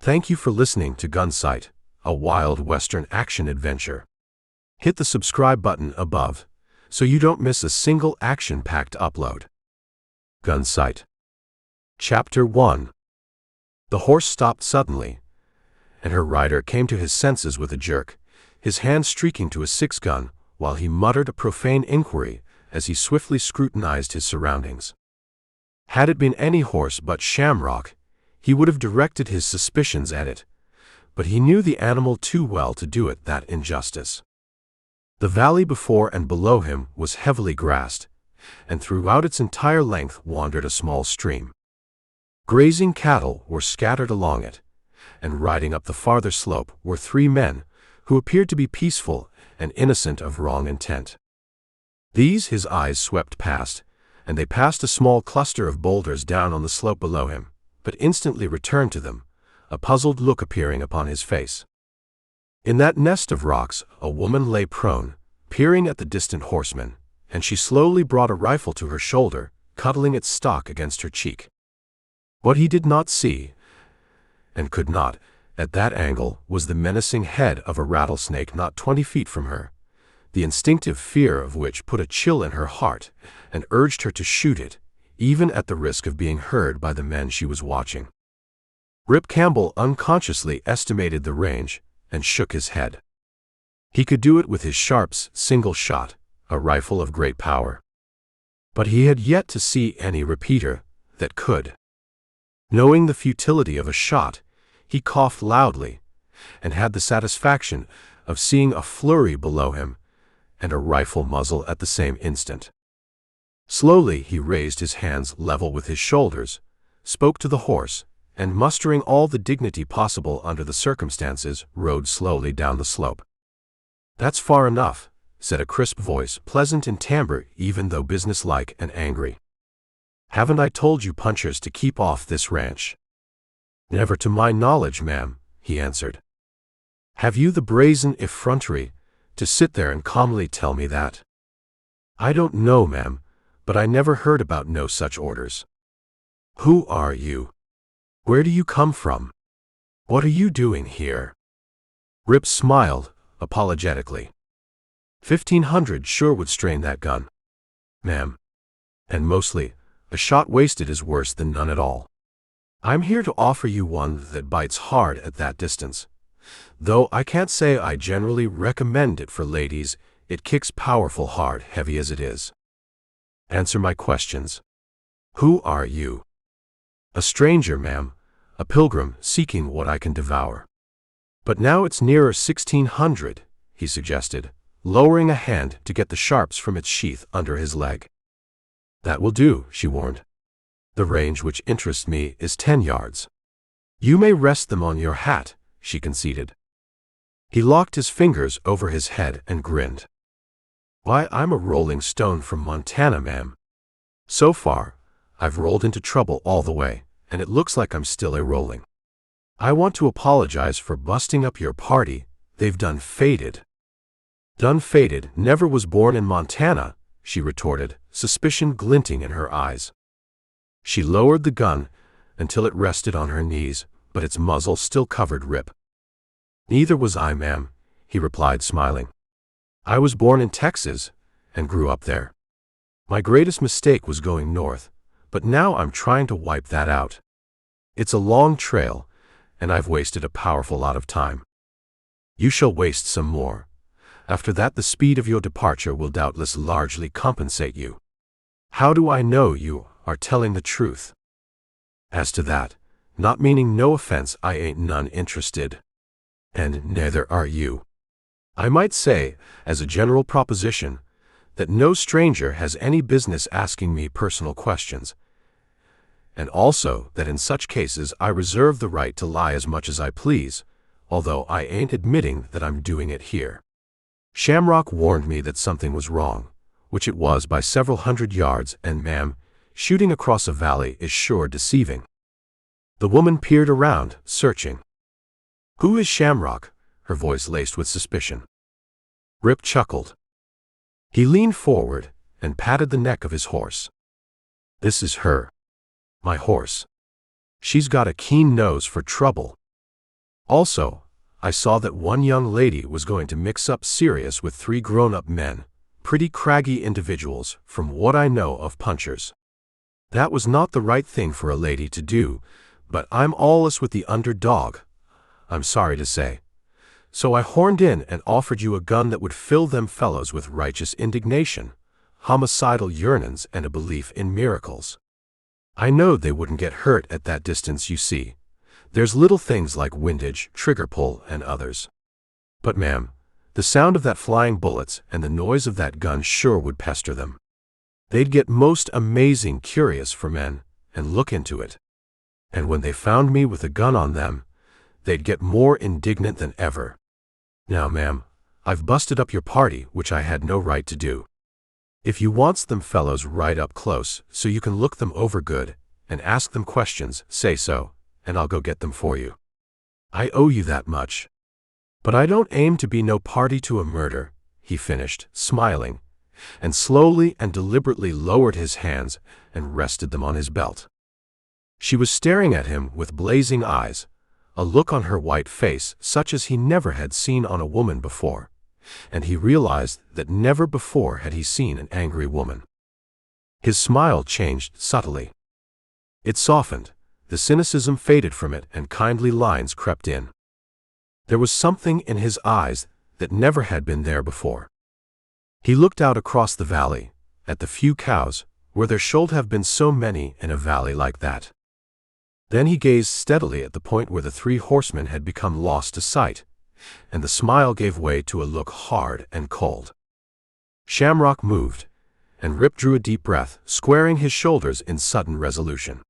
Thank you for listening to Gunsight, a wild Western action adventure. Hit the subscribe button above so you don't miss a single action-packed upload. Gunsight. Chapter 1. The horse stopped suddenly, and her rider came to his senses with a jerk, his hand streaking to his six-gun, while he muttered a profane inquiry as he swiftly scrutinized his surroundings. Had it been any horse but Shamrock, he would have directed his suspicions at it, but he knew the animal too well to do it that injustice. The valley before and below him was heavily grassed, and throughout its entire length wandered a small stream. Grazing cattle were scattered along it, and riding up the farther slope were three men who appeared to be peaceful and innocent of wrong intent. These his eyes swept past, and they passed a small cluster of boulders down on the slope below him, but instantly returned to them, a puzzled look appearing upon his face. In that nest of rocks a woman lay prone, peering at the distant horseman, and she slowly brought a rifle to her shoulder, cuddling its stock against her cheek. What he did not see, and could not, at that angle, was the menacing head of a rattlesnake not 20 feet from her, the instinctive fear of which put a chill in her heart and urged her to shoot it, even at the risk of being heard by the men she was watching. Rip Campbell unconsciously estimated the range and shook his head. He could do it with his Sharp's single shot, a rifle of great power. But he had yet to see any repeater that could. Knowing the futility of a shot, he coughed loudly and had the satisfaction of seeing a flurry below him and a rifle muzzle at the same instant. Slowly he raised his hands level with his shoulders, spoke to the horse, and mustering all the dignity possible under the circumstances, rode slowly down the slope. "That's far enough," said a crisp voice, pleasant in timbre even though businesslike and angry. "Haven't I told you punchers to keep off this ranch?" "Never to my knowledge, ma'am," he answered. "Have you the brazen effrontery to sit there and calmly tell me that?" "I don't know, ma'am, but I never heard about no such orders." "Who are you? Where do you come from? What are you doing here?" Rip smiled, apologetically. 1,500 sure would strain that gun, ma'am. And mostly, a shot wasted is worse than none at all. I'm here to offer you one that bites hard at that distance. Though I can't say I generally recommend it for ladies, it kicks powerful hard, heavy as it is. Answer my questions. Who are you?" "A stranger, ma'am, a pilgrim seeking what I can devour." "But now it's nearer 1,600, he suggested, lowering a hand to get the sharps from its sheath under his leg. "That will do," she warned. "The range which interests me is 10 yards. You may rest them on your hat," she conceded. He locked his fingers over his head and grinned. "Why, I'm a rolling stone from Montana, ma'am. So far, I've rolled into trouble all the way, and it looks like I'm still a-rolling. I want to apologize for busting up your party. They've done faded." "Done faded never was born in Montana," she retorted, suspicion glinting in her eyes. She lowered the gun until it rested on her knees, but its muzzle still covered Rip. "Neither was I, ma'am," he replied, smiling. "I was born in Texas and grew up there. My greatest mistake was going north, but now I'm trying to wipe that out. It's a long trail, and I've wasted a powerful lot of time. You shall waste some more. After that, the speed of your departure will doubtless largely compensate you. How do I know you are telling the truth? As to that, not meaning no offense, I ain't none interested. And neither are you. I might say, as a general proposition, that no stranger has any business asking me personal questions, and also that in such cases I reserve the right to lie as much as I please, although I ain't admitting that I'm doing it here. Shamrock warned me that something was wrong, which it was by several hundred yards, and ma'am, shooting across a valley is sure deceiving." The woman peered around, searching. "Who is Shamrock?" her voice laced with suspicion. Rip chuckled. He leaned forward and patted the neck of his horse. "This is her. My horse. She's got a keen nose for trouble. Also, I saw that one young lady was going to mix up serious with 3 grown-up men, pretty craggy individuals from what I know of punchers. That was not the right thing for a lady to do, but I'm awless with the underdog, I'm sorry to say. So I horned in and offered you a gun that would fill them fellows with righteous indignation, homicidal yearnings, and a belief in miracles. I know they wouldn't get hurt at that distance, you see. There's little things like windage, trigger pull, and others. But ma'am, the sound of that flying bullets and the noise of that gun sure would pester them. They'd get most amazing curious for men, and look into it. And when they found me with a gun on them, they'd get more indignant than ever. Now, ma'am, I've busted up your party, which I had no right to do. If you wants them fellows right up close so you can look them over good and ask them questions, say so, and I'll go get them for you. I owe you that much. But I don't aim to be no party to a murder, he finished, smiling, and slowly and deliberately lowered his hands and rested them on his belt. She was staring at him with blazing eyes, a look on her white face such as he never had seen on a woman before, and he realized that never before had he seen an angry woman. His smile changed subtly. It softened, the cynicism faded from it, and kindly lines crept in. There was something in his eyes that never had been there before. He looked out across the valley, at the few cows, where there should have been so many in a valley like that. Then he gazed steadily at the point where the 3 horsemen had become lost to sight, and the smile gave way to a look hard and cold. Shamrock moved, and Rip drew a deep breath, squaring his shoulders in sudden resolution.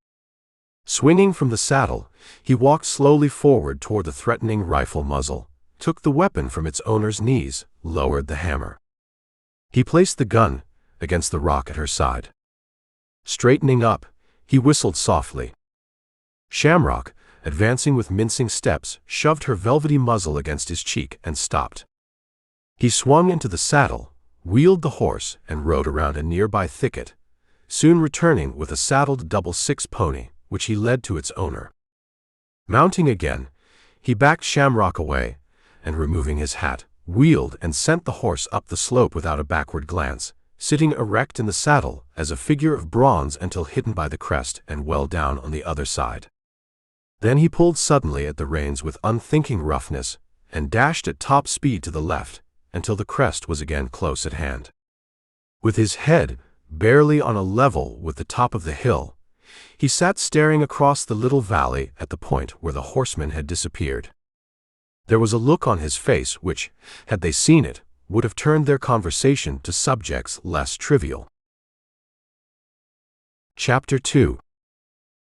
Swinging from the saddle, he walked slowly forward toward the threatening rifle muzzle, took the weapon from its owner's knees, lowered the hammer. He placed the gun against the rock at her side. Straightening up, he whistled softly. Shamrock, advancing with mincing steps, shoved her velvety muzzle against his cheek and stopped. He swung into the saddle, wheeled the horse, and rode around a nearby thicket, soon returning with a saddled double-six pony, which he led to its owner. Mounting again, he backed Shamrock away, and removing his hat, wheeled and sent the horse up the slope without a backward glance, sitting erect in the saddle as a figure of bronze until hidden by the crest and well down on the other side. Then he pulled suddenly at the reins with unthinking roughness and dashed at top speed to the left until the crest was again close at hand. With his head barely on a level with the top of the hill, he sat staring across the little valley at the point where the horsemen had disappeared. There was a look on his face which, had they seen it, would have turned their conversation to subjects less trivial. Chapter 2.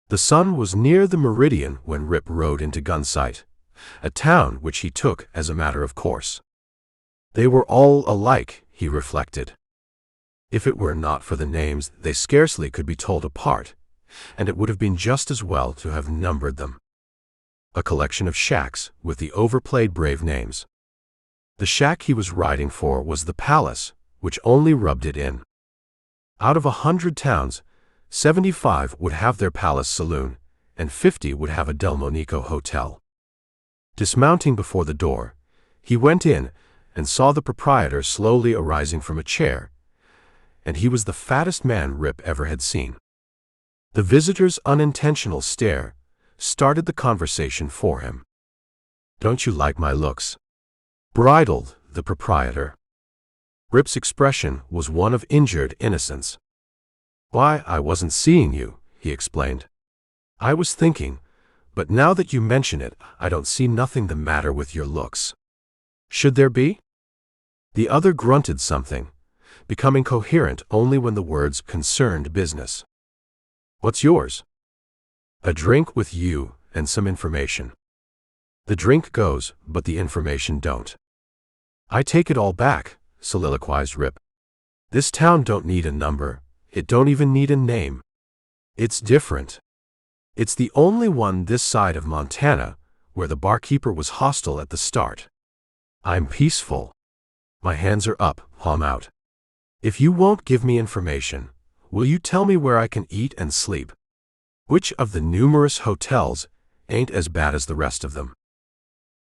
The sun was near the meridian when Rip rode into Gunsight, a town which he took as a matter of course. They were all alike, he reflected. If it were not for the names, they scarcely could be told apart, and it would have been just as well to have numbered them. A collection of shacks with the overplayed brave names. The shack he was riding for was the Palace, which only rubbed it in. Out of 100 towns, 75 would have their Palace saloon, and 50 would have a Delmonico hotel. Dismounting before the door, he went in and saw the proprietor slowly arising from a chair, and he was the fattest man Rip ever had seen. The visitor's unintentional stare started the conversation for him. "Don't you like my looks?" bridled the proprietor. Rip's expression was one of injured innocence. "Why, I wasn't seeing you," he explained. "I was thinking, but now that you mention it, I don't see nothing the matter with your looks. Should there be?" The other grunted something, becoming coherent only when the words concerned business. "What's yours?" "A drink with you and some information." "The drink goes, but the information don't." "I take it all back," soliloquized Rip. "This town don't need a number. It don't even need a name. It's different. It's the only one this side of Montana where the barkeeper was hostile at the start. I'm peaceful. My hands are up, palm out. If you won't give me information, will you tell me where I can eat and sleep? Which of the numerous hotels ain't as bad as the rest of them?"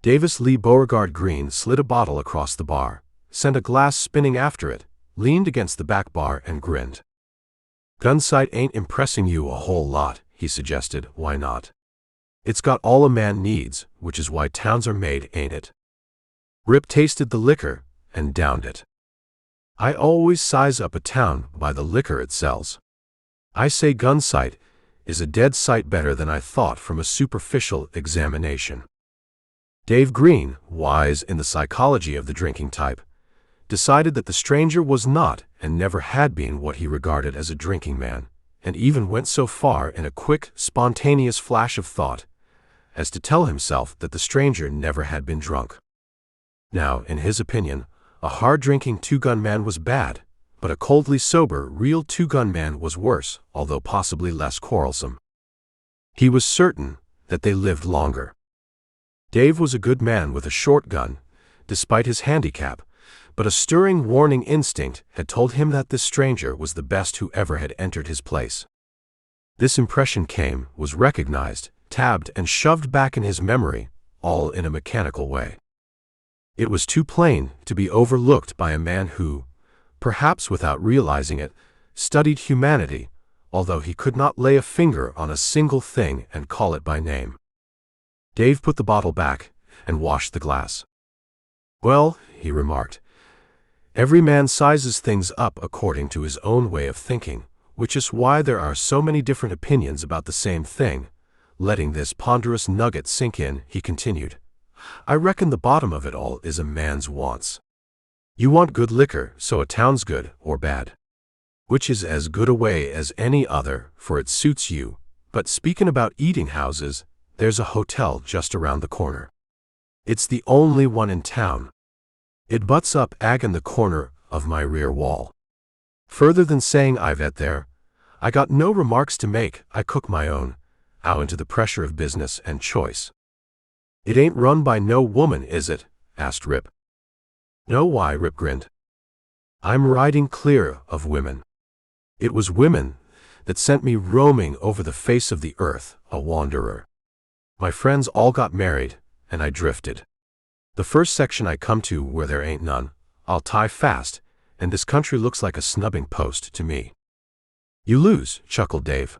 Davis Lee Beauregard Green slid a bottle across the bar, sent a glass spinning after it, leaned against the back bar and grinned. "Gunsight ain't impressing you a whole lot," he suggested. "Why not? It's got all a man needs, which is why towns are made, ain't it?" Rip tasted the liquor and downed it. "I always size up a town by the liquor it sells. I say Gunsight is a dead sight better than I thought from a superficial examination." Dave Green, wise in the psychology of the drinking type, decided that the stranger was not and never had been what he regarded as a drinking man, and even went so far in a quick, spontaneous flash of thought as to tell himself that the stranger never had been drunk. Now, in his opinion, a hard-drinking two-gun man was bad, but a coldly sober, real two-gun man was worse, although possibly less quarrelsome. He was certain that they lived longer. Dave was a good man with a short gun, despite his handicap, but a stirring warning instinct had told him that this stranger was the best who ever had entered his place. This impression came, was recognized, tabbed and shoved back in his memory, all in a mechanical way. It was too plain to be overlooked by a man who, perhaps without realizing it, studied humanity, although he could not lay a finger on a single thing and call it by name. Dave put the bottle back and washed the glass. "Well," he remarked, "every man sizes things up according to his own way of thinking, which is why there are so many different opinions about the same thing." Letting this ponderous nugget sink in, he continued, "I reckon the bottom of it all is a man's wants. You want good liquor, so a town's good or bad, which is as good a way as any other, for it suits you. But speaking about eating houses, there's a hotel just around the corner. It's the only one in town. It butts up ag in the corner of my rear wall. Further than saying I've et there, I got no remarks to make. I cook my own, out into the pressure of business and choice." "It ain't run by no woman, is it?" asked Rip. "No." "Why?" Rip grinned. "I'm riding clear of women. It was women that sent me roaming over the face of the earth, a wanderer. My friends all got married, and I drifted. The first section I come to where there ain't none, I'll tie fast, and this country looks like a snubbing post to me." "You lose," chuckled Dave.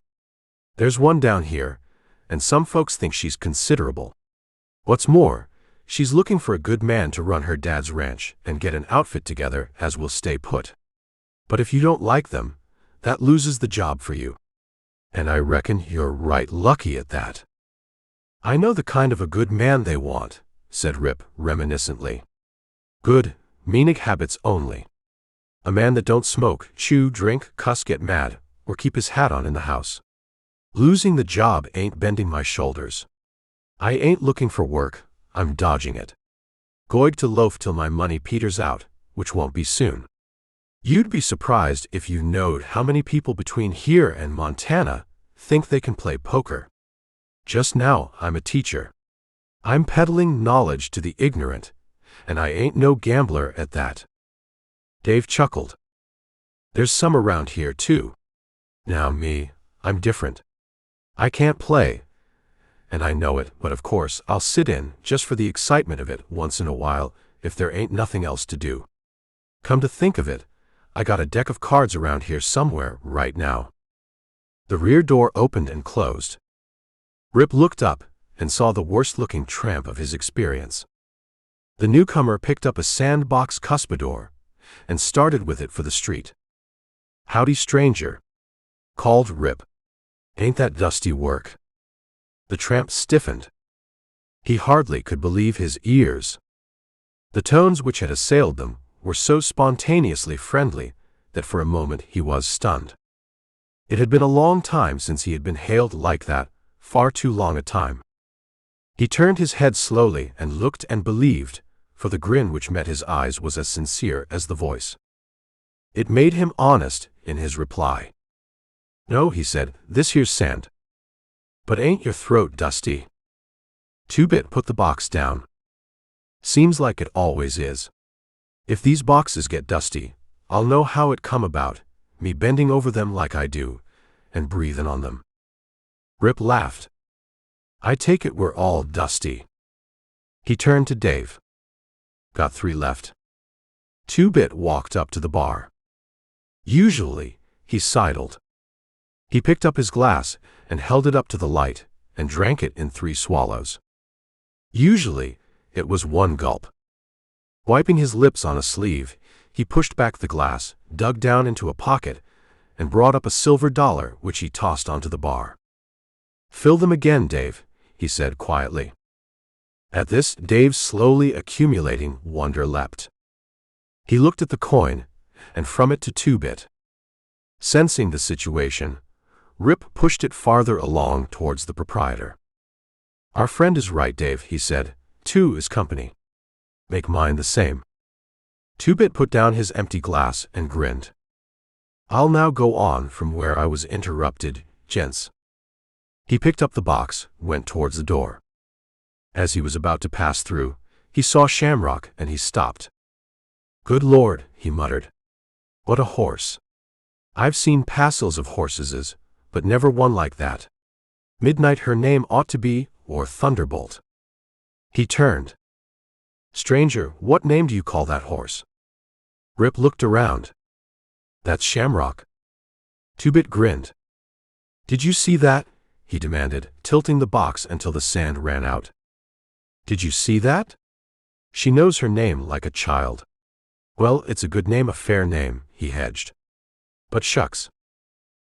"There's one down here, and some folks think she's considerable. What's more, she's looking for a good man to run her dad's ranch and get an outfit together as will stay put. But if you don't like them, that loses the job for you. And I reckon you're right lucky at that." "I know the kind of a good man they want," said Rip reminiscently. "Good, meaning habits only. A man that don't smoke, chew, drink, cuss, get mad, or keep his hat on in the house. Losing the job ain't bending my shoulders. I ain't looking for work, I'm dodging it. Going to loaf till my money peters out, which won't be soon. You'd be surprised if you knowed how many people between here and Montana think they can play poker. Just now, I'm a teacher. I'm peddling knowledge to the ignorant, and I ain't no gambler at that." Dave chuckled. "There's some around here, too. Now me, I'm different. I can't play, and I know it, but of course I'll sit in just for the excitement of it once in a while if there ain't nothing else to do. Come to think of it, I got a deck of cards around here somewhere right now." The rear door opened and closed. Rip looked up and saw the worst-looking tramp of his experience. The newcomer picked up a sandbox cuspidor and started with it for the street. "Howdy, stranger," called Rip. "Ain't that dusty work?" The tramp stiffened. He hardly could believe his ears. The tones which had assailed them were so spontaneously friendly that for a moment he was stunned. It had been a long time since he had been hailed like that, far too long a time. He turned his head slowly and looked and believed, for the grin which met his eyes was as sincere as the voice. It made him honest in his reply. "No," he said, "this here's sand. But ain't your throat dusty?" Two-Bit put the box down. "Seems like it always is. If these boxes get dusty, I'll know how it come about, me bending over them like I do, and breathing on them." Rip laughed. "I take it we're all dusty." He turned to Dave. Got 3 left. 2-Bit walked up to the bar. Usually, he sidled. He picked up his glass and held it up to the light and drank it in 3 swallows. Usually, it was 1 gulp. Wiping his lips on a sleeve, he pushed back the glass, dug down into a pocket, and brought up a silver dollar which he tossed onto the bar. "Fill them again, Dave," he said quietly. At this, Dave's slowly accumulating wonder leapt. He looked at the coin, and from it to 2-Bit. Sensing the situation, Rip pushed it farther along towards the proprietor. "Our friend is right, Dave," he said. 2 is company. Make mine the same." 2-Bit put down his empty glass and grinned. "I'll now go on from where I was interrupted, gents." He picked up the box, went towards the door. As he was about to pass through, he saw Shamrock and he stopped. "Good Lord," he muttered. "What a horse. I've seen passels of horses, but never one like that. Midnight her name ought to be, or Thunderbolt." He turned. "Stranger, what name do you call that horse?" Rip looked around. "That's Shamrock." 2-Bit grinned. "Did you see that?" he demanded, tilting the box until the sand ran out. "Did you see that? She knows her name like a child. Well, it's a good name, a fair name," he hedged. "But shucks.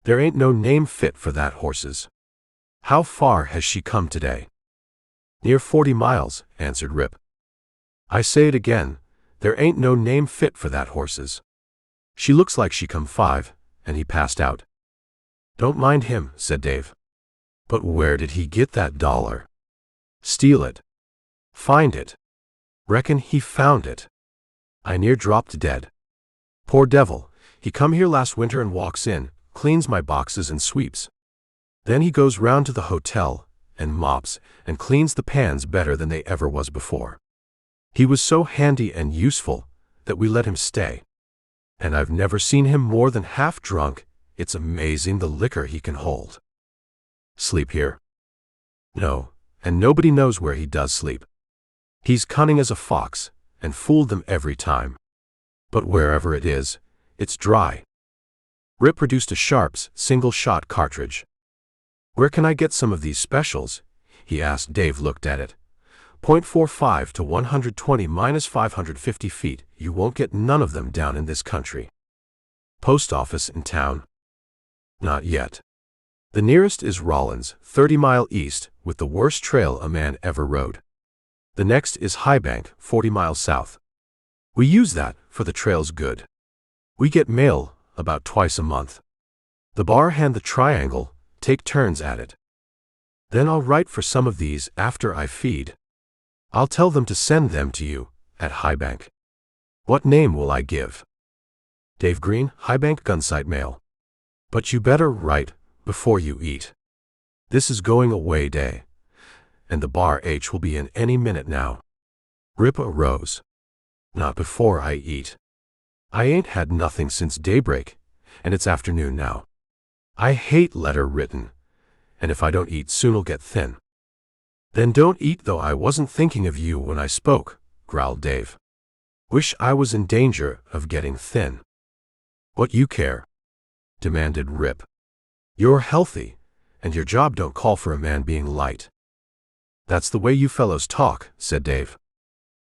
There ain't no name fit for that horses. How far has she come today?" "Near 40 miles, answered Rip. "I say it again, there ain't no name fit for that horses. She looks like she come 5, and he passed out." "Don't mind him," said Dave. "But where did he get that dollar?" "Steal it." "Find it." "Reckon he found it." "I near dropped dead. Poor devil, he come here last winter and walks in, cleans my boxes and sweeps. Then he goes round to the hotel, and mops, and cleans the pans better than they ever was before. He was so handy and useful that we let him stay. And I've never seen him more than half drunk. It's amazing the liquor he can hold." "Sleep here?" "No, and nobody knows where he does sleep. He's cunning as a fox, and fooled them every time. But wherever it is, it's dry." Rip produced a Sharps single-shot cartridge. "Where can I get some of these specials?" he asked. Dave looked at it. .45 to 120 minus 550 feet. You won't get none of them down in this country." "Post office in town?" "Not yet. The nearest is Rollins, 30 mile east, with the worst trail a man ever rode. The next is Highbank, 40 miles south. We use that, for the trail's good. We get mail about twice a month. The bar hand the triangle, take turns at it. Then I'll write for some of these after I feed. I'll tell them to send them to you, at Highbank. What name will I give?" "Dave Green, Highbank Gunsight Mail. But you better write before you eat. This is going away day, and the bar H will be in any minute now." Rip arose. "Not before I eat. I ain't had nothing since daybreak, and it's afternoon now. I hate letter written, and if I don't eat soon'll get thin." "Then don't eat, though I wasn't thinking of you when I spoke," growled Dave. "Wish I was in danger of getting thin." "What you care?" demanded Rip. "You're healthy, and your job don't call for a man being light." "That's the way you fellows talk," said Dave.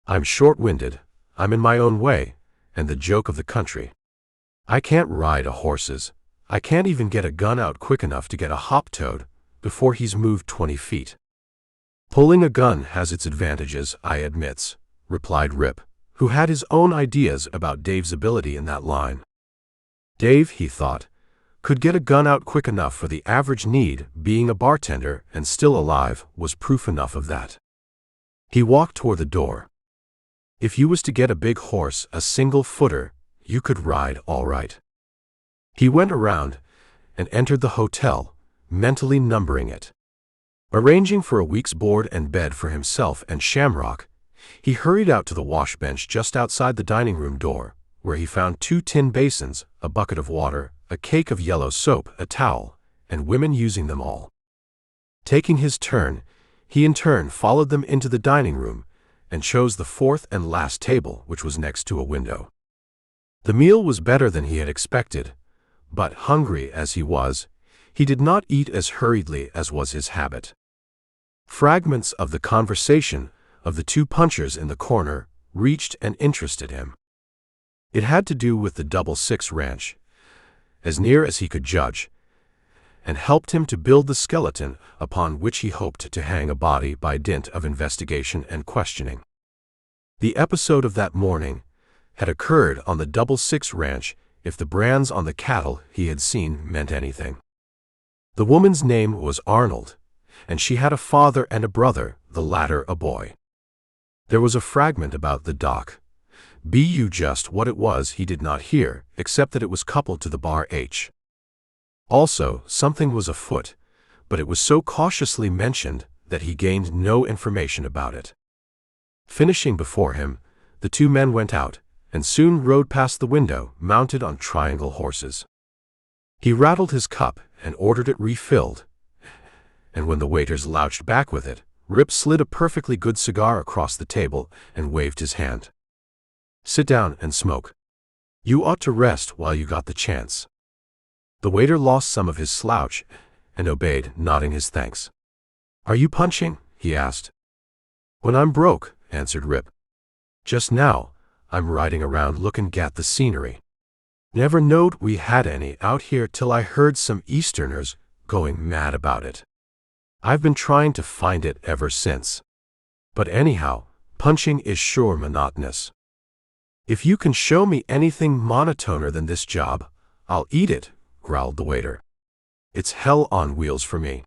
"I'm short-winded, I'm in my own way, and the joke of the country. I can't ride a horses, I can't even get a gun out quick enough to get a hop-toad before he's moved 20 feet. "Pulling a gun has its advantages, I admits," replied Rip, who had his own ideas about Dave's ability in that line. Dave, he thought, could get a gun out quick enough for the average need. Being a bartender and still alive was proof enough of that. He walked toward the door. "If you was to get a big horse, a single-footer, you could ride all right." He went around and entered the hotel, mentally numbering it. Arranging for a week's board and bed for himself and Shamrock, he hurried out to the wash bench just outside the dining room door, where he found 2 tin basins, a bucket of water, a cake of yellow soap, a towel, and women using them all. Taking his turn, he in turn followed them into the dining room and chose the fourth and last table, which was next to a window. The meal was better than he had expected, but hungry as he was, he did not eat as hurriedly as was his habit. Fragments of the conversation of the two punchers in the corner reached and interested him. It had to do with the Double Six Ranch, as near as he could judge, and helped him to build the skeleton upon which he hoped to hang a body by dint of investigation and questioning. The episode of that morning had occurred on the Double Six Ranch if the brands on the cattle he had seen meant anything. The woman's name was Arnold, and she had a father and a brother, the latter a boy. There was a fragment about the dock. Just what it was he did not hear, except that it was coupled to the bar H. Also, something was afoot, but it was so cautiously mentioned that he gained no information about it. Finishing before him, the two men went out, and soon rode past the window, mounted on triangle horses. He rattled his cup and ordered it refilled, and when the waiters louched back with it, Rip slid a perfectly good cigar across the table and waved his hand. "Sit down and smoke. You ought to rest while you got the chance." The waiter lost some of his slouch and obeyed, nodding his thanks. "Are you punching?" he asked. "When I'm broke," answered Rip. "Just now, I'm riding around looking at the scenery. Never knowed we had any out here till I heard some Easterners going mad about it. I've been trying to find it ever since. But anyhow, punching is sure monotonous. If you can show me anything monotoner than this job, I'll eat it," growled the waiter. "It's hell on wheels for me."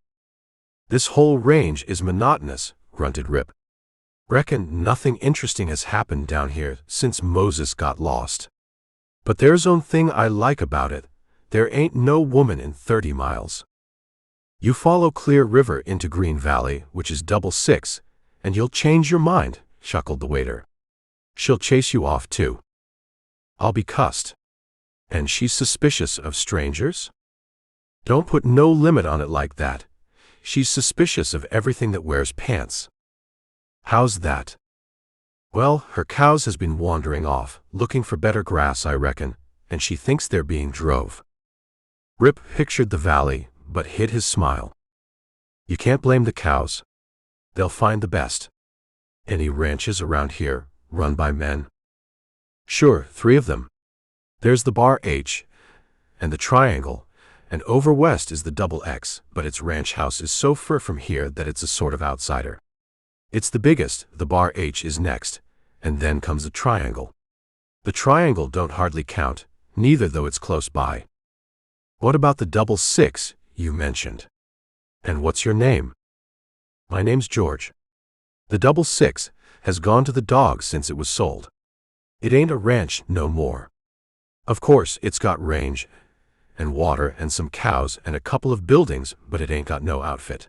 "This whole range is monotonous," grunted Rip. "Reckon nothing interesting has happened down here since Moses got lost. But there's one thing I like about it, there ain't no woman in 30 miles. You follow Clear River into Green Valley, which is Double Six, and you'll change your mind," chuckled the waiter. "She'll chase you off too. I'll be cussed. And she's suspicious of strangers? Don't put no limit on it like that. She's suspicious of everything that wears pants." "How's that?" "Well, her cows has been wandering off, looking for better grass, I reckon, and she thinks they're being drove." Rip pictured the valley, but hid his smile. "You can't blame the cows. They'll find the best. Any ranches around here run by men?" "Sure, 3 of them. There's the Bar H, and the Triangle, and over west is the Double X, but its ranch house is so far from here that it's a sort of outsider. It's the biggest, the Bar H is next, and then comes the Triangle. The Triangle don't hardly count, neither though it's close by." "What about the Double Six you mentioned? And what's your name?" "My name's George. The Double Six has gone to the dogs since it was sold. It ain't a ranch no more. Of course, it's got range and water and some cows and a couple of buildings, but it ain't got no outfit.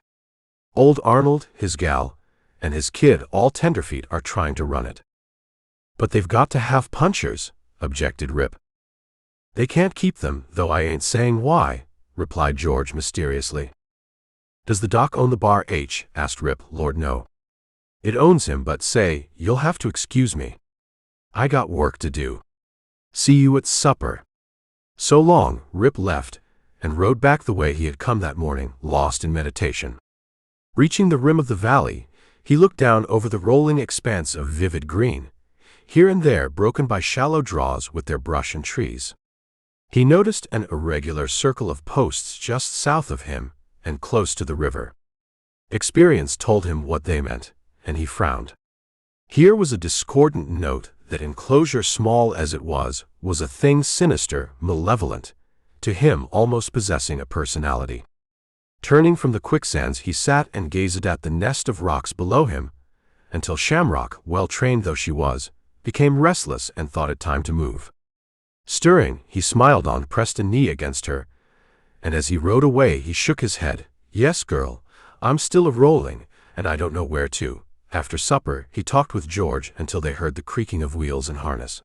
Old Arnold, his gal, and his kid, all tenderfeet, are trying to run it." "But they've got to have punchers," objected Rip. "They can't keep them, though I ain't saying why," replied George mysteriously. "Does the doc own the Bar H?" asked Rip. "Lord, no. It owns him, but say, you'll have to excuse me. I got work to do. See you at supper." So long. Rip left, and rode back the way he had come that morning, lost in meditation. Reaching the rim of the valley, he looked down over the rolling expanse of vivid green, here and there broken by shallow draws with their brush and trees. He noticed an irregular circle of posts just south of him and close to the river. Experience told him what they meant, and he frowned. Here was a discordant note that, enclosure small as it was a thing sinister, malevolent, to him almost possessing a personality. Turning from the quicksands, he sat and gazed at the nest of rocks below him, until Shamrock, well-trained though she was, became restless and thought it time to move. Stirring, he smiled on, pressed a knee against her, and as he rode away he shook his head. "Yes, girl, I'm still a-rolling, and I don't know where to." After supper, he talked with George until they heard the creaking of wheels and harness.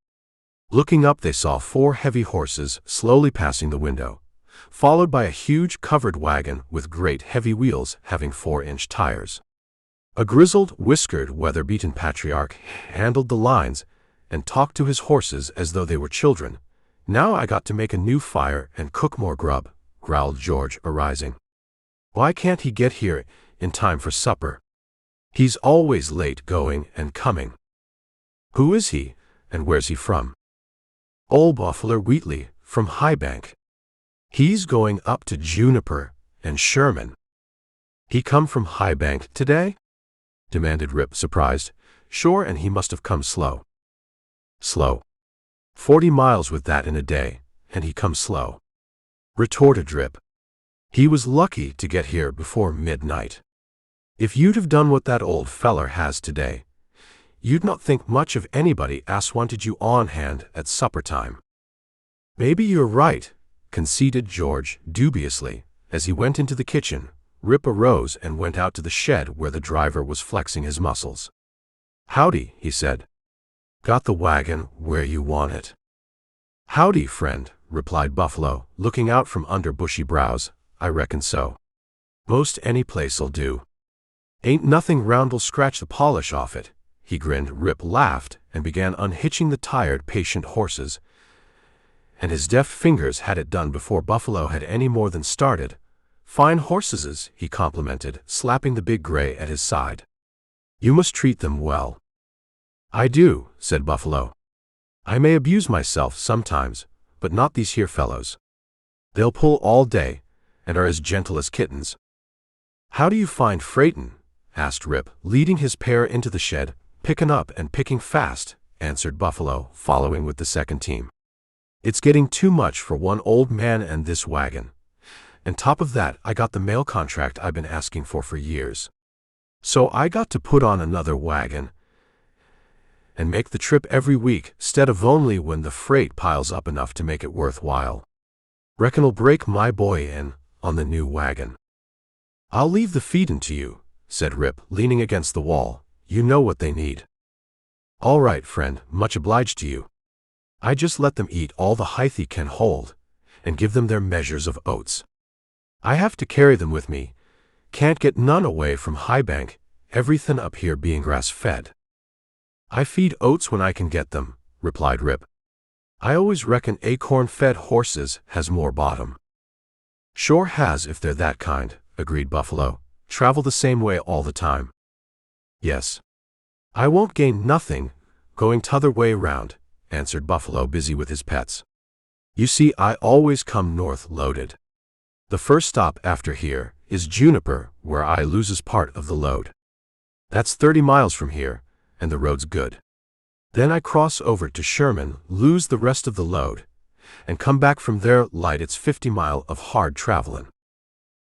Looking up, they saw 4 heavy horses slowly passing the window, followed by a huge covered wagon with great heavy wheels having 4-inch tires. A grizzled, whiskered, weather-beaten patriarch handled the lines and talked to his horses as though they were children. "Now I got to make a new fire and cook more grub," growled George, arising. "Why can't he get here in time for supper? He's always late going and coming." "Who is he, and where's he from?" "Old Buffalo Wheatley, from Highbank. He's going up to Juniper and Sherman." "He come from Highbank today?" demanded Rip, surprised. "Sure, and he must have come slow." "Slow? 40 miles with that in a day, and he come slow," retorted Rip. "He was lucky to get here before midnight. If you'd have done what that old feller has today, you'd not think much of anybody as wanted you on hand at supper time." "Maybe you're right," conceded George dubiously. As he went into the kitchen, Rip arose and went out to the shed where the driver was flexing his muscles. "Howdy," he said. "Got the wagon where you want it?" "Howdy, friend," replied Buffalo, looking out from under bushy brows. "I reckon so. Most any place'll do. Ain't nothing round'll scratch the polish off it." He grinned. Rip laughed and began unhitching the tired, patient horses, and his deft fingers had it done before Buffalo had any more than started. "Fine horses," he complimented, slapping the big gray at his side. "You must treat them well." "I do," said Buffalo. "I may abuse myself sometimes, but not these here fellows. They'll pull all day, and are as gentle as kittens." "How do you find freightin'?" asked Rip, leading his pair into the shed. "Pickin' up and picking fast," answered Buffalo, following with the second team. "It's getting too much for one old man and this wagon. And top of that, I got the mail contract I've been asking for years. So I got to put on another wagon and make the trip every week, 'stead of only when the freight piles up enough to make it worthwhile. Reckon I'll break my boy in on the new wagon." "I'll leave the feedin' to you," said Rip, leaning against the wall. "You know what they need." "All right, friend, much obliged to you. I just let them eat all the Hythe can hold, and give them their measures of oats. I have to carry them with me. Can't get none away from Highbank, everything up here being grass-fed." "I feed oats when I can get them," replied Rip. "I always reckon acorn-fed horses has more bottom." "Sure has if they're that kind," agreed Buffalo. "Travel the same way all the time." "Yes. I won't gain nothing going t'other way round," answered Buffalo, busy with his pets. "You see, I always come north loaded. The first stop after here is Juniper, where I loses part of the load. That's 30 miles from here, and the road's good. Then I cross over to Sherman, lose the rest of the load, and come back from there light. It's 50 mile of hard travelin'.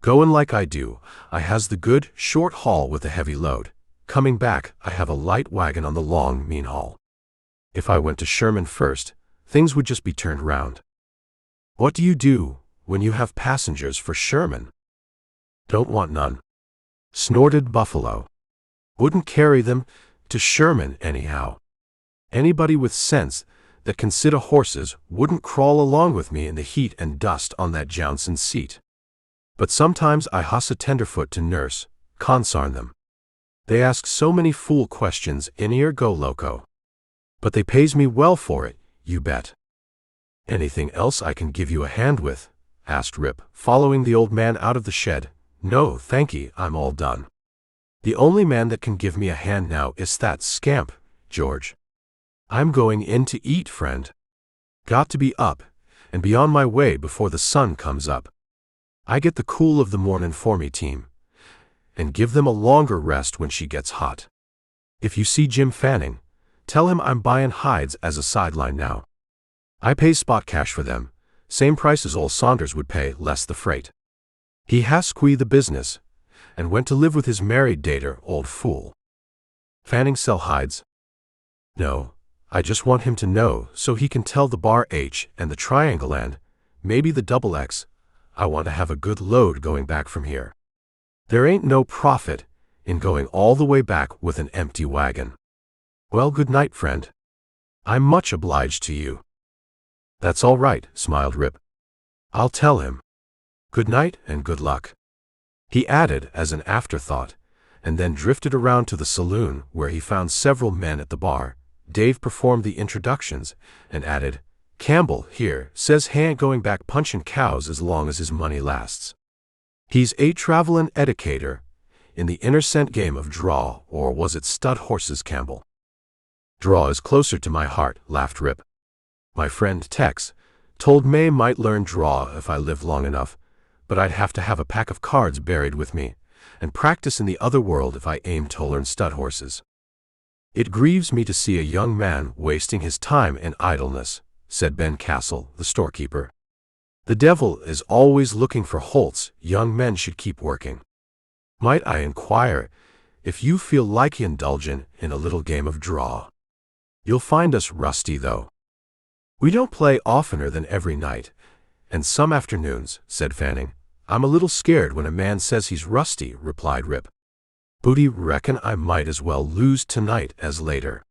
Goin' like I do, I has the good, short haul with a heavy load. Coming back, I have a light wagon on the long, mean haul. If I went to Sherman first, things would just be turned round." "What do you do when you have passengers for Sherman?" "Don't want none," snorted Buffalo. "Wouldn't carry them to Sherman anyhow. Anybody with sense that can sit a horses wouldn't crawl along with me in the heat and dust on that jouncin' seat. But sometimes I hoss a tenderfoot to nurse, consarn them. They ask so many fool questions in ear go loco. But they pays me well for it, you bet." "Anything else I can give you a hand with?" asked Rip, following the old man out of the shed. "No, thanky, I'm all done. The only man that can give me a hand now is that scamp, George. I'm going in to eat, friend. Got to be up and be on my way before the sun comes up. I get the cool of the mornin' for me team, and give them a longer rest when she gets hot. If you see Jim Fanning, tell him I'm buyin' hides as a sideline now. I pay spot cash for them, same price as old Saunders would pay, less the freight. He has squeezed the business, and went to live with his married dater, old fool." "Fanning sell hides?" "No, I just want him to know so he can tell the Bar H and the Triangle and maybe the Double X I want to have a good load going back from here. There ain't no profit in going all the way back with an empty wagon." "Well, good night, friend. I'm much obliged to you." "That's all right," smiled Rip. "I'll tell him. Good night and good luck," he added as an afterthought, and then drifted around to the saloon where he found several men at the bar. Dave performed the introductions and added, "Campbell here says he ain't going back punching cows as long as his money lasts. He's a travelin' educator in the innocent game of draw, or was it stud horses, Campbell?" "Draw is closer to my heart," laughed Rip. "My friend Tex told me I might learn draw if I lived long enough, but I'd have to have a pack of cards buried with me, and practice in the other world if I aimed to learn stud horses." "It grieves me to see a young man wasting his time in idleness," said Ben Castle, the storekeeper. "The devil is always looking for holts. Young men should keep working. Might I inquire if you feel like indulging in a little game of draw? You'll find us rusty, though. We don't play oftener than every night, and some afternoons," said Fanning. "I'm a little scared when a man says he's rusty," replied Rip. "Booty, reckon I might as well lose tonight as later.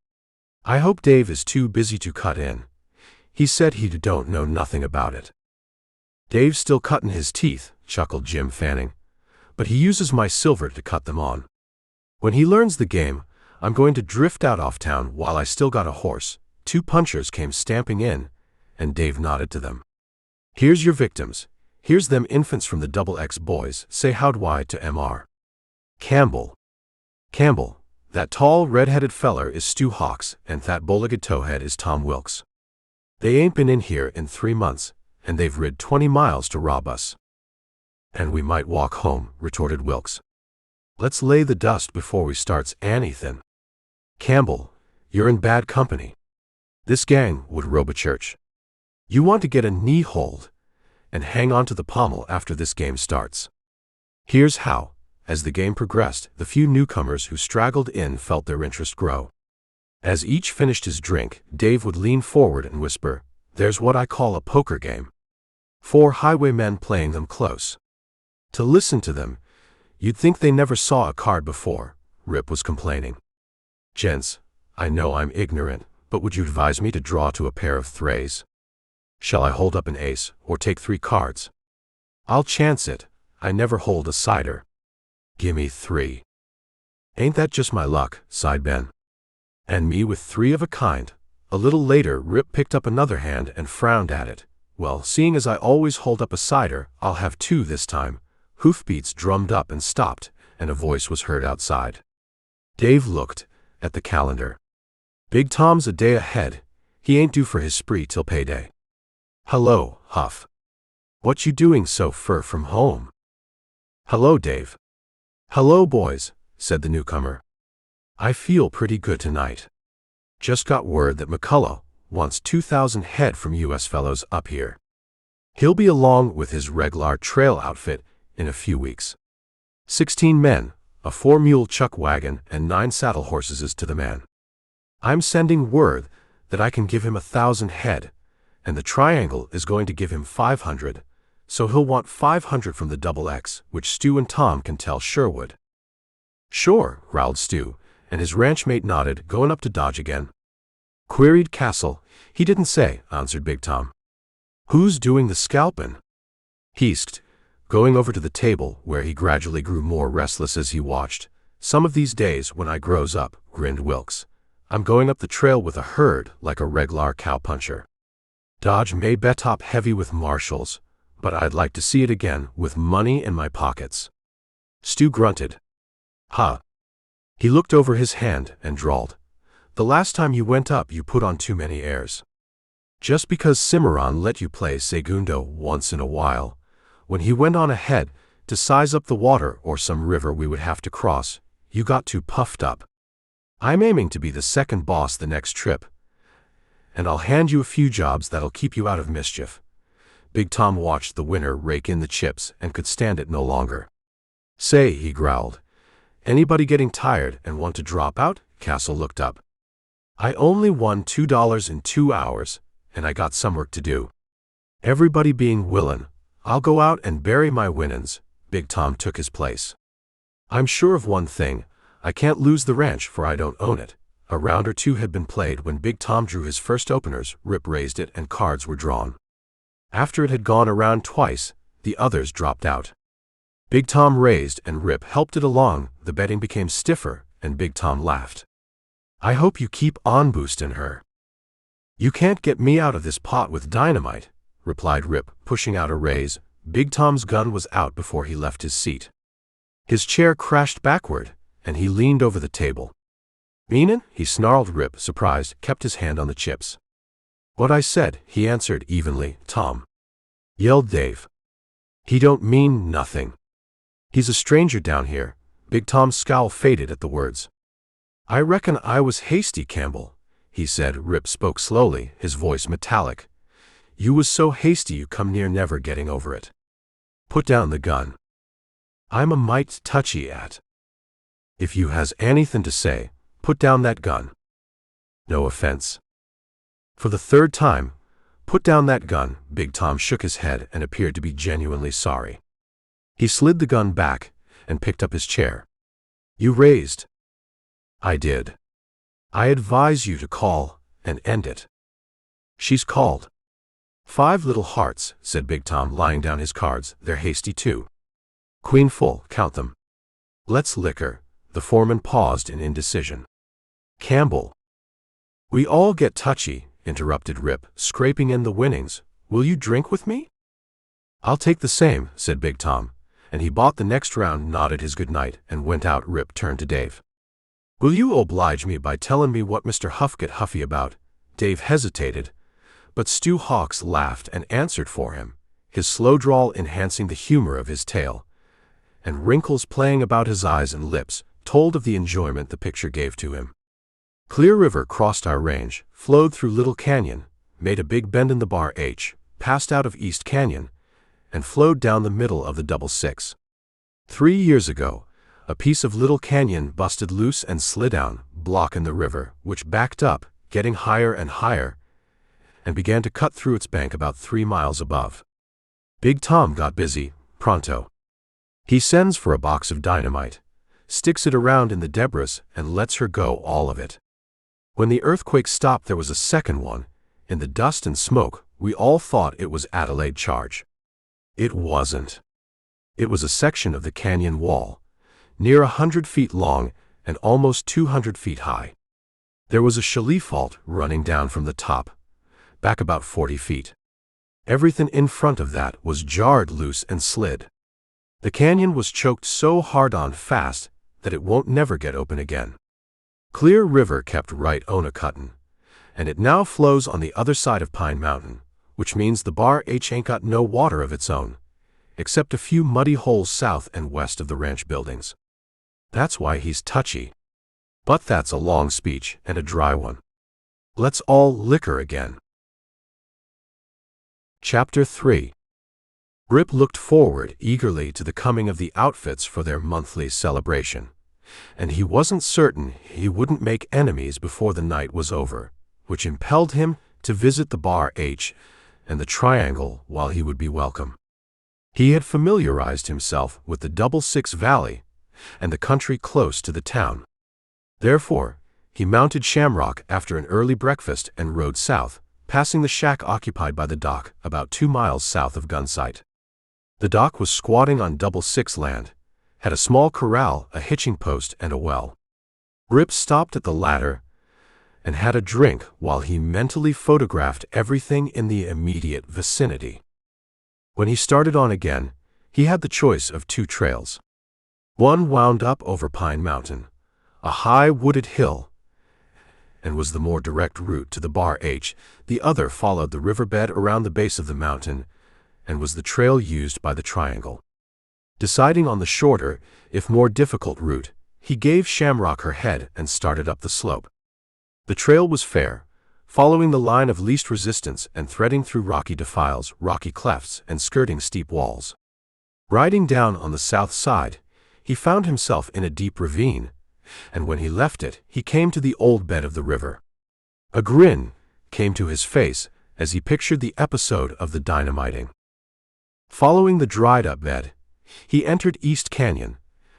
I hope Dave is too busy to cut in. He said he don't know nothing about it." "Dave's still cutting his teeth," chuckled Jim Fanning, "but he uses my silver to cut them on. When he learns the game, I'm going to drift out off town while I still got a horse." Two punchers came stamping in, and Dave nodded to them. "Here's your victims. Here's them infants from the XX boys. Say howdy to Mr. Campbell. Campbell, that tall red-headed feller is Stu Hawks, and that bow-legged towhead is Tom Wilkes. They ain't been in here in 3 months, and they've rid 20 miles to rob us." "And we might walk home," retorted Wilkes. "Let's lay the dust before we starts anything. Campbell, you're in bad company. This gang would rob a church. You want to get a knee hold and hang on to the pommel after this game starts. Here's how." As the game progressed, the few newcomers who straggled in felt their interest grow. As each finished his drink, Dave would lean forward and whisper, "There's what I call a poker game. 4 highwaymen playing them close. To listen to them, you'd think they never saw a card before," Rip was complaining. "Gents, I know I'm ignorant, but would you advise me to draw to a pair of threes? Shall I hold up an ace, or take 3 cards? I'll chance it. I never hold a cider." "Gimme 3. "Ain't that just my luck?" sighed Ben. "And me with 3 of a kind." A little later, Rip picked up another hand and frowned at it. "Well, seeing as I always hold up a cider, I'll have 2 this time." Hoofbeats drummed up and stopped, and a voice was heard outside. Dave looked at the calendar. Big Tom's a day ahead. He ain't due for his spree till payday. "Hello, Huff. What you doing so fur from home?" "Hello, Dave." "Hello, boys," said the newcomer. "I feel pretty good tonight. Just got word that McCullough wants 2,000 head from U.S. fellows up here. He'll be along with his regular trail outfit in a few weeks. 16 men, a 4-mule chuck wagon, and 9 saddle horses to the man. I'm sending word that I can give him 1,000 head, and the Triangle is going to give him 500, so he'll want 500 from the XX, which Stu and Tom can tell Sherwood." "Sure," growled Stu, and his ranch mate nodded. "Going up to Dodge again?" queried Castle. "He didn't say," answered Big Tom. "Who's doing the scalpin'?" Heasked, going over to the table, where he gradually grew more restless as he watched. "Some of these days, when I grows up," grinned Wilkes, "I'm going up the trail with a herd like a reg'lar cowpuncher. Dodge may bet top heavy with marshals, but I'd like to see it again with money in my pockets." Stu grunted. "Huh." He looked over his hand and drawled, "The last time you went up you put on too many airs. Just because Cimarron let you play segundo once in a while, when he went on ahead to size up the water or some river we would have to cross, you got too puffed up. I'm aiming to be the second boss the next trip, and I'll hand you a few jobs that'll keep you out of mischief." Big Tom watched the winner rake in the chips and could stand it no longer. "Say," he growled, "anybody getting tired and want to drop out?" Castle looked up. "I only won $2 in 2 hours, and I got some work to do. Everybody being willin', I'll go out and bury my winnin's." Big Tom took his place. "I'm sure of one thing, I can't lose the ranch, for I don't own it." A round or two had been played when Big Tom drew his first openers. Rip raised it and cards were drawn. After it had gone around twice, the others dropped out. Big Tom raised and Rip helped it along. The bedding became stiffer, and Big Tom laughed. "I hope you keep on boosting her." "You can't get me out of this pot with dynamite," replied Rip, pushing out a raise. Big Tom's gun was out before he left his seat. His chair crashed backward, and he leaned over the table. "Meanin'?" he snarled. Rip, surprised, kept his hand on the chips. "What I said," he answered evenly. "Tom," yelled Dave. "He don't mean nothing. He's a stranger down here." Big Tom's scowl faded at the words. "I reckon I was hasty, Campbell," he said. Rip spoke slowly, his voice metallic. "You was so hasty you come near never getting over it. Put down the gun. I'm a mite touchy at. If you has anything to say, put down that gun. No offense. For the third time, put down that gun." Big Tom shook his head and appeared to be genuinely sorry. He slid the gun back and picked up his chair. "You raised." "I did. I advise you to call and end it." "She's called." "5 little hearts," said Big Tom, laying down his cards. "They're hasty too. Queen full, count them. Let's liquor." The foreman paused in indecision. "Campbell." "We all get touchy," interrupted Rip, scraping in the winnings. "Will you drink with me?" "I'll take the same," said Big Tom, and he bought the next round, nodded his good night, and went out. Rip turned to Dave. "Will you oblige me by telling me what Mr. Huff get huffy about?" Dave hesitated, but Stu Hawks laughed and answered for him, his slow drawl enhancing the humor of his tale, and wrinkles playing about his eyes and lips told of the enjoyment the picture gave to him. "Clear River crossed our range, flowed through Little Canyon, made a big bend in the Bar H, passed out of East Canyon, and flowed down the middle of the Double Six. 3 years ago, a piece of Little Canyon busted loose and slid down, blocking the river, which backed up, getting higher and higher, and began to cut through its bank about 3 miles above. Big Tom got busy, pronto. He sends for a box of dynamite, sticks it around in the debris, and lets her go, all of it. When the earthquake stopped, there was a second one. In the dust and smoke, we all thought it was Adelaide Charge. It wasn't. It was a section of the canyon wall, near 100 feet long and almost 200 feet high. There was a chalet fault running down from the top, back about 40 feet. Everything in front of that was jarred loose and slid. The canyon was choked so hard on fast that it won't never get open again. Clear River kept right on a cuttin', and it now flows on the other side of Pine Mountain, which means the Bar H ain't got no water of its own, except a few muddy holes south and west of the ranch buildings. That's why he's touchy. But that's a long speech and a dry one. Let's all liquor again. Chapter 3. Rip looked forward eagerly to the coming of the outfits for their monthly celebration, and he wasn't certain he wouldn't make enemies before the night was over, which impelled him to visit the Bar H and the Triangle while he would be welcome. He had familiarized himself with the Double Six Valley and the country close to the town. Therefore, he mounted Shamrock after an early breakfast and rode south, passing the shack occupied by the dock about 2 miles south of Gunsite. The dock was squatting on Double Six land, had a small corral, a hitching post, and a well. Rip stopped at the latter and had a drink while he mentally photographed everything in the immediate vicinity. When he started on again, he had the choice of 2 trails. One wound up over Pine Mountain, a high wooded hill, and was the more direct route to the Bar H. The other followed the riverbed around the base of the mountain and was the trail used by the Triangle. Deciding on the shorter, if more difficult route, he gave Shamrock her head and started up the slope. The trail was fair, following the line of least resistance and threading through rocky defiles, rocky clefts, and skirting steep walls. Riding down on the south side, he found himself in a deep ravine, and when he left it, he came to the old bed of the river. A grin came to his face as he pictured the episode of the dynamiting. Following the dried-up bed, he entered East Canyon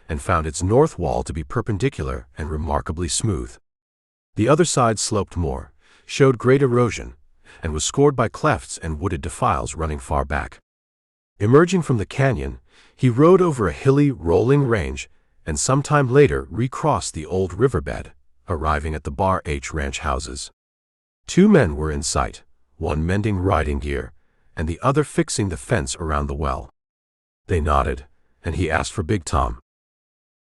and found its north wall to be perpendicular and remarkably smooth. The other side sloped more, showed great erosion, and was scored by clefts and wooded defiles running far back. Emerging from the canyon, He rode over a hilly, rolling range, and sometime later recrossed the old riverbed, arriving at the Bar H ranch houses. 2 men were in sight, one mending riding gear, and the other fixing the fence around the well. They nodded, and he asked for Big Tom.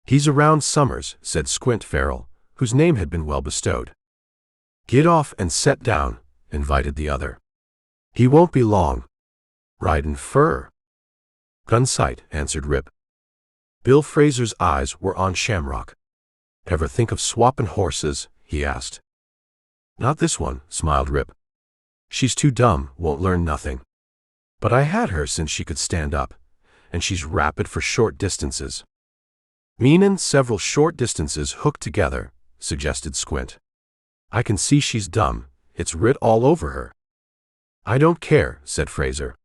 "He's around Summers," said Squint Farrell, whose name had been well bestowed. "Get off and set down," invited the other. "He won't be long." "Ridin' fur?" "Gunsight," answered Rip. Bill Fraser's eyes were on Shamrock. "Ever think of swappin' horses?" he asked. "Not this one," smiled Rip. "She's too dumb, won't learn nothing. But I had her since she could stand up, and she's rapid for short distances." "Meanin' several short distances hooked together," suggested Squint. "I can see she's dumb, it's writ all over her." "I don't care," said Fraser.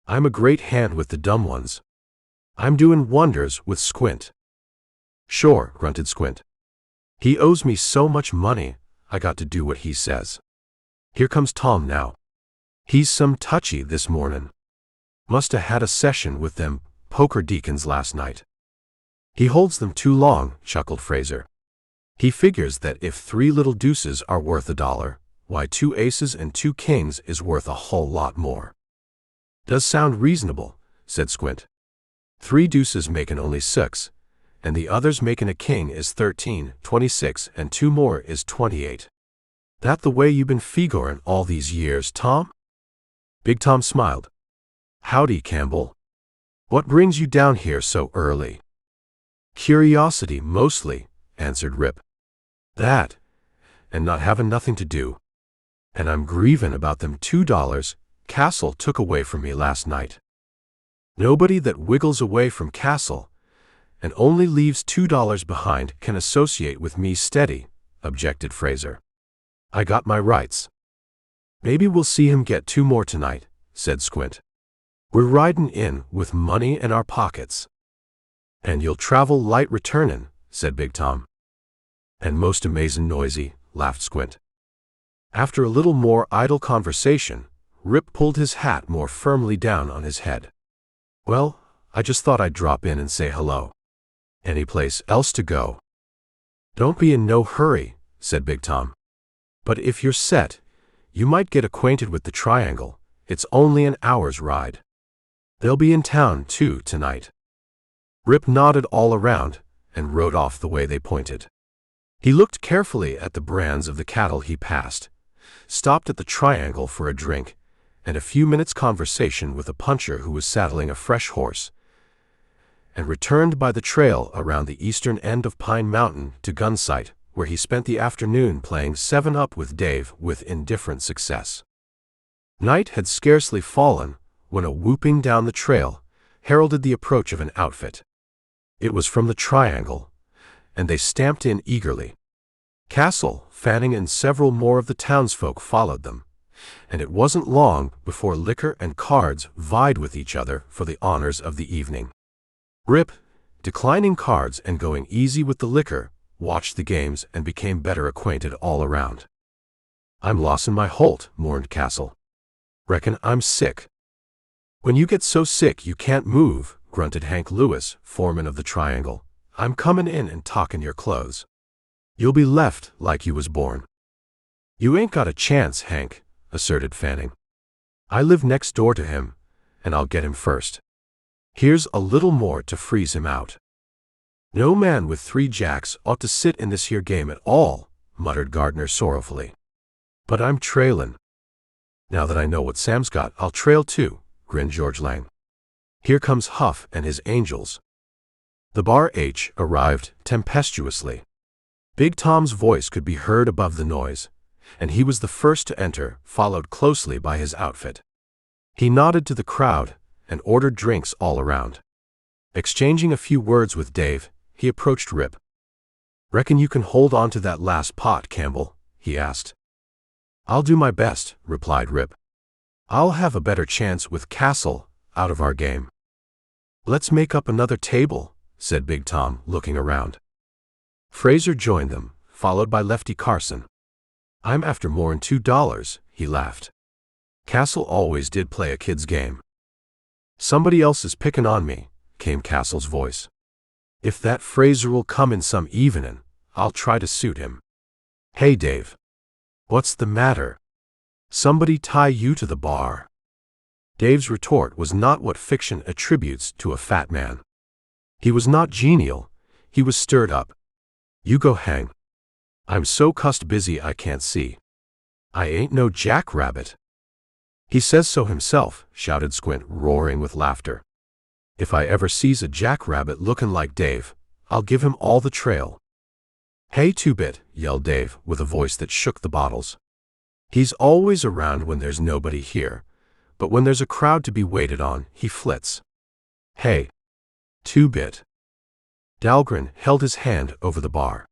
"I'm a great hand with the dumb ones. I'm doin' wonders with Squint." "Sure," grunted Squint. "He owes me so much money, I got to do what he says. Here comes Tom now. He's some touchy this mornin'. Musta had a session with them poker deacons last night." "He holds them too long," chuckled Fraser. "He figures that if 3 little deuces are worth $1, why 2 aces and 2 kings is worth a whole lot more." "Does sound reasonable," said Squint. 3 deuces makin' only 6, and the others makin' a king is 13, 26, and 2 more is 28. That the way you been figorin' all these years, Tom?" Big Tom smiled. "Howdy, Campbell. What brings you down here so early?" "Curiosity, mostly," answered Rip. "That, and not havin' nothing to do. And I'm grievin' about them $2 Castle took away from me last night." "Nobody that wiggles away from Castle and only leaves $2 behind can associate with me steady," objected Fraser. "I got my rights." "Maybe we'll see him get 2 more tonight," said Squint. "We're ridin' in with money in our pockets." "And you'll travel light returnin'," said Big Tom. "And most amazin' noisy," laughed Squint. After a little more idle conversation, Rip pulled his hat more firmly down on his head. "Well, I just thought I'd drop in and say hello. Any place else to go?" "Don't be in no hurry," said Big Tom. "But if you're set, you might get acquainted with the Triangle. It's only an hour's ride. They'll be in town, too, tonight." Rip nodded all around and rode off the way they pointed. He looked carefully at the brands of the cattle he passed, stopped at the Triangle for a drink, and a few minutes' conversation with a puncher who was saddling a fresh horse, and returned by the trail around the eastern end of Pine Mountain to Gunsight, where he spent the afternoon playing 7-Up with Dave with indifferent success. Night had scarcely fallen when a whooping down the trail heralded the approach of an outfit. It was from the Triangle, and they stamped in eagerly. Castle, Fanning, and several more of the townsfolk followed them, and it wasn't long before liquor and cards vied with each other for the honors of the evening. Rip, declining cards and going easy with the liquor, watched the games and became better acquainted all around. "I'm lossin' my holt," mourned Castle. "Reckon I'm sick." "When you get so sick you can't move," grunted Hank Lewis, foreman of the Triangle, "I'm comin' in and talkin' your clothes. You'll be left like you was born." "You ain't got a chance, Hank," asserted Fanning. "I live next door to him, and I'll get him first. Here's a little more to freeze him out." "No man with 3 jacks ought to sit in this here game at all," muttered Gardner sorrowfully. "But I'm trailin'." "Now that I know what Sam's got, I'll trail too," grinned George Lang. "Here comes Huff and his angels." The Bar H arrived tempestuously. Big Tom's voice could be heard above the noise, and he was the first to enter, followed closely by his outfit. He nodded to the crowd and ordered drinks all around. Exchanging a few words with Dave, he approached Rip. "Reckon you can hold on to that last pot, Campbell?" he asked. "I'll do my best," replied Rip. "I'll have a better chance with Castle out of our game." "Let's make up another table," said Big Tom, looking around. Fraser joined them, followed by Lefty Carson. "I'm after more'n $2, he laughed. "Castle always did play a kid's game." "Somebody else is picking on me," came Castle's voice. "If that Fraser'll come in some evenin', I'll try to suit him." "Hey, Dave. What's the matter? Somebody tie you to the bar?" Dave's retort was not what fiction attributes to a fat man. He was not genial, he was stirred up. "You go hang. I'm so cussed busy I can't see. I ain't no jackrabbit." "He says so himself," shouted Squint, roaring with laughter. "If I ever sees a jackrabbit lookin' like Dave, I'll give him all the trail." "Hey, Two-Bit," yelled Dave, with a voice that shook the bottles. "He's always around when there's nobody here, but when there's a crowd to be waited on, he flits. Hey, Two-Bit." Dahlgren held his hand over the bar.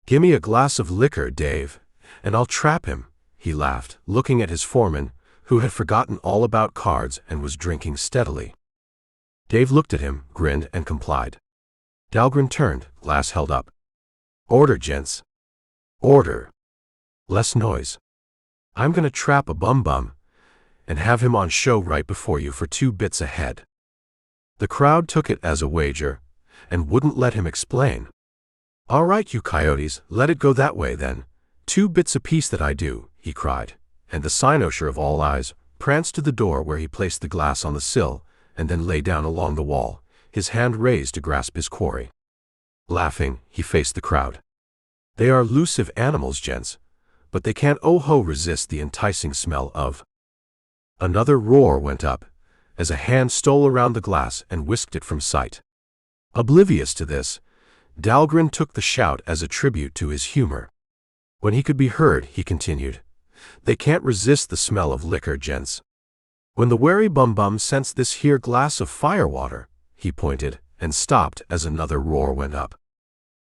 "Gimme a glass of liquor, Dave, and I'll trap him," he laughed, looking at his foreman, who had forgotten all about cards and was drinking steadily. Dave looked at him, grinned, and complied. Dahlgren turned, glass held up. "Order, gents. Order. Less noise. I'm gonna trap a bum and have him on show right before you for 2 bits a head." The crowd took it as a wager and wouldn't let him explain. "All right, you coyotes, let it go that way then. 2 bits apiece that I do," he cried, and the cynosure of all eyes pranced to the door where he placed the glass on the sill and then lay down along the wall, his hand raised to grasp his quarry. Laughing, he faced the crowd. "They are elusive animals, gents, but they can't resist the enticing smell of—" Another roar went up, as a hand stole around the glass and whisked it from sight. Oblivious to this, Dahlgren took the shout as a tribute to his humor. When he could be heard, he continued, "They can't resist the smell of liquor, gents. When the wary bum sensed this here glass of firewater," he pointed, and stopped as another roar went up.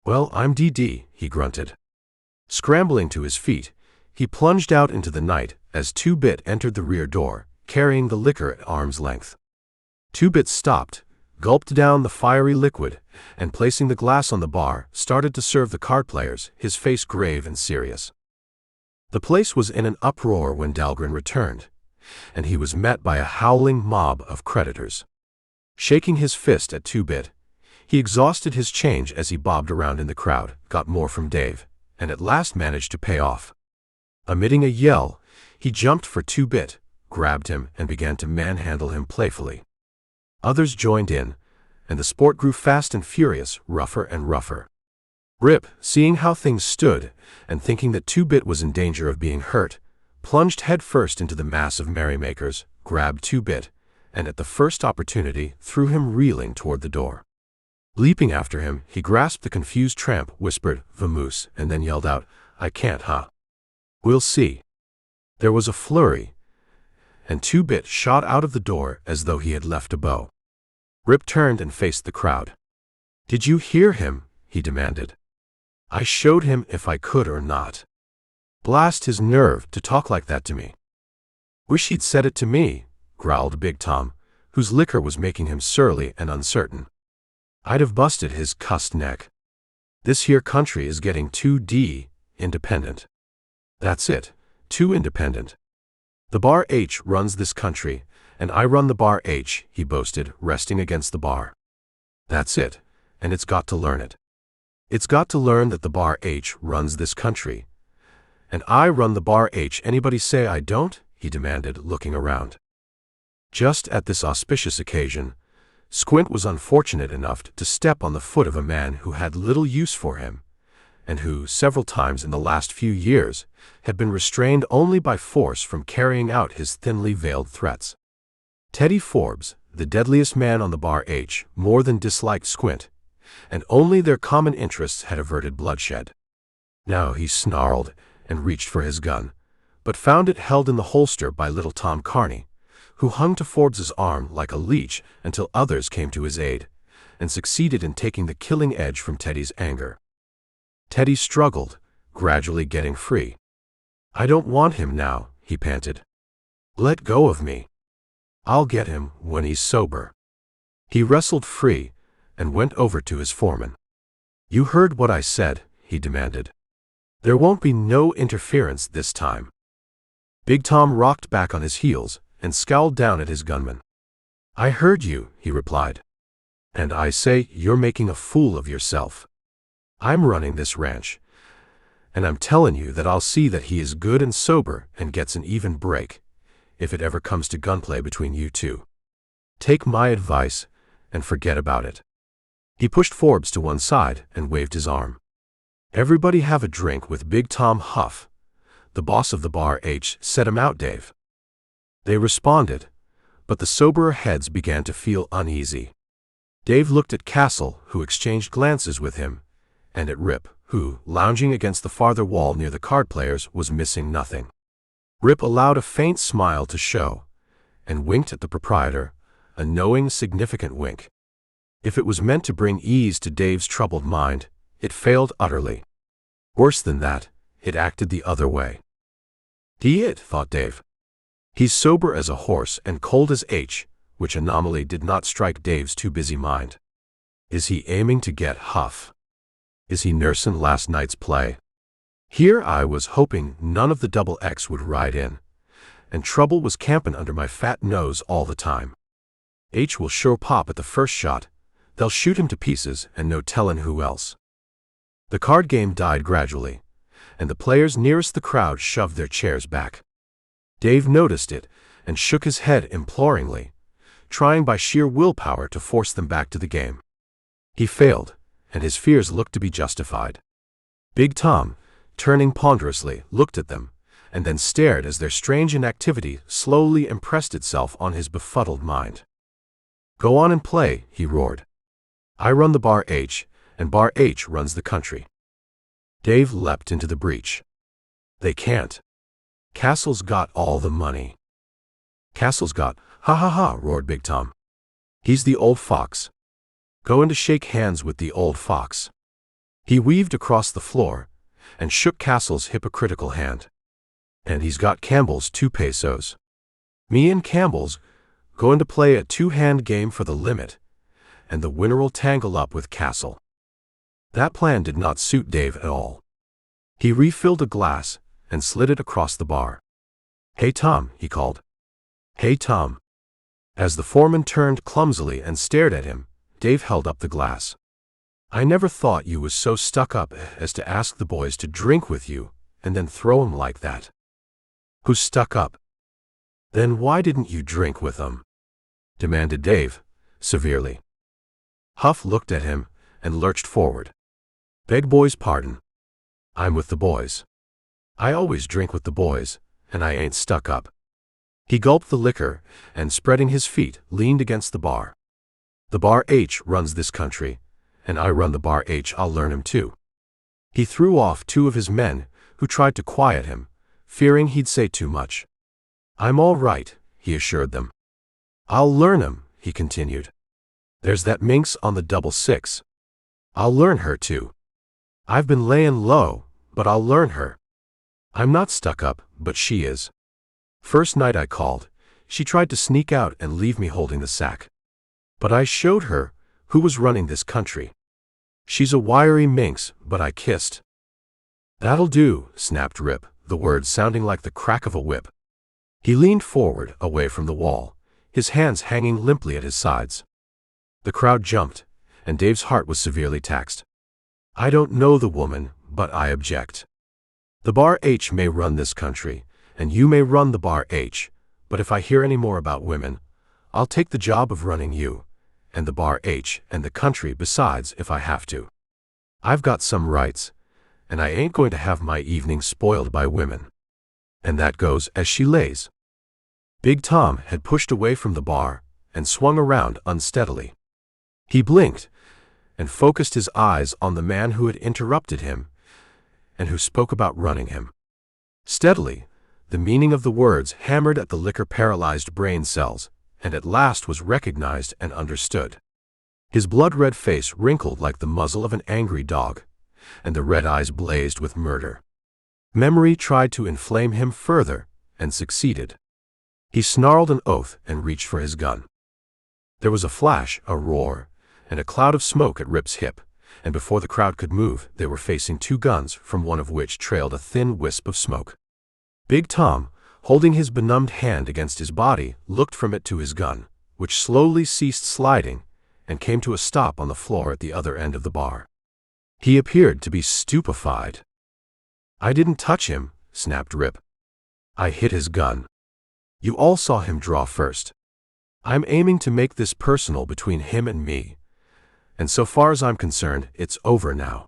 "Well, I'm DD," he grunted. Scrambling to his feet, he plunged out into the night as Two-Bit entered the rear door, carrying the liquor at arm's length. Two-Bit stopped, gulped down the fiery liquid, and placing the glass on the bar, started to serve the card players, his face grave and serious. The place was in an uproar when Dahlgren returned, and he was met by a howling mob of creditors. Shaking his fist at Two-Bit, he exhausted his change as he bobbed around in the crowd, got more from Dave, and at last managed to pay off. Emitting a yell, he jumped for Two-Bit, grabbed him, and began to manhandle him playfully. Others joined in, and the sport grew fast and furious, rougher and rougher. Rip, seeing how things stood, and thinking that Two-Bit was in danger of being hurt, plunged headfirst into the mass of merrymakers, grabbed Two-Bit, and at the first opportunity threw him reeling toward the door. Leaping after him, he grasped the confused tramp, whispered, "Vamoose," and then yelled out, "I can't, huh? We'll see." There was a flurry, and Two-Bit shot out of the door as though he had left a bow. Rip turned and faced the crowd. "Did you hear him?" he demanded. "I showed him if I could or not. Blast his nerve to talk like that to me." "Wish he'd said it to me," growled Big Tom, whose liquor was making him surly and uncertain. "I'd have busted his cussed neck. This here country is getting too independent. That's it, too independent. The Bar H runs this country, and I run the Bar H," he boasted, resting against the bar. "That's it, and it's got to learn it. It's got to learn that the Bar H runs this country, and I run the Bar H. Anybody say I don't?" he demanded, looking around. Just at this auspicious occasion, Squint was unfortunate enough to step on the foot of a man who had little use for him, and who, several times in the last few years, had been restrained only by force from carrying out his thinly veiled threats. Teddy Forbes, the deadliest man on the Bar H, more than disliked Squint, and only their common interests had averted bloodshed. Now he snarled and reached for his gun, but found it held in the holster by little Tom Carney, who hung to Forbes's arm like a leech until others came to his aid, and succeeded in taking the killing edge from Teddy's anger. Teddy struggled, gradually getting free. "I don't want him now," he panted. "Let go of me. I'll get him when he's sober." He wrestled free and went over to his foreman. "You heard what I said," he demanded. "There won't be no interference this time." Big Tom rocked back on his heels and scowled down at his gunman. "I heard you," he replied. And I say, you're making a fool of yourself. I'm running this ranch, and I'm telling you that I'll see that he is good and sober and gets an even break, if it ever comes to gunplay between you two. Take my advice and forget about it." He pushed Forbes to one side and waved his arm. "Everybody have a drink with Big Tom Huff. The boss of the bar set him out, Dave." They responded, but the soberer heads began to feel uneasy. Dave looked at Castle, who exchanged glances with him, and at Rip, who, lounging against the farther wall near the card players, was missing nothing. Rip allowed a faint smile to show, and winked at the proprietor, a knowing, significant wink. If it was meant to bring ease to Dave's troubled mind, it failed utterly. Worse than that, it acted the other way. Thought Dave. He's sober as a horse and cold as H, which anomaly did not strike Dave's too busy mind. Is he aiming to get Huff? Is he nursing last night's play? Here I was hoping none of the double X would ride in, and trouble was camping under my fat nose all the time. H will sure pop at the first shot. They'll shoot him to pieces and no tellin' who else. The card game died gradually, and the players nearest the crowd shoved their chairs back. Dave noticed it and shook his head imploringly, trying by sheer willpower to force them back to the game. He failed, and his fears looked to be justified. Big Tom, turning ponderously, looked at them, and then stared as their strange inactivity slowly impressed itself on his befuddled mind. "Go on and play," he roared. "I run the Bar H, and Bar H runs the country." Dave leapt into the breach. "They can't. Castle's got all the money." "Castle's got, ha ha ha," roared Big Tom. "He's the old fox. Go in to shake hands with the old fox." He weaved across the floor and shook Castle's hypocritical hand. "And he's got Campbell's 2 pesos. Me and Campbell's going to play a 2-hand game for the limit, and the winner'll tangle up with Castle." That plan did not suit Dave at all. He refilled a glass and slid it across the bar. "Hey Tom," he called. "Hey Tom." As the foreman turned clumsily and stared at him, Dave held up the glass. "I never thought you was so stuck up as to ask the boys to drink with you and then throw 'em like that." "Who's stuck up?" "Then why didn't you drink with 'em?" demanded Dave, severely. Huff looked at him and lurched forward. "Beg boys' pardon. I'm with the boys. I always drink with the boys, and I ain't stuck up." He gulped the liquor and, spreading his feet, leaned against the bar. "The Bar H runs this country, and I run the Bar H. I'll learn him too." He threw off 2 of his men, who tried to quiet him, fearing he'd say too much. "I'm all right," he assured them. "I'll learn him," he continued. "There's that minx on the 666. I'll learn her too. I've been layin' low, but I'll learn her. I'm not stuck up, but she is. First night I called, she tried to sneak out and leave me holding the sack. But I showed her who was running this country. She's a wiry minx, but I kissed." "That'll do," snapped Rip, the words sounding like the crack of a whip. He leaned forward, away from the wall, his hands hanging limply at his sides. The crowd jumped, and Dave's heart was severely taxed. "I don't know the woman, but I object. The Bar H may run this country, and you may run the Bar H, but if I hear any more about women, I'll take the job of running you, and the Bar H, and the country besides if I have to. I've got some rights, and I ain't going to have my evening spoiled by women. And that goes as she lays." Big Tom had pushed away from the bar and swung around unsteadily. He blinked and focused his eyes on the man who had interrupted him and who spoke about running him. Steadily, the meaning of the words hammered at the liquor-paralyzed brain cells, and at last was recognized and understood. His blood-red face wrinkled like the muzzle of an angry dog, and the red eyes blazed with murder. Memory tried to inflame him further, and succeeded. He snarled an oath and reached for his gun. There was a flash, a roar, and a cloud of smoke at Rip's hip, and before the crowd could move, they were facing 2 guns, from one of which trailed a thin wisp of smoke. Big Tom, holding his benumbed hand against his body, looked from it to his gun, which slowly ceased sliding, and came to a stop on the floor at the other end of the bar. He appeared to be stupefied. "I didn't touch him," snapped Rip. "I hit his gun. You all saw him draw first. I'm aiming to make this personal between him and me, and so far as I'm concerned, it's over now.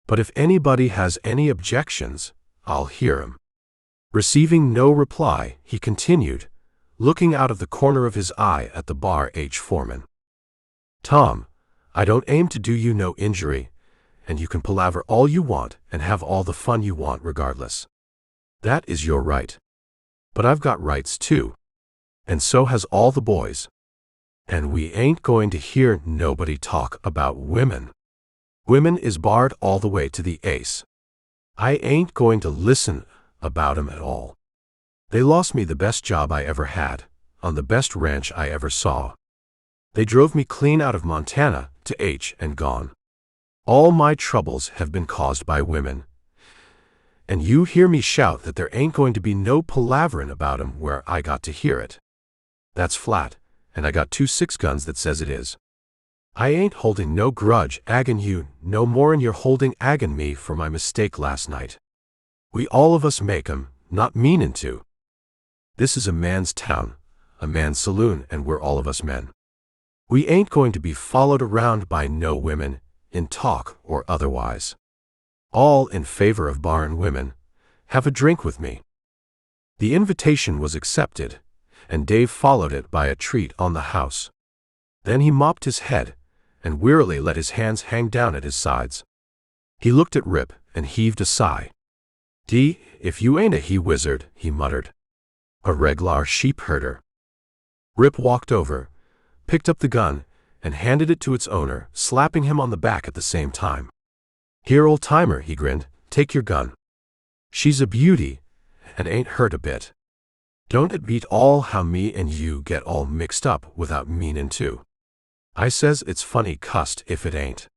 But if anybody has any objections, I'll hear 'em." Receiving no reply, he continued, looking out of the corner of his eye at the bar foreman. "Tom, I don't aim to do you no injury, and you can palaver all you want and have all the fun you want regardless. That is your right. But I've got rights too. And so has all the boys. And we ain't going to hear nobody talk about women. Women is barred all the way to the ace. I ain't going to listen about 'em at all. They lost me the best job I ever had, on the best ranch I ever saw. They drove me clean out of Montana to and gone. All my troubles have been caused by women. And you hear me shout that there ain't going to be no palaverin' about 'em where I got to hear it. That's flat, and I got 2 6-guns that says it is. I ain't holding no grudge aggin' you no more'n you're holding aggin' me for my mistake last night. We all of us make 'em, not meanin' to. This is a man's town, a man's saloon, and we're all of us men. We ain't going to be followed around by no women, in talk or otherwise. All in favor of barrin' women, have a drink with me." The invitation was accepted, and Dave followed it by a treat on the house. Then he mopped his head, and wearily let his hands hang down at his sides. He looked at Rip and heaved a sigh. If you ain't a he-wizard," he muttered. "A reg'lar sheep-herder." Rip walked over, picked up the gun, and handed it to its owner, slapping him on the back at the same time. "Here, old-timer," he grinned, "take your gun. She's a beauty, and ain't hurt a bit. Don't it beat all how me and you get all mixed up without meanin' to? I says it's funny cussed if it ain't."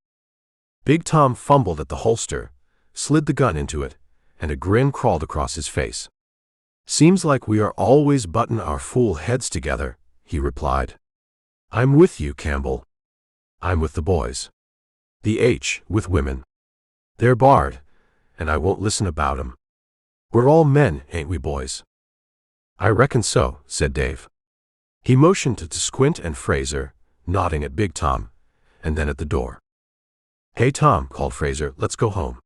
Big Tom fumbled at the holster, slid the gun into it, and a grin crawled across his face. "Seems like we are always buttin' our fool heads together," he replied. "I'm with you, Campbell. I'm with the boys. With women. They're barred, and I won't listen about 'em. We're all men, ain't we, boys?" "I reckon so," said Dave. He motioned to Squint and Fraser, nodding at Big Tom, and then at the door. "Hey, Tom," called Fraser, "let's go home."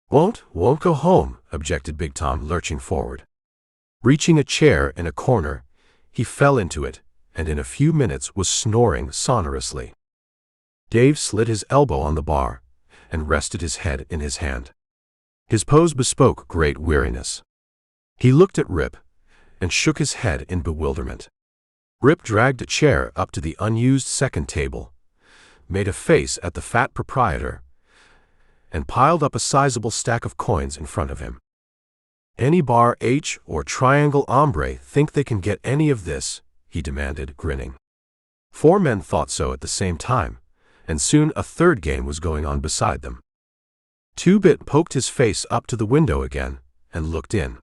Won't go home," objected Big Tom, lurching forward. Reaching a chair in a corner, he fell into it, and in a few minutes was snoring sonorously. Dave slid his elbow on the bar, and rested his head in his hand. His pose bespoke great weariness. He looked at Rip, and shook his head in bewilderment. Rip dragged a chair up to the unused second table, made a face at the fat proprietor, and piled up a sizable stack of coins in front of him. "Any bar or triangle hombre think they can get any of this?" he demanded, grinning. 4 men thought so at the same time, and soon a third game was going on beside them. 2-Bit poked his face up to the window again, and looked in.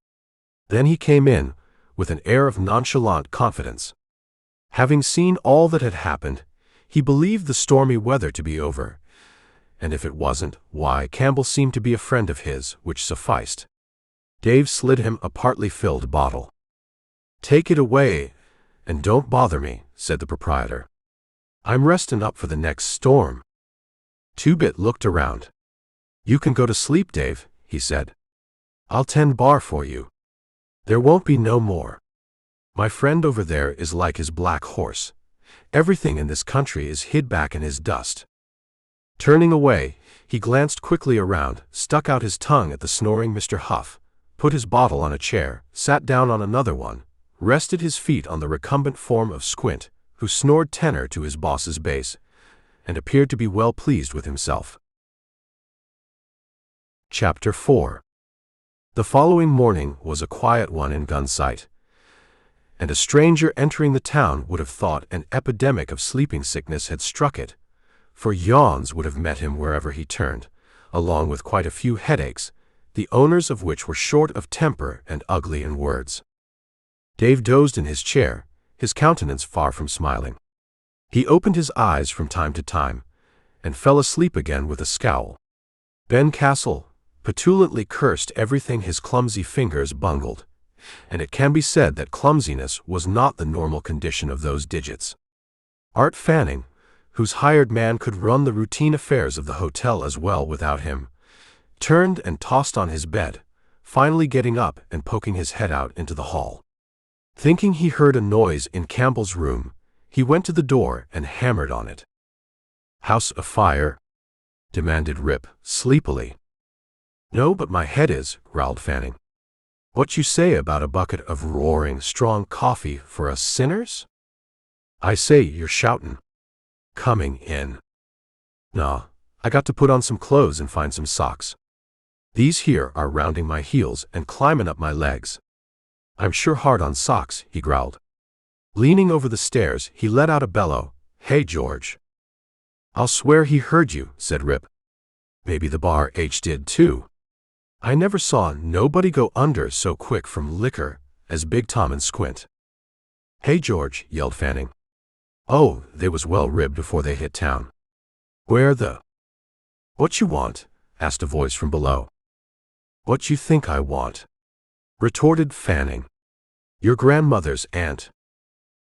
Then he came in, with an air of nonchalant confidence. Having seen all that had happened, he believed the stormy weather to be over, and if it wasn't, why, Campbell seemed to be a friend of his, which sufficed. Dave slid him a partly filled bottle. "Take it away, and don't bother me," said the proprietor. "I'm restin' up for the next storm." 2-Bit looked around. "You can go to sleep, Dave," he said. "I'll tend bar for you. There won't be no more. My friend over there is like his black horse. Everything in this country is hid back in his dust." Turning away, he glanced quickly around, stuck out his tongue at the snoring Mr. Huff, put his bottle on a chair, sat down on another one, rested his feet on the recumbent form of Squint, who snored tenor to his boss's bass, and appeared to be well pleased with himself. Chapter 4. The following morning was a quiet one in Gunsight, and a stranger entering the town would have thought an epidemic of sleeping sickness had struck it, for yawns would have met him wherever he turned, along with quite a few headaches, the owners of which were short of temper and ugly in words. Dave dozed in his chair, his countenance far from smiling. He opened his eyes from time to time, and fell asleep again with a scowl. Ben Castle petulantly cursed everything his clumsy fingers bungled, and it can be said that clumsiness was not the normal condition of those digits. Art Fanning, whose hired man could run the routine affairs of the hotel as well without him, turned and tossed on his bed, finally getting up and poking his head out into the hall. Thinking he heard a noise in Campbell's room, he went to the door and hammered on it. "House afire?" demanded Rip, sleepily. "No, but my head is," growled Fanning. "What you say about a bucket of roaring, strong coffee for us sinners?" "I say, you're shoutin'." "Coming in." "Nah, I got to put on some clothes and find some socks. These here are rounding my heels and climbing up my legs. I'm sure hard on socks," he growled. Leaning over the stairs, he let out a bellow, "Hey, George." "I'll swear he heard you," said Rip. "Maybe the bar H did too. I never saw nobody go under so quick from liquor as Big Tom and Squint." "Hey, George," yelled Fanning. Oh, they was well ribbed before they hit town. "Where the—" "What you want?" asked a voice from below. "What you think I want?" retorted Fanning. "Your grandmother's aunt.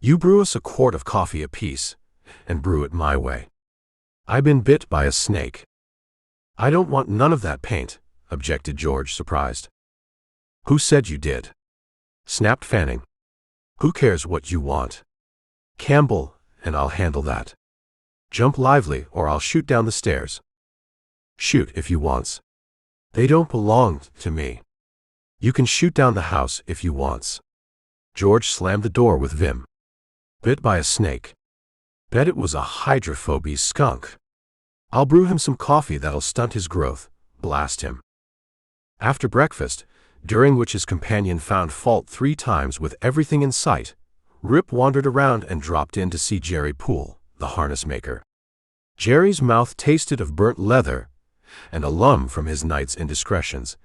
You brew us a quart of coffee apiece, and brew it my way. I been bit by a snake." "I don't want none of that paint," objected George, surprised. "Who said you did?" snapped Fanning. "Who cares what you want? Campbell, and I'll handle that. Jump lively or I'll shoot down the stairs." "Shoot if you wants. They don't belong to me. You can shoot down the house if you wants." George slammed the door with vim. "Bit by a snake. Bet it was a hydrophoby skunk. I'll brew him some coffee that'll stunt his growth, blast him." After breakfast, during which his companion found fault 3 times with everything in sight, Rip wandered around and dropped in to see Jerry Poole, the harness maker. Jerry's mouth tasted of burnt leather and alum from his night's indiscretions,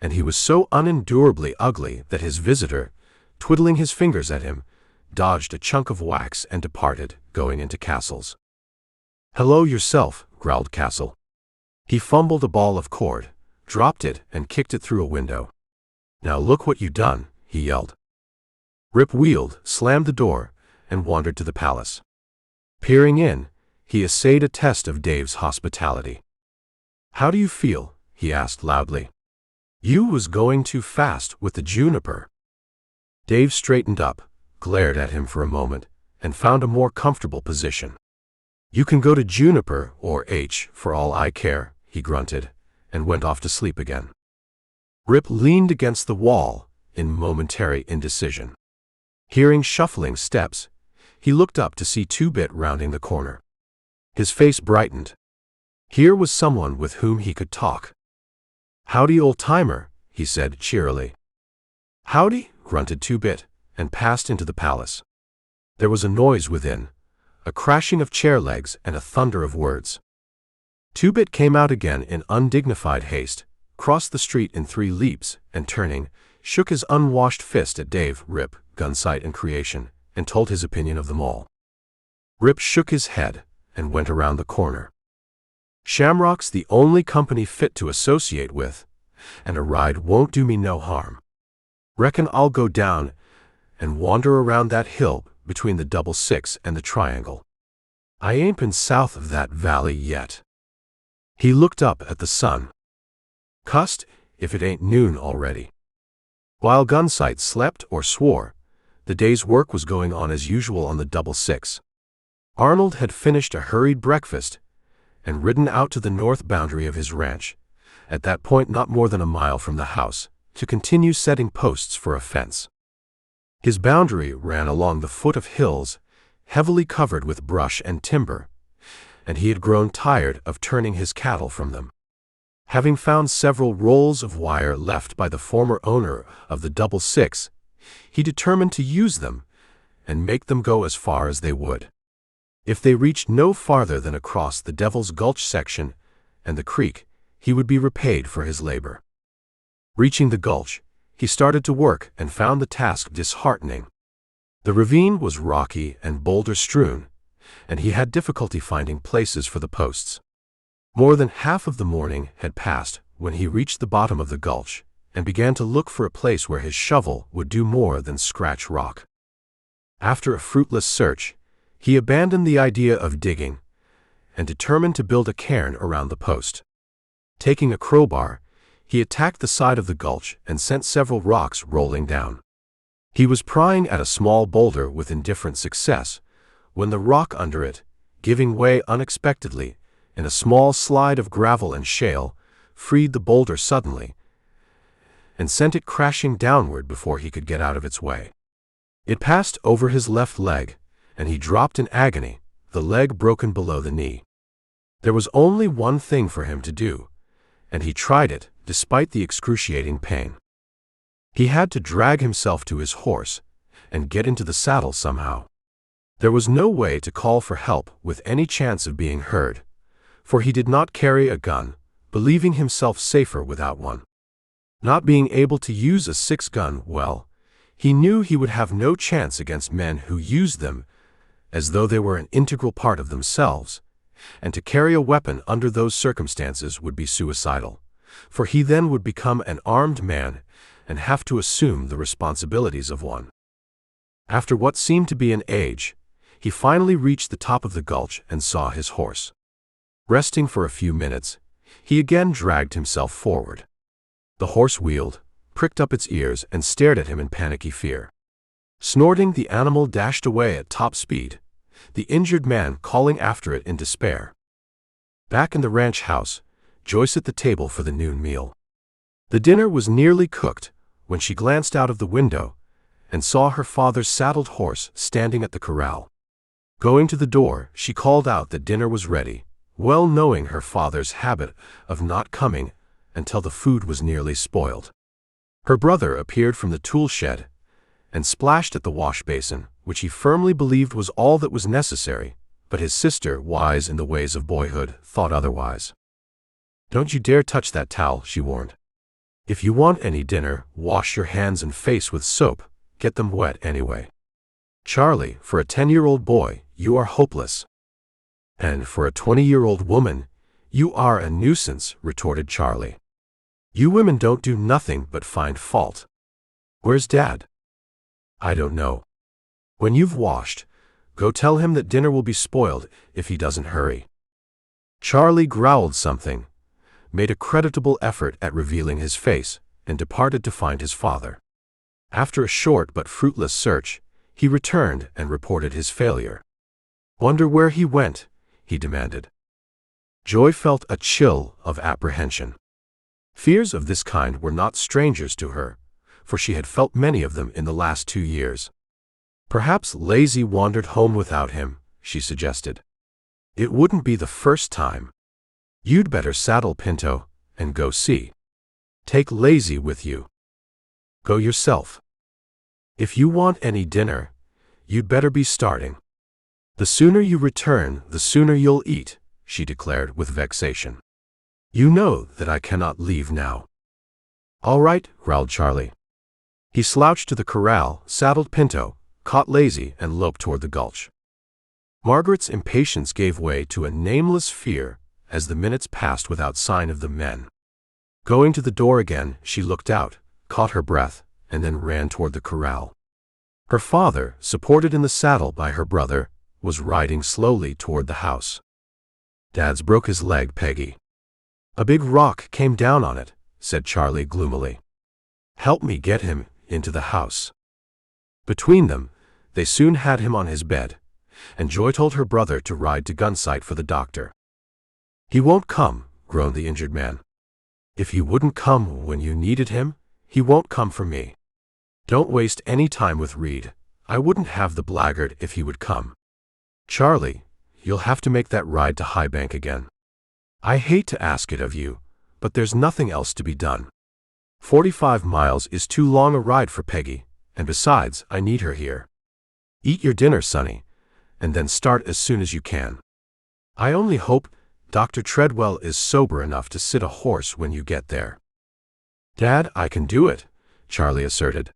and he was so unendurably ugly that his visitor, twiddling his fingers at him, dodged a chunk of wax and departed, going into Castle's. "Hello yourself," growled Castle. He fumbled a ball of cord, dropped it, and kicked it through a window. "Now look what you done," he yelled. Rip wheeled, slammed the door, and wandered to the palace. Peering in, he essayed a test of Dave's hospitality. "How do you feel?" he asked loudly. "You was going too fast with the juniper." Dave straightened up, glared at him for a moment, and found a more comfortable position. "You can go to Juniper or H for all I care," he grunted, and went off to sleep again. Rip leaned against the wall in momentary indecision. Hearing shuffling steps, he looked up to see Two-Bit rounding the corner. His face brightened. Here was someone with whom he could talk. "Howdy, old-timer," he said cheerily. "Howdy," grunted Two-Bit, and passed into the palace. There was a noise within, a crashing of chair legs and a thunder of words. Two-Bit came out again in undignified haste, crossed the street in 3 leaps, and turning, shook his unwashed fist at Dave, Rip, Gunsite, and Creation, and told his opinion of them all. Rip shook his head and went around the corner. "Shamrock's the only company fit to associate with, and a ride won't do me no harm. Reckon I'll go down and wander around that hill between the 66 and the Triangle. I ain't been south of that valley yet." He looked up at the sun. "Cussed if it ain't noon already." While Gunsite slept or swore, the day's work was going on as usual on the 66. Arnold had finished a hurried breakfast and ridden out to the north boundary of his ranch, at that point not more than a mile from the house, to continue setting posts for a fence. His boundary ran along the foot of hills, heavily covered with brush and timber, and he had grown tired of turning his cattle from them. Having found several rolls of wire left by the former owner of the 66, he determined to use them and make them go as far as they would. If they reached no farther than across the Devil's Gulch section and the creek, he would be repaid for his labor. Reaching the gulch, he started to work and found the task disheartening. The ravine was rocky and boulder-strewn, and he had difficulty finding places for the posts. More than half of the morning had passed when he reached the bottom of the gulch and began to look for a place where his shovel would do more than scratch rock. After a fruitless search, he abandoned the idea of digging and determined to build a cairn around the post. Taking a crowbar, he attacked the side of the gulch and sent several rocks rolling down. He was prying at a small boulder with indifferent success when the rock under it, giving way unexpectedly in a small slide of gravel and shale, freed the boulder suddenly and sent it crashing downward before he could get out of its way. It passed over his left leg, and he dropped in agony, the leg broken below the knee. There was only one thing for him to do, and he tried it despite the excruciating pain. He had to drag himself to his horse and get into the saddle somehow. There was no way to call for help with any chance of being heard, for he did not carry a gun, believing himself safer without one. Not being able to use a 6-gun well, he knew he would have no chance against men who used them as though they were an integral part of themselves, and to carry a weapon under those circumstances would be suicidal, for he then would become an armed man and have to assume the responsibilities of one. After what seemed to be an age, he finally reached the top of the gulch and saw his horse. Resting for a few minutes, he again dragged himself forward. The horse wheeled, pricked up its ears, and stared at him in panicky fear. Snorting, the animal dashed away at top speed, the injured man calling after it in despair. Back in the ranch house, Joyce at the table for the noon meal. The dinner was nearly cooked when she glanced out of the window and saw her father's saddled horse standing at the corral. Going to the door, she called out that dinner was ready, well knowing her father's habit of not coming until the food was nearly spoiled. Her brother appeared from the tool shed and splashed at the wash basin, which he firmly believed was all that was necessary, but his sister, wise in the ways of boyhood, thought otherwise. "Don't you dare touch that towel," she warned. "If you want any dinner, wash your hands and face with soap. Get them wet anyway. Charlie, for a 10-year-old boy, you are hopeless. And for a 20-year-old woman, you are a nuisance," retorted Charlie. "You women don't do nothing but find fault. Where's Dad?" "I don't know. When you've washed, go tell him that dinner will be spoiled if he doesn't hurry." Charlie growled something, made a creditable effort at revealing his face, and departed to find his father. After a short but fruitless search, he returned and reported his failure. "Wonder where he went?" he demanded. Joy felt a chill of apprehension. Fears of this kind were not strangers to her, for she had felt many of them in the last 2 years. "Perhaps Lazy wandered home without him," she suggested. "It wouldn't be the first time. You'd better saddle Pinto and go see. Take Lazy with you. Go yourself. If you want any dinner, you'd better be starting. The sooner you return, the sooner you'll eat," she declared with vexation. "You know that I cannot leave now." "All right," growled Charlie. He slouched to the corral, saddled Pinto, caught Lazy, and loped toward the gulch. Margaret's impatience gave way to a nameless fear as the minutes passed without sign of the men. Going to the door again, she looked out, caught her breath, and then ran toward the corral. Her father, supported in the saddle by her brother, was riding slowly toward the house. "Dad's broke his leg, Peggy. A big rock came down on it," said Charlie gloomily. "Help me get him into the house." Between them, they soon had him on his bed, and Joy told her brother to ride to Gunsight for the doctor. "He won't come," groaned the injured man. "If he wouldn't come when you needed him, he won't come for me. Don't waste any time with Reed. I wouldn't have the blackguard if he would come. Charlie, you'll have to make that ride to High Bank again. I hate to ask it of you, but there's nothing else to be done. 45 miles is too long a ride for Peggy, and besides, I need her here. Eat your dinner, Sonny, and then start as soon as you can. I only hope Dr. Treadwell is sober enough to sit a horse when you get there." "Dad, I can do it," Charlie asserted.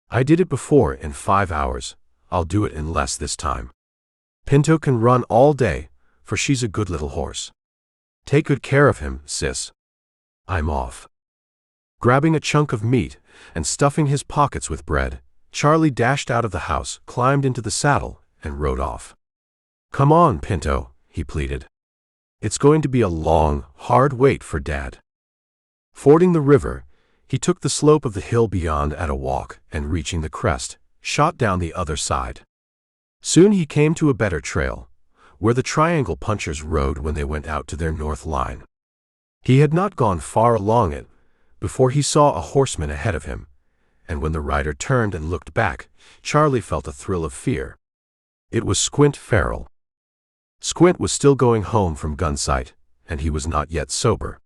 "I did it before in 5 hours. I'll do it in less this time." Pinto can run all day, for she's a good little horse. Take good care of him, sis. I'm off." Grabbing a chunk of meat and stuffing his pockets with bread, Charlie dashed out of the house, climbed into the saddle, and rode off. "Come on, Pinto," he pleaded. "It's going to be a long, hard wait for Dad." Fording the river, he took the slope of the hill beyond at a walk and, reaching the crest, shot down the other side. Soon he came to a better trail, where the triangle punchers rode when they went out to their north line. He had not gone far along it before he saw a horseman ahead of him, and when the rider turned and looked back, Charlie felt a thrill of fear. It was Squint Farrell. Squint was still going home from Gunsight, and he was not yet sober.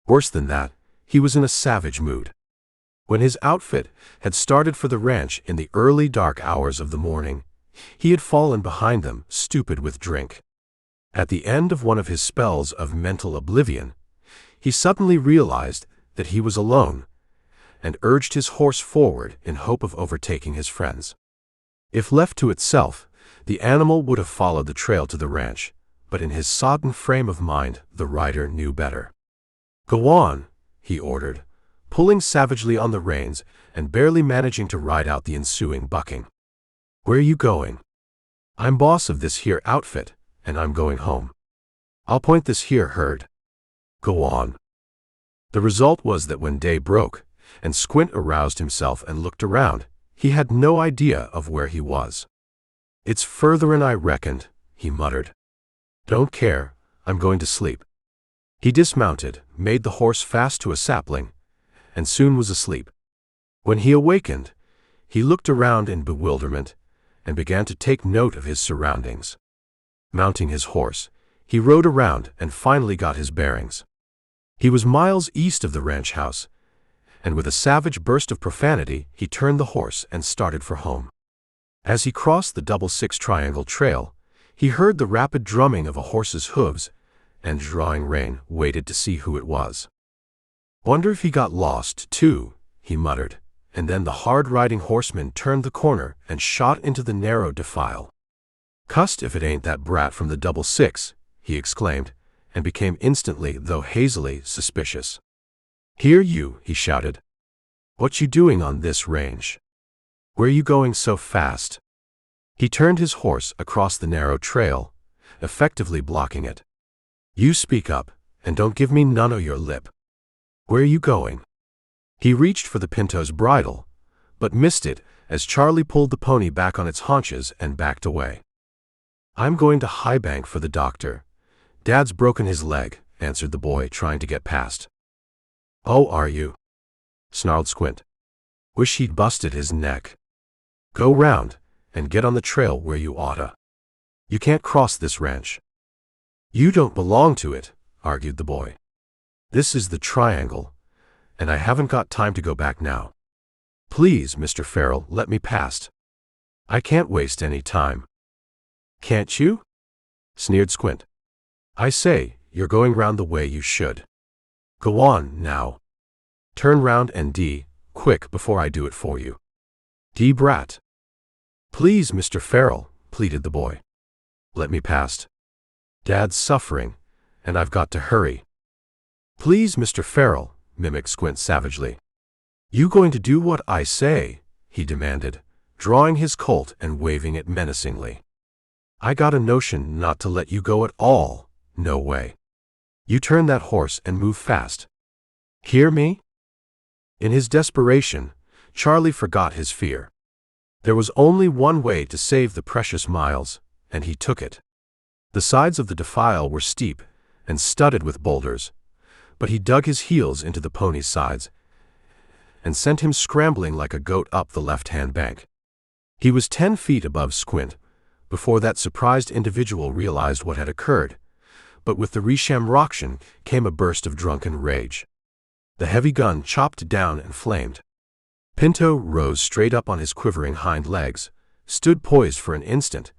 Worse than that, he was in a savage mood. When his outfit had started for the ranch in the early dark hours of the morning, he had fallen behind them, stupid with drink. At the end of one of his spells of mental oblivion, he suddenly realized that he was alone, and urged his horse forward in hope of overtaking his friends. If left to itself, the animal would have followed the trail to the ranch, but in his sodden frame of mind, the rider knew better. "Go on," he ordered, pulling savagely on the reins and barely managing to ride out the ensuing bucking. "Where you going?" "I'm boss of this here outfit, and I'm going home. I'll point this here herd." "Go on." The result was that when day broke, and Squint aroused himself and looked around, he had no idea of where he was. "It's further'n I reckoned," he muttered. "Don't care, I'm going to sleep." He dismounted, made the horse fast to a sapling, and soon was asleep. When he awakened, he looked around in bewilderment and began to take note of his surroundings. Mounting his horse, he rode around and finally got his bearings. He was miles east of the ranch house, and with a savage burst of profanity, he turned the horse and started for home. As he crossed the 6 Triangle Trail, he heard the rapid drumming of a horse's hooves, and drawing rein, waited to see who it was. "Wonder if he got lost, too," he muttered, and then the hard-riding horseman turned the corner and shot into the narrow defile. "Cussed if it ain't that brat from the 6," he exclaimed, and became instantly, though hazily, suspicious. "Here you," he shouted. "What you doing on this range? Where you going so fast?" He turned his horse across the narrow trail, effectively blocking it. "You speak up, and don't give me none o' your lip. Where you going?" He reached for the Pinto's bridle, but missed it as Charlie pulled the pony back on its haunches and backed away. "I'm going to High Bank for the doctor. Dad's broken his leg," answered the boy, trying to get past. "Oh, are you?" snarled Squint. "Wish he'd busted his neck. Go round and get on the trail where you oughta. You can't cross this ranch." "You don't belong to it," argued the boy. "This is the Triangle, and I haven't got time to go back now. Please, Mr. Farrell, let me past. I can't waste any time." "Can't you?" sneered Squint. "I say, you're going round the way you should. Go on, now. Turn round and quick before I do it for you. Brat." "Please, Mr. Farrell," pleaded the boy. "Let me past. Dad's suffering, and I've got to hurry." "Please, Mr. Farrell," mimicked Squint savagely. "You going to do what I say?" he demanded, drawing his Colt and waving it menacingly. "I got a notion not to let you go at all. No way. You turn that horse and move fast. Hear me?" In his desperation, Charlie forgot his fear. There was only one way to save the precious miles, and he took it. The sides of the defile were steep and studded with boulders, but he dug his heels into the pony's sides and sent him scrambling like a goat up the left-hand bank. He was 10 feet above Squint before that surprised individual realized what had occurred, but with the reshamroction came a burst of drunken rage. The heavy gun chopped down and flamed. Pinto rose straight up on his quivering hind legs, stood poised for an instant,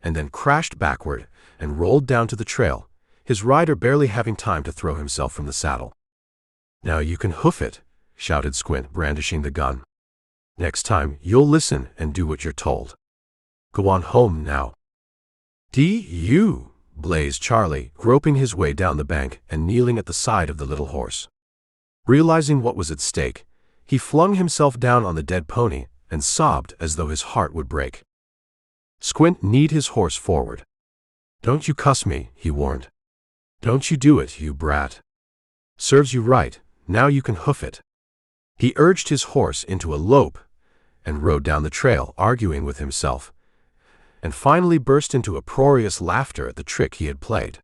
and then crashed backward and rolled down to the trail, his rider barely having time to throw himself from the saddle. "Now you can hoof it," shouted Squint, brandishing the gun. "Next time you'll listen and do what you're told. Go on home now." "D.U.," blazed Charlie, groping his way down the bank and kneeling at the side of the little horse. Realizing what was at stake, he flung himself down on the dead pony and sobbed as though his heart would break. Squint kneed his horse forward. "Don't you cuss me," he warned. "Don't you do it, you brat. Serves you right, now you can hoof it." He urged his horse into a lope and rode down the trail, arguing with himself, and finally burst into uproarious laughter at the trick he had played.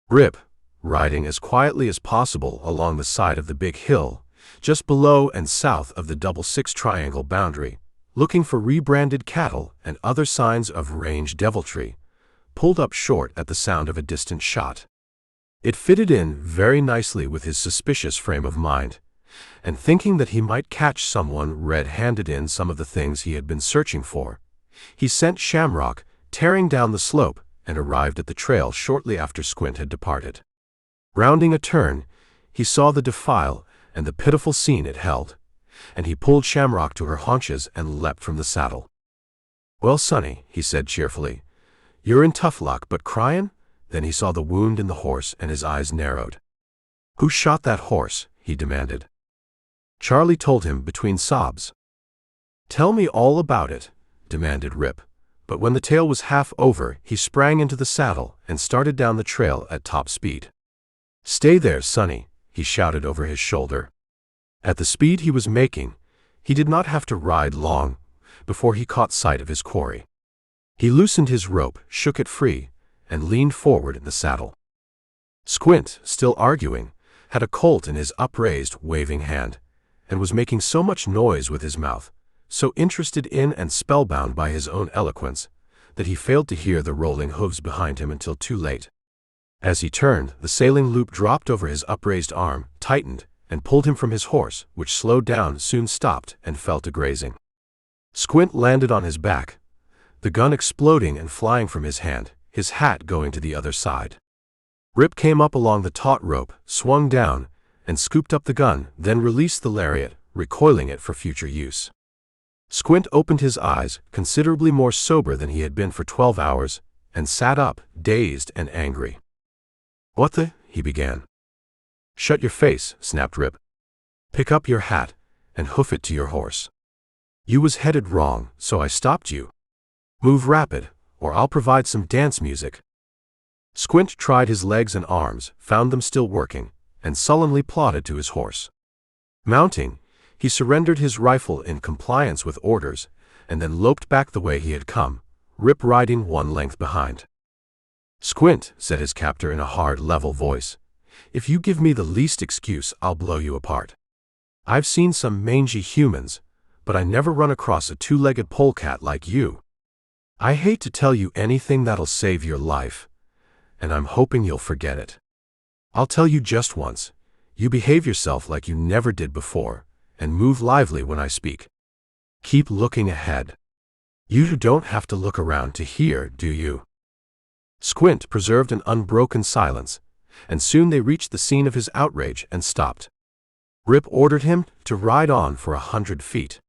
Rip, riding as quietly as possible along the side of the big hill, just below and south of the double six triangle boundary, looking for rebranded cattle and other signs of range deviltry, pulled up short at the sound of a distant shot. It fitted in very nicely with his suspicious frame of mind, and thinking that he might catch someone red-handed in some of the things he had been searching for, he sent Shamrock tearing down the slope and arrived at the trail shortly after Squint had departed. Rounding a turn, he saw the defile and the pitiful scene it held, and he pulled Shamrock to her haunches and leapt from the saddle. "Well, Sonny," he said cheerfully, "you're in tough luck, but cryin'?" Then he saw the wound in the horse and his eyes narrowed. "Who shot that horse?" he demanded. Charlie told him between sobs. "Tell me all about it," demanded Rip, but when the tale was half over, he sprang into the saddle and started down the trail at top speed. "Stay there, Sonny," he shouted over his shoulder. At the speed he was making, he did not have to ride long before he caught sight of his quarry. He loosened his rope, shook it free, and leaned forward in the saddle. Squint, still arguing, had a Colt in his upraised, waving hand, and was making so much noise with his mouth, so interested in and spellbound by his own eloquence, that he failed to hear the rolling hooves behind him until too late. As he turned, the sailing loop dropped over his upraised arm, tightened, and pulled him from his horse, which slowed down, soon stopped, and fell to grazing. Squint landed on his back, the gun exploding and flying from his hand, his hat going to the other side. Rip came up along the taut rope, swung down, and scooped up the gun, then released the lariat, recoiling it for future use. Squint opened his eyes, considerably more sober than he had been for 12 hours, and sat up, dazed and angry. "What the?" he began. "Shut your face," snapped Rip. "Pick up your hat and hoof it to your horse. You was headed wrong, so I stopped you. Move rapid, or I'll provide some dance music." Squint tried his legs and arms, found them still working, and sullenly plodded to his horse. Mounting, he surrendered his rifle in compliance with orders, and then loped back the way he had come, Rip riding one length behind. "Squint," said his captor in a hard, level voice, "if you give me the least excuse, I'll blow you apart. I've seen some mangy humans, but I never run across a two-legged polecat like you. I hate to tell you anything that'll save your life, and I'm hoping you'll forget it. I'll tell you just once, you behave yourself like you never did before, and move lively when I speak. Keep looking ahead. You don't have to look around to hear, do you?" Squint preserved an unbroken silence, and soon they reached the scene of his outrage and stopped. Rip ordered him to ride on for 100 feet.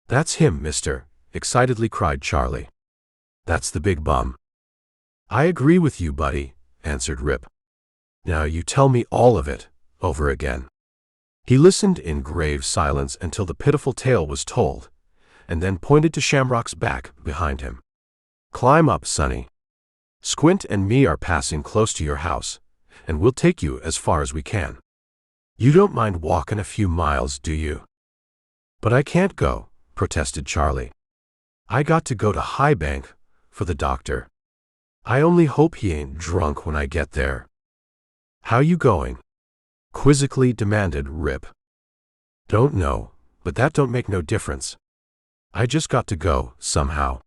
"That's him, mister," excitedly cried Charlie. "That's the big bum." "I agree with you, buddy," answered Rip. "Now you tell me all of it, over again." He listened in grave silence until the pitiful tale was told, and then pointed to Shamrock's back behind him. "Climb up, Sonny. Squint and me are passing close to your house, and we'll take you as far as we can. You don't mind walking a few miles, do you?" "But I can't go," protested Charlie. "I got to go to High Bank for the doctor. I only hope he ain't drunk when I get there." "How you going?" quizzically demanded Rip. "Don't know, but that don't make no difference. I just got to go, somehow.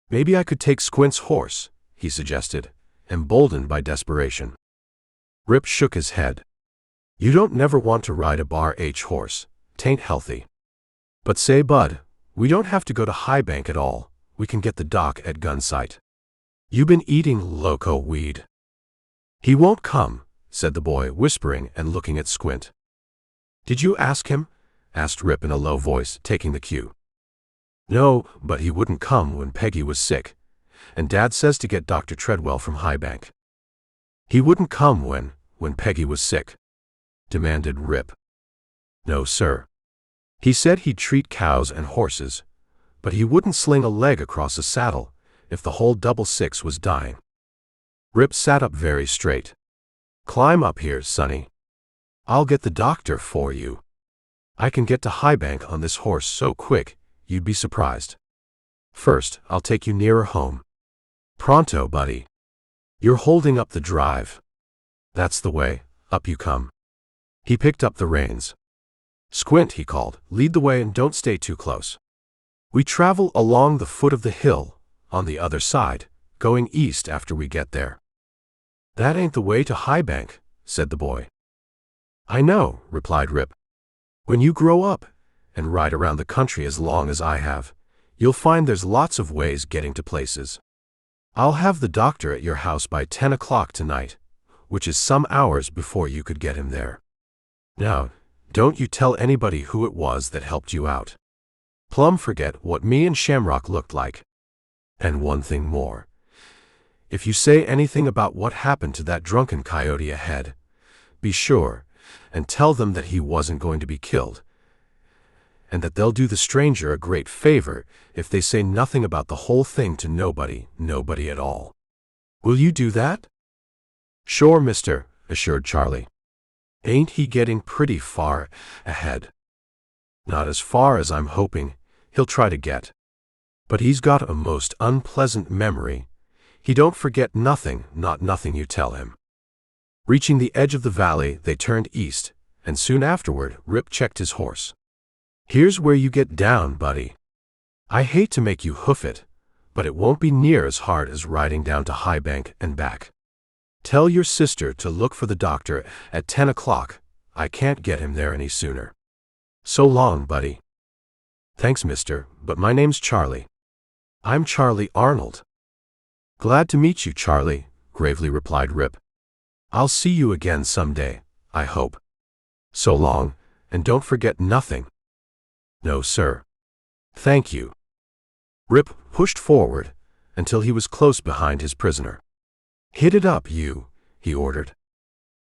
Maybe I could take Squint's horse," he suggested, emboldened by desperation. Rip shook his head. "You don't never want to ride a bar H horse, 'tain't healthy. But say, bud, we don't have to go to High Bank at all, we can get the doc at Gunsight. You been eating loco weed." "He won't come," said the boy, whispering and looking at Squint. "Did you ask him?" asked Rip in a low voice, taking the cue. "No, but he wouldn't come when Peggy was sick, and Dad says to get Dr. Treadwell from Highbank." "He wouldn't come when Peggy was sick?" demanded Rip. "No, sir. He said he'd treat cows and horses, but he wouldn't sling a leg across a saddle if the whole 666 was dying." Rip sat up very straight. "Climb up here, Sonny. I'll get the doctor for you. I can get to Highbank on this horse so quick, you'd be surprised. First, I'll take you nearer home. Pronto, buddy. You're holding up the drive. That's the way, up you come." He picked up the reins. "Squint," he called, "lead the way and don't stay too close. We travel along the foot of the hill, on the other side, going east after we get there." "That ain't the way to Highbank," said the boy. "I know," replied Rip. "When you grow up and ride around the country as long as I have, you'll find there's lots of ways getting to places. I'll have the doctor at your house by 10 o'clock tonight, which is some hours before you could get him there. Now, don't you tell anybody who it was that helped you out. Plumb forget what me and Shamrock looked like. And one thing more. If you say anything about what happened to that drunken coyote ahead, be sure and tell them that he wasn't going to be killed, and that they'll do the stranger a great favor if they say nothing about the whole thing to nobody at all. Will you do that?" "Sure, mister," assured Charlie. "Ain't he getting pretty far ahead?" "Not as far as I'm hoping he'll try to get. But he's got a most unpleasant memory. He don't forget nothing, not nothing you tell him." Reaching the edge of the valley, they turned east, and soon afterward Rip checked his horse. "Here's where you get down, buddy. I hate to make you hoof it, but it won't be near as hard as riding down to Highbank and back. Tell your sister to look for the doctor at 10 o'clock. I can't get him there any sooner. So long, buddy." "Thanks, mister, but my name's Charlie." "I'm Charlie Arnold." "Glad to meet you, Charlie," gravely replied Rip. "I'll see you again someday, I hope. So long, and don't forget nothing." "No, sir." "Thank you." Rip pushed forward until he was close behind his prisoner. "Hit it up, you," he ordered.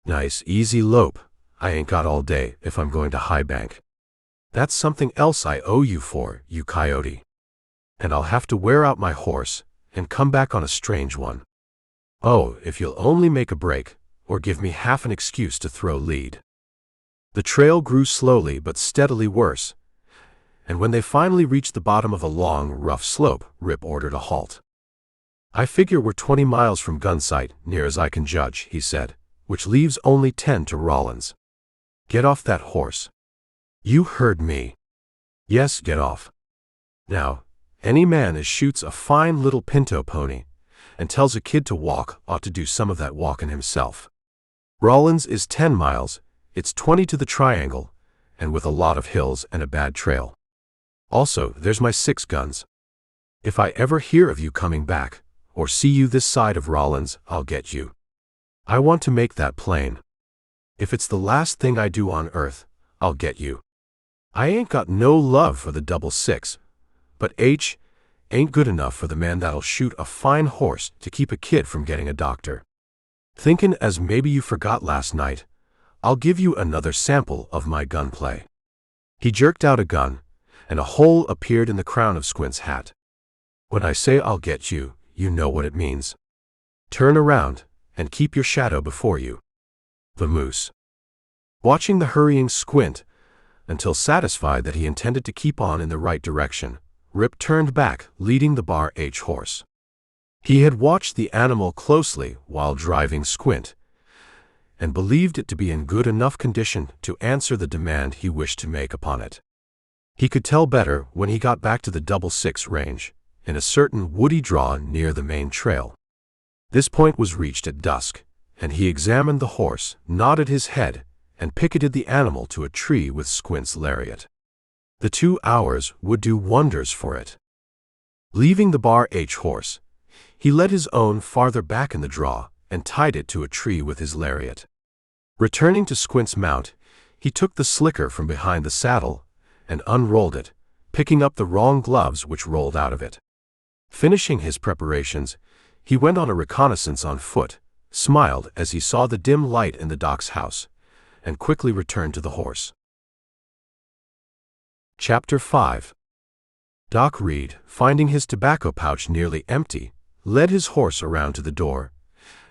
"Nice, easy lope. I ain't got all day if I'm going to Highbank. That's something else I owe you for, you coyote. And I'll have to wear out my horse and come back on a strange one. Oh, if you'll only make a break, or give me half an excuse to throw lead." The trail grew slowly but steadily worse, and when they finally reached the bottom of a long, rough slope, Rip ordered a halt. "I figure we're 20 miles from Gunsight, near as I can judge," he said, "which leaves only 10 to Rollins. Get off that horse." "You heard me." "Yes, get off. Now, any man as shoots a fine little pinto pony and tells a kid to walk ought to do some of that walking himself. Rollins is 10 miles, it's 20 to the triangle, and with a lot of hills and a bad trail. Also, there's my 6 guns. If I ever hear of you coming back, or see you this side of Rollins, I'll get you. I want to make that plain. If it's the last thing I do on earth, I'll get you. I ain't got no love for the 666, but H ain't good enough for the man that'll shoot a fine horse to keep a kid from getting a doctor. Thinkin' as maybe you forgot last night, I'll give you another sample of my gunplay." He jerked out a gun, and a hole appeared in the crown of Squint's hat. "When I say I'll get you, you know what it means. Turn around and keep your shadow before you." The moose. Watching the hurrying Squint until satisfied that he intended to keep on in the right direction, Rip turned back, leading the Bar H horse. He had watched the animal closely while driving Squint, and believed it to be in good enough condition to answer the demand he wished to make upon it. He could tell better when he got back to the 666 range, in a certain woody draw near the main trail. This point was reached at dusk, and he examined the horse, nodded his head, and picketed the animal to a tree with Squint's lariat. The 2 hours would do wonders for it. Leaving the Bar H horse, he led his own farther back in the draw and tied it to a tree with his lariat. Returning to Squint's mount, he took the slicker from behind the saddle and unrolled it, picking up the wrong gloves which rolled out of it. Finishing his preparations, he went on a reconnaissance on foot, smiled as he saw the dim light in the doc's house, and quickly returned to the horse. Chapter 5. Doc Reed, finding his tobacco pouch nearly empty, led his horse around to the door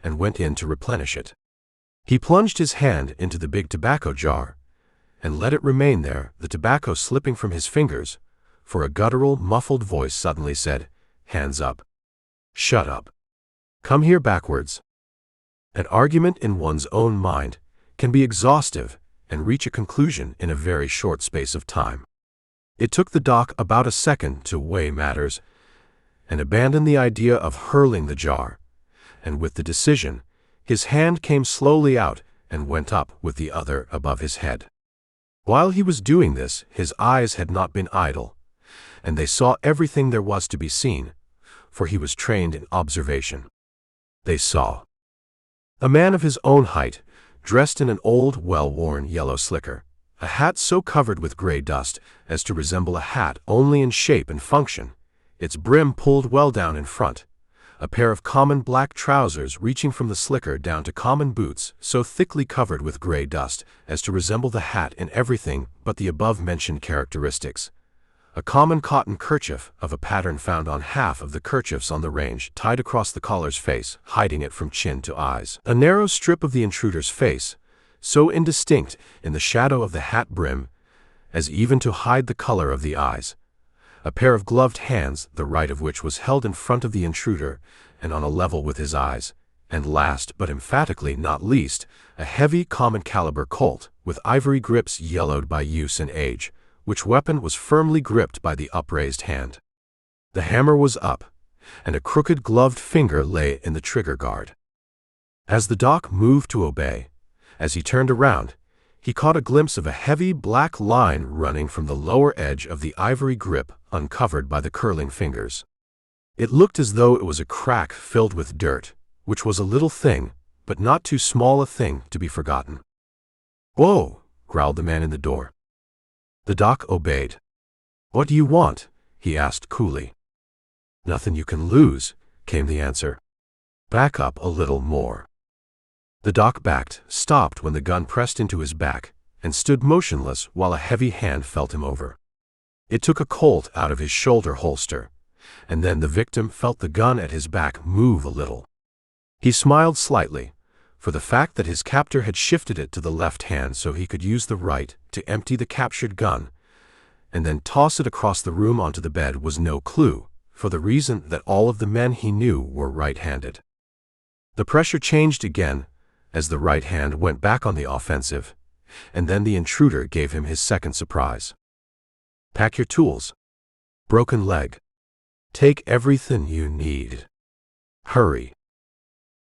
and went in to replenish it. He plunged his hand into the big tobacco jar and let it remain there, the tobacco slipping from his fingers, for a guttural, muffled voice suddenly said, "Hands up. Shut up. Come here backwards." An argument in one's own mind can be exhaustive and reach a conclusion in a very short space of time. It took the doc about a second to weigh matters and abandon the idea of hurling the jar, and with the decision, his hand came slowly out and went up with the other above his head. While he was doing this, his eyes had not been idle, and they saw everything there was to be seen, for he was trained in observation. They saw a man of his own height, dressed in an old, well-worn yellow slicker, a hat so covered with gray dust as to resemble a hat only in shape and function, its brim pulled well down in front, a pair of common black trousers reaching from the slicker down to common boots so thickly covered with gray dust as to resemble the hat in everything but the above-mentioned characteristics, a common cotton kerchief of a pattern found on half of the kerchiefs on the range tied across the caller's face, hiding it from chin to eyes, a narrow strip of the intruder's face, so indistinct in the shadow of the hat brim as even to hide the color of the eyes, a pair of gloved hands, the right of which was held in front of the intruder and on a level with his eyes, and last but emphatically not least, a heavy common caliber Colt with ivory grips yellowed by use and age, which weapon was firmly gripped by the upraised hand. The hammer was up, and a crooked gloved finger lay in the trigger guard. As the doc moved to obey, as he turned around, he caught a glimpse of a heavy black line running from the lower edge of the ivory grip uncovered by the curling fingers. It looked as though it was a crack filled with dirt, which was a little thing, but not too small a thing to be forgotten. "Whoa!" growled the man in the door. The doc obeyed. "What do you want?" he asked coolly. "Nothing you can lose," came the answer. "Back up a little more." The doc backed, stopped when the gun pressed into his back, and stood motionless while a heavy hand felt him over. It took a Colt out of his shoulder holster, and then the victim felt the gun at his back move a little. He smiled slightly, for the fact that his captor had shifted it to the left hand so he could use the right to empty the captured gun, and then toss it across the room onto the bed was no clue, for the reason that all of the men he knew were right-handed. The pressure changed again as the right hand went back on the offensive, and then the intruder gave him his second surprise. "Pack your tools. Broken leg. Take everything you need. Hurry."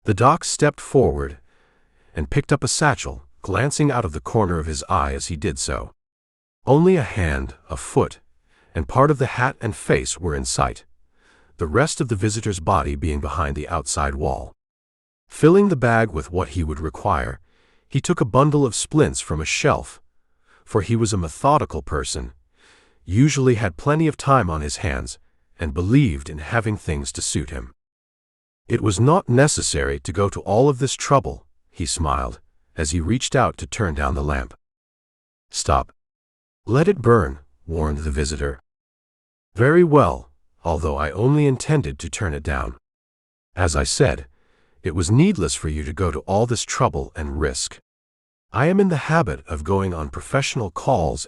The doc stepped forward and picked up a satchel, glancing out of the corner of his eye as he did so. Only a hand, a foot, and part of the hat and face were in sight, the rest of the visitor's body being behind the outside wall. Filling the bag with what he would require, he took a bundle of splints from a shelf, for he was a methodical person, usually had plenty of time on his hands, and believed in having things to suit him. It was not necessary to go to all of this trouble, he smiled, as he reached out to turn down the lamp. "Stop. Let it burn," warned the visitor. "Very well, although I only intended to turn it down. As I said, it was needless for you to go to all this trouble and risk. I am in the habit of going on professional calls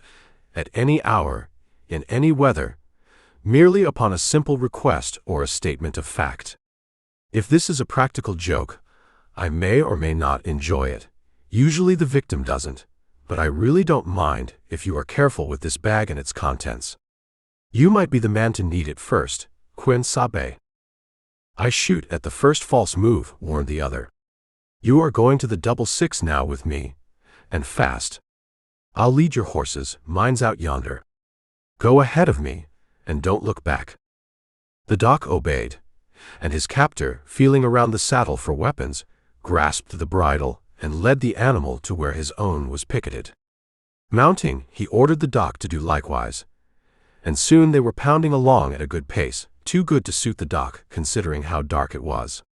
at any hour, in any weather, merely upon a simple request or a statement of fact. If this is a practical joke, I may or may not enjoy it. Usually the victim doesn't, but I really don't mind if you are careful with this bag and its contents. You might be the man to need it first, quien sabe." "I shoot at the first false move," warned the other. "You are going to the 666 now with me, and fast. I'll lead your horses, mine's out yonder. Go ahead of me, and don't look back." The doc obeyed, and his captor, feeling around the saddle for weapons, grasped the bridle and led the animal to where his own was picketed. Mounting, he ordered the doc to do likewise, and soon they were pounding along at a good pace, too good to suit the dock, considering how dark it was.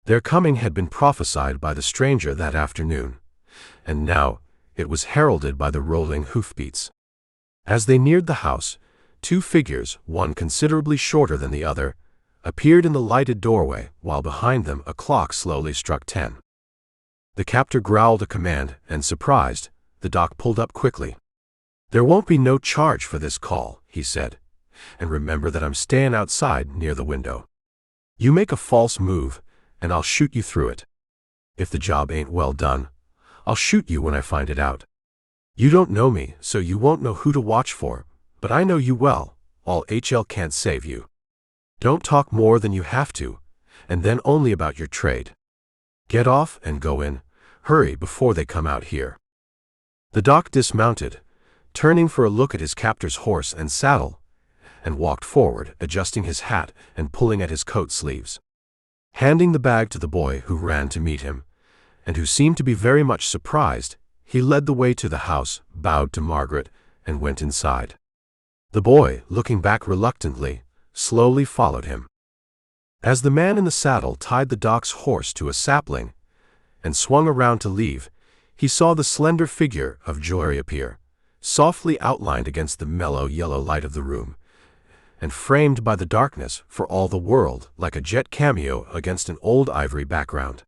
Their coming had been prophesied by the stranger that afternoon, and now it was heralded by the rolling hoofbeats. As they neared the house, two figures, one considerably shorter than the other, appeared in the lighted doorway, while behind them a clock slowly struck 10. The captor growled a command, and surprised, the doc pulled up quickly. "There won't be no charge for this call," he said, "and remember that I'm staying outside near the window. You make a false move, and I'll shoot you through it. If the job ain't well done, I'll shoot you when I find it out. You don't know me, so you won't know who to watch for, but I know you well. All HL can't save you. Don't talk more than you have to, and then only about your trade. Get off and go in. Hurry before they come out here." The doc dismounted, turning for a look at his captor's horse and saddle, and walked forward, adjusting his hat and pulling at his coat sleeves. Handing the bag to the boy who ran to meet him, and who seemed to be very much surprised, he led the way to the house, bowed to Margaret, and went inside. The boy, looking back reluctantly, slowly followed him. As the man in the saddle tied the doc's horse to a sapling and swung around to leave, he saw the slender figure of Jory appear, softly outlined against the mellow yellow light of the room, and framed by the darkness for all the world like a jet cameo against an old ivory background.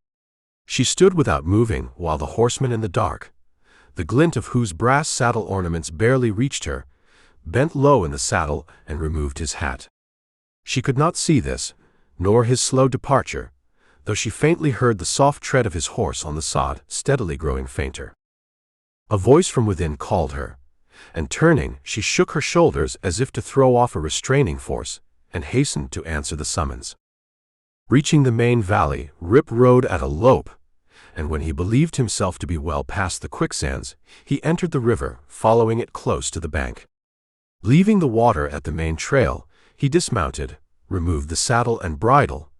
She stood without moving while the horseman in the dark, the glint of whose brass saddle ornaments barely reached her, bent low in the saddle and removed his hat. She could not see this, nor his slow departure, though she faintly heard the soft tread of his horse on the sod, steadily growing fainter. A voice from within called her, and turning, she shook her shoulders as if to throw off a restraining force, and hastened to answer the summons. Reaching the main valley, Rip rode at a lope, and when he believed himself to be well past the quicksands, he entered the river, following it close to the bank. Leaving the water at the main trail, he dismounted, removed the saddle and bridle,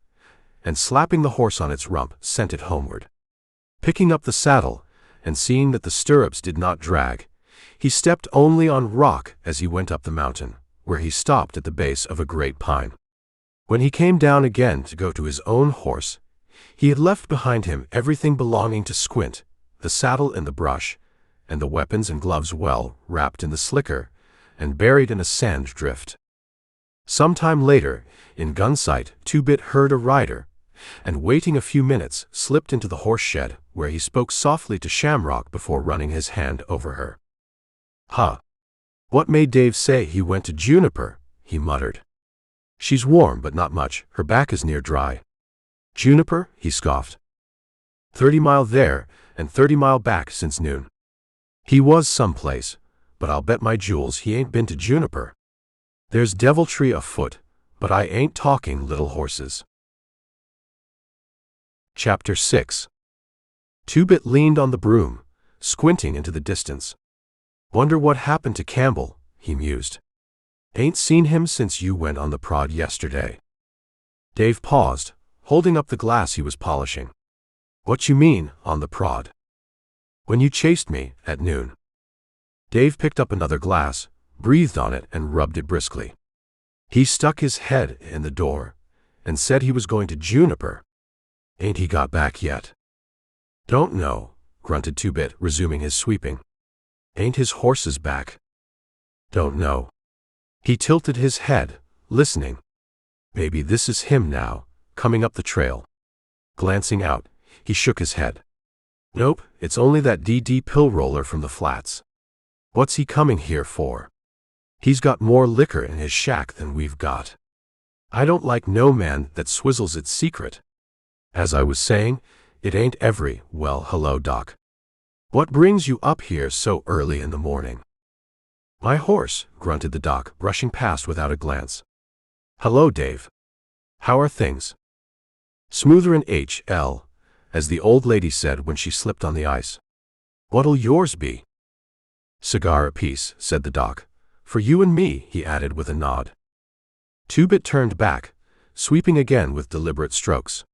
and slapping the horse on its rump, sent it homeward. Picking up the saddle, and seeing that the stirrups did not drag, he stepped only on rock as he went up the mountain, where he stopped at the base of a great pine. When he came down again to go to his own horse, he had left behind him everything belonging to Squint, the saddle in the brush, and the weapons and gloves well wrapped in the slicker, and buried in a sand drift. Some time later, in Gunsight, Two-Bit heard a rider, and waiting a few minutes, slipped into the horse shed, where he spoke softly to Shamrock before running his hand over her. "Huh. What made Dave say he went to Juniper?" he muttered. "She's warm, but not much. Her back is near dry." "Juniper?" he scoffed. 30 mile there, and 30 mile back since noon. He was someplace, but I'll bet my jewels he ain't been to Juniper. There's deviltry afoot, but I ain't talking little horses. Chapter 6. Two-Bit leaned on the broom, squinting into the distance. "Wonder what happened to Campbell," he mused. "Ain't seen him since you went on the prod yesterday." Dave paused, holding up the glass he was polishing. "What you mean, on the prod?" "When you chased me, at noon." Dave picked up another glass, breathed on it, and rubbed it briskly. "He stuck his head in the door, and said he was going to Juniper. Ain't he got back yet?" "Don't know," grunted Two-Bit, resuming his sweeping. "Ain't his horses back?" "Don't know." He tilted his head, listening. "Maybe this is him now, coming up the trail." Glancing out, he shook his head. "Nope, it's only that DD pill roller from the flats. What's he coming here for? He's got more liquor in his shack than we've got. I don't like no man that swizzles its secret. As I was saying, it ain't every, well, hello, Doc. What brings you up here so early in the morning?" "My horse," grunted the Doc, brushing past without a glance. "Hello, Dave. How are things?" "Smoother in HL, as the old lady said when she slipped on the ice." "What'll yours be?" "Cigar apiece," said the Doc. "For you and me," he added with a nod. Two-Bit turned back, sweeping again with deliberate strokes.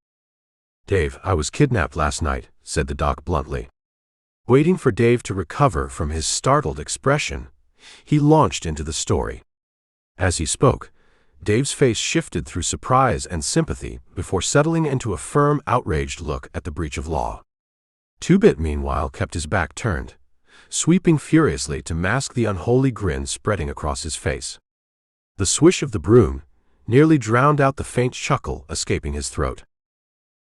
"Dave, I was kidnapped last night," said the Doc bluntly. Waiting for Dave to recover from his startled expression, he launched into the story. As he spoke, Dave's face shifted through surprise and sympathy before settling into a firm, outraged look at the breach of law. Two-Bit, meanwhile, kept his back turned, sweeping furiously to mask the unholy grin spreading across his face. The swish of the broom nearly drowned out the faint chuckle escaping his throat.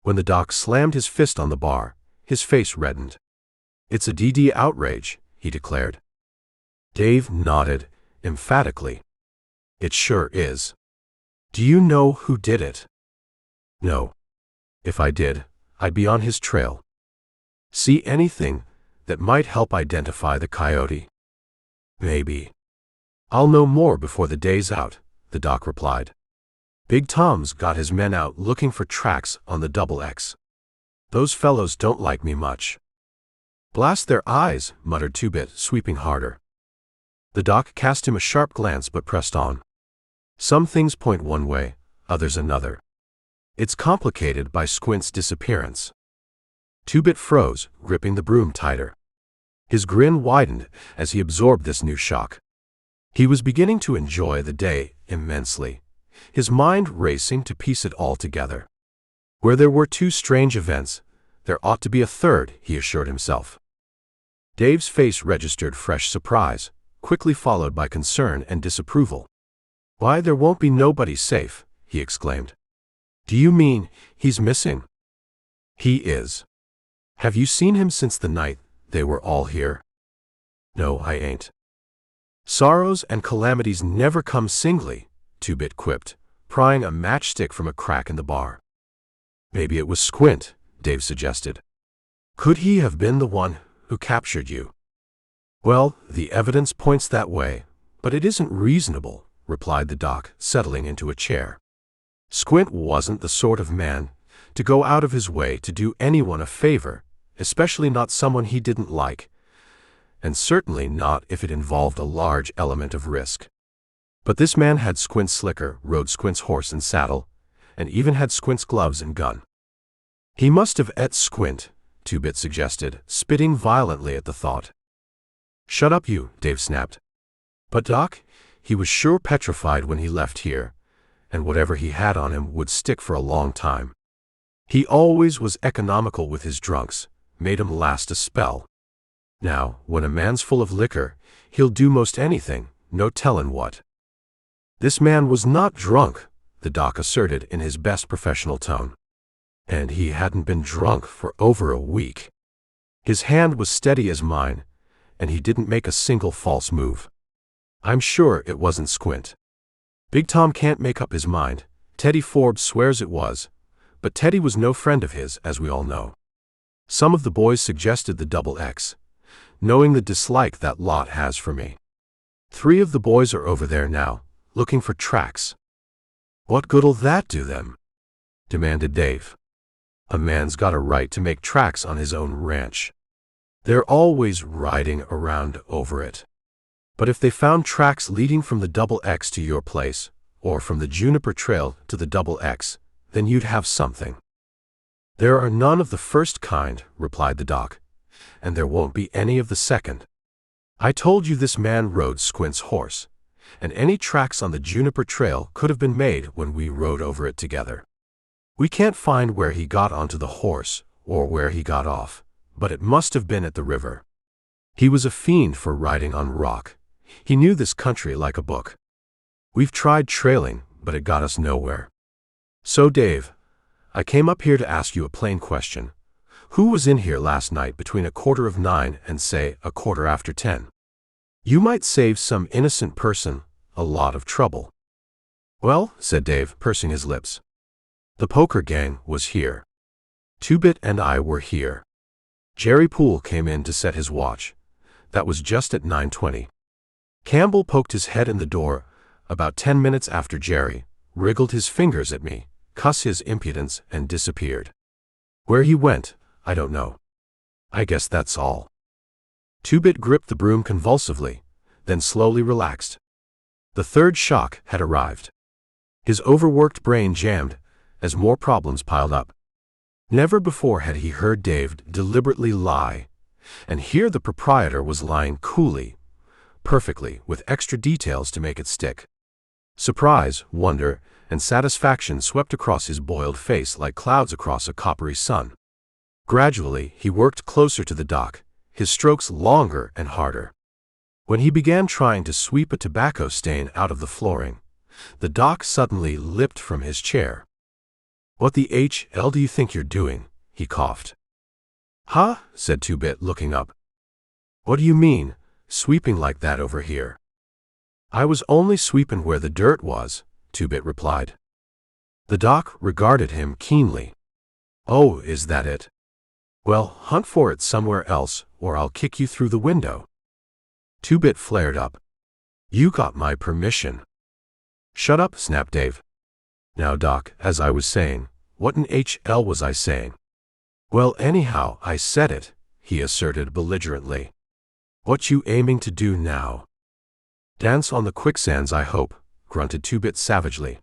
When the doc slammed his fist on the bar, his face reddened. "It's a DD outrage," he declared. Dave nodded emphatically. "It sure is. Do you know who did it?" "No. If I did, I'd be on his trail." "See anything that might help identify the coyote?" "Maybe. I'll know more before the day's out," the doc replied. "Big Tom's got his men out looking for tracks on the Double X. Those fellows don't like me much." "Blast their eyes," muttered Two-Bit, sweeping harder. The doc cast him a sharp glance but pressed on. "Some things point one way, others another. It's complicated by Squint's disappearance." Two-Bit froze, gripping the broom tighter. His grin widened as he absorbed this new shock. He was beginning to enjoy the day immensely, his mind racing to piece it all together. Where there were two strange events, there ought to be a third, he assured himself. Dave's face registered fresh surprise, quickly followed by concern and disapproval. "Why, there won't be nobody safe," he exclaimed. "Do you mean he's missing?" "He is. Have you seen him since the night they were all here?" "No, I ain't." "Sorrows and calamities never come singly," Two-Bit quipped, prying a matchstick from a crack in the bar. "Maybe it was Squint," Dave suggested. "Could he have been the one who captured you?" "Well, the evidence points that way, but it isn't reasonable," replied the doc, settling into a chair. "Squint wasn't the sort of man to go out of his way to do anyone a favor, especially not someone he didn't like, and certainly not if it involved a large element of risk. But this man had Squint's slicker, rode Squint's horse and saddle, and even had Squint's gloves and gun." "He must have et Squint," Two-Bit suggested, spitting violently at the thought. "Shut up, you," Dave snapped. "But Doc, he was sure petrified when he left here, and whatever he had on him would stick for a long time. He always was economical with his drunks, made 'em last a spell. Now, when a man's full of liquor, he'll do most anything, no tellin' what." "This man was not drunk," the doc asserted in his best professional tone. "And he hadn't been drunk for over a week. His hand was steady as mine, and he didn't make a single false move. I'm sure it wasn't Squint. Big Tom can't make up his mind. Teddy Forbes swears it was, but Teddy was no friend of his, as we all know. Some of the boys suggested the Double X, knowing the dislike that lot has for me. 3 of the boys are over there now, looking for tracks." "What good'll that do them?" demanded Dave. "A man's got a right to make tracks on his own ranch. They're always riding around over it. But if they found tracks leading from the Double X to your place, or from the Juniper Trail to the Double X, then you'd have something." "There are none of the first kind," replied the doc, "and there won't be any of the second. I told you this man rode Squint's horse, and any tracks on the Juniper Trail could have been made when we rode over it together. We can't find where he got onto the horse or where he got off, but it must have been at the river. He was a fiend for riding on rock. He knew this country like a book. We've tried trailing, but it got us nowhere. So, Dave, I came up here to ask you a plain question. Who was in here last night between 9:15 and, say, 10:15? You might save some innocent person a lot of trouble." "Well," said Dave, pursing his lips, "the poker gang was here. Two-Bit and I were here. Jerry Poole came in to set his watch. That was just at 9:20. Campbell poked his head in the door about 10 minutes after Jerry, wriggled his fingers at me, cussed his impudence, and disappeared. Where he went, I don't know. I guess that's all." Two-Bit gripped the broom convulsively, then slowly relaxed. The third shock had arrived. His overworked brain jammed as more problems piled up. Never before had he heard Dave deliberately lie, and here the proprietor was lying coolly, perfectly, with extra details to make it stick. Surprise, wonder, and satisfaction swept across his boiled face like clouds across a coppery sun. Gradually, he worked closer to the dock, his strokes longer and harder. When he began trying to sweep a tobacco stain out of the flooring, the dock suddenly leapt from his chair. "What the hell do you think you're doing?" he coughed. "Huh?" said Two-Bit, looking up. "What do you mean, sweeping like that over here?" "I was only sweeping where the dirt was," Two-Bit replied. The dock regarded him keenly. "Oh, is that it? Well, hunt for it somewhere else, or I'll kick you through the window." Two-Bit flared up. "You got my permission." "Shut up," snapped Dave. "Now, Doc, as I was saying, what in hell was I saying?" "Well, anyhow, I said it," he asserted belligerently. "What you aiming to do now?" "Dance on the quicksands, I hope," grunted Two-Bit savagely.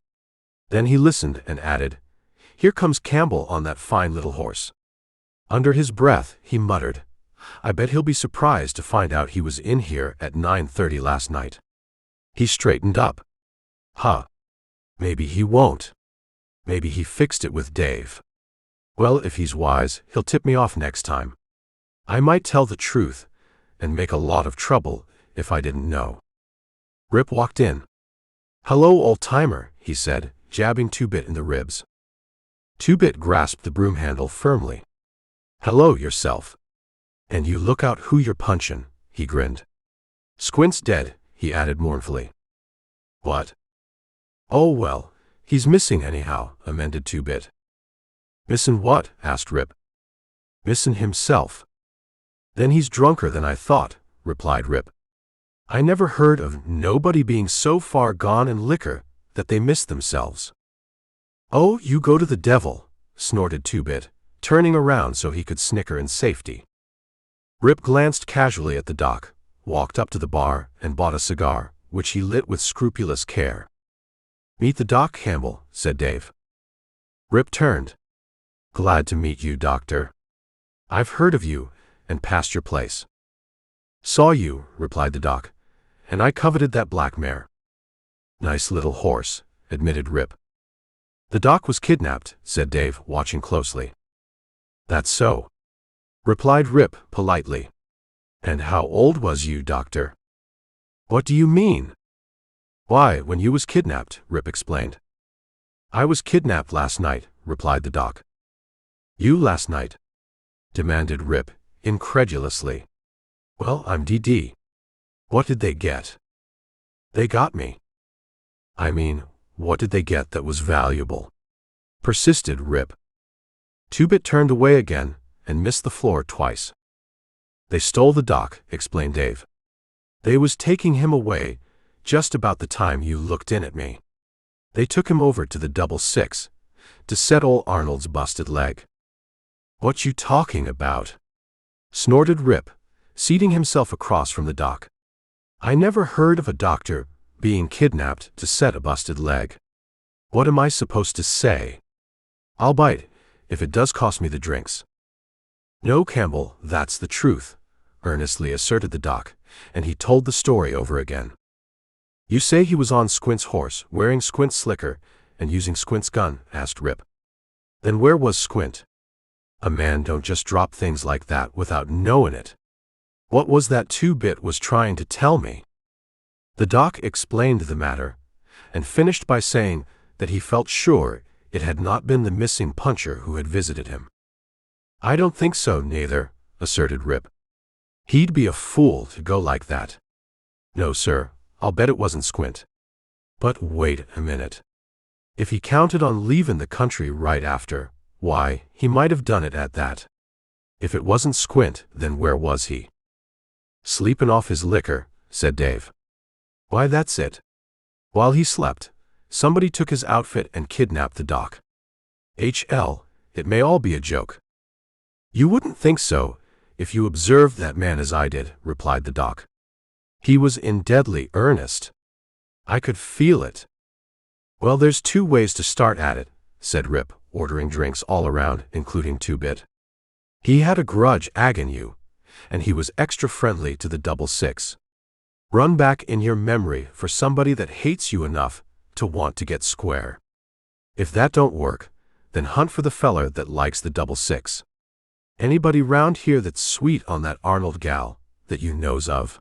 Then he listened and added, "Here comes Campbell on that fine little horse." Under his breath, he muttered, "I bet he'll be surprised to find out he was in here at 9:30 last night." He straightened up. "Huh. Maybe he won't. Maybe he fixed it with Dave. Well, if he's wise, he'll tip me off next time. I might tell the truth and make a lot of trouble if I didn't know." Rip walked in. "Hello, old-timer," he said, jabbing Two-Bit in the ribs. Two-Bit grasped the broom handle firmly. "Hello yourself. And you look out who you're punchin'," he grinned. "Squint's dead," he added mournfully. "What?" "Oh well, he's missing anyhow," amended Two-Bit. "Missin' what?" asked Rip. "Missin' himself." "Then he's drunker than I thought," replied Rip. "I never heard of nobody being so far gone in liquor that they miss themselves." "Oh, you go to the devil," snorted Two-Bit, turning around so he could snicker in safety. Rip glanced casually at the dock, walked up to the bar, and bought a cigar, which he lit with scrupulous care. "Meet the Doc, Campbell," said Dave. Rip turned. "Glad to meet you, Doctor. I've heard of you and passed your place." "Saw you," replied the Doc, "and I coveted that black mare." "Nice little horse," admitted Rip. "The Doc was kidnapped," said Dave, watching closely. "That's so," replied Rip politely. "And how old was you, Doctor?" "What do you mean?" "Why, when you was kidnapped," Rip explained. "I was kidnapped last night," replied the Doc. "You last night?" demanded Rip, incredulously. "Well, I'm DD. What did they get?" "They got me." "I mean, what did they get that was valuable?" persisted Rip. Two-Bit turned away again and missed the floor twice. "They stole the Doc," explained Dave. "They was taking him away just about the time you looked in at me. They took him over to the 66 to set ol' Arnold's busted leg." "What you talking about?" snorted Rip, seating himself across from the Doc. "I never heard of a doctor being kidnapped to set a busted leg. What am I supposed to say? I'll bite, if it does cost me the drinks." "No, Campbell, that's the truth," earnestly asserted the Doc, and he told the story over again. "You say he was on Squint's horse, wearing Squint's slicker, and using Squint's gun?" asked Rip. "Then where was Squint? A man don't just drop things like that without knowing it. What was that Two-Bit was trying to tell me?" The Doc explained the matter, and finished by saying that he felt sure it had not been the missing puncher who had visited him. "I don't think so, neither," asserted Rip. "He'd be a fool to go like that. No, sir, I'll bet it wasn't Squint. But wait a minute. If he counted on leaving the country right after, why, he might have done it at that. If it wasn't Squint, then where was he?" "Sleeping off his liquor," said Dave. "Why, that's it. While he slept, somebody took his outfit and kidnapped the Doc. HL, it may all be a joke." "You wouldn't think so if you observed that man as I did," replied the Doc. "He was in deadly earnest. I could feel it." "Well, there's two ways to start at it," said Rip, ordering drinks all around, including Two-Bit. "He had a grudge agging you, and he was extra friendly to the 66. Run back in your memory for somebody that hates you enough apt to want to get square. If that don't work, then hunt for the feller that likes the 666. Anybody round here that's sweet on that Arnold gal that you knows of?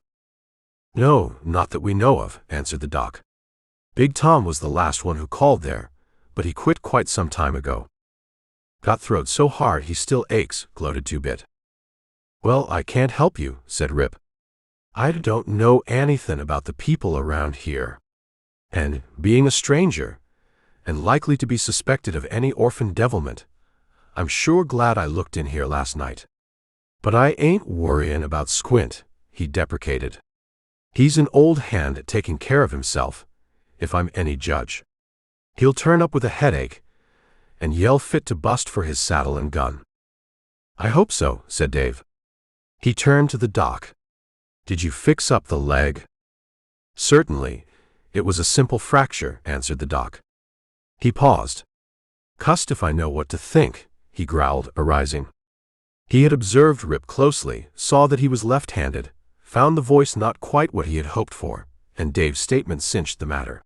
No, not that we know of, answered the doc. Big Tom was the last one who called there, but he quit quite some time ago. Got throwed so hard he still aches, gloated Two-Bit. Well, I can't help you, said Rip. I don't know anything about the people around here. And, being a stranger, and likely to be suspected of any orphan devilment, I'm sure glad I looked in here last night. But I ain't worryin' about Squint, he deprecated. He's an old hand at taking care of himself, if I'm any judge. He'll turn up with a headache, and yell fit to bust for his saddle and gun. I hope so, said Dave. He turned to the doc. Did you fix up the leg? Certainly. It was a simple fracture, answered the doc. He paused. Cussed if I know what to think, he growled, arising. He had observed Rip closely, saw that he was left-handed, found the voice not quite what he had hoped for, and Dave's statement cinched the matter.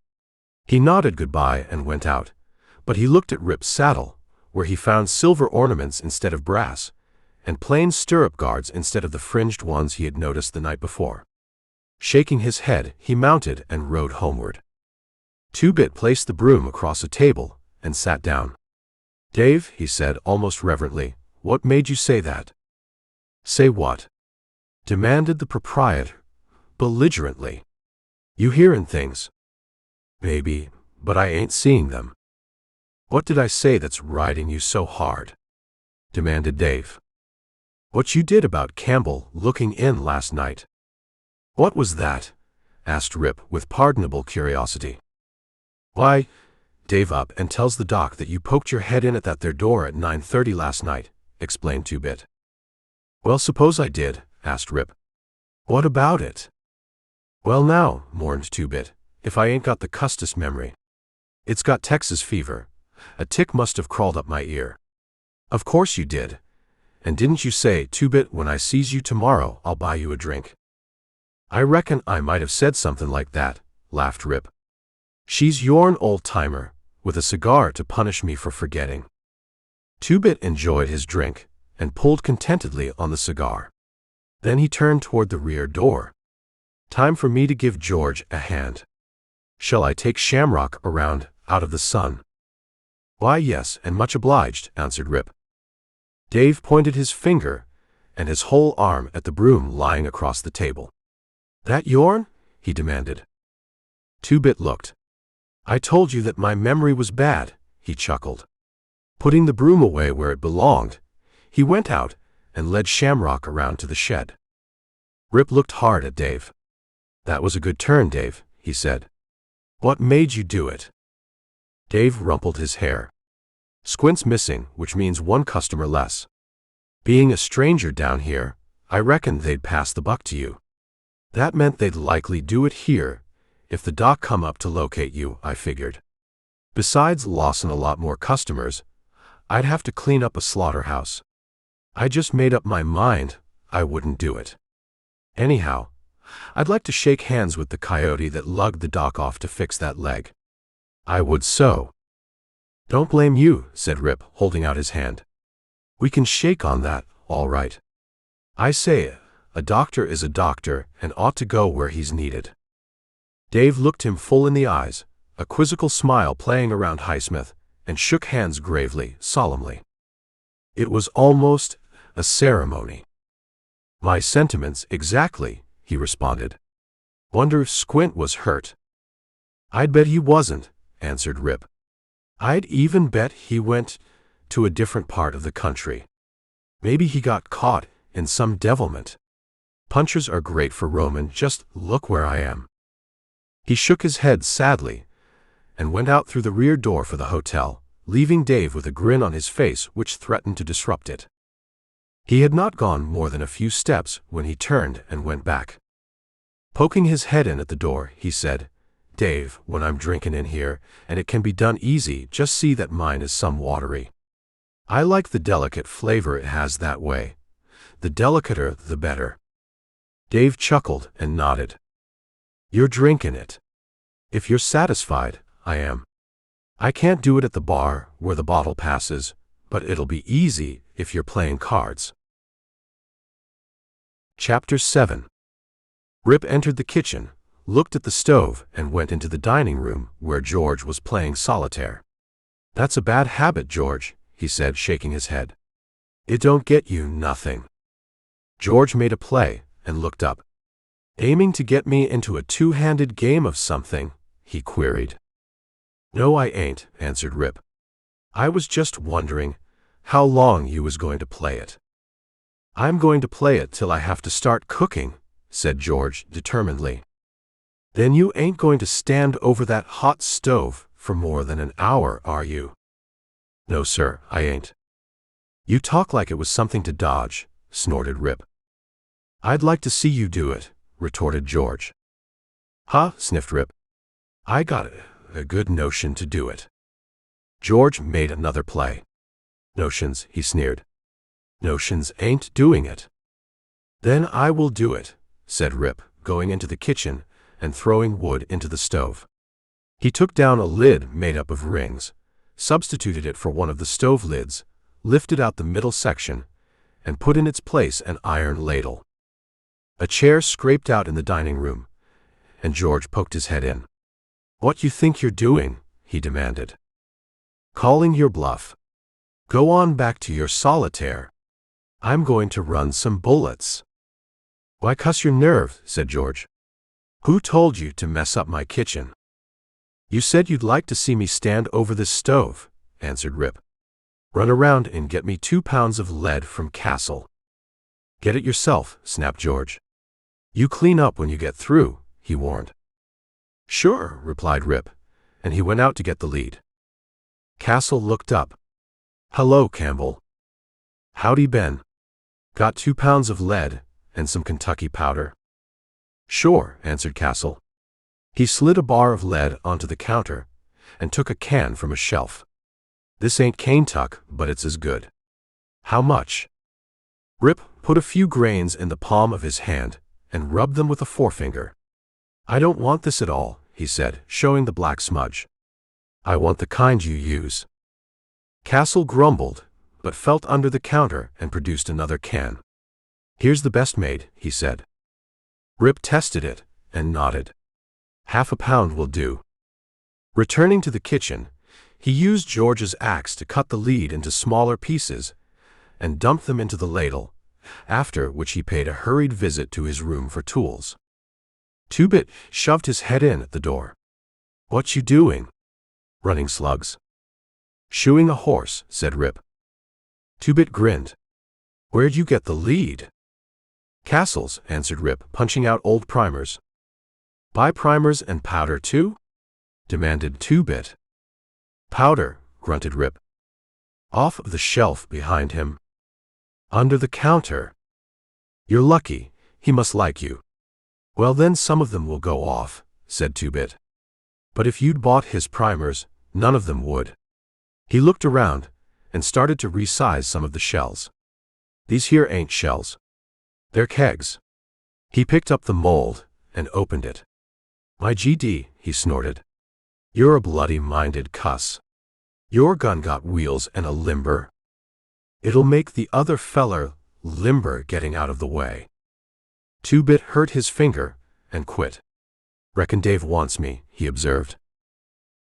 He nodded goodbye and went out, but he looked at Rip's saddle, where he found silver ornaments instead of brass, and plain stirrup guards instead of the fringed ones he had noticed the night before. Shaking his head, he mounted and rode homeward. Two-Bit placed the broom across a table and sat down. Dave, he said almost reverently, what made you say that? Say what? Demanded the proprietor, belligerently. You hearin' things? Maybe, but I ain't seeing them. What did I say that's riding you so hard? Demanded Dave. What you did about Campbell looking in last night. What was that? Asked Rip with pardonable curiosity. Why, Dave up and tells the doc that you poked your head in at that there door at 9:30 last night, explained Two-Bit. Well, suppose I did, asked Rip. What about it? Well now, mourned Two-Bit, if I ain't got the custis memory. It's got Texas fever. A tick must have crawled up my ear. Of course you did. And didn't you say, Two-Bit, when I sees you tomorrow, I'll buy you a drink? I reckon I might have said something like that, laughed Rip. She's yourn old-timer, with a cigar to punish me for forgetting. Two-Bit enjoyed his drink, and pulled contentedly on the cigar. Then he turned toward the rear door. Time for me to give George a hand. Shall I take Shamrock around, out of the sun? Why, yes, and much obliged, answered Rip. Dave pointed his finger and his whole arm at the broom lying across the table. That yourn? He demanded. Two-Bit looked. I told you that my memory was bad, he chuckled. Putting the broom away where it belonged, he went out and led Shamrock around to the shed. Rip looked hard at Dave. That was a good turn, Dave, he said. What made you do it? Dave rumpled his hair. Squint's missing, which means one customer less. Being a stranger down here, I reckoned they'd pass the buck to you. That meant they'd likely do it here, if the doc come up to locate you, I figured. Besides lossin' a lot more customers, I'd have to clean up a slaughterhouse. I just made up my mind I wouldn't do it. Anyhow, I'd like to shake hands with the coyote that lugged the doc off to fix that leg. I would so. Don't blame you, said Rip, holding out his hand. We can shake on that, all right. I say, a doctor is a doctor and ought to go where he's needed. Dave looked him full in the eyes, a quizzical smile playing around Highsmith, and shook hands gravely, solemnly. It was almost a ceremony. My sentiments, exactly, he responded. Wonder if Squint was hurt. I'd bet he wasn't, answered Rip. I'd even bet he went to a different part of the country. Maybe he got caught in some devilment. Punchers are great for Roman, just look where I am. He shook his head sadly and went out through the rear door for the hotel, leaving Dave with a grin on his face which threatened to disrupt it. He had not gone more than a few steps when he turned and went back. Poking his head in at the door, he said, Dave, when I'm drinking in here, and it can be done easy, just see that mine is some watery. I like the delicate flavor it has that way. The delicater, the better. Dave chuckled and nodded. You're drinking it. If you're satisfied, I am. I can't do it at the bar where the bottle passes, but it'll be easy if you're playing cards. Chapter 7. Rip entered the kitchen, looked at the stove, and went into the dining room where George was playing solitaire. "That's a bad habit, George," he said, shaking his head. "It don't get you nothing." George made a play and looked up. "Aiming to get me into a two-handed game of something?" he queried. "No, I ain't," answered Rip. "I was just wondering how long you was going to play it." "I'm going to play it till I have to start cooking," said George determinedly. "Then you ain't going to stand over that hot stove for more than an hour, are you?" "No, sir, I ain't." "You talk like it was something to dodge," snorted Rip. "I'd like to see you do it," retorted George. "Huh?" sniffed Rip. "I got a good notion to do it." George made another play. "Notions," he sneered. "Notions ain't doing it." "Then I will do it," said Rip, going into the kitchen and throwing wood into the stove. He took down a lid made up of rings, substituted it for one of the stove lids, lifted out the middle section, and put in its place an iron ladle. A chair scraped out in the dining room, and George poked his head in. "What you think you're doing?" he demanded. "Calling your bluff. Go on back to your solitaire. I'm going to run some bullets." "Why cuss your nerve?" said George. "Who told you to mess up my kitchen?" "You said you'd like to see me stand over this stove," answered Rip. "Run around and get me 2 pounds of lead from Castle." "Get it yourself," snapped George. "You clean up when you get through," he warned. "Sure," replied Rip, and he went out to get the lead. Castle looked up. "Hello, Campbell." "Howdy, Ben. Got 2 pounds of lead and some Kentucky powder?" "Sure," answered Castle. He slid a bar of lead onto the counter and took a can from a shelf. "This ain't Kentuck, but it's as good." "How much?" Rip put a few grains in the palm of his hand and rubbed them with a forefinger. "I don't want this at all," he said, showing the black smudge. "I want the kind you use." Castle grumbled, but felt under the counter and produced another can. "Here's the best made," he said. Rip tested it and nodded. "Half a pound will do." Returning to the kitchen, he used George's axe to cut the lead into smaller pieces and dumped them into the ladle, after which he paid a hurried visit to his room for tools. Two-Bit shoved his head in at the door. "What you doing?" "Running slugs." "Shoeing a horse," said Rip. Two-Bit grinned. "Where'd you get the lead?" "Castle's," answered Rip, punching out old primers. "Buy primers and powder too?" demanded Two-Bit. "Powder," grunted Rip. "Off of the shelf behind him." "Under the counter." "You're lucky. He must like you." "Well, then some of them will go off," said Two-Bit. "But if you'd bought his primers, none of them would." He looked around and started to resize some of the shells. "These here ain't shells. They're kegs." He picked up the mold and opened it. "My GD," he snorted. "You're a bloody-minded cuss. Your gun got wheels and a limber. It'll make the other feller limber getting out of the way." Two-Bit hurt his finger and quit. "Reckon Dave wants me," he observed.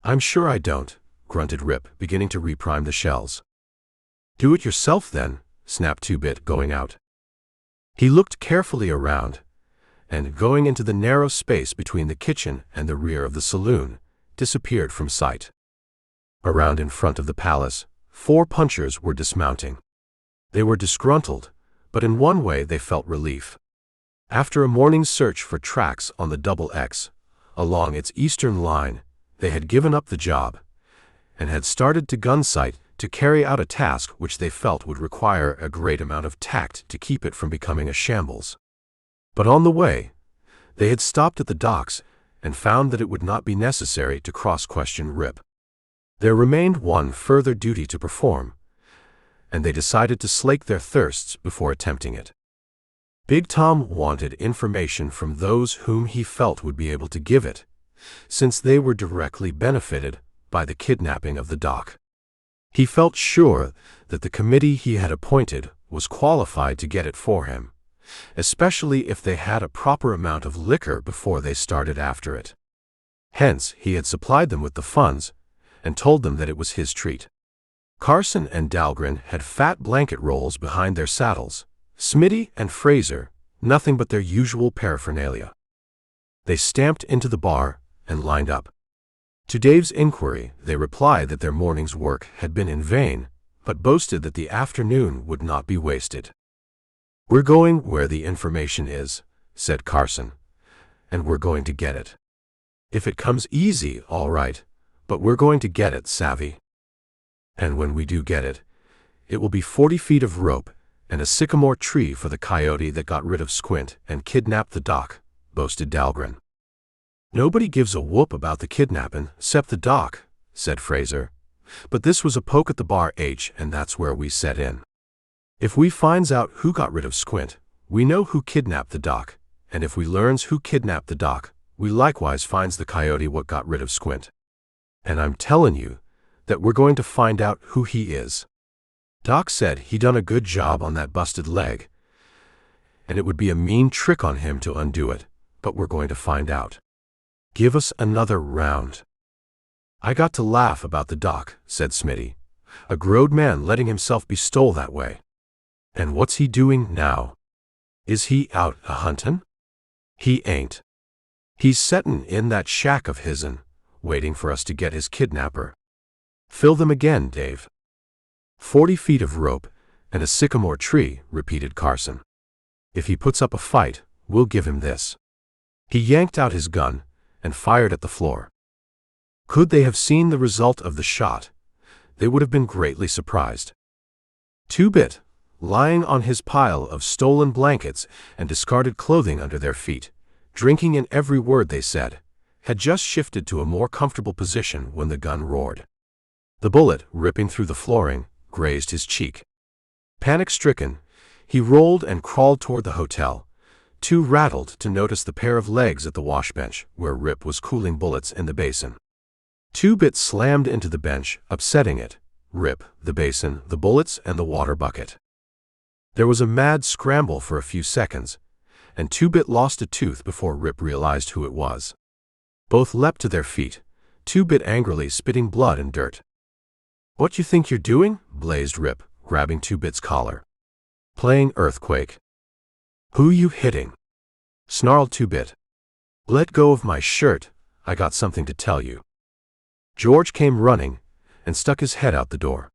"I'm sure I don't," grunted Rip, beginning to reprime the shells. "Do it yourself then," snapped Two-Bit, going out. He looked carefully around, and going into the narrow space between the kitchen and the rear of the saloon, disappeared from sight. Around in front of the palace, 4 punchers were dismounting. They were disgruntled, but in one way they felt relief. After a morning's search for tracks on the Double X along its eastern line, they had given up the job and had started to Gunsight to carry out a task which they felt would require a great amount of tact to keep it from becoming a shambles. But on the way, they had stopped at the docks and found that it would not be necessary to cross-question Rip. There remained one further duty to perform, and they decided to slake their thirsts before attempting it. Big Tom wanted information from those whom he felt would be able to give it, since they were directly benefited by the kidnapping of the doc. He felt sure that the committee he had appointed was qualified to get it for him, especially if they had a proper amount of liquor before they started after it. Hence, he had supplied them with the funds and told them that it was his treat. Carson and Dahlgren had fat blanket rolls behind their saddles. Smitty and Fraser, nothing but their usual paraphernalia. They stamped into the bar and lined up. To Dave's inquiry, they replied that their morning's work had been in vain, but boasted that the afternoon would not be wasted. "We're going where the information is," said Carson, "and we're going to get it. If it comes easy, all right, but we're going to get it, savvy? And when we do get it, it will be 40 feet of rope and a sycamore tree for the coyote that got rid of Squint and kidnapped the doc," boasted Dahlgren. "Nobody gives a whoop about the kidnapping, 'cept the doc," said Fraser. "But this was a poke at the bar H, and that's where we set in. If we finds out who got rid of Squint, we know who kidnapped the doc, and if we learns who kidnapped the doc, we likewise finds the coyote what got rid of Squint. And I'm tellin' you that we're going to find out who he is. Doc said he done a good job on that busted leg, and it would be a mean trick on him to undo it, but we're going to find out. Give us another round." "I got to laugh about the doc," said Smitty. "A growed man letting himself be stole that way. And what's he doing now? Is he out a-huntin'? He ain't. He's settin' in that shack of his'n, waiting for us to get his kidnapper. Fill them again, Dave." 40 feet of rope and a sycamore tree," repeated Carson. "If he puts up a fight, we'll give him this." He yanked out his gun and fired at the floor. Could they have seen the result of the shot, they would have been greatly surprised. Two-Bit, lying on his pile of stolen blankets and discarded clothing under their feet, drinking in every word they said, had just shifted to a more comfortable position when the gun roared. The bullet, ripping through the flooring, grazed his cheek. Panic-stricken, he rolled and crawled toward the hotel, too rattled to notice the pair of legs at the washbench where Rip was cooling bullets in the basin. Two-Bit slammed into the bench, upsetting it, Rip, the basin, the bullets, and the water bucket. There was a mad scramble for a few seconds, and Two-Bit lost a tooth before Rip realized who it was. Both leapt to their feet, Two-Bit angrily spitting blood and dirt. "What you think you're doing?" blazed Rip, grabbing Two-Bit's collar. "Playing earthquake." "Who you hitting?" snarled Two-Bit. "Let go of my shirt, I got something to tell you." George came running and stuck his head out the door.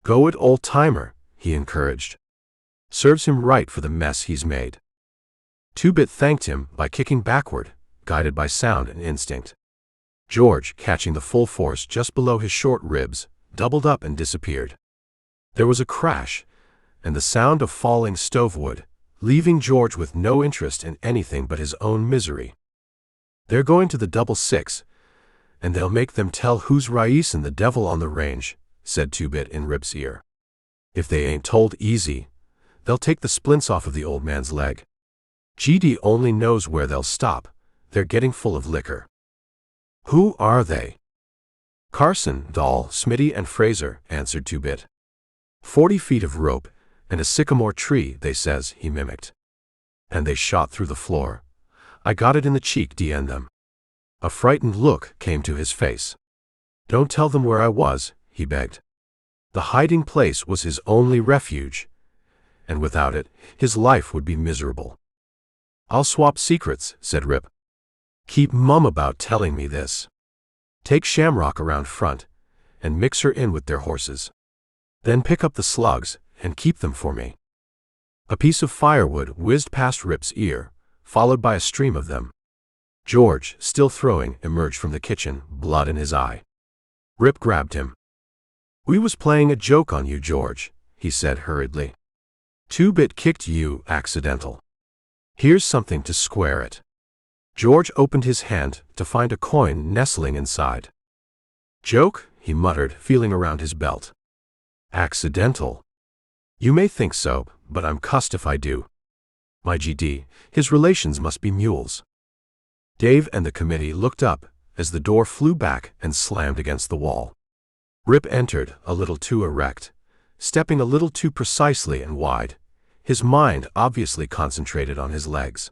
"Go it, old-timer," he encouraged. "Serves him right for the mess he's made." Two-Bit thanked him by kicking backward, guided by sound and instinct. George, catching the full force just below his short ribs, doubled up and disappeared. There was a crash, and the sound of falling stovewood, leaving George with no interest in anything but his own misery. "They're going to the 666, and they'll make them tell who's Raisin the devil on the range," said Two-Bit in Rip's ear. "If they ain't told easy, they'll take the splints off of the old man's leg. GD only knows where they'll stop, they're getting full of liquor." "Who are they?" "Carson, Dahl, Smitty, and Fraser," answered Two-Bit. 40 feet of rope and a sycamore tree, they says, he mimicked. "And they shot through the floor. I got it in the cheek, DN them." A frightened look came to his face. "Don't tell them where I was," he begged. The hiding place was his only refuge, and without it, his life would be miserable. "I'll swap secrets," said Rip. "Keep mum about telling me this. Take Shamrock around front, and mix her in with their horses. Then pick up the slugs, and keep them for me." A piece of firewood whizzed past Rip's ear, followed by a stream of them. George, still throwing, emerged from the kitchen, blood in his eye. Rip grabbed him. "We was playing a joke on you, George," he said hurriedly. "Two-Bit kicked you accidental. Here's something to square it." George opened his hand to find a coin nestling inside. "Joke?" he muttered, feeling around his belt. "Accidental? You may think so, but I'm cussed if I do. My GD, his relations must be mules." Dave and the committee looked up as the door flew back and slammed against the wall. Rip entered, a little too erect, stepping a little too precisely and wide, his mind obviously concentrated on his legs.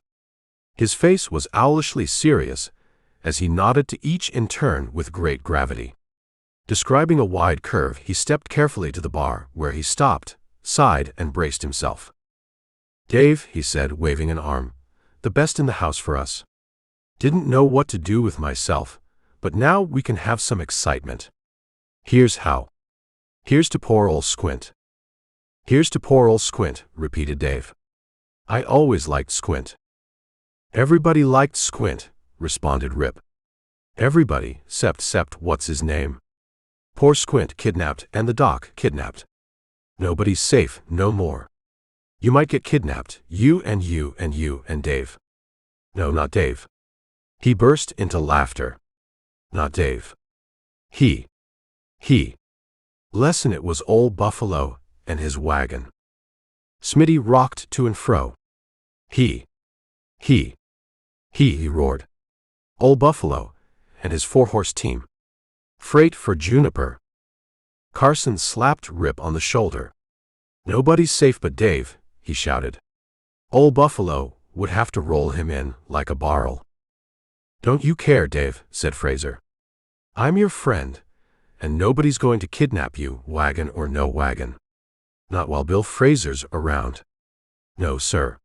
His face was owlishly serious as he nodded to each in turn with great gravity. Describing a wide curve, he stepped carefully to the bar, where he stopped, sighed, and braced himself. "Dave," he said, waving an arm, "the best in the house for us. Didn't know what to do with myself, but now we can have some excitement. Here's how. Here's to poor old Squint." "Here's to poor old Squint," repeated Dave. "I always liked Squint." "Everybody liked Squint," responded Rip. "Everybody, except what's his name. Poor Squint kidnapped and the doc kidnapped. Nobody's safe no more. You might get kidnapped, you and you and you and Dave." "No, not Dave." He burst into laughter. "Not Dave. He. Lesson it was old Buffalo and his wagon." Smitty rocked to and fro. He roared. "Old Buffalo and his 4-horse team. Freight for Juniper." Carson slapped Rip on the shoulder. "Nobody's safe but Dave," he shouted. "Old Buffalo would have to roll him in like a barrel." "Don't you care, Dave," said Fraser. "I'm your friend, and nobody's going to kidnap you, wagon or no wagon. Not while Bill Fraser's around. No, sir.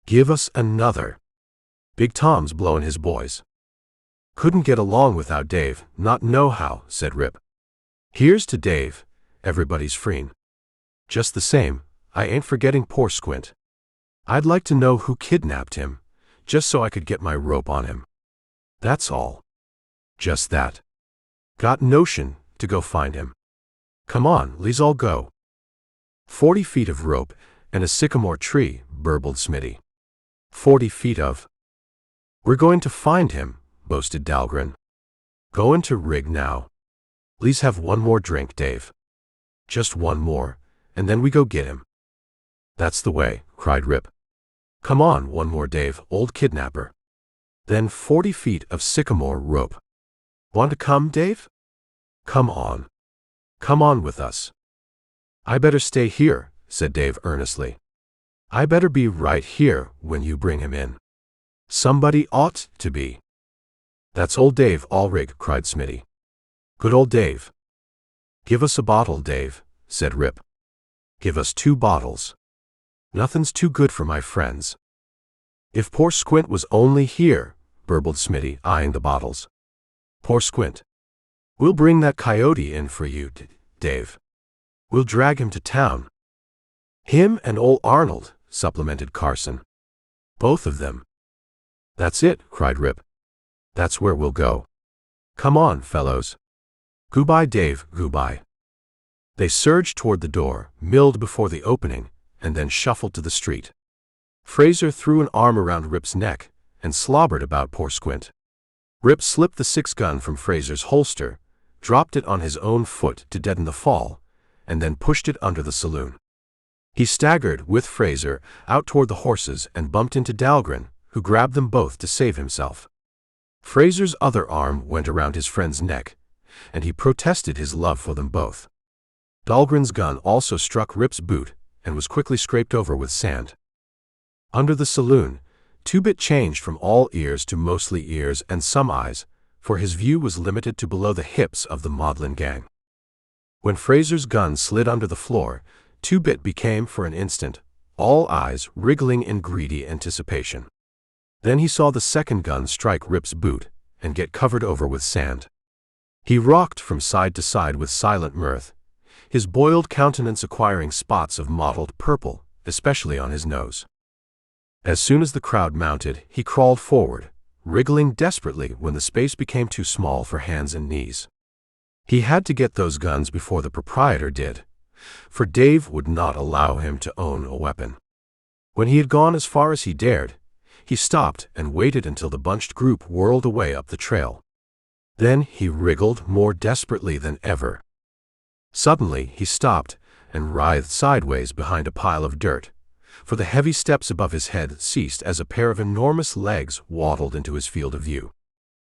Give us another. Big Tom's blowing his boys." "Couldn't get along without Dave, not nohow," said Rip. "Here's to Dave, everybody's freen. Just the same, I ain't forgetting poor Squint. I'd like to know who kidnapped him, just so I could get my rope on him. That's all. Just that. Got notion to go find him. Come on, le's all go." 40 feet of rope and a sycamore tree," burbled Smitty. 40 feet of. "We're going to find him," boasted Dahlgren. "Goin' to rig now. Le's have one more drink, Dave. Just one more, and then we go get him." "That's the way," cried Rip. "Come on, one more, Dave, old kidnapper." Then 40 feet of sycamore rope. "Want to come, Dave? Come on. Come on with us." "I better stay here," said Dave earnestly. "I better be right here when you bring him in. Somebody ought to be." "That's old Dave Allrig," cried Smitty. "Good old Dave." "Give us a bottle, Dave," said Rip. "Give us 2 bottles. Nothing's too good for my friends." "If poor Squint was only here," burbled Smitty, eyeing the bottles. "Poor Squint. We'll bring that coyote in for you, Dave. We'll drag him to town." "Him and old Arnold," supplemented Carson. "Both of them." "That's it," cried Rip. "That's where we'll go. Come on, fellows. Goodbye, Dave, goodbye." They surged toward the door, milled before the opening, and then shuffled to the street. Fraser threw an arm around Rip's neck and slobbered about poor Squint. Rip slipped the 6-gun from Fraser's holster, dropped it on his own foot to deaden the fall, and then pushed it under the saloon. He staggered with Fraser out toward the horses and bumped into Dahlgren, who grabbed them both to save himself. Fraser's other arm went around his friend's neck, and he protested his love for them both. Dahlgren's gun also struck Rip's boot and was quickly scraped over with sand. Under the saloon, 2-Bit changed from all ears to mostly ears and some eyes, for his view was limited to below the hips of the maudlin gang. When Fraser's gun slid under the floor, 2-Bit became, for an instant, all eyes, wriggling in greedy anticipation. Then he saw the second gun strike Rip's boot and get covered over with sand. He rocked from side to side with silent mirth, his boiled countenance acquiring spots of mottled purple, especially on his nose. As soon as the crowd mounted, he crawled forward, wriggling desperately when the space became too small for hands and knees. He had to get those guns before the proprietor did, for Dave would not allow him to own a weapon. When he had gone as far as he dared, he stopped and waited until the bunched group whirled away up the trail. Then he wriggled more desperately than ever. Suddenly he stopped and writhed sideways behind a pile of dirt, for the heavy steps above his head ceased as a pair of enormous legs waddled into his field of view.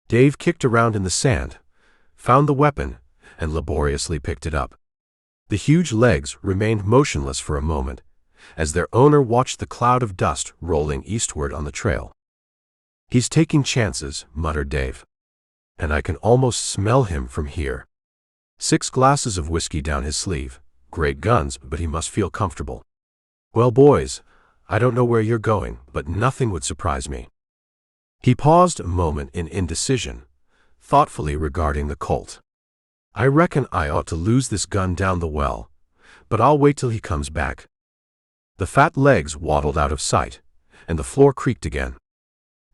Dave kicked around in the sand, found the weapon, and laboriously picked it up. The huge legs remained motionless for a moment, as their owner watched the cloud of dust rolling eastward on the trail. "He's taking chances," muttered Dave. "And I can almost smell him from here." 6 glasses of whiskey down his sleeve. Great guns, but he must feel comfortable. "Well, boys, I don't know where you're going, but nothing would surprise me." He paused a moment in indecision, thoughtfully regarding the Colt. "I reckon I ought to lose this gun down the well, but I'll wait till he comes back." The fat legs waddled out of sight, and the floor creaked again.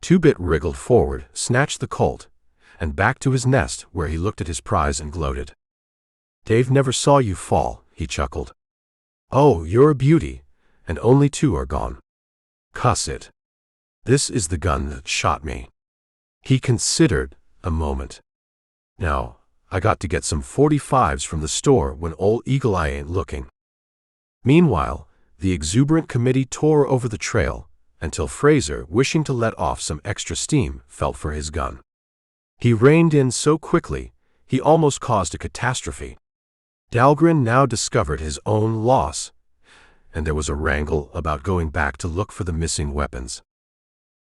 Two-Bit wriggled forward, snatched the Colt, and back to his nest where he looked at his prize and gloated. "Dave never saw you fall," he chuckled. "Oh, you're a beauty, and only 2 are gone. Cuss it. This is the gun that shot me." He considered a moment. "Now, I got to get some 45s from the store when old Eagle Eye ain't looking." Meanwhile, the exuberant committee tore over the trail until Fraser, wishing to let off some extra steam, felt for his gun. He reined in so quickly, he almost caused a catastrophe. Dahlgren now discovered his own loss, and there was a wrangle about going back to look for the missing weapons.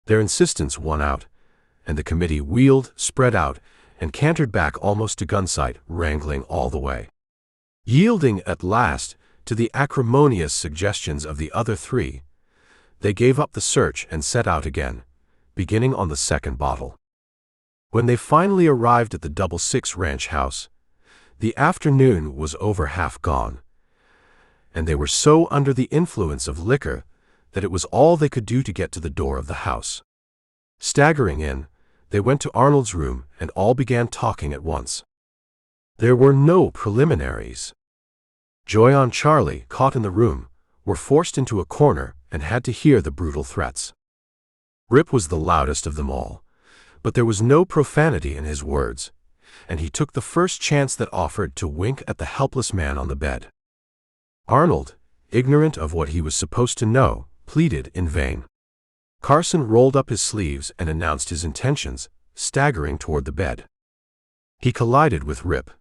Their insistence won out, and the committee wheeled, spread out, and cantered back almost to Gunsite, wrangling all the way. Yielding at last to the acrimonious suggestions of the other 3, they gave up the search and set out again, beginning on the 2nd bottle. When they finally arrived at the Double Six Ranch house, the afternoon was over half gone, and they were so under the influence of liquor that it was all they could do to get to the door of the house. Staggering in, they went to Arnold's room and all began talking at once. There were no preliminaries. Joy and Charlie, caught in the room, were forced into a corner and had to hear the brutal threats. Rip was the loudest of them all, but there was no profanity in his words, and he took the first chance that offered to wink at the helpless man on the bed. Arnold, ignorant of what he was supposed to know, pleaded in vain. Carson rolled up his sleeves and announced his intentions, staggering toward the bed. He collided with Rip,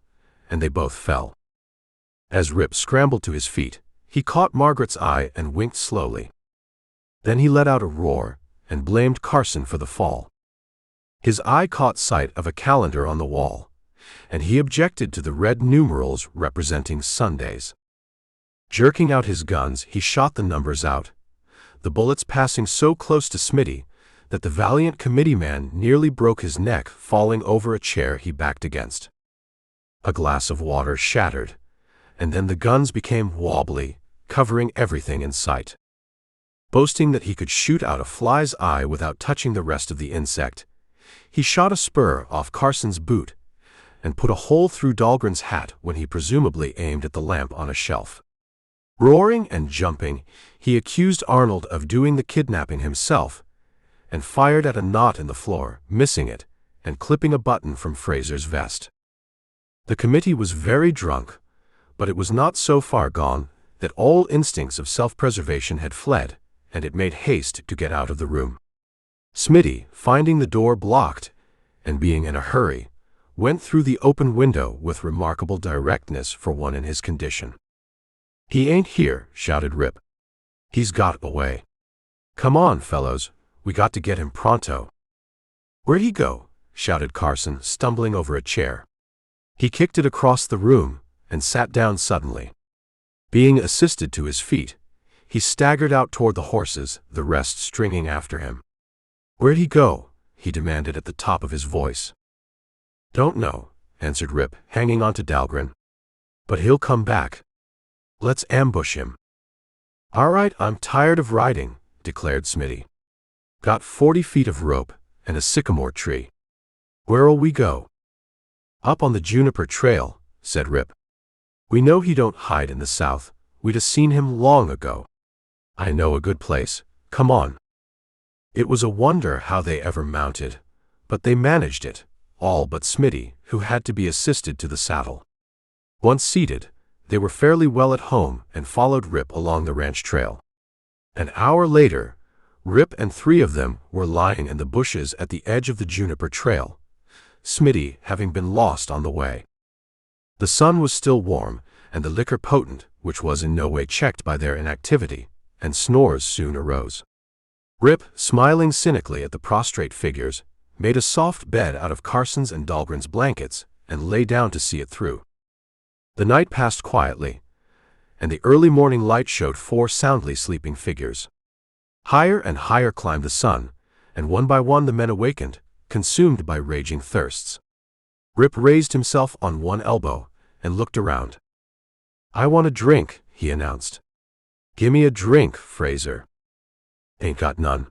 and they both fell. As Rip scrambled to his feet, he caught Margaret's eye and winked slowly. Then he let out a roar and blamed Carson for the fall. His eye caught sight of a calendar on the wall, and he objected to the red numerals representing Sundays. Jerking out his guns, he shot the numbers out, the bullets passing so close to Smitty that the valiant committeeman nearly broke his neck falling over a chair he backed against. A glass of water shattered, and then the guns became wobbly, covering everything in sight. Boasting that he could shoot out a fly's eye without touching the rest of the insect, he shot a spur off Carson's boot and put a hole through Dahlgren's hat when he presumably aimed at the lamp on a shelf. Roaring and jumping, he accused Arnold of doing the kidnapping himself and fired at a knot in the floor, missing it and clipping a button from Fraser's vest. The committee was very drunk, but it was not so far gone that all instincts of self-preservation had fled, and it made haste to get out of the room. Smitty, finding the door blocked and being in a hurry, went through the open window with remarkable directness for one in his condition. "He ain't here," shouted Rip. "He's got away. Come on, fellows, we got to get him pronto." "Where'd he go?" shouted Carson, stumbling over a chair. He kicked it across the room and sat down suddenly. Being assisted to his feet, he staggered out toward the horses, the rest stringing after him. "Where'd he go?" he demanded at the top of his voice. "Don't know," answered Rip, hanging on to Dahlgren. "But he'll come back. Let's ambush him." "All right, I'm tired of riding," declared Smitty. "Got 40 feet of rope and a sycamore tree. Where'll we go?" "Up on the Juniper Trail," said Rip. "We know he don't hide in the south. We'd 'a seen him long ago. I know a good place. Come on." It was a wonder how they ever mounted, but they managed it, all but Smitty, who had to be assisted to the saddle. Once seated, they were fairly well at home and followed Rip along the ranch trail. An hour later, Rip and 3 of them were lying in the bushes at the edge of the Juniper Trail, Smitty having been lost on the way. The sun was still warm, and the liquor potent, which was in no way checked by their inactivity, and snores soon arose. Rip, smiling cynically at the prostrate figures, made a soft bed out of Carson's and Dahlgren's blankets and lay down to see it through. The night passed quietly, and the early morning light showed 4 soundly sleeping figures. Higher and higher climbed the sun, and one by one the men awakened, consumed by raging thirsts. Rip raised himself on one elbow and looked around. "I want a drink," he announced. "Gimme a drink, Fraser." "Ain't got none.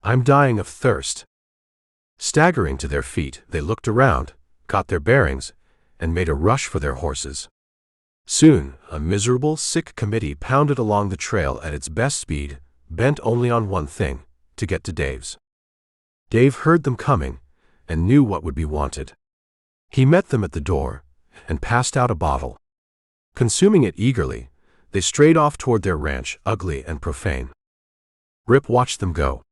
I'm dying of thirst." Staggering to their feet, they looked around, got their bearings, and made a rush for their horses. Soon, a miserable, sick committee pounded along the trail at its best speed, bent only on one thing: to get to Dave's. Dave heard them coming and knew what would be wanted. He met them at the door and passed out a bottle. Consuming it eagerly, they strayed off toward their ranch, ugly and profane. Rip watched them go.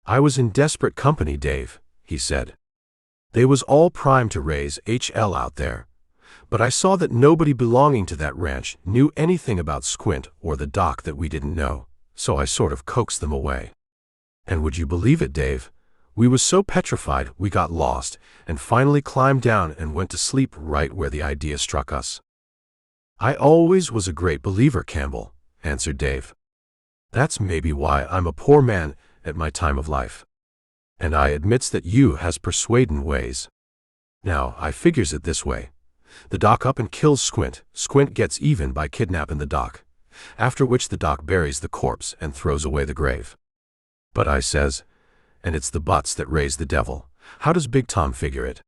"I was in desperate company, Dave," he said. "They was all primed to raise HL out there, but I saw that nobody belonging to that ranch knew anything about Squint or the doc that we didn't know, so I sort of coaxed them away. And would you believe it, Dave? We was so petrified we got lost and finally climbed down and went to sleep right where the idea struck us." "I always was a great believer, Campbell," answered Dave. "That's maybe why I'm a poor man at my time of life. And I admits that you has persuadin' ways. Now, I figures it this way. The doc up and kills Squint. Squint gets even by kidnapping the doc, after which the doc buries the corpse and throws away the grave. But I says, and it's the buts that raise the devil, how does Big Tom figure it?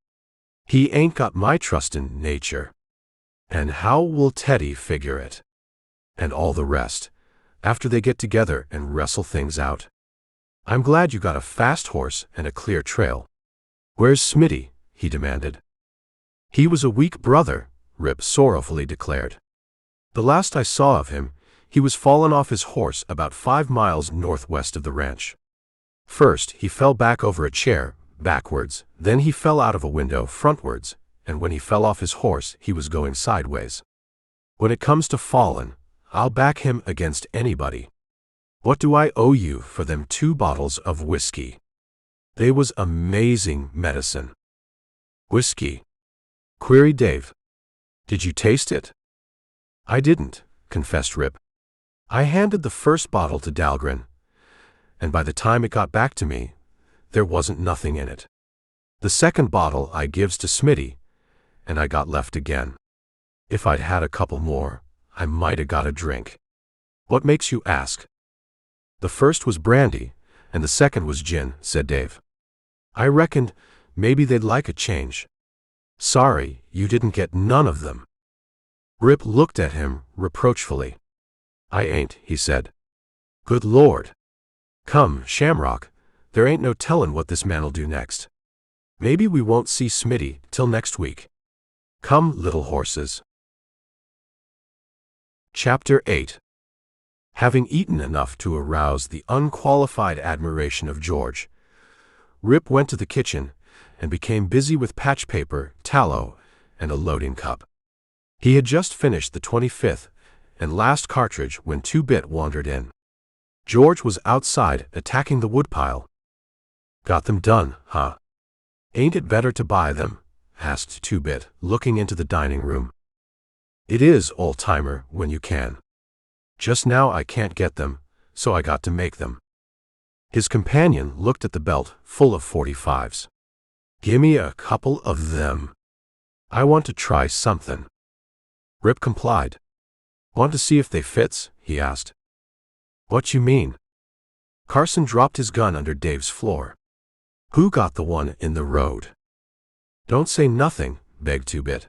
He ain't got my trust in nature. And how will Teddy figure it? And all the rest, after they get together and wrestle things out? I'm glad you got a fast horse and a clear trail. Where's Smitty?" he demanded. "He was a weak brother," Rip sorrowfully declared. "The last I saw of him, he was fallen off his horse about 5 miles northwest of the ranch. First, he fell back over a chair, backwards, then he fell out of a window, frontwards, and when he fell off his horse, he was going sideways. When it comes to fallin', I'll back him against anybody. What do I owe you for them 2 bottles of whiskey? They was amazing medicine." "Whiskey?" queried Dave. "Did you taste it?" "I didn't," confessed Rip. "I handed the first bottle to Dahlgren, and by the time it got back to me, there wasn't nothing in it. The second bottle I gives to Smitty, and I got left again. If I'd had a couple more, I might have got a drink." "What makes you ask?" "The first was brandy, and the second was gin," said Dave. "I reckoned maybe they'd like a change." "Sorry, you didn't get none of them." Rip looked at him reproachfully. "I ain't," he said. "Good Lord. Come, Shamrock, there ain't no tellin' what this man'll do next. Maybe we won't see Smitty till next week. Come, little horses." Chapter 8. Having eaten enough to arouse the unqualified admiration of George, Rip went to the kitchen and became busy with patch paper, tallow, and a loading cup. He had just finished the 25th and last cartridge when 2-Bit wandered in. George was outside attacking the woodpile. "Got them done, huh? Ain't it better to buy them?" asked 2-Bit, looking into the dining room. "It is, old-timer, when you can. Just now I can't get them, so I got to make them." His companion looked at the belt, full of 45s. "Gimme a couple of them. I want to try something." Rip complied. "Want to see if they fits?" he asked. "What you mean?" Carson dropped his gun under Dave's floor. "Who got the one in the road?" "Don't say nothing," begged 2-Bit.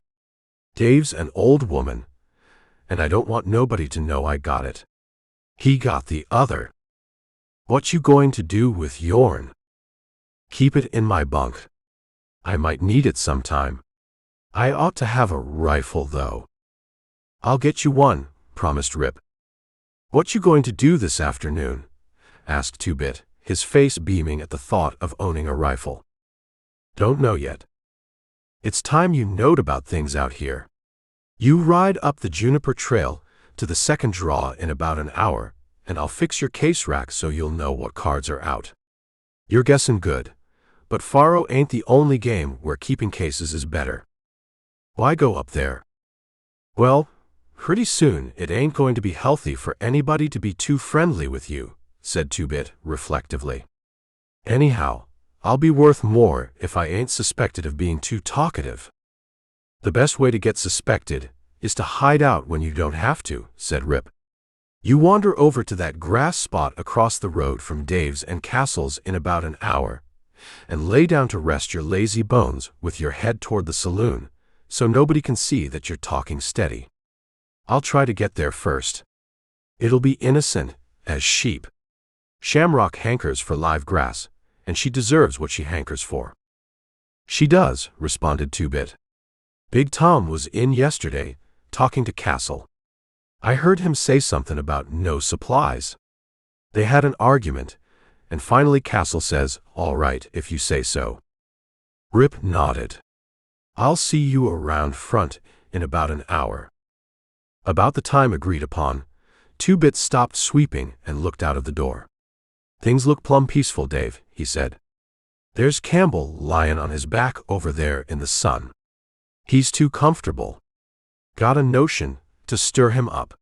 "Dave's an old woman, and I don't want nobody to know I got it. He got the other." "What you going to do with yourn?" "Keep it in my bunk. I might need it sometime. I ought to have a rifle, though." "I'll get you one," promised Rip. "What you going to do this afternoon?" asked Two-Bit, his face beaming at the thought of owning a rifle. "Don't know yet. It's time you knowed about things out here. You ride up the Juniper Trail to the second draw in about an hour, and I'll fix your case rack so you'll know what cards are out. You're guessing good, but faro ain't the only game where keeping cases is better. Why go up there? Well, pretty soon it ain't going to be healthy for anybody to be too friendly with you," said Two-Bit reflectively. "Anyhow, I'll be worth more if I ain't suspected of being too talkative." "The best way to get suspected is to hide out when you don't have to," said Rip. "You wander over to that grass spot across the road from Dave's and Castle's in about an hour, and lay down to rest your lazy bones with your head toward the saloon, so nobody can see that you're talking steady. I'll try to get there first. It'll be innocent as sheep. Shamrock hankers for live grass, and she deserves what she hankers for." "She does," responded Two-Bit. "Big Tom was in yesterday, talking to Castle. I heard him say something about no supplies. They had an argument, and finally Castle says, 'All right, if you say so.'" Rip nodded. "I'll see you around front in about an hour." About the time agreed upon, Two-Bit stopped sweeping and looked out of the door. "Things look plumb peaceful, Dave," he said. "There's Campbell lying on his back over there in the sun. He's too comfortable. Got a notion to stir him up."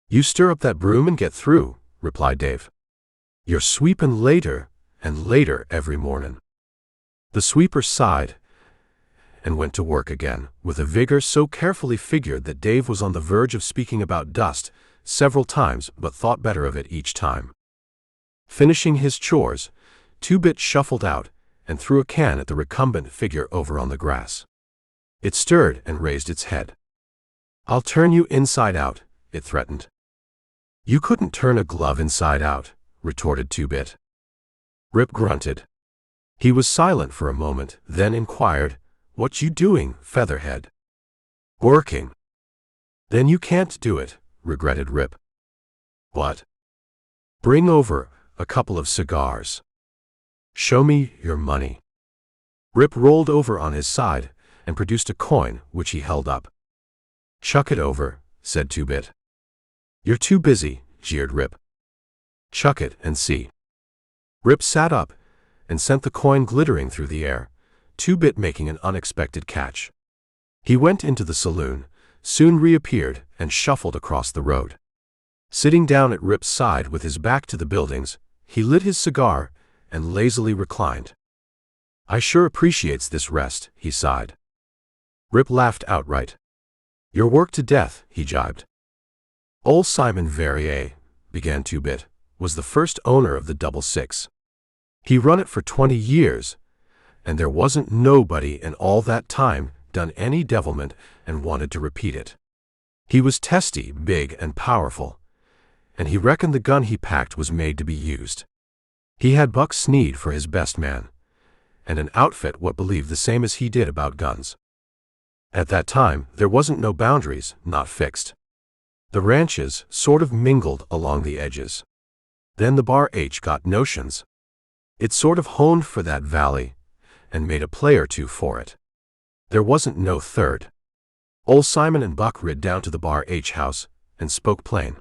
"You stir up that broom and get through," replied Dave. "You're sweeping later and later every morning." The sweeper sighed and went to work again, with a vigor so carefully figured that Dave was on the verge of speaking about dust several times but thought better of it each time. Finishing his chores, Two-Bit shuffled out and threw a can at the recumbent figure over on the grass. It stirred and raised its head. "I'll turn you inside out," it threatened. "You couldn't turn a glove inside out," retorted Two-Bit. Rip grunted. He was silent for a moment, then inquired, "What you doing, Featherhead?" "Working." "Then you can't do it," regretted Rip. "What?" "Bring over a couple of cigars." "Show me your money." Rip rolled over on his side and produced a coin, which he held up. "Chuck it over," said Two-Bit. "You're too busy," jeered Rip. "Chuck it and see." Rip sat up and sent the coin glittering through the air, Two-Bit making an unexpected catch. He went into the saloon, soon reappeared, and shuffled across the road. Sitting down at Rip's side with his back to the buildings, he lit his cigar and lazily reclined. "I sure appreciates this rest," he sighed. Rip laughed outright. "You're worked to death," he jibed. "Old Simon Verrier," began Two-Bit, "was the first owner of the 66. He run it for 20 years, and there wasn't nobody in all that time done any devilment and wanted to repeat it. He was testy, big, and powerful, and he reckoned the gun he packed was made to be used. He had Buck Sneed for his best man, and an outfit what believed the same as he did about guns. At that time, there wasn't no boundaries, not fixed. The ranches sort of mingled along the edges. Then the Bar H got notions. It sort of honed for that valley and made a play or two for it. There wasn't no third. Old Simon and Buck rid down to the Bar H house and spoke plain.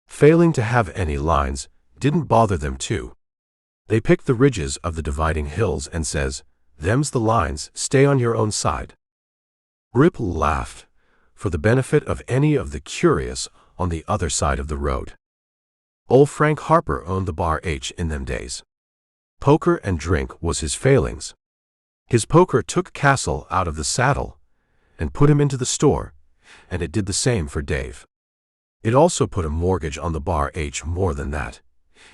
Failing to have any lines didn't bother them too. They picked the ridges of the dividing hills and says, "Them's the lines, stay on your own side." Rip laughed, for the benefit of any of the curious on the other side of the road. Old Frank Harper owned the Bar H in them days. Poker and drink was his failings. His poker took Castle out of the saddle and put him into the store, and it did the same for Dave. It also put a mortgage on the Bar H. More than that,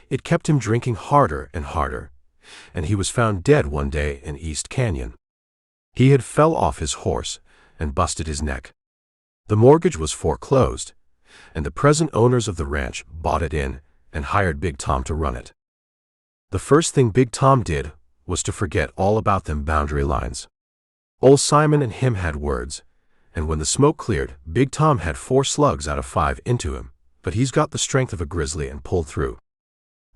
it kept him drinking harder and harder, and he was found dead one day in East Canyon. He had fell off his horse and busted his neck. The mortgage was foreclosed, and the present owners of the ranch bought it in and hired Big Tom to run it. The first thing Big Tom did was to forget all about them boundary lines. Old Simon and him had words, and when the smoke cleared, Big Tom had 4 slugs out of 5 into him, but he's got the strength of a grizzly and pulled through.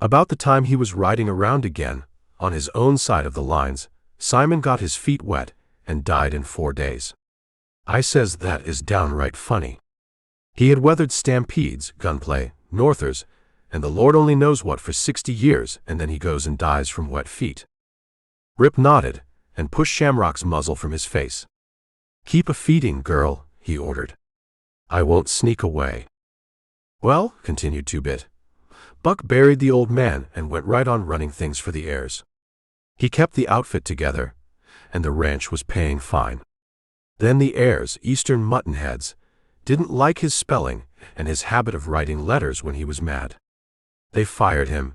About the time he was riding around again, on his own side of the lines, Simon got his feet wet and died in 4 days. I says that is downright funny. He had weathered stampedes, gunplay, northers, and the Lord only knows what for 60 years, and then he goes and dies from wet feet. Rip nodded and pushed Shamrock's muzzle from his face. Keep a feeding, girl, he ordered. I won't sneak away. Well, continued Two-Bit, Buck buried the old man and went right on running things for the heirs. He kept the outfit together, and the ranch was paying fine. Then the heirs, Eastern muttonheads, didn't like his spelling and his habit of writing letters when he was mad. They fired him,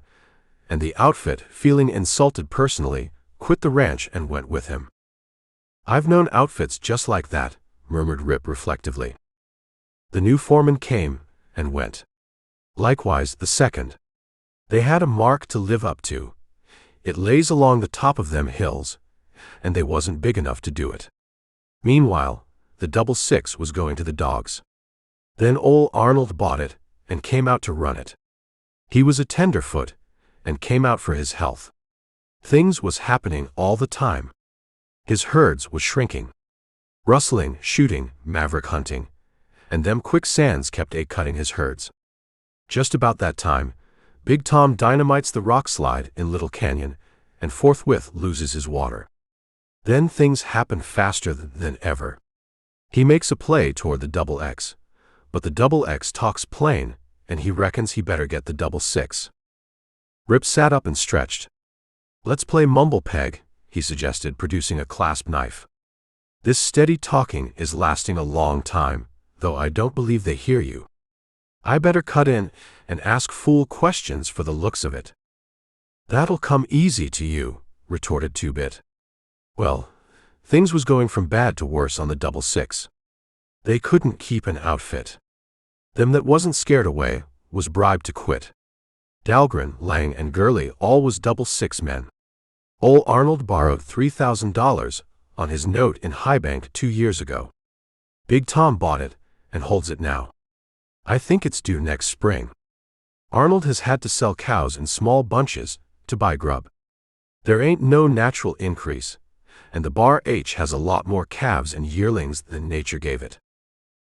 and the outfit, feeling insulted personally, quit the ranch and went with him. I've known outfits just like that, murmured Rip reflectively. The new foreman came and went. Likewise the second. They had a mark to live up to. It lays along the top of them hills, and they wasn't big enough to do it. Meanwhile, the 6 was going to the dogs. Then ol' Arnold bought it and came out to run it. He was a tenderfoot and came out for his health. Things was happening all the time. His herds was shrinking. Rustling, shooting, maverick hunting, and them quicksands kept cutting his herds. Just about that time, Big Tom dynamites the rock slide in Little Canyon and forthwith loses his water. Then things happen faster than ever. He makes a play toward the X, but the X talks plain, and he reckons he better get the 6. Rip sat up and stretched. Let's play mumble peg, he suggested, producing a clasp knife. This steady talking is lasting a long time, though I don't believe they hear you. I better cut in and ask fool questions for the looks of it. That'll come easy to you, retorted Two-Bit. Well, things was going from bad to worse on the 6. They couldn't keep an outfit. Them that wasn't scared away was bribed to quit. Dahlgren, Lang, and Gurley all was 6 men. Ol' Arnold borrowed $3,000 on his note in High Bank 2 years ago. Big Tom bought it and holds it now. I think it's due next spring. Arnold has had to sell cows in small bunches to buy grub. There ain't no natural increase, and the Bar H has a lot more calves and yearlings than nature gave it.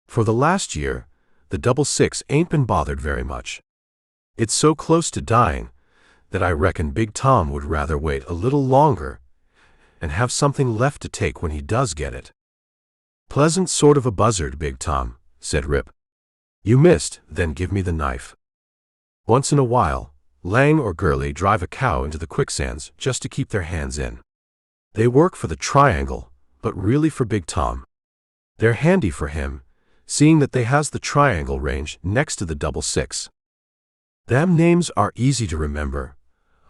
For the last year, the 6 ain't been bothered very much. It's so close to dying that I reckon Big Tom would rather wait a little longer and have something left to take when he does get it. Pleasant sort of a buzzard, Big Tom, said Rip. You missed, then give me the knife. Once in a while, Lang or Gurley drive a cow into the quicksands just to keep their hands in. They work for the triangle, but really for Big Tom. They're handy for him, seeing that they has the triangle range next to the 6. Them names are easy to remember,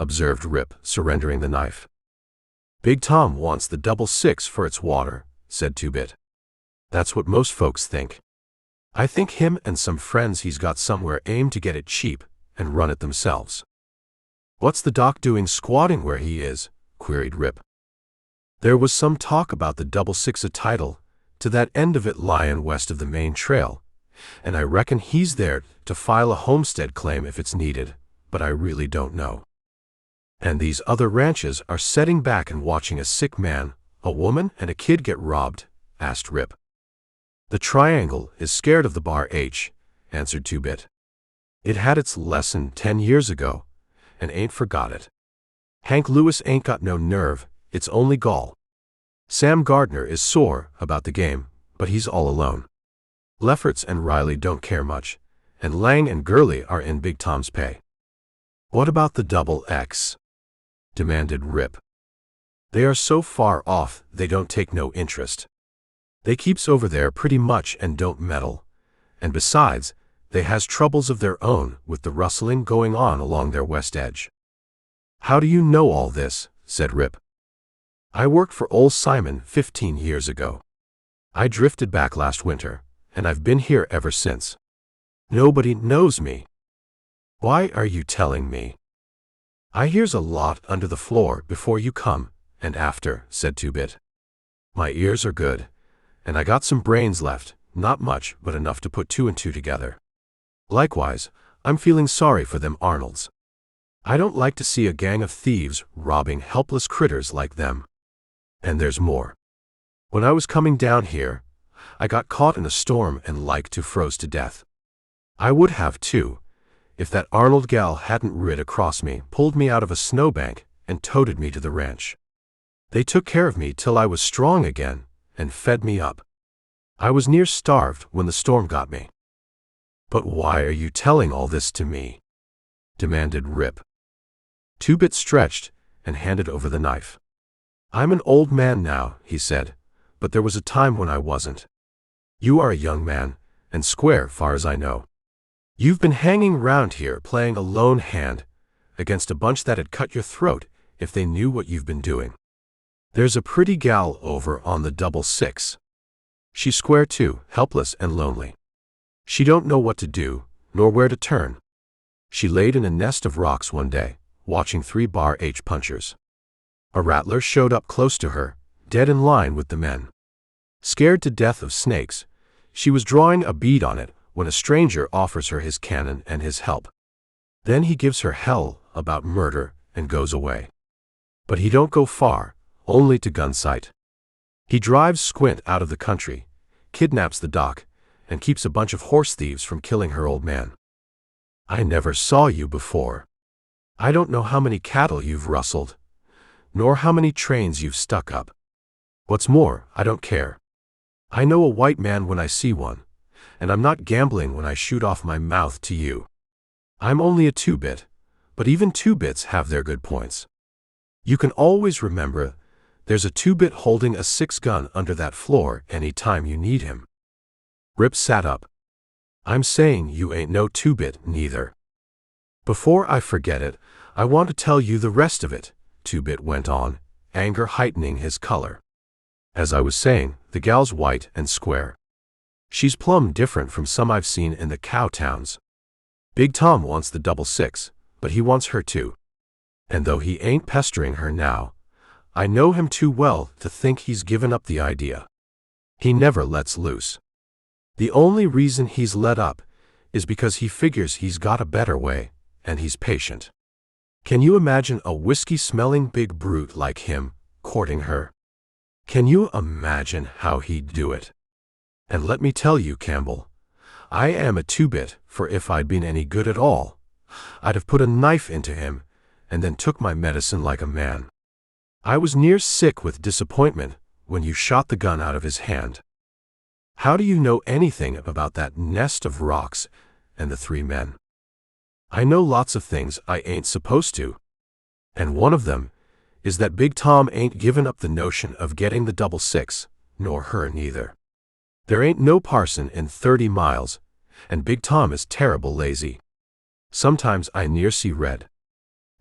observed Rip, surrendering the knife. Big Tom wants the 6 for its water, said Two-Bit. That's what most folks think. I think him and some friends he's got somewhere aim to get it cheap and run it themselves. What's the doc doing squatting where he is? Queried Rip. There was some talk about the 6 a title to that end of it lying west of the main trail, and I reckon he's there to file a homestead claim if it's needed, but I really don't know. And these other ranches are setting back and watching a sick man, a woman, and a kid get robbed? Asked Rip. The triangle is scared of the Bar H, answered Two-Bit. It had its lesson 10 years ago, and ain't forgot it. Hank Lewis ain't got no nerve, it's only gall. Sam Gardner is sore about the game, but he's all alone. Lefferts and Riley don't care much, and Lang and Gurley are in Big Tom's pay. What about the X? Demanded Rip. They are so far off they don't take no interest. They keeps over there pretty much and don't meddle, and besides, they has troubles of their own with the rustling going on along their west edge. How do you know all this? Said Rip. I worked for old Simon 15 years ago. I drifted back last winter, and I've been here ever since. Nobody knows me. Why are you telling me? I hears a lot under the floor before you come, and after, said Two-Bit. My ears are good, and I got some brains left, not much, but enough to put 2 and 2 together. Likewise, I'm feeling sorry for them Arnolds. I don't like to see a gang of thieves robbing helpless critters like them. And there's more. When I was coming down here, I got caught in a storm and like to froze to death. I would have too, if that Arnold gal hadn't rid across me, pulled me out of a snowbank, and toted me to the ranch. They took care of me till I was strong again, and fed me up. I was near starved when the storm got me. But why are you telling all this to me? Demanded Rip. Two-Bit stretched and handed over the knife. I'm an old man now, he said, but there was a time when I wasn't. You are a young man, and square far as I know. You've been hanging round here playing a lone hand against a bunch that'd cut your throat if they knew what you've been doing. There's a pretty gal over on the 66. She's square too, helpless and lonely. She don't know what to do, nor where to turn. She laid in a nest of rocks one day, watching 3 bar-H punchers. A rattler showed up close to her, dead in line with the men. Scared to death of snakes, she was drawing a bead on it when a stranger offers her his cannon and his help. Then he gives her hell about murder and goes away. But he don't go far, only to Gunsight. He drives Squint out of the country, kidnaps the doc, and keeps a bunch of horse thieves from killing her old man. I never saw you before. I don't know how many cattle you've rustled, nor how many trains you've stuck up. What's more, I don't care. I know a white man when I see one, and I'm not gambling when I shoot off my mouth to you. I'm only a 2-bit, but even 2-bits have their good points. You can always remember there's a 2-bit holding a 6-gun under that floor any time you need him. Rip sat up. I'm saying you ain't no 2-bit neither. Before I forget it, I want to tell you the rest of it, 2-bit went on, anger heightening his color. As I was saying, the gal's white and square. She's plumb different from some I've seen in the cow towns. Big Tom wants the 66, but he wants her too. And though he ain't pestering her now, I know him too well to think he's given up the idea. He never lets loose. The only reason he's let up is because he figures he's got a better way, and he's patient. Can you imagine a whiskey-smelling big brute like him courting her? Can you imagine how he'd do it? And let me tell you, Campbell, I am a 2-bit, for if I'd been any good at all, I'd have put a knife into him and then took my medicine like a man. I was near sick with disappointment when you shot the gun out of his hand. How do you know anything about that nest of rocks and the 3 men? I know lots of things I ain't supposed to. And one of them is that Big Tom ain't given up the notion of getting the 66, nor her neither. There ain't no parson in 30 miles, and Big Tom is terrible lazy. Sometimes I near see red.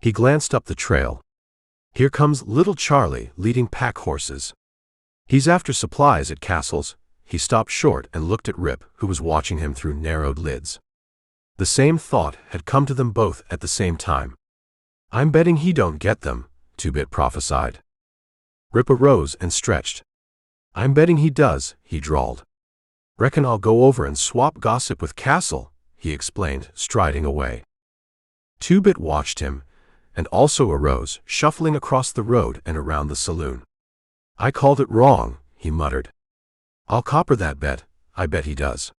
He glanced up the trail. Here comes little Charlie leading pack horses. He's after supplies at Castle's. He stopped short and looked at Rip, who was watching him through narrowed lids. The same thought had come to them both at the same time. I'm betting he don't get them, 2-bit prophesied. Rip arose and stretched. I'm betting he does, he drawled. Reckon I'll go over and swap gossip with Castle, he explained, striding away. 2-bit watched him, and also arose, shuffling across the road and around the saloon. I called it wrong, he muttered. I'll copper that bet, I bet he does.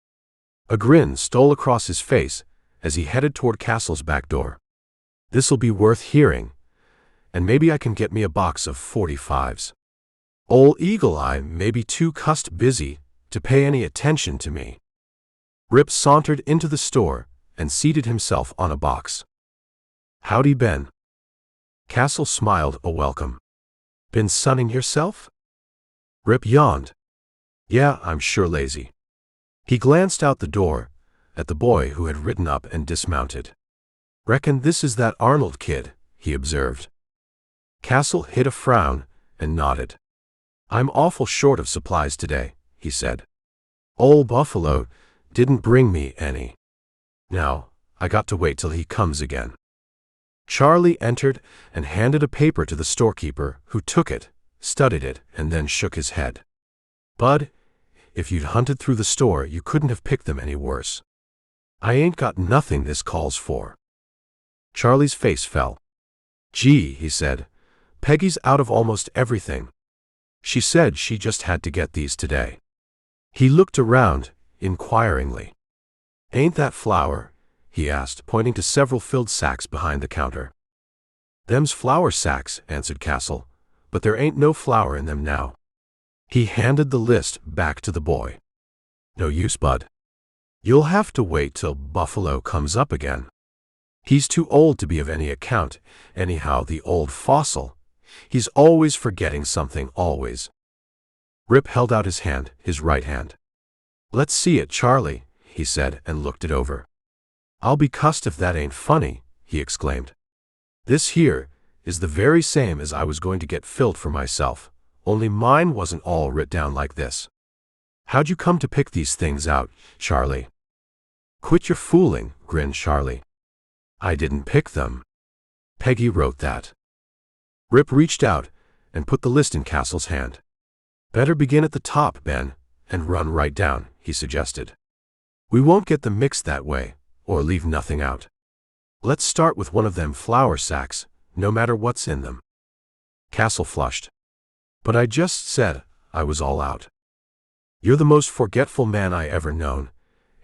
A grin stole across his face as he headed toward Castle's back door. This'll be worth hearing, and maybe I can get me a box of 45s. Ol' Eagle Eye may be too cussed busy to pay any attention to me. Rip sauntered into the store and seated himself on a box. Howdy, Ben. Castle smiled a welcome. Been sunning yourself? Rip yawned. Yeah, I'm sure lazy. He glanced out the door at the boy who had ridden up and dismounted. Reckon this is that Arnold kid, he observed. Castle hid a frown and nodded. I'm awful short of supplies today, he said. Old Buffalo didn't bring me any. Now, I got to wait till he comes again. Charlie entered and handed a paper to the storekeeper, who took it, studied it, and then shook his head. Bud, if you'd hunted through the store, you couldn't have picked them any worse. I ain't got nothing this calls for." Charlie's face fell. "Gee," he said, "Peggy's out of almost everything. She said she just had to get these today." He looked around, inquiringly. "Ain't that flour?" he asked, pointing to several filled sacks behind the counter. "Them's flour sacks," answered Castle, "but there ain't no flour in them now." He handed the list back to the boy. "No use, bud. You'll have to wait till Buffalo comes up again. He's too old to be of any account, anyhow, the old fossil. He's always forgetting something, always." Rip held out his hand, his right hand. "Let's see it, Charlie," he said, and looked it over. "I'll be cussed if that ain't funny," he exclaimed. "This here is the very same as I was going to get filled for myself, only mine wasn't all writ down like this. How'd you come to pick these things out, Charlie?" "Quit your fooling," grinned Charlie. "I didn't pick them. Peggy wrote that." Rip reached out and put the list in Castle's hand. "Better begin at the top, Ben, and run right down," he suggested. "We won't get them mixed that way, or leave nothing out. Let's start with one of them flour sacks, no matter what's in them." Castle flushed. "But I just said I was all out." "You're the most forgetful man I ever known,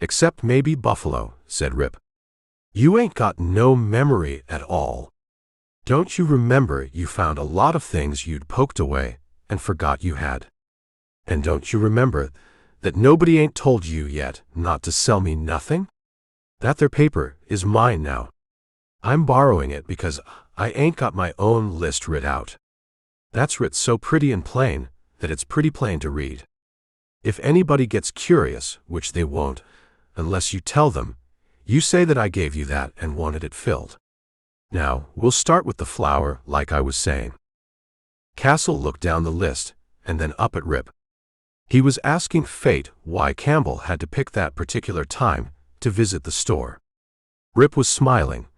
except maybe Buffalo," said Rip. "You ain't got no memory at all. Don't you remember you found a lot of things you'd poked away and forgot you had? And don't you remember that nobody ain't told you yet not to sell me nothing? That there paper is mine now. I'm borrowing it because I ain't got my own list writ out. That's writ so pretty and plain that it's pretty plain to read. If anybody gets curious, which they won't, unless you tell them, you say that I gave you that and wanted it filled. Now, we'll start with the flour, like I was saying." Castle looked down the list, and then up at Rip. He was asking fate why Campbell had to pick that particular time to visit the store. Rip was smiling,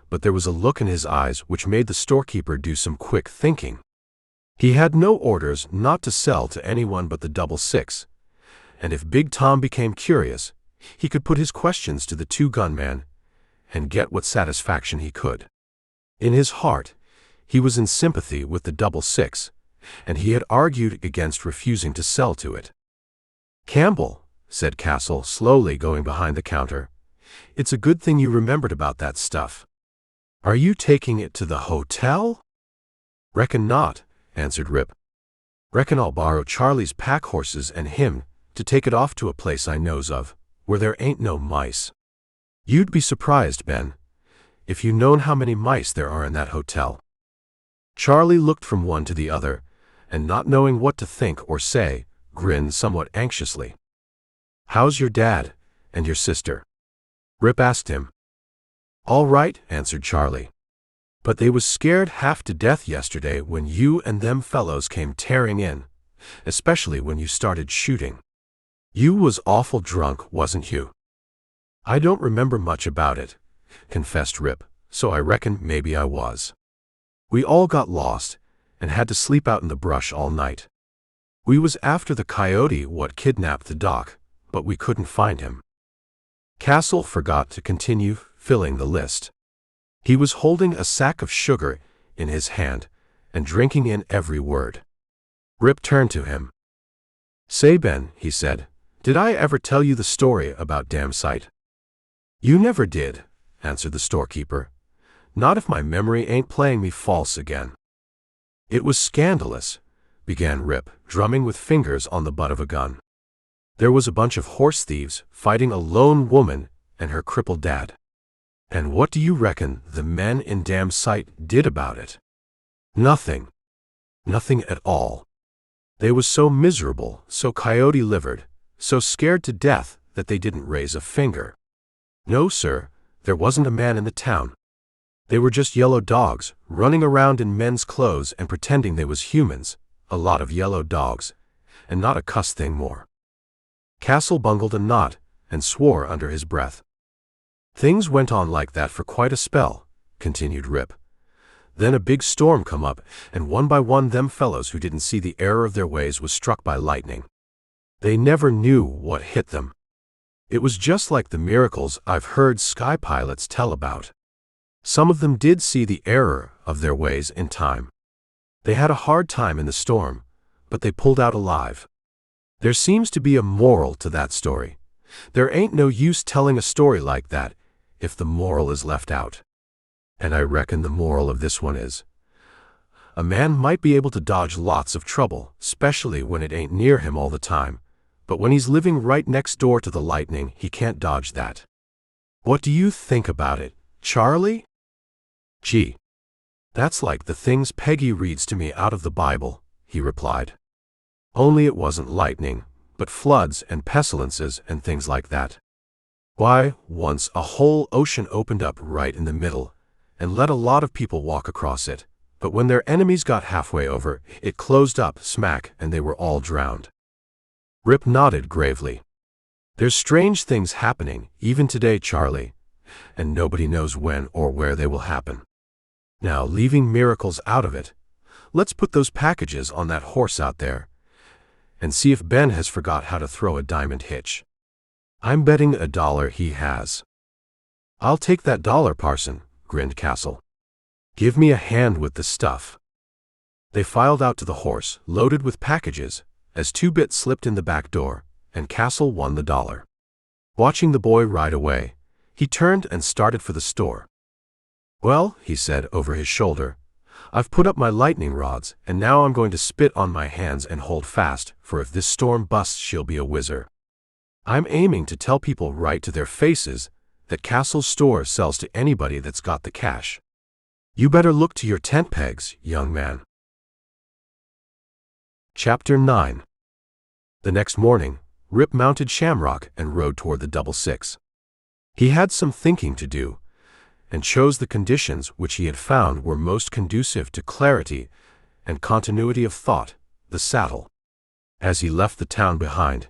but there was a look in his eyes which made the storekeeper do some quick thinking. He had no orders not to sell to anyone but the 666, and if Big Tom became curious, he could put his questions to the two gunmen and get what satisfaction he could. In his heart, he was in sympathy with the 666, and he had argued against refusing to sell to it. "Campbell," said Castle, slowly going behind the counter, "it's a good thing you remembered about that stuff. Are you taking it to the hotel?" "Reckon not," answered Rip. "Reckon I'll borrow Charlie's pack horses and him to take it off to a place I knows of, where there ain't no mice. You'd be surprised, Ben, if you known how many mice there are in that hotel." Charlie looked from one to the other, and not knowing what to think or say, grinned somewhat anxiously. "How's your dad and your sister?" Rip asked him. "All right," answered Charlie. "But they was scared half to death yesterday when you and them fellows came tearing in, especially when you started shooting. You was awful drunk, wasn't you?" "I don't remember much about it," confessed Rip, "so I reckon maybe I was. We all got lost and had to sleep out in the brush all night. We was after the coyote what kidnapped the doc, but we couldn't find him." Castle forgot to continue filling the list. He was holding a sack of sugar in his hand and drinking in every word. Rip turned to him. "Say, Ben," he said, "did I ever tell you the story about Gunsight?" "You never did," answered the storekeeper. "Not if my memory ain't playing me false again." "It was scandalous," began Rip, drumming with fingers on the butt of a gun. "There was a bunch of horse thieves fighting a lone woman and her crippled dad. And what do you reckon the men in Gunsight did about it? Nothing. Nothing at all. They was so miserable, so coyote-livered, so scared to death that they didn't raise a finger. No, sir, there wasn't a man in the town. They were just yellow dogs, running around in men's clothes and pretending they was humans, a lot of yellow dogs, and not a cuss thing more." Castle bungled a knot and swore under his breath. "Things went on like that for quite a spell," continued Rip. "Then a big storm come up, and one by one them fellows who didn't see the error of their ways was struck by lightning. They never knew what hit them. It was just like the miracles I've heard sky pilots tell about. Some of them did see the error of their ways in time. They had a hard time in the storm, but they pulled out alive. There seems to be a moral to that story. There ain't no use telling a story like that if the moral is left out. And I reckon the moral of this one is, a man might be able to dodge lots of trouble, especially when it ain't near him all the time, but when he's living right next door to the lightning, he can't dodge that. What do you think about it, Charlie? Gee, that's like the things Peggy reads to me out of the Bible, he replied. Only it wasn't lightning, but floods and pestilences and things like that. Why, once a whole ocean opened up right in the middle and let a lot of people walk across it, but when their enemies got halfway over, it closed up smack and they were all drowned. Rip nodded gravely. There's strange things happening, even today, Charlie, and nobody knows when or where they will happen. Now, leaving miracles out of it, let's put those packages on that horse out there and see if Ben has forgot how to throw a diamond hitch. I'm betting $1 he has. I'll take that $1, Parson, grinned Castle. Give me a hand with the stuff. They filed out to the horse, loaded with packages, as 2-Bit slipped in the back door, and Castle won the $1. Watching the boy ride away, he turned and started for the store. Well, he said over his shoulder, I've put up my lightning rods, and now I'm going to spit on my hands and hold fast, for if this storm busts, she'll be a whizzer. I'm aiming to tell people right to their faces that Castle's store sells to anybody that's got the cash. You better look to your tent pegs, young man. Chapter 9. The next morning, Rip mounted Shamrock and rode toward the 66. He had some thinking to do, and chose the conditions which he had found were most conducive to clarity and continuity of thought, the saddle. As he left the town behind,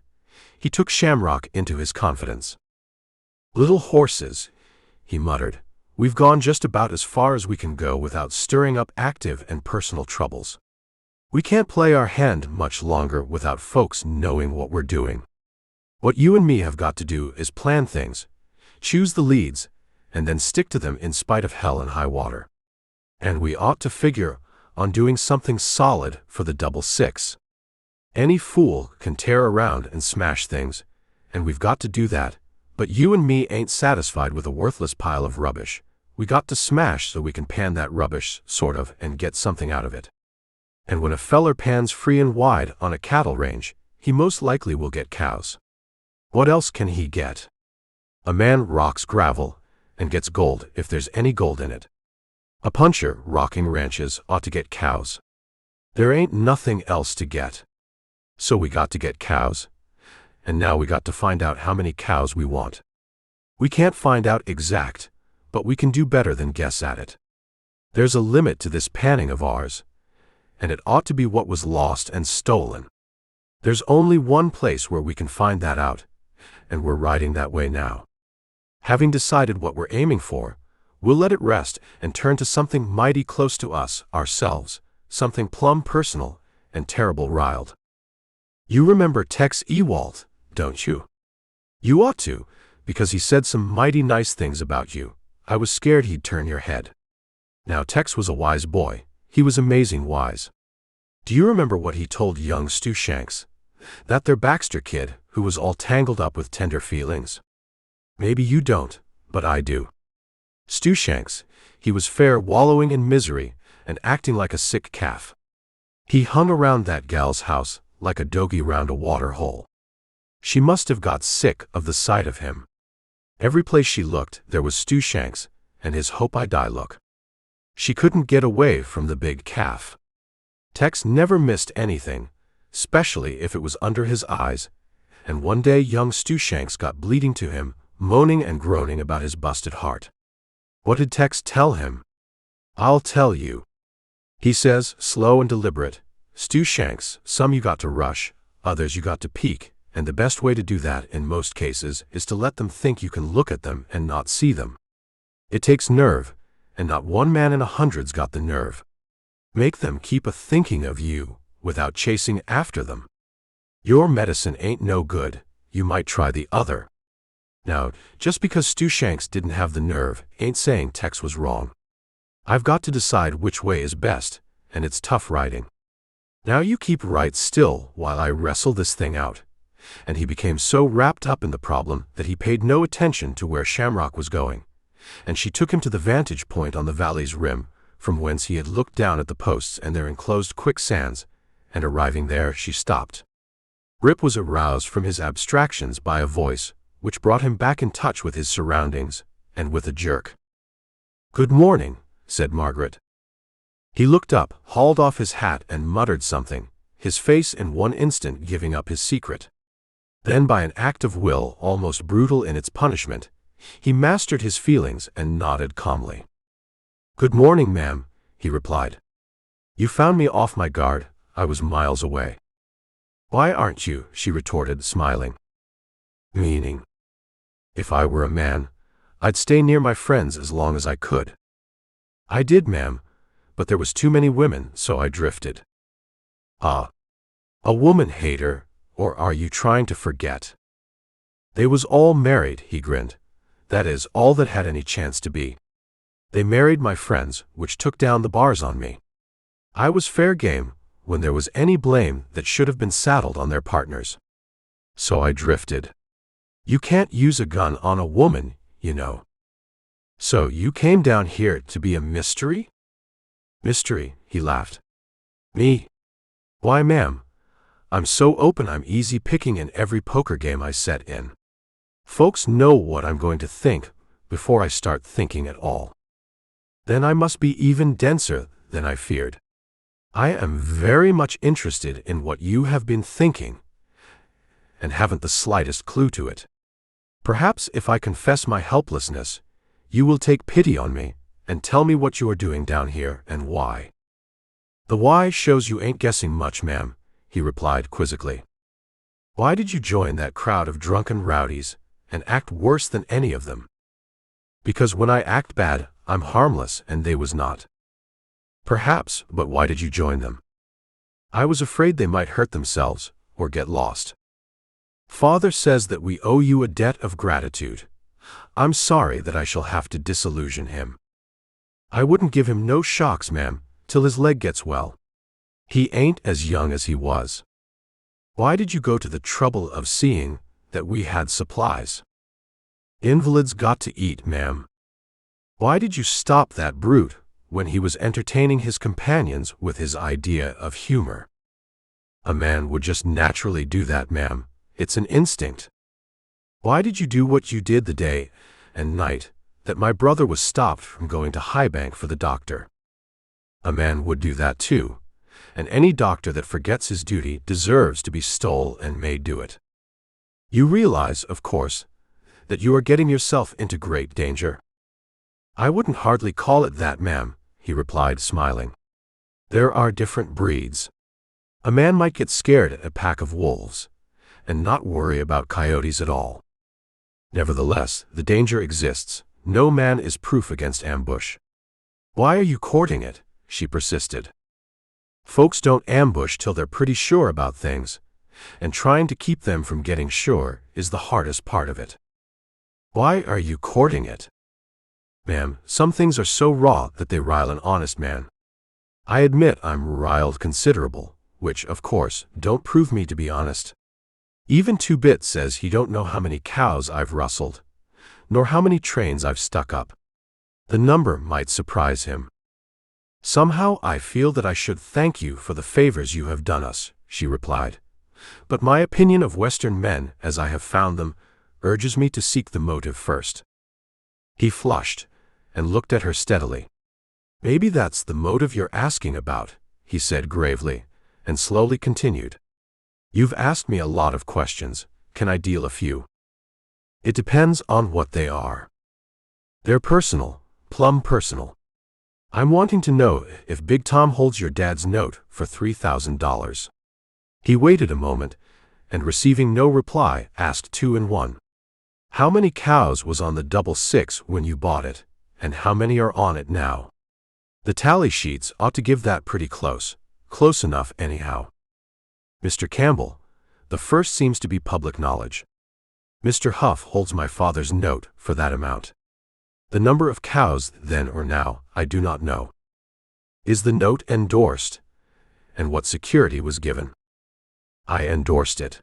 he took Shamrock into his confidence. Little horses, he muttered, we've gone just about as far as we can go without stirring up active and personal troubles. We can't play our hand much longer without folks knowing what we're doing. What you and me have got to do is plan things, choose the leads, and then stick to them in spite of hell and high water. And we ought to figure on doing something solid for the 66. Any fool can tear around and smash things, and we've got to do that, but you and me ain't satisfied with a worthless pile of rubbish. We got to smash so we can pan that rubbish, sort of, and get something out of it. And when a feller pans free and wide on a cattle range, he most likely will get cows. What else can he get? A man rocks gravel and gets gold if there's any gold in it. A puncher rocking ranches ought to get cows. There ain't nothing else to get. So we got to get cows, and now we got to find out how many cows we want. We can't find out exact, but we can do better than guess at it. There's a limit to this panning of ours, and it ought to be what was lost and stolen. There's only one place where we can find that out, and we're riding that way now. Having decided what we're aiming for, we'll let it rest and turn to something mighty close to us, ourselves, something plumb personal and terrible riled. You remember Tex Ewalt, don't you? You ought to, because he said some mighty nice things about you. I was scared he'd turn your head. Now Tex was a wise boy. He was amazing wise. Do you remember what he told young Stu Shanks? That there Baxter kid, who was all tangled up with tender feelings? Maybe you don't, but I do. Stu Shanks, he was fair wallowing in misery and acting like a sick calf. He hung around that gal's house like a doggy round a water hole. She must have got sick of the sight of him. Every place she looked, there was Stu Shanks and his hope I die look. She couldn't get away from the big calf. Tex never missed anything, especially if it was under his eyes, and one day young Stu Shanks got bleeding to him, moaning and groaning about his busted heart. What did Tex tell him? I'll tell you. He says, slow and deliberate, Stu Shanks, some you got to rush, others you got to peek, and the best way to do that in most cases is to let them think you can look at them and not see them. It takes nerve, and not one man in 100's got the nerve. Make them keep a thinking of you without chasing after them. Your medicine ain't no good, you might try the other. Now, just because Stu Shanks didn't have the nerve ain't saying Tex was wrong. I've got to decide which way is best, and it's tough riding. Now you keep right still while I wrestle this thing out. And he became so wrapped up in the problem that he paid no attention to where Shamrock was going, and she took him to the vantage point on the valley's rim, from whence he had looked down at the posts and their enclosed quicksands, and arriving there she stopped. Rip was aroused from his abstractions by a voice, which brought him back in touch with his surroundings, and with a jerk. "Good morning," said Margaret. He looked up, hauled off his hat and muttered something, his face in one instant giving up his secret. Then by an act of will almost brutal in its punishment, he mastered his feelings and nodded calmly. "Good morning, ma'am," he replied. "You found me off my guard. I was miles away." "Why aren't you?" she retorted, smiling. "Meaning? If I were a man, I'd stay near my friends as long as I could." "I did, ma'am, but there was too many women, so I drifted." "Ah, a woman hater, or are you trying to forget?" "They was all married," he grinned. "That is, all that had any chance to be. They married my friends, which took down the bars on me. I was fair game when there was any blame that should have been saddled on their partners. So I drifted. You can't use a gun on a woman, you know." "So you came down here to be a mystery?" "Mystery," he laughed. "Me? Why, ma'am, I'm so open I'm easy picking in every poker game I set in. Folks know what I'm going to think before I start thinking at all. Then I must be even denser than I feared. I am very much interested in what you have been thinking, and haven't the slightest clue to it. Perhaps if I confess my helplessness, you will take pity on me and tell me what you are doing down here and why." "The why shows you ain't guessing much, ma'am," he replied quizzically. "Why did you join that crowd of drunken rowdies and act worse than any of them?" "Because when I act bad, I'm harmless and they was not." "Perhaps, but why did you join them?" "I was afraid they might hurt themselves or get lost. Father says that we owe you a debt of gratitude. I'm sorry that I shall have to disillusion him. I wouldn't give him no shocks, ma'am, till his leg gets well. He ain't as young as he was." "Why did you go to the trouble of seeing that we had supplies?" "Invalids got to eat, ma'am." "Why did you stop that brute when he was entertaining his companions with his idea of humor?" "A man would just naturally do that, ma'am. It's an instinct." "Why did you do what you did the day and night that my brother was stopped from going to Highbank for the doctor?" "A man would do that too, and any doctor that forgets his duty deserves to be stole and made do it. You realize, of course, that you are getting yourself into great danger." "I wouldn't hardly call it that, ma'am," he replied, smiling. "There are different breeds. A man might get scared at a pack of wolves, and not worry about coyotes at all. Nevertheless, the danger exists. No man is proof against ambush." "Why are you courting it?" she persisted. "Folks don't ambush till they're pretty sure about things, and trying to keep them from getting sure is the hardest part of it." "Why are you courting it?" "Ma'am, some things are so raw that they rile an honest man. I admit I'm riled considerable, which, of course, don't prove me to be honest. Even Two-Bit says he don't know how many cows I've rustled, nor how many trains I've stuck up. The number might surprise him. Somehow I feel that I should thank you for the favors you have done us," she replied. "But my opinion of Western men, as I have found them, urges me to seek the motive first." He flushed and looked at her steadily. "Maybe that's the motive you're asking about," he said gravely, and slowly continued. "You've asked me a lot of questions. Can I deal a few?" "It depends on what they are." "They're personal, plumb personal. I'm wanting to know if Big Tom holds your dad's note for $3,000. He waited a moment, and receiving no reply, asked two in one. "How many cows was on the 66 when you bought it, and how many are on it now?" The tally sheets ought to give that pretty close enough anyhow. "Mr. Campbell, the first seems to be public knowledge." Mr. Huff holds my father's note for that amount. The number of cows then or now, I do not know. Is the note endorsed? And what security was given? I endorsed it.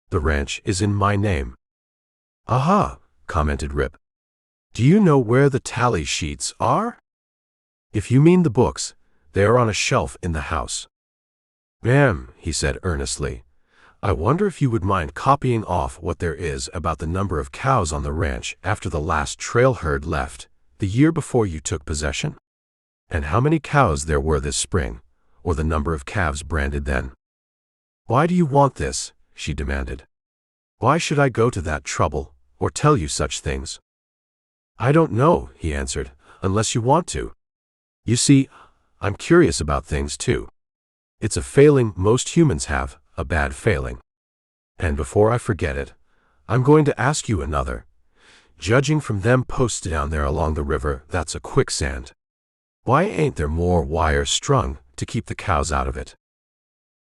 The ranch is in my name. Aha, commented Rip. Do you know where the tally sheets are? If you mean the books, they are on a shelf in the house. Ma'am, he said earnestly, I wonder if you would mind copying off what there is about the number of cows on the ranch after the last trail herd left, the year before you took possession? And how many cows there were this spring, or the number of calves branded then? Why do you want this? She demanded. Why should I go to that trouble, or tell you such things? I don't know, he answered, unless you want to. You see, I'm curious about things too. It's a failing most humans have, a bad failing. And before I forget it, I'm going to ask you another. Judging from them posts down there along the river, that's a quicksand. Why ain't there more wire strung to keep the cows out of it?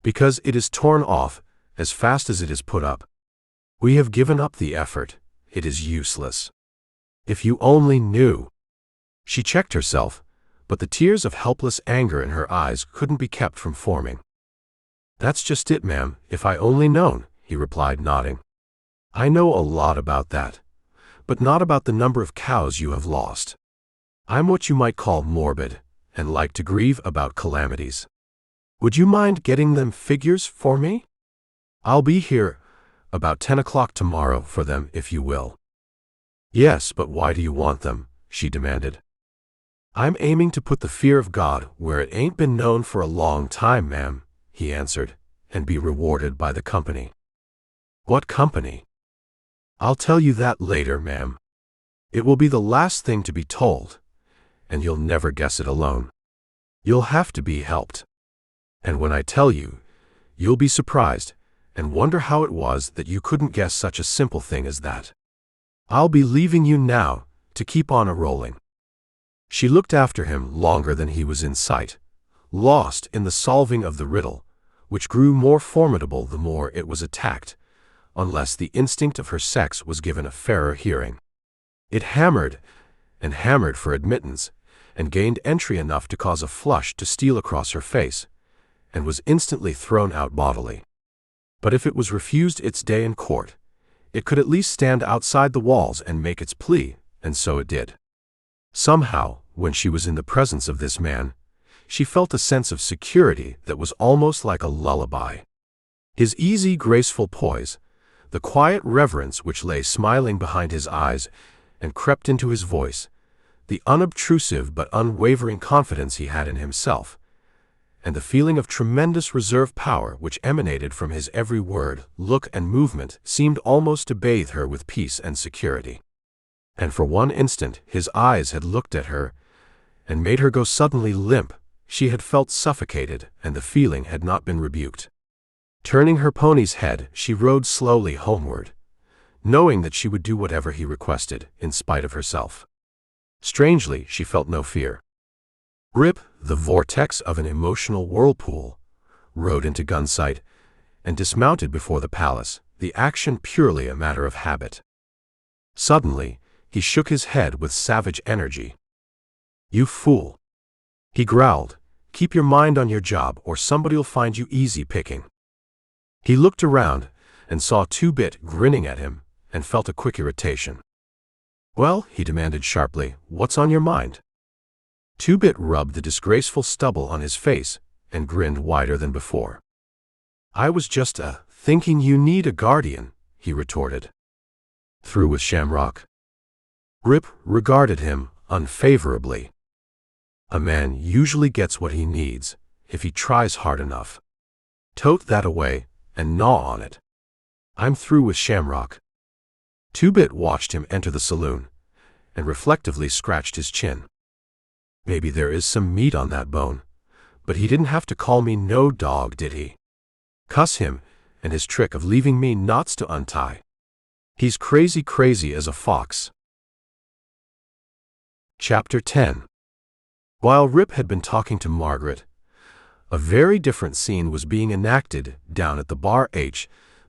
Because it is torn off as fast as it is put up. We have given up the effort. It is useless. If you only knew. She checked herself, but the tears of helpless anger in her eyes couldn't be kept from forming. That's just it, ma'am, if I only known, he replied, nodding. I know a lot about that, but not about the number of cows you have lost. I'm what you might call morbid, and like to grieve about calamities. Would you mind getting them figures for me? I'll be here about 10 o'clock tomorrow for them if you will. Yes, but why do you want them? She demanded. I'm aiming to put the fear of God where it ain't been known for a long time, ma'am, he answered, and be rewarded by the company. What company? I'll tell you that later, ma'am. It will be the last thing to be told, and you'll never guess it alone. You'll have to be helped. And when I tell you, you'll be surprised and wonder how it was that you couldn't guess such a simple thing as that. I'll be leaving you now to keep on a-rolling. She looked after him longer than he was in sight, lost in the solving of the riddle, which grew more formidable the more it was attacked, unless the instinct of her sex was given a fairer hearing. It hammered and hammered for admittance, and gained entry enough to cause a flush to steal across her face, and was instantly thrown out bodily. But if it was refused its day in court, it could at least stand outside the walls and make its plea, and so it did. Somehow, when she was in the presence of this man, she felt a sense of security that was almost like a lullaby. His easy, graceful poise, the quiet reverence which lay smiling behind his eyes and crept into his voice, the unobtrusive but unwavering confidence he had in himself, and the feeling of tremendous reserve power which emanated from his every word, look, and movement seemed almost to bathe her with peace and security. And for one instant his eyes had looked at her and made her go suddenly limp. She had felt suffocated, and the feeling had not been rebuked. Turning her pony's head, she rode slowly homeward, knowing that she would do whatever he requested, in spite of herself. Strangely, she felt no fear. Rip, the vortex of an emotional whirlpool, rode into Gunsight and dismounted before the palace, the action purely a matter of habit. Suddenly, he shook his head with savage energy. You fool! He growled. Keep your mind on your job or somebody'll find you easy picking. He looked around and saw Two-Bit grinning at him and felt a quick irritation. Well, he demanded sharply, what's on your mind? Two-Bit rubbed the disgraceful stubble on his face and grinned wider than before. I was just thinking you need a guardian, he retorted. Through with Shamrock? Rip regarded him unfavorably. A man usually gets what he needs if he tries hard enough. Tote that away and gnaw on it. I'm through with Shamrock. Two-Bit watched him enter the saloon and reflectively scratched his chin. Maybe there is some meat on that bone, but he didn't have to call me no dog, did he? Cuss him and his trick of leaving me knots to untie. He's crazy as a fox. Chapter 10. While Rip had been talking to Margaret, a very different scene was being enacted down at the bar.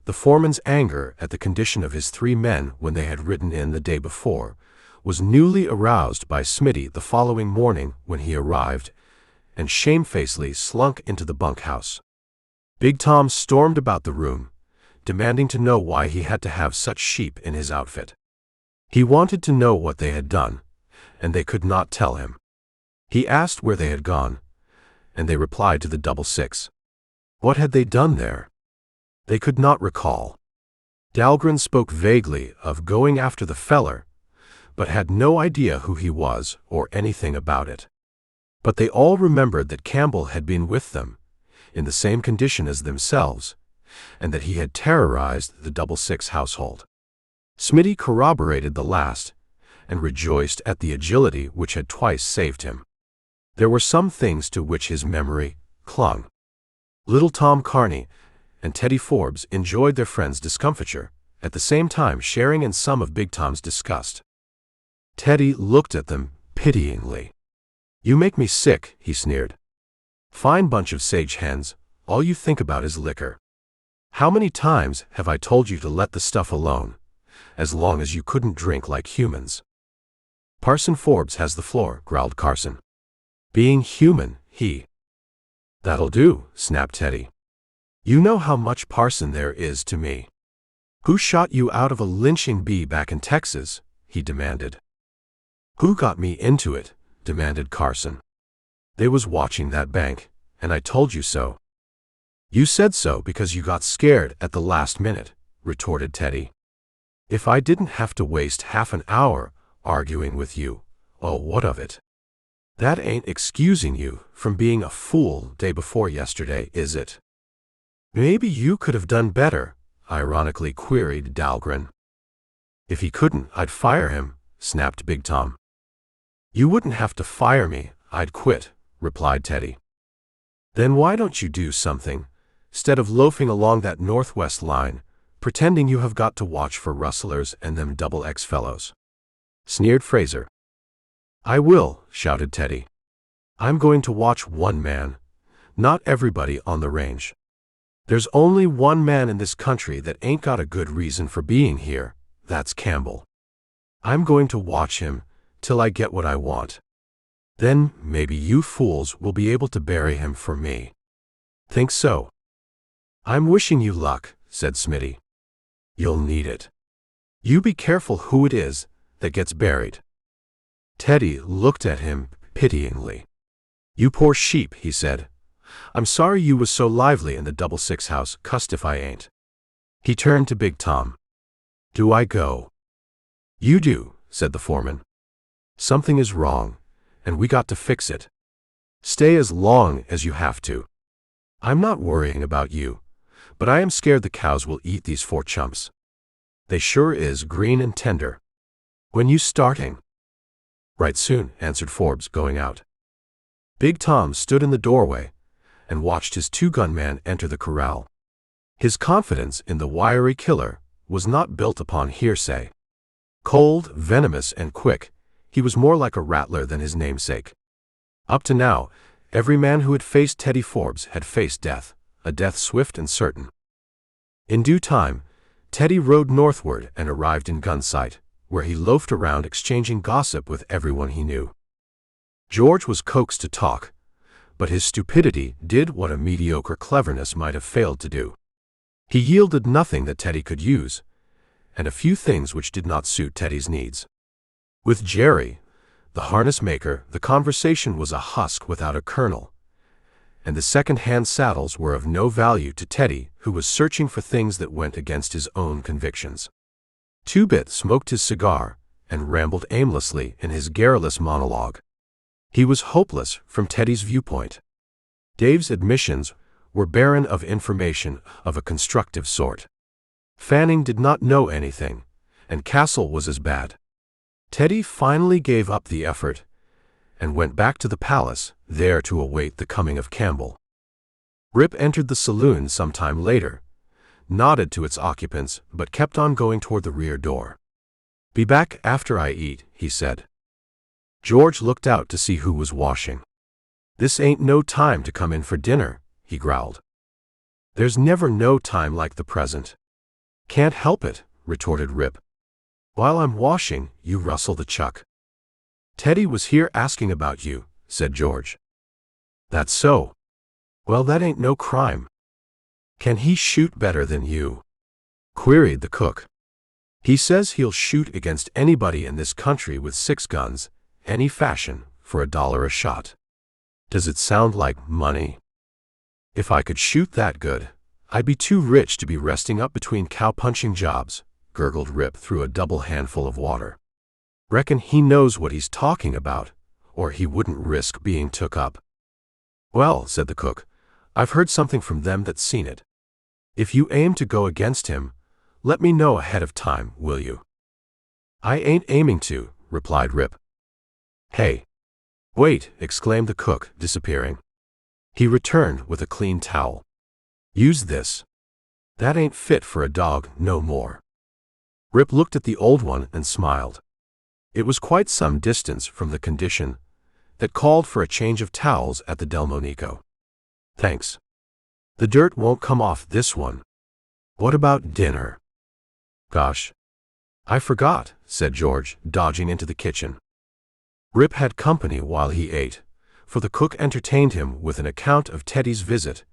The foreman's anger at the condition of his 3 men when they had ridden in the day before was newly aroused by Smitty the following morning when he arrived and shamefacedly slunk into the bunkhouse. Big Tom stormed about the room, demanding to know why he had to have such sheep in his outfit. He wanted to know what they had done, and they could not tell him. He asked where they had gone, and they replied to the 666. What had they done there? They could not recall. Dahlgren spoke vaguely of going after the feller, but had no idea who he was or anything about it. But they all remembered that Campbell had been with them, in the same condition as themselves, and that he had terrorized the 666 household. Smitty corroborated the last, and rejoiced at the agility which had twice saved him. There were some things to which his memory clung. Little Tom Carney and Teddy Forbes enjoyed their friend's discomfiture, at the same time sharing in some of Big Tom's disgust. Teddy looked at them pityingly. "You make me sick," he sneered. "Fine bunch of sage hens, all you think about is liquor. How many times have I told you to let the stuff alone, as long as you couldn't drink like humans?" "Parson Forbes has the floor," growled Carson. "Being human, he—" "That'll do," snapped Teddy. "You know how much parson there is to me." "Who shot you out of a lynching bee back in Texas?" he demanded. "Who got me into it?" demanded Carson. "They was watching that bank, and I told you so." "You said so because you got scared at the last minute," retorted Teddy. "If I didn't have to waste half an hour arguing with you, oh, what of it? That ain't excusing you from being a fool day before yesterday, is it?" "Maybe you could have done better," ironically queried Dahlgren. "If he couldn't, I'd fire him," snapped Big Tom. "You wouldn't have to fire me, I'd quit," replied Teddy. "Then why don't you do something, instead of loafing along that northwest line, pretending you have got to watch for rustlers and them XX fellows?" sneered Fraser. "I will," shouted Teddy. "I'm going to watch one man, not everybody on the range. There's only one man in this country that ain't got a good reason for being here, that's Campbell. I'm going to watch him till I get what I want. Then maybe you fools will be able to bury him for me. Think so?" "I'm wishing you luck," said Smitty. "You'll need it. You be careful who it is that gets buried." Teddy looked at him pityingly. "You poor sheep," he said. "I'm sorry you was so lively in the 666 house, cussed if I ain't." He turned to Big Tom. "Do I go?" "You do," said the foreman. "Something is wrong, and we got to fix it. Stay as long as you have to. I'm not worrying about you, but I am scared the cows will eat these 4 chumps. They sure is green and tender. When you starting?" "Right soon," answered Forbes, going out. Big Tom stood in the doorway and watched his 2 gunmen enter the corral. His confidence in the wiry killer was not built upon hearsay. Cold, venomous, and quick, he was more like a rattler than his namesake. Up to now, every man who had faced Teddy Forbes had faced death, a death swift and certain. In due time, Teddy rode northward and arrived in Gunsight, where he loafed around exchanging gossip with everyone he knew. George was coaxed to talk, but his stupidity did what a mediocre cleverness might have failed to do. He yielded nothing that Teddy could use, and a few things which did not suit Teddy's needs. With Jerry, the harness maker, the conversation was a husk without a kernel, and the second-hand saddles were of no value to Teddy, who was searching for things that went against his own convictions. Two-Bit smoked his cigar and rambled aimlessly in his garrulous monologue. He was hopeless from Teddy's viewpoint. Dave's admissions were barren of information of a constructive sort. Fanning did not know anything, and Castle was as bad. Teddy finally gave up the effort and went back to the palace, there to await the coming of Campbell. Rip entered the saloon some time later, nodded to its occupants, but kept on going toward the rear door. "Be back after I eat," he said. George looked out to see who was washing. "This ain't no time to come in for dinner," he growled. "There's never no time like the present. Can't help it, retorted Rip. While I'm washing, you rustle the chuck. Teddy was here asking about you, said George. That's so. Well, that ain't no crime. Can he shoot better than you? Queried the cook. He says he'll shoot against anybody in this country with 6 guns, any fashion, for $1 a shot. Does it sound like money? If I could shoot that good, I'd be too rich to be resting up between cow-punching jobs, gurgled Rip through a double handful of water. Reckon he knows what he's talking about, or he wouldn't risk being took up. Well, said the cook, I've heard something from them that's seen it. If you aim to go against him, let me know ahead of time, will you? I ain't aiming to, replied Rip. Hey! Wait, exclaimed the cook, disappearing. He returned with a clean towel. Use this. That ain't fit for a dog no more. Rip looked at the old one and smiled. It was quite some distance from the condition that called for a change of towels at the Delmonico. Thanks. The dirt won't come off this one. What about dinner? Gosh. I forgot, said George, dodging into the kitchen. Rip had company while he ate, for the cook entertained him with an account of Teddy's visit,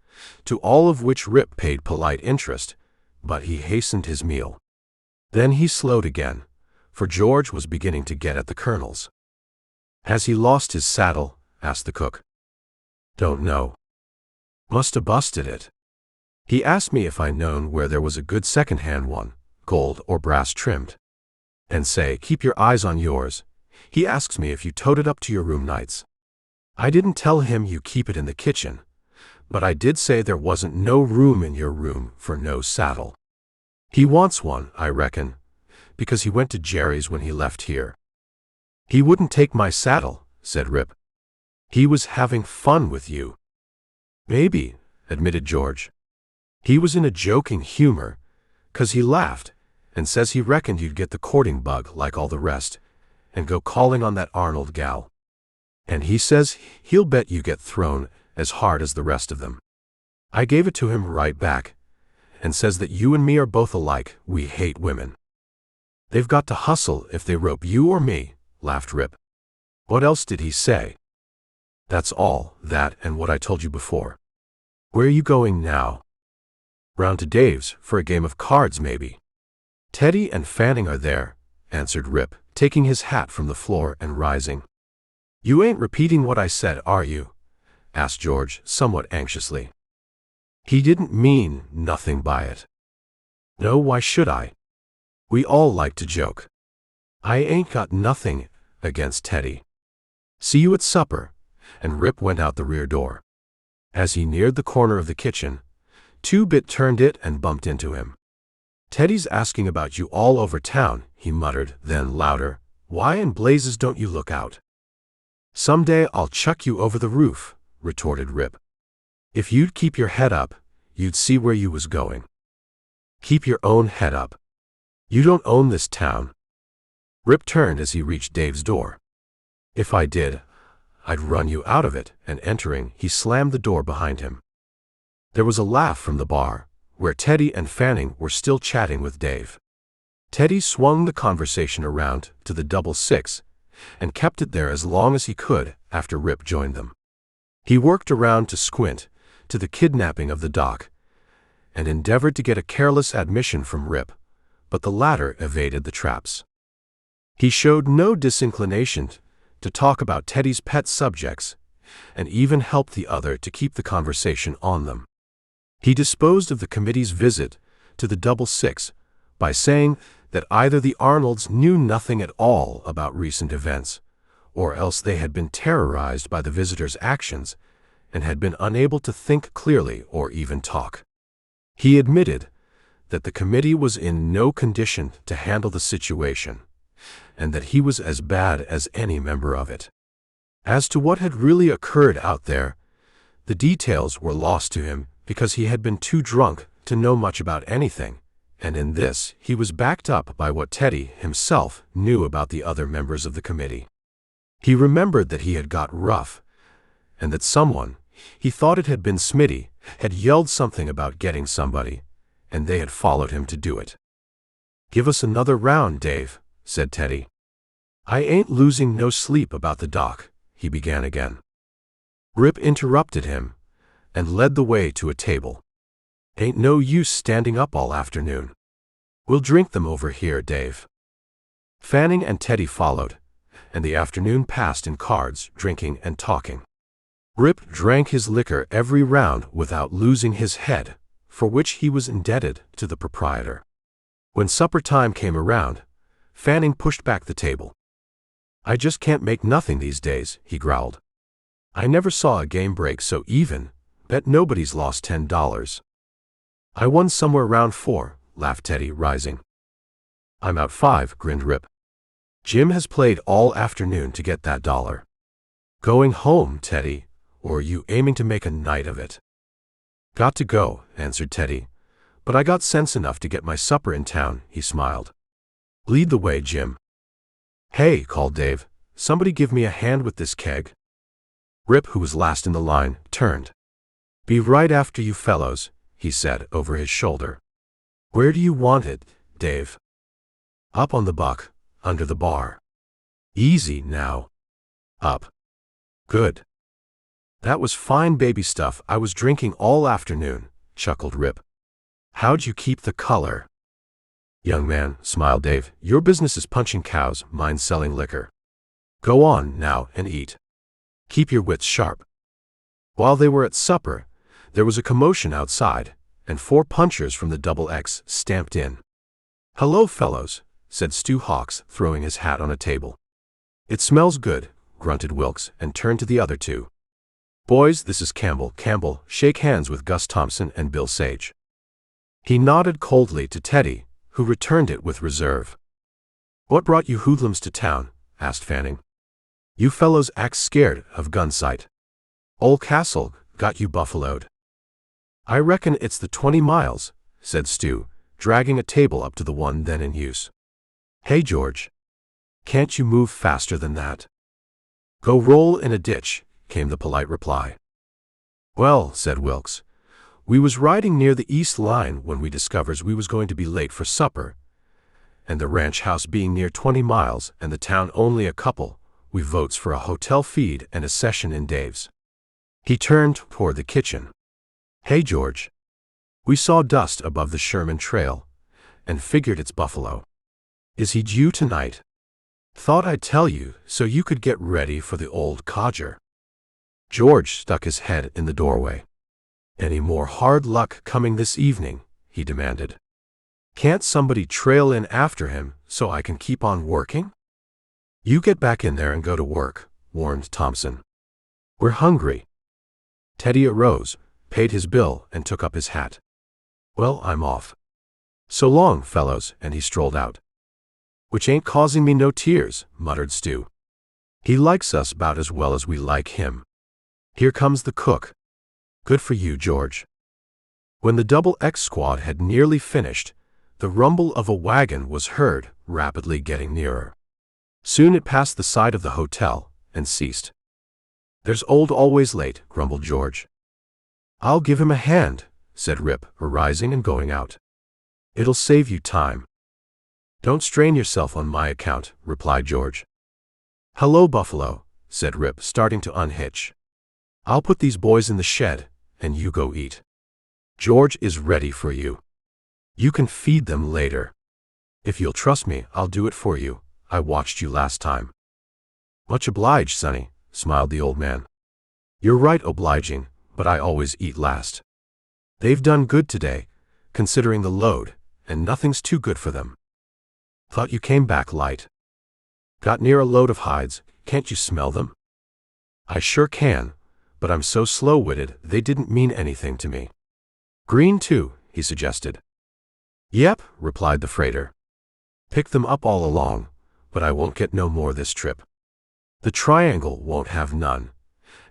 to all of which Rip paid polite interest, but he hastened his meal. Then he slowed again, for George was beginning to get at the kernels. Has he lost his saddle? Asked the cook. Don't know. Must-a busted it. He asked me if I known where there was a good second-hand one, gold or brass trimmed. And say, keep your eyes on yours. He asks me if you towed it up to your room nights. I didn't tell him you keep it in the kitchen, but I did say there wasn't no room in your room for no saddle. He wants one, I reckon, because he went to Jerry's when he left here. He wouldn't take my saddle, said Rip. He was having fun with you. Maybe, admitted George. He was in a joking humor, 'cause he laughed, and says he reckoned you'd get the courting bug like all the rest, and go calling on that Arnold gal. And he says he'll bet you get thrown as hard as the rest of them. I gave it to him right back, and says that you and me are both alike, we hate women. They've got to hustle if they rope you or me, laughed Rip. What else did he say? That's all, that and what I told you before. Where are you going now? Round to Dave's, for a game of cards maybe. Teddy and Fanning are there, answered Rip, taking his hat from the floor and rising. You ain't repeating what I said, are you? Asked George, somewhat anxiously. He didn't mean nothing by it. No, why should I? We all like to joke. I ain't got nothing against Teddy. See you at supper, and Rip went out the rear door. As he neared the corner of the kitchen, Two-Bit turned it and bumped into him. Teddy's asking about you all over town, he muttered, then louder, why in blazes don't you look out? Someday I'll chuck you over the roof, retorted Rip. If you'd keep your head up, you'd see where you was going. Keep your own head up. You don't own this town. Rip turned as he reached Dave's door. If I did, I'd run you out of it, and entering, he slammed the door behind him. There was a laugh from the bar, where Teddy and Fanning were still chatting with Dave. Teddy swung the conversation around to the 6 and kept it there as long as he could after Rip joined them. He worked around to Squint, to the kidnapping of the doc, and endeavored to get a careless admission from Rip, but the latter evaded the traps. He showed no disinclination to talk about Teddy's pet subjects, and even helped the other to keep the conversation on them. He disposed of the committee's visit to the 6 by saying that either the Arnolds knew nothing at all about recent events, or else they had been terrorized by the visitors' actions and had been unable to think clearly or even talk. He admitted that the committee was in no condition to handle the situation, and that he was as bad as any member of it. As to what had really occurred out there, the details were lost to him because he had been too drunk to know much about anything, and in this he was backed up by what Teddy himself knew about the other members of the committee. He remembered that he had got rough, and that someone, he thought it had been Smitty, had yelled something about getting somebody, and they had followed him to do it. "Give us another round, Dave," said Teddy. "I ain't losing no sleep about the dock," he began again. Rip interrupted him and led the way to a table. "Ain't no use standing up all afternoon. We'll drink them over here, Dave." Fanning and Teddy followed, and the afternoon passed in cards, drinking, and talking. Rip drank his liquor every round without losing his head, for which he was indebted to the proprietor. When supper time came around, Fanning pushed back the table. "I just can't make nothing these days," he growled. "I never saw a game break so even. Bet nobody's lost $10. "I won somewhere round 4, laughed Teddy, rising. "I'm out 5, grinned Rip. "Jim has played all afternoon to get that $1. "Going home, Teddy, or are you aiming to make a night of it?" "Got to go," answered Teddy, "but I got sense enough to get my supper in town," he smiled. "Lead the way, Jim." "Hey," called Dave, "somebody give me a hand with this keg." Rip, who was last in the line, turned. "Be right after you fellows," he said over his shoulder. "Where do you want it, Dave?" "Up on the buck, under the bar." "Easy now." "Up." "Good." "That was fine baby stuff I was drinking all afternoon," chuckled Rip. "How'd you keep the color?" "Young man," smiled Dave, "your business is punching cows, mine selling liquor. Go on, now, and eat. Keep your wits sharp." While they were at supper, there was a commotion outside, and 4 punchers from the XX stamped in. "Hello, fellows," said Stu Hawks, throwing his hat on a table. "It smells good," grunted Wilkes, and turned to the other 2. "Boys, this is Campbell. Campbell, shake hands with Gus Thompson and Bill Sage." He nodded coldly to Teddy, who returned it with reserve. "What brought you hoodlums to town?" asked Fanning. "You fellows act scared of Gunsight. Old Castle got you buffaloed." "I reckon it's the 20 miles, said Stu, dragging a table up to the one then in use. "Hey, George. Can't you move faster than that?" "Go roll in a ditch," came the polite reply. "Well," said Wilkes, "we was riding near the east line when we discovers we was going to be late for supper, and the ranch house being near 20 miles and the town only a couple, we votes for a hotel feed and a session in Dave's." He turned toward the kitchen. "Hey, George. We saw dust above the Sherman Trail, and figured it's buffalo. Is he due tonight? Thought I'd tell you so you could get ready for the old codger." George stuck his head in the doorway. "Any more hard luck coming this evening?" he demanded. "Can't somebody trail in after him so I can keep on working?" "You get back in there and go to work," warned Thompson. "We're hungry." Teddy arose, paid his bill, and took up his hat. "Well, I'm off. So long, fellows," and he strolled out. "Which ain't causing me no tears," muttered Stu. "He likes us about as well as we like him. Here comes the cook. Good for you, George." When the XX squad had nearly finished, the rumble of a wagon was heard, rapidly getting nearer. Soon it passed the side of the hotel and ceased. "There's old always late," grumbled George. "I'll give him a hand," said Rip, arising and going out. "It'll save you time." "Don't strain yourself on my account," replied George. "Hello, Buffalo," said Rip, starting to unhitch. "I'll put these boys in the shed, and you go eat. George is ready for you. You can feed them later. If you'll trust me, I'll do it for you. I watched you last time." "Much obliged, Sonny," smiled the old man. "You're right obliging, but I always eat last. They've done good today, considering the load, and nothing's too good for them." "Thought you came back light." "Got near a load of hides. Can't you smell them?" "I sure can, but I'm so slow-witted they didn't mean anything to me." "Green too," he suggested. "Yep," replied the freighter. "Picked them up all along, but I won't get no more this trip. The Triangle won't have none,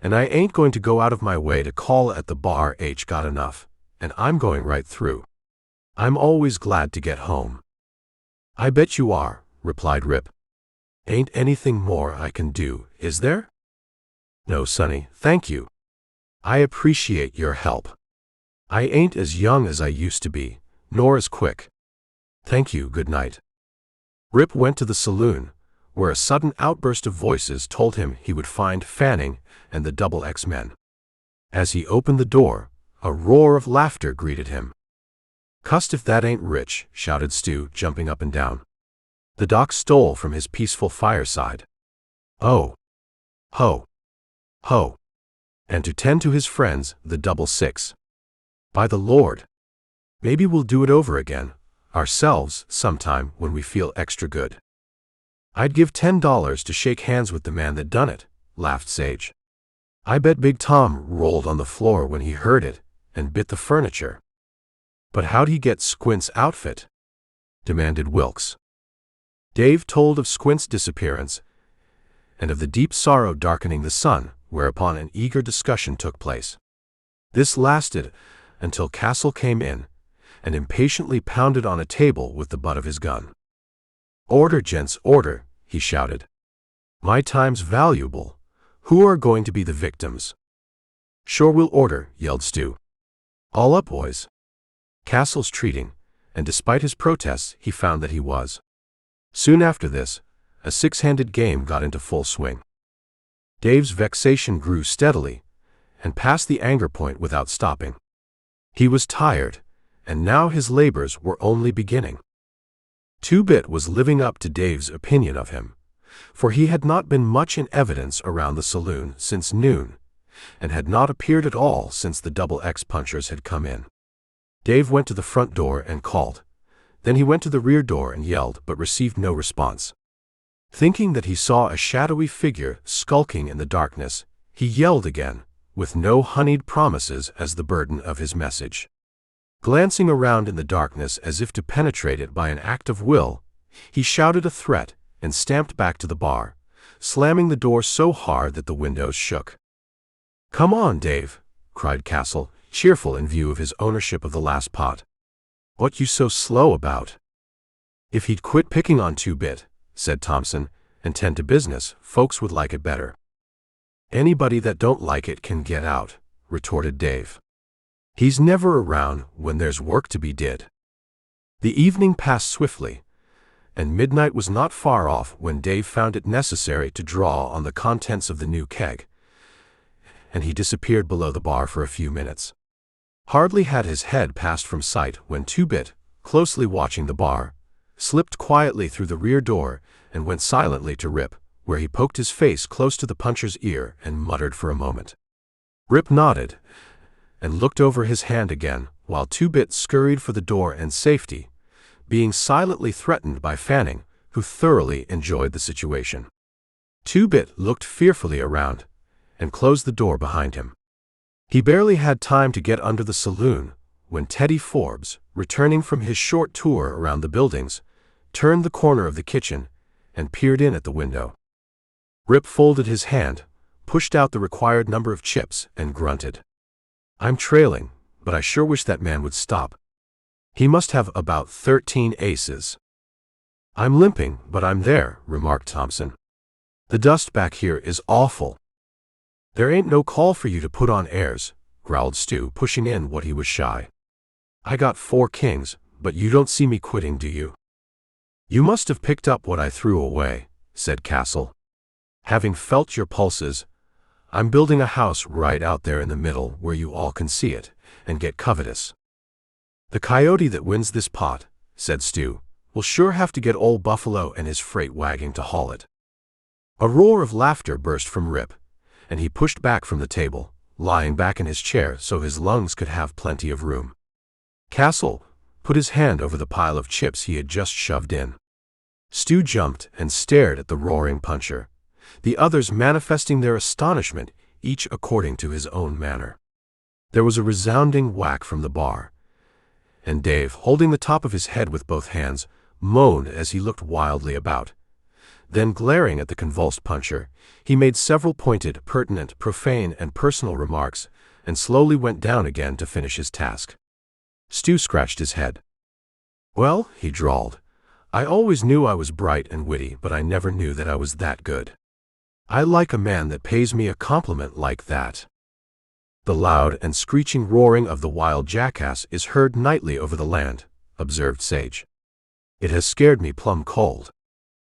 and I ain't going to go out of my way to call at the bar. H got enough, and I'm going right through. I'm always glad to get home." "I bet you are," replied Rip. "Ain't anything more I can do, is there?" "No, Sonny, thank you. I appreciate your help. I ain't as young as I used to be, nor as quick. Thank you, good night. Rip went to the saloon, where a sudden outburst of voices told him he would find Fanning and the Double X men. As he opened the door, a roar of laughter greeted him. "Cussed if that ain't rich," shouted Stu, jumping up and down. The doc stole from his peaceful fireside. "Oh! Ho! Ho!" and to tend to his friends, the Double Six. "By the Lord! Maybe we'll do it over again, ourselves, sometime when we feel extra good." "I'd give $10 to shake hands with the man that done it," laughed Sage. "I bet Big Tom rolled on the floor when he heard it and bit the furniture." "But how'd he get Squint's outfit?" demanded Wilkes. Dave told of Squint's disappearance and of the deep sorrow darkening the sun, whereupon an eager discussion took place. This lasted until Castle came in and impatiently pounded on a table with the butt of his gun. "Order, gents, order," he shouted. "My time's valuable. Who are going to be the victims?" "Sure we'll order," yelled Stu. "All up, boys." Castle's treating, and despite his protests, he found that he was. Soon after this, a six-handed game got into full swing. Dave's vexation grew steadily, and passed the anger point without stopping. He was tired, and now his labors were only beginning. Two-Bit was living up to Dave's opinion of him, for he had not been much in evidence around the saloon since noon, and had not appeared at all since the Double X punchers had come in. Dave went to the front door and called. Then he went to the rear door and yelled, but received no response. Thinking that he saw a shadowy figure skulking in the darkness, he yelled again, with no honeyed promises as the burden of his message. Glancing around in the darkness as if to penetrate it by an act of will, he shouted a threat and stamped back to the bar, slamming the door so hard that the windows shook. "Come on, Dave," cried Castle, cheerful in view of his ownership of the last pot. "What you so slow about?" "If he'd quit picking on Two-Bit," said Thompson, "and tend to business, folks would like it better." "Anybody that don't like it can get out," retorted Dave. "He's never around when there's work to be did." The evening passed swiftly, and midnight was not far off when Dave found it necessary to draw on the contents of the new keg, and he disappeared below the bar for a few minutes. Hardly had his head passed from sight when Two-Bit, closely watching the bar, slipped quietly through the rear door and went silently to Rip, where he poked his face close to the puncher's ear and muttered for a moment. Rip nodded and looked over his hand again, while Two-Bit scurried for the door and safety, being silently threatened by Fanning, who thoroughly enjoyed the situation. Two-Bit looked fearfully around and closed the door behind him. He barely had time to get under the saloon when Teddy Forbes, returning from his short tour around the buildings, turned the corner of the kitchen and peered in at the window. Rip folded his hand, pushed out the required number of chips, and grunted. "I'm trailing, but I sure wish that man would stop. He must have about 13 aces." "I'm limping, but I'm there," remarked Thompson. "The dust back here is awful." "There ain't no call for you to put on airs," growled Stu, pushing in what he was shy. "I got 4 kings, but you don't see me quitting, do you?" "You must have picked up what I threw away," said Castle. "Having felt your pulses, I'm building a house right out there in the middle where you all can see it and get covetous." "The coyote that wins this pot," said Stu, "will sure have to get old Buffalo and his freight wagon to haul it." A roar of laughter burst from Rip, and he pushed back from the table, lying back in his chair so his lungs could have plenty of room. Castle put his hand over the pile of chips he had just shoved in. Stu jumped and stared at the roaring puncher, the others manifesting their astonishment, each according to his own manner. There was a resounding whack from the bar, and Dave, holding the top of his head with both hands, moaned as he looked wildly about. Then, glaring at the convulsed puncher, he made several pointed, pertinent, profane, and personal remarks, and slowly went down again to finish his task. Stu scratched his head. "Well," he drawled, "I always knew I was bright and witty, but I never knew that I was that good. I like a man that pays me a compliment like that." The loud and screeching roaring of the wild jackass is heard nightly over the land, observed Sage. It has scared me plumb cold.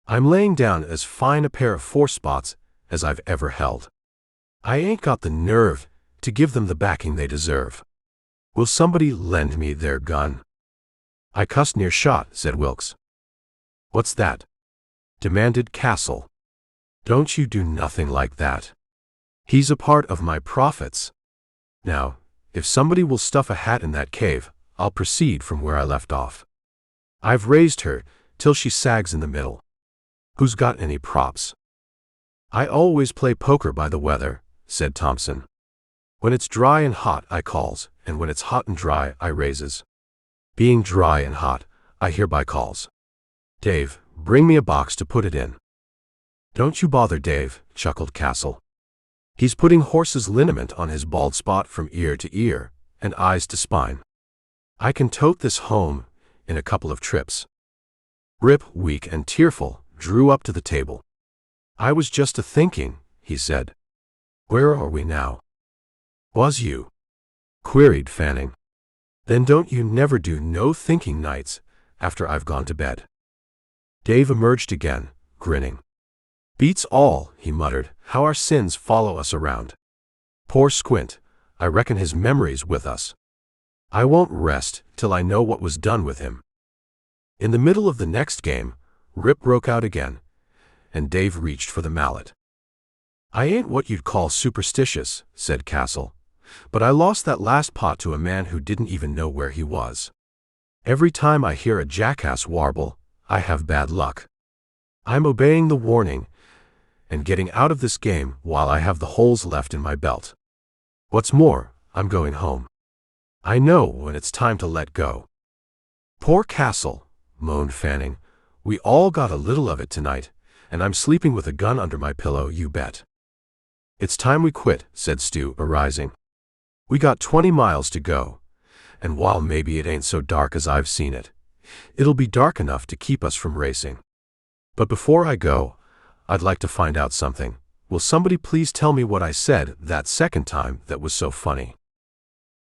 I'm laying down as fine a pair of 4-spots as I've ever held. I ain't got the nerve to give them the backing they deserve. Will somebody lend me their gun? I cussed near shot, said Wilkes. What's that? Demanded Castle. Don't you do nothing like that. He's a part of my profits. Now, if somebody will stuff a hat in that cave, I'll proceed from where I left off. I've raised her till she sags in the middle. Who's got any props? I always play poker by the weather, said Thompson. When it's dry and hot, I calls, and when it's hot and dry, I raises. Being dry and hot, I hereby calls. Dave, bring me a box to put it in. Don't you bother, Dave, chuckled Castle. He's putting horse's liniment on his bald spot from ear to ear, and eyes to spine. I can tote this home in a couple of trips. Rip, weak and tearful, drew up to the table. I was just a-thinking, he said. Where are we now? Was you? Queried Fanning. Then don't you never do no thinking nights after I've gone to bed. Dave emerged again, grinning. Beats all, he muttered, how our sins follow us around. Poor Squint, I reckon his memory's with us. I won't rest till I know what was done with him. In the middle of the next game, Rip broke out again, and Dave reached for the mallet. I ain't what you'd call superstitious, said Castle, but I lost that last pot to a man who didn't even know where he was. Every time I hear a jackass warble, I have bad luck. I'm obeying the warning and getting out of this game while I have the holes left in my belt. What's more, I'm going home. I know when it's time to let go. Poor Castle, moaned Fanning. We all got a little of it tonight, and I'm sleeping with a gun under my pillow, you bet. It's time we quit, said Stu, arising. We got 20 miles to go, and while maybe it ain't so dark as I've seen it, it'll be dark enough to keep us from racing. But before I go, I'd like to find out something. Will somebody please tell me what I said that second time that was so funny?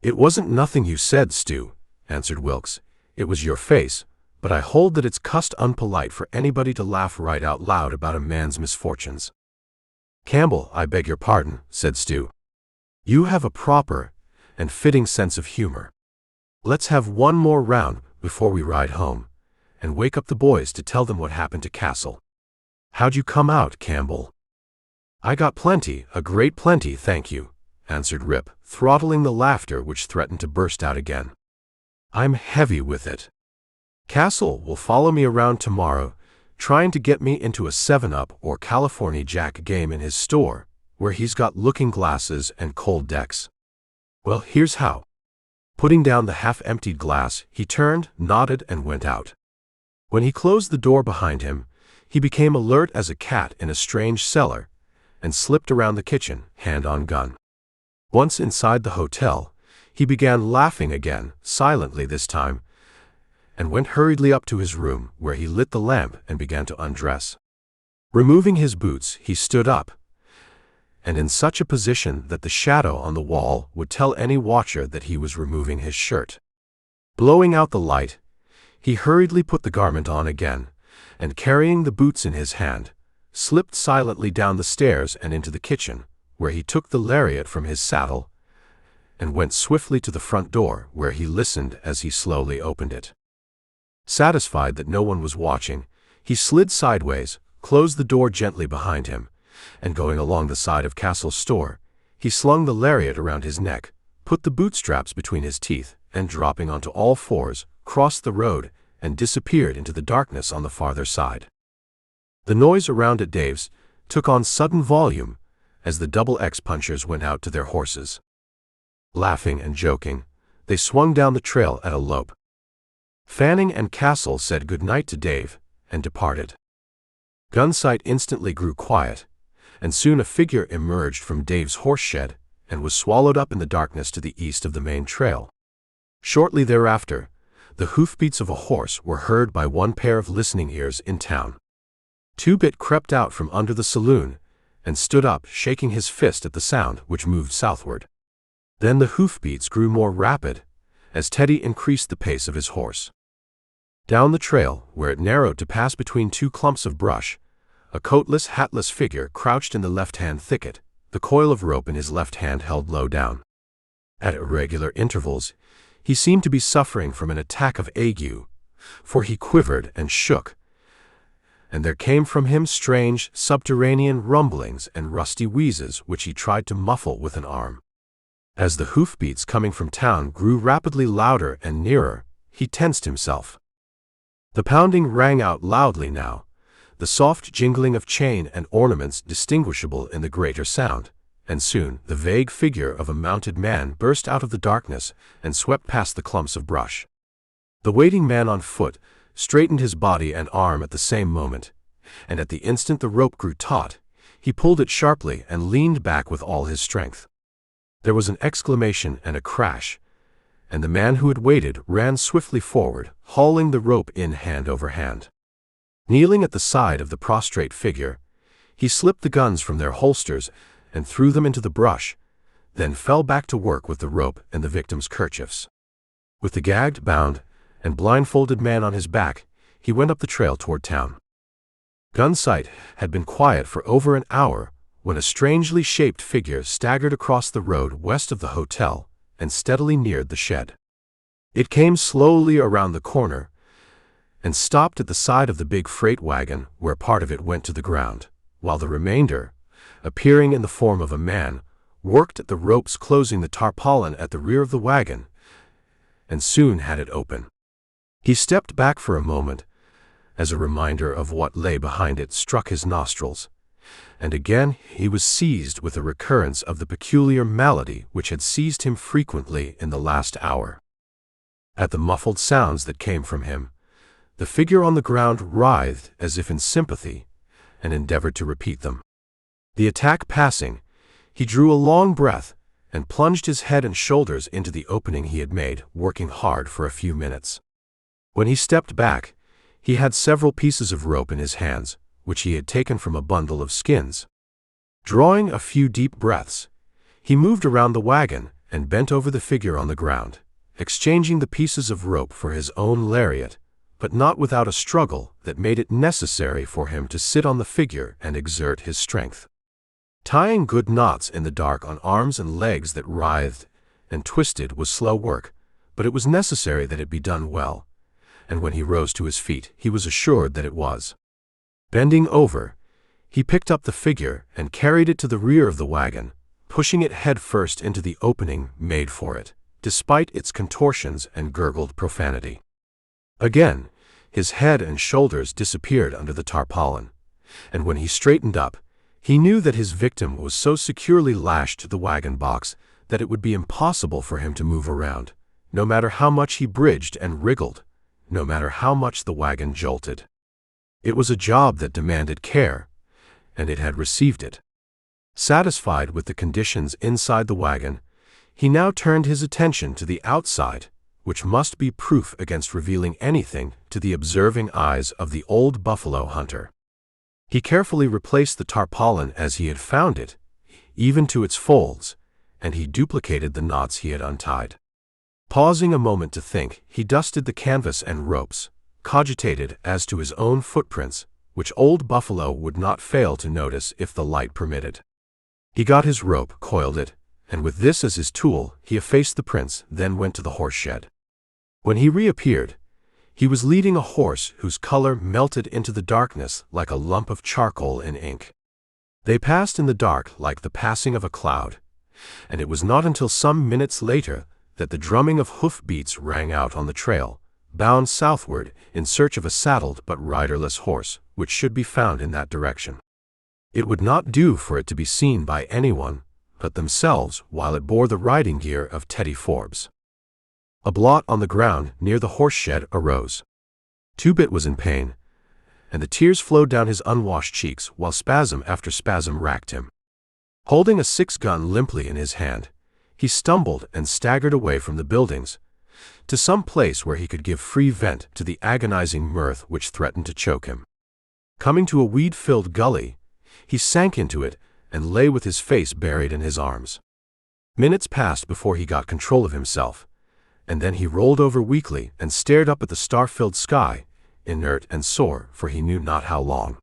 It wasn't nothing you said, Stu, answered Wilkes. It was your face, but I hold that it's cussed unpolite for anybody to laugh right out loud about a man's misfortunes. Campbell, I beg your pardon, said Stu. You have a proper and fitting sense of humor. Let's have one more round before we ride home, and wake up the boys to tell them what happened to Castle. How'd you come out, Campbell? I got plenty, a great plenty, thank you, answered Rip, throttling the laughter which threatened to burst out again. I'm heavy with it. Castle will follow me around tomorrow, trying to get me into a 7-Up or California Jack game in his store, where he's got looking glasses and cold decks. Well, here's how. Putting down the half-emptied glass, he turned, nodded, and went out. When he closed the door behind him, he became alert as a cat in a strange cellar, and slipped around the kitchen, hand on gun. Once inside the hotel, he began laughing again, silently this time, and went hurriedly up to his room, where he lit the lamp and began to undress. Removing his boots, he stood up, and in such a position that the shadow on the wall would tell any watcher that he was removing his shirt. Blowing out the light, he hurriedly put the garment on again, and carrying the boots in his hand, slipped silently down the stairs and into the kitchen, where he took the lariat from his saddle, and went swiftly to the front door, where he listened as he slowly opened it. Satisfied that no one was watching, he slid sideways, closed the door gently behind him, and going along the side of Castle's store, he slung the lariat around his neck, put the bootstraps between his teeth, and dropping onto all fours, crossed the road, and disappeared into the darkness on the farther side. The noise around at Dave's took on sudden volume as the double X punchers went out to their horses. Laughing and joking, they swung down the trail at a lope. Fanning and Castle said good night to Dave and departed. Gunsight instantly grew quiet, and soon a figure emerged from Dave's horse shed and was swallowed up in the darkness to the east of the main trail. Shortly thereafter, the hoofbeats of a horse were heard by one pair of listening ears in town. Two-Bit crept out from under the saloon and stood up, shaking his fist at the sound, which moved southward. Then the hoofbeats grew more rapid as Teddy increased the pace of his horse. Down the trail, where it narrowed to pass between two clumps of brush, a coatless, hatless figure crouched in the left-hand thicket, the coil of rope in his left hand held low down. At irregular intervals, he seemed to be suffering from an attack of ague, for he quivered and shook, and there came from him strange, subterranean rumblings and rusty wheezes which he tried to muffle with an arm. As the hoofbeats coming from town grew rapidly louder and nearer, he tensed himself. The pounding rang out loudly now, the soft jingling of chain and ornaments distinguishable in the greater sound, and soon the vague figure of a mounted man burst out of the darkness and swept past the clumps of brush. The waiting man on foot straightened his body and arm at the same moment, and at the instant the rope grew taut, he pulled it sharply and leaned back with all his strength. There was an exclamation and a crash, and the man who had waited ran swiftly forward, hauling the rope in hand over hand. Kneeling at the side of the prostrate figure, he slipped the guns from their holsters and threw them into the brush, then fell back to work with the rope and the victim's kerchiefs. With the gagged, bound, and blindfolded man on his back, he went up the trail toward town. Gunsight had been quiet for over an hour when a strangely shaped figure staggered across the road west of the hotel and steadily neared the shed. It came slowly around the corner and stopped at the side of the big freight wagon where part of it went to the ground, while the remainder, appearing in the form of a man, worked at the ropes closing the tarpaulin at the rear of the wagon, and soon had it open. He stepped back for a moment, as a reminder of what lay behind it struck his nostrils, and again he was seized with a recurrence of the peculiar malady which had seized him frequently in the last hour. At the muffled sounds that came from him, the figure on the ground writhed as if in sympathy, and endeavored to repeat them. The attack passing, he drew a long breath and plunged his head and shoulders into the opening he had made, working hard for a few minutes. When he stepped back, he had several pieces of rope in his hands, which he had taken from a bundle of skins. Drawing a few deep breaths, he moved around the wagon and bent over the figure on the ground, exchanging the pieces of rope for his own lariat, but not without a struggle that made it necessary for him to sit on the figure and exert his strength. Tying good knots in the dark on arms and legs that writhed and twisted was slow work, but it was necessary that it be done well, and when he rose to his feet, he was assured that it was. Bending over, he picked up the figure and carried it to the rear of the wagon, pushing it head first into the opening made for it, despite its contortions and gurgled profanity. Again, his head and shoulders disappeared under the tarpaulin, and when he straightened up, he knew that his victim was so securely lashed to the wagon box that it would be impossible for him to move around, no matter how much he bridged and wriggled, no matter how much the wagon jolted. It was a job that demanded care, and it had received it. Satisfied with the conditions inside the wagon, he now turned his attention to the outside, which must be proof against revealing anything to the observing eyes of the old buffalo hunter. He carefully replaced the tarpaulin as he had found it, even to its folds, and he duplicated the knots he had untied. Pausing a moment to think, he dusted the canvas and ropes, cogitated as to his own footprints, which old buffalo would not fail to notice if the light permitted. He got his rope, coiled it, and with this as his tool, he effaced the prints, then went to the horse shed. When he reappeared, he was leading a horse whose color melted into the darkness like a lump of charcoal in ink. They passed in the dark like the passing of a cloud, and it was not until some minutes later that the drumming of hoof-beats rang out on the trail, bound southward in search of a saddled but riderless horse, which should be found in that direction. It would not do for it to be seen by anyone but themselves while it bore the riding gear of Teddy Forbes. A blot on the ground near the horse shed arose. Two-Bit was in pain, and the tears flowed down his unwashed cheeks while spasm after spasm racked him. Holding a 6-gun limply in his hand, he stumbled and staggered away from the buildings, to some place where he could give free vent to the agonizing mirth which threatened to choke him. Coming to a weed-filled gully, he sank into it and lay with his face buried in his arms. Minutes passed before he got control of himself, and then he rolled over weakly and stared up at the star-filled sky, inert and sore for he knew not how long.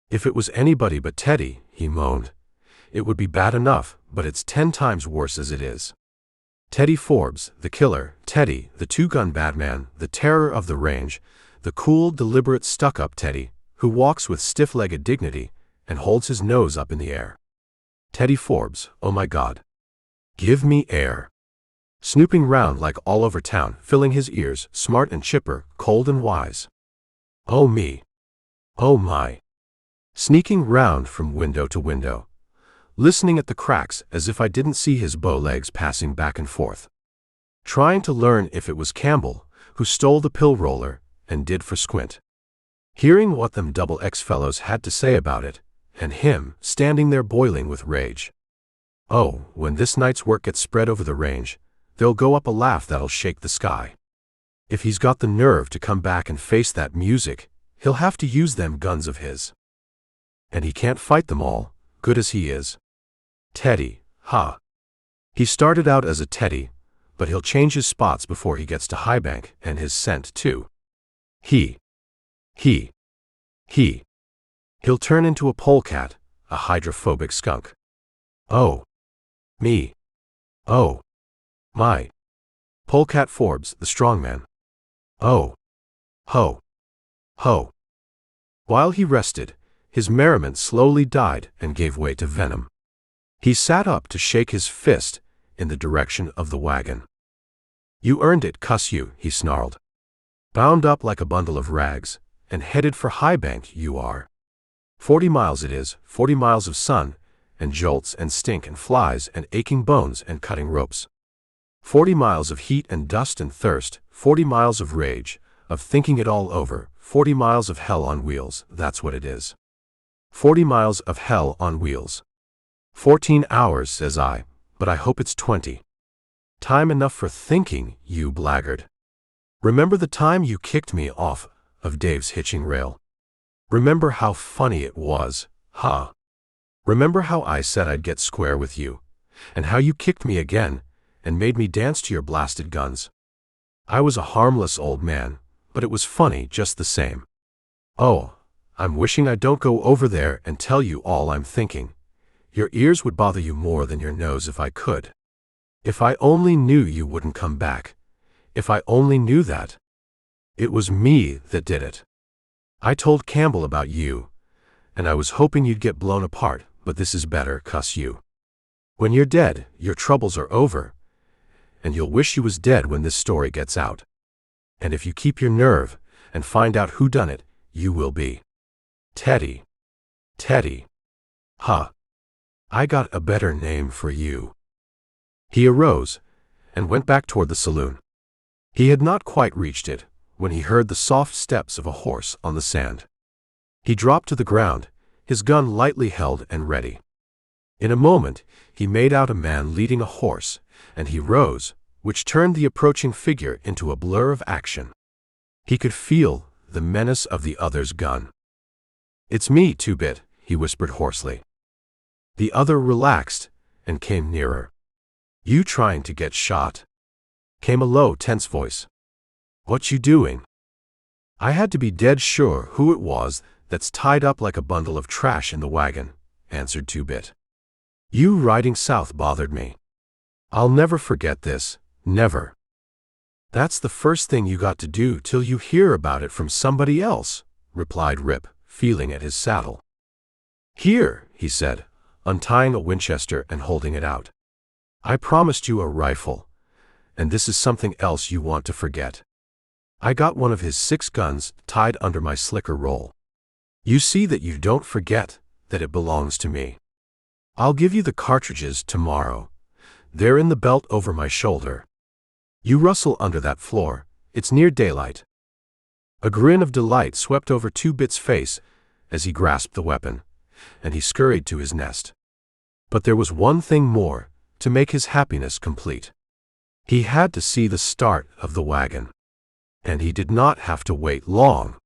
"If it was anybody but Teddy," he moaned, "it would be bad enough, but it's 10 times worse as it is. Teddy Forbes, the killer, Teddy, the two-gun badman, the terror of the range, the cool, deliberate, stuck-up Teddy, who walks with stiff-legged dignity and holds his nose up in the air. Teddy Forbes, oh my God. Give me air." Snooping round like all over town, filling his ears, smart and chipper, cold and wise. Oh me. Oh my. Sneaking round from window to window, listening at the cracks as if I didn't see his bow legs passing back and forth. Trying to learn if it was Campbell, who stole the pill roller and did for Squint. Hearing what them double X fellows had to say about it, and him standing there boiling with rage. Oh, when this night's work gets spread over the range, there'll go up a laugh that'll shake the sky. If he's got the nerve to come back and face that music, he'll have to use them guns of his. And he can't fight them all, good as he is. Teddy, ha. He started out as a Teddy, but he'll change his spots before he gets to Highbank, and his scent too. He'll turn into a polecat, a hydrophobic skunk. Oh. Me. Oh. My. Polecat Forbes, the strongman. Oh. Ho. Ho. While he rested, his merriment slowly died and gave way to venom. He sat up to shake his fist in the direction of the wagon. "You earned it, cuss you," he snarled. "Bound up like a bundle of rags, and headed for Highbank you are. 40 miles it is, 40 miles of sun, and jolts and stink and flies and aching bones and cutting ropes. 40 miles of heat and dust and thirst, 40 miles of rage, of thinking it all over, 40 miles of hell on wheels, that's what it is. 40 miles of hell on wheels. 14 hours, says I, but I hope it's 20. Time enough for thinking, you blackguard. Remember the time you kicked me off of Dave's hitching rail? Remember how funny it was, huh? Remember how I said I'd get square with you, and how you kicked me again and made me dance to your blasted guns? I was a harmless old man, but it was funny just the same. Oh, I'm wishing I don't go over there and tell you all I'm thinking. Your ears would bother you more than your nose if I could. If I only knew you wouldn't come back. If I only knew that. It was me that did it. I told Campbell about you, and I was hoping you'd get blown apart, but this is better, cuss you. When you're dead, your troubles are over, and you'll wish you was dead when this story gets out. And if you keep your nerve and find out who done it, you will be. Teddy. Teddy. Huh. I got a better name for you." He arose and went back toward the saloon. He had not quite reached it when he heard the soft steps of a horse on the sand. He dropped to the ground, his gun lightly held and ready. In a moment, he made out a man leading a horse, and he rose, which turned the approaching figure into a blur of action. He could feel the menace of the other's gun. "It's me, Two-Bit," he whispered hoarsely. The other relaxed and came nearer. "You trying to get shot?" came a low, tense voice. "What you doing?" "I had to be dead sure who it was that's tied up like a bundle of trash in the wagon," answered Two-Bit. "You riding south bothered me. I'll never forget this, never." "That's the first thing you got to do till you hear about it from somebody else," replied Rip, feeling at his saddle. "Here," he said, untying a Winchester and holding it out. "I promised you a rifle, and this is something else you want to forget. I got one of his 6 guns tied under my slicker roll. You see that you don't forget that it belongs to me. I'll give you the cartridges tomorrow. They're in the belt over my shoulder. You rustle under that floor, it's near daylight." A grin of delight swept over Two-Bit's face as he grasped the weapon, and he scurried to his nest. But there was one thing more to make his happiness complete. He had to see the start of the wagon. And he did not have to wait long.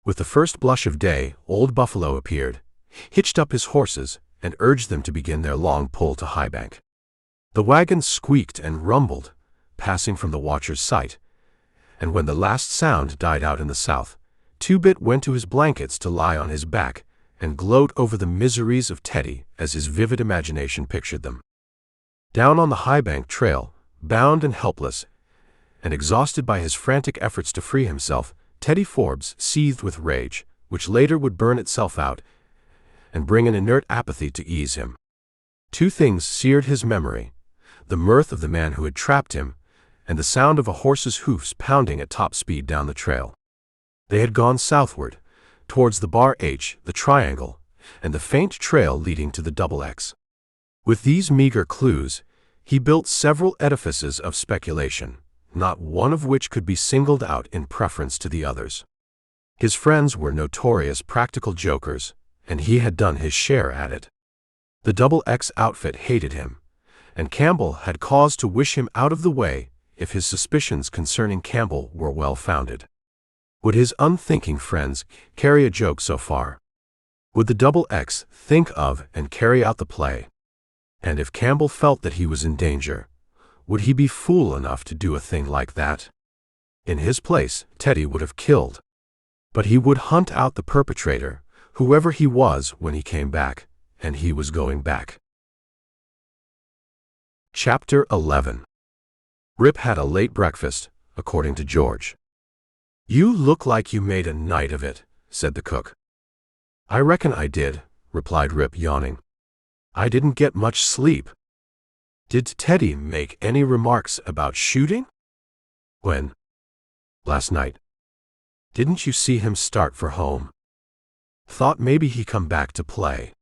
With the first blush of day, Old Buffalo appeared, hitched up his horses, and urged them to begin their long pull to Highbank. The wagon squeaked and rumbled, passing from the watcher's sight, and when the last sound died out in the south, Two-Bit went to his blankets to lie on his back and gloat over the miseries of Teddy as his vivid imagination pictured them. Down on the high-bank trail, bound and helpless, and exhausted by his frantic efforts to free himself, Teddy Forbes seethed with rage, which later would burn itself out and bring an inert apathy to ease him. Two things seared his memory: the mirth of the man who had trapped him, and the sound of a horse's hoofs pounding at top speed down the trail. They had gone southward, towards the Bar H, the Triangle, and the faint trail leading to the Double X. With these meager clues, he built several edifices of speculation, not one of which could be singled out in preference to the others. His friends were notorious practical jokers, and he had done his share at it. The Double X outfit hated him, and Campbell had cause to wish him out of the way if his suspicions concerning Campbell were well-founded. Would his unthinking friends carry a joke so far? Would the Double X think of and carry out the play? And if Campbell felt that he was in danger, would he be fool enough to do a thing like that? In his place, Teddy would have killed. But he would hunt out the perpetrator, whoever he was, when he came back, and he was going back. Chapter 11. Rip had a late breakfast, according to George. "You look like you made a night of it," said the cook. "I reckon I did," replied Rip, yawning. "I didn't get much sleep." "Did Teddy make any remarks about shooting?" "When?" "Last night." "Didn't you see him start for home?" "Thought maybe he come back to play."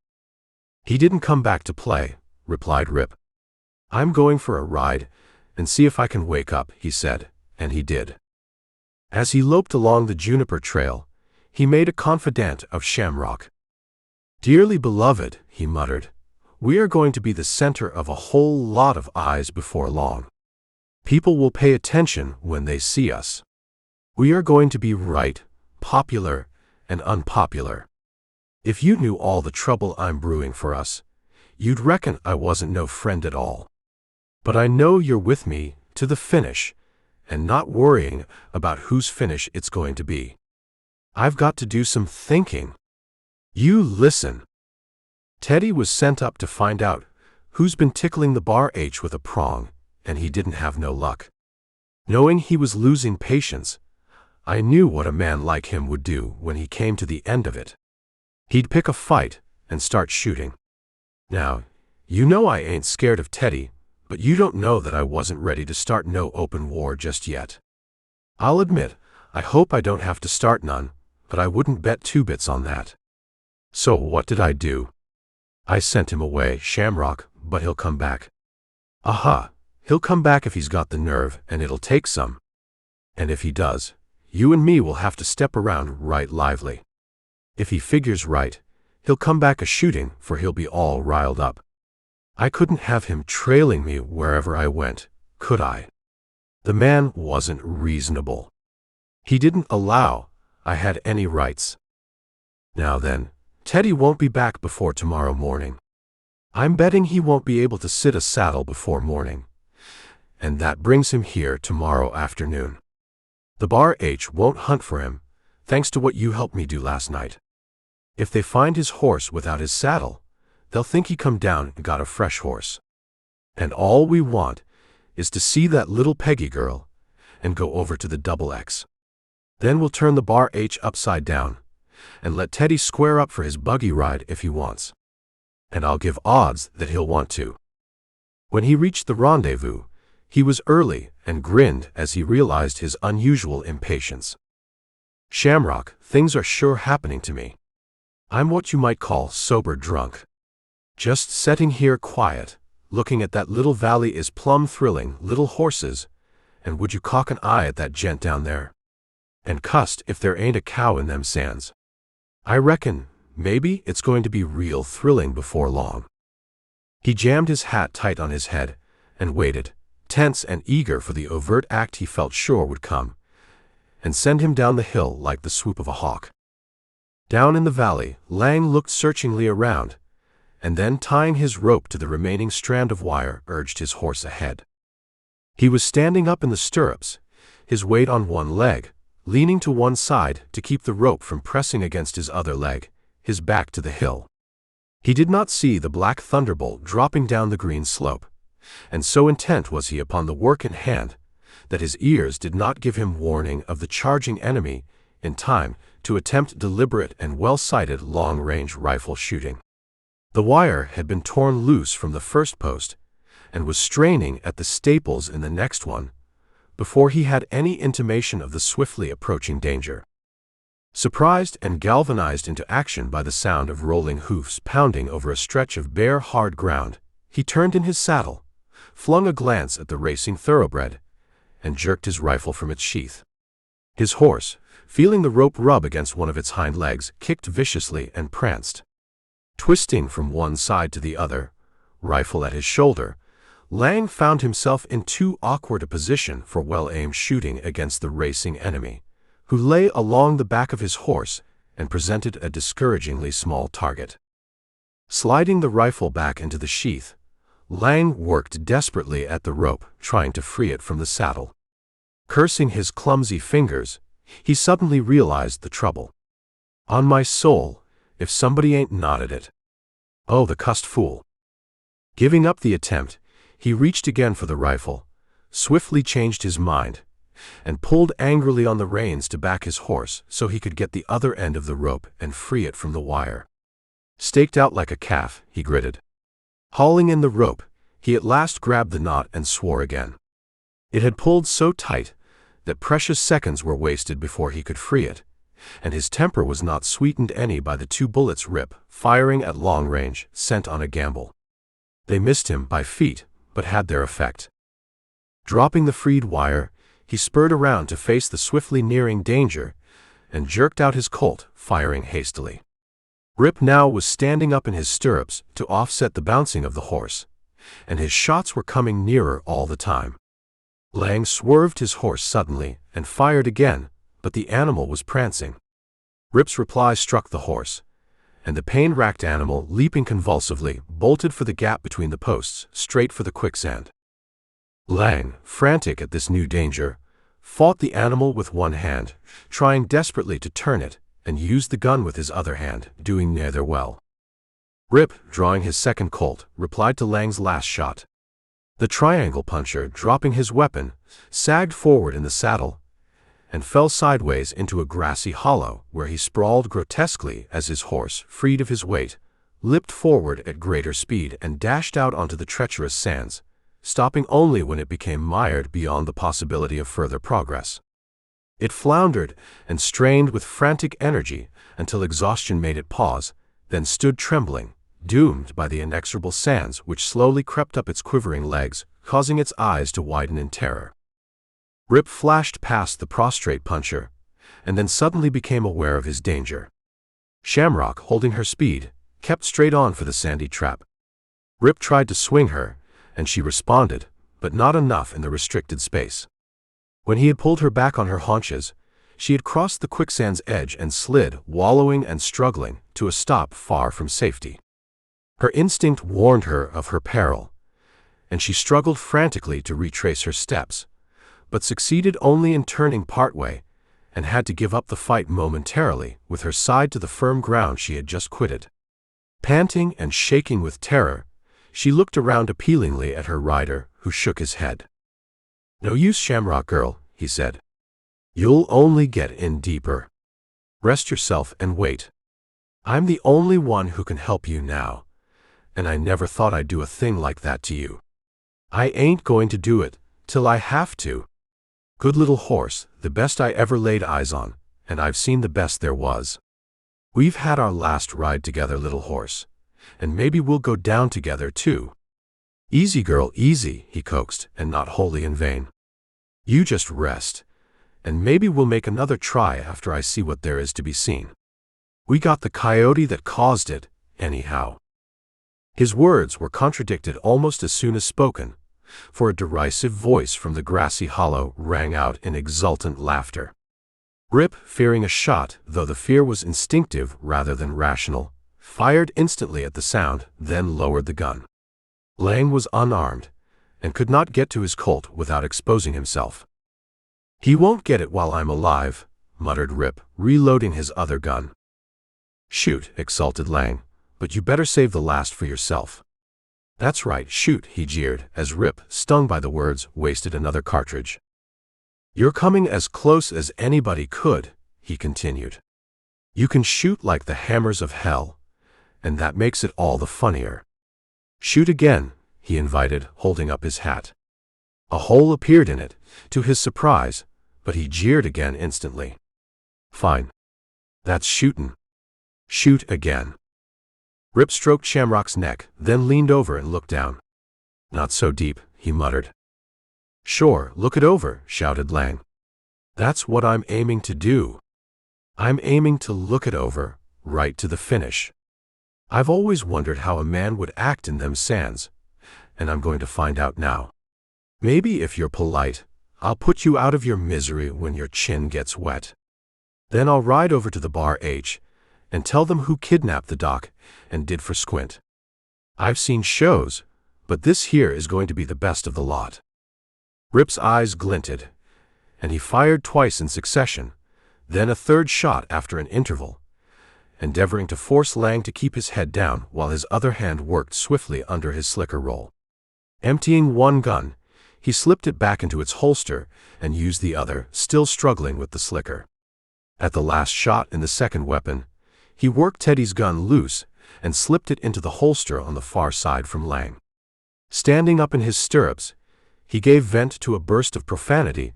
"He didn't come back to play," replied Rip. "I'm going for a ride and see if I can wake up," he said, and he did. As he loped along the juniper trail, he made a confidant of Shamrock. "Dearly beloved," he muttered, "we are going to be the center of a whole lot of eyes before long. People will pay attention when they see us. We are going to be right, popular, and unpopular. If you knew all the trouble I'm brewing for us, you'd reckon I wasn't no friend at all. But I know you're with me to the finish, and not worrying about whose finish it's going to be. I've got to do some thinking. You listen." Teddy was sent up to find out who's been tickling the Bar H with a prong, and he didn't have no luck. Knowing he was losing patience, I knew what a man like him would do when he came to the end of it. He'd pick a fight and start shooting. Now, you know I ain't scared of Teddy, but you don't know that I wasn't ready to start no open war just yet. I'll admit, I hope I don't have to start none, but I wouldn't bet 2 bits on that. So what did I do? I sent him away, Shamrock, but he'll come back. Aha, he'll come back if he's got the nerve, and it'll take some. And if he does, you and me will have to step around right lively. If he figures right, he'll come back a-shooting, for he'll be all riled up. I couldn't have him trailing me wherever I went, could I? The man wasn't reasonable. He didn't allow I had any rights. Now then, Teddy won't be back before tomorrow morning. I'm betting he won't be able to sit a saddle before morning, and that brings him here tomorrow afternoon. The Bar H won't hunt for him, thanks to what you helped me do last night. If they find his horse without his saddle, they'll think he come down and got a fresh horse. And all we want is to see that little Peggy girl and go over to the Double X. Then we'll turn the Bar H upside down and let Teddy square up for his buggy ride if he wants. And I'll give odds that he'll want to." When he reached the rendezvous, he was early and grinned as he realized his unusual impatience. "Shamrock, things are sure happening to me. I'm what you might call sober drunk. Just setting here quiet, looking at that little valley is plumb thrilling, little horses, and would you cock an eye at that gent down there? And cussed if there ain't a cow in them sands. I reckon, maybe, it's going to be real thrilling before long." He jammed his hat tight on his head and waited, tense and eager for the overt act he felt sure would come and send him down the hill like the swoop of a hawk. Down in the valley, Lang looked searchingly around, and then tying his rope to the remaining strand of wire urged his horse ahead. He was standing up in the stirrups, his weight on one leg, leaning to one side to keep the rope from pressing against his other leg, his back to the hill. He did not see the black thunderbolt dropping down the green slope, and so intent was he upon the work in hand that his ears did not give him warning of the charging enemy in time to attempt deliberate and well-sighted long-range rifle shooting. The wire had been torn loose from the first post and was straining at the staples in the next one before he had any intimation of the swiftly approaching danger. Surprised and galvanized into action by the sound of rolling hoofs pounding over a stretch of bare, hard ground, he turned in his saddle, flung a glance at the racing thoroughbred, and jerked his rifle from its sheath. His horse, feeling the rope rub against one of its hind legs, kicked viciously and pranced. Twisting from one side to the other, rifle at his shoulder, Lang found himself in too awkward a position for well-aimed shooting against the racing enemy, who lay along the back of his horse and presented a discouragingly small target. Sliding the rifle back into the sheath, Lang worked desperately at the rope, trying to free it from the saddle. Cursing his clumsy fingers, he suddenly realized the trouble. On my soul, if somebody ain't knotted it. Oh, the cussed fool. Giving up the attempt, he reached again for the rifle, swiftly changed his mind, and pulled angrily on the reins to back his horse so he could get the other end of the rope and free it from the wire. Staked out like a calf, he gritted. Hauling in the rope, he at last grabbed the knot and swore again. It had pulled so tight that precious seconds were wasted before he could free it, and his temper was not sweetened any by the 2 bullets Rip, firing at long range, sent on a gamble. They missed him by feet, but had their effect. Dropping the freed wire, he spurred around to face the swiftly nearing danger and jerked out his Colt, firing hastily. Rip now was standing up in his stirrups to offset the bouncing of the horse, and his shots were coming nearer all the time. Lang swerved his horse suddenly and fired again, but the animal was prancing. Rip's reply struck the horse, and the pain-racked animal, leaping convulsively, bolted for the gap between the posts, straight for the quicksand. Lang, frantic at this new danger, fought the animal with one hand, trying desperately to turn it, and used the gun with his other hand, doing neither well. Rip, drawing his second Colt, replied to Lang's last shot. The triangle puncher, dropping his weapon, sagged forward in the saddle and fell sideways into a grassy hollow where he sprawled grotesquely as his horse, freed of his weight, leaped forward at greater speed and dashed out onto the treacherous sands, stopping only when it became mired beyond the possibility of further progress. It floundered and strained with frantic energy until exhaustion made it pause, then stood trembling, doomed by the inexorable sands which slowly crept up its quivering legs, causing its eyes to widen in terror. Rip flashed past the prostrate puncher, and then suddenly became aware of his danger. Shamrock, holding her speed, kept straight on for the sandy trap. Rip tried to swing her, and she responded, but not enough in the restricted space. When he had pulled her back on her haunches, she had crossed the quicksand's edge and slid, wallowing and struggling, to a stop far from safety. Her instinct warned her of her peril, and she struggled frantically to retrace her steps, but succeeded only in turning partway, and had to give up the fight momentarily with her side to the firm ground she had just quitted. Panting and shaking with terror, she looked around appealingly at her rider, who shook his head. "No use, Shamrock girl," he said. "You'll only get in deeper. Rest yourself and wait. I'm the only one who can help you now, and I never thought I'd do a thing like that to you. I ain't going to do it till I have to. Good little horse, the best I ever laid eyes on, and I've seen the best there was. We've had our last ride together, little horse, and maybe we'll go down together too. Easy, girl, easy," he coaxed, and not wholly in vain. "You just rest, and maybe we'll make another try after I see what there is to be seen. We got the coyote that caused it, anyhow." His words were contradicted almost as soon as spoken, for a derisive voice from the grassy hollow rang out in exultant laughter. Rip, fearing a shot, though the fear was instinctive rather than rational, fired instantly at the sound, then lowered the gun. Lang was unarmed, and could not get to his Colt without exposing himself. "He won't get it while I'm alive," muttered Rip, reloading his other gun. "Shoot," exulted Lang, "but you better save the last for yourself." "That's right, shoot," he jeered, as Rip, stung by the words, wasted another cartridge. "You're coming as close as anybody could," he continued. "You can shoot like the hammers of hell, and that makes it all the funnier." "Shoot again," he invited, holding up his hat. A hole appeared in it, to his surprise, but he jeered again instantly. "Fine. That's shootin'. Shoot again." Rip stroked Shamrock's neck, then leaned over and looked down. "Not so deep," he muttered. "Sure, look it over," shouted Lang. "That's what I'm aiming to do. I'm aiming to look it over, right to the finish. I've always wondered how a man would act in them sands, and I'm going to find out now. Maybe if you're polite, I'll put you out of your misery when your chin gets wet. Then I'll ride over to the Bar H and tell them who kidnapped the doc and did for Squint. I've seen shows, but this here is going to be the best of the lot." Rip's eyes glinted, and he fired twice in succession, then a third shot after an interval, endeavoring to force Lang to keep his head down while his other hand worked swiftly under his slicker roll. Emptying one gun, he slipped it back into its holster and used the other, still struggling with the slicker. At the last shot in the second weapon, he worked Teddy's gun loose and slipped it into the holster on the far side from Lang. Standing up in his stirrups, he gave vent to a burst of profanity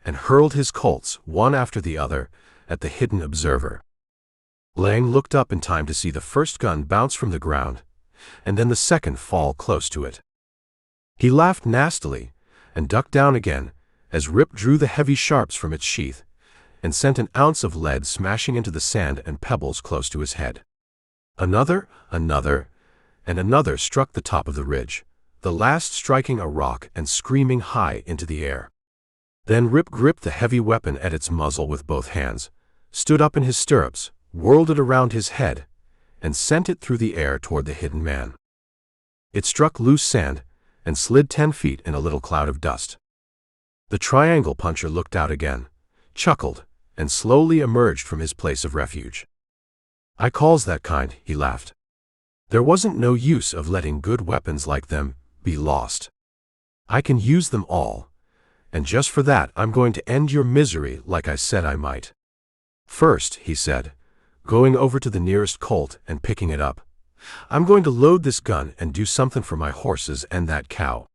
and hurled his Colts, one after the other, at the hidden observer. Lang looked up in time to see the first gun bounce from the ground, and then the second fall close to it. He laughed nastily and ducked down again as Rip drew the heavy sharps from its sheath and sent an ounce of lead smashing into the sand and pebbles close to his head. Another, and another struck the top of the ridge, the last striking a rock and screaming high into the air. Then Rip gripped the heavy weapon at its muzzle with both hands, stood up in his stirrups, whirled it around his head, and sent it through the air toward the hidden man. It struck loose sand and slid 10 feet in a little cloud of dust. The triangle puncher looked out again, chuckled, and slowly emerged from his place of refuge. "I calls that kind," he laughed. "There wasn't no use of letting good weapons like them be lost. I can use them all, and just for that I'm going to end your misery like I said I might. First," he said, going over to the nearest Colt and picking it up, "I'm going to load this gun and do something for my horses and that cow."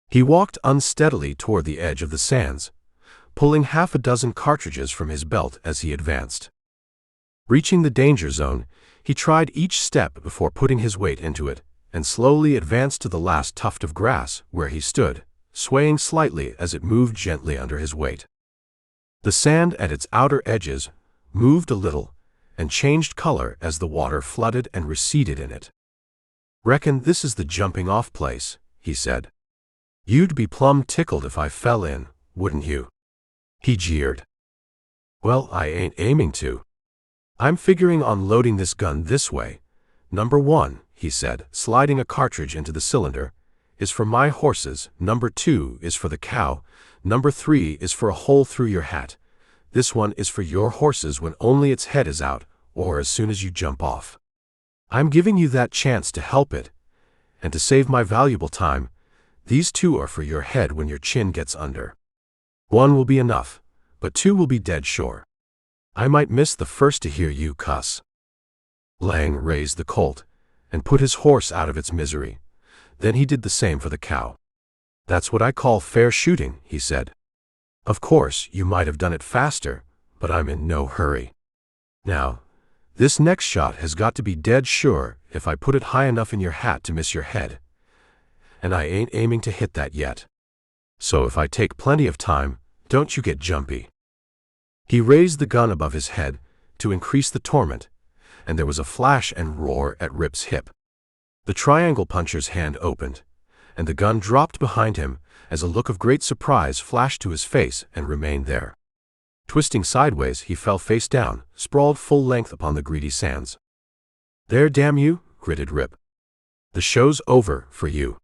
He walked unsteadily toward the edge of the sands, pulling half a dozen cartridges from his belt as he advanced. Reaching the danger zone, he tried each step before putting his weight into it, and slowly advanced to the last tuft of grass, where he stood, swaying slightly as it moved gently under his weight. The sand at its outer edges moved a little and changed color as the water flooded and receded in it. "Reckon this is the jumping-off place," he said. "You'd be plumb tickled if I fell in, wouldn't you?" He jeered. "Well, I ain't aiming to. I'm figuring on loading this gun this way. Number 1, he said, sliding a cartridge into the cylinder, is for my horses, number 2 is for the cow, number 3 is for a hole through your hat. This one is for your horses when only its head is out, or as soon as you jump off. I'm giving you that chance to help it, and to save my valuable time, these 2 are for your head when your chin gets under. 1 will be enough, but 2 will be dead sure. I might miss the first to hear you cuss." Lang raised the Colt and put his horse out of its misery. Then he did the same for the cow. "That's what I call fair shooting," he said. "Of course, you might have done it faster, but I'm in no hurry. Now, this next shot has got to be dead sure if I put it high enough in your hat to miss your head, and I ain't aiming to hit that yet. So if I take plenty of time, don't you get jumpy." He raised the gun above his head to increase the torment, and there was a flash and roar at Rip's hip. The triangle puncher's hand opened, and the gun dropped behind him as a look of great surprise flashed to his face and remained there. Twisting sideways, he fell face down, sprawled full length upon the greedy sands. "There, damn you," gritted Rip. "The show's over for you."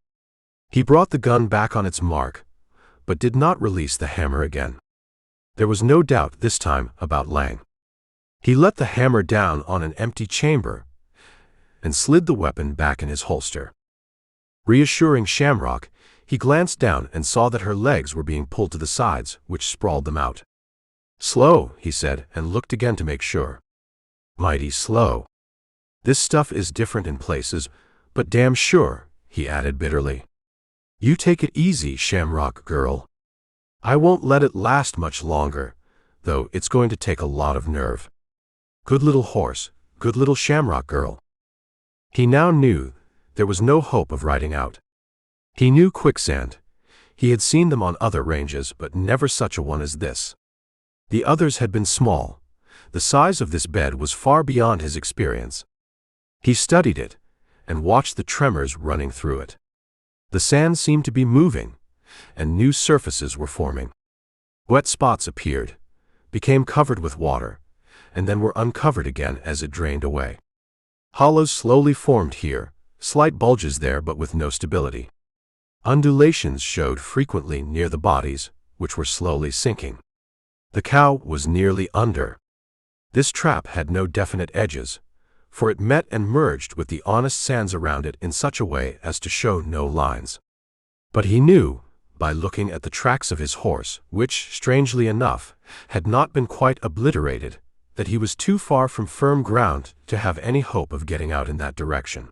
He brought the gun back on its mark, but did not release the hammer again. There was no doubt this time about Lang. He let the hammer down on an empty chamber and slid the weapon back in his holster. Reassuring Shamrock, he glanced down and saw that her legs were being pulled to the sides, which sprawled them out. "Slow," he said, and looked again to make sure. "Mighty slow. This stuff is different in places, but damn sure," he added bitterly. "You take it easy, Shamrock girl. I won't let it last much longer, though it's going to take a lot of nerve. Good little horse, good little Shamrock girl." He now knew there was no hope of riding out. He knew quicksand. He had seen them on other ranges, but never such a one as this. The others had been small. The size of this bed was far beyond his experience. He studied it and watched the tremors running through it. The sand seemed to be moving, and new surfaces were forming. Wet spots appeared, became covered with water, and then were uncovered again as it drained away. Hollows slowly formed here, slight bulges there but with no stability. Undulations showed frequently near the bodies, which were slowly sinking. The cow was nearly under. This trap had no definite edges, for it met and merged with the honest sands around it in such a way as to show no lines. But he knew, by looking at the tracks of his horse, which, strangely enough, had not been quite obliterated, that he was too far from firm ground to have any hope of getting out in that direction.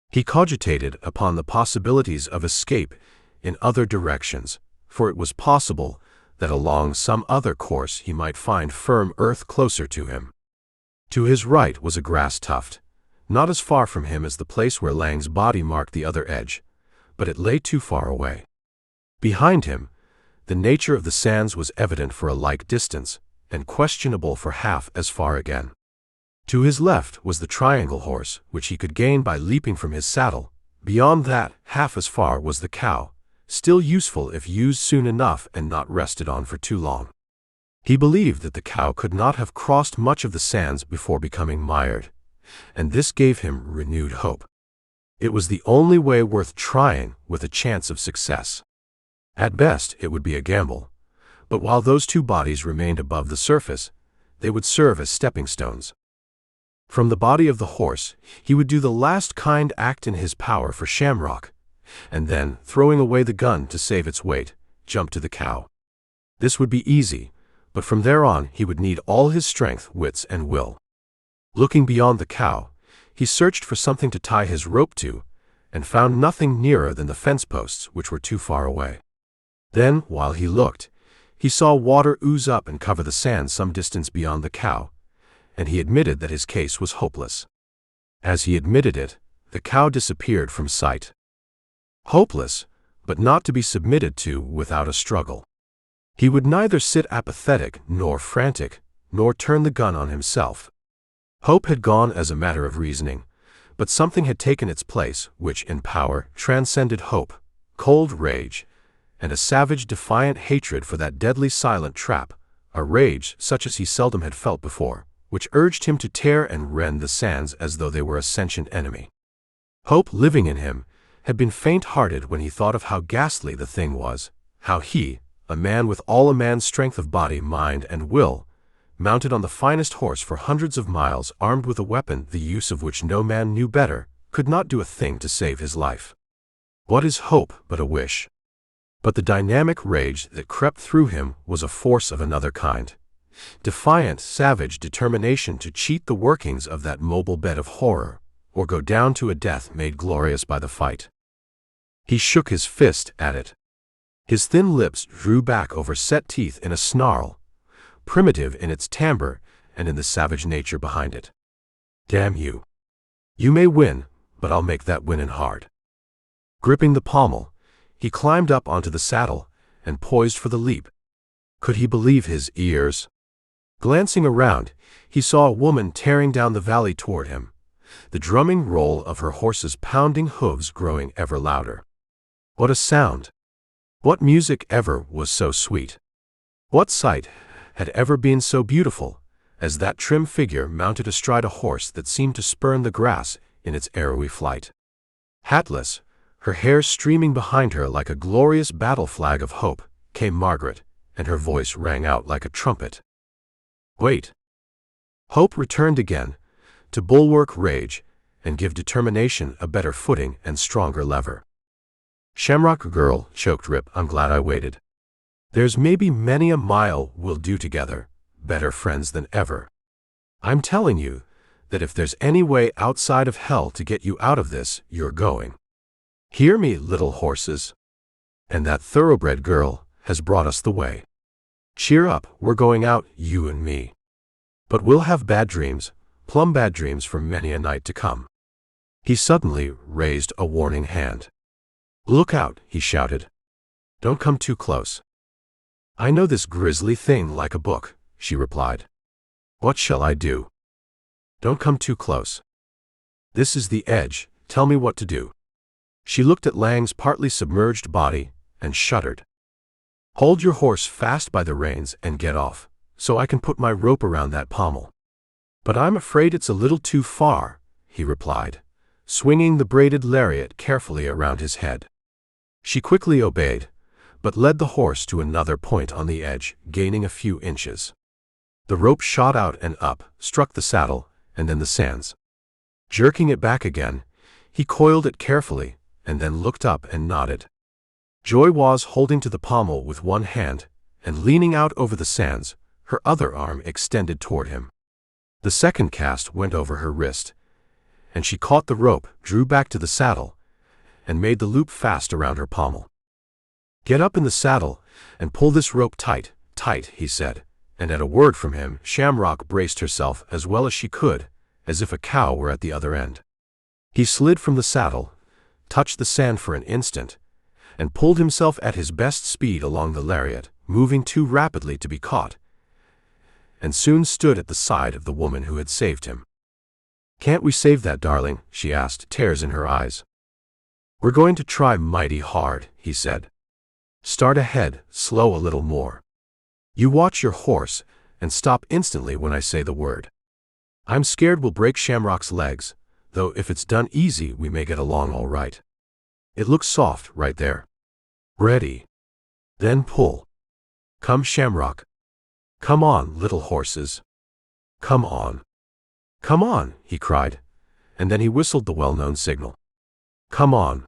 He cogitated upon the possibilities of escape in other directions, for it was possible that along some other course he might find firm earth closer to him. To his right was a grass tuft, not as far from him as the place where Lang's body marked the other edge, but it lay too far away. Behind him, the nature of the sands was evident for a like distance, and questionable for half as far again. To his left was the triangle horse, which he could gain by leaping from his saddle. Beyond that, half as far was the cow, still useful if used soon enough and not rested on for too long. He believed that the cow could not have crossed much of the sands before becoming mired, and this gave him renewed hope. It was the only way worth trying with a chance of success. At best, it would be a gamble, but while those two bodies remained above the surface, they would serve as stepping stones. From the body of the horse, he would do the last kind act in his power for Shamrock, and then, throwing away the gun to save its weight, jump to the cow. This would be easy, but from there on he would need all his strength, wits, and will. Looking beyond the cow, he searched for something to tie his rope to, and found nothing nearer than the fence posts, which were too far away. Then, while he looked, he saw water ooze up and cover the sand some distance beyond the cow, and he admitted that his case was hopeless. As he admitted it, the cow disappeared from sight. Hopeless, but not to be submitted to without a struggle. He would neither sit apathetic nor frantic, nor turn the gun on himself. Hope had gone as a matter of reasoning, but something had taken its place which, in power, transcended hope, cold rage, and a savage, defiant hatred for that deadly silent trap, a rage such as he seldom had felt before, which urged him to tear and rend the sands as though they were a sentient enemy. Hope, living in him, had been faint-hearted when he thought of how ghastly the thing was, how he, a man with all a man's strength of body, mind, and will, mounted on the finest horse for hundreds of miles, armed with a weapon the use of which no man knew better, could not do a thing to save his life. What is hope but a wish? But the dynamic rage that crept through him was a force of another kind. Defiant, savage determination to cheat the workings of that mobile bed of horror, or go down to a death made glorious by the fight. He shook his fist at it. His thin lips drew back over set teeth in a snarl, primitive in its timbre and in the savage nature behind it. Damn you. You may win, but I'll make that winnin' hard. Gripping the pommel, he climbed up onto the saddle and poised for the leap. Could he believe his ears? Glancing around, he saw a woman tearing down the valley toward him, the drumming roll of her horse's pounding hooves growing ever louder. What a sound! What music ever was so sweet? What sight had ever been so beautiful as that trim figure mounted astride a horse that seemed to spurn the grass in its arrowy flight? Hatless, Her hair streaming behind her like a glorious battle flag of hope, came Margaret, and her voice rang out like a trumpet. Wait. Hope returned again, to bulwark rage, and give determination a better footing and stronger lever. Shamrock girl, choked Rip, I'm glad I waited. There's maybe many a mile we'll do together, better friends than ever. I'm telling you that if there's any way outside of hell to get you out of this, you're going. Hear me, little horses. And that thoroughbred girl has brought us the way. Cheer up, we're going out, you and me. But we'll have bad dreams, plumb bad dreams for many a night to come. He suddenly raised a warning hand. Look out, he shouted. Don't come too close. I know this grisly thing like a book, she replied. What shall I do? Don't come too close. This is the edge, tell me what to do. She looked at Lang's partly submerged body and shuddered. Hold your horse fast by the reins and get off, so I can put my rope around that pommel. But I'm afraid it's a little too far, he replied, swinging the braided lariat carefully around his head. She quickly obeyed, but led the horse to another point on the edge, gaining a few inches. The rope shot out and up, struck the saddle, and then the sands. Jerking it back again, he coiled it carefully, and then looked up and nodded. Joy was holding to the pommel with one hand, and leaning out over the sands, her other arm extended toward him. The second cast went over her wrist, and she caught the rope, drew back to the saddle, and made the loop fast around her pommel. Get up in the saddle, and pull this rope tight, tight, he said, and at a word from him, Shamrock braced herself as well as she could, as if a cow were at the other end. He slid from the saddle, touched the sand for an instant, and pulled himself at his best speed along the lariat, moving too rapidly to be caught, and soon stood at the side of the woman who had saved him. Can't we save that darling? She asked, tears in her eyes. We're going to try mighty hard, he said. Start ahead, slow a little more. You watch your horse, and stop instantly when I say the word. I'm scared we'll break Shamrock's legs, though if it's done easy we may get along all right. It looks soft right there. Ready. Then pull. Come, Shamrock. Come on, little horses. Come on. Come on, he cried, and then he whistled the well-known signal. Come on.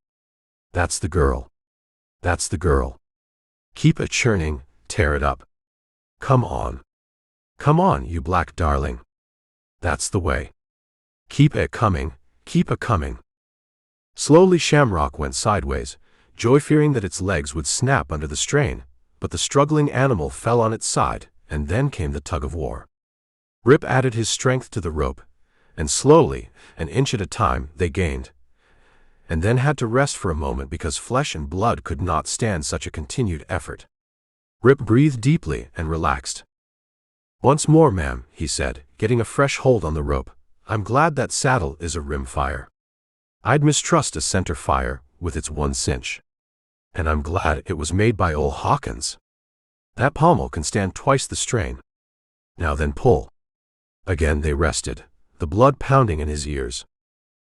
That's the girl. That's the girl. Keep it churning, tear it up. Come on. Come on, you black darling. That's the way. Keep it coming, keep it coming. Slowly Shamrock went sideways, Joy fearing that its legs would snap under the strain, but the struggling animal fell on its side, and then came the tug of war. Rip added his strength to the rope, and slowly, an inch at a time, they gained, and then had to rest for a moment because flesh and blood could not stand such a continued effort. Rip breathed deeply and relaxed. Once more, ma'am, he said, getting a fresh hold on the rope, I'm glad that saddle is a rim fire. I'd mistrust a center fire with its one cinch. And I'm glad it was made by old Hawkins. That pommel can stand twice the strain. Now then pull. Again they rested, the blood pounding in his ears.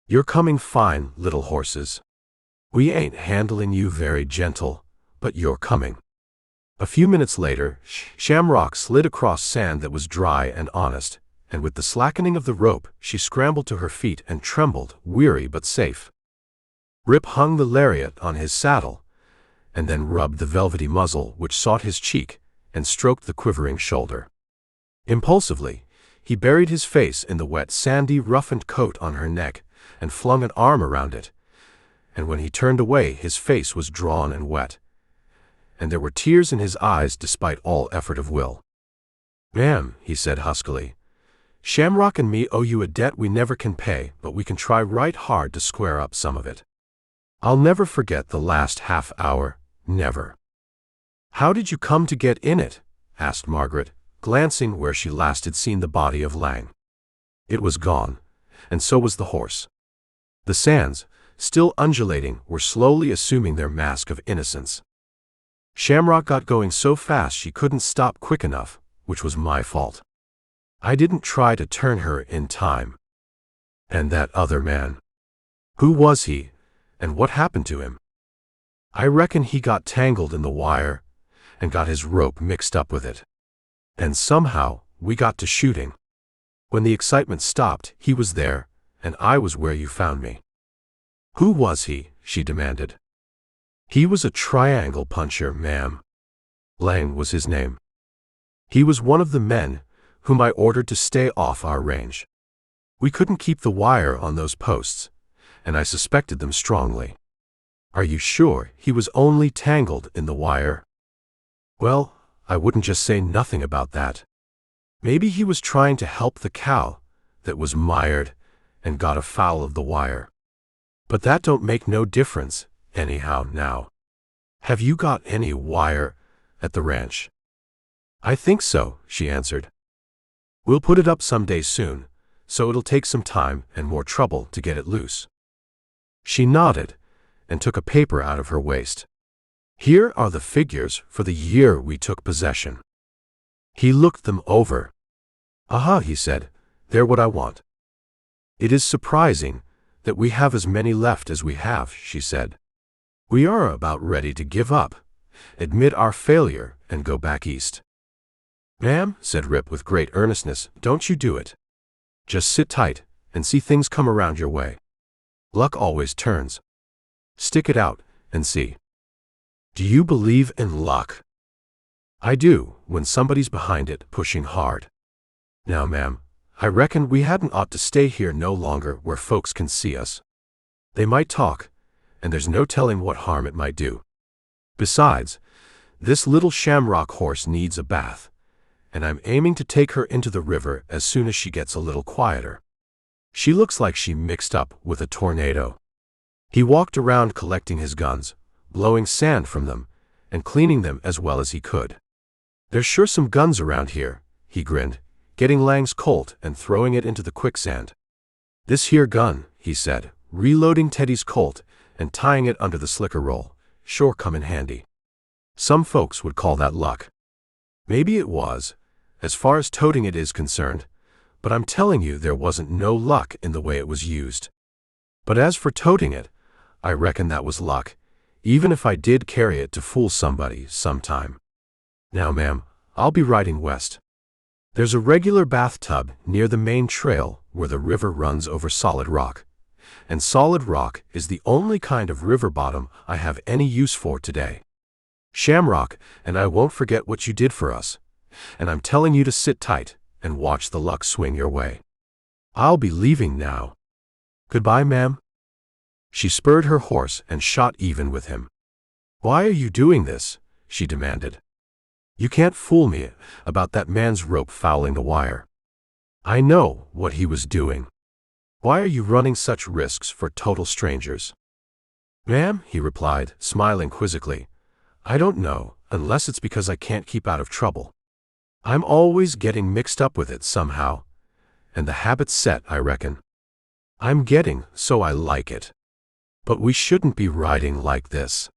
You're coming fine, little horses. We ain't handling you very gentle, but you're coming. A few minutes later, Shamrock slid across sand that was dry and honest, and with the slackening of the rope, she scrambled to her feet and trembled, weary but safe. Rip hung the lariat on his saddle, and then rubbed the velvety muzzle which sought his cheek, and stroked the quivering shoulder. Impulsively, he buried his face in the wet, sandy, roughened coat on her neck, and flung an arm around it, and when he turned away his face was drawn and wet, and there were tears in his eyes despite all effort of will. Ma'am, he said huskily, Shamrock and me owe you a debt we never can pay, but we can try right hard to square up some of it. I'll never forget the last half hour, never. How did you come to get in it? Asked Margaret, glancing where she last had seen the body of Lang. It was gone, and so was the horse. The sands, still undulating, were slowly assuming their mask of innocence. Shamrock got going so fast she couldn't stop quick enough, which was my fault. I didn't try to turn her in time. And that other man. Who was he? And what happened to him? I reckon he got tangled in the wire and got his rope mixed up with it. And somehow we got to shooting. When the excitement stopped, he was there, and I was where you found me." "Who was he?" she demanded. "He was a triangle puncher, ma'am. Lang was his name. He was one of the men whom I ordered to stay off our range. We couldn't keep the wire on those posts, and I suspected them strongly." "Are you sure he was only tangled in the wire?" "Well, I wouldn't just say nothing about that. Maybe he was trying to help the cow that was mired and got afoul of the wire. But that don't make no difference anyhow now. Have you got any wire at the ranch?" "I think so," she answered. "We'll put it up someday soon, so it'll take some time and more trouble to get it loose." She nodded and took a paper out of her waist. "Here are the figures for the year we took possession." He looked them over. "Aha," he said, "they're what I want." "It is surprising that we have as many left as we have," she said. "We are about ready to give up, admit our failure, and go back east." "Ma'am," said Rip with great earnestness, "don't you do it. Just sit tight and see things come around your way. Luck always turns. Stick it out and see." "Do you believe in luck?" "I do, when somebody's behind it, pushing hard. Now, ma'am, I reckon we hadn't ought to stay here no longer where folks can see us. They might talk, and there's no telling what harm it might do. Besides, this little shamrock horse needs a bath, and I'm aiming to take her into the river as soon as she gets a little quieter. She looks like she mixed up with a tornado." He walked around collecting his guns, blowing sand from them, and cleaning them as well as he could. "There's sure some guns around here," he grinned, getting Lang's Colt and throwing it into the quicksand. "This here gun," he said, reloading Teddy's Colt and tying it under the slicker roll, "sure come in handy. Some folks would call that luck. Maybe it was, as far as toting it is concerned, but I'm telling you there wasn't no luck in the way it was used. But as for toting it, I reckon that was luck, even if I did carry it to fool somebody sometime. Now, ma'am, I'll be riding west. There's a regular bathtub near the main trail where the river runs over solid rock, and solid rock is the only kind of river bottom I have any use for today. Shamrock, and I won't forget what you did for us, and I'm telling you to sit tight and watch the luck swing your way. I'll be leaving now. Goodbye, ma'am." She spurred her horse and shot even with him. "Why are you doing this?" she demanded. "You can't fool me about that man's rope fouling the wire. I know what he was doing. Why are you running such risks for total strangers?" "Ma'am," he replied, smiling quizzically, "I don't know, unless it's because I can't keep out of trouble. I'm always getting mixed up with it somehow, and the habit's set, I reckon. I'm getting so I like it. But we shouldn't be riding like this.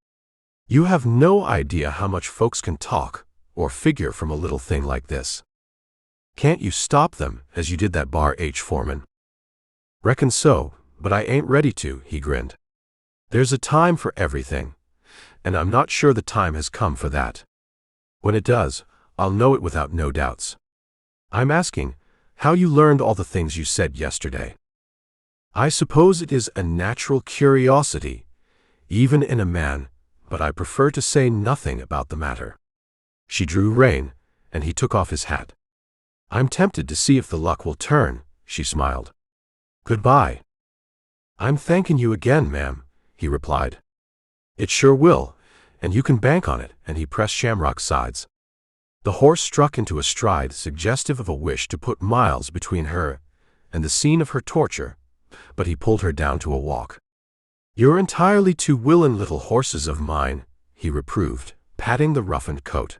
You have no idea how much folks can talk or figure from a little thing like this. Can't you stop them as you did that Bar H foreman?" "Reckon so, but I ain't ready to," he grinned. "There's a time for everything, and I'm not sure the time has come for that. When it does, I'll know it without no doubts. I'm asking how you learned all the things you said yesterday. I suppose it is a natural curiosity, even in a man, but I prefer to say nothing about the matter." She drew rein, and he took off his hat. "I'm tempted to see if the luck will turn," she smiled. "Goodbye." "I'm thanking you again, ma'am," he replied. "It sure will, and you can bank on it," and he pressed Shamrock's sides. The horse struck into a stride suggestive of a wish to put miles between her and the scene of her torture, but he pulled her down to a walk. "You're entirely too willin' little horses of mine," he reproved, patting the roughened coat.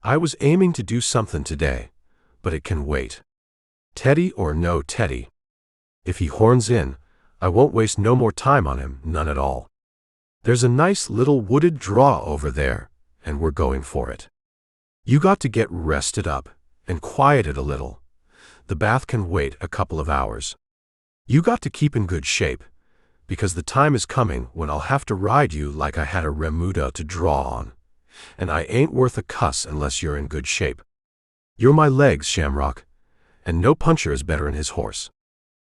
"I was aiming to do something today, but it can wait. Teddy or no Teddy. If he horns in, I won't waste no more time on him, none at all. There's a nice little wooded draw over there, and we're going for it. You got to get rested up and quieted a little. The bath can wait a couple of hours. You got to keep in good shape, because the time is coming when I'll have to ride you like I had a remuda to draw on, and I ain't worth a cuss unless you're in good shape. You're my legs, Shamrock, and no puncher is better than his horse.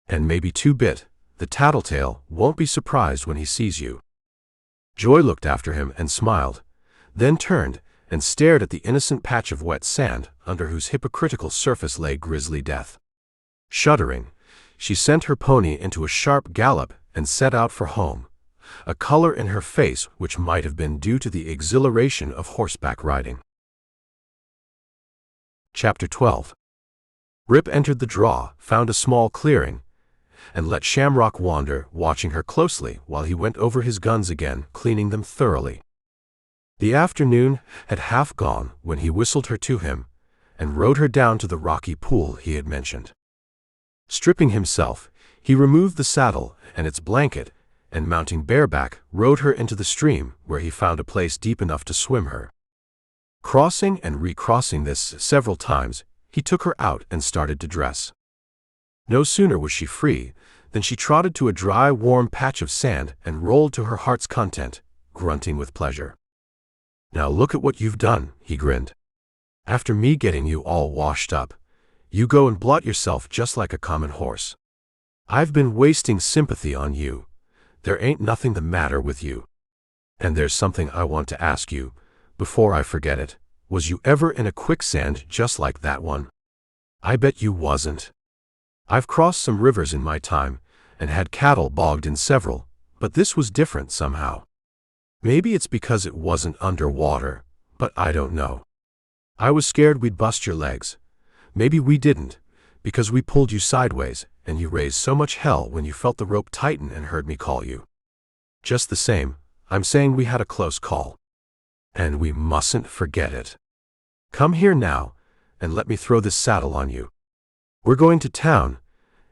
And maybe Two-Bit, the tattletale, won't be surprised when he sees you." Joy looked after him and smiled, then turned and stared at the innocent patch of wet sand under whose hypocritical surface lay grisly death. Shuddering, she sent her pony into a sharp gallop and set out for home, a color in her face which might have been due to the exhilaration of horseback riding. Chapter 12. Rip entered the draw, found a small clearing, and let Shamrock wander, watching her closely while he went over his guns again, cleaning them thoroughly. The afternoon had half gone when he whistled her to him and rode her down to the rocky pool he had mentioned. Stripping himself, he removed the saddle and its blanket, and mounting bareback, rode her into the stream where he found a place deep enough to swim her. Crossing and recrossing this several times, he took her out and started to dress. No sooner was she free than she trotted to a dry, warm patch of sand and rolled to her heart's content, grunting with pleasure. "Now look at what you've done," he grinned. "After me getting you all washed up, you go and blot yourself just like a common horse. I've been wasting sympathy on you. There ain't nothing the matter with you. And there's something I want to ask you, before I forget it. Was you ever in a quicksand just like that one? I bet you wasn't. I've crossed some rivers in my time, and had cattle bogged in several, but this was different somehow. Maybe it's because it wasn't underwater, but I don't know. I was scared we'd bust your legs. Maybe we didn't, because we pulled you sideways, and you raised so much hell when you felt the rope tighten and heard me call you. Just the same, I'm saying we had a close call. And we mustn't forget it. Come here now, and let me throw this saddle on you. We're going to town,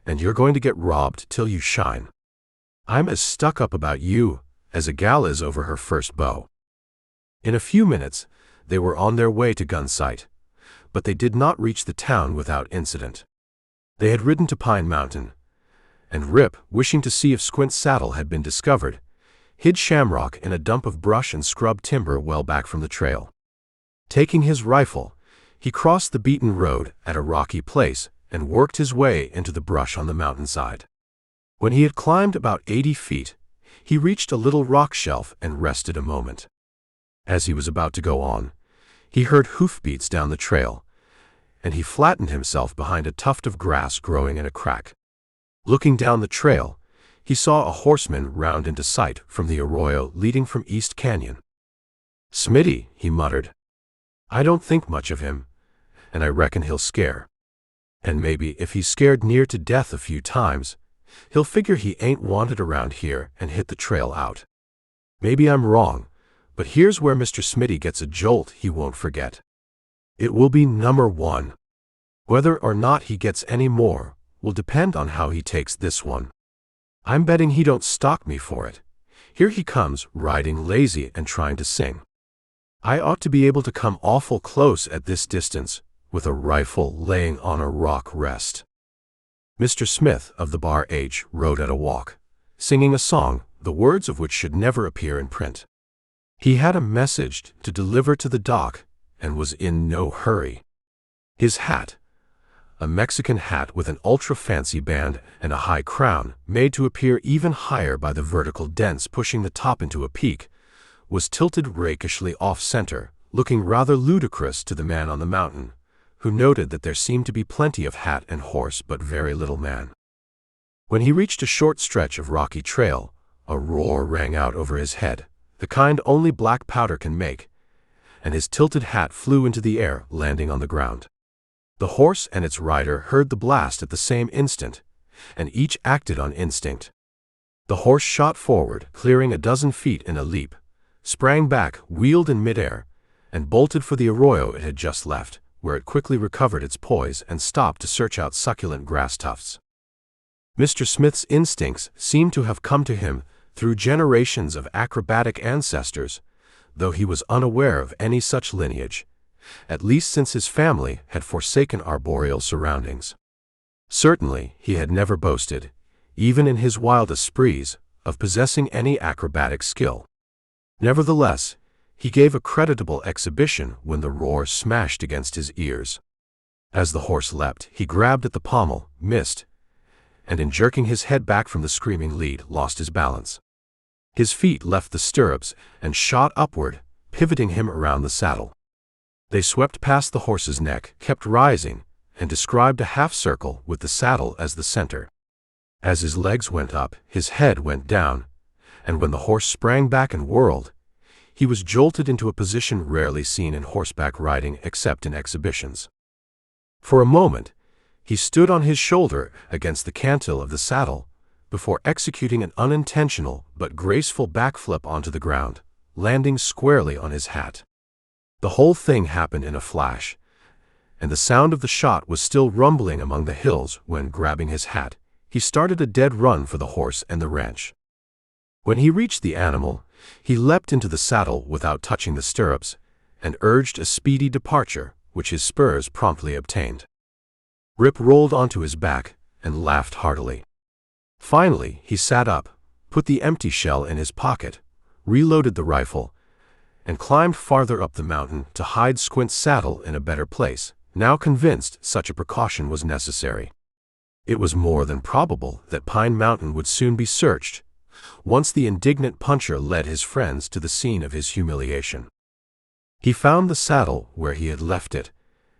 and you're going to get robbed till you shine. I'm as stuck up about you as a gal is over her first beau." In a few minutes, they were on their way to Gunsight, but they did not reach the town without incident. They had ridden to Pine Mountain, and Rip, wishing to see if Squint's saddle had been discovered, hid Shamrock in a dump of brush and scrub timber well back from the trail. Taking his rifle, he crossed the beaten road at a rocky place and worked his way into the brush on the mountainside. When he had climbed about 80 feet, he reached a little rock shelf and rested a moment. As he was about to go on, he heard hoofbeats down the trail, and he flattened himself behind a tuft of grass growing in a crack. Looking down the trail, he saw a horseman round into sight from the arroyo leading from East Canyon. "Smitty," he muttered. "I don't think much of him, and I reckon he'll scare. And maybe if he's scared near to death a few times, he'll figure he ain't wanted around here and hit the trail out. Maybe I'm wrong, but here's where Mr. Smitty gets a jolt he won't forget. It will be number 1. Whether or not he gets any more will depend on how he takes this one. I'm betting he don't stalk me for it. Here he comes, riding lazy and trying to sing. I ought to be able to come awful close at this distance, with a rifle laying on a rock rest." Mr. Smith of the Bar H rode at a walk, singing a song, the words of which should never appear in print. He had a message to deliver to the doc, and was in no hurry. His hat, a Mexican hat with an ultra-fancy band and a high crown, made to appear even higher by the vertical dents pushing the top into a peak, was tilted rakishly off-center, looking rather ludicrous to the man on the mountain, who noted that there seemed to be plenty of hat and horse but very little man. When he reached a short stretch of rocky trail, a roar rang out over his head, the kind only black powder can make, and his tilted hat flew into the air, landing on the ground. The horse and its rider heard the blast at the same instant, and each acted on instinct. The horse shot forward, clearing a dozen feet in a leap, sprang back, wheeled in midair, and bolted for the arroyo it had just left, where it quickly recovered its poise and stopped to search out succulent grass tufts. Mr. Smith's instincts seemed to have come to him through generations of acrobatic ancestors, though he was unaware of any such lineage, at least since his family had forsaken arboreal surroundings. Certainly, he had never boasted, even in his wildest sprees, of possessing any acrobatic skill. Nevertheless, he gave a creditable exhibition when the roar smashed against his ears. As the horse leapt, he grabbed at the pommel, missed, and in jerking his head back from the screaming lead, lost his balance. His feet left the stirrups and shot upward, pivoting him around the saddle. They swept past the horse's neck, kept rising, and described a half-circle with the saddle as the center. As his legs went up, his head went down, and when the horse sprang back and whirled, he was jolted into a position rarely seen in horseback riding except in exhibitions. For a moment, he stood on his shoulder against the cantle of the saddle before executing an unintentional but graceful backflip onto the ground, landing squarely on his hat. The whole thing happened in a flash, and the sound of the shot was still rumbling among the hills when, grabbing his hat, he started a dead run for the horse and the ranch. When he reached the animal, he leapt into the saddle without touching the stirrups and urged a speedy departure, which his spurs promptly obtained. Rip rolled onto his back and laughed heartily. Finally, he sat up, put the empty shell in his pocket, reloaded the rifle, and climbed farther up the mountain to hide Squint's saddle in a better place, now convinced such a precaution was necessary. It was more than probable that Pine Mountain would soon be searched, once the indignant puncher led his friends to the scene of his humiliation. He found the saddle where he had left it,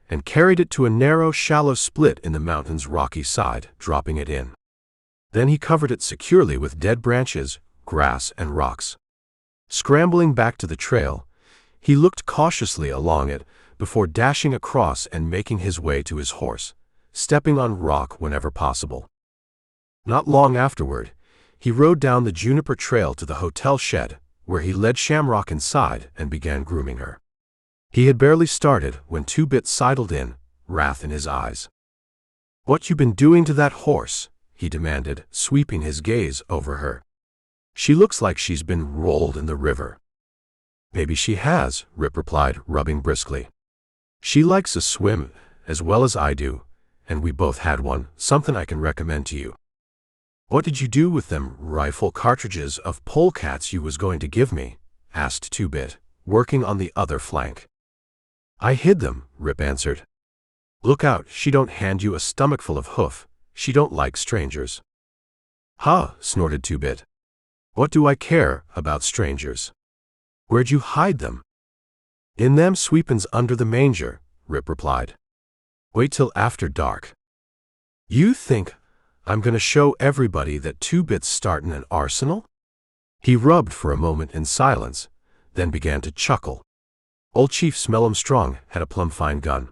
and carried it to a narrow, shallow split in the mountain's rocky side, dropping it in. Then he covered it securely with dead branches, grass, and rocks. Scrambling back to the trail, he looked cautiously along it before dashing across and making his way to his horse, stepping on rock whenever possible. Not long afterward, he rode down the Juniper Trail to the hotel shed, where he led Shamrock inside and began grooming her. He had barely started when Two-Bit sidled in, wrath in his eyes. "What you been doing to that horse?" he demanded, sweeping his gaze over her. "She looks like she's been rolled in the river." "Maybe she has," Rip replied, rubbing briskly. "She likes a swim, as well as I do, and we both had one, something I can recommend to you." "What did you do with them rifle cartridges of polecats you was going to give me?" asked Two-Bit, working on the other flank. "I hid them," Rip answered. "Look out, she don't hand you a stomachful of hoof. She don't like strangers." "Huh," snorted Two-Bit. "What do I care about strangers? Where'd you hide them?" "In them sweepin's under the manger," Rip replied. "Wait till after dark. You think I'm gonna show everybody that Two-Bit's startin' an arsenal?" He rubbed for a moment in silence, then began to chuckle. "Old Chief Smell'em Strong had a plumb fine gun.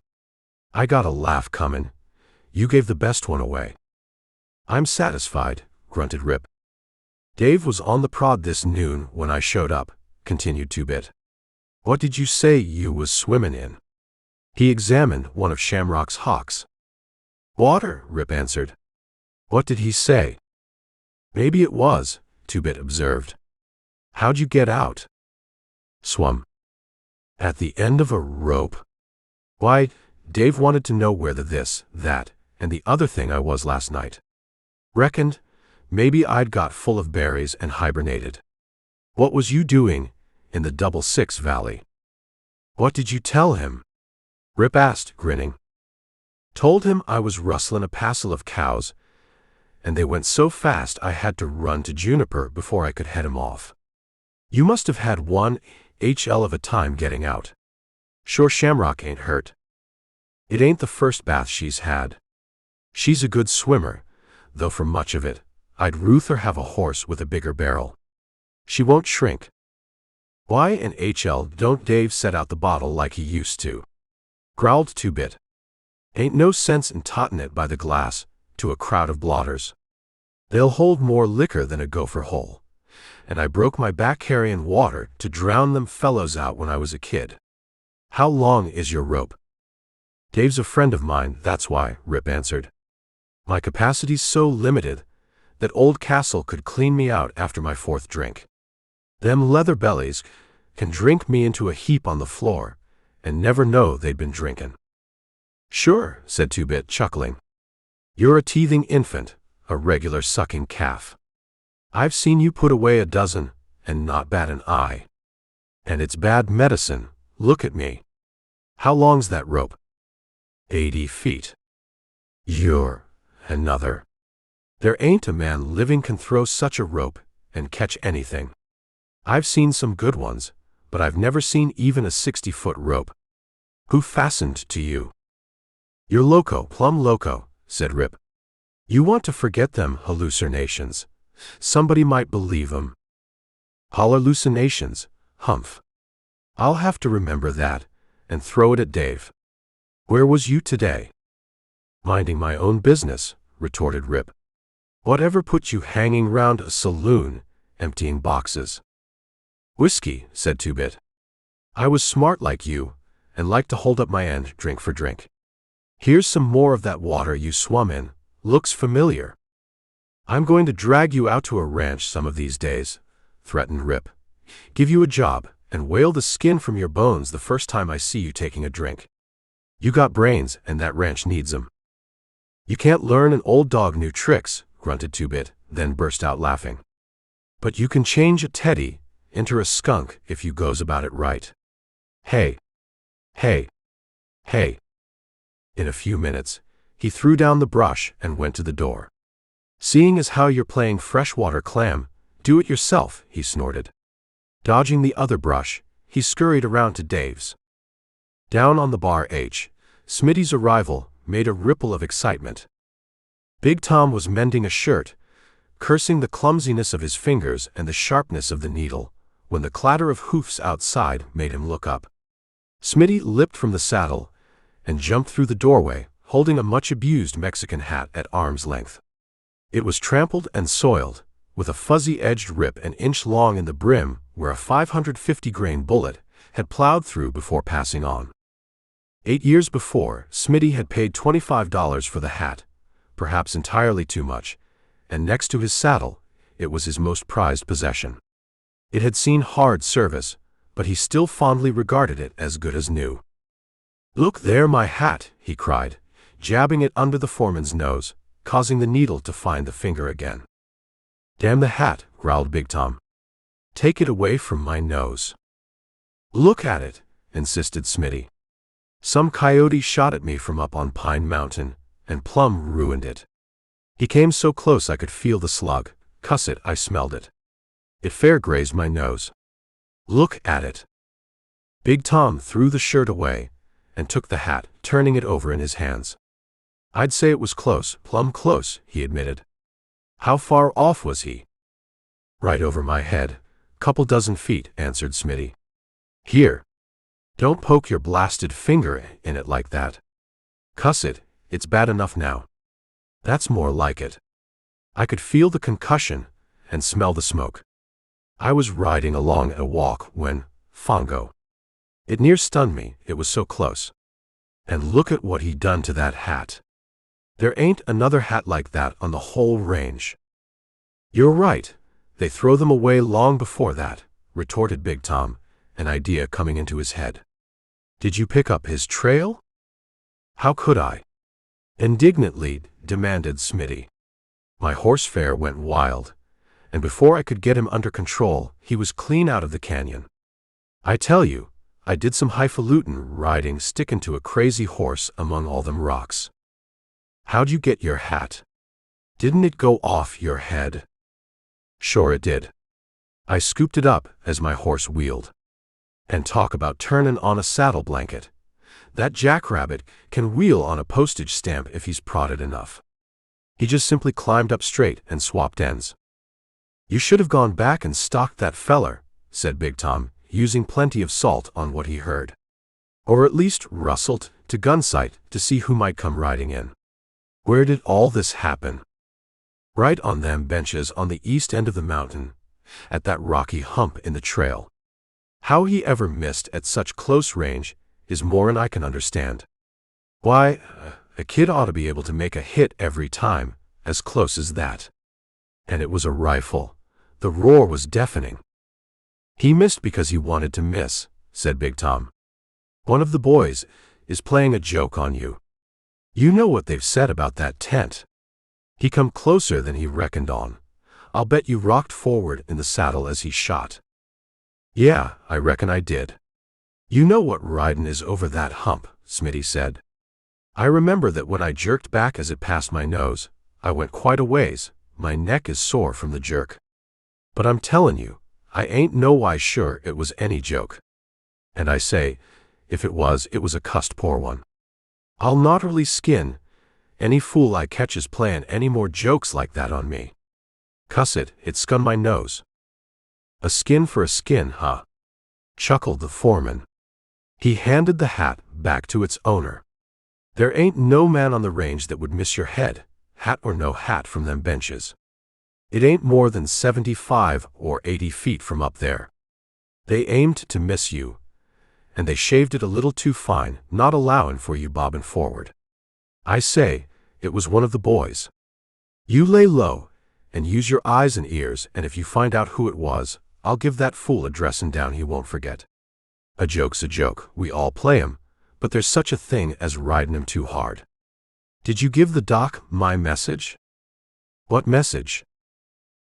I got a laugh comin'. You gave the best one away." "I'm satisfied," grunted Rip. "Dave was on the prod this noon when I showed up," continued Two-Bit. "What did you say you was swimmin' in?" He examined one of Shamrock's hawks. "Water," Rip answered. "What did he say?" "Maybe it was," Two-Bit observed. "How'd you get out?" "Swum." "At the end of a rope?" "Why, Dave wanted to know where the this, that, and the other thing I was last night. Reckoned maybe I'd got full of berries and hibernated." "What was you doing in the 66 Valley?" "What did you tell him?" Rip asked, grinning. "Told him I was rustlin' a passel of cows, and they went so fast I had to run to Juniper before I could head 'em off." "You must have had one HL of a time getting out. Sure Shamrock ain't hurt?" "It ain't the first bath she's had. She's a good swimmer, though for much of it, I'd ruther have a horse with a bigger barrel. She won't shrink." "Why in HL don't Dave set out the bottle like he used to?" growled Two-Bit. "Ain't no sense in tottin' it by the glass to a crowd of blotters. They'll hold more liquor than a gopher hole, and I broke my back carryin' water to drown them fellows out when I was a kid." "How long is your rope?" "Dave's a friend of mine, that's why," Rip answered. "My capacity's so limited that old Castle could clean me out after my fourth drink. Them leather bellies can drink me into a heap on the floor and never know they'd been drinkin'." "Sure," said Two-Bit, chuckling. "You're a teething infant, a regular sucking calf." I've seen you put away a dozen, and not bat an eye. And it's bad medicine, look at me. How long's that rope? 80 feet. You're another. There ain't a man living can throw such a rope and catch anything. I've seen some good ones, but I've never seen even a 60-foot rope. Who fastened to you? You're loco, plumb loco, said Rip. You want to forget them hallucinations. Somebody might believe 'em. Hallucinations, humph. I'll have to remember that, and throw it at Dave. Where was you today? Minding my own business, retorted Rip. Whatever put you hanging round a saloon, emptying boxes? Whiskey, said Two-Bit. I was smart like you, and liked to hold up my end drink for drink. Here's some more of that water you swum in. Looks familiar. I'm going to drag you out to a ranch some of these days, threatened Rip. Give you a job, and whale the skin from your bones the first time I see you taking a drink. You got brains, and that ranch needs 'em. You can't learn an old dog new tricks, grunted Two-Bit, then burst out laughing. But you can change a teddy into a skunk if you goes about it right. Hey. Hey. Hey. In a few minutes, he threw down the brush and went to the door. Seeing as how you're playing freshwater clam, do it yourself, he snorted. Dodging the other brush, he scurried around to Dave's. Down on the bar H, Smitty's arrival made a ripple of excitement. Big Tom was mending a shirt, cursing the clumsiness of his fingers and the sharpness of the needle, when the clatter of hoofs outside made him look up. Smitty leaped from the saddle and jumped through the doorway, holding a much-abused Mexican hat at arm's length. It was trampled and soiled, with a fuzzy-edged rip an inch long in the brim where a 550-grain bullet had plowed through before passing on. 8 years before, Smitty had paid $25 for the hat, perhaps entirely too much, and next to his saddle, it was his most prized possession. It had seen hard service, but he still fondly regarded it as good as new. Look there, my hat, he cried, jabbing it under the foreman's nose, causing the needle to find the finger again. Damn the hat, growled Big Tom. Take it away from my nose. Look at it, insisted Smitty. Some coyote shot at me from up on Pine Mountain, and plumb ruined it. He came so close I could feel the slug. Cuss it, I smelled it. It fair grazed my nose. Look at it. Big Tom threw the shirt away and took the hat, turning it over in his hands. I'd say it was close, plumb close, he admitted. How far off was he? Right over my head, couple dozen feet, answered Smitty. Here. Don't poke your blasted finger in it like that. Cuss it, it's bad enough now. That's more like it. I could feel the concussion and smell the smoke. I was riding along at a walk when, Fongo. It near stunned me, it was so close. And look at what he done to that hat. There ain't another hat like that on the whole range. You're right, they throw them away long before that, retorted Big Tom, an idea coming into his head. Did you pick up his trail? How could I? Indignantly demanded Smitty. My horse fair went wild, and before I could get him under control, he was clean out of the canyon. I tell you, I did some highfalutin riding stickin' to a crazy horse among all them rocks. How'd you get your hat? Didn't it go off your head? Sure it did. I scooped it up as my horse wheeled. And talk about turnin' on a saddle blanket. That jackrabbit can wheel on a postage stamp if he's prodded enough. He just simply climbed up straight and swapped ends. You should have gone back and stalked that feller, said Big Tom, using plenty of salt on what he heard. Or at least rustled to Gunsight to see who might come riding in. Where did all this happen? Right on them benches on the east end of the mountain, at that rocky hump in the trail. How he ever missed at such close range is more'n I can understand. Why, a kid ought to be able to make a hit every time, as close as that. And it was a rifle. The roar was deafening. He missed because he wanted to miss, said Big Tom. One of the boys is playing a joke on you. You know what they've said about that tent. He come closer than he reckoned on, I'll bet you rocked forward in the saddle as he shot. Yeah, I reckon I did. You know what ridin' is over that hump, Smitty said. I remember that when I jerked back as it passed my nose, I went quite a ways. My neck is sore from the jerk. But I'm tellin' you, I ain't no wise sure it was any joke. And I say, if it was a cussed poor one. I'll not really skin any fool I catches playin' any more jokes like that on me. Cuss it, it scun my nose. A skin for a skin, huh? Chuckled the foreman. He handed the hat back to its owner. There ain't no man on the range that would miss your head, hat or no hat, from them benches. It ain't more than 75 or 80 feet from up there. They aimed to miss you, and they shaved it a little too fine, not allowin' for you bobbin' forward. I say, it was one of the boys. You lay low, and use your eyes and ears, and if you find out who it was, I'll give that fool a dressin' down he won't forget. A joke's a joke, we all play 'em, but there's such a thing as ridin' 'em too hard. Did you give the doc my message? What message?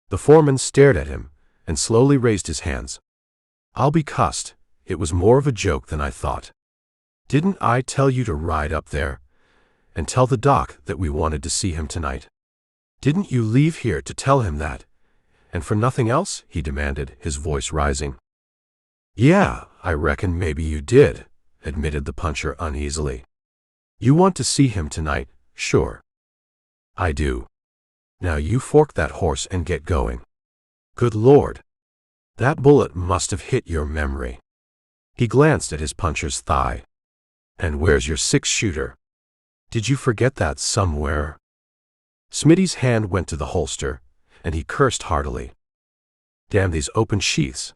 The foreman stared at him, and slowly raised his hands. I'll be cussed, it was more of a joke than I thought. Didn't I tell you to ride up there and tell the doc that we wanted to see him tonight? Didn't you leave here to tell him that? And for nothing else? He demanded, his voice rising. Yeah, I reckon maybe you did, admitted the puncher uneasily. You want to see him tonight, sure. I do. Now you fork that horse and get going. Good Lord. That bullet must have hit your memory. He glanced at his puncher's thigh. And where's your 6-shooter? Did you forget that somewhere? Smitty's hand went to the holster, and he cursed heartily. Damn these open sheaths.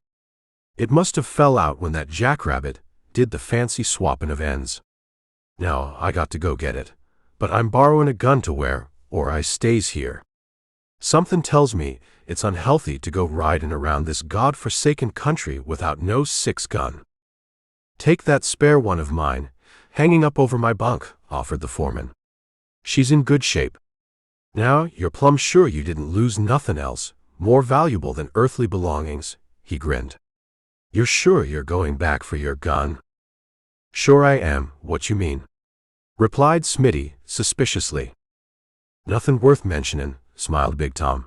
It must have fell out when that jackrabbit did the fancy swappin' of ends. Now I got to go get it, but I'm borrowin' a gun to wear, or I stays here. Something tells me it's unhealthy to go ridin' around this god-forsaken country without no 6-gun. Take that spare one of mine, hanging up over my bunk, offered the foreman. She's in good shape. Now you're plumb sure you didn't lose nothin' else more valuable than earthly belongings, he grinned. You're sure you're going back for your gun? Sure I am, what you mean? Replied Smitty, suspiciously. Nothing worth mentionin', smiled Big Tom.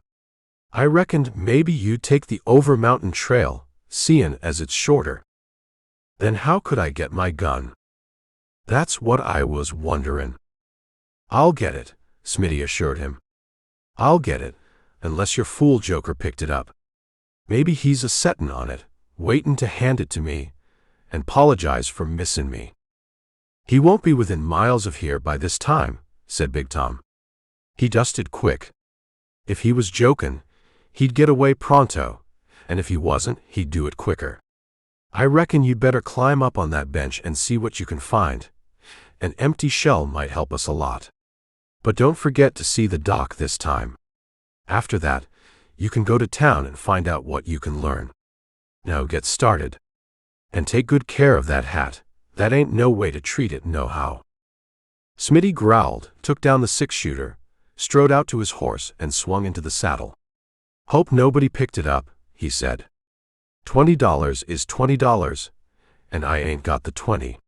I reckoned maybe you'd take the over mountain trail, seein' as it's shorter. Then how could I get my gun? That's what I was wonderin'. I'll get it, Smitty assured him. I'll get it, unless your fool joker picked it up. Maybe he's a settin' on it, waitin' to hand it to me, and 'pologize for missin' me. He won't be within miles of here by this time, said Big Tom. He dusted quick. If he was jokin', he'd get away pronto, and if he wasn't, he'd do it quicker. I reckon you'd better climb up on that bench and see what you can find. An empty shell might help us a lot. But don't forget to see the doc this time. After that, you can go to town and find out what you can learn. Now get started. And take good care of that hat. That ain't no way to treat it nohow. Smitty growled, took down the 6-shooter, strode out to his horse, and swung into the saddle. Hope nobody picked it up, he said. $20 is $20, and I ain't got the 20.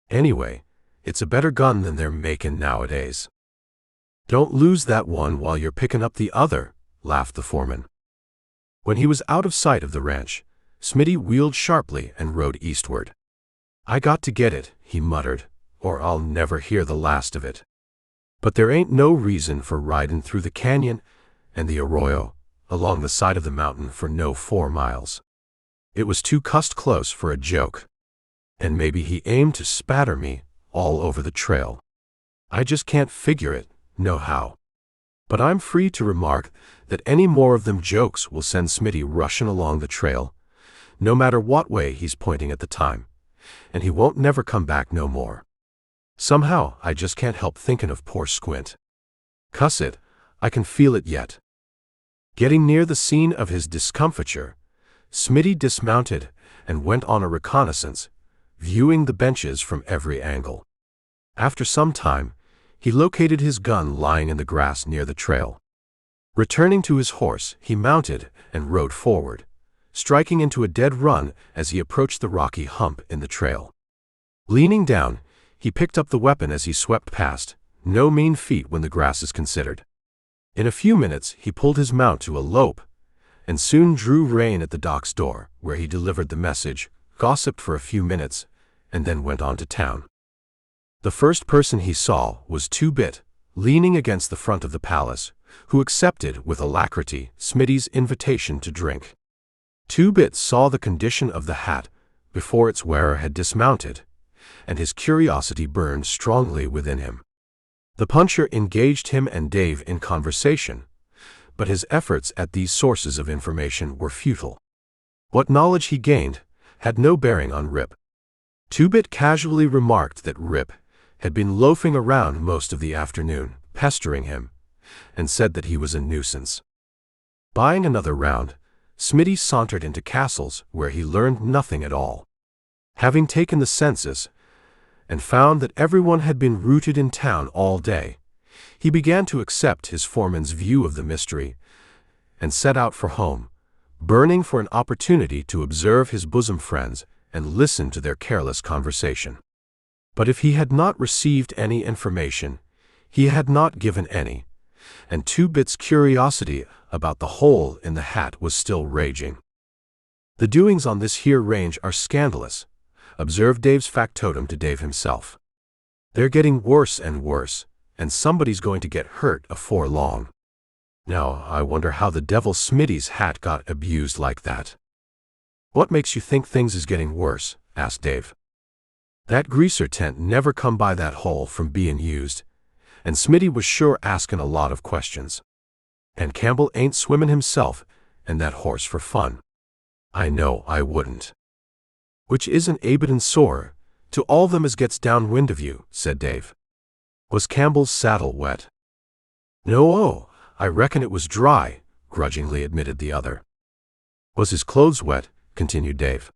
Anyway, it's a better gun than they're makin' nowadays. Don't lose that one while you're picking up the other, laughed the foreman. When he was out of sight of the ranch, Smitty wheeled sharply and rode eastward. I got to get it, he muttered, or I'll never hear the last of it. But there ain't no reason for ridin' through the canyon and the arroyo along the side of the mountain for no 4 miles. It was too cussed close for a joke. And maybe he aimed to spatter me all over the trail. I just can't figure it, nohow. But I'm free to remark that any more of them jokes will send Smitty rushin' along the trail, no matter what way he's pointing at the time, and he won't never come back no more. Somehow, I just can't help thinkin' of poor Squint. Cuss it, I can feel it yet. Getting near the scene of his discomfiture, Smitty dismounted and went on a reconnaissance, viewing the benches from every angle. After some time, he located his gun lying in the grass near the trail. Returning to his horse, he mounted and rode forward, striking into a dead run as he approached the rocky hump in the trail. Leaning down, he picked up the weapon as he swept past, no mean feat when the grass is considered. In a few minutes, he pulled his mount to a lope and soon drew rein at the dock's door, where he delivered the message, gossiped for a few minutes, and then went on to town. The first person he saw was Two-Bit, leaning against the front of the palace, who accepted with alacrity Smitty's invitation to drink. Two-Bit saw the condition of the hat before its wearer had dismounted, and his curiosity burned strongly within him. The puncher engaged him and Dave in conversation, but his efforts at these sources of information were futile. What knowledge he gained had no bearing on Rip. Two-Bit casually remarked that Rip had been loafing around most of the afternoon, pestering him, and said that he was a nuisance. Buying another round, Smitty sauntered into Castles, where he learned nothing at all. Having taken the census and found that everyone had been rooted in town all day, he began to accept his foreman's view of the mystery and set out for home, burning for an opportunity to observe his bosom friends and listen to their careless conversation. But if he had not received any information, he had not given any, and Two-Bit's curiosity about the hole in the hat was still raging. "The doings on this here range are scandalous," observed Dave's factotum to Dave himself. "They're getting worse and worse, and somebody's going to get hurt afore long. Now, I wonder how the devil Smitty's hat got abused like that." "What makes you think things is getting worse?" asked Dave. "That greaser tent never come by that hole from being used, and Smitty was sure asking a lot of questions. And Campbell ain't swimming himself and that horse for fun." "I know I wouldn't." "Which isn't Abaddon sore to all them as gets downwind of you," said Dave. "Was Campbell's saddle wet?" "No, I reckon it was dry," grudgingly admitted the other. "Was his clothes wet?" continued Dave.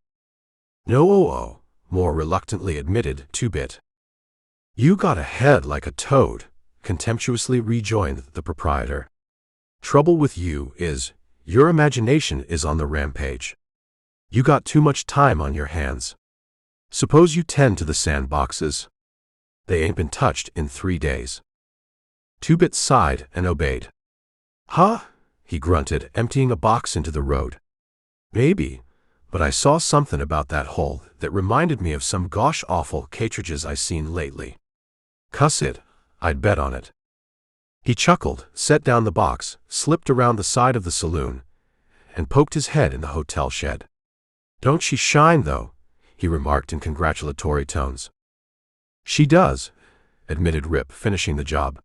"No, more reluctantly admitted Two-Bit. "You got a head like a toad," contemptuously rejoined the proprietor. "Trouble with you is, your imagination is on the rampage. You got too much time on your hands. Suppose you tend to the sandboxes. They ain't been touched in 3 days." Two-Bit sighed and obeyed. "Huh?" he grunted, emptying a box into the road. "Maybe, but I saw something about that hole that reminded me of some gosh awful cartridges I seen lately. Cuss it, I'd bet on it." He chuckled, set down the box, slipped around the side of the saloon, and poked his head in the hotel shed. "Don't she shine, though?" he remarked in congratulatory tones. "She does," admitted Rip, finishing the job.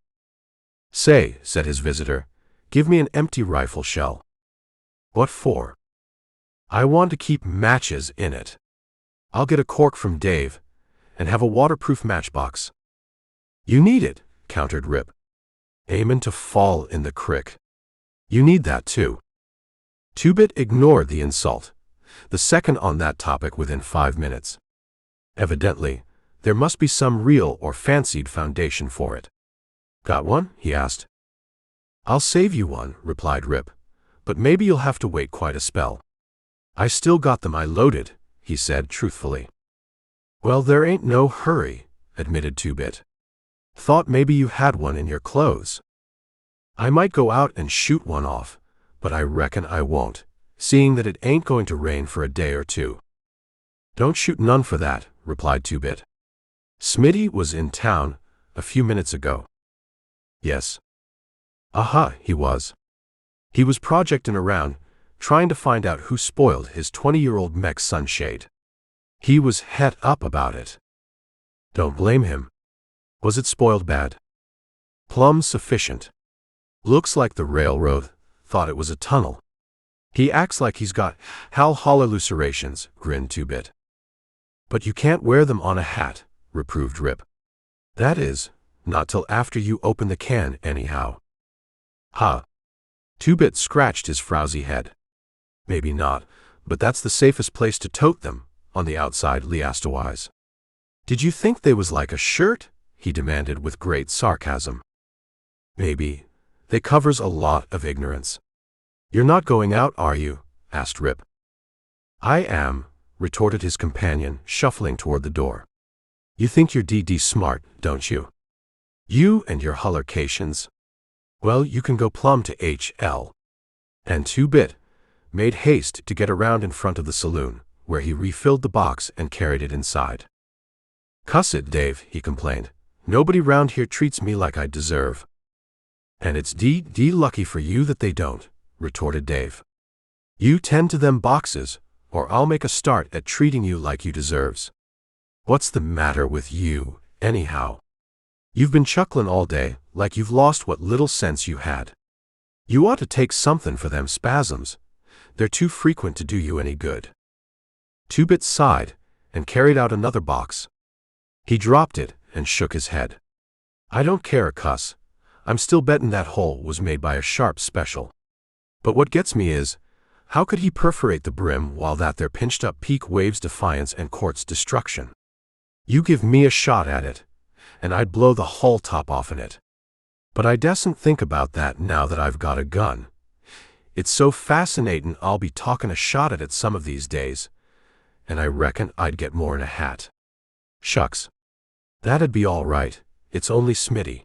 "Say," said his visitor, "give me an empty rifle shell." "What for?" "I want to keep matches in it. I'll get a cork from Dave, and have a waterproof matchbox." "You need it," countered Rip. "Aimin' to fall in the crick. You need that too." Two-Bit ignored the insult, the second on that topic within 5 minutes. Evidently, there must be some real or fancied foundation for it. "Got one?" he asked. "I'll save you one," replied Rip, "but maybe you'll have to wait quite a spell." "I still got them I loaded," he said truthfully. "Well, there ain't no hurry," admitted Two-Bit. "Thought maybe you had one in your clothes. I might go out and shoot one off, but I reckon I won't, seeing that it ain't going to rain for a day or two." "Don't shoot none for that," replied Two-Bit. "Smitty was in town a few minutes ago." "Yes." "Aha, he was. He was projecting around, trying to find out who spoiled his 20-year-old mech sunshade. He was het up about it." "Don't blame him. Was it spoiled bad?" "Plumb sufficient. Looks like the railroad thought it was a tunnel. He acts like he's got hallucinations," grinned Two-Bit. "But you can't wear them on a hat," reproved Rip. "That is, not till after you open the can, anyhow." "Huh." Two-Bit scratched his frowsy head. "Maybe not, but that's the safest place to tote them, on the outside leastwise." "Did you think they was like a shirt?" he demanded with great sarcasm. "Maybe. They covers a lot of ignorance. You're not going out, are you? Asked Rip. I am, retorted his companion, shuffling toward the door. You think you're DD smart, don't you? You and your hullercations. Well, you can go plumb to HL. And 2-Bit made haste to get around in front of the saloon, where he refilled the box and carried it inside. Cuss it, Dave, he complained. Nobody round here treats me like I deserve. And it's DD lucky for you that they don't, retorted Dave. You tend to them boxes, or I'll make a start at treating you like you deserves. What's the matter with you, anyhow? You've been chucklin' all day, like you've lost what little sense you had. You ought to take something for them spasms. They're too frequent to do you any good. 2-Bit sighed, and carried out another box. He dropped it, and shook his head. I don't care a cuss. I'm still bettin' that hole was made by a sharp special. But what gets me is, how could he perforate the brim while that there pinched up peak waves defiance and courts destruction? You give me a shot at it, and I'd blow the hull top off in it. But I dasn't think about that now that I've got a gun. It's so fascinatin' I'll be talkin' a shot at it some of these days, and I reckon I'd get more'n a hat. Shucks. That'd be all right, it's only Smitty.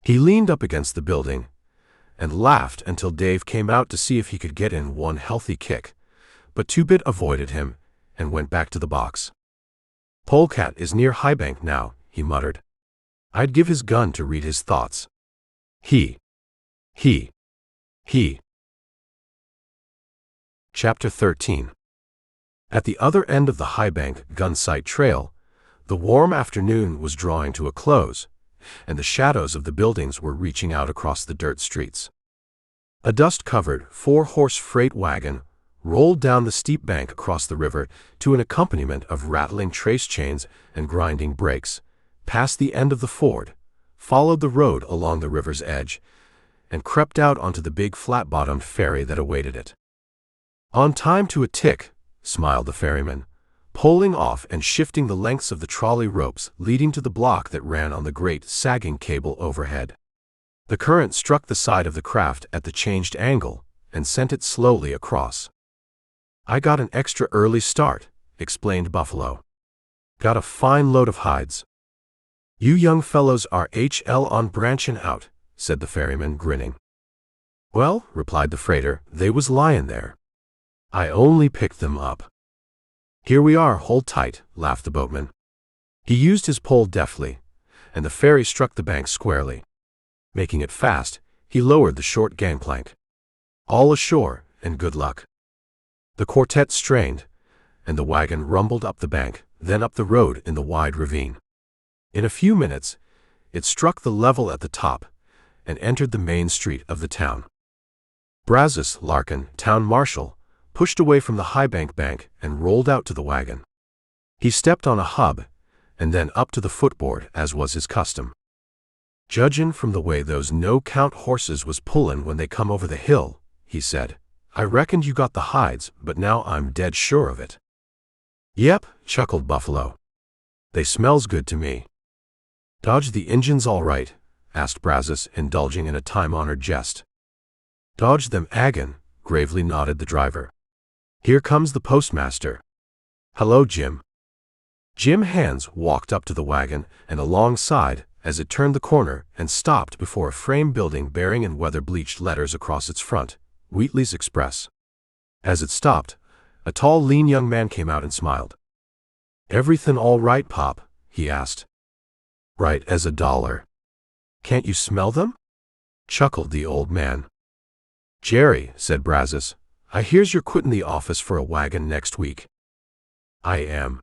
He leaned up against the building and laughed until Dave came out to see if he could get in one healthy kick, but 2-Bit avoided him and went back to the box. Polecat is near Highbank now, he muttered. I'd give his gun to read his thoughts. He. Chapter 13. At the other end of the Highbank Gunsight Trail, the warm afternoon was drawing to a close, and the shadows of the buildings were reaching out across the dirt streets. A dust-covered 4-horse freight wagon rolled down the steep bank across the river to an accompaniment of rattling trace chains and grinding brakes, passed the end of the ford, followed the road along the river's edge, and crept out onto the big flat-bottomed ferry that awaited it. On time to a tick, smiled the ferryman, poling off and shifting the lengths of the trolley ropes leading to the block that ran on the great sagging cable overhead. The current struck the side of the craft at the changed angle and sent it slowly across. I got an extra early start, explained Buffalo. Got a fine load of hides. You young fellows are HL on branchin' out, said the ferryman, grinning. Well, replied the freighter, they was lyin' there. I only picked them up. Here we are, hold tight, laughed the boatman. He used his pole deftly, and the ferry struck the bank squarely. Making it fast, he lowered the short gangplank. All ashore, and good luck. The quartet strained, and the wagon rumbled up the bank, then up the road in the wide ravine. In a few minutes, it struck the level at the top and entered the main street of the town. Brazos Larkin, town marshal, pushed away from the Highbank bank and rolled out to the wagon. He stepped on a hub and then up to the footboard as was his custom. Judgin' from the way those no-count horses was pullin' when they come over the hill, he said, I reckoned you got the hides, but now I'm dead sure of it. Yep, chuckled Buffalo. They smells good to me. Dodge the engines all right? Asked Brazos, indulging in a time-honored jest. Dodge them agin, gravely nodded the driver. Here comes the postmaster. Hello, Jim. Jim Hands walked up to the wagon and alongside as it turned the corner and stopped before a frame building bearing in weather-bleached letters across its front, Wheatley's Express. As it stopped, a tall, lean young man came out and smiled. Everything all right, Pop? He asked. Right as a dollar. Can't you smell them? Chuckled the old man. Jerry, said Brazos, I hears you're quitting the office for a wagon next week. I am.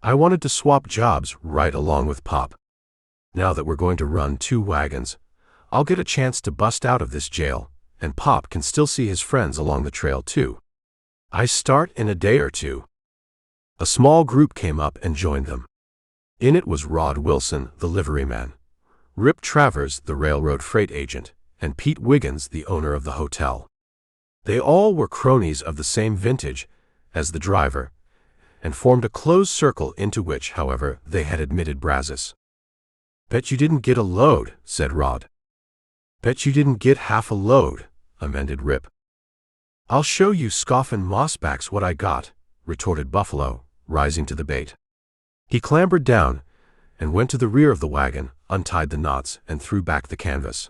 I wanted to swap jobs right along with Pop. Now that we're going to run 2 wagons, I'll get a chance to bust out of this jail, and Pop can still see his friends along the trail too. I start in a day or 2. A small group came up and joined them. In it was Rod Wilson, the liveryman, Rip Travers, the railroad freight agent, and Pete Wiggins, the owner of the hotel. They all were cronies of the same vintage as the driver, and formed a closed circle into which, however, they had admitted Brazos. Bet you didn't get a load, said Rod. Bet you didn't get half a load, amended Rip. I'll show you scoffin' mossbacks what I got, retorted Buffalo, rising to the bait. He clambered down and went to the rear of the wagon, untied the knots, and threw back the canvas.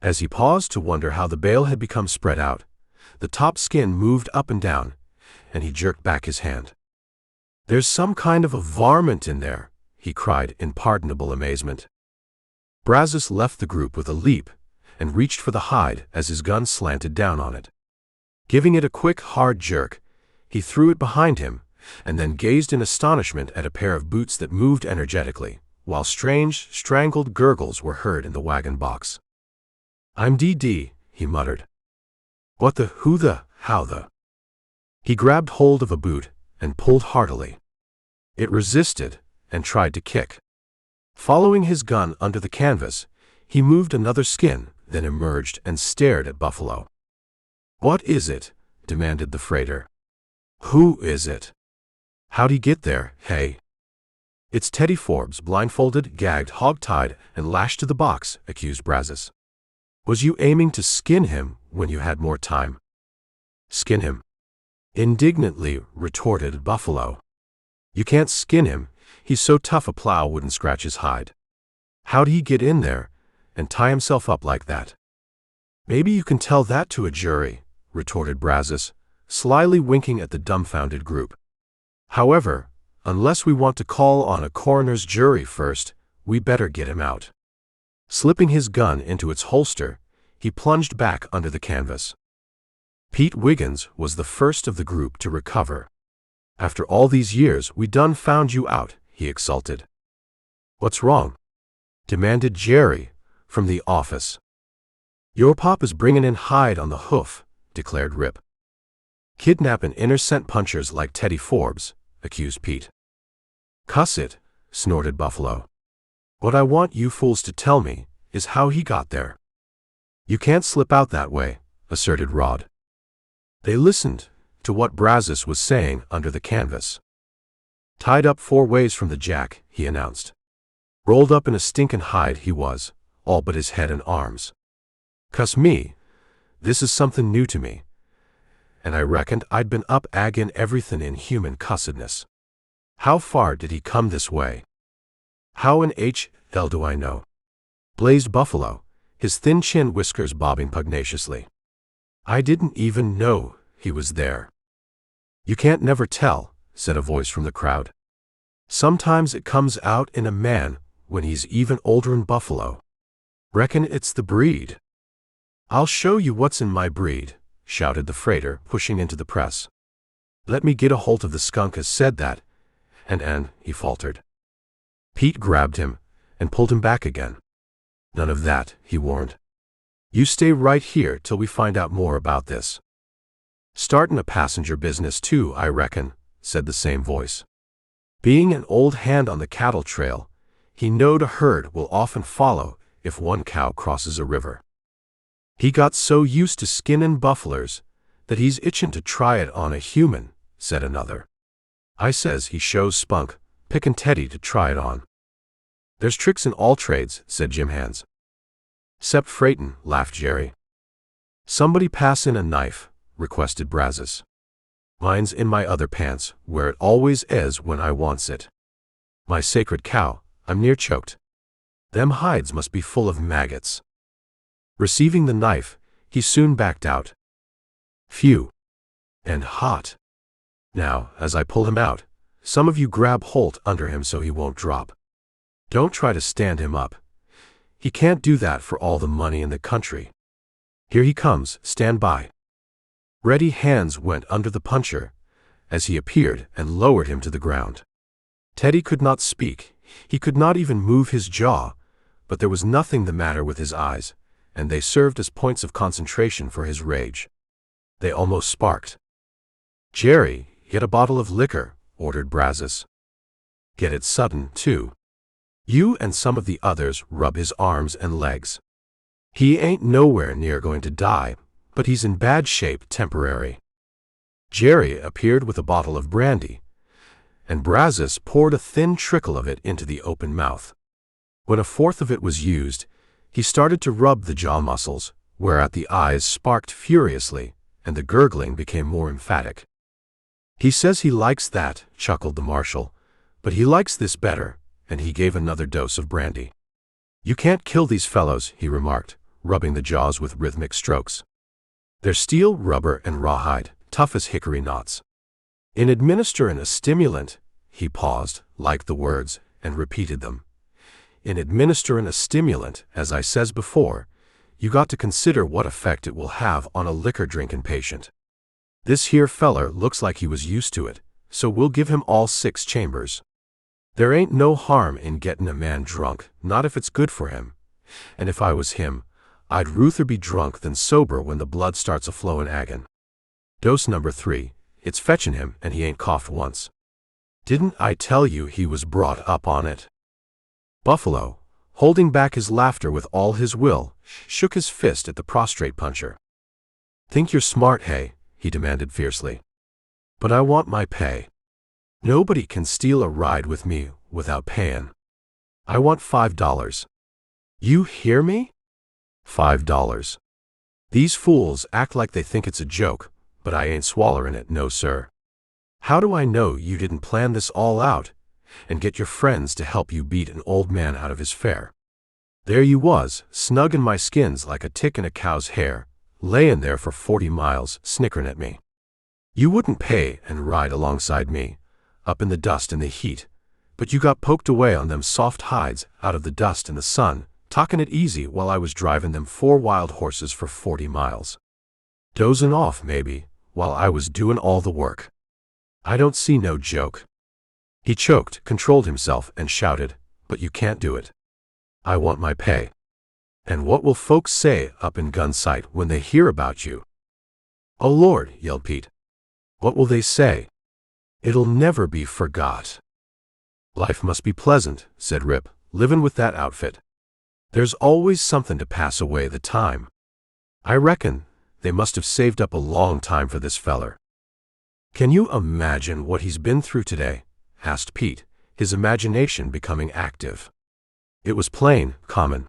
As he paused to wonder how the bale had become spread out, the top skin moved up and down, and he jerked back his hand. There's some kind of a varmint in there, he cried in pardonable amazement. Brazos left the group with a leap and reached for the hide as his gun slanted down on it. Giving it a quick, hard jerk, he threw it behind him and then gazed in astonishment at a pair of boots that moved energetically, while strange, strangled gurgles were heard in the wagon box. I'm DD, he muttered. What the, who the, how the? He grabbed hold of a boot and pulled heartily. It resisted and tried to kick. Following his gun under the canvas, he moved another skin, then emerged and stared at Buffalo. What is it? Demanded the freighter. Who is it? How'd he get there, hey? It's Teddy Forbes, blindfolded, gagged, hog-tied, and lashed to the box, accused Brazos. Was you aiming to skin him when you had more time? Skin him? Indignantly retorted Buffalo. You can't skin him, he's so tough a plow wouldn't scratch his hide. How'd he get in there and tie himself up like that? Maybe you can tell that to a jury, retorted Brazos, slyly winking at the dumbfounded group. However, unless we want to call on a coroner's jury first, we better get him out. Slipping his gun into its holster, he plunged back under the canvas. Pete Wiggins was the first of the group to recover. After all these years, we done found you out, he exulted. What's wrong? Demanded Jerry from the office. Your pop is bringing in hide on the hoof, declared Rip. Kidnapping innocent punchers like Teddy Forbes, accused Pete. Cuss it, snorted Buffalo. What I want you fools to tell me is how he got there. You can't slip out that way, asserted Rod. They listened to what Brazos was saying under the canvas. Tied up 4 ways from the jack, he announced. Rolled up in a stinkin' hide he was, all but his head and arms. Cuss me, this is something new to me. And I reckoned I'd been up aggin' everything in human cussedness. How far did he come this way? How in H.L. do I know? Blazed Buffalo, his thin chin whiskers bobbing pugnaciously. I didn't even know he was there. You can't never tell, said a voice from the crowd. Sometimes it comes out in a man when he's even older'n Buffalo. Reckon it's the breed. I'll show you what's in my breed, shouted the freighter, pushing into the press. Let me get a hold of the skunk as said that, and he faltered. Pete grabbed him and pulled him back again. None of that, he warned. You stay right here till we find out more about this. Startin' a passenger business too, I reckon, said the same voice. Being an old hand on the cattle trail, he knowed a herd will often follow if one cow crosses a river. He got so used to skinnin' buffalers that he's itchin' to try it on a human, said another. I says he shows spunk, pickin' Teddy to try it on. There's tricks in all trades, said Jim Hands. 'Cept freightin', laughed Jerry. Somebody pass in a knife, requested Brazos. Mine's in my other pants, where it always is when I wants it. My sacred cow, I'm near choked. Them hides must be full of maggots. Receiving the knife, he soon backed out. Phew. And hot. Now, as I pull him out, some of you grab Holt under him so he won't drop. Don't try to stand him up. He can't do that for all the money in the country. Here he comes, stand by. Ready hands went under the puncher as he appeared and lowered him to the ground. Teddy could not speak, he could not even move his jaw, but there was nothing the matter with his eyes, and they served as points of concentration for his rage. They almost sparked. Jerry, get a bottle of liquor, ordered Brazos. Get it sudden, too. You and some of the others rub his arms and legs. He ain't nowhere near going to die, but he's in bad shape temporary. Jerry appeared with a bottle of brandy, and Brazos poured a thin trickle of it into the open mouth. When a fourth of it was used, He started to rub the jaw muscles, whereat the eyes sparked furiously, and the gurgling became more emphatic. "He says he likes that," chuckled the marshal, "but he likes this better," and he gave another dose of brandy. "You can't kill these fellows," he remarked, rubbing the jaws with rhythmic strokes. "They're steel, rubber, and rawhide, tough as hickory knots. In administering a stimulant," he paused, liked the words, and repeated them. "In administering a stimulant, as I says before, you got to consider what effect it will have on a liquor-drinking patient. This here feller looks like he was used to it, so we'll give him all 6 chambers. There ain't no harm in getting a man drunk, not if it's good for him. And if I was him, I'd ruther be drunk than sober when the blood starts a-flowin' agin. Dose number 3, it's fetching him and he ain't coughed once. Didn't I tell you he was brought up on it?" Buffalo, holding back his laughter with all his will, shook his fist at the prostrate puncher. "Think you're smart, hey?" he demanded fiercely. "But I want my pay. Nobody can steal a ride with me without payin'. I want $5. You hear me? $5. These fools act like they think it's a joke, but I ain't swallerin' it, no sir. How do I know you didn't plan this all out and get your friends to help you beat an old man out of his fare? There you was, snug in my skins like a tick in a cow's hair, layin' there for 40 miles, snickerin' at me. You wouldn't pay and ride alongside me, up in the dust and the heat, but you got poked away on them soft hides out of the dust and the sun, talkin' it easy while I was driving them 4 wild horses for 40 miles. Dozin' off, maybe, while I was doin' all the work. I don't see no joke." He choked, controlled himself, and shouted, "But you can't do it. I want my pay. And what will folks say up in Gunsight when they hear about you?" "Oh Lord," yelled Pete. "What will they say? It'll never be forgot." "Life must be pleasant," said Rip, "livin' with that outfit. There's always something to pass away the time. I reckon they must have saved up a long time for this feller." "Can you imagine what he's been through today?" asked Pete, his imagination becoming active. It was plain, common.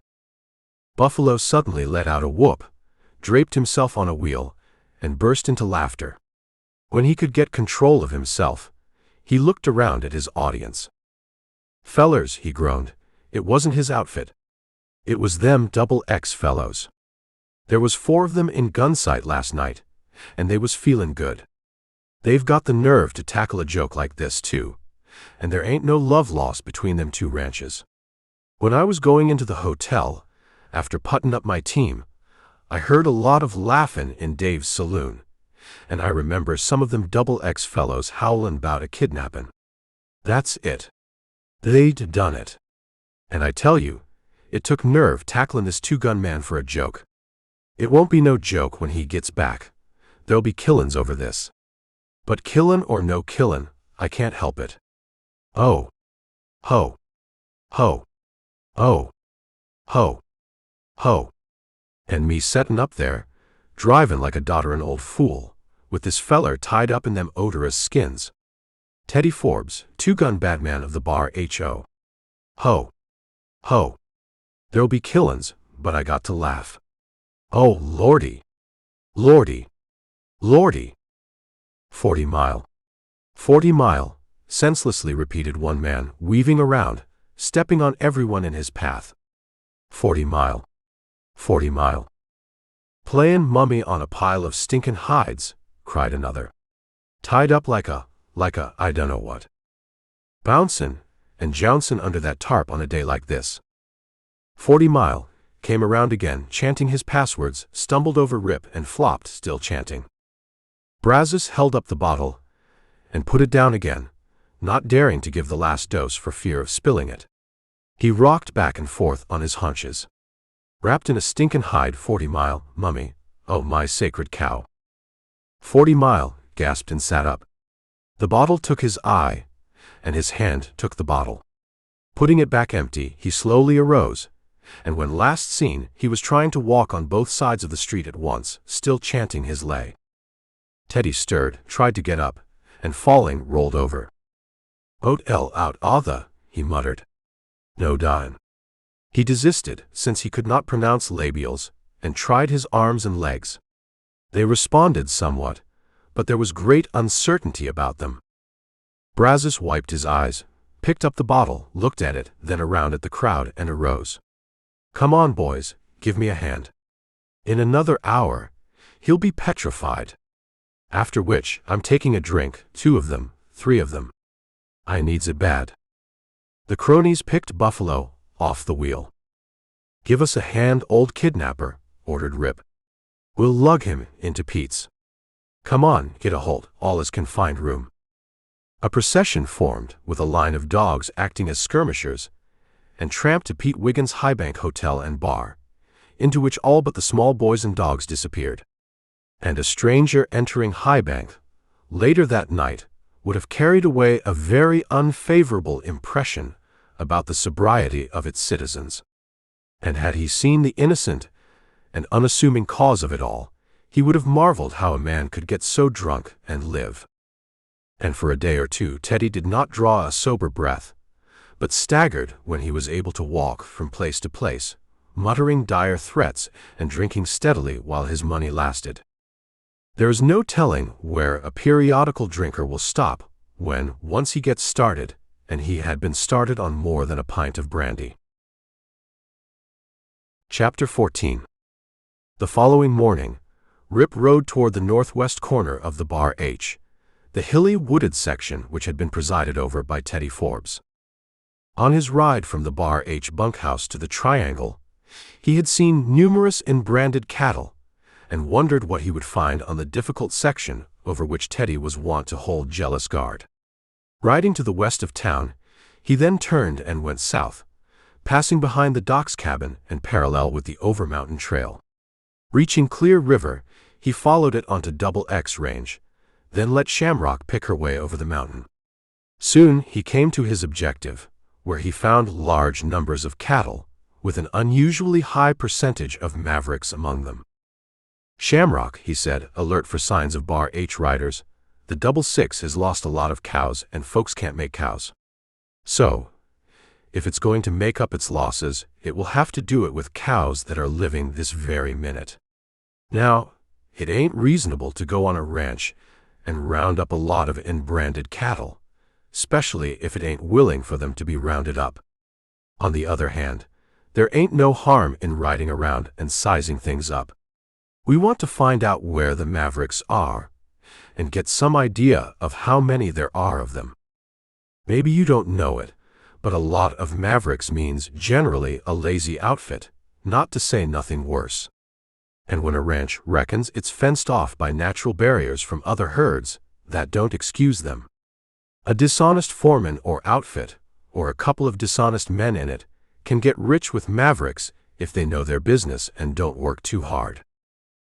Buffalo suddenly let out a whoop, draped himself on a wheel, and burst into laughter. When he could get control of himself, he looked around at his audience. "Fellers," he groaned, "it wasn't his outfit. It was them XX fellows. There was 4 of them in Gunsight last night, and they was feelin' good. They've got the nerve to tackle a joke like this, too, and there ain't no love lost between them 2 ranches. When I was going into the hotel, after puttin' up my team, I heard a lot of laughin' in Dave's saloon, and I remember some of them XX fellows howlin' about a kidnappin'. That's it. They'd done it. And I tell you, it took nerve tacklin' this 2-gun man for a joke. It won't be no joke when he gets back. There'll be killin's over this. But killin' or no killin', I can't help it. Oh. Ho. Ho. Oh. Ho. Ho. And me settin' up there, drivin' like a dodderin' old fool, with this feller tied up in them odorous skins. Teddy Forbes, 2-gun badman of the bar H.O. Ho. Ho. There'll be killin's, but I got to laugh. Oh, Lordy. Lordy. Lordy. 40 mile. 40 mile, senselessly repeated one man, weaving around, stepping on everyone in his path. 40 mile. 40 mile. Playin' mummy on a pile of stinkin' hides, cried another. Tied up like a I dunno what. Bouncin' and jouncin' under that tarp on a day like this. 40 mile, came around again, chanting his passwords, stumbled over Rip and flopped, still chanting. Brazos held up the bottle and put it down again, not daring to give the last dose for fear of spilling it. He rocked back and forth on his haunches. Wrapped in a stinkin' hide, 40 mile, mummy, oh my sacred cow. 40 mile, gasped and sat up. The bottle took his eye, and his hand took the bottle. Putting it back empty, he slowly arose, and when last seen, he was trying to walk on both sides of the street at once, still chanting his lay. Teddy stirred, tried to get up, and falling, rolled over. Out the, he muttered. No dime. He desisted, since he could not pronounce labials, and tried his arms and legs. They responded somewhat, but there was great uncertainty about them. Brazos wiped his eyes, picked up the bottle, looked at it, then around at the crowd, and arose. "Come on, boys, give me a hand. In another hour, he'll be petrified. After which, I'm taking a drink, 2 of them, 3 of them. I needs it bad." The cronies picked Buffalo off the wheel. "Give us a hand, old kidnapper," ordered Rip. "We'll lug him into Pete's. Come on, get a hold, all is confined room." A procession formed, with a line of dogs acting as skirmishers, and tramped to Pete Wiggins' Highbank Hotel and Bar, into which all but the small boys and dogs disappeared. And a stranger entering Highbank, later that night, would have carried away a very unfavorable impression about the sobriety of its citizens. And had he seen the innocent and unassuming cause of it all, he would have marveled how a man could get so drunk and live. And for a day or two Teddy did not draw a sober breath, but staggered when he was able to walk from place to place, muttering dire threats and drinking steadily while his money lasted. There is no telling where a periodical drinker will stop when, once he gets started, and he had been started on more than a pint of brandy. Chapter 14. The following morning, Rip rode toward the northwest corner of the Bar H, the hilly wooded section which had been presided over by Teddy Forbes. On his ride from the Bar H bunkhouse to the Triangle, he had seen numerous enbranded cattle, and wondered what he would find on the difficult section over which Teddy was wont to hold jealous guard. Riding to the west of town, he then turned and went south, passing behind the docks cabin and parallel with the Overmountain Trail. Reaching Clear River, he followed it onto Double X Range, then let Shamrock pick her way over the mountain. Soon he came to his objective, where he found large numbers of cattle, with an unusually high percentage of mavericks among them. "Shamrock," he said, alert for signs of Bar H riders, "the 66 has lost a lot of cows and folks can't make cows. So, if it's going to make up its losses, it will have to do it with cows that are living this very minute. Now, it ain't reasonable to go on a ranch and round up a lot of enbranded cattle, especially if it ain't willing for them to be rounded up. On the other hand, there ain't no harm in riding around and sizing things up. We want to find out where the mavericks are, and get some idea of how many there are of them. Maybe you don't know it, but a lot of mavericks means generally a lazy outfit, not to say nothing worse. And when a ranch reckons it's fenced off by natural barriers from other herds, that don't excuse them. A dishonest foreman or outfit, or a couple of dishonest men in it, can get rich with mavericks if they know their business and don't work too hard.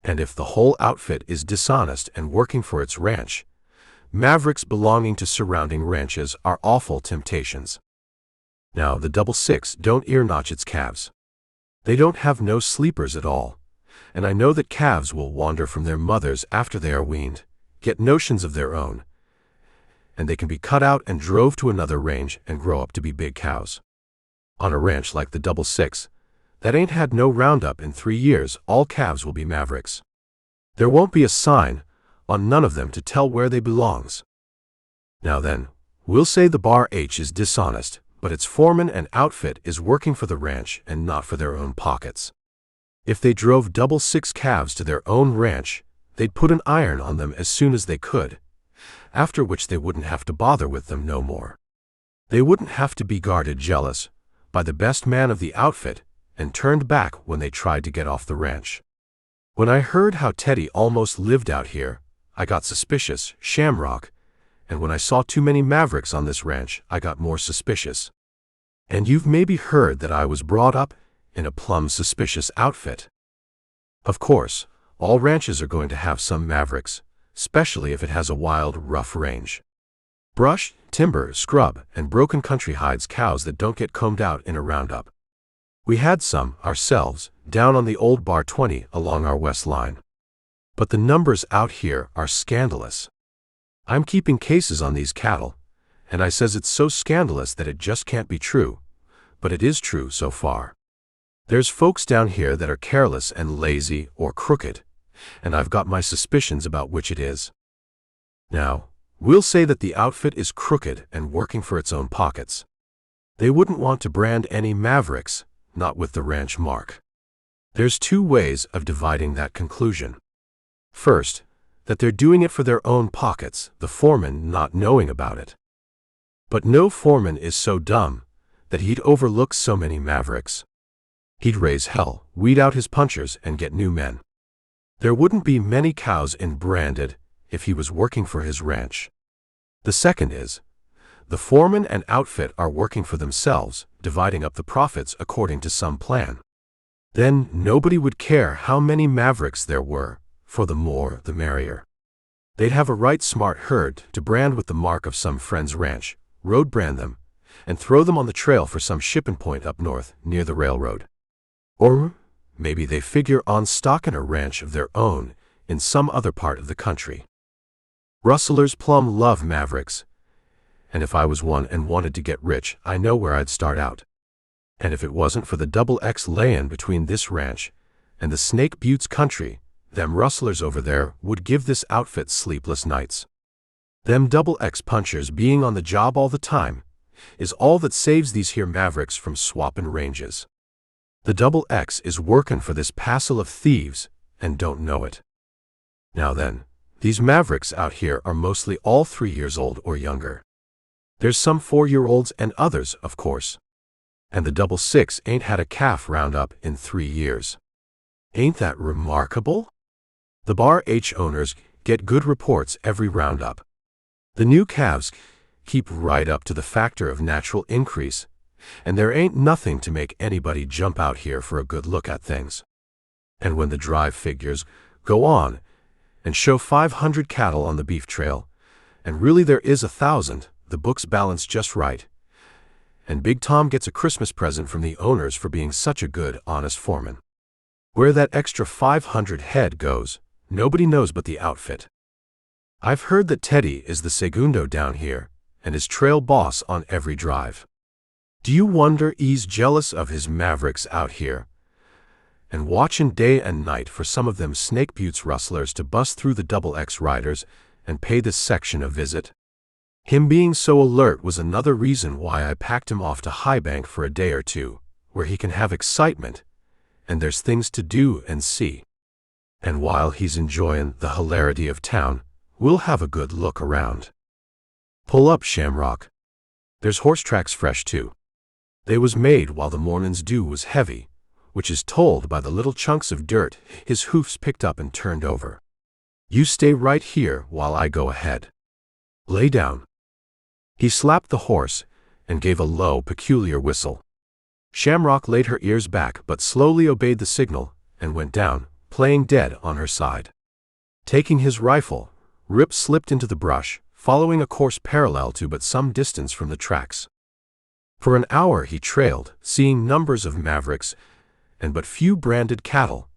And if the whole outfit is dishonest and working for its ranch, mavericks belonging to surrounding ranches are awful temptations. Now the 66 don't ear-notch its calves. They don't have no sleepers at all, and I know that calves will wander from their mothers after they are weaned, get notions of their own, and they can be cut out and drove to another range and grow up to be big cows. On a ranch like the 66, that ain't had no roundup in 3 years, all calves will be mavericks. There won't be a sign on none of them to tell where they belongs. Now then, we'll say the Bar H is dishonest, but its foreman and outfit is working for the ranch and not for their own pockets. If they drove 66 calves to their own ranch, they'd put an iron on them as soon as they could, after which they wouldn't have to bother with them no more. They wouldn't have to be guarded jealous by the best man of the outfit and turned back when they tried to get off the ranch. When I heard how Teddy almost lived out here, I got suspicious, Shamrock, and when I saw too many mavericks on this ranch, I got more suspicious. And you've maybe heard that I was brought up in a plumb suspicious outfit. Of course, all ranches are going to have some mavericks, especially if it has a wild, rough range. Brush, timber, scrub, and broken country hides cows that don't get combed out in a roundup. We had some, ourselves, down on the old Bar 20 along our west line. But the numbers out here are scandalous. I'm keeping cases on these cattle, and I says it's so scandalous that it just can't be true, but it is true so far. There's folks down here that are careless and lazy or crooked, and I've got my suspicions about which it is. Now, we'll say that the outfit is crooked and working for its own pockets. They wouldn't want to brand any mavericks, not with the ranch mark. There's two ways of dividing that conclusion. First, that they're doing it for their own pockets, the foreman not knowing about it. But no foreman is so dumb that he'd overlook so many mavericks. He'd raise hell, weed out his punchers, and get new men. There wouldn't be many cows in branded if he was working for his ranch. The second is, the foreman and outfit are working for themselves, dividing up the profits according to some plan. Then nobody would care how many mavericks there were, for the more the merrier. They'd have a right smart herd to brand with the mark of some friend's ranch, road brand them, and throw them on the trail for some shipping point up north near the railroad. Or maybe they figure on stocking a ranch of their own in some other part of the country. Rustlers plumb love mavericks, and if I was one and wanted to get rich, I know where I'd start out. And if it wasn't for the XX lay-in between this ranch and the Snake Buttes country, them rustlers over there would give this outfit sleepless nights. Them XX punchers being on the job all the time is all that saves these here mavericks from swapping ranges. The XX is working for this passel of thieves and don't know it. Now then, these mavericks out here are mostly all 3 years old or younger. There's some 4-year-olds and others, of course. And the 66 ain't had a calf round up in 3 years. Ain't that remarkable? The Bar H owners get good reports every roundup. The new calves keep right up to the factor of natural increase, and there ain't nothing to make anybody jump out here for a good look at things. And when the drive figures go on and show 500 cattle on the beef trail, and really there is 1,000, the books balance just right, and Big Tom gets a Christmas present from the owners for being such a good, honest foreman. Where that extra 500 head goes, nobody knows but the outfit. I've heard that Teddy is the segundo down here and is trail boss on every drive. Do you wonder he's jealous of his mavericks out here and watching day and night for some of them Snake Buttes rustlers to bust through the XX riders and pay this section a visit? Him being so alert was another reason why I packed him off to High Bank for a day or two, where he can have excitement and there's things to do and see. And while he's enjoying the hilarity of town, we'll have a good look around. Pull up, Shamrock. There's horse tracks fresh too. They was made while the morning's dew was heavy, which is told by the little chunks of dirt his hoofs picked up and turned over. You stay right here while I go ahead. Lay down. He slapped the horse and gave a low, peculiar whistle. Shamrock laid her ears back but slowly obeyed the signal and went down, playing dead on her side. Taking his rifle, Rip slipped into the brush, following a course parallel to but some distance from the tracks. For an hour he trailed, seeing numbers of mavericks and but few branded cattle,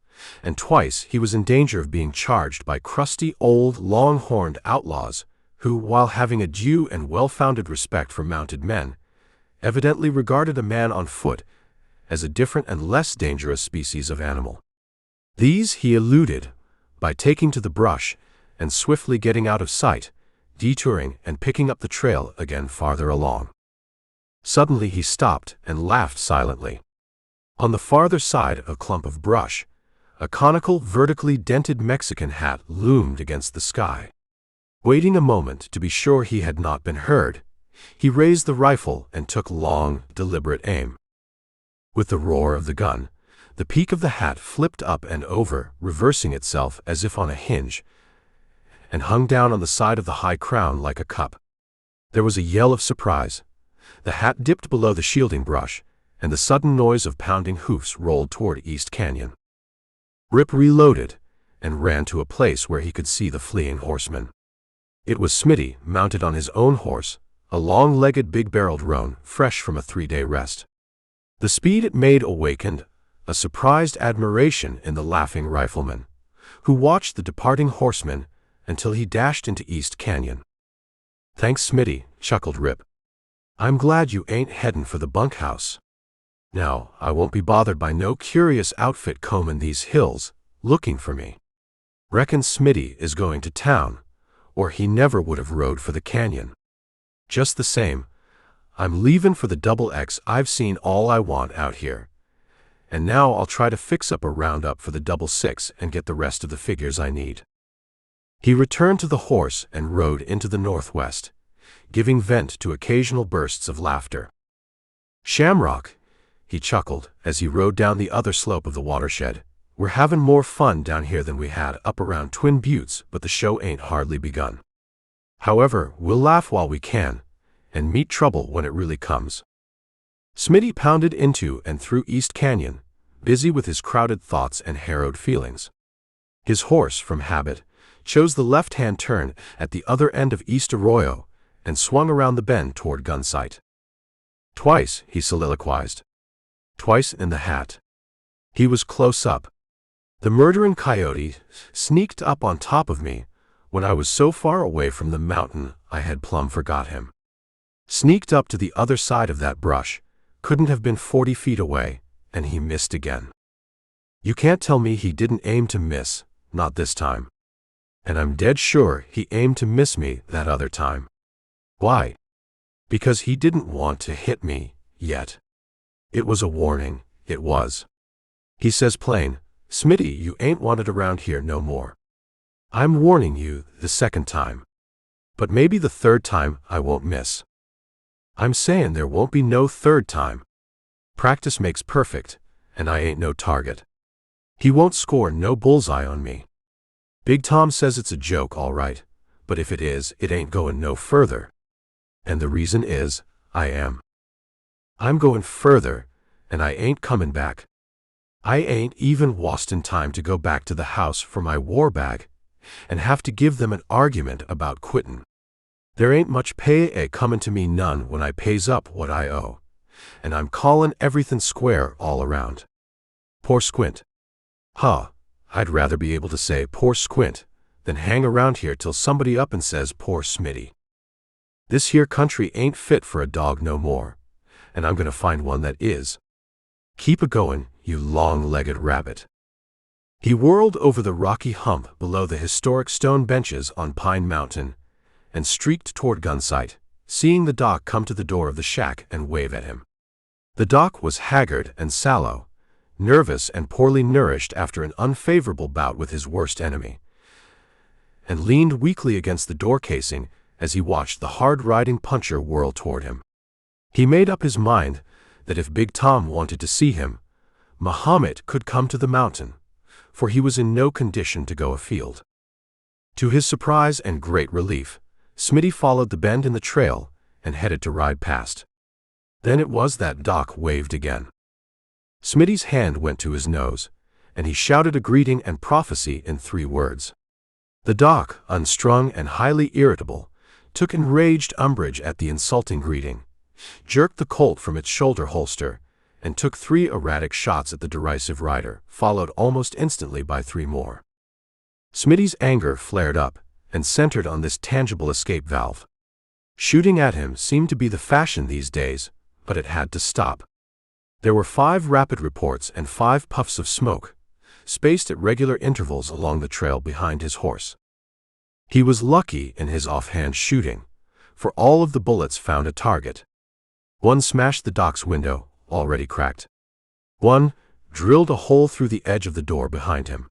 and twice he was in danger of being charged by crusty old long-horned outlaws who, while having a due and well-founded respect for mounted men, evidently regarded a man on foot as a different and less dangerous species of animal. These he eluded by taking to the brush and swiftly getting out of sight, detouring and picking up the trail again farther along. Suddenly he stopped and laughed silently. On the farther side of a clump of brush, a conical, vertically dented Mexican hat loomed against the sky. Waiting a moment to be sure he had not been heard, he raised the rifle and took long, deliberate aim. With the roar of the gun, the peak of the hat flipped up and over, reversing itself as if on a hinge, and hung down on the side of the high crown like a cup. There was a yell of surprise. The hat dipped below the shielding brush, and the sudden noise of pounding hoofs rolled toward East Canyon. Rip reloaded and ran to a place where he could see the fleeing horseman. It was Smitty, mounted on his own horse, a long-legged big-barreled roan, fresh from a 3-day rest. The speed it made awakened a surprised admiration in the laughing rifleman, who watched the departing horseman until he dashed into East Canyon. "Thanks, Smitty," chuckled Rip. "I'm glad you ain't headin' for the bunkhouse." Now, I won't be bothered by no curious outfit combing these hills, looking for me. Reckon Smitty is going to town, or he never would have rode for the canyon. Just the same, I'm leaving for the XX. I've seen all I want out here. And now I'll try to fix up a roundup for the XX and get the rest of the figures I need. He returned to the horse and rode into the northwest, giving vent to occasional bursts of laughter. Shamrock, he chuckled as he rode down the other slope of the watershed. We're having more fun down here than we had up around Twin Buttes, but the show ain't hardly begun. However, we'll laugh while we can, and meet trouble when it really comes. Smitty pounded into and through East Canyon, busy with his crowded thoughts and harrowed feelings. His horse, from habit, chose the left-hand turn at the other end of East Arroyo and swung around the bend toward Gunsight. Twice, he soliloquized. Twice in the hat. He was close up. The murdering coyote sneaked up on top of me when I was so far away from the mountain I had plumb forgot him. Sneaked up to the other side of that brush, couldn't have been 40 feet away, and he missed again. You can't tell me he didn't aim to miss, not this time. And I'm dead sure he aimed to miss me that other time. Why? Because he didn't want to hit me, yet. It was a warning, it was. He says plain, Smitty, you ain't wanted around here no more. I'm warning you the second time. But maybe the third time I won't miss. I'm saying there won't be no third time. Practice makes perfect, and I ain't no target. He won't score no bullseye on me. Big Tom says it's a joke, all right, but if it is, it ain't going no further. And the reason is, I am. I'm going further, and I ain't coming back. I ain't even wasting time to go back to the house for my war bag and have to give them an argument about quittin'. There ain't much pay comin' to me none when I pays up what I owe, and I'm callin' everything square all around. Poor Squint. Huh, I'd rather be able to say poor Squint than hang around here till somebody up and says poor Smitty. This here country ain't fit for a dog no more, and I'm gonna find one that is. Keep a-goin', you long-legged rabbit. He whirled over the rocky hump below the historic stone benches on Pine Mountain and streaked toward Gunsight, seeing the doc come to the door of the shack and wave at him. The doc was haggard and sallow, nervous and poorly nourished after an unfavorable bout with his worst enemy, and leaned weakly against the door casing as he watched the hard-riding puncher whirl toward him. He made up his mind that if Big Tom wanted to see him, Muhammad could come to the mountain, for he was in no condition to go afield. To his surprise and great relief, Smitty followed the bend in the trail and headed to ride past. Then it was that Doc waved again. Smitty's hand went to his nose, and he shouted a greeting and prophecy in 3 words. The Doc, unstrung and highly irritable, took enraged umbrage at the insulting greeting, jerked the Colt from its shoulder holster, and took 3 erratic shots at the derisive rider, followed almost instantly by 3 more. Smitty's anger flared up and centered on this tangible escape valve. Shooting at him seemed to be the fashion these days, but it had to stop. There were 5 rapid reports and 5 puffs of smoke, spaced at regular intervals along the trail behind his horse. He was lucky in his offhand shooting, for all of the bullets found a target. One smashed the doc's window, already cracked. One drilled a hole through the edge of the door behind him.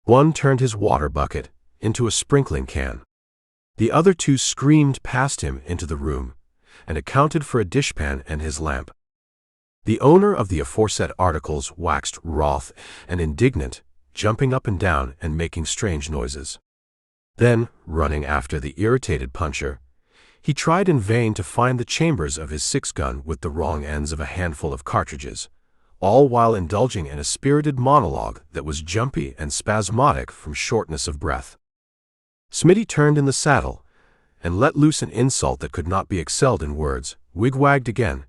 One turned his water bucket into a sprinkling can. The other 2 screamed past him into the room and accounted for a dishpan and his lamp. The owner of the aforesaid articles waxed wroth and indignant, jumping up and down and making strange noises. Then, running after the irritated puncher, he tried in vain to find the chambers of his 6-gun with the wrong ends of a handful of cartridges, all while indulging in a spirited monologue that was jumpy and spasmodic from shortness of breath. Smitty turned in the saddle and let loose an insult that could not be excelled in words, wigwagged again,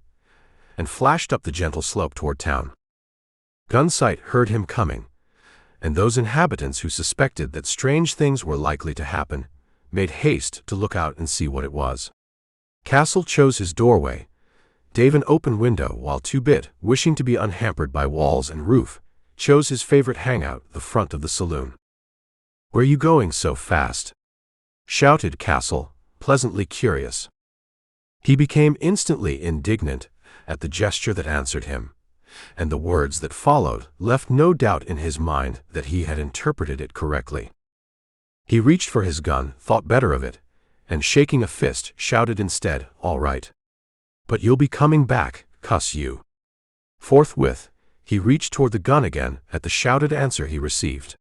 and flashed up the gentle slope toward town. Gunsight heard him coming, and those inhabitants who suspected that strange things were likely to happen made haste to look out and see what it was. Castle chose his doorway, Dave an open window while 2-Bit, wishing to be unhampered by walls and roof, chose his favorite hangout, the front of the saloon. "Where you going so fast?" shouted Castle, pleasantly curious. He became instantly indignant at the gesture that answered him, and the words that followed left no doubt in his mind that he had interpreted it correctly. He reached for his gun, thought better of it, and shaking a fist, shouted instead, "All right. But you'll be coming back, cuss you." Forthwith, he reached toward the gun again at the shouted answer he received.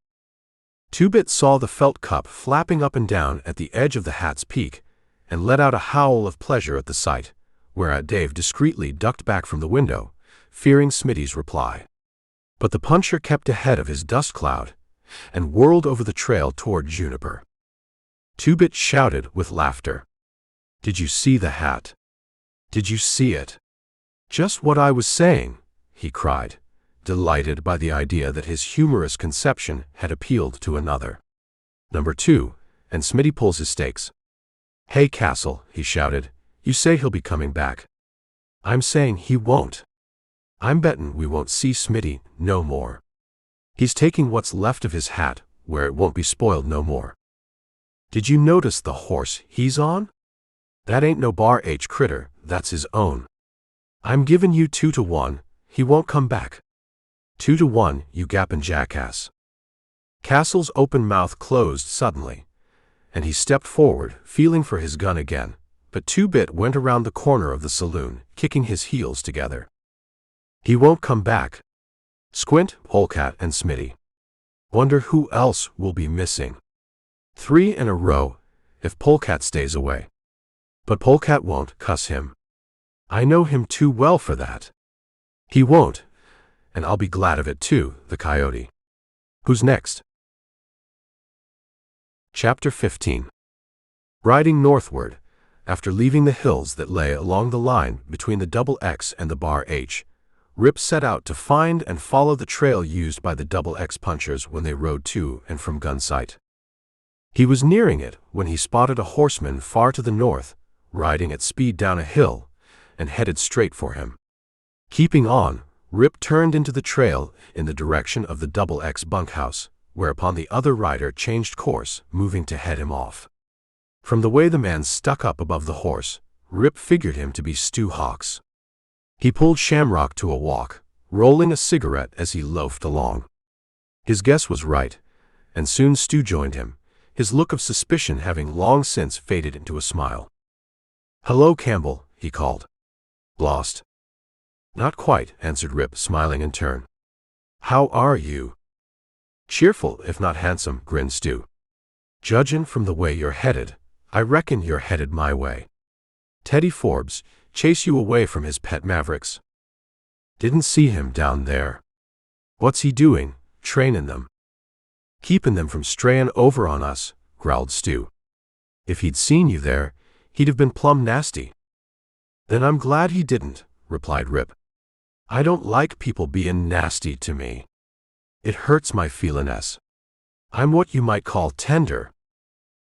2-Bit saw the felt cup flapping up and down at the edge of the hat's peak, and let out a howl of pleasure at the sight, whereat Dave discreetly ducked back from the window, fearing Smitty's reply. But the puncher kept ahead of his dust cloud, and whirled over the trail toward Juniper. 2-Bit shouted with laughter. "Did you see the hat? Did you see it?" "Just what I was saying," he cried, delighted by the idea that his humorous conception had appealed to another. Number 2, and Smitty pulls his stakes. "Hey Castle," he shouted, "you say he'll be coming back. I'm saying he won't. I'm bettin' we won't see Smitty no more. He's taking what's left of his hat where it won't be spoiled no more. Did you notice the horse he's on? That ain't no bar H critter, that's his own. I'm givin' you 2-to-1, he won't come back. 2-to-1, you gappin' jackass." Castle's open mouth closed suddenly, and he stepped forward, feeling for his gun again, but 2-Bit went around the corner of the saloon, kicking his heels together. "He won't come back. Squint, Polecat, and Smitty. Wonder who else will be missing. 3 in a row, if Polecat stays away. But Polecat won't, cuss him. I know him too well for that. He won't, and I'll be glad of it too, the coyote. Who's next?" Chapter 15. Riding northward, after leaving the hills that lay along the line between the Double X and the Bar H, Rip set out to find and follow the trail used by the Double X punchers when they rode to and from Gunsight. He was nearing it when he spotted a horseman far to the north, riding at speed down a hill, and headed straight for him. Keeping on, Rip turned into the trail in the direction of the Double X bunkhouse, whereupon the other rider changed course, moving to head him off. From the way the man stuck up above the horse, Rip figured him to be Stu Hawks. He pulled Shamrock to a walk, rolling a cigarette as he loafed along. His guess was right, and soon Stu joined him, his look of suspicion having long since faded into a smile. "Hello, Campbell," he called. "Lost?" "Not quite," answered Rip, smiling in turn. "How are you?" "Cheerful, if not handsome," grinned Stu. "Judgin' from the way you're headed, I reckon you're headed my way. Teddy Forbes chase you away from his pet mavericks?" "Didn't see him down there." "What's he doing, trainin' them?" "Keepin' them from strayin' over on us," growled Stu. "If he'd seen you there, he'd have been plumb nasty." "Then I'm glad he didn't," replied Rip. "I don't like people bein' nasty to me. It hurts my feeliness. I'm what you might call tender."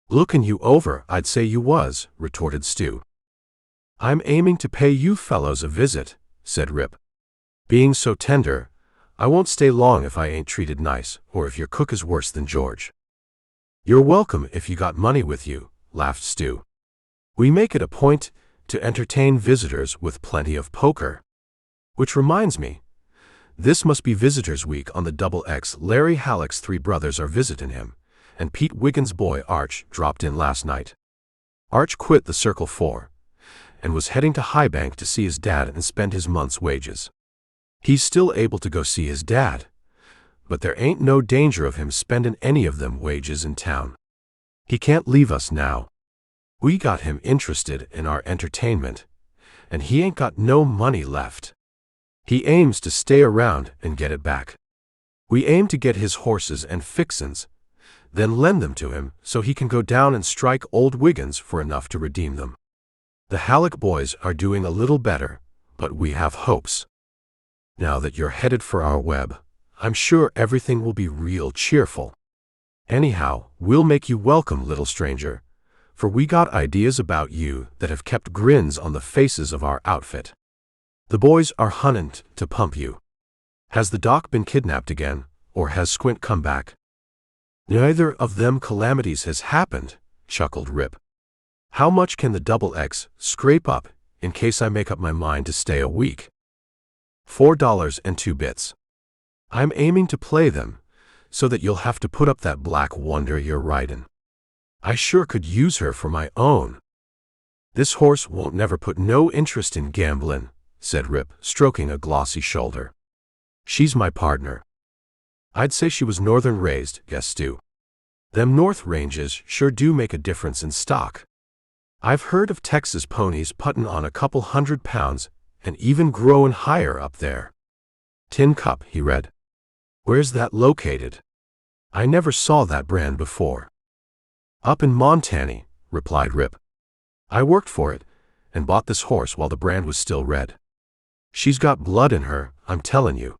"Lookin' you over, I'd say you was," retorted Stu. "I'm aiming to pay you fellows a visit," said Rip. "Being so tender, I won't stay long if I ain't treated nice, or if your cook is worse than George." "You're welcome if you got money with you," laughed Stu. "We make it a point to entertain visitors with plenty of poker. Which reminds me, this must be Visitors' Week on the Double X. Larry Halleck's 3 brothers are visiting him, and Pete Wiggins' boy Arch dropped in last night. Arch quit the Circle 4, and was heading to High Bank to see his dad and spend his month's wages. He's still able to go see his dad, but there ain't no danger of him spending any of them wages in town. He can't leave us now. We got him interested in our entertainment, and he ain't got no money left. He aims to stay around and get it back. We aim to get his horses and fixins, then lend them to him so he can go down and strike old Wiggins for enough to redeem them. The Halleck boys are doing a little better, but we have hopes. Now that you're headed for our web, I'm sure everything will be real cheerful. Anyhow, we'll make you welcome, little stranger, for we got ideas about you that have kept grins on the faces of our outfit. The boys are hunting to pump you. Has the doc been kidnapped again, or has Squint come back? Neither of them calamities has happened, chuckled Rip. How much can the double X scrape up, in case I make up my mind to stay a week? $4.02. I'm aiming to play them, so that you'll have to put up that black wonder you're riding. I sure could use her for my own. This horse won't never put no interest in gambling, said Rip, stroking a glossy shoulder. She's my partner. I'd say she was northern raised, guess Stu. Them north ranges sure do make a difference in stock. I've heard of Texas ponies putting on a couple 100 pounds and even growing higher up there. Tin Cup, he read. Where's that located? I never saw that brand before. Up in Montana, replied Rip. I worked for it and bought this horse while the brand was still red. She's got blood in her, I'm telling you.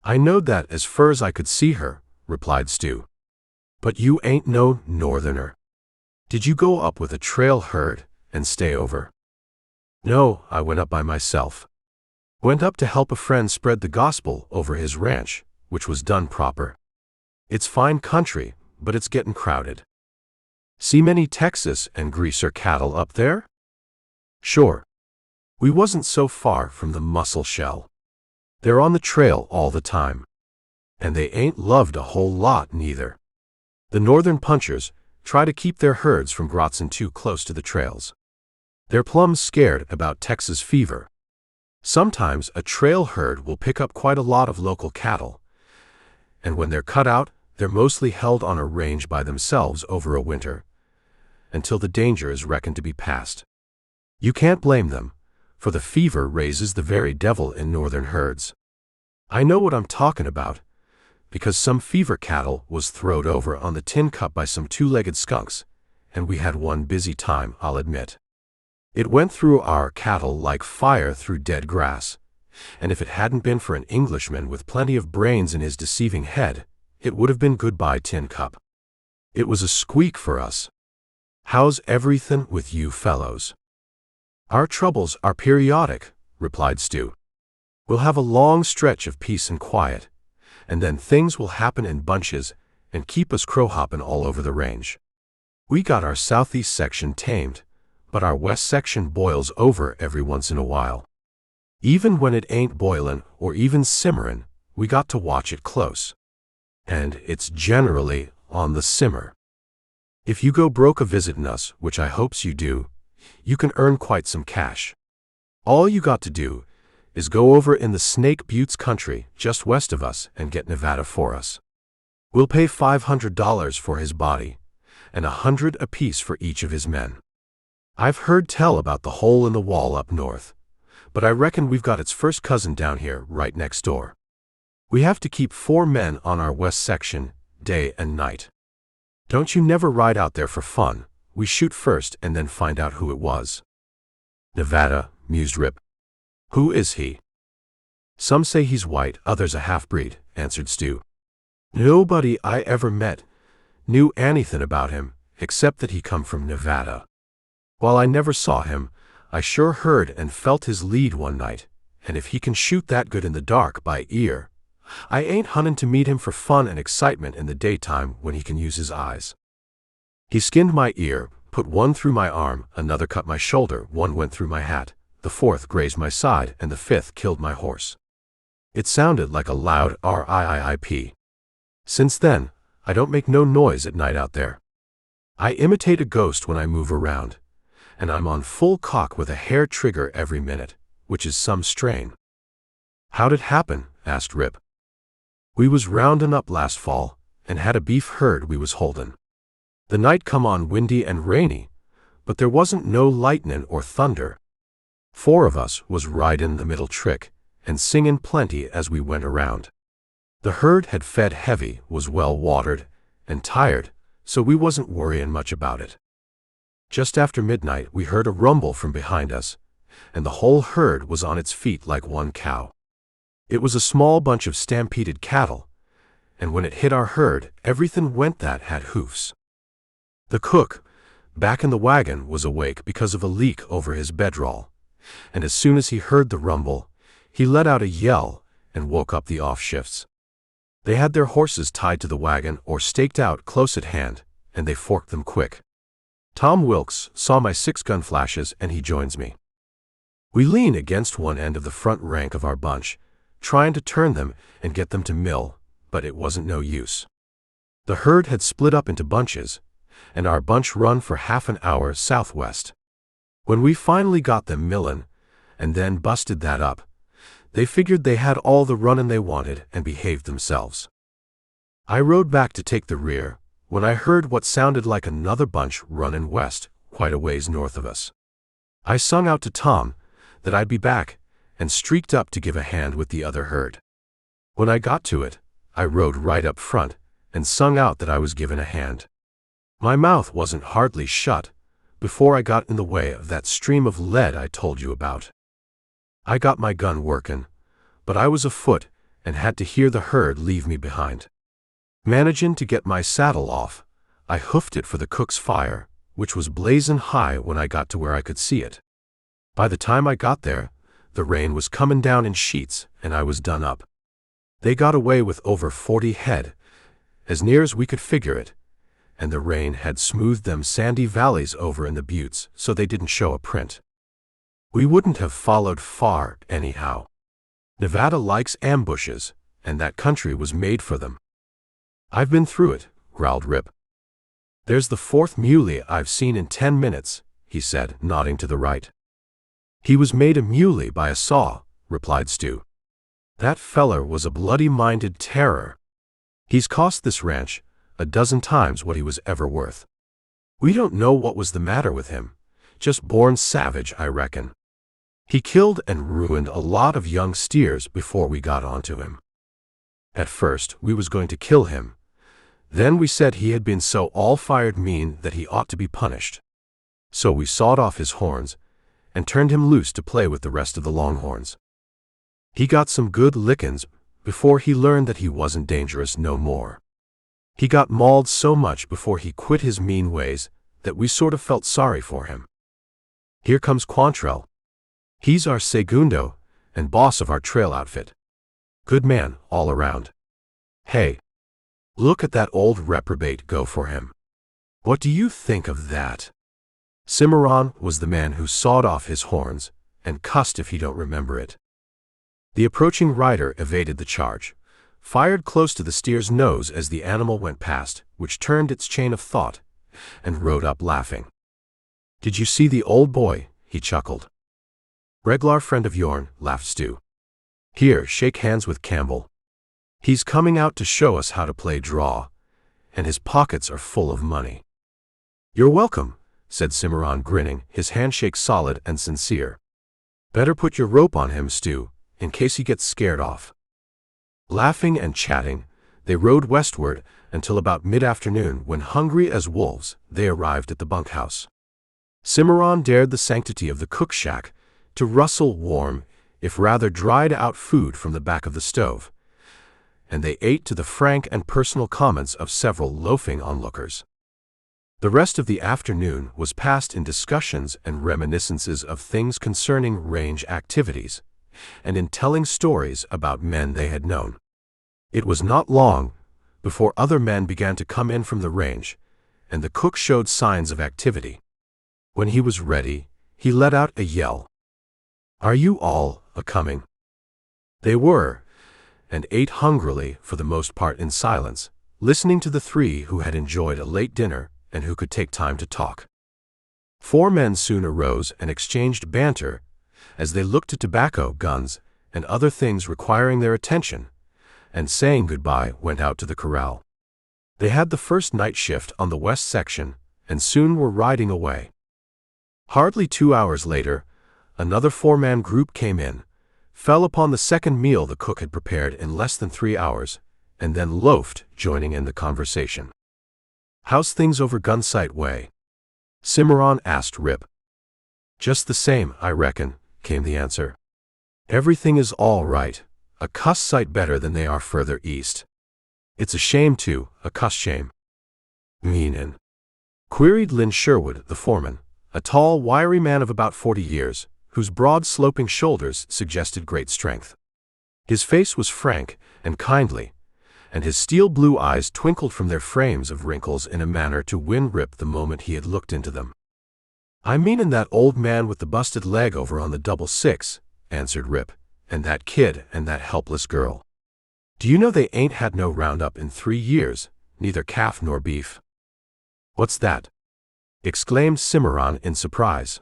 I knowed that as fur as I could see her, replied Stu. But you ain't no northerner. Did you go up with a trail herd and stay over? No, I went up by myself. Went up to help a friend spread the gospel over his ranch, which was done proper. It's fine country, but it's getting crowded. See many Texas and greaser cattle up there? Sure. We wasn't so far from the muscle shell. They're on the trail all the time. And they ain't loved a whole lot neither. The northern punchers try to keep their herds from grotzing too close to the trails. They're plumb scared about Texas fever. Sometimes a trail herd will pick up quite a lot of local cattle, and when they're cut out, they're mostly held on a range by themselves over a winter, until the danger is reckoned to be past. You can't blame them, for the fever raises the very devil in northern herds. I know what I'm talking about, because some fever cattle was throwed over on the Tin Cup by some two-legged skunks, and we had one busy time, I'll admit. It went through our cattle like fire through dead grass, and if it hadn't been for an Englishman with plenty of brains in his deceiving head, it would have been goodbye Tin Cup. It was a squeak for us. How's everything with you fellows? Our troubles are periodic, replied Stu. We'll have a long stretch of peace and quiet, and then things will happen in bunches and keep us crow-hopping all over the range. We got our southeast section tamed, but our west section boils over every once in a while. Even when it ain't boiling or even simmering, we got to watch it close. And it's generally on the simmer. If you go broke a visitin' us, which I hopes you do, you can earn quite some cash. All you got to do is go over in the Snake Buttes country just west of us and get Nevada for us. We'll pay $500 for his body, and $100 apiece for each of his men. I've heard tell about the hole in the wall up north, but I reckon we've got its first cousin down here right next door. We have to keep 4 men on our west section, day and night. Don't you never ride out there for fun. We shoot first and then find out who it was. Nevada, mused Rip. Who is he? Some say he's white, others a half-breed, answered Stu. Nobody I ever met knew anything about him, except that he come from Nevada. While I never saw him, I sure heard and felt his lead one night, and if he can shoot that good in the dark by ear, I ain't hunting to meet him for fun and excitement in the daytime when he can use his eyes. He skinned my ear, put one through my arm, another cut my shoulder, one went through my hat, the 4th grazed my side, and the 5th killed my horse. It sounded like a loud RIIP. Since then, I don't make no noise at night out there. I imitate a ghost when I move around, and I'm on full cock with a hair trigger every minute, which is some strain. How'd it happen? Asked Rip. We was roundin' up last fall, and had a beef herd we was holdin'. The night come on windy and rainy, but there wasn't no lightnin' or thunder. 4 of us was ridin' the middle trick, and singin' plenty as we went around. The herd had fed heavy, was well watered, and tired, so we wasn't worryin' much about it. Just after midnight we heard a rumble from behind us, and the whole herd was on its feet like one cow. It was a small bunch of stampeded cattle, and when it hit our herd, everything went that had hoofs. The cook, back in the wagon, was awake because of a leak over his bedroll, and as soon as he heard the rumble, he let out a yell and woke up the off-shifts. They had their horses tied to the wagon or staked out close at hand, and they forked them quick. Tom Wilkes saw my 6-gun flashes and he joins me. We lean against one end of the front rank of our bunch, trying to turn them and get them to mill, but it wasn't no use. The herd had split up into bunches, and our bunch run for half an hour southwest. When we finally got them millin', and then busted that up, they figured they had all the runnin' they wanted and behaved themselves. I rode back to take the rear when I heard what sounded like another bunch runnin' west, quite a ways north of us. I sung out to Tom that I'd be back and streaked up to give a hand with the other herd. When I got to it, I rode right up front and sung out that I was given a hand. My mouth wasn't hardly shut before I got in the way of that stream of lead I told you about. I got my gun workin', but I was afoot and had to hear the herd leave me behind. Managin' to get my saddle off, I hoofed it for the cook's fire, which was blazin' high when I got to where I could see it. By the time I got there, the rain was comin' down in sheets and I was done up. They got away with over 40 head, as near as we could figure it, and the rain had smoothed them sandy valleys over in the buttes so they didn't show a print. We wouldn't have followed far anyhow. Nevada likes ambushes, and that country was made for them. I've been through it, growled Rip. There's the 4th muley I've seen in 10 minutes, he said, nodding to the right. He was made a muley by a saw, replied Stu. That feller was a bloody-minded terror. He's cost this ranch a dozen times what he was ever worth. We don't know what was the matter with him. Just born savage, I reckon. He killed and ruined a lot of young steers before we got onto him. At first, we was going to kill him. Then we said he had been so all-fired mean that he ought to be punished. So we sawed off his horns and turned him loose to play with the rest of the longhorns. He got some good lickin's before he learned that he wasn't dangerous no more. He got mauled so much before he quit his mean ways that we sort of felt sorry for him. Here comes Quantrell. He's our segundo and boss of our trail outfit. Good man all around. Hey, look at that old reprobate go for him. What do you think of that? Cimarron was the man who sawed off his horns and cussed if he don't remember it. The approaching rider evaded the charge, fired close to the steer's nose as the animal went past, which turned its chain of thought, and rode up laughing. Did you see the old boy? He chuckled. Reg'lar friend of yourn, laughed Stu. Here, shake hands with Campbell. He's coming out to show us how to play draw, and his pockets are full of money. You're welcome, said Cimarron, grinning, his handshake solid and sincere. Better put your rope on him, Stu, in case he gets scared off. Laughing and chatting, they rode westward until about mid-afternoon when, hungry as wolves, they arrived at the bunkhouse. Cimarron dared the sanctity of the cook shack to rustle warm, if rather dried-out food from the back of the stove, and they ate to the frank and personal comments of several loafing onlookers. The rest of the afternoon was passed in discussions and reminiscences of things concerning range activities, and in telling stories about men they had known. It was not long before other men began to come in from the range, and the cook showed signs of activity. When he was ready, he let out a yell. Are you all a-coming? They were, and ate hungrily for the most part in silence, listening to the 3 who had enjoyed a late dinner and who could take time to talk. 4 men soon arose and exchanged banter as they looked at tobacco, guns, and other things requiring their attention, and saying goodbye went out to the corral. They had the first night shift on the west section and soon were riding away. Hardly 2 hours later, another 4-man group came in, fell upon the second meal the cook had prepared in less than 3 hours, and then loafed, joining in the conversation. How's things over Gunsight way? Cimarron asked Rip. Just the same, I reckon, came the answer. Everything is all right, a cuss sight better than they are further east. It's a shame too, a cuss shame. Meanin'? Queried Lynn Sherwood, the foreman, a tall, wiry man of about 40 years, whose broad sloping shoulders suggested great strength. His face was frank and kindly, and his steel blue eyes twinkled from their frames of wrinkles in a manner to win Rip the moment he had looked into them. "I mean in that old man with the busted leg over on the 666, answered Rip, "and that kid and that helpless girl. Do you know they ain't had no roundup in 3 years, neither calf nor beef?" "What's that?" exclaimed Cimarron in surprise.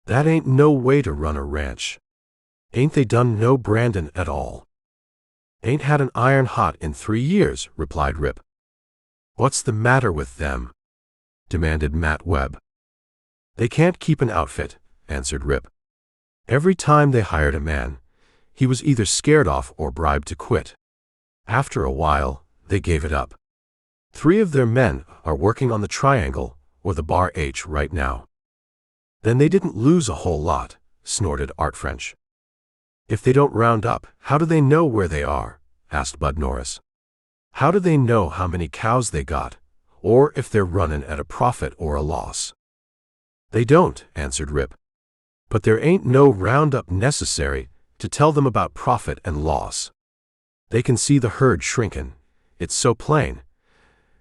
"That ain't no way to run a ranch. Ain't they done no brandin' at all?" "Ain't had an iron hot in 3 years," replied Rip. "What's the matter with them?" demanded Matt Webb. "They can't keep an outfit," answered Rip. "Every time they hired a man, he was either scared off or bribed to quit. After a while, they gave it up. 3 of their men are working on the Triangle or the Bar H right now." "Then they didn't lose a whole lot," snorted Art French. "If they don't round up, how do they know where they are?" asked Bud Norris. "How do they know how many cows they got, or if they're running at a profit or a loss?" "They don't," answered Rip. "But there ain't no roundup necessary to tell them about profit and loss. They can see the herd shrinkin', it's so plain,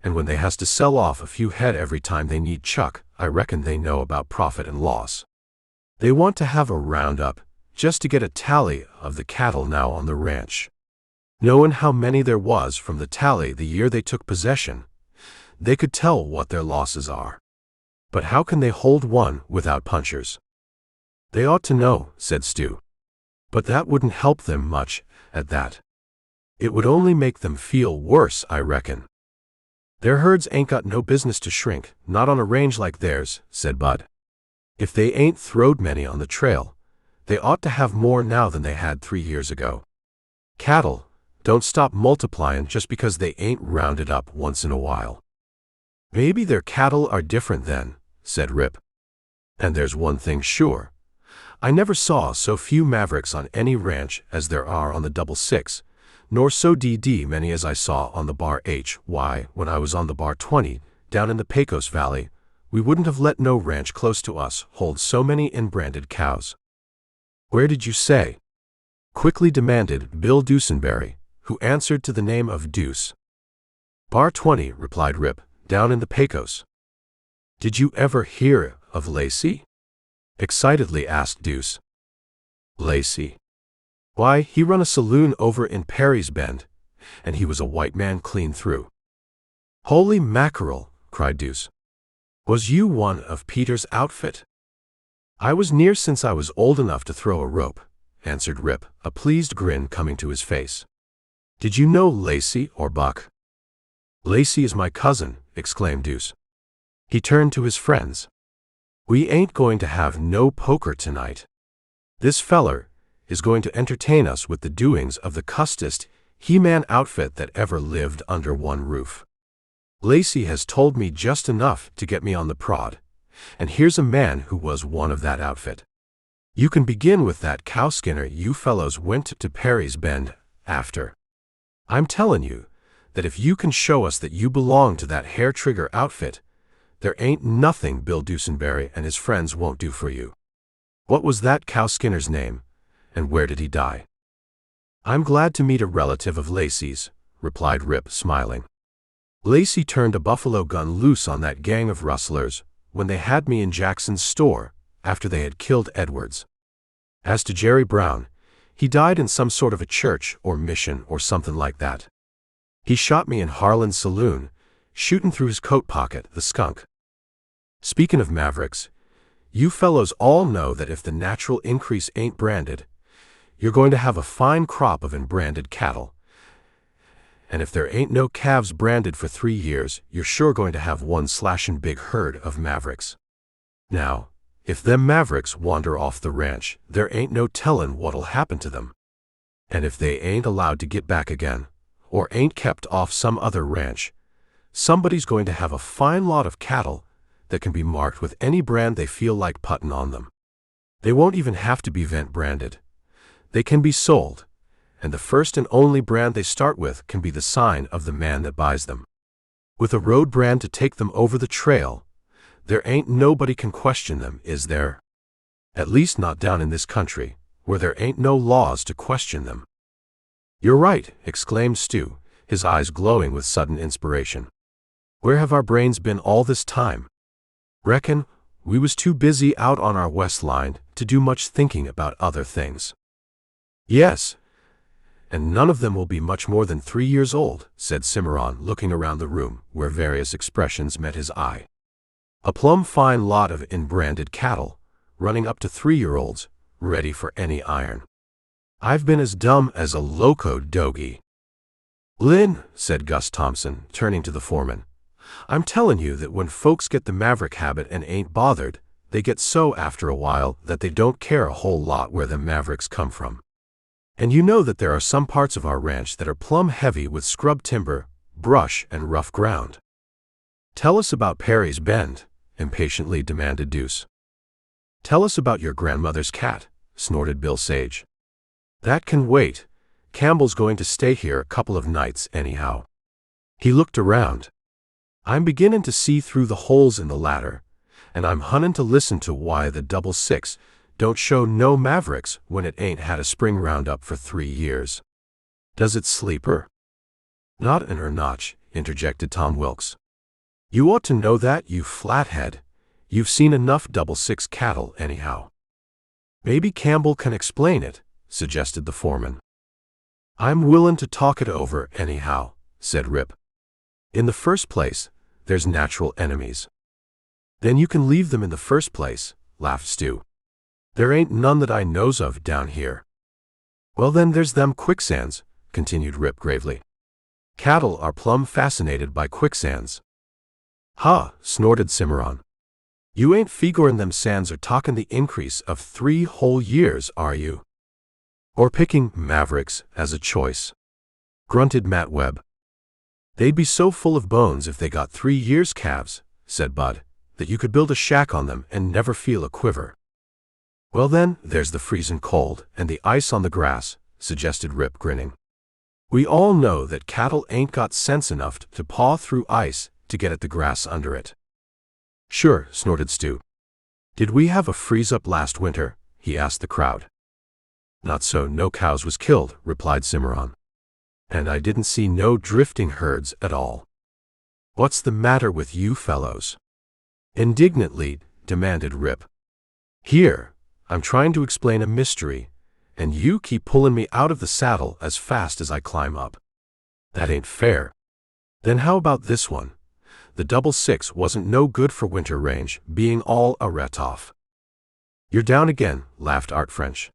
and when they has to sell off a few head every time they need chuck, I reckon they know about profit and loss. They want to have a roundup just to get a tally of the cattle now on the ranch. Knowing how many there was from the tally the year they took possession, they could tell what their losses are. But how can they hold one without punchers?" "They ought to know," said Stu. "But that wouldn't help them much, at that. It would only make them feel worse, I reckon." "Their herds ain't got no business to shrink, not on a range like theirs," said Bud. "If they ain't throwed many on the trail, they ought to have more now than they had 3 years ago. Cattle don't stop multiplying just because they ain't rounded up once in a while." "Maybe their cattle are different then," said Rip. "And there's one thing sure. I never saw so few mavericks on any ranch as there are on the 666, nor so many as I saw on the Bar H. Why, when I was on the Bar 20, down in the Pecos Valley, we wouldn't have let no ranch close to us hold so many inbranded cows." "Where did you say?" quickly demanded Bill Dusenberry, who answered to the name of Deuce. "Bar 20, replied Rip, "down in the Pecos." "Did you ever hear of Lacey?" excitedly asked Deuce. "Lacey? Why, he run a saloon over in Perry's Bend, and he was a white man clean through." "Holy mackerel," cried Deuce. "Was you one of Peter's outfit?" "I was near since I was old enough to throw a rope," answered Rip, a pleased grin coming to his face. "Did you know Lacey or Buck?" "Lacey is my cousin," exclaimed Deuce. He turned to his friends. "We ain't going to have no poker tonight. This feller is going to entertain us with the doings of the custest he-man outfit that ever lived under one roof. Lacey has told me just enough to get me on the prod, and here's a man who was one of that outfit. You can begin with that cowskinner you fellows went to Perry's Bend after. I'm telling you that if you can show us that you belong to that hair-trigger outfit, there ain't nothing Bill Dusenberry and his friends won't do for you. What was that cowskinner's name, and where did he die?" "I'm glad to meet a relative of Lacey's," replied Rip, smiling. "Lacey turned a buffalo gun loose on that gang of rustlers when they had me in Jackson's store after they had killed Edwards. As to Jerry Brown, he died in some sort of a church or mission or something like that. He shot me in Harlan's saloon, shooting through his coat pocket, the skunk. Speaking of mavericks, you fellows all know that if the natural increase ain't branded, you're going to have a fine crop of inbranded cattle. And if there ain't no calves branded for 3 years, you're sure going to have one slashin' big herd of mavericks. Now, if them mavericks wander off the ranch, there ain't no tellin' what'll happen to them. And if they ain't allowed to get back again, or ain't kept off some other ranch, somebody's going to have a fine lot of cattle that can be marked with any brand they feel like puttin' on them. They won't even have to be vent branded. They can be sold, and the first and only brand they start with can be the sign of the man that buys them. With a road brand to take them over the trail, there ain't nobody can question them, is there? At least not down in this country, where there ain't no laws to question them." "You're right," exclaimed Stu, his eyes glowing with sudden inspiration. "Where have our brains been all this time? Reckon we was too busy out on our west line to do much thinking about other things." "Yes, and none of them will be much more than 3 years old," said Cimarron, looking around the room where various expressions met his eye. "A plumb fine lot of in-branded cattle, running up to 3-year-olds, ready for any iron. I've been as dumb as a loco dogie." "Lynn," said Gus Thompson, turning to the foreman, "I'm telling you that when folks get the maverick habit and ain't bothered, they get so after a while that they don't care a whole lot where them mavericks come from. And you know that there are some parts of our ranch that are plumb heavy with scrub timber, brush, and rough ground." "Tell us about Perry's Bend," impatiently demanded Deuce. "Tell us about your grandmother's cat," snorted Bill Sage. "That can wait. Campbell's going to stay here a couple of nights anyhow." He looked around. "I'm beginning to see through the holes in the ladder, and I'm hunting to listen to why the 66 don't show no mavericks when it ain't had a spring roundup for 3 years. Does it sleeper?" "Not in her notch," interjected Tom Wilkes. "You ought to know that, you flathead. You've seen enough 66 cattle anyhow." "Maybe Campbell can explain it," suggested the foreman. "I'm willin' to talk it over anyhow," said Rip. "In the first place, there's natural enemies." "Then you can leave them in the first place," laughed Stu. "There ain't none that I knows of down here." "Well then there's them quicksands," continued Rip gravely. "Cattle are plumb fascinated by quicksands." "Ha," snorted Cimarron. "You ain't figorin' them sands are talkin' the increase of 3 whole years, are you? Or picking mavericks as a choice?" grunted Matt Webb. "They'd be so full of bones if they got 3 years calves," said Bud, "that you could build a shack on them and never feel a quiver." "Well then, there's the freezing cold and the ice on the grass," suggested Rip, grinning. "We all know that cattle ain't got sense enough to paw through ice to get at the grass under it." "Sure," snorted Stu. "Did we have a freeze-up last winter?" he asked the crowd. "Not so no cows was killed," replied Cimarron. "And I didn't see no drifting herds at all." "What's the matter with you fellows?" indignantly demanded Rip. "Here, I'm trying to explain a mystery, and you keep pulling me out of the saddle as fast as I climb up. That ain't fair." "Then how about this one? The 66 wasn't no good for winter range, being all a ret-off." "You're down again," laughed Art French.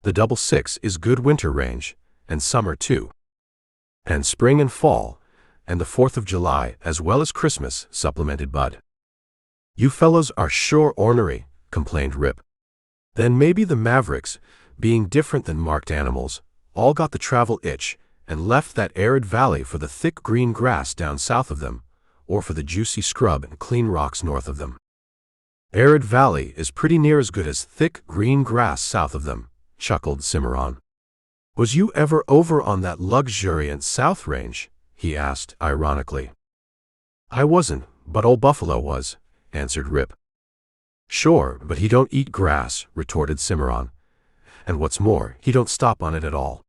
"The 66 is good winter range, and summer too. And spring and fall, and the 4th of July as well as Christmas," supplemented Bud. "You fellows are sure ornery," complained Rip. "Then maybe the mavericks, being different than marked animals, all got the travel itch and left that arid valley for the thick green grass down south of them, or for the juicy scrub and clean rocks north of them." "Arid valley is pretty near as good as thick green grass south of them," chuckled Cimarron. "Was you ever over on that luxuriant South Range?" he asked ironically. "I wasn't, but old Buffalo was," answered Rip. "Sure, but he don't eat grass," retorted Cimarron. "And what's more, he don't stop on it at all."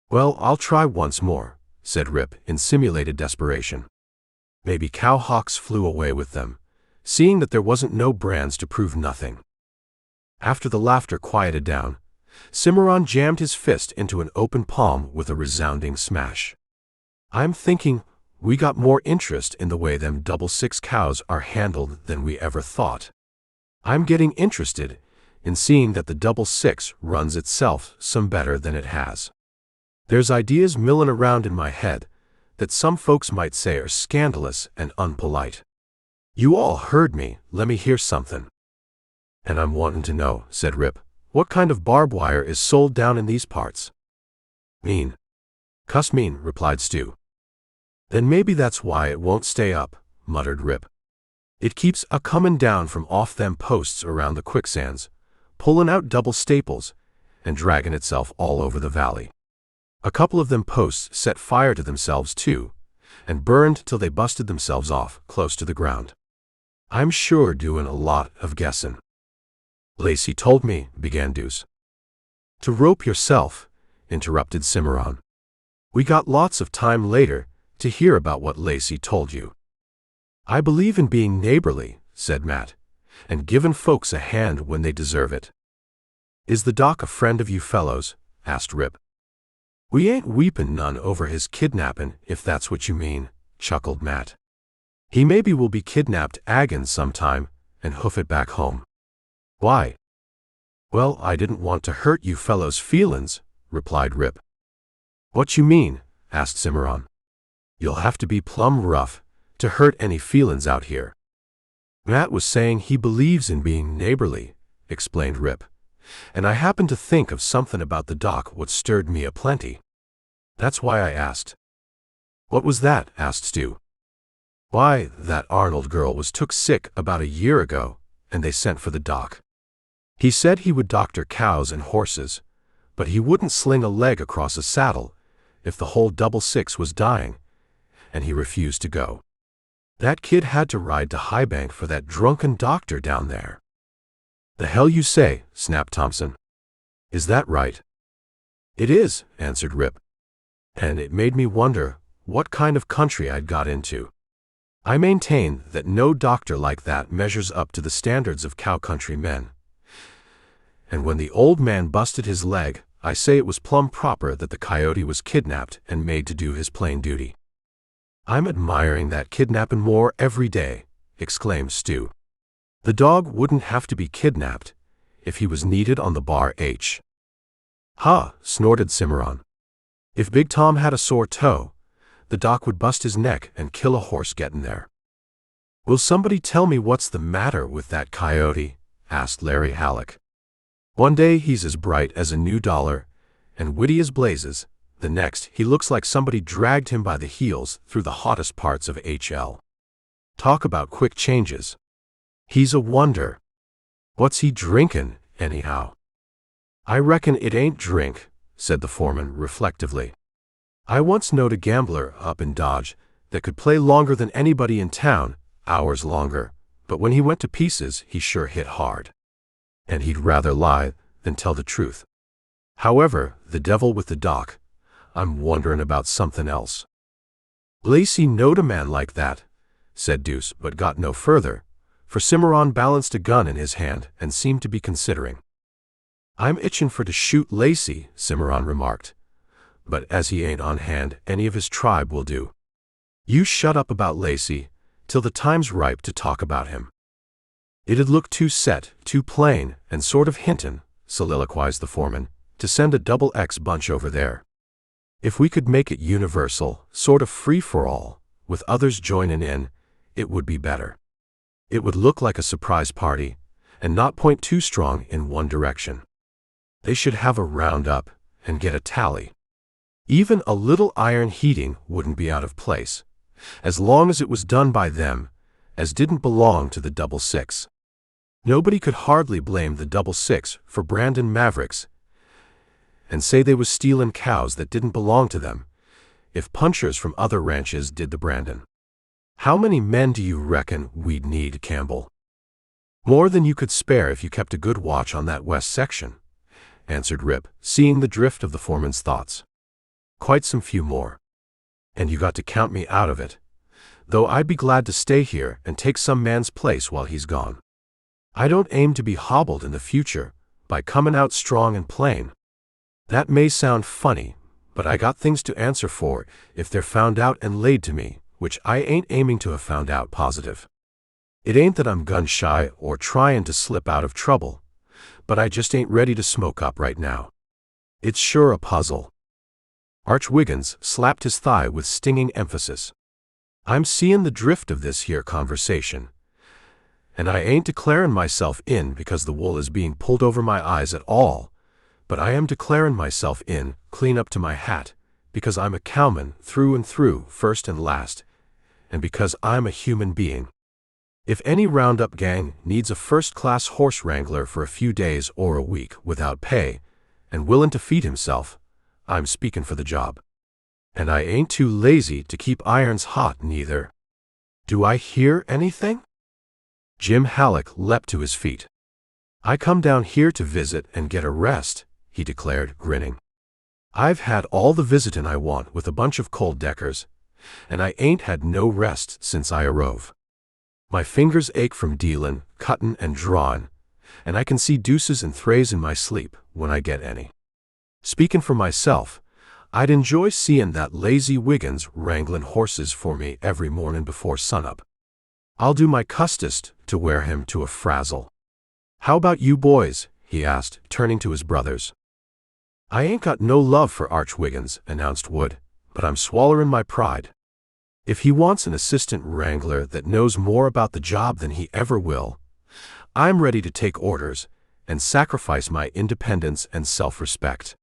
"Well, I'll try once more," said Rip in simulated desperation. Maybe cowhawks flew away with them, seeing that there wasn't no brands to prove nothing. After the laughter quieted down, Cimarron jammed his fist into an open palm with a resounding smash. "I'm thinking we got more interest in the way them 66 cows are handled than we ever thought. I'm getting interested in seeing that the 66 runs itself some better than it has. There's ideas milling around in my head that some folks might say are scandalous and unpolite. You all heard me, let me hear something." "And I'm wanting to know," said Rip, "what kind of barbed wire is sold down in these parts?" "Mean. Cuss mean," replied Stu. "Then maybe that's why it won't stay up," muttered Rip. "It keeps a-comin' down from off them posts around the quicksands, pullin' out double staples, and draggin' itself all over the valley. A couple of them posts set fire to themselves too, and burned till they busted themselves off close to the ground. I'm sure doing a lot of guessin'." Lacey told me, began Deuce. To rope yourself, interrupted Cimarron. We got lots of time later to hear about what Lacey told you. I believe in being neighborly, said Matt, and giving folks a hand when they deserve it. Is the doc a friend of you fellows? Asked Rip. We ain't weepin' none over his kidnappin', if that's what you mean, chuckled Matt. He maybe will be kidnapped again sometime and hoof it back home. Why? Well, I didn't want to hurt you fellows' feelin's, replied Rip. What you mean? Asked Cimarron. You'll have to be plumb rough to hurt any feelin's out here. Matt was saying he believes in being neighborly, explained Rip, and I happened to think of something about the doc what stirred me aplenty. That's why I asked. What was that? Asked Stu. Why, that Arnold girl was took sick about a year ago, and they sent for the doc. He said he would doctor cows and horses, but he wouldn't sling a leg across a saddle if the whole 666 was dying, and he refused to go. That kid had to ride to Highbank for that drunken doctor down there. The hell you say? Snapped Thompson. Is that right? It is, answered Rip. And it made me wonder what kind of country I'd got into. I maintain that no doctor like that measures up to the standards of cow country men. And when the old man busted his leg, I say it was plumb proper that the coyote was kidnapped and made to do his plain duty. I'm admiring that kidnappin' more every day, exclaimed Stu. The dog wouldn't have to be kidnapped if he was needed on the bar H. Ha, snorted Cimarron. If Big Tom had a sore toe, the doc would bust his neck and kill a horse gettin' there. Will somebody tell me what's the matter with that coyote? Asked Larry Halleck. One day he's as bright as a new dollar and witty as blazes. The next, he looks like somebody dragged him by the heels through the hottest parts of HL. Talk about quick changes. He's a wonder. What's he drinkin', anyhow? I reckon it ain't drink, said the foreman reflectively. I once knowed a gambler up in Dodge that could play longer than anybody in town, hours longer, but when he went to pieces, he sure hit hard. And he'd rather lie than tell the truth. However, the devil with the doc, I'm wonderin' about something else. Lacey knowed a man like that, said Deuce, but got no further, for Cimarron balanced a gun in his hand and seemed to be considering. I'm itchin' for to shoot Lacey, Cimarron remarked, but as he ain't on hand, any of his tribe will do. You shut up about Lacey till the time's ripe to talk about him. It'd look too set, too plain, and sort of hintin', soliloquized the foreman, to send a XX bunch over there. If we could make it universal, sort of free-for-all, with others joinin' in, it would be better. It would look like a surprise party, and not point too strong in one direction. They should have a roundup and get a tally. Even a little iron heating wouldn't be out of place, as long as it was done by them, as didn't belong to the 666. Nobody could hardly blame the 666 for brandin' mavericks and say they was stealin' cows that didn't belong to them, if punchers from other ranches did the brandin'. How many men do you reckon we'd need, Campbell? More than you could spare if you kept a good watch on that west section, answered Rip, seeing the drift of the foreman's thoughts. Quite some few more. And you got to count me out of it, though I'd be glad to stay here and take some man's place while he's gone. I don't aim to be hobbled in the future by comin' out strong and plain. That may sound funny, but I got things to answer for if they're found out and laid to me, which I ain't aiming to have found out positive. It ain't that I'm gun-shy or tryin' to slip out of trouble, but I just ain't ready to smoke up right now. It's sure a puzzle. Arch Wiggins slapped his thigh with stinging emphasis. I'm seein' the drift of this here conversation, and I ain't declarin' myself in because the wool is being pulled over my eyes at all, but I am declarin' myself in, clean up to my hat, because I'm a cowman through and through, first and last, and because I'm a human being. If any roundup gang needs a first-class horse wrangler for a few days or a week without pay, and willin' to feed himself, I'm speakin' for the job. And I ain't too lazy to keep irons hot neither. Do I hear anything? Jim Halleck leapt to his feet. "I come down here to visit and get a rest," he declared, grinning. "I've had all the visitin' I want with a bunch of cold deckers, and I ain't had no rest since I arrove. My fingers ache from dealin', cuttin', and drawin', and I can see deuces and thrays in my sleep when I get any. Speakin' for myself, I'd enjoy seein' that lazy Wiggins wranglin' horses for me every mornin' before sunup. I'll do my custest to wear him to a frazzle. How about you boys?" he asked, turning to his brothers. "I ain't got no love for Arch Wiggins," announced Wood, "but I'm swallerin' my pride. If he wants an assistant wrangler that knows more about the job than he ever will, I'm ready to take orders and sacrifice my independence and self-respect."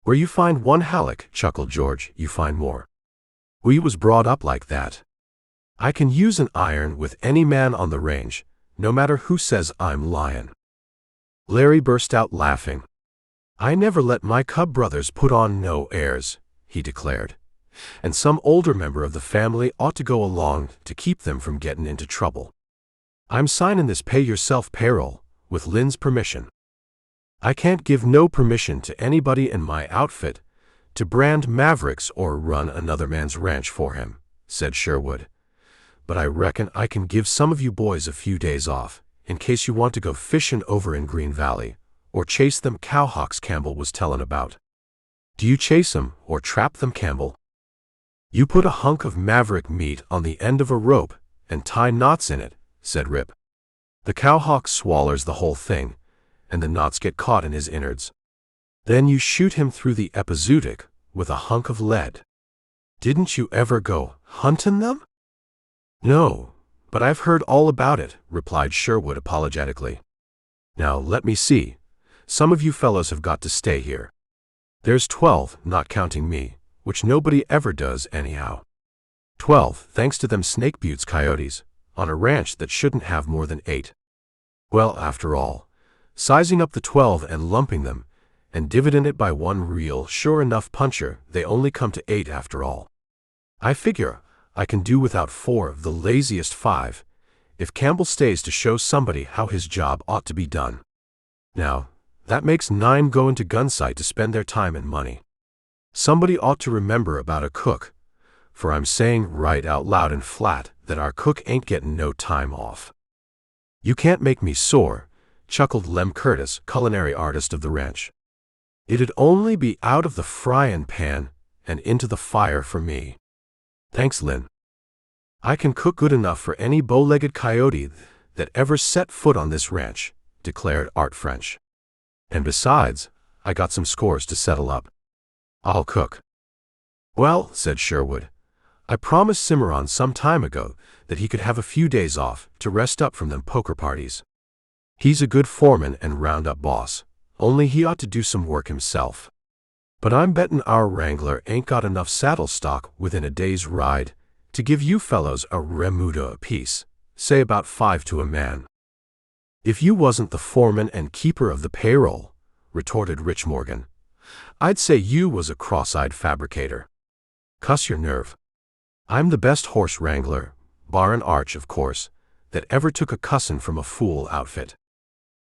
"Where you find one Halleck," chuckled George, "you find more. We was brought up like that. I can use an iron with any man on the range, no matter who says I'm lyin'." Larry burst out laughing. "I never let my cub brothers put on no airs," he declared, "and some older member of the family ought to go along to keep them from gettin' into trouble. I'm signin' this pay-yourself payroll, with Lynn's permission. I can't give no permission to anybody in my outfit to brand mavericks or run another man's ranch for him," said Sherwood. "But I reckon I can give some of you boys a few days off, in case you want to go fishin' over in Green Valley, or chase them cowhawks Campbell was tellin' about." "Do you chase 'em or trap them, Campbell?" "You put a hunk of maverick meat on the end of a rope and tie knots in it," said Rip. "The cowhawk swallers the whole thing, and the knots get caught in his innards. Then you shoot him through the epizootic with a hunk of lead. Didn't you ever go huntin' them?" "No, but I've heard all about it," replied Sherwood apologetically. "Now let me see. Some of you fellows have got to stay here. There's 12, not counting me, which nobody ever does anyhow. 12, thanks to them Snake Buttes coyotes, on a ranch that shouldn't have more than 8. Well, after all, sizing up the 12 and lumping them, and dividend it by one real sure enough puncher, they only come to 8 after all. I figure I can do without 4 of the laziest 5, if Campbell stays to show somebody how his job ought to be done. Now, that makes 9 going to Gunsite to spend their time and money. Somebody ought to remember about a cook, for I'm saying right out loud and flat that our cook ain't gettin' no time off." "You can't make me sore," chuckled Lem Curtis, culinary artist of the ranch. "It'd only be out of the fryin' pan and into the fire for me." "Thanks, Lynn. I can cook good enough for any bow-legged coyote that ever set foot on this ranch," declared Art French. "And besides, I got some scores to settle up. I'll cook." "Well," said Sherwood, "I promised Cimarron some time ago that he could have a few days off to rest up from them poker parties. He's a good foreman and roundup boss, only he ought to do some work himself. But I'm bettin' our wrangler ain't got enough saddle stock within a day's ride to give you fellows a remuda apiece, say about 5 to a man." "If you wasn't the foreman and keeper of the payroll," retorted Rich Morgan, "I'd say you was a cross-eyed fabricator. Cuss your nerve. I'm the best horse wrangler, barrin' Arch, of course, that ever took a cussin' from a fool outfit.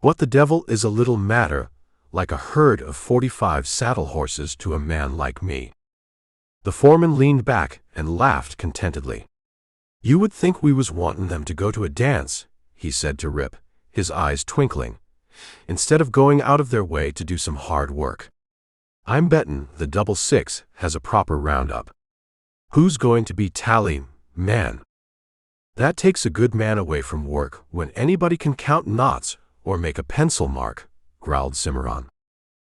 What the devil is a little matter like a herd of 45 saddle horses to a man like me?" The foreman leaned back and laughed contentedly. "You would think we was wantin' them to go to a dance," he said to Rip, his eyes twinkling, "instead of going out of their way to do some hard work. I'm bettin' the 66 has a proper roundup. Who's going to be tally man?" "That takes a good man away from work when anybody can count knots or make a pencil mark," growled Cimarron.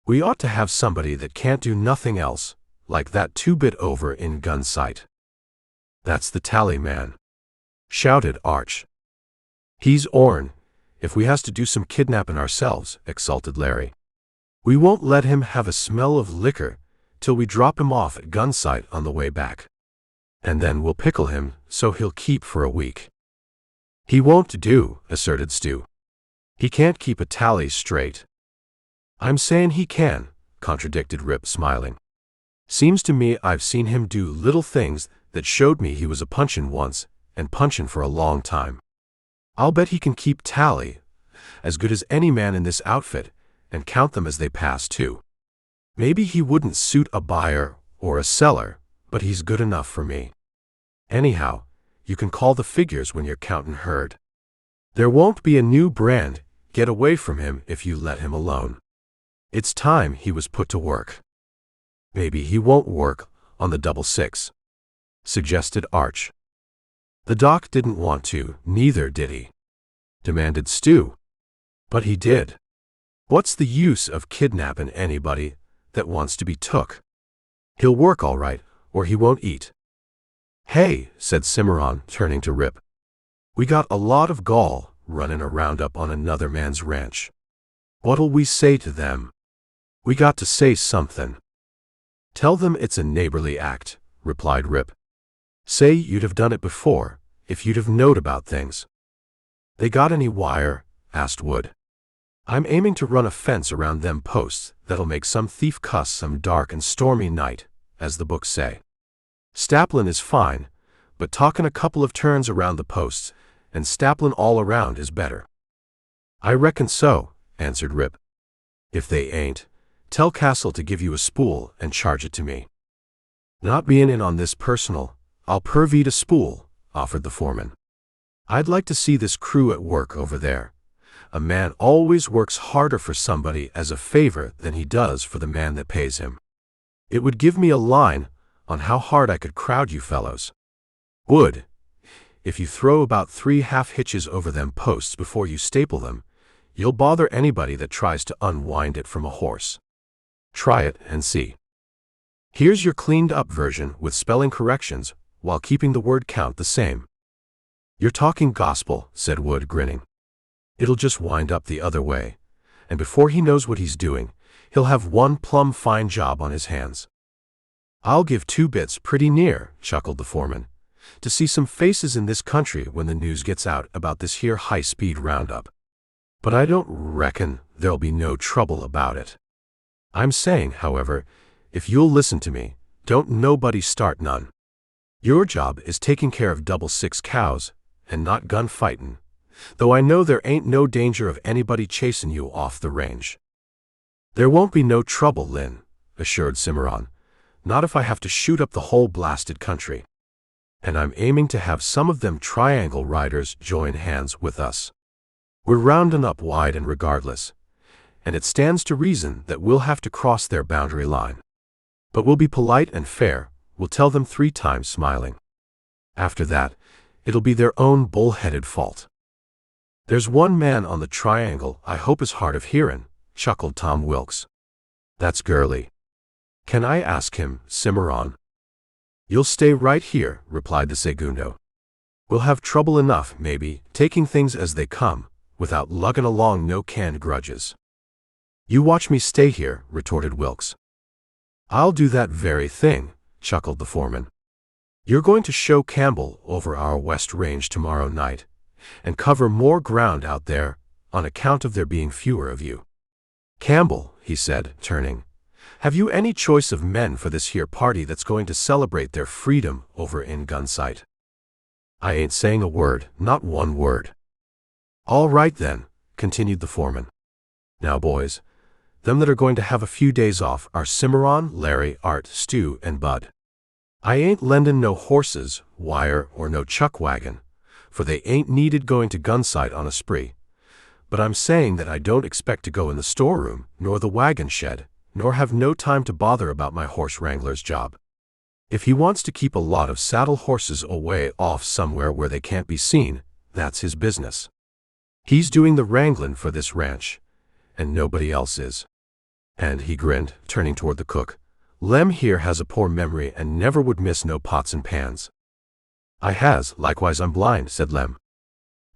"We ought to have somebody that can't do nothing else, like that 2-bit over in Gunsite." "That's the tally man," shouted Arch. "He's orn, if we has to do some kidnappin' ourselves," exulted Larry. "We won't let him have a smell of liquor till we drop him off at Gunsite on the way back. And then we'll pickle him so he'll keep for a week." "He won't do," asserted Stu. "He can't keep a tally straight." "I'm sayin' he can," contradicted Rip, smiling. "Seems to me I've seen him do little things that showed me he was a punchin' once, and punchin' for a long time. I'll bet he can keep tally, as good as any man in this outfit, and count them as they pass too. Maybe he wouldn't suit a buyer or a seller, but he's good enough for me. Anyhow, you can call the figures when you're counting herd. There won't be a new brand get away from him if you let him alone. It's time he was put to work. Maybe he won't work on the 666, suggested Arch. The doc didn't want to, neither did he, demanded Stu. But he did. What's the use of kidnapping anybody that wants to be took? He'll work all right, or he won't eat. Hey, said Cimarron, turning to Rip. We got a lot of gall running a roundup on another man's ranch. What'll we say to them? We got to say something. Tell them it's a neighborly act, replied Rip. Say you'd have done it before, if you'd have knowed about things. They got any wire? Asked Wood. I'm aiming to run a fence around them posts that'll make some thief cuss some dark and stormy night, as the books say. Staplin' is fine, but talkin' a couple of turns around the posts, and staplin' all around is better. I reckon so, answered Rip. If they ain't, tell Castle to give you a spool and charge it to me. Not being in on this personal, I'll purvey a spool, offered the foreman. I'd like to see this crew at work over there. A man always works harder for somebody as a favor than he does for the man that pays him. It would give me a line on how hard I could crowd you fellows. Wood, if you throw about 3 half-hitches over them posts before you staple them, you'll bother anybody that tries to unwind it from a horse. Try it and see. Here's your cleaned-up version with spelling corrections while keeping the word count the same. You're talking gospel, said Wood, grinning. It'll just wind up the other way, and before he knows what he's doing, he'll have one plumb fine job on his hands. I'll give 2 bits pretty near, chuckled the foreman, to see some faces in this country when the news gets out about this here high-speed roundup. But I don't reckon there'll be no trouble about it. I'm saying, however, if you'll listen to me, don't nobody start none. Your job is taking care of 666 cows and not gunfightin', though I know there ain't no danger of anybody chasing you off the range. There won't be no trouble, Lynn, assured Cimarron, not if I have to shoot up the whole blasted country. And I'm aiming to have some of them triangle riders join hands with us. We're rounding up wide and regardless, and it stands to reason that we'll have to cross their boundary line. But we'll be polite and fair, we'll tell them 3 times smiling. After that, it'll be their own bull-headed fault. There's one man on the triangle I hope is hard of hearing, chuckled Tom Wilkes. That's Gurley. Can I ask him, Cimarron? You'll stay right here, replied the segundo. We'll have trouble enough, maybe, taking things as they come, without lugging along no canned grudges. You watch me stay here, retorted Wilkes. I'll do that very thing, chuckled the foreman. You're going to show Campbell over our west range tomorrow night, and cover more ground out there on account of there being fewer of you. Campbell, he said, turning, have you any choice of men for this here party that's going to celebrate their freedom over in Gunsight? I ain't saying a word, not one word. All right then, continued the foreman. Now boys, them that are going to have a few days off are Cimarron, Larry, Art, Stu, and Bud. I ain't lending no horses, wire, or no chuck wagon, for they ain't needed going to Gunsight on a spree. But I'm saying that I don't expect to go in the storeroom, nor the wagon shed, nor have no time to bother about my horse wrangler's job. If he wants to keep a lot of saddle horses away off somewhere where they can't be seen, that's his business. He's doing the wrangling for this ranch, and nobody else is. And he grinned, turning toward the cook. Lem here has a poor memory and never would miss no pots and pans. I has, likewise I'm blind, said Lem.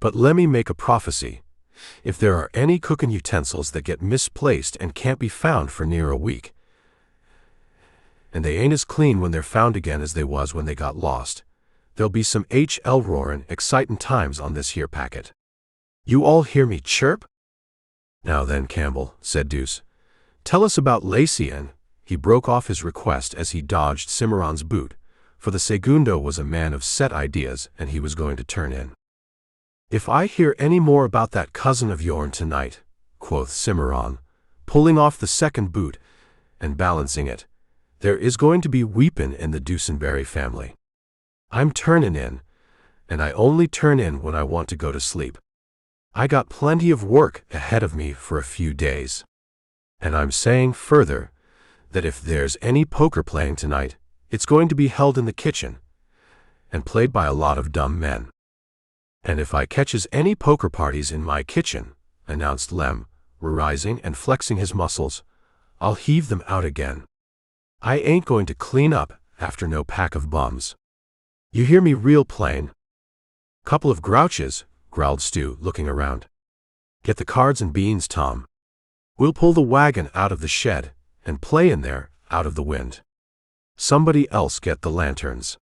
But lemme make a prophecy. If there are any cooking utensils that get misplaced and can't be found for near a week, and they ain't as clean when they're found again as they was when they got lost, there'll be some H.L. roarin' excitin' times on this here packet. You all hear me chirp? Now then, Campbell, said Deuce, tell us about Lacey. And he broke off his request as he dodged Cimarron's boot, for the segundo was a man of set ideas and he was going to turn in. "If I hear any more about that cousin of yourn tonight," quoth Cimarron, pulling off the second boot and balancing it, "there is going to be weepin' in the Dusenberry family. I'm turnin' in, and I only turn in when I want to go to sleep. I got plenty of work ahead of me for a few days. And I'm saying further that if there's any poker playing tonight, it's going to be held in the kitchen and played by a lot of dumb men. And if I catches any poker parties in my kitchen," announced Lem, rising and flexing his muscles, "I'll heave them out again. I ain't going to clean up after no pack of bums. You hear me real plain?" "Couple of grouches," growled Stu, looking around. "Get the cards and beans, Tom. We'll pull the wagon out of the shed and play in there out of the wind. Somebody else get the lanterns."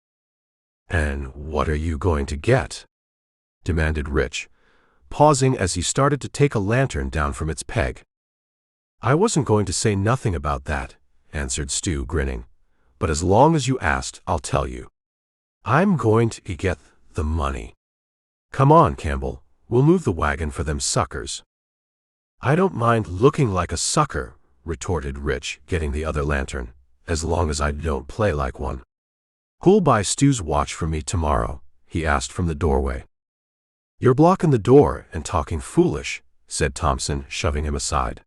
"And what are you going to get?" demanded Rich, pausing as he started to take a lantern down from its peg. "I wasn't going to say nothing about that," answered Stu, grinning, "but as long as you asked, I'll tell you. I'm going to get the money. Come on, Campbell, we'll move the wagon for them suckers." "I don't mind looking like a sucker," retorted Rich, getting the other lantern, "as long as I don't play like one." "Who'll buy Stu's watch for me tomorrow?" he asked from the doorway. "You're blocking the door and talking foolish," said Thompson, shoving him aside.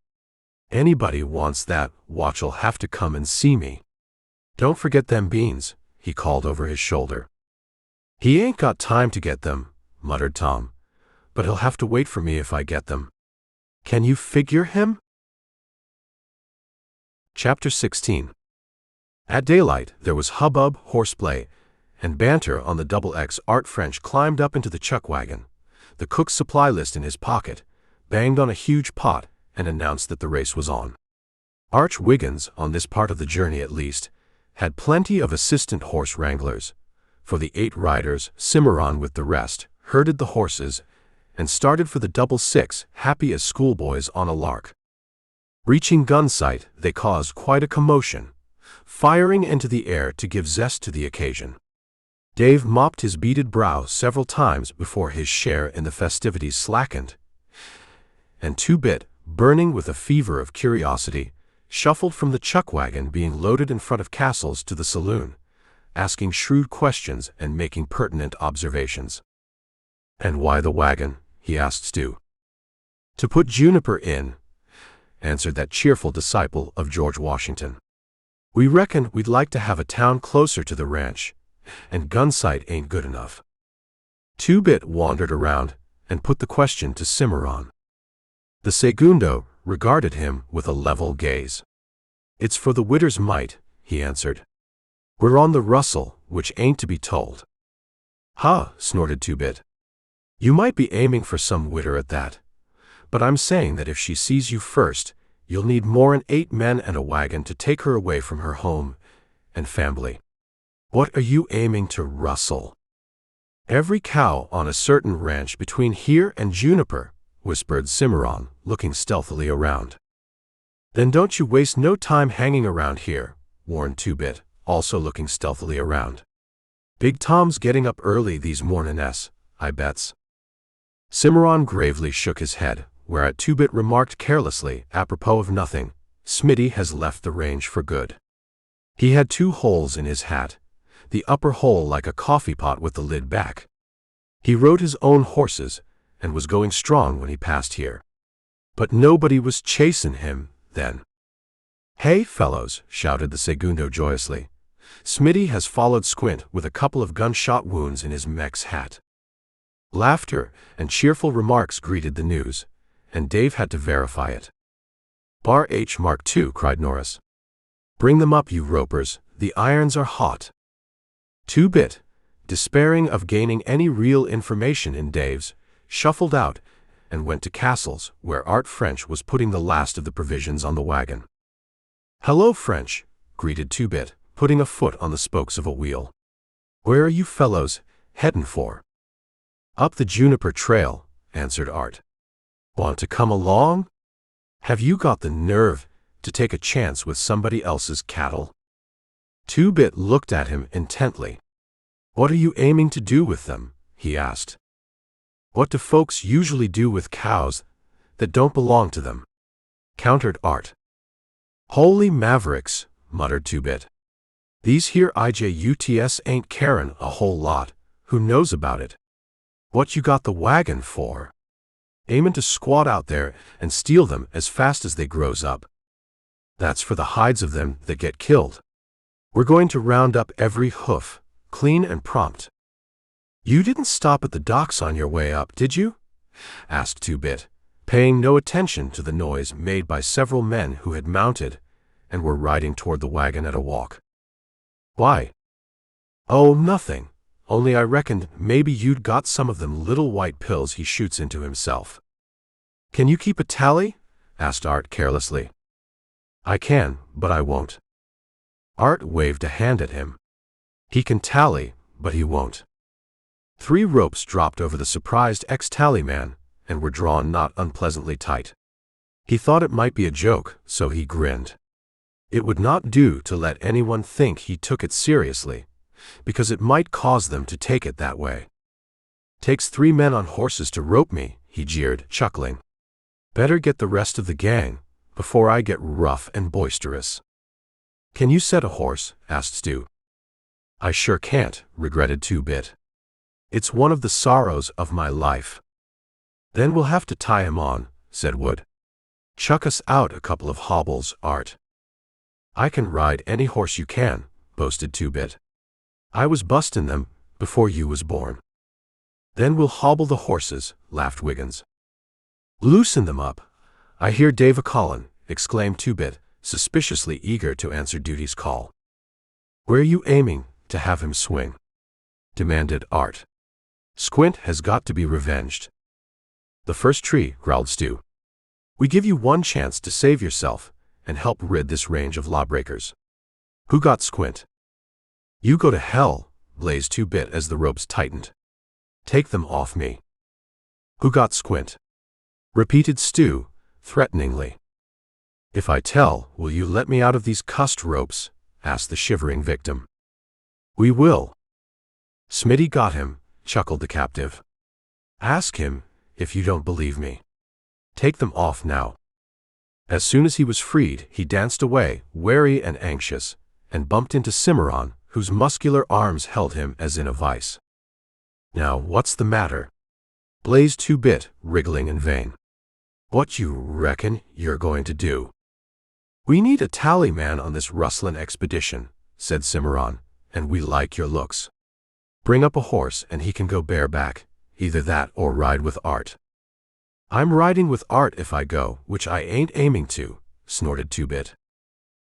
"Anybody wants that watch'll have to come and see me. Don't forget them beans," he called over his shoulder. "He ain't got time to get them," muttered Tom, "but he'll have to wait for me if I get them. Can you figure him?" Chapter 16. At daylight, there was hubbub, horseplay, and banter on the Double X. Art French climbed up into the chuck wagon, the cook's supply list in his pocket, banged on a huge pot, and announced that the race was on. Arch Wiggins, on this part of the journey at least, had plenty of assistant horse wranglers. For the 8 riders, Cimarron with the rest, herded the horses and started for the Double Six, happy as schoolboys on a lark. Reaching Gunsight, they caused quite a commotion, firing into the air to give zest to the occasion. Dave mopped his beaded brow several times before his share in the festivities slackened, and Two-Bit, burning with a fever of curiosity, shuffled from the chuck wagon being loaded in front of Castle's to the saloon, asking shrewd questions and making pertinent observations. "And why the wagon?" he asked Stu. "To put Juniper in," answered that cheerful disciple of George Washington. "We reckon we'd like to have a town closer to the ranch, and Gunsight ain't good enough." Two-Bit wandered around and put the question to Cimarron. The segundo regarded him with a level gaze. "It's for the widder's mite," he answered. "We're on the rustle, which ain't to be told." "Huh," snorted Two-Bit. "You might be aiming for some widder at that, but I'm saying that if she sees you first, you'll need more'n 8 men and a wagon to take her away from her home and family. What are you aiming to rustle?" "Every cow on a certain ranch between here and Juniper," whispered Cimarron, looking stealthily around. "Then don't you waste no time hanging around here," warned Two-Bit, also looking stealthily around. "Big Tom's getting up early these mornin's, I bets." Cimarron gravely shook his head, whereat Two-Bit remarked carelessly, apropos of nothing, "Smitty has left the range for good." He had 2 holes in his hat, the upper hole like a coffee pot with the lid back. He rode his own horses and was going strong when he passed here. But nobody was chasing him then. "Hey, fellows," shouted the segundo joyously. "Smitty has followed Squint with a couple of gunshot wounds in his mech's hat." Laughter and cheerful remarks greeted the news, and Dave had to verify it. "Bar H Mark II," cried Norris. "Bring them up, you ropers, the irons are hot." Two-Bit, despairing of gaining any real information in Dave's, shuffled out and went to Castle's, where Art French was putting the last of the provisions on the wagon. "Hello, French," greeted Two-Bit, putting a foot on the spokes of a wheel. "Where are you fellows heading for?" "Up the Juniper Trail," answered Art. "Want to come along? Have you got the nerve to take a chance with somebody else's cattle?" Two-Bit looked at him intently. "What are you aiming to do with them?" he asked. What do folks usually do with cows that don't belong to them? Countered Art. Holy mavericks, muttered Two-Bit. These here IJUTS ain't carin' a whole lot. Who knows about it? What you got the wagon for? Aimin' to squat out there and steal them as fast as they grows up. That's for the hides of them that get killed. We're going to round up every hoof, clean and prompt. You didn't stop at the docks on your way up, did you? Asked Two-Bit, paying no attention to the noise made by several men who had mounted and were riding toward the wagon at a walk. Why? Oh, nothing. Only I reckoned maybe you'd got some of them little white pills he shoots into himself. Can you keep a tally? Asked Art carelessly. I can, but I won't. Art waved a hand at him. He can tally, but he won't. 3 ropes dropped over the surprised ex-tally man and were drawn not unpleasantly tight. He thought it might be a joke, so he grinned. It would not do to let anyone think he took it seriously, because it might cause them to take it that way. Takes 3 men on horses to rope me, he jeered, chuckling. Better get the rest of the gang before I get rough and boisterous. Can you set a horse? Asked Stu. I sure can't, regretted Two-Bit. It's one of the sorrows of my life. Then we'll have to tie him on, said Wood. Chuck us out a couple of hobbles, Art. I can ride any horse you can, boasted Two-Bit. I was bustin' them before you was born. Then we'll hobble the horses, laughed Wiggins. Loosen them up. I hear Dave a-callin', exclaimed Two-Bit, suspiciously eager to answer duty's call. Where you aiming to have him swing? Demanded Art. Squint has got to be revenged. The first tree, growled Stu. We give you one chance to save yourself and help rid this range of lawbreakers. Who got Squint? You go to hell, blazed Two-Bit as the ropes tightened. Take them off me. Who got Squint? Repeated Stu, threateningly. If I tell, will you let me out of these cussed ropes? Asked the shivering victim. We will. Smitty got him, chuckled the captive. Ask him if you don't believe me. Take them off now. As soon as he was freed, he danced away, wary and anxious, and bumped into Cimarron, whose muscular arms held him as in a vice. Now, what's the matter? Blazed Two-Bit, wriggling in vain. What you reckon you're going to do? We need a tally man on this rustlin' expedition, said Cimarron, and we like your looks. Bring up a horse and he can go bareback, either that or ride with Art. I'm riding with Art if I go, which I ain't aiming to, snorted Two-Bit.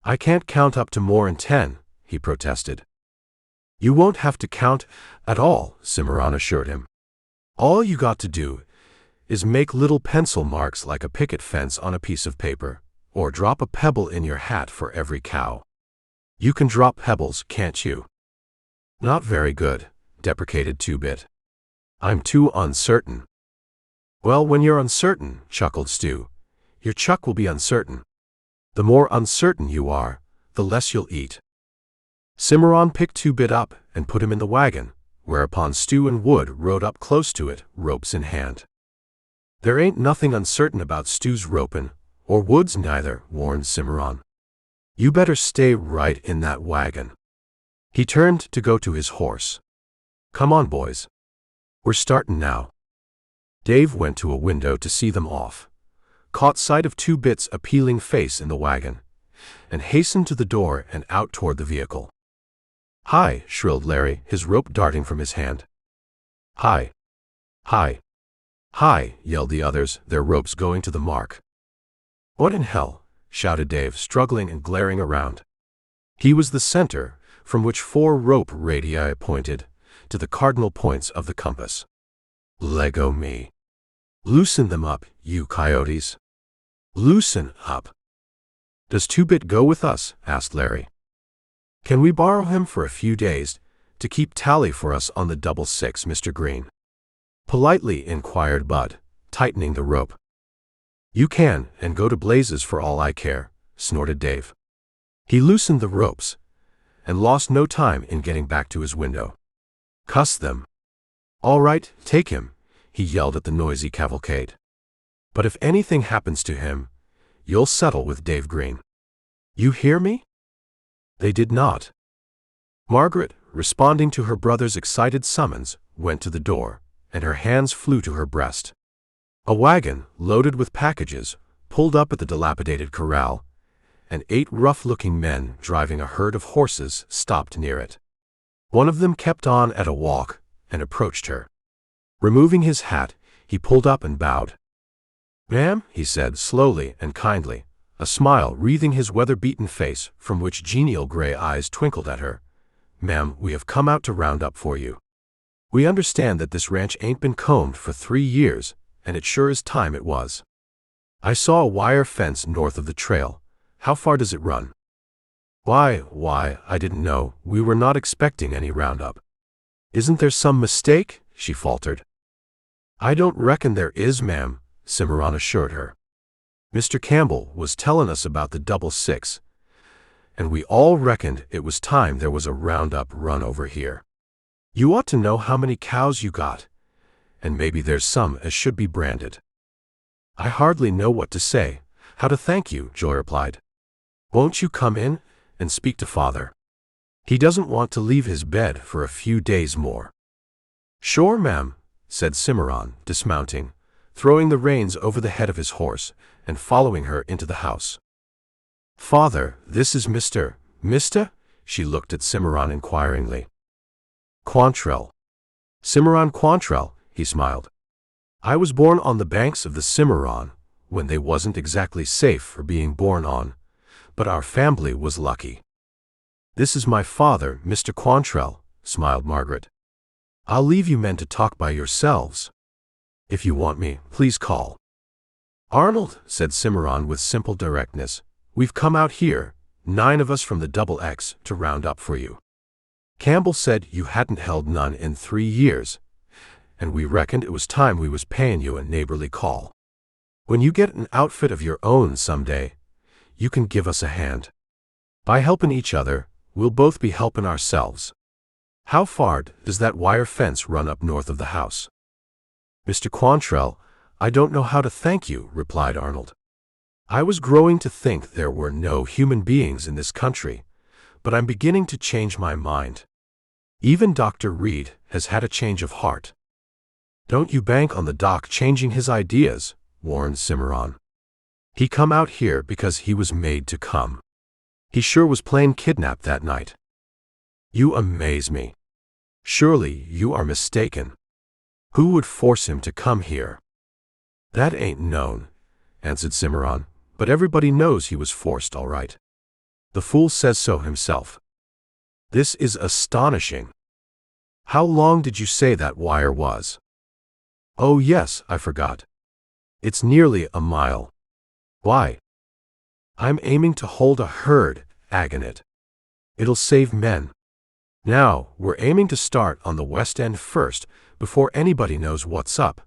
I can't count up to more'n 10, he protested. You won't have to count at all, Cimarron assured him. All you got to do is make little pencil marks like a picket fence on a piece of paper, or drop a pebble in your hat for every cow. You can drop pebbles, can't you? Not very good, deprecated Two-Bit. I'm too uncertain. Well, when you're uncertain, chuckled Stu, your chuck will be uncertain. The more uncertain you are, the less you'll eat. Cimarron picked Two-Bit up and put him in the wagon, whereupon Stu and Wood rode up close to it, ropes in hand. There ain't nothing uncertain about Stu's ropin', or Wood's neither, warned Cimarron. You better stay right in that wagon. He turned to go to his horse. Come on, boys. We're startin' now. Dave went to a window to see them off, caught sight of Two-Bit's appealing face in the wagon, and hastened to the door and out toward the vehicle. Hi, shrilled Larry, his rope darting from his hand. Hi. Hi. Hi, yelled the others, their ropes going to the mark. What in hell? Shouted Dave, struggling and glaring around. He was the center, from which 4 rope radii pointed to the cardinal points of the compass. Lego me. Loosen them up, you coyotes. Loosen up. Does Two-Bit go with us? Asked Larry. Can we borrow him for a few days to keep tally for us on the 666, Mr. Green? Politely inquired Bud, tightening the rope. You can, and go to blazes for all I care, snorted Dave. He loosened the ropes and lost no time in getting back to his window. Cuss them. All right, take him. he yelled at the noisy cavalcade. "But if anything happens to him, you'll settle with Dave Green. You hear me?" They did not. Margaret, responding to her brother's excited summons, went to the door, and her hands flew to her breast. A wagon, loaded with packages, pulled up at the dilapidated corral, and 8 rough-looking men driving a herd of horses stopped near it. One of them kept on at a walk and approached her. Removing his hat, he pulled up and bowed. "Ma'am," he said slowly and kindly, a smile wreathing his weather-beaten face from which genial gray eyes twinkled at her. "Ma'am, we have come out to round up for you. We understand that this ranch ain't been combed for 3 years, and it sure is time it was. I saw a wire fence north of the trail. How far does it run?" Why, I didn't know. We were not expecting any roundup." "Isn't there some mistake?" she faltered. "I don't reckon there is, ma'am," Cimarron assured her. "Mr. Campbell was telling us about the 666, and we all reckoned it was time there was a roundup run over here. You ought to know how many cows you got, and maybe there's some as should be branded." "I hardly know what to say, how to thank you," Joy replied. "Won't you come in and speak to Father? He doesn't want to leave his bed for a few days more." "Sure, ma'am," said Cimarron, dismounting, throwing the reins over the head of his horse, and following her into the house. "Father, this is Mr. She looked at Cimarron inquiringly. "Quantrell. Cimarron Quantrell," he smiled. "I was born on the banks of the Cimarron, when they wasn't exactly safe for being born on, but our family was lucky." "This is my father, Mr. Quantrell," smiled Margaret. "I'll leave you men to talk by yourselves. If you want me, please call." "Arnold," said Cimarron with simple directness, "we've come out here, 9 of us from the XX, to round up for you. Campbell said you hadn't held none in 3 years, and we reckoned it was time we was paying you a neighborly call. When you get an outfit of your own someday, you can give us a hand. By helping each other, we'll both be helping ourselves. How far does that wire fence run up north of the house?" "Mr. Quantrell, I don't know how to thank you," replied Arnold. "I was growing to think there were no human beings in this country, but I'm beginning to change my mind. Even Dr. Reed has had a change of heart." "Don't you bank on the doc changing his ideas," warned Cimarron. "He come out here because he was made to come. He sure was plain kidnapped that night." "You amaze me. Surely you are mistaken. Who would force him to come here?" "That ain't known," answered Cimarron, "but everybody knows he was forced all right. The fool says so himself." "This is astonishing. How long did you say that wire was?" "Oh yes, I forgot. It's nearly a mile." "Why?" "I'm aiming to hold a herd, in it. It'll save men. Now, we're aiming to start on the west end first, before anybody knows what's up."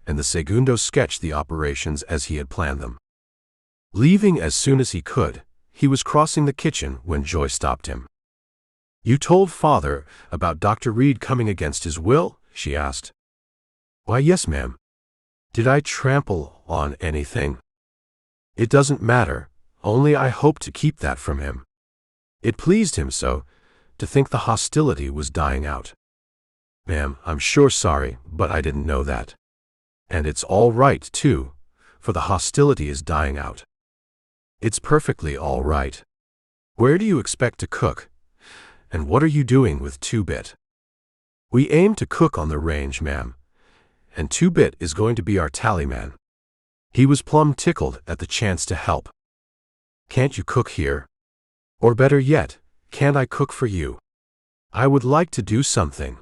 And the segundo sketched the operations as he had planned them. Leaving as soon as he could, he was crossing the kitchen when Joy stopped him. "You told Father about Dr. Reed coming against his will?" she asked. "Why, yes, ma'am." "Did I trample on anything?" "It doesn't matter, only I hope to keep that from him. It pleased him so, to think the hostility was dying out." "Ma'am, I'm sure sorry, but I didn't know that. And it's all right, too, for the hostility is dying out. It's perfectly all right. Where do you expect to cook? And what are you doing with 2-Bit?" "We aim to cook on the range, ma'am, and 2-Bit is going to be our tallyman." He was plumb tickled at the chance to help. "Can't you cook here? Or better yet, can't I cook for you? I would like to do something."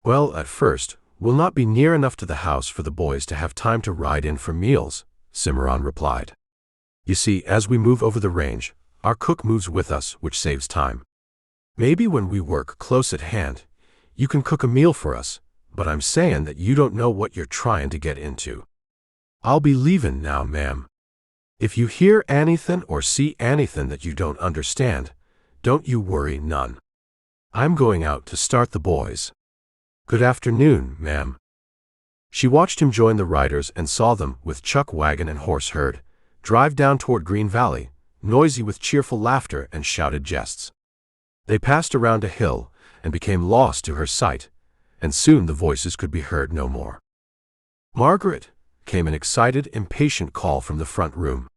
"Well, at first, we'll not be near enough to the house for the boys to have time to ride in for meals," Cimarron replied. "You see, as we move over the range, our cook moves with us, which saves time. Maybe when we work close at hand, you can cook a meal for us, but I'm saying that you don't know what you're trying to get into. I'll be leaving now, ma'am. If you hear anything or see anything that you don't understand, don't you worry none. I'm going out to start the boys. Good afternoon, ma'am." She watched him join the riders and saw them, with chuck wagon and horse herd, drive down toward Green Valley, noisy with cheerful laughter and shouted jests. They passed around a hill and became lost to her sight, and soon the voices could be heard no more. "Margaret," came an excited, impatient call from the front room.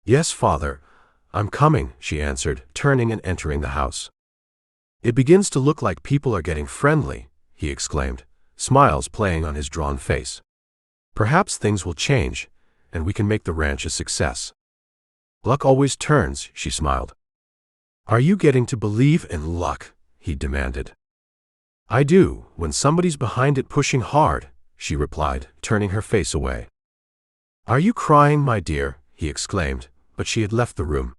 "Yes, father, I'm coming," she answered, turning and entering the house. "It begins to look like people are getting friendly," he exclaimed, smiles playing on his drawn face. "Perhaps things will change, and we can make the ranch a success." "Luck always turns," she smiled. "Are you getting to believe in luck?" he demanded. "I do, when somebody's behind it pushing hard," she replied, turning her face away. "Are you crying, my dear?" he exclaimed, but she had left the room.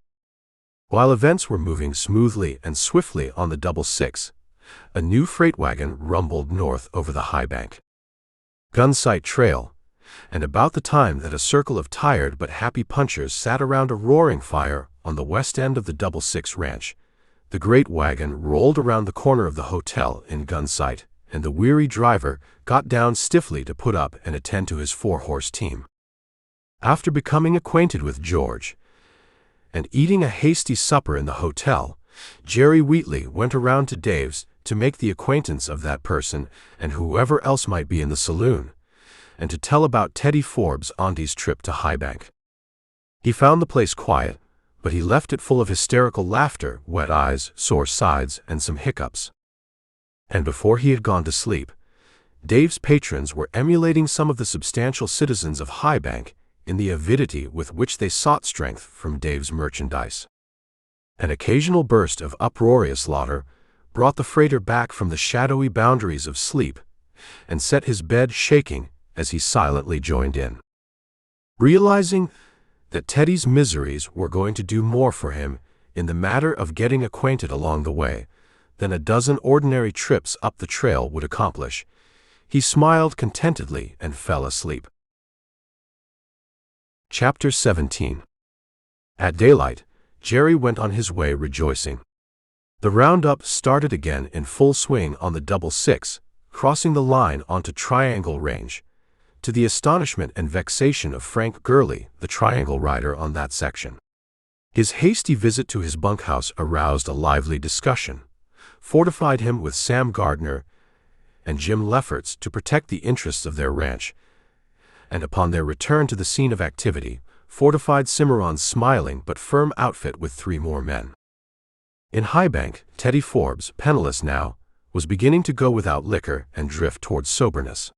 While events were moving smoothly and swiftly on the 66, a new freight wagon rumbled north over the high bank. Gunsight Trail, and about the time that a circle of tired but happy punchers sat around a roaring fire on the west end of the 66 ranch, the great wagon rolled around the corner of the hotel in Gunsight, and the weary driver got down stiffly to put up and attend to his 4-horse team. After becoming acquainted with George and eating a hasty supper in the hotel, Jerry Wheatley went around to Dave's to make the acquaintance of that person and whoever else might be in the saloon, and to tell about Teddy Forbes' auntie's trip to High Bank. He found the place quiet, but he left it full of hysterical laughter, wet eyes, sore sides, and some hiccups. And before he had gone to sleep, Dave's patrons were emulating some of the substantial citizens of High Bank in the avidity with which they sought strength from Dave's merchandise. An occasional burst of uproarious laughter brought the freighter back from the shadowy boundaries of sleep and set his bed shaking as he silently joined in. Realizing that Teddy's miseries were going to do more for him in the matter of getting acquainted along the way than a dozen ordinary trips up the trail would accomplish, he smiled contentedly and fell asleep. Chapter 17. At daylight, Jerry went on his way rejoicing. The roundup started again in full swing on the 66, crossing the line onto Triangle Range, to the astonishment and vexation of Frank Gurley, the Triangle rider on that section. His hasty visit to his bunkhouse aroused a lively discussion, fortified him with Sam Gardner and Jim Lefferts to protect the interests of their ranch, and upon their return to the scene of activity, fortified Cimarron's smiling but firm outfit with 3 more men. In High Bank, Teddy Forbes, penniless now, was beginning to go without liquor and drift towards soberness.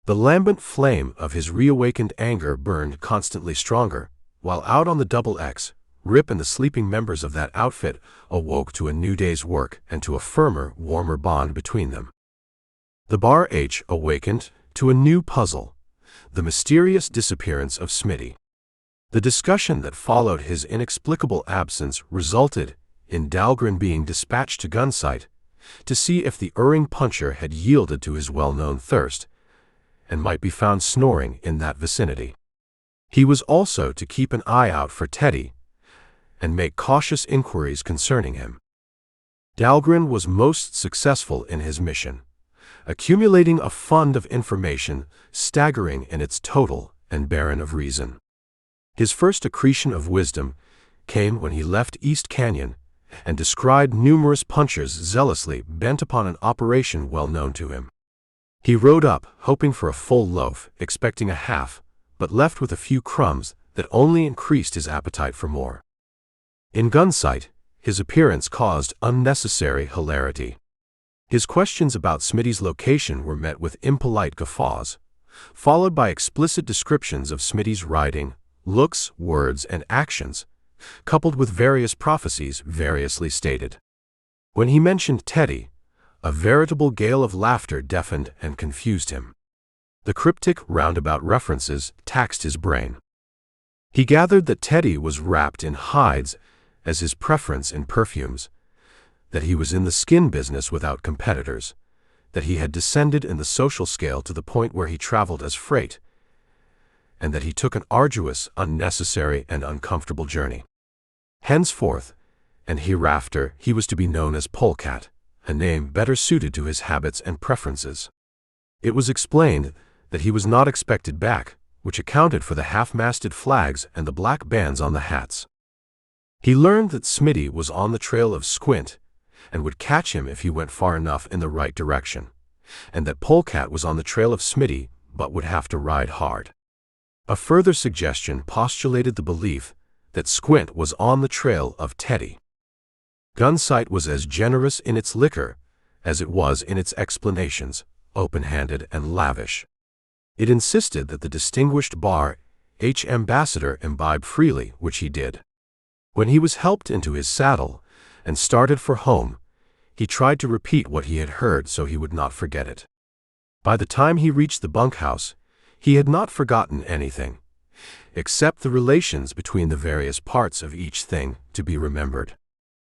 The lambent flame of his reawakened anger burned constantly stronger, while out on the XX, Rip and the sleeping members of that outfit awoke to a new day's work and to a firmer, warmer bond between them. The Bar H awakened to a new puzzle, the mysterious disappearance of Smitty. The discussion that followed his inexplicable absence resulted in Dahlgren being dispatched to Gunsite to see if the erring puncher had yielded to his well-known thirst and might be found snoring in that vicinity. He was also to keep an eye out for Teddy and make cautious inquiries concerning him. Dahlgren was most successful in his mission, accumulating a fund of information staggering in its total and barren of reason. His first accretion of wisdom came when he left East Canyon and descried numerous punchers zealously bent upon an operation well known to him. He rode up, hoping for a full loaf, expecting a half, but left with a few crumbs that only increased his appetite for more. In Gunsight, his appearance caused unnecessary hilarity. His questions about Smitty's location were met with impolite guffaws, followed by explicit descriptions of Smitty's riding, looks, words, and actions, coupled with various prophecies variously stated. When he mentioned Teddy, a veritable gale of laughter deafened and confused him. The cryptic, roundabout references taxed his brain. He gathered that Teddy was wrapped in hides as his preference in perfumes, that he was in the skin business without competitors, that he had descended in the social scale to the point where he traveled as freight, and that he took an arduous, unnecessary, and uncomfortable journey. Henceforth, and hereafter, he was to be known as Polecat, a name better suited to his habits and preferences. It was explained that he was not expected back, which accounted for the half-masted flags and the black bands on the hats. He learned that Smitty was on the trail of Squint and would catch him if he went far enough in the right direction, and that Polecat was on the trail of Smitty but would have to ride hard. A further suggestion postulated the belief that Squint was on the trail of Teddy. Gunsight was as generous in its liquor as it was in its explanations, open-handed and lavish. It insisted that the distinguished Bar H ambassador imbibe freely, which he did. When he was helped into his saddle and started for home, he tried to repeat what he had heard so he would not forget it. By the time he reached the bunkhouse, he had not forgotten anything, except the relations between the various parts of each thing to be remembered.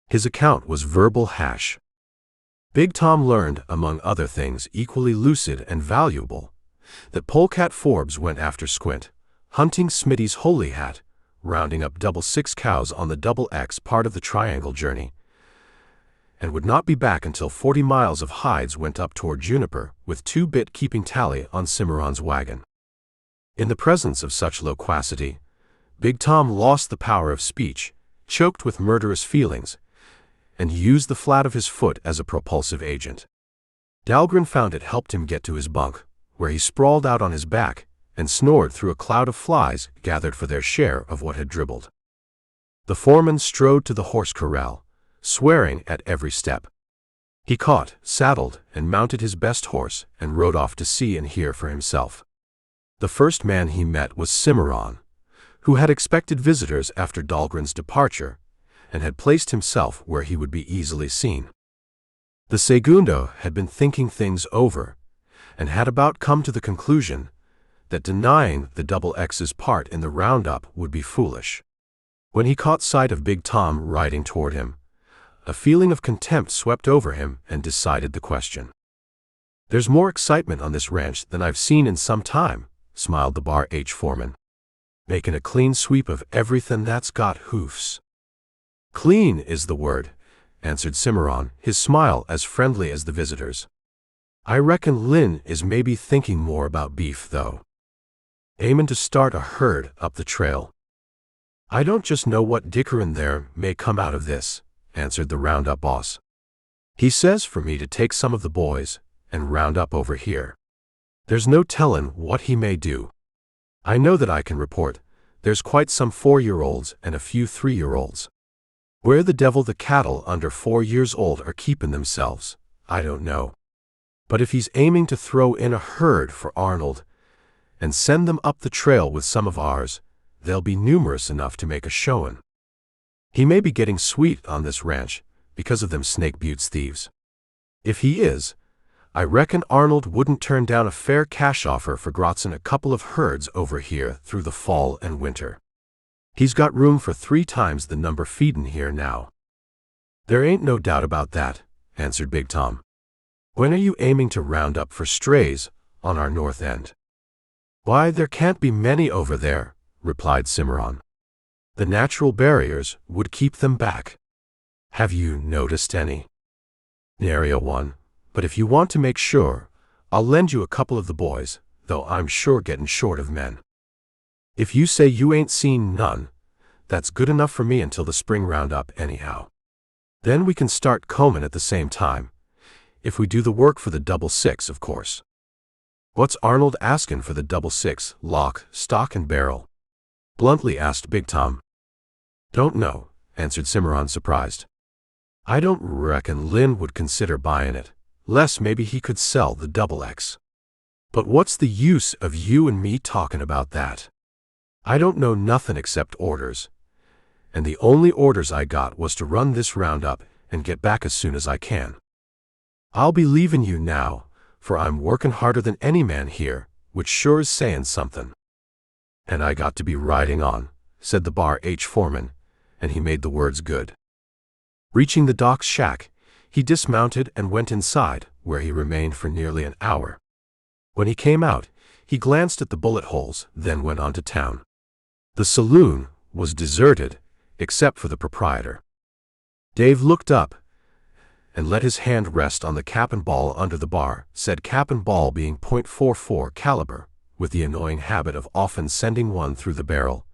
His account was verbal hash. Big Tom learned, among other things equally lucid and valuable, that Polecat Forbes went after Squint, hunting Smitty's holy hat, rounding up 6 cows on the XX part of the Triangle journey, and would not be back until 40 miles of hides went up toward Juniper, with 2-bit keeping tally on Cimarron's wagon. In the presence of such loquacity, Big Tom lost the power of speech, choked with murderous feelings, and used the flat of his foot as a propulsive agent. Dahlgren found it helped him get to his bunk, where he sprawled out on his back and snored through a cloud of flies gathered for their share of what had dribbled. The foreman strode to the horse corral, swearing at every step. He caught, saddled, and mounted his best horse and rode off to see and hear for himself. The first man he met was Cimarron, who had expected visitors after Dahlgren's departure and had placed himself where he would be easily seen. The segundo had been thinking things over and had about come to the conclusion that denying the XX's part in the roundup would be foolish. When he caught sight of Big Tom riding toward him, a feeling of contempt swept over him and decided the question. "There's more excitement on this ranch than I've seen in some time," smiled the Bar H foreman. "Making a clean sweep of everything that's got hoofs." "Clean is the word," answered Cimarron, his smile as friendly as the visitor's. "I reckon Lynn is maybe thinking more about beef, though. Aimin' to start a herd up the trail." "I don't just know what dickerin' there may come out of this," answered the roundup boss. "He says for me to take some of the boys and round up over here. There's no tellin' what he may do. I know that I can report there's quite some 4-year-olds and a few 3-year-olds. Where the devil the cattle under 4 years old are keeping themselves, I don't know. But if he's aiming to throw in a herd for Arnold and send them up the trail with some of ours, they'll be numerous enough to make a showin'. He may be getting sweet on this ranch because of them Snake Buttes thieves. If he is, I reckon Arnold wouldn't turn down a fair cash offer for grotzing a couple of herds over here through the fall and winter. He's got room for 3 times the number feedin' here now." "There ain't no doubt about that," answered Big Tom. "When are you aiming to round up for strays on our north end?" "Why, there can't be many over there," replied Cimarron. "The natural barriers would keep them back." "Have you noticed any?" "Nary a one, but if you want to make sure, I'll lend you a couple of the boys, though I'm sure getting short of men." "If you say you ain't seen none, that's good enough for me until the spring roundup anyhow. Then we can start combing at the same time, if we do the work for the 66, of course." "What's Arnold asking for the 66, lock, stock, and barrel?" bluntly asked Big Tom. "Don't know," answered Cimarron, surprised. "I don't reckon Lynn would consider buying it, less maybe he could sell the XX. But what's the use of you and me talking about that? I don't know nothing except orders, and the only orders I got was to run this roundup and get back as soon as I can. I'll be leaving you now, for I'm working harder than any man here, which sure is saying something." "And I got to be riding on," said the Bar H foreman, and he made the words good. Reaching the Doc's shack, he dismounted and went inside, where he remained for nearly an hour. When he came out, he glanced at the bullet holes, then went on to town. The saloon was deserted, except for the proprietor. Dave looked up and let his hand rest on the cap and ball under the bar, said cap and ball being .44 caliber, with the annoying habit of often sending one through the barrel,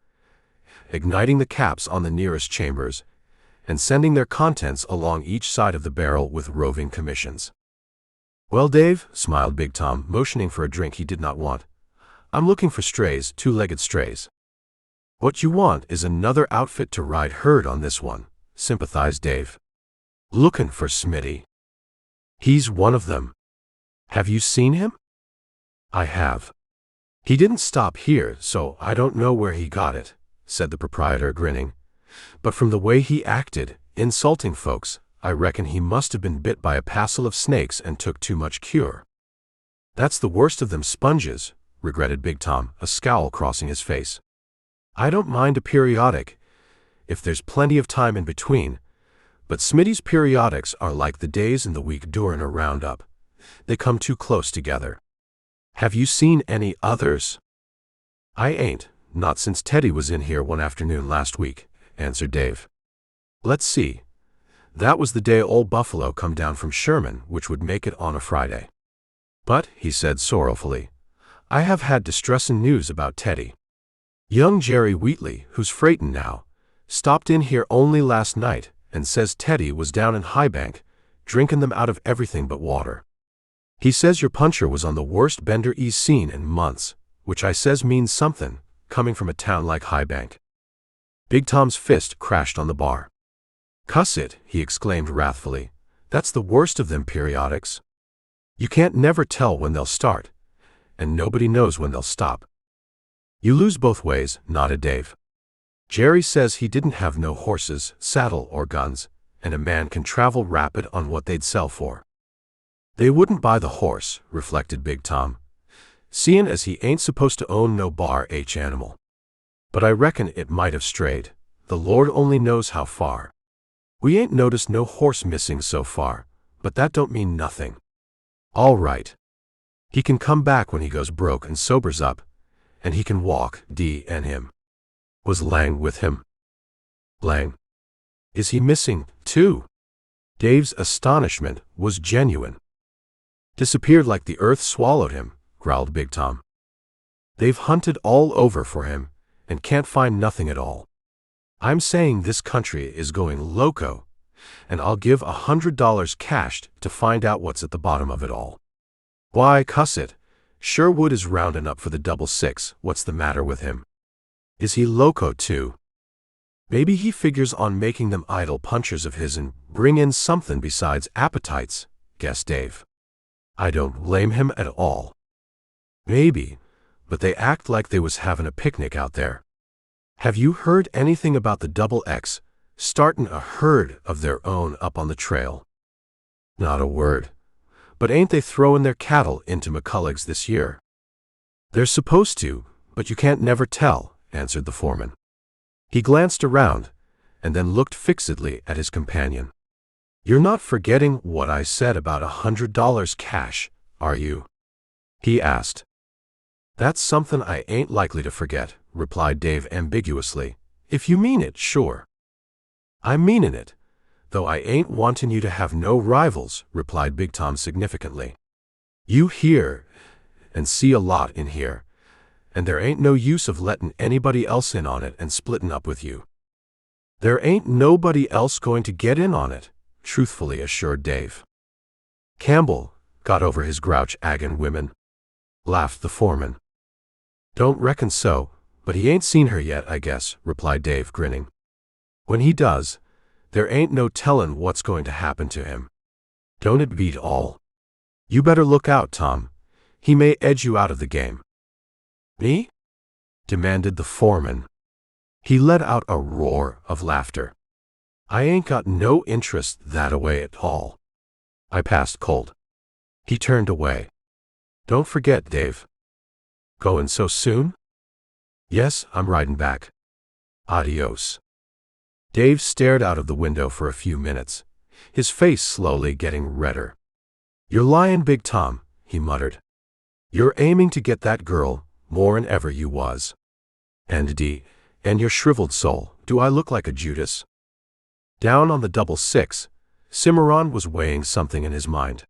igniting the caps on the nearest chambers, and sending their contents along each side of the barrel with roving commissions. "Well, Dave," smiled Big Tom, motioning for a drink he did not want, "I'm looking for strays, two-legged strays." "What you want is another outfit to ride herd on this one," sympathized Dave. "Looking for Smitty." "He's one of them." "Have you seen him?" "I have. He didn't stop here, so I don't know where he got it," said the proprietor, grinning. "But from the way he acted, insulting folks, I reckon he must have been bit by a passel of snakes and took too much cure." "That's the worst of them sponges," regretted Big Tom, a scowl crossing his face. "I don't mind a periodic, if there's plenty of time in between, but Smitty's periodics are like the days in the week during a roundup. They come too close together." "Have you seen any others?" "I ain't, not since Teddy was in here one afternoon last week," answered Dave. "Let's see. That was the day old Buffalo come down from Sherman, which would make it on a Friday. But," he said sorrowfully, "I have had distressing news about Teddy. Young Jerry Wheatley, who's freightin' now, stopped in here only last night and says Teddy was down in Highbank, drinking them out of everything but water. He says your puncher was on the worst bender he's seen in months, which I says means something, coming from a town like Highbank." Big Tom's fist crashed on the bar. "Cuss it," he exclaimed wrathfully. "That's the worst of them periodics. You can't never tell when they'll start, and nobody knows when they'll stop." "You lose both ways," nodded Dave. "Jerry says he didn't have no horses, saddle, or guns, and a man can travel rapid on what they'd sell for." "They wouldn't buy the horse," reflected Big Tom, "seein' as he ain't supposed to own no bar H animal. But I reckon it might have strayed. The Lord only knows how far. We ain't noticed no horse missing so far, but that don't mean nothing. All right. He can come back when he goes broke and sobers up, and he can walk, and him." "Was Lang with him?" "Lang? Is he missing, too?" Dave's astonishment was genuine. "Disappeared like the earth swallowed him," growled Big Tom. "They've hunted all over for him, and can't find nothing at all. I'm saying this country is going loco, and I'll give $100 cashed to find out what's at the bottom of it all. Why, cuss it, Sherwood is rounding up for the 666. What's the matter with him? Is he loco too? Maybe he figures on making them idle punchers of his and bring in something besides appetites," guessed Dave. "I don't blame him at all. Maybe, but they act like they was having a picnic out there. Have you heard anything about the XX startin' a herd of their own up on the trail?" "Not a word. But ain't they throwing their cattle into McCulloch's this year?" "They're supposed to, but you can't never tell," answered the foreman. He glanced around, and then looked fixedly at his companion. "You're not forgetting what I said about $100 cash, are you?" he asked. "That's something I ain't likely to forget," replied Dave ambiguously. "If you mean it, sure." "I'm meanin' it, though I ain't wantin' you to have no rivals," replied Big Tom significantly. "You hear and see a lot in here, and there ain't no use of letting anybody else in on it and splitting up with you." "There ain't nobody else going to get in on it," truthfully assured Dave. "Campbell got over his grouch aggin' women," laughed the foreman. "Don't reckon so, but he ain't seen her yet, I guess," replied Dave, grinning. "When he does, there ain't no tellin' what's going to happen to him. Don't it beat all? You better look out, Tom. He may edge you out of the game." "Me?" demanded the foreman. He let out a roar of laughter. "I ain't got no interest that-a-way at all. I passed cold." He turned away. "Don't forget, Dave." "Goin' so soon?" "Yes, I'm riding back. Adios." Dave stared out of the window for a few minutes, his face slowly getting redder. "You're lyin', Big Tom," he muttered. "You're aiming to get that girl more'n ever you was. And your shriveled soul, do I look like a Judas?" Down on the 66, Cimarron was weighing something in his mind.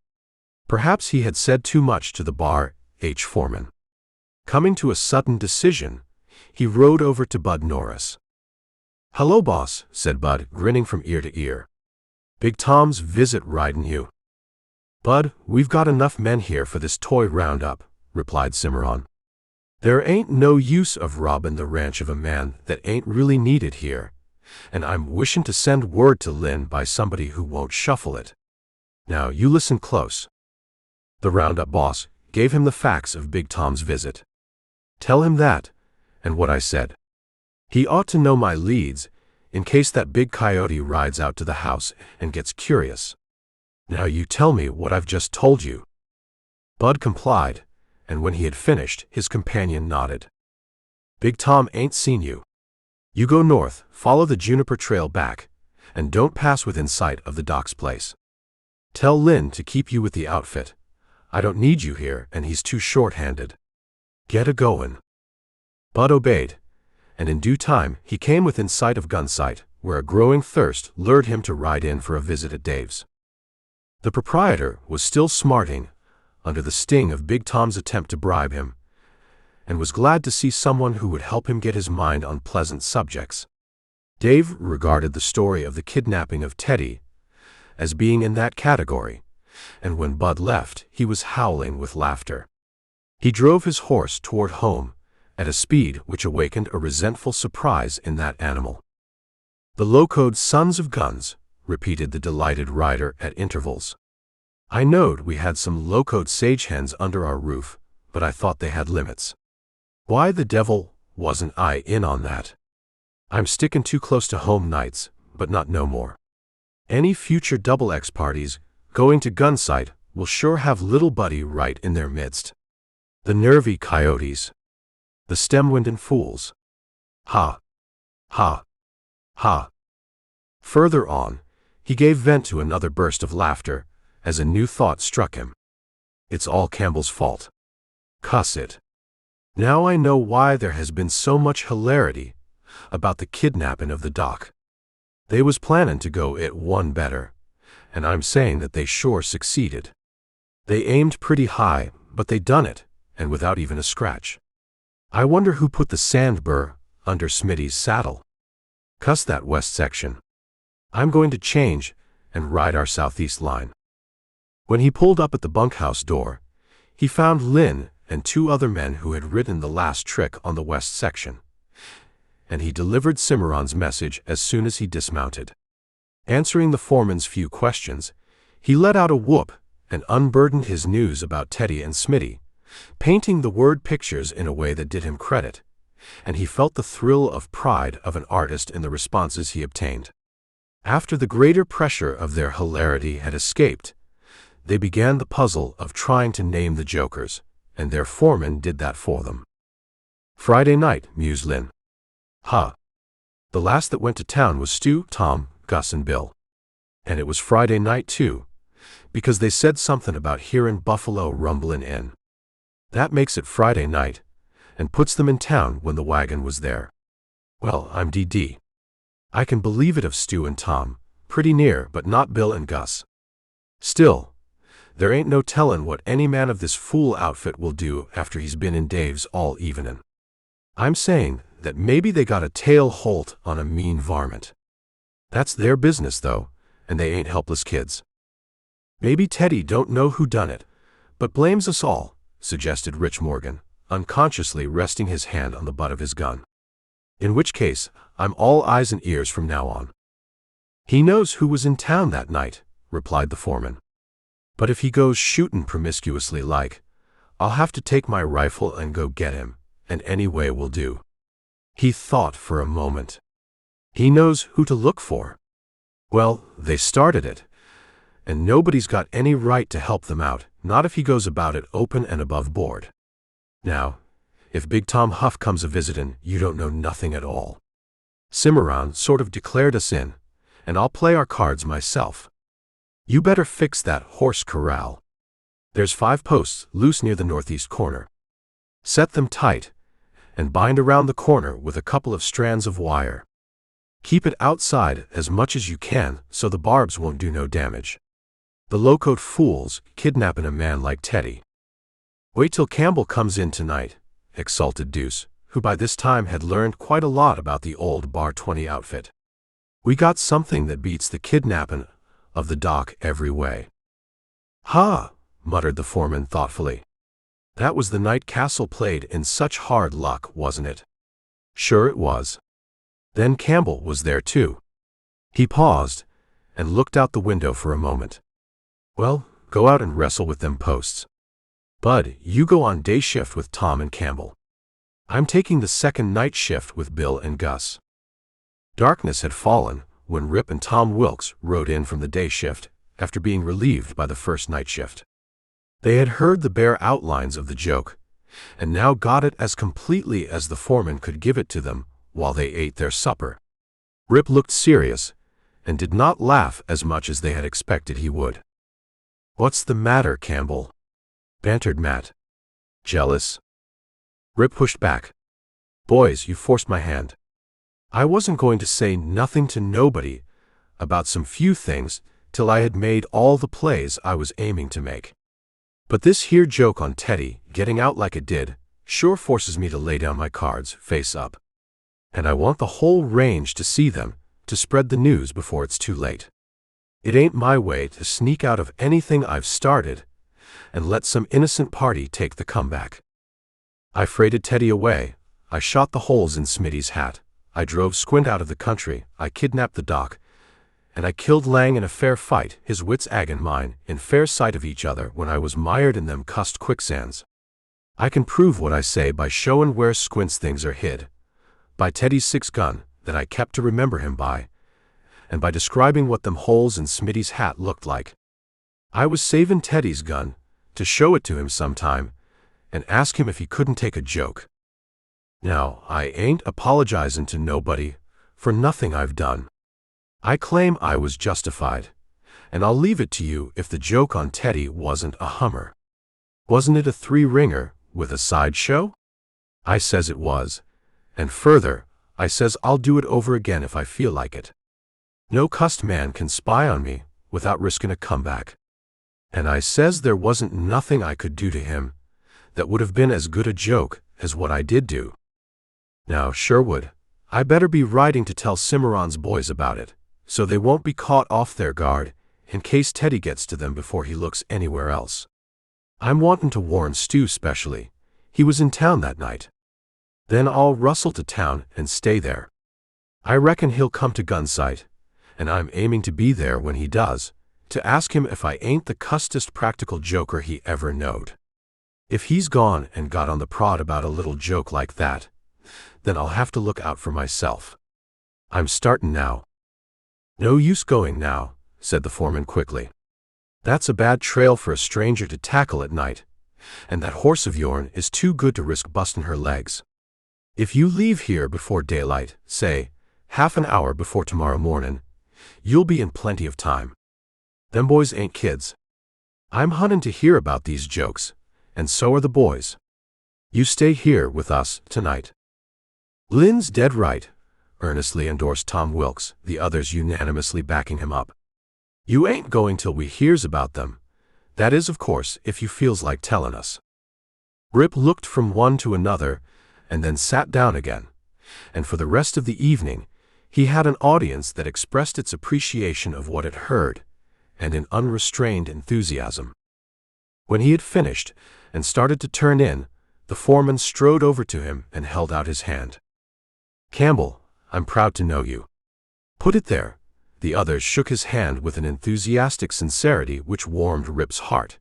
Perhaps he had said too much to the bar H foreman. Coming to a sudden decision, he rode over to Bud Norris. "Hello, boss," said Bud, grinning from ear to ear. "Big Tom's visit ridin' you." "Bud, we've got enough men here for this toy roundup," replied Cimarron. "There ain't no use of robbin' the ranch of a man that ain't really needed here, and I'm wishin' to send word to Lynn by somebody who won't shuffle it. Now, you listen close." The roundup boss gave him the facts of Big Tom's visit. "Tell him that, and what I said. He ought to know my leads, in case that big coyote rides out to the house and gets curious. Now you tell me what I've just told you." Bud complied, and when he had finished, his companion nodded. "Big Tom ain't seen you. You go north, follow the Juniper Trail back, and don't pass within sight of the doc's place. Tell Lynn to keep you with the outfit. I don't need you here, and he's too short-handed. Get a-goin'." Bud obeyed, and in due time he came within sight of Gunsight, where a growing thirst lured him to ride in for a visit at Dave's. The proprietor was still smarting under the sting of Big Tom's attempt to bribe him, and was glad to see someone who would help him get his mind on pleasant subjects. Dave regarded the story of the kidnapping of Teddy as being in that category, and when Bud left, he was howling with laughter. He drove his horse toward home at a speed which awakened a resentful surprise in that animal. "The low-code sons of guns," repeated the delighted rider at intervals. "I knowed we had some low-code sage hens under our roof, but I thought they had limits. Why the devil wasn't I in on that? I'm sticking too close to home nights, but not no more. Any future Double X parties going to Gunsite will sure have little Buddy right in their midst. The nervy coyotes. The stem-windin' fools. Ha! Ha! Ha!" Further on, he gave vent to another burst of laughter as a new thought struck him. "It's all Campbell's fault. Cuss it. Now I know why there has been so much hilarity about the kidnapping of the doc. They was plannin' to go it one better, and I'm saying that they sure succeeded. They aimed pretty high, but they done it, and without even a scratch. I wonder who put the sand burr under Smitty's saddle. Cuss that west section. I'm going to change and ride our southeast line." When he pulled up at the bunkhouse door, he found Lynn and two other men who had ridden the last trick on the west section, and he delivered Cimarron's message as soon as he dismounted. Answering the foreman's few questions, he let out a whoop and unburdened his news about Teddy and Smitty, painting the word pictures in a way that did him credit, and he felt the thrill of pride of an artist in the responses he obtained. After the greater pressure of their hilarity had escaped, they began the puzzle of trying to name the jokers, and their foreman did that for them. "Friday night," mused Lynn. "Huh. The last that went to town was Stu, Tom, Gus, and Bill. And it was Friday night, too, because they said something about hearin' buffalo rumblin' in. That makes it Friday night, and puts them in town when the wagon was there. Well, I'm DD. I can believe it of Stu and Tom, pretty near, but not Bill and Gus. Still, there ain't no tellin' what any man of this fool outfit will do after he's been in Dave's all evenin'. I'm saying that maybe they got a tail holt on a mean varmint. That's their business, though, and they ain't helpless kids. Maybe Teddy don't know who done it, but blames us all," suggested Rich Morgan, unconsciously resting his hand on the butt of his gun. "In which case, I'm all eyes and ears from now on." "He knows who was in town that night," replied the foreman. "But if he goes shootin' promiscuously like, I'll have to take my rifle and go get him, and any way will do." He thought for a moment. "He knows who to look for. Well, they started it, and nobody's got any right to help them out, not if he goes about it open and above board. Now, if Big Tom Huff comes a-visitin', you don't know nothing at all. Cimarron sort of declared us in, and I'll play our cards myself. You better fix that horse corral. There's 5 posts loose near the northeast corner. Set them tight, and bind around the corner with a couple of strands of wire. Keep it outside as much as you can so the barbs won't do no damage. The locoed fools kidnapping a man like Teddy. Wait till Campbell comes in tonight, exulted Deuce, who by this time had learned quite a lot about the old Bar 20 outfit. We got something that beats the kidnapping of the doc every way. Ha, muttered the foreman thoughtfully. That was the night Castle played in such hard luck, wasn't it? Sure it was. Then Campbell was there too. He paused and looked out the window for a moment. Well, go out and wrestle with them posts. Bud, you go on day shift with Tom and Campbell. I'm taking the second night shift with Bill and Gus. Darkness had fallen when Rip and Tom Wilkes rode in from the day shift after being relieved by the first night shift. They had heard the bare outlines of the joke, and now got it as completely as the foreman could give it to them while they ate their supper. Rip looked serious and did not laugh as much as they had expected he would. What's the matter, Campbell? Bantered Matt. Jealous? Rip pushed back. Boys, you forced my hand. I wasn't going to say nothing to nobody about some few things till I had made all the plays I was aiming to make. But this here joke on Teddy getting out like it did sure forces me to lay down my cards face up. And I want the whole range to see them, to spread the news before it's too late. It ain't my way to sneak out of anything I've started and let some innocent party take the comeback. I freighted Teddy away, I shot the holes in Smitty's hat, I drove Squint out of the country, I kidnapped the doc, and I killed Lang in a fair fight, his wits ag and mine, in fair sight of each other when I was mired in them cussed quicksands. I can prove what I say by showin' where Squint's things are hid, by Teddy's 6-gun that I kept to remember him by, and by describing what them holes in Smitty's hat looked like. I was savin' Teddy's gun to show it to him sometime and ask him if he couldn't take a joke. Now, I ain't apologizin' to nobody for nothing I've done. I claim I was justified, and I'll leave it to you if the joke on Teddy wasn't a hummer. Wasn't it a 3-ringer with a sideshow? I says it was, and further, I says I'll do it over again if I feel like it. No cussed man can spy on me without risking a comeback. And I says there wasn't nothing I could do to him that would have been as good a joke as what I did do. Now, Sherwood, I better be writing to tell Cimarron's boys about it, so they won't be caught off their guard in case Teddy gets to them before he looks anywhere else. I'm wantin' to warn Stu specially. He was in town that night. Then I'll rustle to town and stay there. I reckon he'll come to Gunsight, and I'm aiming to be there when he does, to ask him if I ain't the custest practical joker he ever knowed. If he's gone and got on the prod about a little joke like that, then I'll have to look out for myself. I'm startin' now. No use going now, said the foreman quickly. That's a bad trail for a stranger to tackle at night, and that horse of yourn is too good to risk bustin' her legs. If you leave here before daylight, say, half an hour before tomorrow mornin', you'll be in plenty of time. Them boys ain't kids. I'm huntin' to hear about these jokes, and so are the boys. You stay here with us tonight. Lynn's dead right, earnestly endorsed Tom Wilkes, the others unanimously backing him up. You ain't going till we hears about them. That is, of course, if you feels like tellin' us. Rip looked from one to another and then sat down again, and for the rest of the evening he had an audience that expressed its appreciation of what it heard, and in unrestrained enthusiasm. When he had finished and started to turn in, the foreman strode over to him and held out his hand. Campbell, I'm proud to know you. Put it there. The others shook his hand with an enthusiastic sincerity which warmed Rip's heart,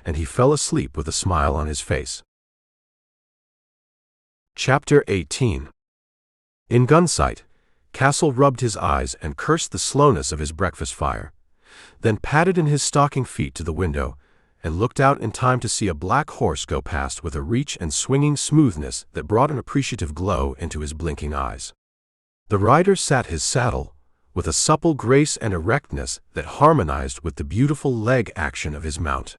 and he fell asleep with a smile on his face. Chapter 18. In Gunsight, Castle rubbed his eyes and cursed the slowness of his breakfast fire, then padded in his stocking feet to the window and looked out in time to see a black horse go past with a reach and swinging smoothness that brought an appreciative glow into his blinking eyes. The rider sat his saddle with a supple grace and erectness that harmonized with the beautiful leg action of his mount.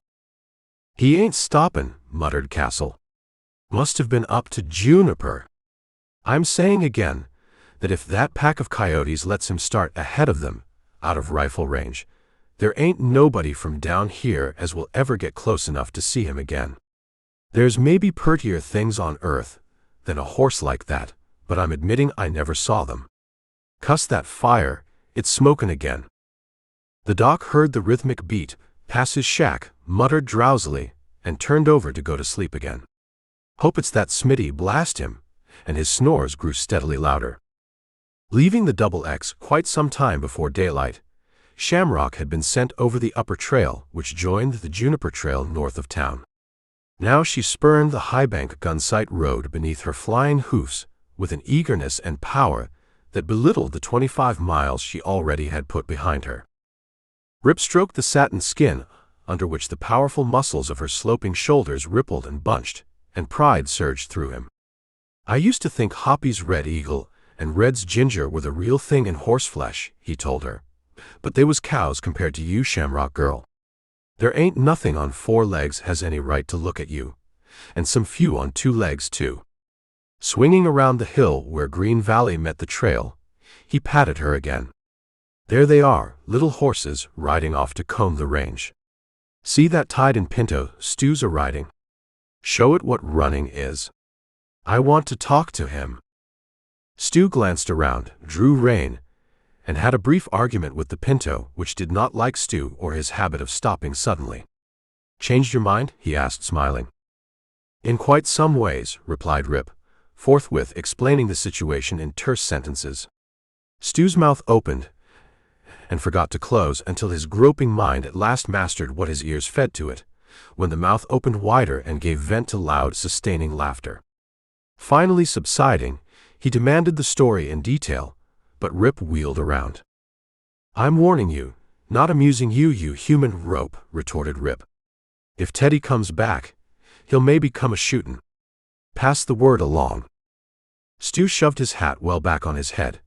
He ain't stoppin', muttered Castle. Must have been up to Juniper. I'm saying again that if that pack of coyotes lets him start ahead of them, out of rifle range, there ain't nobody from down here as will ever get close enough to see him again. There's maybe purtier things on earth than a horse like that, but I'm admitting I never saw them. Cuss that fire, it's smokin' again. The doc heard the rhythmic beat pass his shack, muttered drowsily, and turned over to go to sleep again. Hope it's that Smitty, blast him, and his snores grew steadily louder. Leaving the Double X quite some time before daylight, Shamrock had been sent over the upper trail which joined the Juniper Trail north of town. Now she spurned the high-bank Gunsight road beneath her flying hoofs with an eagerness and power that belittled the 25 miles she already had put behind her. Rip stroked the satin skin under which the powerful muscles of her sloping shoulders rippled and bunched, and pride surged through him. I used to think Hoppy's Red Eagle and Red's Ginger were the real thing in horseflesh, he told her. But they was cows compared to you, Shamrock girl. There ain't nothing on 4 legs has any right to look at you, and some few on 2 legs too. Swinging around the hill where Green Valley met the trail, he patted her again. There they are, little horses riding off to comb the range. See that tied-in pinto Stu's a-riding? Show it what running is. I want to talk to him. Stu glanced around, drew rein, and had a brief argument with the pinto, which did not like Stu or his habit of stopping suddenly. Changed your mind? He asked, smiling. In quite some ways, replied Rip, forthwith explaining the situation in terse sentences. Stu's mouth opened and forgot to close until his groping mind at last mastered what his ears fed to it, when the mouth opened wider and gave vent to loud, sustaining laughter. Finally subsiding, he demanded the story in detail, but Rip wheeled around. I'm warning you, not amusing you, you human rope, retorted Rip. If Teddy comes back, he'll maybe come a-shootin'. Pass the word along. Stu shoved his hat well back on his head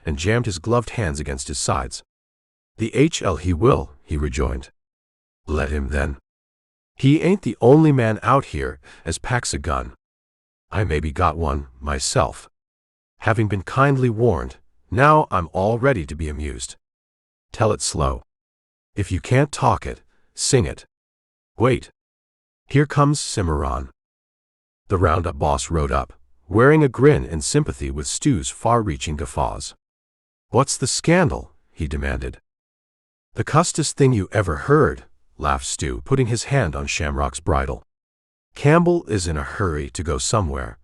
and jammed his gloved hands against his sides. The HL he will, he rejoined. Let him then. He ain't the only man out here as packs a gun. I maybe got one, myself. Having been kindly warned, now I'm all ready to be amused. Tell it slow. If you can't talk it, sing it. Wait. Here comes Cimarron. The roundup boss rode up, wearing a grin in sympathy with Stu's far-reaching guffaws. What's the scandal? He demanded. The custest thing you ever heard, laughed Stu, putting his hand on Shamrock's bridle. Campbell is in a hurry to go somewhere,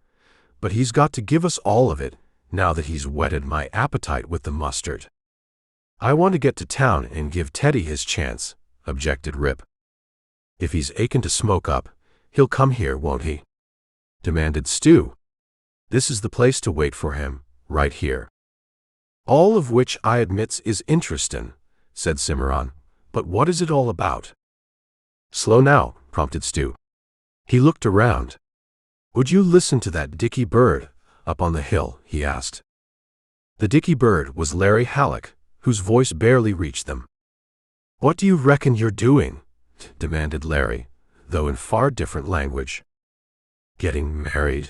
but he's got to give us all of it now that he's whetted my appetite with the mustard. I want to get to town and give Teddy his chance, objected Rip. If he's aching to smoke up, he'll come here, won't he? Demanded Stu. This is the place to wait for him, right here. All of which I admits is interestin', said Cimarron, but what is it all about? Slow now, prompted Stu. He looked around. Would you listen to that dicky bird up on the hill? He asked. The dicky bird was Larry Halleck, whose voice barely reached them. What do you reckon you're doing? Demanded Larry, though in far different language. Getting married.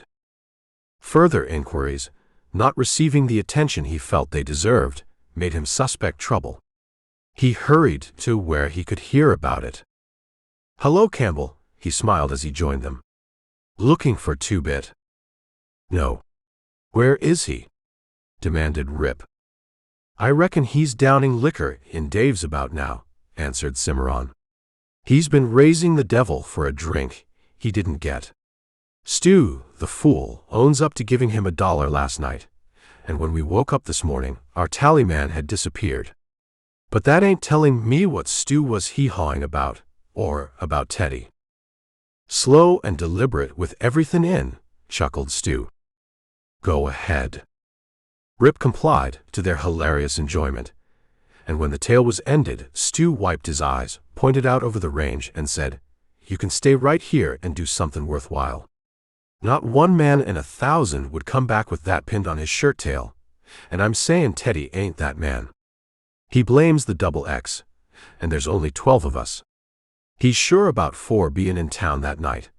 Further inquiries, not receiving the attention he felt they deserved, made him suspect trouble. He hurried to where he could hear about it. Hello, Campbell, he smiled as he joined them. Looking for Two-Bit? No. Where is he? Demanded Rip. I reckon he's downing liquor in Dave's about now, answered Cimarron. He's been raising the devil for a drink he didn't get. Stu, the fool, owns up to giving him $1 last night, and when we woke up this morning, our tallyman had disappeared. But that ain't telling me what Stu was hee-hawing about, or about Teddy. Slow and deliberate with everything in, chuckled Stu. Go ahead. Rip complied, to their hilarious enjoyment, and when the tale was ended, Stu wiped his eyes, pointed out over the range, and said, You can stay right here and do something worthwhile. Not one man in 1,000 would come back with that pinned on his shirt tail, and I'm saying Teddy ain't that man. He blames the Double X, and there's only 12 of us. He's sure about 4 being in town that night,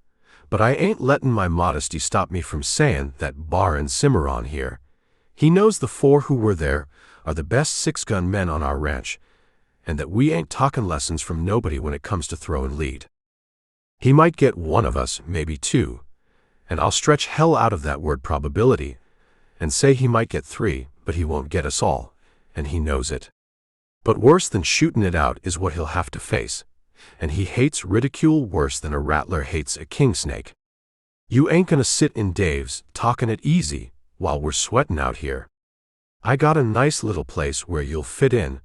but I ain't lettin' my modesty stop me from sayin' that barrin' Cimarron here, He knows the 4 who were there are the best 6-gun men on our ranch, and that we ain't talking lessons from nobody when it comes to throw and lead. He might get 1 of us, maybe 2, and I'll stretch hell out of that word probability and say he might get 3, but he won't get us all, and he knows it. But worse than shooting it out is what he'll have to face, and he hates ridicule worse than a rattler hates a king snake. You ain't gonna sit in Dave's, talking it easy, while we're sweating out here. I got a nice little place where you'll fit in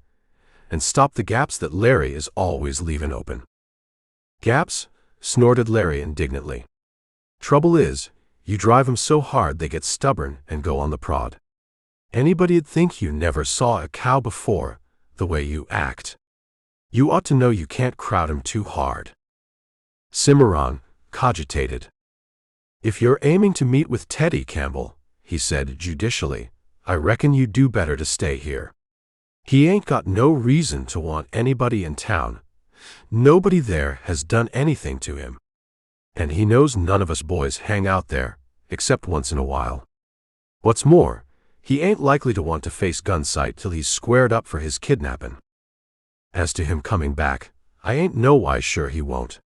and stop the gaps that Larry is always leaving open. Gaps? Snorted Larry indignantly. Trouble is, you drive 'em so hard they get stubborn and go on the prod. Anybody'd think you never saw a cow before, the way you act. You ought to know you can't crowd 'em too hard. Cimarron cogitated. If you're aiming to meet with Teddy, Campbell, he said judicially, I reckon you'd do better to stay here. He ain't got no reason to want anybody in town. Nobody there has done anything to him. And he knows none of us boys hang out there, except once in a while. What's more, he ain't likely to want to face Gunsite till he's squared up for his kidnapping. As to him coming back, I ain't nowise sure he won't.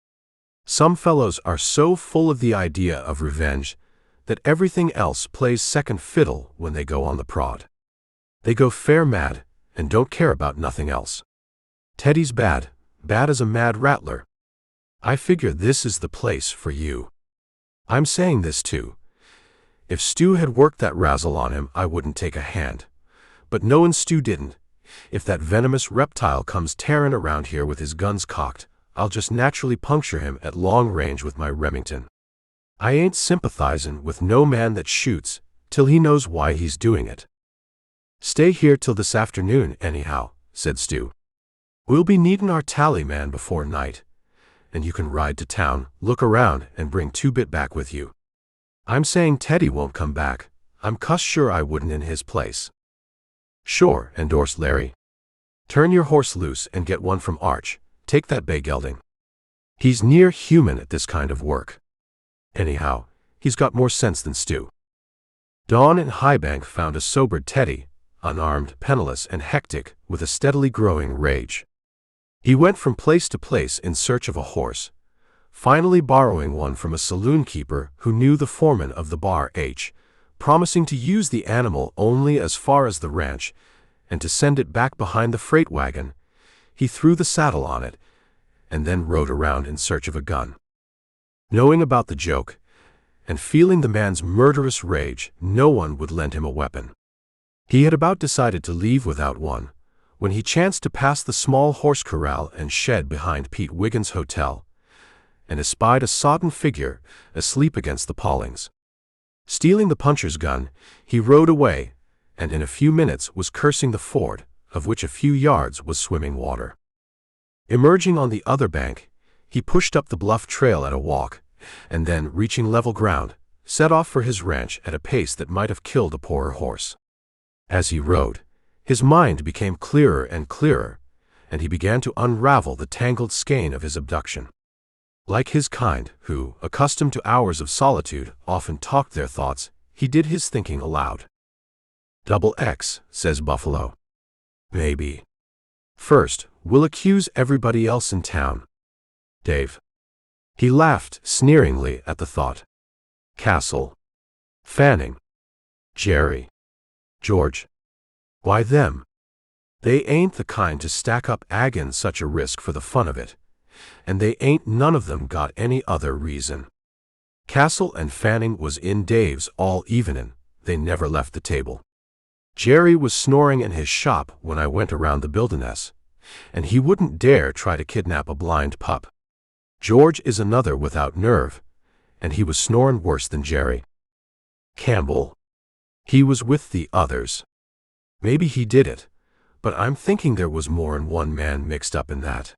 Some fellows are so full of the idea of revenge that everything else plays second fiddle when they go on the prod. They go fair mad and don't care about nothing else. Teddy's bad as a mad rattler. I figure this is the place for you. I'm saying this too. If Stu had worked that razzle on him, I wouldn't take a hand. But knowin' Stu didn't, if that venomous reptile comes tearing around here with his guns cocked, I'll just naturally puncture him at long range with my Remington. I ain't sympathizin' with no man that shoots till he knows why he's doing it. Stay here till this afternoon, anyhow, said Stu. We'll be needin' our tally man before night, and you can ride to town, look around, and bring 2-Bit back with you. I'm saying Teddy won't come back. I'm cuss sure I wouldn't in his place. Sure, endorsed Larry. Turn your horse loose and get one from Arch. Take that bay gelding. He's near human at this kind of work. Anyhow, he's got more sense than Stu. Dawn in Highbank found a sobered Teddy, unarmed, penniless, and hectic, with a steadily growing rage. He went from place to place in search of a horse, finally borrowing one from a saloon keeper who knew the foreman of the bar H, promising to use the animal only as far as the ranch and to send it back behind the freight wagon. He threw the saddle on it and then rode around in search of a gun. Knowing about the joke and feeling the man's murderous rage, no one would lend him a weapon. He had about decided to leave without one when he chanced to pass the small horse corral and shed behind Pete Wiggins' hotel and espied a sodden figure asleep against the palings. Stealing the puncher's gun, he rode away and in a few minutes was cursing the ford, of which a few yards was swimming water. Emerging on the other bank, he pushed up the bluff trail at a walk, and then, reaching level ground, set off for his ranch at a pace that might have killed a poorer horse. As he rode, his mind became clearer and clearer, and he began to unravel the tangled skein of his abduction. Like his kind, who, accustomed to hours of solitude, often talked their thoughts, he did his thinking aloud. XX, says Buffalo. Maybe. First, we'll accuse everybody else in town. Dave. He laughed sneeringly at the thought. Castle. Fanning. Jerry. George. Why them? They ain't the kind to stack up agin such a risk for the fun of it, and they ain't none of them got any other reason. Castle and Fanning was in Dave's all evenin', they never left the table. Jerry was snoring in his shop when I went around the buildiness, and he wouldn't dare try to kidnap a blind pup. George is another without nerve, and he was snoring worse than Jerry. Campbell. He was with the others. Maybe he did it, but I'm thinking there was more'n one man mixed up in that.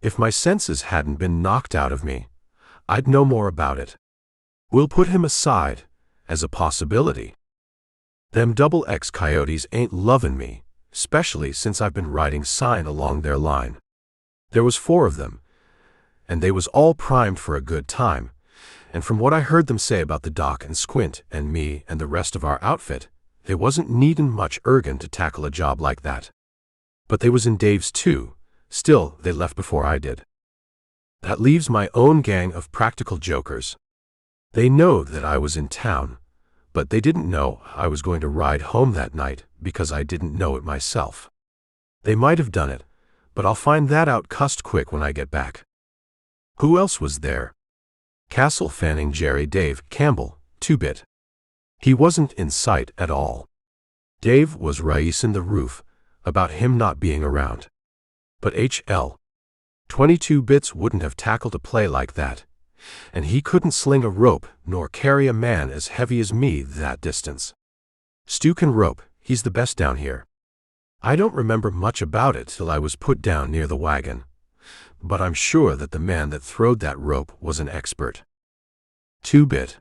If my senses hadn't been knocked out of me, I'd know more about it. We'll put him aside, as a possibility. Them XX coyotes ain't lovin' me, especially since I've been riding sign along their line. There was 4 of them, and they was all primed for a good time, and from what I heard them say about the Doc and Squint and me and the rest of our outfit, They wasn't needin' much ergon to tackle a job like that. But they was in Dave's too. Still, they left before I did. That leaves my own gang of practical jokers. They know that I was in town, but they didn't know I was going to ride home that night because I didn't know it myself. They might have done it, but I'll find that out cussed quick when I get back. Who else was there? Castle Fanning Jerry Dave Campbell, 2-bit. He wasn't in sight at all. Dave was raising the roof about him not being around. But HL 22 bits wouldn't have tackled a play like that, and he couldn't sling a rope nor carry a man as heavy as me that distance. Stu can rope, he's the best down here. I don't remember much about it till I was put down near the wagon, but I'm sure that the man that throwed that rope was an expert. 2-bit.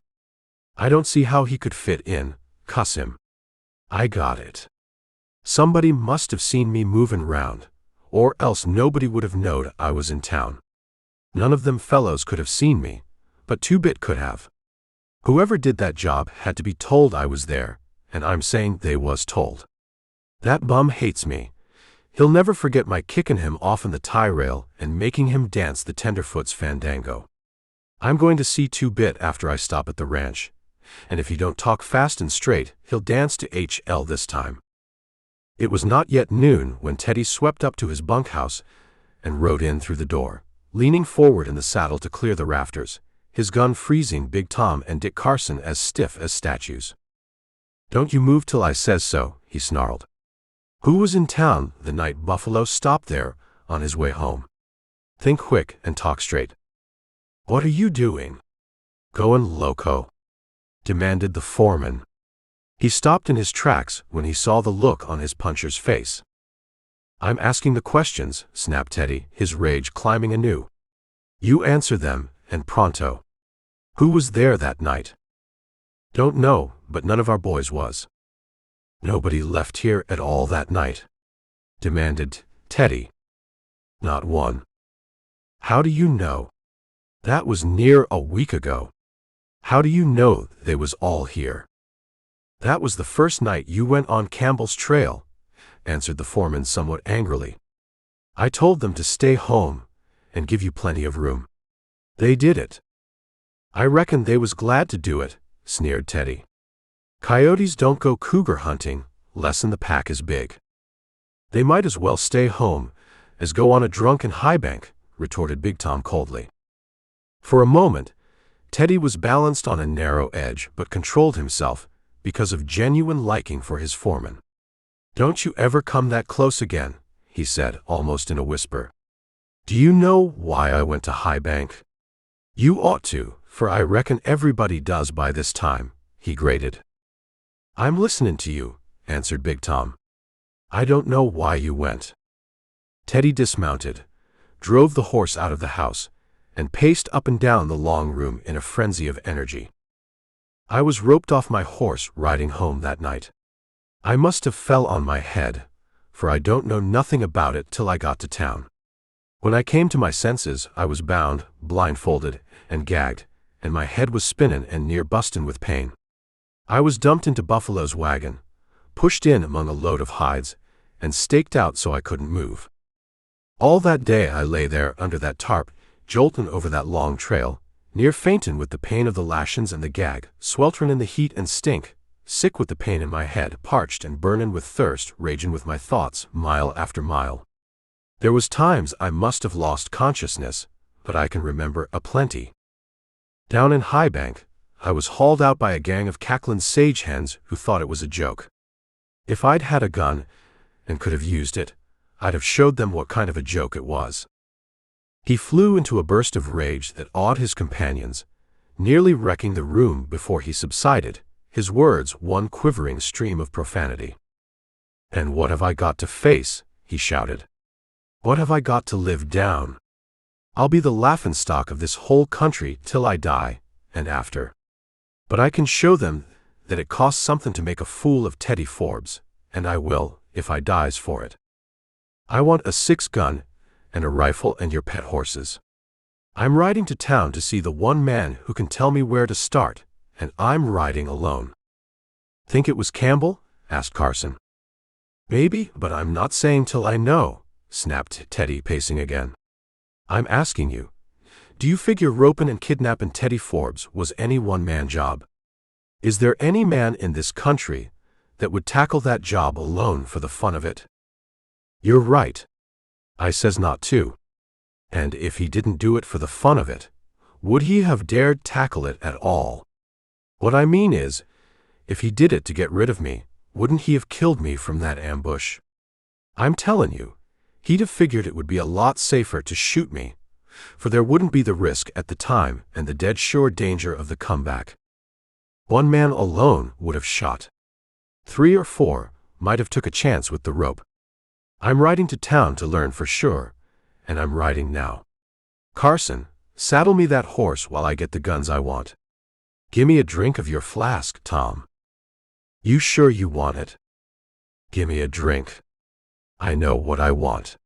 I don't see how he could fit in, cuss him. I got it. Somebody must have seen me movin' round, or else nobody would have knowed I was in town. None of them fellows could have seen me, but 2-bit could have. Whoever did that job had to be told I was there, and I'm saying they was told. That bum hates me. He'll never forget my kicking him off in the tie rail and making him dance the tenderfoot's fandango. I'm going to see 2-bit after I stop at the ranch, and if he don't talk fast and straight, he'll dance to HL this time. It was not yet noon when Teddy swept up to his bunkhouse and rode in through the door, leaning forward in the saddle to clear the rafters, his gun freezing Big Tom and Dick Carson as stiff as statues. "Don't you move till I says so," he snarled. "Who was in town the night Buffalo stopped there on his way home? Think quick and talk straight." "What are you doing?" "Goin' loco," demanded the foreman. He stopped in his tracks when he saw the look on his puncher's face. "I'm asking the questions," snapped Teddy, his rage climbing anew. "You answer them, and pronto. Who was there that night?" "Don't know, but none of our boys was." "Nobody left here at all that night?" demanded Teddy. "Not one." "How do you know?" "That was near a week ago." "How do you know they was all here?" "That was the first night you went on Campbell's trail," answered the foreman somewhat angrily. "I told them to stay home and give you plenty of room. They did it." "I reckon they was glad to do it," sneered Teddy. "Coyotes don't go cougar hunting lessen the pack is big." "They might as well stay home as go on a drunken high bank," retorted Big Tom coldly. For a moment, Teddy was balanced on a narrow edge but controlled himself because of genuine liking for his foreman. "Don't you ever come that close again," he said, almost in a whisper. "Do you know why I went to High Bank?" "You ought to, for I reckon everybody does by this time," he grated. "I'm listening to you," answered Big Tom. "I don't know why you went." Teddy dismounted, drove the horse out of the house, and paced up and down the long room in a frenzy of energy. "I was roped off my horse riding home that night. I must have fell on my head, for I don't know nothing about it till I got to town. When I came to my senses, I was bound, blindfolded, and gagged, and my head was spinning and near bustin' with pain. I was dumped into Buffalo's wagon, pushed in among a load of hides, and staked out so I couldn't move. All that day I lay there under that tarp, joltin' over that long trail, near faintin' with the pain of the lashins and the gag, swelterin' in the heat and stink, sick with the pain in my head, parched and burnin' with thirst, ragin' with my thoughts, mile after mile. There was times I must have lost consciousness, but I can remember a plenty. Down in High Bank, I was hauled out by a gang of cacklin' sage hens who thought it was a joke. If I'd had a gun and could have used it, I'd have showed them what kind of a joke it was. He flew into a burst of rage that awed his companions, nearly wrecking the room before he subsided, his words one quivering stream of profanity. "And what have I got to face?" he shouted. "What have I got to live down? I'll be the laughingstock of this whole country till I die, and after. But I can show them that it costs something to make a fool of Teddy Forbes, and I will, if I dies for it. I want a 6-gun and a rifle and your pet horses. I'm riding to town to see the one man who can tell me where to start, and I'm riding alone." "Think it was Campbell?" asked Carson. Maybe, but I'm not saying till I know, snapped Teddy, pacing again. I'm asking you, do you figure roping and kidnapping Teddy Forbes was any one-man job? Is there any man in this country that would tackle that job alone for the fun of it? You're right. I says not to. And if he didn't do it for the fun of it, would he have dared tackle it at all? What I mean is, if he did it to get rid of me, wouldn't he have killed me from that ambush? I'm telling you, he'd have figured it would be a lot safer to shoot me, for there wouldn't be the risk at the time and the dead sure danger of the comeback. One man alone would have shot. 3 or 4 might have took a chance with the rope. I'm riding to town to learn for sure, and I'm riding now. Carson, saddle me that horse while I get the guns I want. Gimme a drink of your flask, Tom. You sure you want it? Gimme a drink. I know what I want.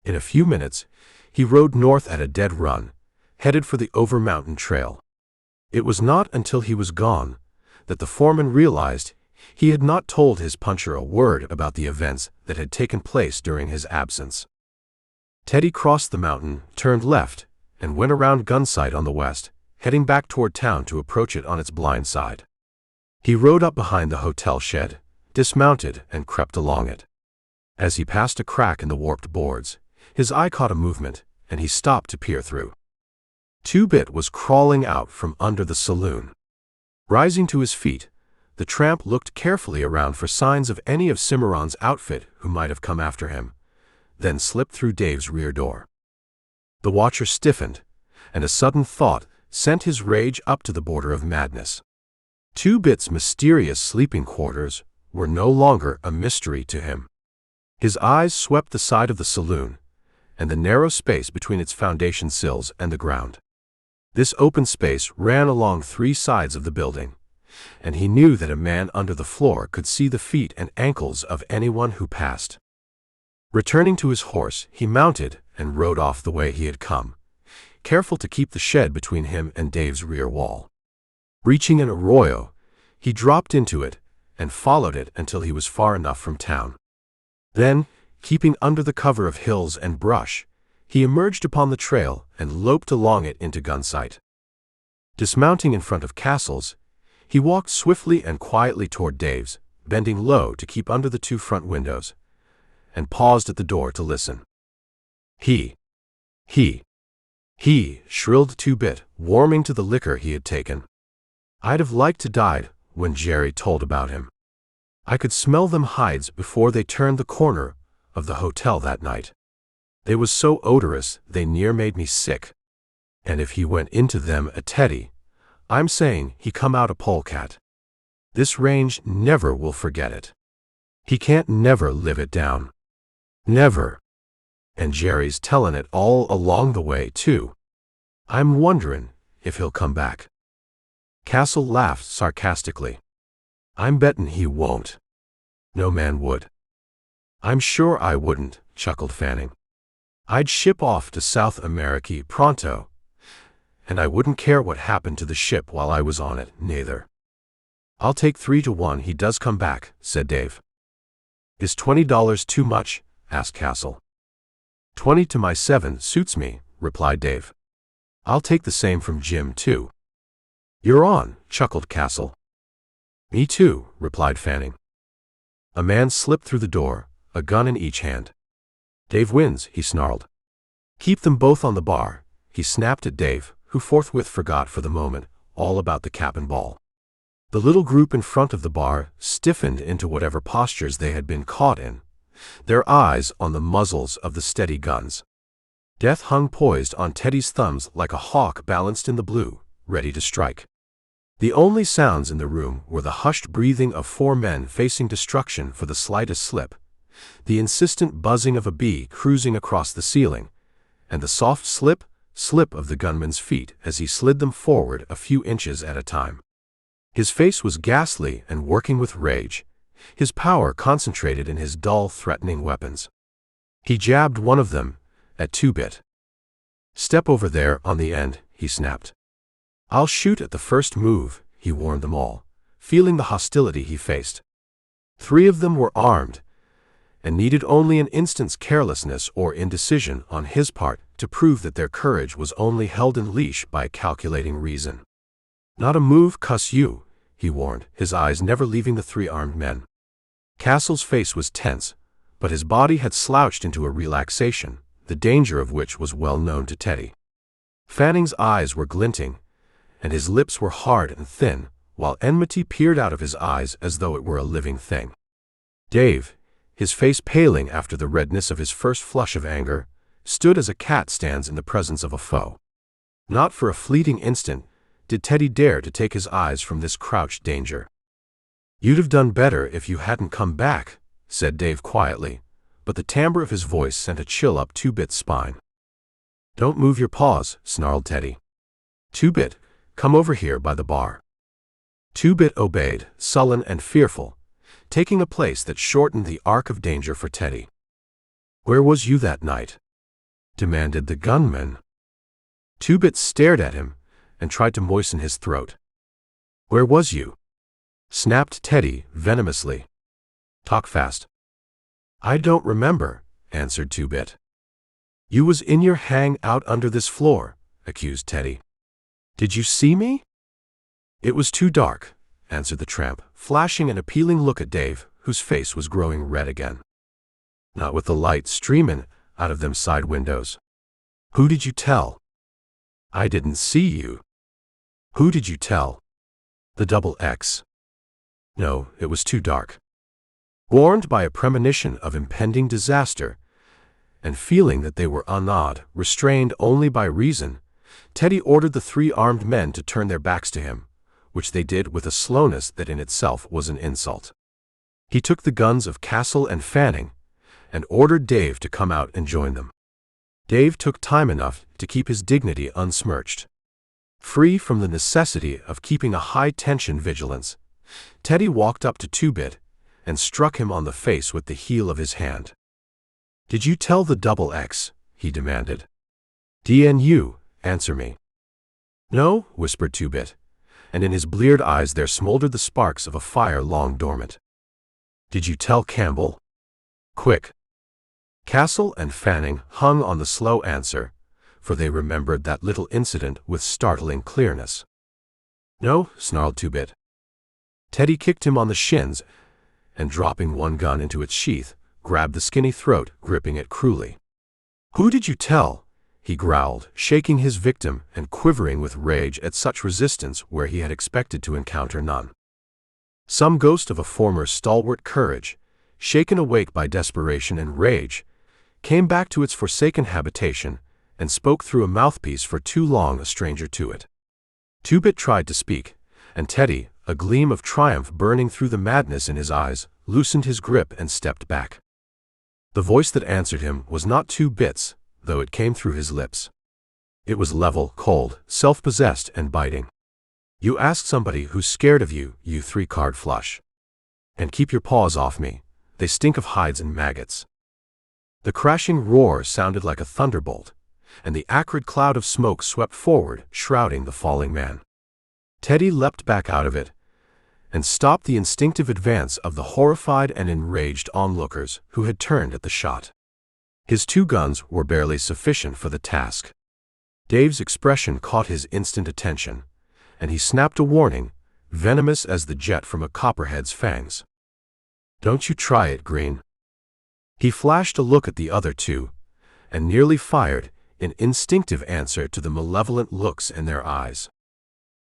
In a few minutes, he rode north at a dead run, headed for the over-mountain trail. It was not until he was gone that the foreman realized he had not told his puncher a word about the events that had taken place during his absence. Teddy crossed the mountain, turned left, and went around Gunsight on the west, heading back toward town to approach it on its blind side. He rode up behind the hotel shed, dismounted, and crept along it. As he passed a crack in the warped boards, his eye caught a movement, and he stopped to peer through. Two-Bit was crawling out from under the saloon. Rising to his feet, the tramp looked carefully around for signs of any of Cimarron's outfit who might have come after him, then slipped through Dave's rear door. The watcher stiffened, and a sudden thought sent his rage up to the border of madness. Two-Bit's mysterious sleeping quarters were no longer a mystery to him. His eyes swept the side of the saloon, and the narrow space between its foundation sills and the ground. This open space ran along 3 sides of the building, and he knew that a man under the floor could see the feet and ankles of anyone who passed. Returning to his horse, he mounted and rode off the way he had come, careful to keep the shed between him and Dave's rear wall. Reaching an arroyo, he dropped into it and followed it until he was far enough from town. Then, keeping under the cover of hills and brush, he emerged upon the trail and loped along it into Gunsight. Dismounting in front of Castle's, he walked swiftly and quietly toward Dave's, bending low to keep under the 2 front windows, and paused at the door to listen. He, shrilled Two-Bit, warming to the liquor he had taken. I'd have liked to died when Jerry told about him. I could smell them hides before they turned the corner of the hotel that night. They was so odorous they near made me sick. And if he went into them a Teddy, I'm saying he come out a polecat. This range never will forget it. He can't never live it down. Never. And Jerry's tellin' it all along the way, too. I'm wonderin' if he'll come back. Castle laughed sarcastically. I'm bettin' he won't. No man would. I'm sure I wouldn't, chuckled Fanning. I'd ship off to South America pronto, and I wouldn't care what happened to the ship while I was on it, neither. I'll take 3 to 1 he does come back, said Dave. Is $20 too much? Asked Castle. 20 to my 7 suits me, replied Dave. I'll take the same from Jim, too. You're on, chuckled Castle. Me too, replied Fanning. A man slipped through the door, a gun in each hand. Dave wins, he snarled. Keep them both on the bar, he snapped at Dave, who forthwith forgot for the moment all about the cap and ball. The little group in front of the bar stiffened into whatever postures they had been caught in, their eyes on the muzzles of the steady guns. Death hung poised on Teddy's thumbs like a hawk balanced in the blue, ready to strike. The only sounds in the room were the hushed breathing of 4 men facing destruction for the slightest slip, the insistent buzzing of a bee cruising across the ceiling, and the soft slip of the gunman's feet as he slid them forward a few inches at a time. His face was ghastly and working with rage, his power concentrated in his dull, threatening weapons. He jabbed one of them at Two-Bit. Step over there on the end, he snapped. I'll shoot at the first move, he warned them all, feeling the hostility he faced. 3 of them were armed, and needed only an instant's carelessness or indecision on his part to prove that their courage was only held in leash by calculating reason. "Not a move, cuss you," he warned, his eyes never leaving the 3 armed men. Castle's face was tense, but his body had slouched into a relaxation, the danger of which was well known to Teddy. Fanning's eyes were glinting, and his lips were hard and thin, while enmity peered out of his eyes as though it were a living thing. Dave, his face paling after the redness of his first flush of anger, stood as a cat stands in the presence of a foe. Not for a fleeting instant did Teddy dare to take his eyes from this crouched danger. "You'd have done better if you hadn't come back," said Dave quietly, but the timbre of his voice sent a chill up Two-Bit's spine. "Don't move your paws," snarled Teddy. "Two-Bit, come over here by the bar." Two-Bit obeyed, sullen and fearful, taking a place that shortened the arc of danger for Teddy. "Where was you that night?" demanded the gunman. Two-Bit stared at him and tried to moisten his throat. "Where was you?" snapped Teddy venomously. "Talk fast." "I don't remember," answered Two-Bit. "You was in your hang out under this floor," accused Teddy. "Did you see me?" "It was too dark," answered the tramp, flashing an appealing look at Dave, whose face was growing red again. "Not with the light streaming out of them side windows." "Who did you tell?" "I didn't see you." "Who did you tell?" "The double X." "No, it was too dark." Warned by a premonition of impending disaster, and feeling that they were unawed, restrained only by reason, Teddy ordered the 3 armed men to turn their backs to him, which they did with a slowness that in itself was an insult. He took the guns of Castle and Fanning, and ordered Dave to come out and join them. Dave took time enough to keep his dignity unsmirched. Free from the necessity of keeping a high-tension vigilance, Teddy walked up to Two-Bit and struck him on the face with the heel of his hand. "Did you tell the double X?" he demanded. "DNU, answer me." "No," whispered Two-Bit, and in his bleared eyes there smoldered the sparks of a fire long dormant. "Did you tell Campbell?" "Quick." Castle and Fanning hung on the slow answer, for they remembered that little incident with startling clearness. "No," snarled Two-Bit. Teddy kicked him on the shins, and dropping one gun into its sheath, grabbed the skinny throat, gripping it cruelly. "Who did you tell?" he growled, shaking his victim and quivering with rage at such resistance where he had expected to encounter none. Some ghost of a former stalwart courage, shaken awake by desperation and rage, came back to its forsaken habitation and spoke through a mouthpiece for too long a stranger to it. Two-Bit tried to speak, and Teddy, a gleam of triumph burning through the madness in his eyes, loosened his grip and stepped back. The voice that answered him was not Two-Bit's, though it came through his lips. It was level, cold, self-possessed, and biting. "You ask somebody who's scared of you, you 3-card flush. And keep your paws off me, they stink of hides and maggots." The crashing roar sounded like a thunderbolt, and the acrid cloud of smoke swept forward, shrouding the falling man. Teddy leapt back out of it, and stopped the instinctive advance of the horrified and enraged onlookers who had turned at the shot. His 2 guns were barely sufficient for the task. Dave's expression caught his instant attention, and he snapped a warning, venomous as the jet from a copperhead's fangs. "Don't you try it, Green." He flashed a look at the other 2, and nearly fired, in instinctive answer to the malevolent looks in their eyes.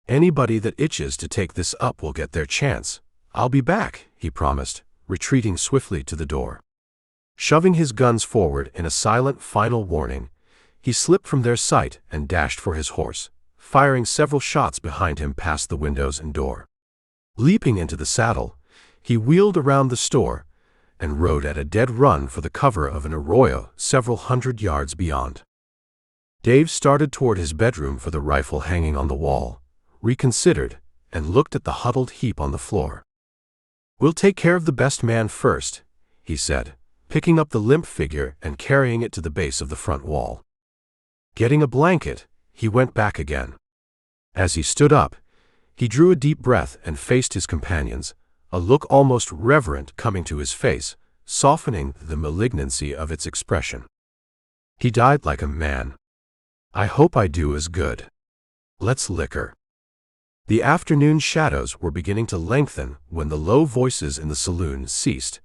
"Anybody that itches to take this up will get their chance. I'll be back," he promised, retreating swiftly to the door. Shoving his guns forward in a silent final warning, he slipped from their sight and dashed for his horse, firing several shots behind him past the windows and door. Leaping into the saddle, he wheeled around the store and rode at a dead run for the cover of an arroyo several hundred yards beyond. Dave started toward his bedroom for the rifle hanging on the wall, reconsidered, and looked at the huddled heap on the floor. "We'll take care of the best man first," he said, picking up the limp figure and carrying it to the base of the front wall. Getting a blanket, he went back again. As he stood up, he drew a deep breath and faced his companions, a look almost reverent coming to his face, softening the malignancy of its expression. "He died like a man. I hope I do as good. Let's liquor." The afternoon shadows were beginning to lengthen when the low voices in the saloon ceased,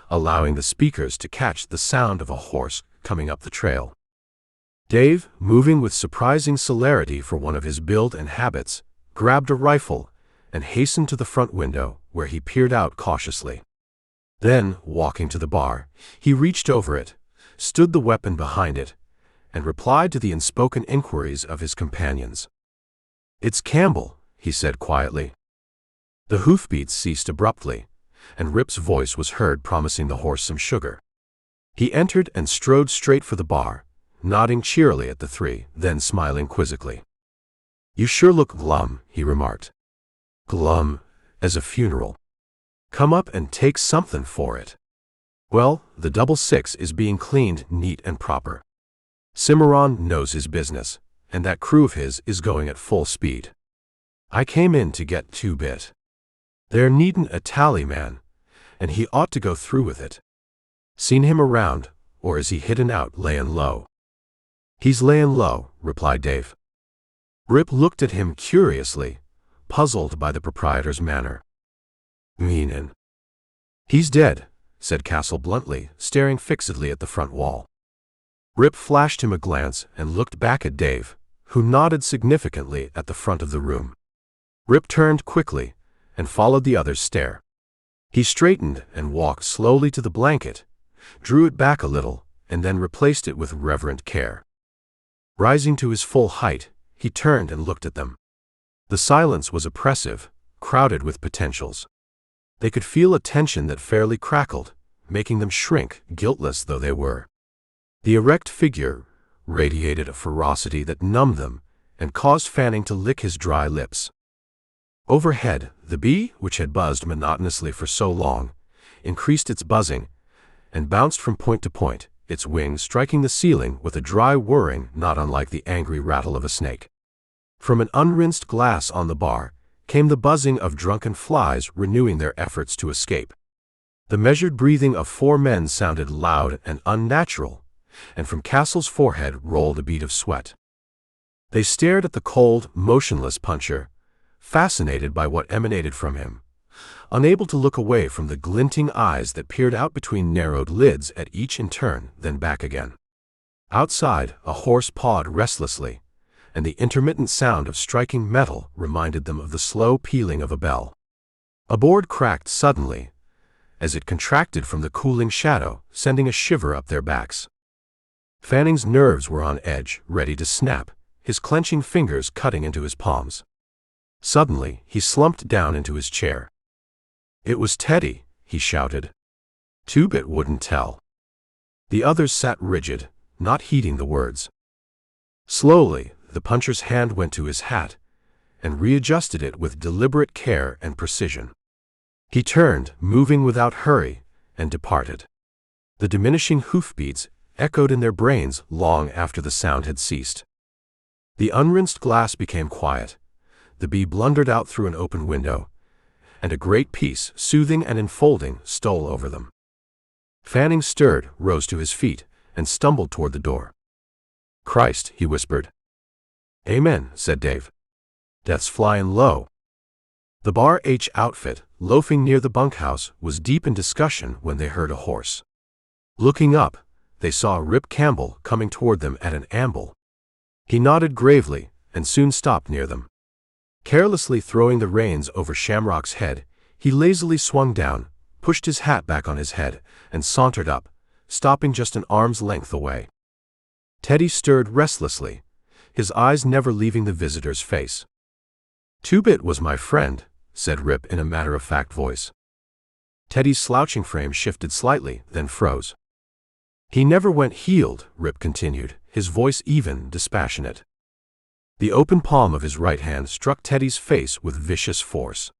allowing the speakers to catch the sound of a horse coming up the trail. Dave, moving with surprising celerity for one of his build and habits, grabbed a rifle and hastened to the front window, where he peered out cautiously. Then, walking to the bar, he reached over it, stood the weapon behind it, and replied to the unspoken inquiries of his companions. "It's Campbell," he said quietly. The hoofbeats ceased abruptly, and Rip's voice was heard promising the horse some sugar. He entered and strode straight for the bar, nodding cheerily at the three, then smiling quizzically. "You sure look glum," he remarked. "Glum as a funeral. Come up and take something for it." "Well, the 6 is being cleaned neat and proper. Cimarron knows his business, and that crew of his is going at full speed. I came in to get 2-bit. They're needin' a tally man, and he ought to go through with it. Seen him around, or is he hidden out layin' low?" "He's layin' low," replied Dave. Rip looked at him curiously, puzzled by the proprietor's manner. "Meanin'?" "He's dead," said Castle bluntly, staring fixedly at the front wall. Rip flashed him a glance and looked back at Dave, who nodded significantly at the front of the room. Rip turned quickly and followed the other's stare. He straightened and walked slowly to the blanket, drew it back a little, and then replaced it with reverent care. Rising to his full height, he turned and looked at them. The silence was oppressive, crowded with potentials. They could feel a tension that fairly crackled, making them shrink, guiltless though they were. The erect figure radiated a ferocity that numbed them and caused Fanning to lick his dry lips. Overhead, the bee, which had buzzed monotonously for so long, increased its buzzing and bounced from point to point, its wings striking the ceiling with a dry whirring not unlike the angry rattle of a snake. From an unrinsed glass on the bar came the buzzing of drunken flies renewing their efforts to escape. The measured breathing of 4 men sounded loud and unnatural, and from Castle's forehead rolled a bead of sweat. They stared at the cold, motionless puncher, fascinated by what emanated from him, unable to look away from the glinting eyes that peered out between narrowed lids at each in turn, then back again. Outside, a horse pawed restlessly, and the intermittent sound of striking metal reminded them of the slow pealing of a bell. A board cracked suddenly, as it contracted from the cooling shadow, sending a shiver up their backs. Fanning's nerves were on edge, ready to snap, his clenching fingers cutting into his palms. Suddenly, he slumped down into his chair. "It was Teddy," he shouted. 2-bit wouldn't tell. The others sat rigid, not heeding the words. Slowly, the puncher's hand went to his hat and readjusted it with deliberate care and precision. He turned, moving without hurry, and departed. The diminishing hoofbeats echoed in their brains long after the sound had ceased. The unrinsed glass became quiet. The bee blundered out through an open window, and a great peace, soothing and enfolding, stole over them. Fanning stirred, rose to his feet, and stumbled toward the door. "Christ," he whispered. "Amen," said Dave. "Death's flying low." The Bar H outfit, loafing near the bunkhouse, was deep in discussion when they heard a horse. Looking up, they saw Rip Campbell coming toward them at an amble. He nodded gravely and soon stopped near them. Carelessly throwing the reins over Shamrock's head, he lazily swung down, pushed his hat back on his head, and sauntered up, stopping just an arm's length away. Teddy stirred restlessly, his eyes never leaving the visitor's face. "2-bit was my friend," said Rip in a matter-of-fact voice. Teddy's slouching frame shifted slightly, then froze. "He never went heeled," Rip continued, his voice even, dispassionate. The open palm of his right hand struck Teddy's face with vicious force.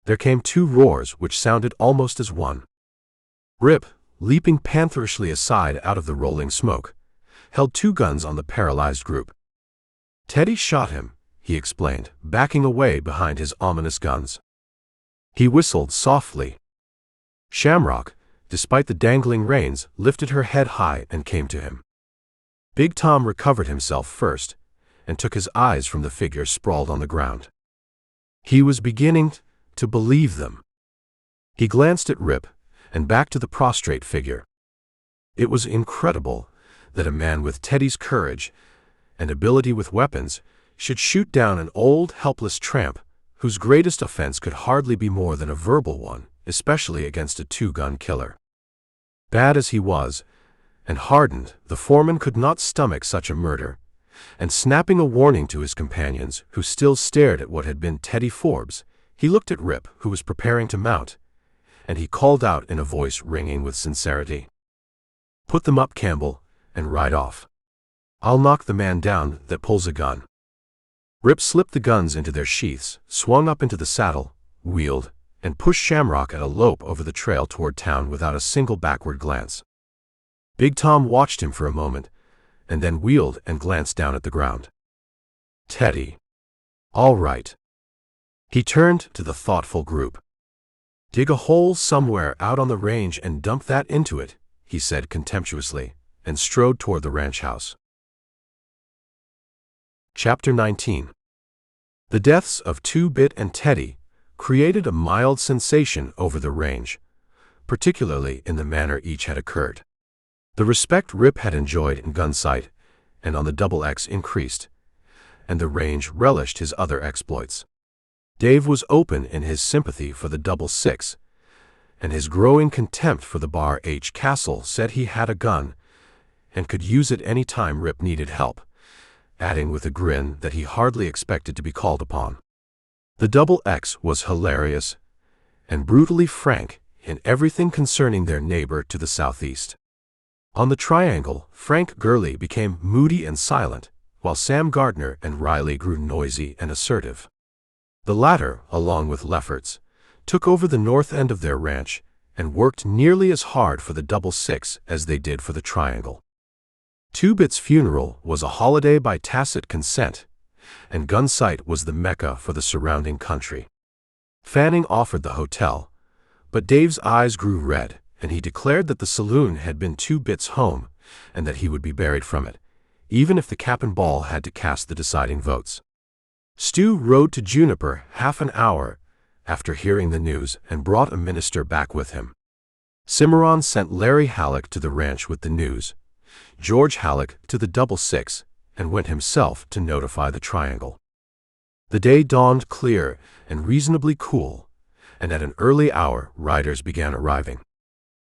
There came 2 roars which sounded almost as one. Rip, leaping pantherishly aside out of the rolling smoke, held 2 guns on the paralyzed group. "Teddy shot him," he explained, backing away behind his ominous guns. He whistled softly. Shamrock, despite the dangling reins, lifted her head high and came to him. Big Tom recovered himself first and took his eyes from the figure sprawled on the ground. He was beginning to believe them. He glanced at Rip and back to the prostrate figure. It was incredible that a man with Teddy's courage and ability with weapons should shoot down an old, helpless tramp whose greatest offense could hardly be more than a verbal one, especially against a two-gun killer. Bad as he was, and hardened, the foreman could not stomach such a murder, and snapping a warning to his companions, who still stared at what had been Teddy Forbes, he looked at Rip, who was preparing to mount, and he called out in a voice ringing with sincerity, "Put them up, Campbell, and ride off. I'll knock the man down that pulls a gun." Rip slipped the guns into their sheaths, swung up into the saddle, wheeled, and pushed Shamrock at a lope over the trail toward town without a single backward glance. Big Tom watched him for a moment, and then wheeled and glanced down at the ground. Teddy. All right. He turned to the thoughtful group. "Dig a hole somewhere out on the range and dump that into it," he said contemptuously, and strode toward the ranch house. Chapter 19. The deaths of Two-Bit and Teddy created a mild sensation over the range, particularly in the manner each had occurred. The respect Rip had enjoyed in Gunsight and on the Double X increased, and the range relished his other exploits. Dave was open in his sympathy for the Double Six, and his growing contempt for the Bar H. Castle said he had a gun and could use it any time Rip needed help, adding with a grin that he hardly expected to be called upon. The Double X was hilarious and brutally frank in everything concerning their neighbor to the southeast. On the Triangle, Frank Gurley became moody and silent, while Sam Gardner and Riley grew noisy and assertive. The latter, along with Lefferts, took over the north end of their ranch and worked nearly as hard for the Double Six as they did for the Triangle. Two-Bit's funeral was a holiday by tacit consent, and Gunsite was the mecca for the surrounding country. Fanning offered the hotel, but Dave's eyes grew red, and he declared that the saloon had been Two-Bit's home and that he would be buried from it, even if the cap and ball had to cast the deciding votes. Stu rode to Juniper half an hour after hearing the news and brought a minister back with him. Cimarron sent Larry Halleck to the ranch with the news, George Halleck to the Double Six, and went himself to notify the Triangle. The day dawned clear and reasonably cool, and at an early hour riders began arriving.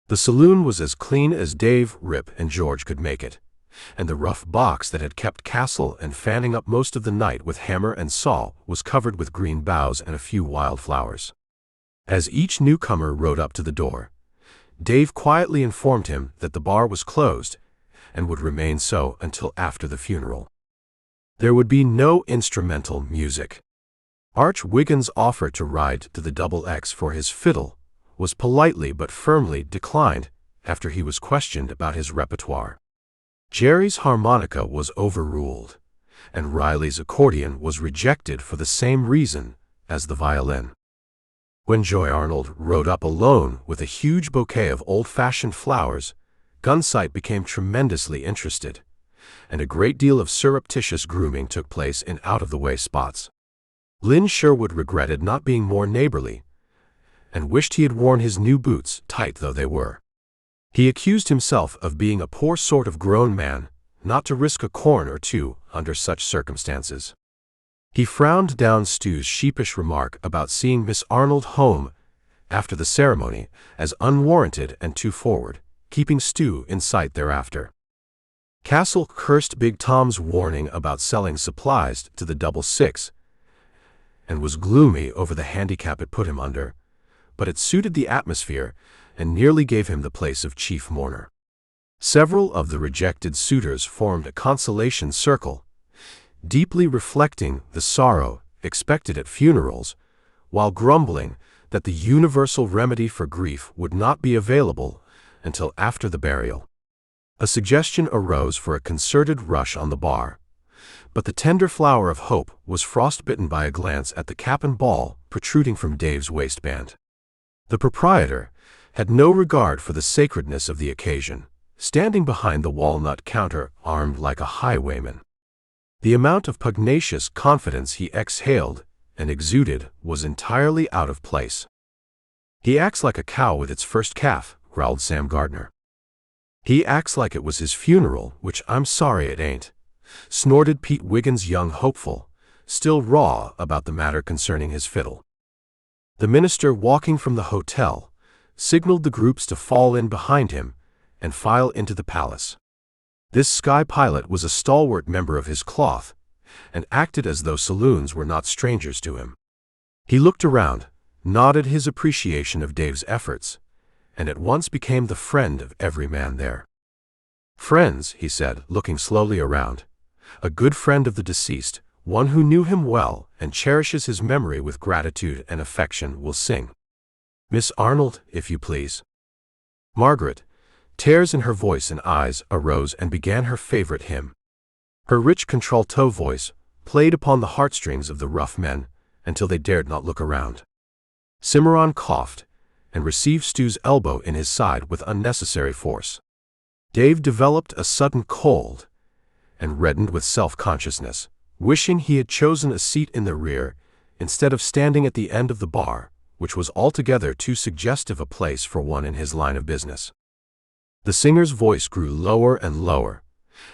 The saloon was as clean as Dave, Rip, and George could make it, and the rough box that had kept Castle and Fanning up most of the night with hammer and saw was covered with green boughs and a few wild flowers. As each newcomer rode up to the door, Dave quietly informed him that the bar was closed and would remain so until after the funeral. There would be no instrumental music. Arch Wiggins' offer to ride to the Double X for his fiddle was politely but firmly declined after he was questioned about his repertoire. Jerry's harmonica was overruled, and Riley's accordion was rejected for the same reason as the violin. When Joy Arnold rode up alone with a huge bouquet of old-fashioned flowers, Gunsite became tremendously interested, and a great deal of surreptitious grooming took place in out-of-the-way spots. Lynn Sherwood regretted not being more neighborly, and wished he had worn his new boots, tight though they were. He accused himself of being a poor sort of grown man, not to risk a corn or two under such circumstances. He frowned down Stu's sheepish remark about seeing Miss Arnold home after the ceremony as unwarranted and too forward, keeping Stu in sight thereafter. Castle cursed Big Tom's warning about selling supplies to the Double Six, and was gloomy over the handicap it put him under, but it suited the atmosphere and nearly gave him the place of chief mourner. Several of the rejected suitors formed a consolation circle, deeply reflecting the sorrow expected at funerals, while grumbling that the universal remedy for grief would not be available until after the burial. A suggestion arose for a concerted rush on the bar, But the tender flower of hope was frostbitten by a glance at the cap and ball protruding from Dave's waistband. The proprietor had no regard for the sacredness of the occasion, standing behind the walnut counter armed like a highwayman. The amount of pugnacious confidence he exhaled and exuded was entirely out of place. "He acts like a cow with its first calf," growled Sam Gardner. "He acts like it was his funeral, which I'm sorry it ain't," snorted Pete Wiggins, young hopeful, still raw about the matter concerning his fiddle. The minister, walking from the hotel, signaled the groups to fall in behind him and file into the palace. This sky pilot was a stalwart member of his cloth and acted as though saloons were not strangers to him. He looked around, nodded his appreciation of Dave's efforts, and at once became the friend of every man there. "Friends," he said, looking slowly around, "a good friend of the deceased, one who knew him well and cherishes his memory with gratitude and affection, will sing. Miss Arnold, if you please." Margaret, tears in her voice and eyes, arose and began her favorite hymn. Her rich contralto voice played upon the heartstrings of the rough men until they dared not look around. Cimarron coughed and received Stu's elbow in his side with unnecessary force. Dave developed a sudden cold and reddened with self-consciousness, wishing he had chosen a seat in the rear instead of standing at the end of the bar, which was altogether too suggestive a place for one in his line of business. The singer's voice grew lower and lower,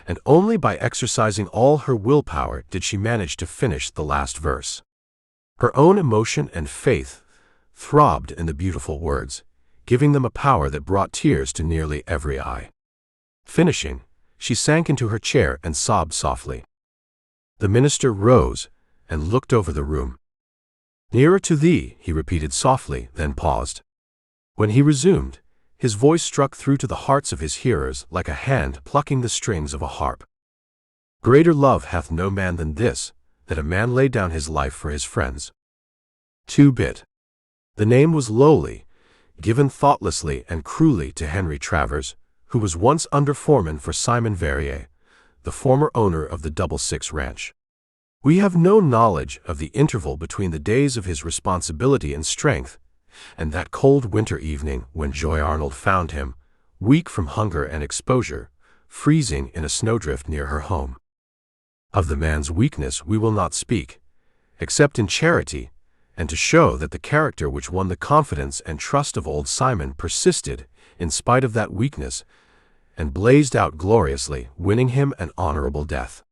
and only by exercising all her willpower did she manage to finish the last verse. Her own emotion and faith throbbed in the beautiful words, giving them a power that brought tears to nearly every eye. Finishing, she sank into her chair and sobbed softly. The minister rose and looked over the room. "Nearer to thee," he repeated softly, then paused. When he resumed, his voice struck through to the hearts of his hearers like a hand plucking the strings of a harp. "Greater love hath no man than this, that a man lay down his life for his friends." 2-bit. The name was lowly, given thoughtlessly and cruelly to Henry Travers, who was once under foreman for Simon Verrier, the former owner of the Double Six Ranch. We have no knowledge of the interval between the days of his responsibility and strength and that cold winter evening when Joy Arnold found him, weak from hunger and exposure, freezing in a snowdrift near her home. Of the man's weakness we will not speak, except in charity, and to show that the character which won the confidence and trust of old Simon persisted in spite of that weakness and blazed out gloriously, winning him an honorable death.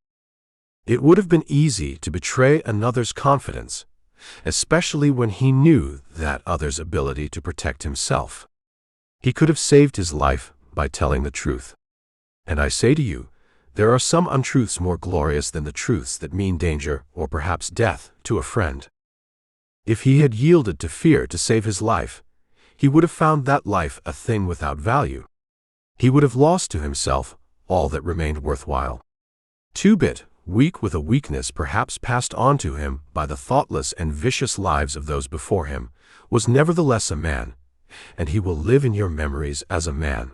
It would have been easy to betray another's confidence, especially when he knew that other's ability to protect himself. He could have saved his life by telling the truth. And I say to you, there are some untruths more glorious than the truths that mean danger or perhaps death to a friend. If he had yielded to fear to save his life, he would have found that life a thing without value. He would have lost to himself all that remained worthwhile. 2-bit, weak with a weakness perhaps passed on to him by the thoughtless and vicious lives of those before him, was nevertheless a man, and he will live in your memories as a man.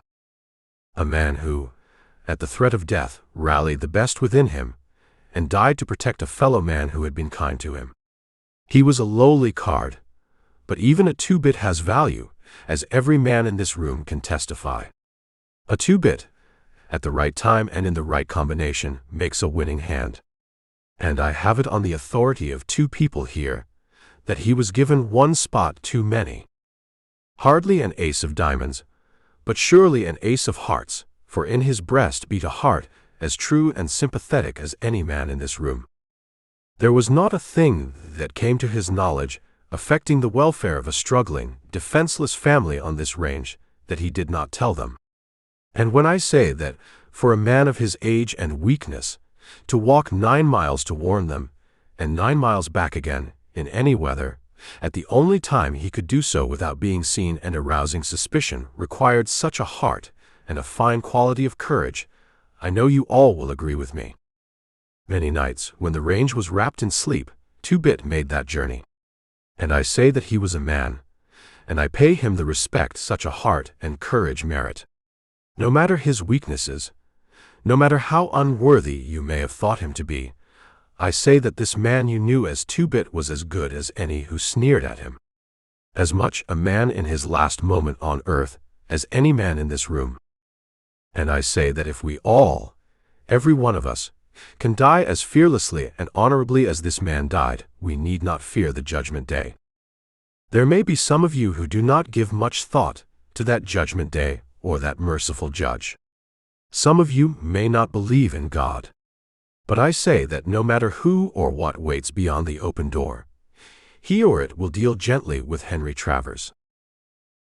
A man who, at the threat of death, rallied the best within him, and died to protect a fellow man who had been kind to him. He was a lowly card, but even a 2-bit has value, as every man in this room can testify. A 2-bit, at the right time and in the right combination, makes a winning hand. And I have it on the authority of 2 people here, that he was given 1 spot too many. Hardly an ace of diamonds, but surely an ace of hearts, for in his breast beat a heart as true and sympathetic as any man in this room. There was not a thing that came to his knowledge affecting the welfare of a struggling, defenseless family on this range that he did not tell them. And when I say that, for a man of his age and weakness, to walk 9 miles to warn them, and 9 miles back again, in any weather, at the only time he could do so without being seen and arousing suspicion, required such a heart and a fine quality of courage, I know you all will agree with me. Many nights, when the range was wrapped in sleep, 2-bit made that journey. And I say that he was a man, and I pay him the respect such a heart and courage merit. No matter his weaknesses, no matter how unworthy you may have thought him to be, I say that this man you knew as Two-Bit was as good as any who sneered at him. As much a man in his last moment on earth as any man in this room. And I say that if we all, every one of us, can die as fearlessly and honorably as this man died, we need not fear the judgment day. There may be some of you who do not give much thought to that judgment day or that merciful judge. Some of you may not believe in God. But I say that no matter who or what waits beyond the open door, he or it will deal gently with Henry Travers.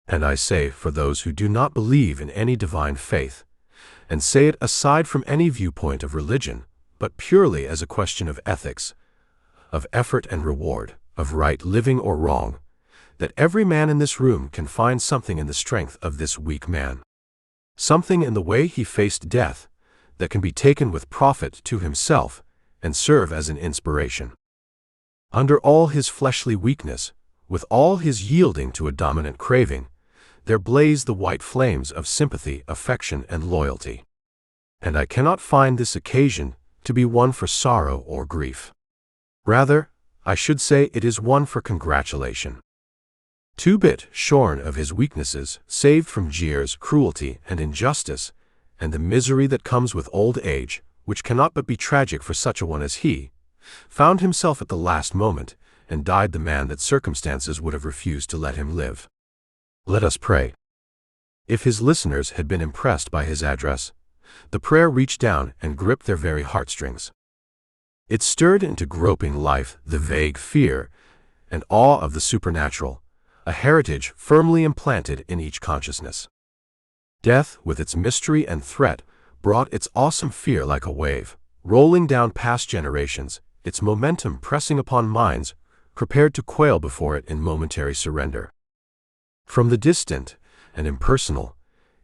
And I say for those who do not believe in any divine faith, and say it aside from any viewpoint of religion, but purely as a question of ethics, of effort and reward, of right living or wrong, that every man in this room can find something in the strength of this weak man. Something in the way he faced death that can be taken with profit to himself and serve as an inspiration. Under all his fleshly weakness, with all his yielding to a dominant craving, there blaze the white flames of sympathy, affection, and loyalty. And I cannot find this occasion to be one for sorrow or grief. Rather, I should say it is one for congratulation. Two-Bit, shorn of his weaknesses, saved from jeers, cruelty, and injustice, and the misery that comes with old age, which cannot but be tragic for such a one as he, found himself at the last moment, and died the man that circumstances would have refused to let him live. Let us pray. If his listeners had been impressed by his address, the prayer reached down and gripped their very heartstrings. It stirred into groping life the vague fear and awe of the supernatural, a heritage firmly implanted in each consciousness. Death, with its mystery and threat, brought its awesome fear like a wave, rolling down past generations, its momentum pressing upon minds prepared to quail before it in momentary surrender. From the distant and impersonal,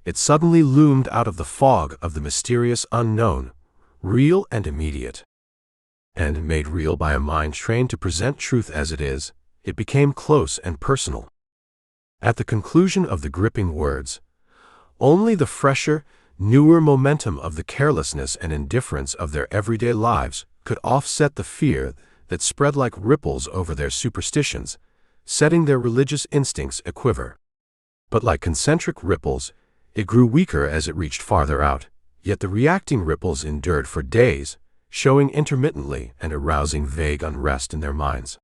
it suddenly loomed out of the fog of the mysterious unknown, real and immediate. And made real by a mind trained to present truth as it is, it became close and personal. At the conclusion of the gripping words, only the fresher, newer momentum of the carelessness and indifference of their everyday lives could offset the fear that spread like ripples over their superstitions, setting their religious instincts aquiver. But like concentric ripples, it grew weaker as it reached farther out, yet the reacting ripples endured for days, showing intermittently and arousing vague unrest in their minds.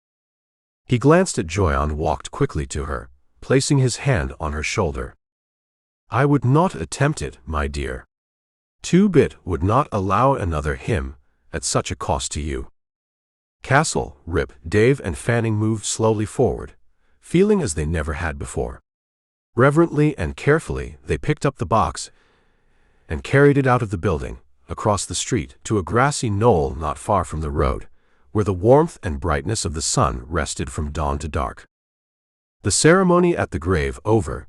He glanced at Joy and walked quickly to her, placing his hand on her shoulder. I would not attempt it, my dear. Two-Bit would not allow another him at such a cost to you. Castle, Rip, Dave, and Fanning moved slowly forward, feeling as they never had before. Reverently and carefully, they picked up the box and carried it out of the building, across the street, to a grassy knoll not far from the road, where the warmth and brightness of the sun rested from dawn to dark. The ceremony at the grave over,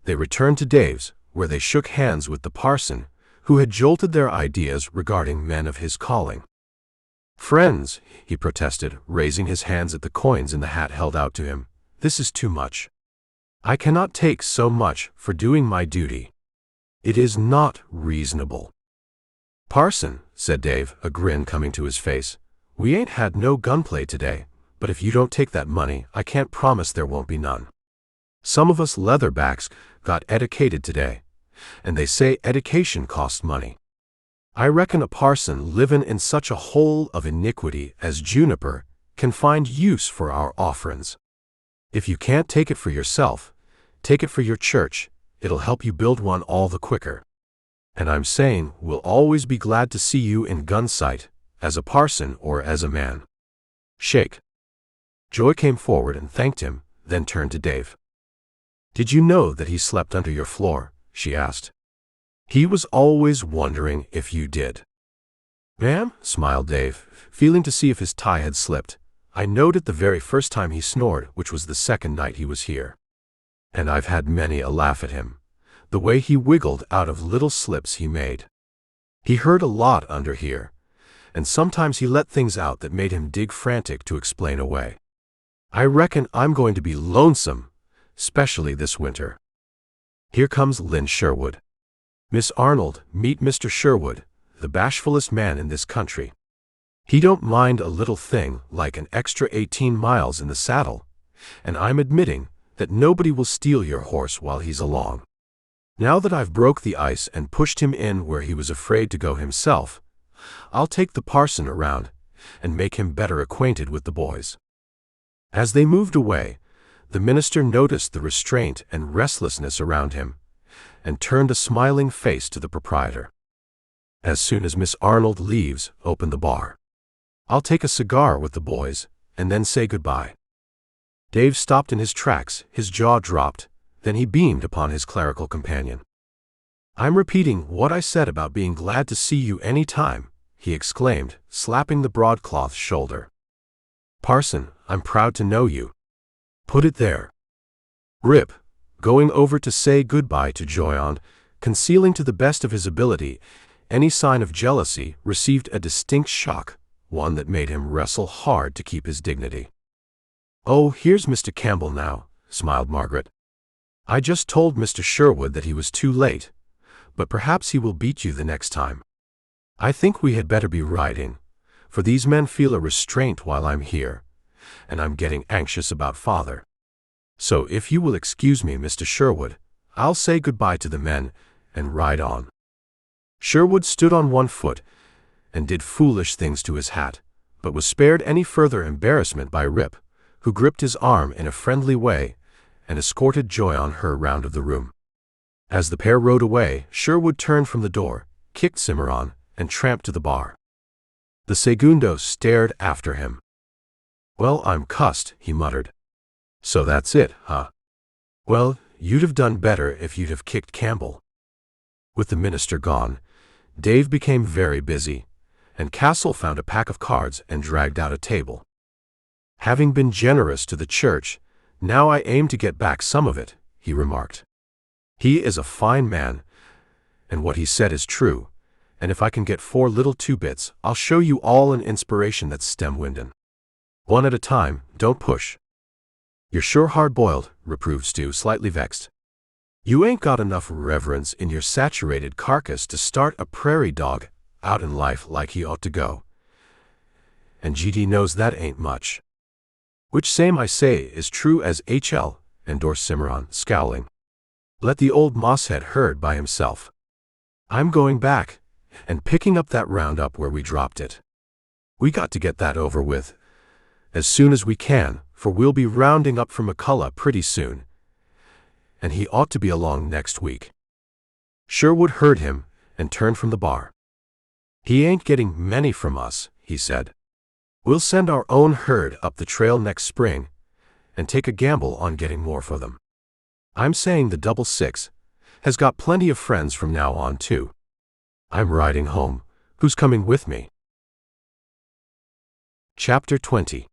they returned to Dave's, where they shook hands with the parson, who had jolted their ideas regarding men of his calling. Friends, he protested, raising his hands at the coins in the hat held out to him, this is too much. I cannot take so much for doing my duty. It is not reasonable. Parson, said Dave, a grin coming to his face, we ain't had no gunplay today, but if you don't take that money, I can't promise there won't be none. Some of us leatherbacks got educated today, and they say education costs money. I reckon a parson livin' in such a hole of iniquity as Juniper can find use for our offerings. If you can't take it for yourself, take it for your church, it'll help you build one all the quicker. And I'm saying we'll always be glad to see you in Gunsight, as a parson or as a man. Shake. Joy came forward and thanked him, then turned to Dave. Did you know that he slept under your floor? She asked. He was always wondering if you did. Ma'am, smiled Dave, feeling to see if his tie had slipped. I knowed it the very first time he snored, which was the second night he was here. And I've had many a laugh at him, the way he wiggled out of little slips he made. He heard a lot under here, and sometimes he let things out that made him dig frantic to explain away. I reckon I'm going to be lonesome, especially this winter. Here comes Lynn Sherwood. Miss Arnold, meet Mr. Sherwood, the bashfulest man in this country. He don't mind a little thing like an extra 18 miles in the saddle, and I'm admitting that nobody will steal your horse while he's along. Now that I've broke the ice and pushed him in where he was afraid to go himself, I'll take the parson around and make him better acquainted with the boys." As they moved away, the minister noticed the restraint and restlessness around him and turned a smiling face to the proprietor. "As soon as Miss Arnold leaves, open the bar. I'll take a cigar with the boys and then say goodbye." Dave stopped in his tracks, his jaw dropped, then he beamed upon his clerical companion. "I'm repeating what I said about being glad to see you any time," he exclaimed, slapping the broadcloth's shoulder. "Parson, I'm proud to know you. Put it there." Rip, going over to say goodbye to Joyon, concealing to the best of his ability any sign of jealousy, received a distinct shock, one that made him wrestle hard to keep his dignity. "Oh, here's Mr. Campbell now," smiled Margaret. "I just told Mr. Sherwood that he was too late, but perhaps he will beat you the next time. I think we had better be riding, for these men feel a restraint while I'm here, and I'm getting anxious about father. So if you will excuse me, Mr. Sherwood, I'll say goodbye to the men and ride on." Sherwood stood on one foot and did foolish things to his hat, but was spared any further embarrassment by Rip, who gripped his arm in a friendly way and escorted Joyon her round of the room. As the pair rode away, Sherwood turned from the door, kicked Cimarron, and tramped to the bar. The segundo stared after him. "Well, I'm cussed," he muttered. "So that's it, huh? Well, you'd have done better if you'd have kicked Campbell." With the minister gone, Dave became very busy, and Castle found a pack of cards and dragged out a table. "Having been generous to the church, now I aim to get back some of it," he remarked. "He is a fine man, and what he said is true, and if I can get 4 little 2-bits, I'll show you all an inspiration that's stem-windin'. One at a time, don't push." "You're sure hard-boiled," reproved Stu, slightly vexed. "You ain't got enough reverence in your saturated carcass to start a prairie dog out in life like he ought to go. And GD knows that ain't much." "Which same I say is true as HL," endorsed Cimarron, scowling. "Let the old mosshead herd by himself. I'm going back and picking up that roundup where we dropped it. We got to get that over with as soon as we can, for we'll be rounding up from McCullough pretty soon, and he ought to be along next week." Sherwood heard him and turned from the bar. "He ain't getting many from us," he said. "We'll send our own herd up the trail next spring and take a gamble on getting more for them. I'm saying the 66 has got plenty of friends from now on, too. I'm riding home. Who's coming with me?" Chapter 20.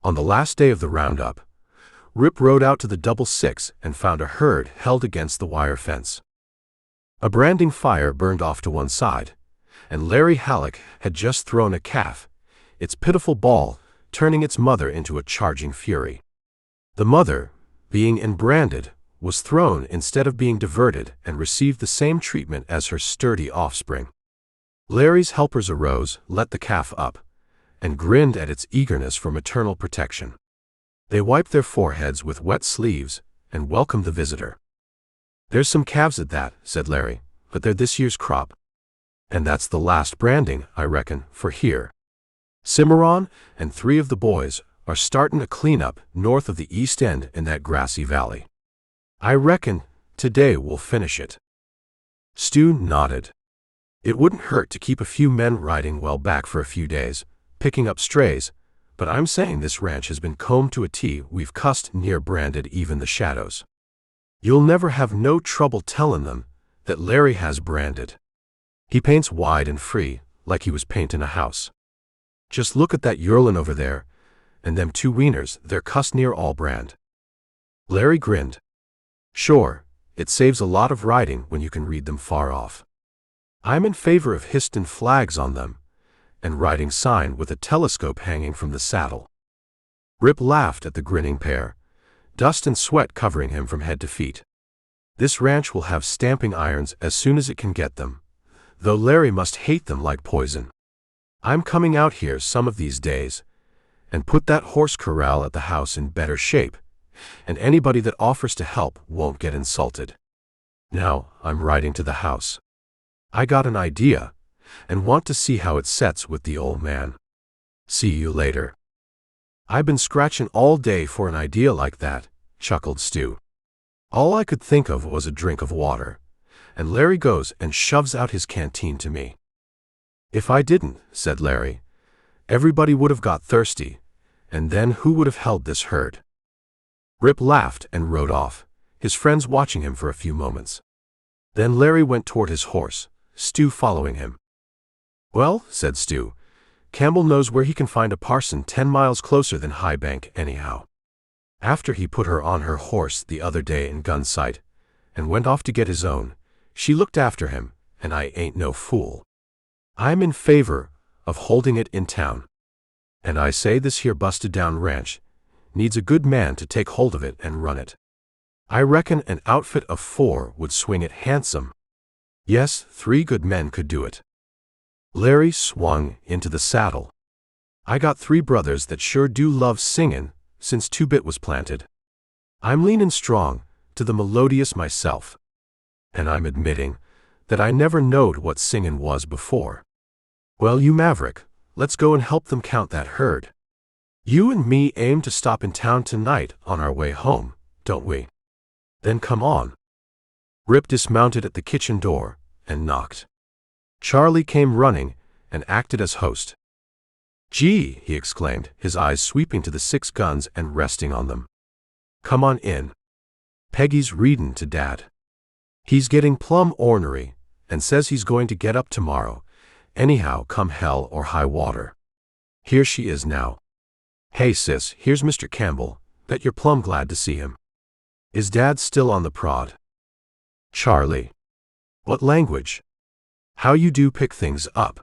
On the last day of the roundup, Rip rode out to the 66 and found a herd held against the wire fence. A branding fire burned off to one side, and Larry Halleck had just thrown a calf, its pitiful bawl turning its mother into a charging fury. The mother, being enbranded, was thrown instead of being diverted and received the same treatment as her sturdy offspring. Larry's helpers arose, let the calf up, and grinned at its eagerness for maternal protection. They wiped their foreheads with wet sleeves and welcomed the visitor. "There's some calves at that," said Larry, "but they're this year's crop. And that's the last branding, I reckon, for here. Cimarron and 3 of the boys are starting a cleanup north of the east end in that grassy valley. I reckon today we'll finish it." Stu nodded. "It wouldn't hurt to keep a few men riding well back for a few days, picking up strays, but I'm saying this ranch has been combed to a T. We've cussed near branded even the shadows. You'll never have no trouble telling them that Larry has branded. He paints wide and free, like he was painting a house. Just look at that yearlin' over there, and them 2 wieners, they're cussed near all brand." Larry grinned. "Sure, it saves a lot of riding when you can read them far off. I'm in favor of histin' flags on them, and riding sign with a telescope hanging from the saddle." Rip laughed at the grinning pair, dust and sweat covering him from head to feet. "This ranch will have stamping irons as soon as it can get them, though Larry must hate them like poison. I'm coming out here some of these days and put that horse corral at the house in better shape, and anybody that offers to help won't get insulted. Now I'm riding to the house. I got an idea and want to see how it sets with the old man. See you later. I've been scratching all day for an idea like that, chuckled Stu. All I could think of was a drink of water, and Larry goes and shoves out his canteen to me. If I didn't, said Larry, everybody would have got thirsty, and then who would have held this herd? Rip laughed and rode off, his friends watching him for a few moments. Then Larry went toward his horse, Stu following him. Well, said Stu, Campbell knows where he can find a parson 10 miles closer than High Bank anyhow. After he put her on her horse the other day in Gunsight and went off to get his own, she looked after him, and I ain't no fool. I'm in favor of holding it in town. And I say this here busted down ranch needs a good man to take hold of it and run it. I reckon an outfit of 4 would swing it handsome. Yes, 3 good men could do it. Larry swung into the saddle. I got 3 brothers that sure do love singin' since 2-bit was planted. I'm leanin' strong to the melodious myself, and I'm admitting that I never knowed what singin' was before. Well, you maverick, let's go and help them count that herd. You and me aim to stop in town tonight on our way home, don't we? Then come on. Rip dismounted at the kitchen door and knocked. Charlie came running and acted as host. Gee, he exclaimed, his eyes sweeping to the 6 guns and resting on them. Come on in. Peggy's readin' to Dad. He's getting plumb ornery and says he's going to get up tomorrow, anyhow come hell or high water. Here she is now. Hey sis, here's Mr. Campbell, bet you're plumb glad to see him. Is Dad still on the prod? Charlie. What language? How you do pick things up.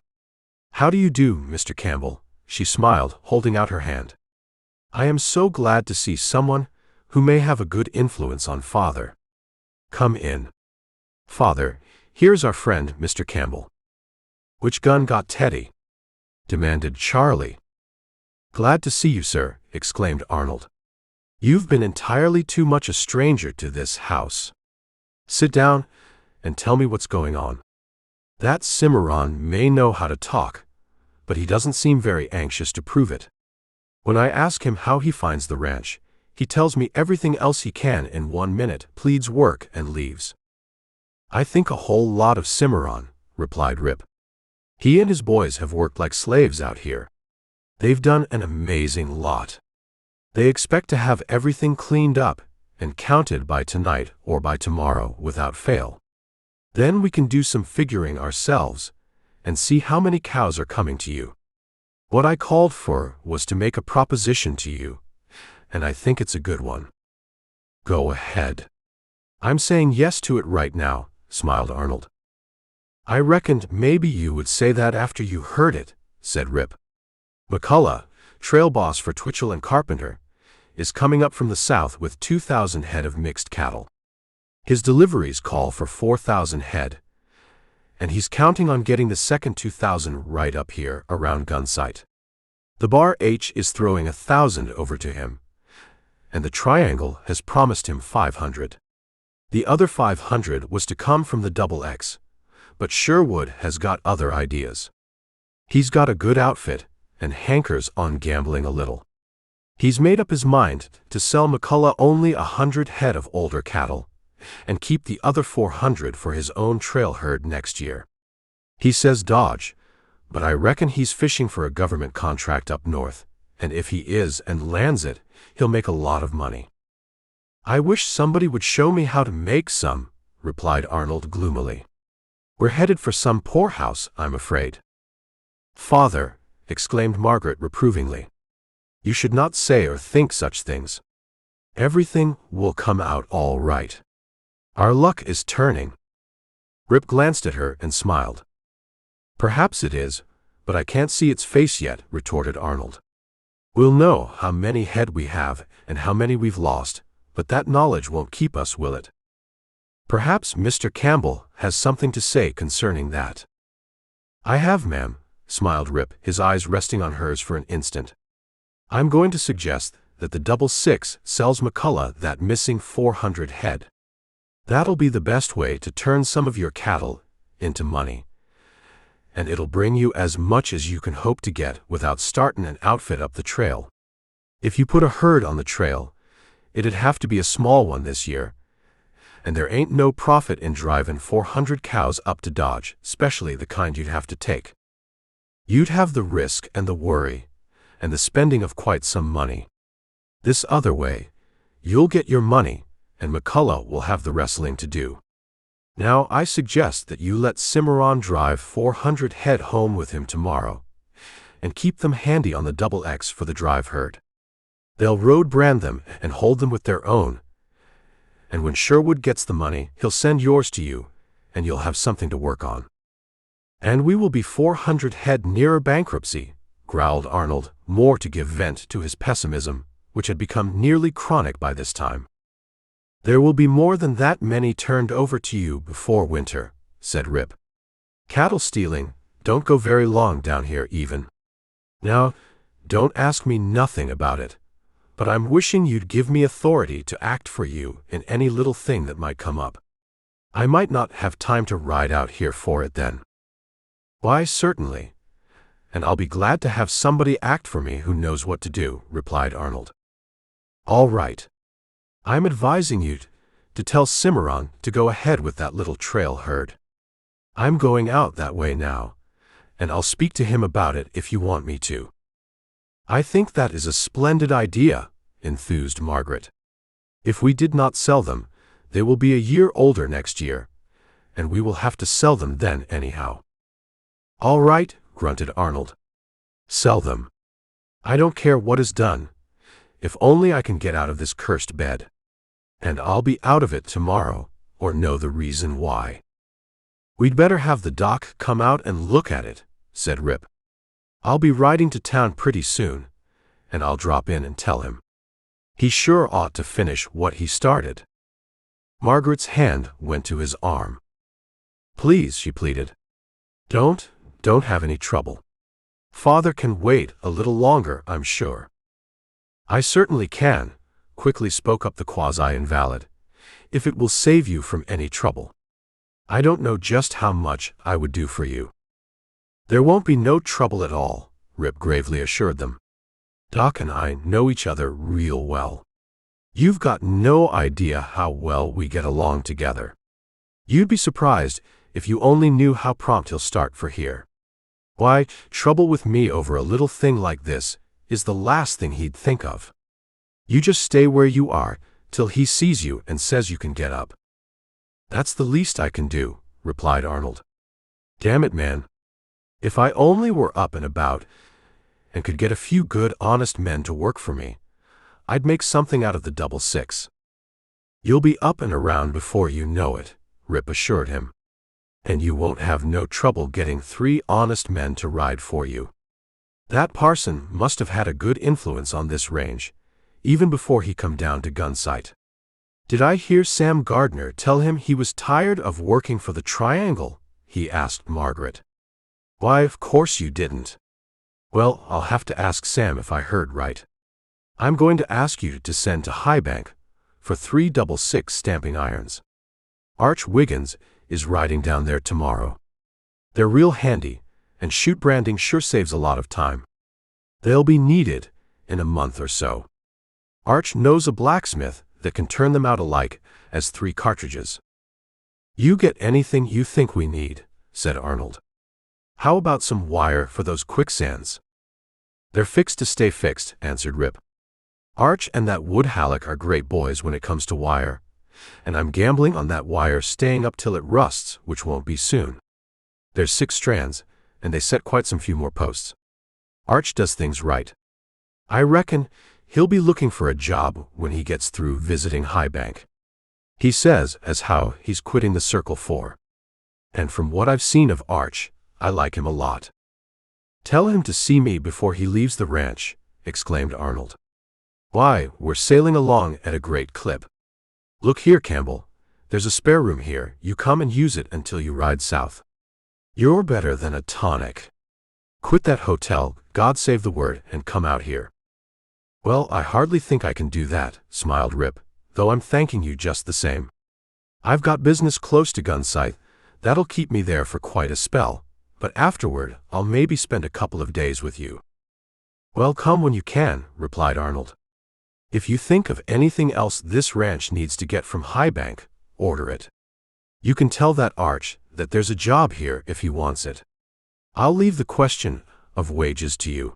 How do you do, Mr. Campbell? She smiled, holding out her hand. I am so glad to see someone who may have a good influence on Father. Come in. Father, here's our friend, Mr. Campbell. Which gun got Teddy? Demanded Charlie. Glad to see you, sir, exclaimed Arnold. You've been entirely too much a stranger to this house. Sit down and tell me what's going on. That Cimarron may know how to talk, but he doesn't seem very anxious to prove it. When I ask him how he finds the ranch, he tells me everything else he can in 1 minute, pleads work, and leaves. I think a whole lot of Cimarron, replied Rip. He and his boys have worked like slaves out here. They've done an amazing lot. They expect to have everything cleaned up and counted by tonight or by tomorrow without fail. Then we can do some figuring ourselves and see how many cows are coming to you. What I called for was to make a proposition to you, and I think it's a good one. Go ahead. I'm saying yes to it right now, smiled Arnold. I reckoned maybe you would say that after you heard it, said Rip. McCullough, trail boss for Twitchell and Carpenter, is coming up from the south with 2,000 head of mixed cattle. His deliveries call for 4,000 head, and he's counting on getting the second 2,000 right up here around Gunsight. The Bar H is throwing 1,000 over to him, and the Triangle has promised him 500. The other 500 was to come from the Double X, but Sherwood has got other ideas. He's got a good outfit and hankers on gambling a little. He's made up his mind to sell McCullough only 100 head of older cattle and keep the other 400 for his own trail herd next year. He says dodge, but I reckon he's fishing for a government contract up north, and if he is and lands it, he'll make a lot of money. I wish somebody would show me how to make some, replied Arnold gloomily. We're headed for some poorhouse, I'm afraid. Father, exclaimed Margaret reprovingly, you should not say or think such things. Everything will come out all right. Our luck is turning. Rip glanced at her and smiled. Perhaps it is, but I can't see its face yet, retorted Arnold. We'll know how many head we have and how many we've lost, but that knowledge won't keep us, will it? Perhaps Mr. Campbell has something to say concerning that. I have, ma'am, smiled Rip, his eyes resting on hers for an instant. I'm going to suggest that the 666 sells McCullough that missing 400 head. That'll be the best way to turn some of your cattle into money. And it'll bring you as much as you can hope to get without starting an outfit up the trail. If you put a herd on the trail, it'd have to be a small one this year, and there ain't no profit in driving 400 cows up to Dodge, especially the kind you'd have to take. You'd have the risk and the worry, and the spending of quite some money. This other way, you'll get your money, and McCullough will have the wrestling to do. Now I suggest that you let Cimarron drive 400 head home with him tomorrow, and keep them handy on the XX for the drive herd. They'll road brand them and hold them with their own, and when Sherwood gets the money, he'll send yours to you, and you'll have something to work on. And we will be 400 head nearer bankruptcy, growled Arnold, more to give vent to his pessimism, which had become nearly chronic by this time. There will be more than that many turned over to you before winter, said Rip. Cattle stealing don't go very long down here even. Now, don't ask me nothing about it, but I'm wishing you'd give me authority to act for you in any little thing that might come up. I might not have time to ride out here for it then. Why, certainly. And I'll be glad to have somebody act for me who knows what to do, replied Arnold. All right. I'm advising you to tell Cimarron to go ahead with that little trail herd. I'm going out that way now, and I'll speak to him about it if you want me to. I think that is a splendid idea, enthused Margaret. If we did not sell them, they will be a year older next year, and we will have to sell them then anyhow. All right, grunted Arnold. Sell them. I don't care what is done, if only I can get out of this cursed bed. And I'll be out of it tomorrow, or know the reason why. We'd better have the doc come out and look at it, said Rip. I'll be riding to town pretty soon, and I'll drop in and tell him. He sure ought to finish what he started. Margaret's hand went to his arm. Please, she pleaded. Don't have any trouble. Father can wait a little longer, I'm sure. I certainly can, quickly spoke up the quasi-invalid, if it will save you from any trouble. I don't know just how much I would do for you. There won't be no trouble at all, Rip gravely assured them. Doc and I know each other real well. You've got no idea how well we get along together. You'd be surprised if you only knew how prompt he'll start for here. Why, trouble with me over a little thing like this is the last thing he'd think of. You just stay where you are till he sees you and says you can get up. That's the least I can do, replied Arnold. Damn it, man. If I only were up and about and could get a few good, honest men to work for me, I'd make something out of the 66. You'll be up and around before you know it, Rip assured him. And you won't have no trouble getting 3 honest men to ride for you. That parson must have had a good influence on this range, even before he come down to Gunsight. Did I hear Sam Gardner tell him he was tired of working for the Triangle? He asked Margaret. Why, of course you didn't. Well, I'll have to ask Sam if I heard right. I'm going to ask you to send to Highbank for 3 66 stamping irons. Arch Wiggins is riding down there tomorrow. They're real handy, and shoot branding sure saves a lot of time. They'll be needed in a month or so. Arch knows a blacksmith that can turn them out alike as 3 cartridges. You get anything you think we need, said Arnold. How about some wire for those quicksands? They're fixed to stay fixed, answered Rip. Arch and that Woodhallock are great boys when it comes to wire, and I'm gambling on that wire staying up till it rusts, which won't be soon. There's 6 strands, and they set quite some few more posts. Arch does things right. I reckon he'll be looking for a job when he gets through visiting Highbank. He says as how he's quitting the Circle 4. And from what I've seen of Arch, I like him a lot. Tell him to see me before he leaves the ranch, exclaimed Arnold. Why, we're sailing along at a great clip. Look here, Campbell, there's a spare room here, you come and use it until you ride south. You're better than a tonic. Quit that hotel, God save the word, and come out here. Well, I hardly think I can do that, smiled Rip, though I'm thanking you just the same. I've got business close to Gunsight. That'll keep me there for quite a spell, but afterward I'll maybe spend a couple of days with you. Well, come when you can, replied Arnold. If you think of anything else this ranch needs to get from Highbank, order it. You can tell that Arch that there's a job here if he wants it. I'll leave the question of wages to you.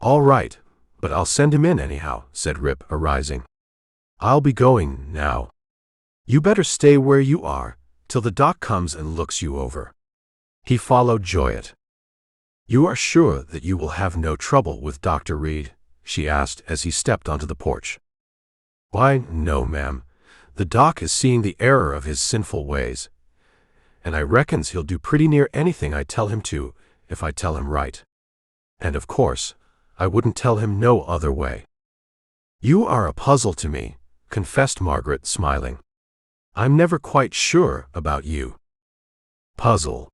All right, but I'll send him in anyhow, said Rip, arising. I'll be going now. You better stay where you are till the doc comes and looks you over. He followed Joyet. You are sure that you will have no trouble with Dr. Reed? She asked as he stepped onto the porch. Why, no, ma'am. The doc is seeing the error of his sinful ways, and I reckons he'll do pretty near anything I tell him to, if I tell him right. And of course, I wouldn't tell him no other way. You are a puzzle to me, confessed Margaret, smiling. I'm never quite sure about you. Puzzle.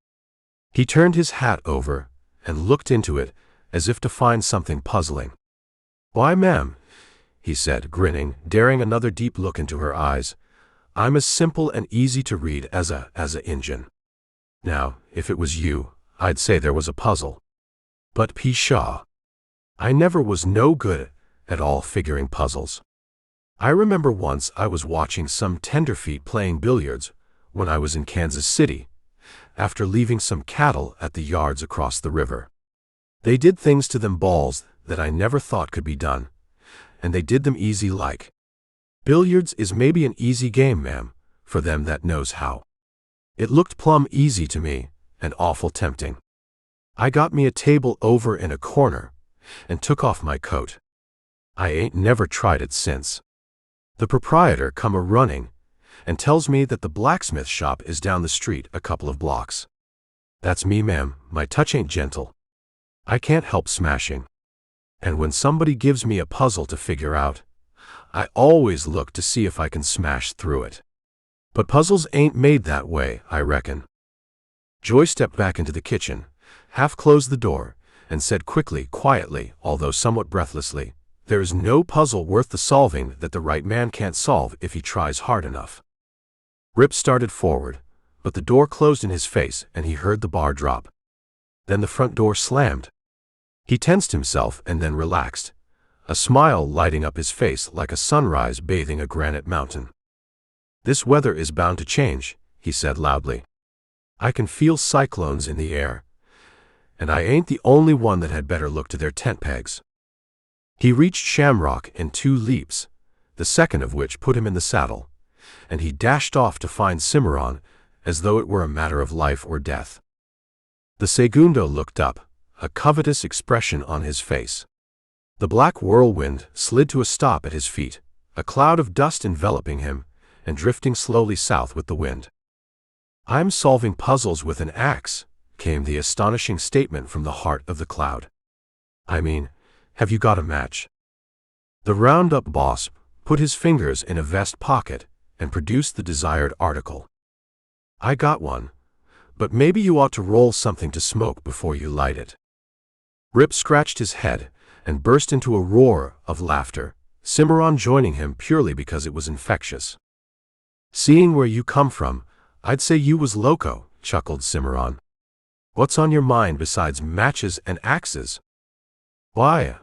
He turned his hat over and looked into it as if to find something puzzling. Why, ma'am, he said, grinning, daring another deep look into her eyes, I'm as simple and easy to read as a Injun. Now, if it was you, I'd say there was a puzzle. But pshaw. I never was no good at all figuring puzzles. I remember once I was watching some tenderfeet playing billiards when I was in Kansas City, after leaving some cattle at the yards across the river. They did things to them balls that I never thought could be done, and they did them easy like. Billiards is maybe an easy game, ma'am, for them that knows how. It looked plumb easy to me, and awful tempting. I got me a table over in a corner, and took off my coat. I ain't never tried it since. The proprietor come a-running, and tells me that the blacksmith shop is down the street a couple of blocks. That's me, ma'am, my touch ain't gentle. I can't help smashing. And when somebody gives me a puzzle to figure out, I always look to see if I can smash through it. But puzzles ain't made that way, I reckon. Joy stepped back into the kitchen, half-closed the door, and said quickly, quietly, although somewhat breathlessly, there is no puzzle worth the solving that the right man can't solve if he tries hard enough. Rip started forward, but the door closed in his face and he heard the bar drop. Then the front door slammed. He tensed himself and then relaxed, a smile lighting up his face like a sunrise bathing a granite mountain. This weather is bound to change, he said loudly. I can feel cyclones in the air, and I ain't the only one that had better look to their tent pegs. He reached Shamrock in 2 leaps, the second of which put him in the saddle, and he dashed off to find Cimarron as though it were a matter of life or death. The segundo looked up, a covetous expression on his face. The black whirlwind slid to a stop at his feet, a cloud of dust enveloping him and drifting slowly south with the wind. I'm solving puzzles with an axe, came the astonishing statement from the heart of the cloud. I mean, have you got a match? The roundup boss put his fingers in a vest pocket and produced the desired article. I got one, but maybe you ought to roll something to smoke before you light it. Rip scratched his head and burst into a roar of laughter, Cimarron joining him purely because it was infectious. Seeing where you come from, I'd say you was loco, chuckled Cimarron. What's on your mind besides matches and axes? Why,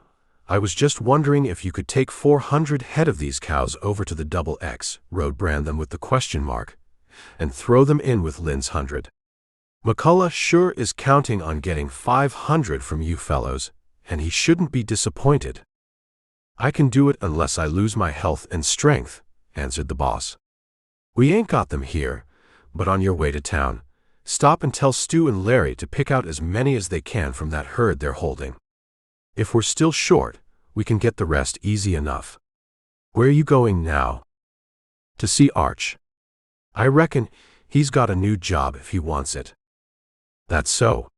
I was just wondering if you could take 400 head of these cows over to the Double X, Road Brand with the question mark, and throw them in with Lynn's 100. McCullough sure is counting on getting 500 from you fellows, and he shouldn't be disappointed. I can do it unless I lose my health and strength, answered the boss. We ain't got them here, but on your way to town, stop and tell Stu and Larry to pick out as many as they can from that herd they're holding. If we're still short, we can get the rest easy enough. Where are you going now? To see Arch. I reckon he's got a new job if he wants it. That's so,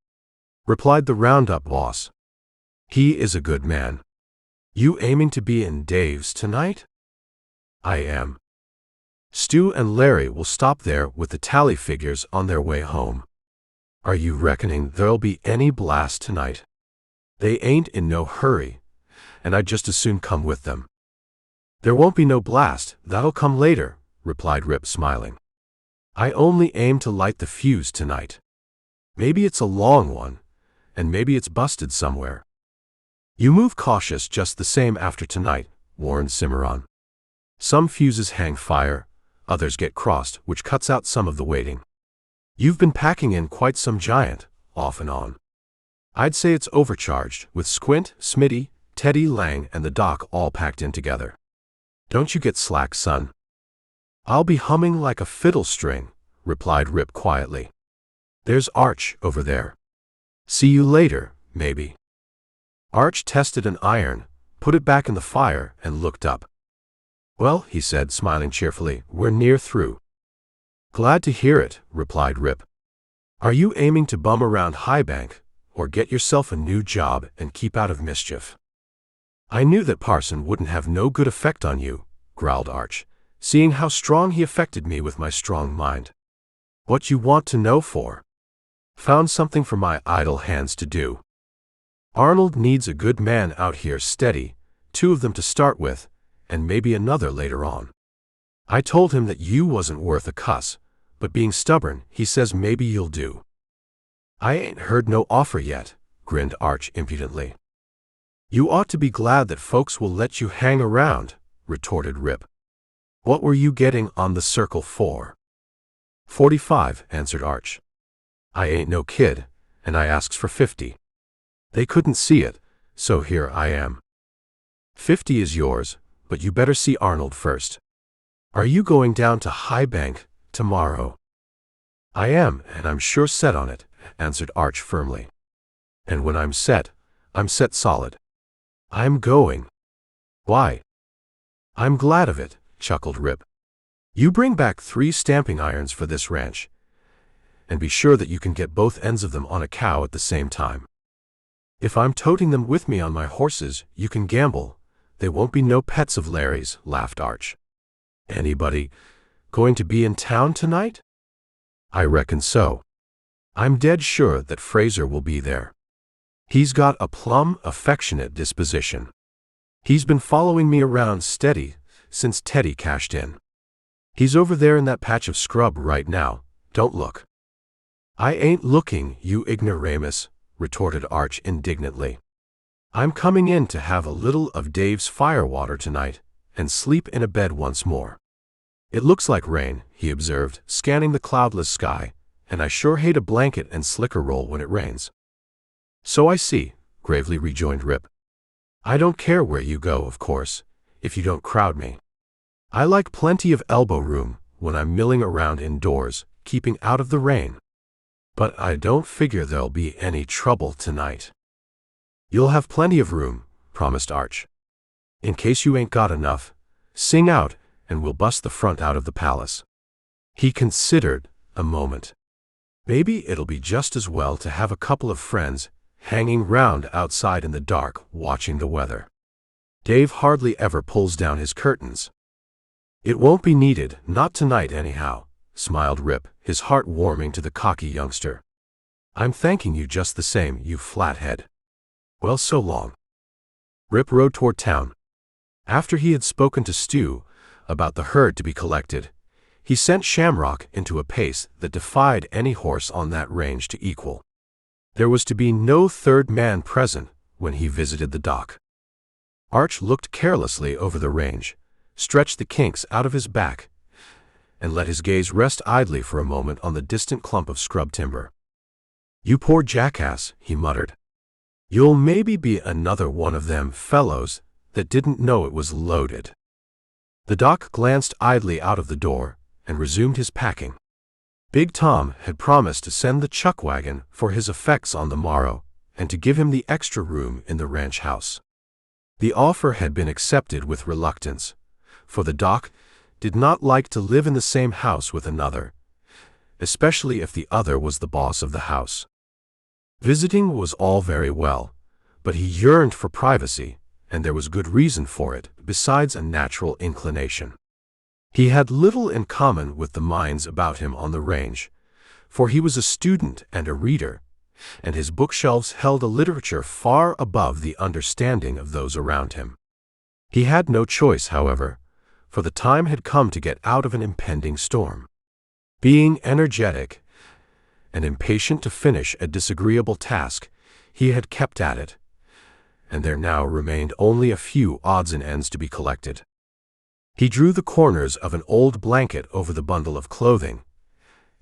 replied the roundup boss. He is a good man. You aiming to be in Dave's tonight? I am. Stu and Larry will stop there with the tally figures on their way home. Are you reckoning there'll be any blast tonight? They ain't in no hurry, and I'd just as soon come with them. There won't be no blast, that'll come later, replied Rip, smiling. I only aim to light the fuse tonight. Maybe it's a long one, and maybe it's busted somewhere. You move cautious just the same after tonight, warned Cimarron. Some fuses hang fire, others get crossed, which cuts out some of the waiting. You've been packing in quite some giant, off and on. I'd say it's overcharged, with Squint, Smitty, Teddy, Lang, and the Doc all packed in together. Don't you get slack, son. I'll be humming like a fiddle string, replied Rip quietly. There's Arch over there. See you later, maybe. Arch tested an iron, put it back in the fire, and looked up. Well, he said, smiling cheerfully, we're near through. Glad to hear it, replied Rip. Are you aiming to bum around High Bank, or get yourself a new job and keep out of mischief? I knew that Parson wouldn't have no good effect on you, growled Arch, seeing how strong he affected me with my strong mind. What you want to know for? Found something for my idle hands to do. Arnold needs a good man out here steady, 2 of them to start with, and maybe another later on. I told him that you wasn't worth a cuss, but being stubborn, he says maybe you'll do. I ain't heard no offer yet, grinned Arch impudently. You ought to be glad that folks will let you hang around, retorted Rip. What were you getting on the circle for? 45, answered Arch. I ain't no kid, and I asks for 50. They couldn't see it, so here I am. 50 is yours, but you better see Arnold first. Are you going down to High Bank tomorrow? I am, and I'm sure set on it, answered Arch firmly. And when I'm set solid. I'm going. Why? I'm glad of it, chuckled Rip. You bring back 3 stamping irons for this ranch, and be sure that you can get both ends of them on a cow at the same time. If I'm toting them with me on my horses, you can gamble. They won't be no pets of Larry's, laughed Arch. Anybody going to be in town tonight? I reckon so. I'm dead sure that Fraser will be there. He's got a plumb affectionate disposition. He's been following me around steady since Teddy cashed in. He's over there in that patch of scrub right now. Don't look. I ain't looking, you ignoramus, retorted Arch indignantly. I'm coming in to have a little of Dave's firewater tonight and sleep in a bed once more. It looks like rain, he observed, scanning the cloudless sky, and I sure hate a blanket and slicker roll when it rains. So I see, gravely rejoined Rip. I don't care where you go, of course, if you don't crowd me. I like plenty of elbow room when I'm milling around indoors, keeping out of the rain. But I don't figure there'll be any trouble tonight. You'll have plenty of room, promised Arch. In case you ain't got enough, sing out, and we'll bust the front out of the palace. He considered a moment. Maybe it'll be just as well to have a couple of friends hanging round outside in the dark watching the weather. Dave hardly ever pulls down his curtains. It won't be needed, not tonight anyhow, smiled Rip, his heart warming to the cocky youngster. I'm thanking you just the same, you flathead. Well, so long. Rip rode toward town. After he had spoken to Stu about the herd to be collected, he sent Shamrock into a pace that defied any horse on that range to equal. There was to be no third man present when he visited the dock. Arch looked carelessly over the range, stretched the kinks out of his back, and let his gaze rest idly for a moment on the distant clump of scrub timber. You poor jackass, he muttered. You'll maybe be another one of them fellows that didn't know it was loaded. The doc glanced idly out of the door and resumed his packing. Big Tom had promised to send the chuck wagon for his effects on the morrow and to give him the extra room in the ranch house. The offer had been accepted with reluctance, for the doc did not like to live in the same house with another, especially if the other was the boss of the house. Visiting was all very well, but he yearned for privacy, and there was good reason for it, besides a natural inclination. He had little in common with the minds about him on the range, for he was a student and a reader, and his bookshelves held a literature far above the understanding of those around him. He had no choice, however, for the time had come to get out of an impending storm. Being energetic and impatient to finish a disagreeable task, he had kept at it, and there now remained only a few odds and ends to be collected. He drew the corners of an old blanket over the bundle of clothing,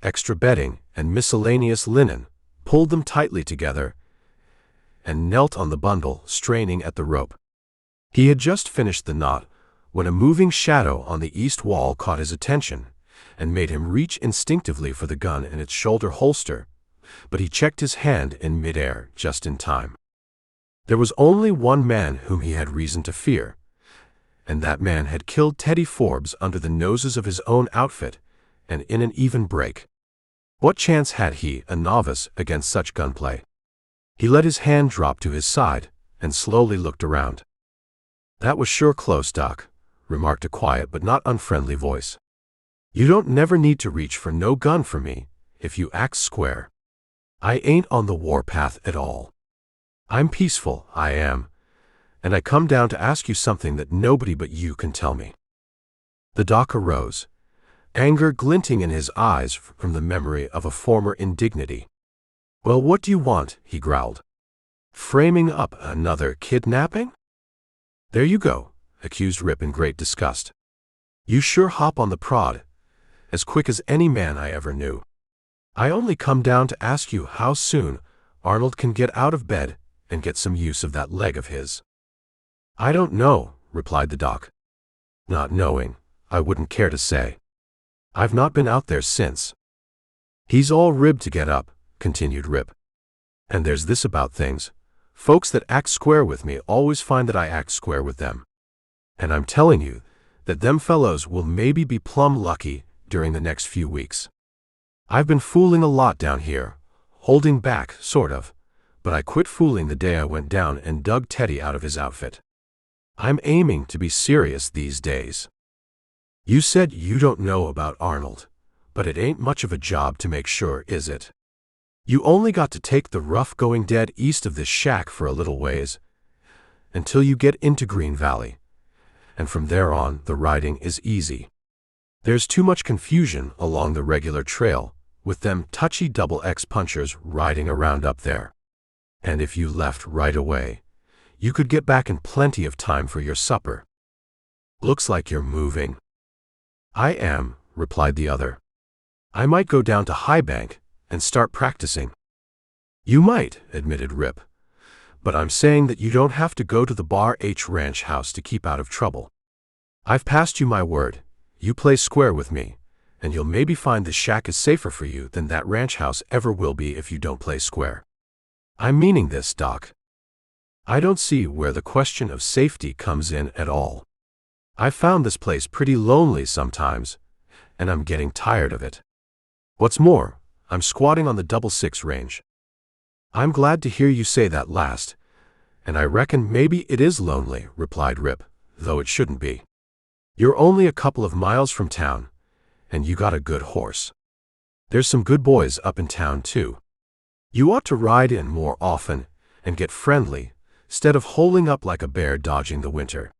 extra bedding, and miscellaneous linen, pulled them tightly together, and knelt on the bundle, straining at the rope. He had just finished the knot when a moving shadow on the east wall caught his attention and made him reach instinctively for the gun in its shoulder holster, but he checked his hand in midair just in time. There was only one man whom he had reason to fear, and that man had killed Teddy Forbes under the noses of his own outfit and in an even break. What chance had he, a novice, against such gunplay? He let his hand drop to his side and slowly looked around. "That was sure close, Doc," remarked a quiet but not unfriendly voice. "You don't never need to reach for no gun for me if you act square. I ain't on the warpath at all. I'm peaceful, I am, and I come down to ask you something that nobody but you can tell me." The Doc arose, anger glinting in his eyes from the memory of a former indignity. "Well, what do you want?" he growled. "Framing up another kidnapping?" "There you go," accused Rip in great disgust. "You sure hop on the prod, as quick as any man I ever knew. I only come down to ask you how soon Arnold can get out of bed and get some use of that leg of his." "I don't know," replied the Doc. "Not knowing, I wouldn't care to say. I've not been out there since." "He's all ribbed to get up," continued Rip. "And there's this about things. Folks that act square with me always find that I act square with them. And I'm telling you that them fellows will maybe be plumb lucky during the next few weeks. I've been fooling a lot down here, holding back, sort of, but I quit fooling the day I went down and dug Teddy out of his outfit. I'm aiming to be serious these days. You said you don't know about Arnold, but it ain't much of a job to make sure, is it? You only got to take the rough going dead east of this shack for a little ways, until you get into Green Valley, and from there on the riding is easy. There's too much confusion along the regular trail, with them touchy double X punchers riding around up there. And if you left right away, you could get back in plenty of time for your supper. Looks like you're moving." "I am," replied the other. "I might go down to High Bank and start practicing." "You might," admitted Rip, "but I'm saying that you don't have to go to the Bar H Ranch house to keep out of trouble. I've passed you my word. You play square with me, and you'll maybe find the shack is safer for you than that ranch house ever will be if you don't play square. I'm meaning this, Doc. I don't see where the question of safety comes in at all. I've found this place pretty lonely sometimes, and I'm getting tired of it. What's more, I'm squatting on the 6 range." "I'm glad to hear you say that last, and I reckon maybe it is lonely," replied Rip, "though it shouldn't be. You're only a couple of miles from town, and you got a good horse. There's some good boys up in town, too. You ought to ride in more often and get friendly, instead of holing up like a bear dodging the winter.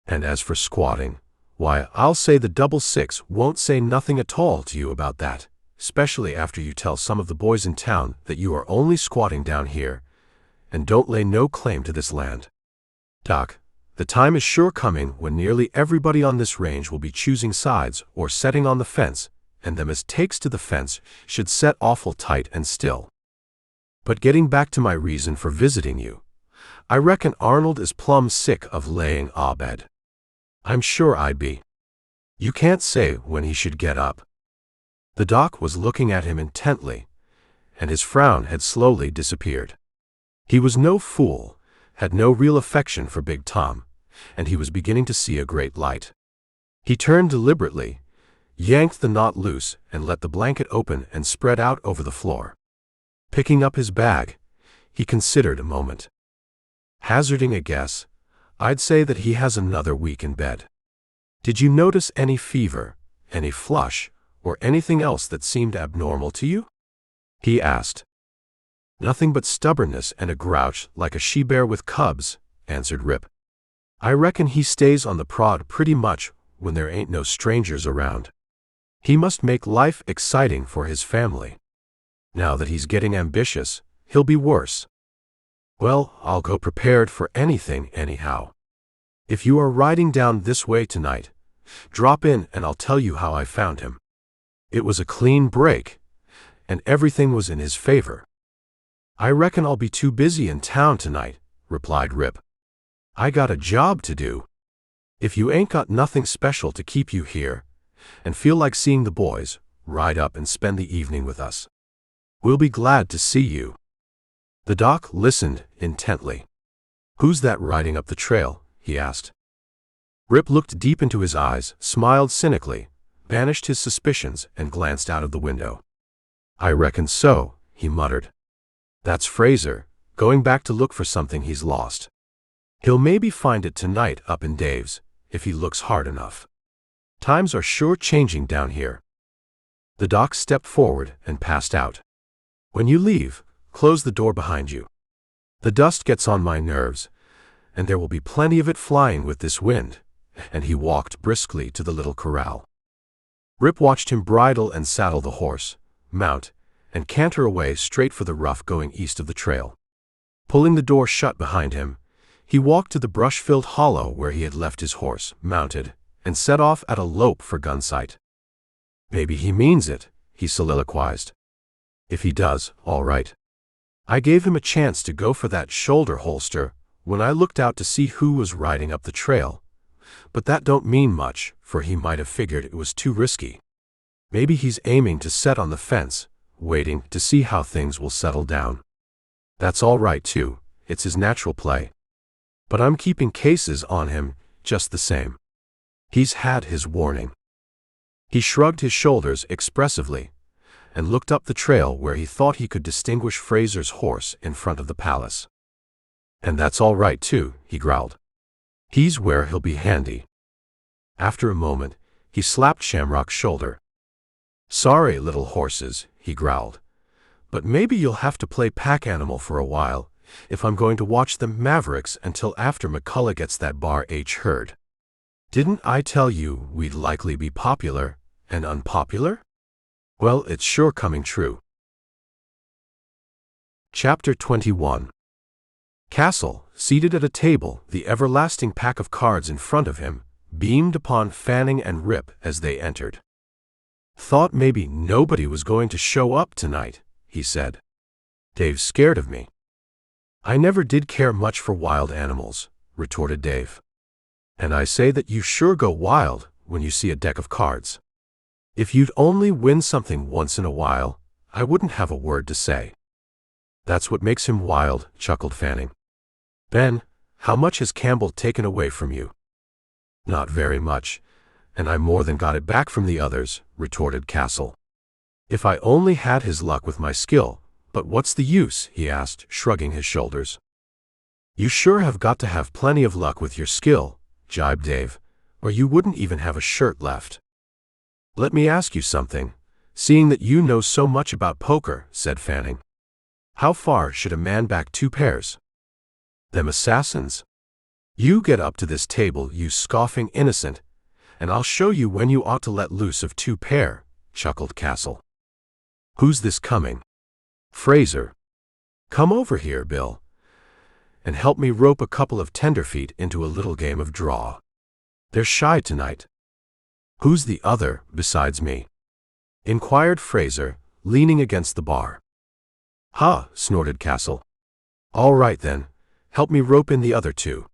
And as for squatting, why, I'll say the 6 won't say nothing at all to you about that, especially after you tell some of the boys in town that you are only squatting down here and don't lay no claim to this land. Doc, the time is sure coming when nearly everybody on this range will be choosing sides or setting on the fence, and them as takes to the fence should set awful tight and still. But getting back to my reason for visiting you, I reckon Arnold is plumb sick of laying abed. I'm sure I'd be. You can't say when he should get up." The Doc was looking at him intently, and his frown had slowly disappeared. He was no fool, had no real affection for Big Tom, and he was beginning to see a great light. He turned deliberately, yanked the knot loose, and let the blanket open and spread out over the floor. Picking up his bag, he considered a moment. "Hazarding a guess, I'd say that he has another week in bed. Did you notice any fever, any flush, or anything else that seemed abnormal to you?" he asked. "Nothing but stubbornness and a grouch like a she-bear with cubs," answered Rip. "I reckon he stays on the prod pretty much when there ain't no strangers around. He must make life exciting for his family. Now that he's getting ambitious, he'll be worse. Well, I'll go prepared for anything anyhow. If you are riding down this way tonight, drop in and I'll tell you how I found him. It was a clean break, and everything was in his favor." "I reckon I'll be too busy in town tonight," replied Rip. "I got a job to do. If you ain't got nothing special to keep you here, and feel like seeing the boys, ride up and spend the evening with us. We'll be glad to see you." The doc listened intently. "Who's that riding up the trail?" he asked. Rip looked deep into his eyes, smiled cynically, banished his suspicions, and glanced out of the window. "I reckon so," he muttered. "That's Fraser, going back to look for something he's lost. He'll maybe find it tonight up in Dave's, if he looks hard enough. Times are sure changing down here." The doc stepped forward and passed out. "When you leave, close the door behind you. The dust gets on my nerves, and there will be plenty of it flying with this wind," and he walked briskly to the little corral. Rip watched him bridle and saddle the horse, mount, and canter away straight for the rough going east of the trail. Pulling the door shut behind him, he walked to the brush-filled hollow where he had left his horse, mounted, and set off at a lope for Gunsight. "Maybe he means it," he soliloquized. "If he does, all right. I gave him a chance to go for that shoulder holster when I looked out to see who was riding up the trail, but that don't mean much, for he might have figured it was too risky. Maybe he's aiming to set on the fence, waiting to see how things will settle down. That's all right too, it's his natural play. But I'm keeping cases on him just the same. He's had his warning." He shrugged his shoulders expressively and looked up the trail where he thought he could distinguish Fraser's horse in front of the palace. "And that's all right too," he growled. "He's where he'll be handy." After a moment, he slapped Shamrock's shoulder. "Sorry, little horses," he growled, "but maybe you'll have to play pack animal for a while if I'm going to watch them Mavericks until after McCullough gets that Bar H herd. Didn't I tell you we'd likely be popular and unpopular? Well, it's sure coming true." Chapter 21. Castle, seated at a table, the everlasting pack of cards in front of him, beamed upon Fanning and Rip as they entered. "Thought maybe nobody was going to show up tonight," he said. "Dave's scared of me." "I never did care much for wild animals," retorted Dave. "And I say that you sure go wild when you see a deck of cards. If you'd only win something once in a while, I wouldn't have a word to say." "That's what makes him wild," chuckled Fanning. "Ben, how much has Campbell taken away from you?" "Not very much, and I more than got it back from the others," retorted Castle. "If I only had his luck with my skill, but what's the use?" he asked, shrugging his shoulders. "You sure have got to have plenty of luck with your skill," jibed Dave, "or you wouldn't even have a shirt left." "Let me ask you something, seeing that you know so much about poker," said Fanning. "How far should a man back 2 pairs? Them assassins? You get up to this table, you scoffing innocent, and I'll show you when you ought to let loose of 2 pair, chuckled Castle. "Who's this coming?" "Fraser. Come over here, Bill, and help me rope a couple of tenderfeet into a little game of draw. They're shy tonight." "Who's the other, besides me?" inquired Fraser, leaning against the bar. "Ha," snorted Castle. "All right then, help me rope in the other 2.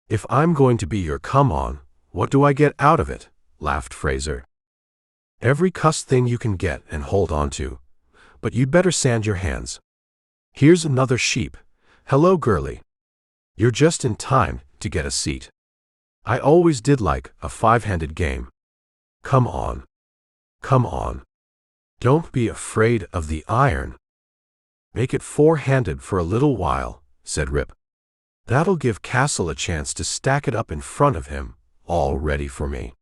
"If I'm going to be your come-on, what do I get out of it?" laughed Fraser. "Every cuss thing you can get and hold on to, but you'd better sand your hands. Here's another sheep. Hello, girlie. You're just in time to get a seat. I always did like a 5-handed game. Come on. Come on. Don't be afraid of the iron." "Make it 4-handed for a little while," said Rip. "That'll give Castle a chance to stack it up in front of him, all ready for me."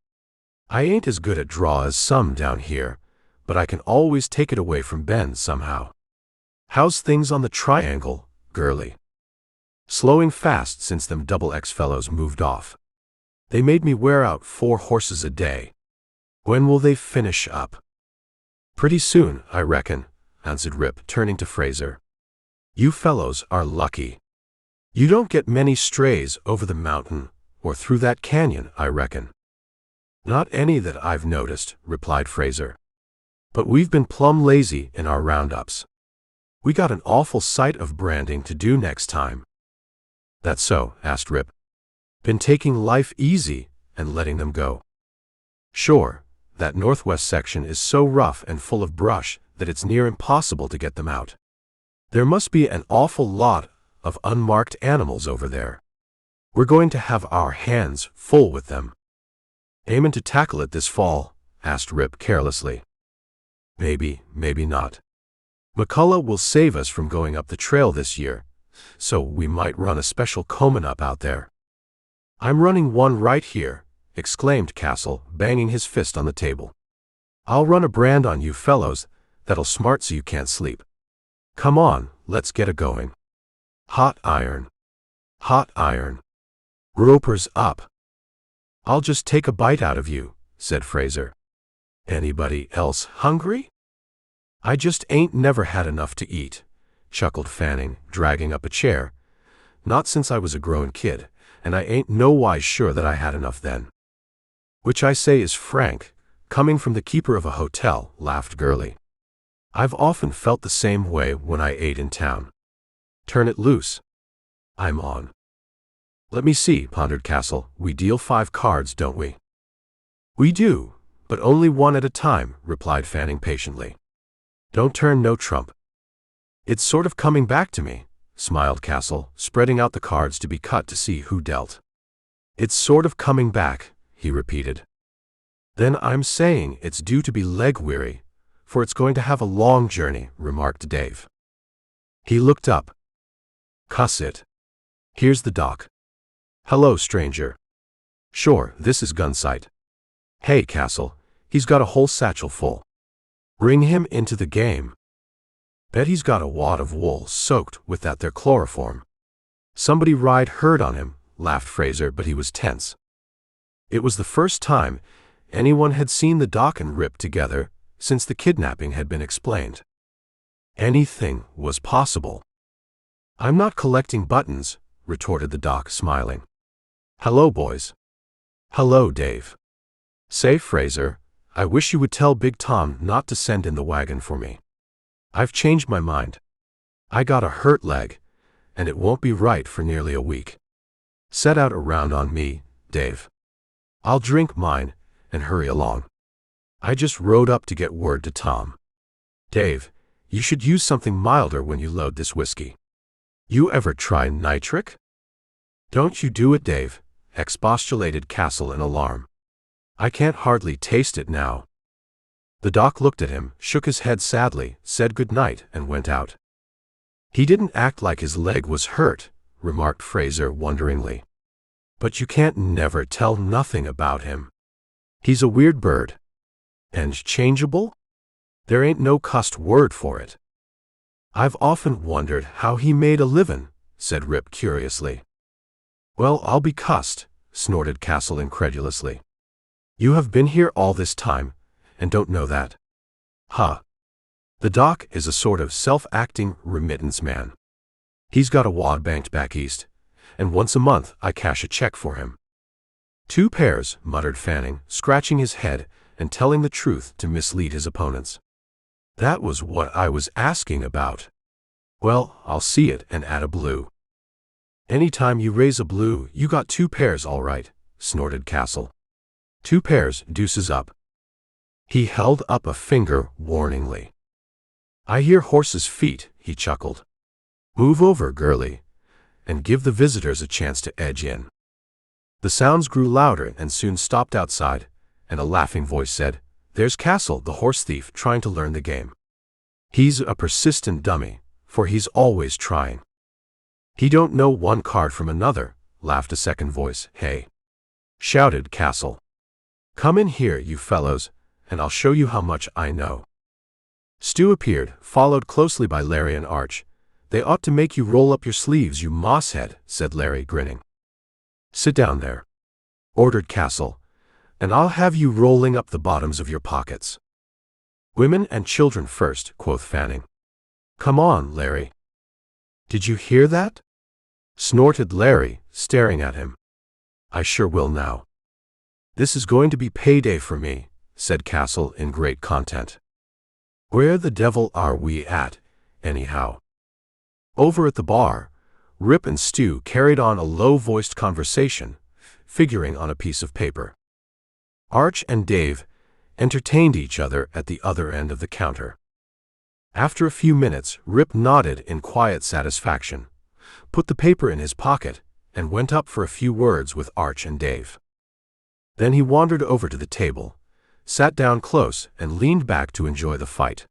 I ain't as good at draw as some down here, but I can always take it away from Ben somehow. How's things on the triangle, girly? Slowing fast since them double X fellows moved off. They made me wear out 4 horses a day. When will they finish up? Pretty soon, I reckon, answered Rip, turning to Fraser. You fellows are lucky. You don't get many strays over the mountain or through that canyon, I reckon. Not any that I've noticed, replied Fraser. But we've been plumb lazy in our roundups. We got an awful sight of branding to do next time. That so? Asked Rip. Been taking life easy and letting them go. Sure, that northwest section is so rough and full of brush that it's near impossible to get them out. There must be an awful lot of unmarked animals over there. We're going to have our hands full with them. Aimin' to tackle it this fall? Asked Rip carelessly. Maybe, maybe not. McCullough will save us from going up the trail this year, so we might run a special combin' up out there. I'm running one right here, exclaimed Castle, banging his fist on the table. I'll run a brand on you fellows that'll smart so you can't sleep. Come on, let's get a-going. Hot iron. Hot iron. Roper's up. I'll just take a bite out of you, said Fraser. Anybody else hungry? I just ain't never had enough to eat, chuckled Fanning, dragging up a chair. Not since I was a growin' kid, and I ain't no wise sure that I had enough then. Which I say is frank, coming from the keeper of a hotel, laughed Gurley. I've often felt the same way when I ate in town. Turn it loose. I'm on. Let me see, pondered Castle. We deal 5 cards, don't we? We do, but only one at a time, replied Fanning patiently. Don't turn no trump. It's sort of coming back to me, smiled Castle, spreading out the cards to be cut to see who dealt. It's sort of coming back, he repeated. Then I'm saying it's due to be leg-weary, for it's going to have a long journey, remarked Dave. He looked up. Cuss it. Here's the doc. Hello, stranger. Sure, this is Gunsight. Hey, Castle, he's got a whole satchel full. Bring him into the game. Bet he's got a wad of wool soaked with that there chloroform. Somebody ride herd on him, laughed Fraser, but he was tense. It was the first time anyone had seen the doc and Rip together since the kidnapping had been explained. Anything was possible. I'm not collecting buttons, retorted the doc, smiling. Hello, boys. Hello, Dave. Say, Fraser, I wish you would tell Big Tom not to send in the wagon for me. I've changed my mind. I got a hurt leg, and it won't be right for nearly a week. Set out a round on me, Dave. I'll drink mine and hurry along. I just rode up to get word to Tom. Dave, you should use something milder when you load this whiskey. You ever try nitric? Don't you do it, Dave, expostulated Castle in alarm. I can't hardly taste it now. The doc looked at him, shook his head sadly, said good night, and went out. He didn't act like his leg was hurt, remarked Fraser wonderingly. But you can't never tell nothing about him. He's a weird bird. And changeable? There ain't no cussed word for it. I've often wondered how he made a livin', said Rip curiously. Well, I'll be cussed, snorted Castle incredulously. You have been here all this time, and don't know that? Huh. The doc is a sort of self-acting remittance man. He's got a wad banked back east, and once a month I cash a check for him. 2 pairs, muttered Fanning, scratching his head and telling the truth to mislead his opponents. That was what I was asking about. Well, I'll see it and add a blue. Anytime you raise a blue, you got 2 pairs all right, snorted Castle. 2 pairs, deuces up. He held up a finger warningly. I hear horses' feet, he chuckled. Move over, Gurley, and give the visitors a chance to edge in. The sounds grew louder and soon stopped outside, and a laughing voice said, There's Castle, the horse thief, trying to learn the game. He's a persistent dummy, for he's always trying. He don't know one card from another, laughed a second voice. Hey! Shouted Castle. Come in here, you fellows, and I'll show you how much I know. Stu appeared, followed closely by Larry and Arch. They ought to make you roll up your sleeves, you mosshead, said Larry, grinning. Sit down there, ordered Castle, and I'll have you rolling up the bottoms of your pockets. Women and children first, quoth Fanning. Come on, Larry. Did you hear that? Snorted Larry, staring at him. I sure will now. This is going to be payday for me, said Castle in great content. Where the devil are we at, anyhow? Over at the bar, Rip and Stu carried on a low-voiced conversation, figuring on a piece of paper. Arch and Dave entertained each other at the other end of the counter. After a few minutes, Rip nodded in quiet satisfaction, put the paper in his pocket, and went up for a few words with Arch and Dave. Then he wandered over to the table, sat down close, and leaned back to enjoy the fight.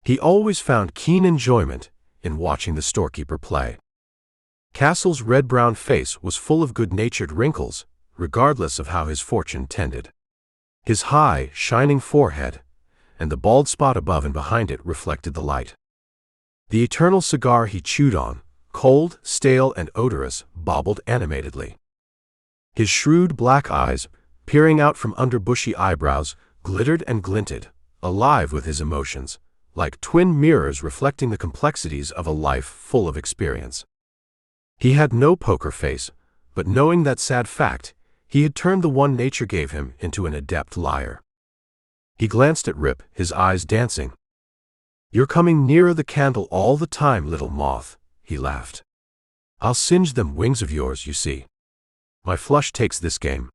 He always found keen enjoyment in watching the storekeeper play. Castle's red-brown face was full of good-natured wrinkles, regardless of how his fortune tended. His high, shining forehead and the bald spot above and behind it reflected the light. The eternal cigar he chewed on, cold, stale, and odorous, bobbled animatedly. His shrewd black eyes, peering out from under bushy eyebrows, glittered and glinted, alive with his emotions, like twin mirrors reflecting the complexities of a life full of experience. He had no poker face, but knowing that sad fact, he had turned the one nature gave him into an adept liar. He glanced at Rip, his eyes dancing. You're coming nearer the candle all the time, little moth, he laughed. I'll singe them wings of yours, you see. My flush takes this game.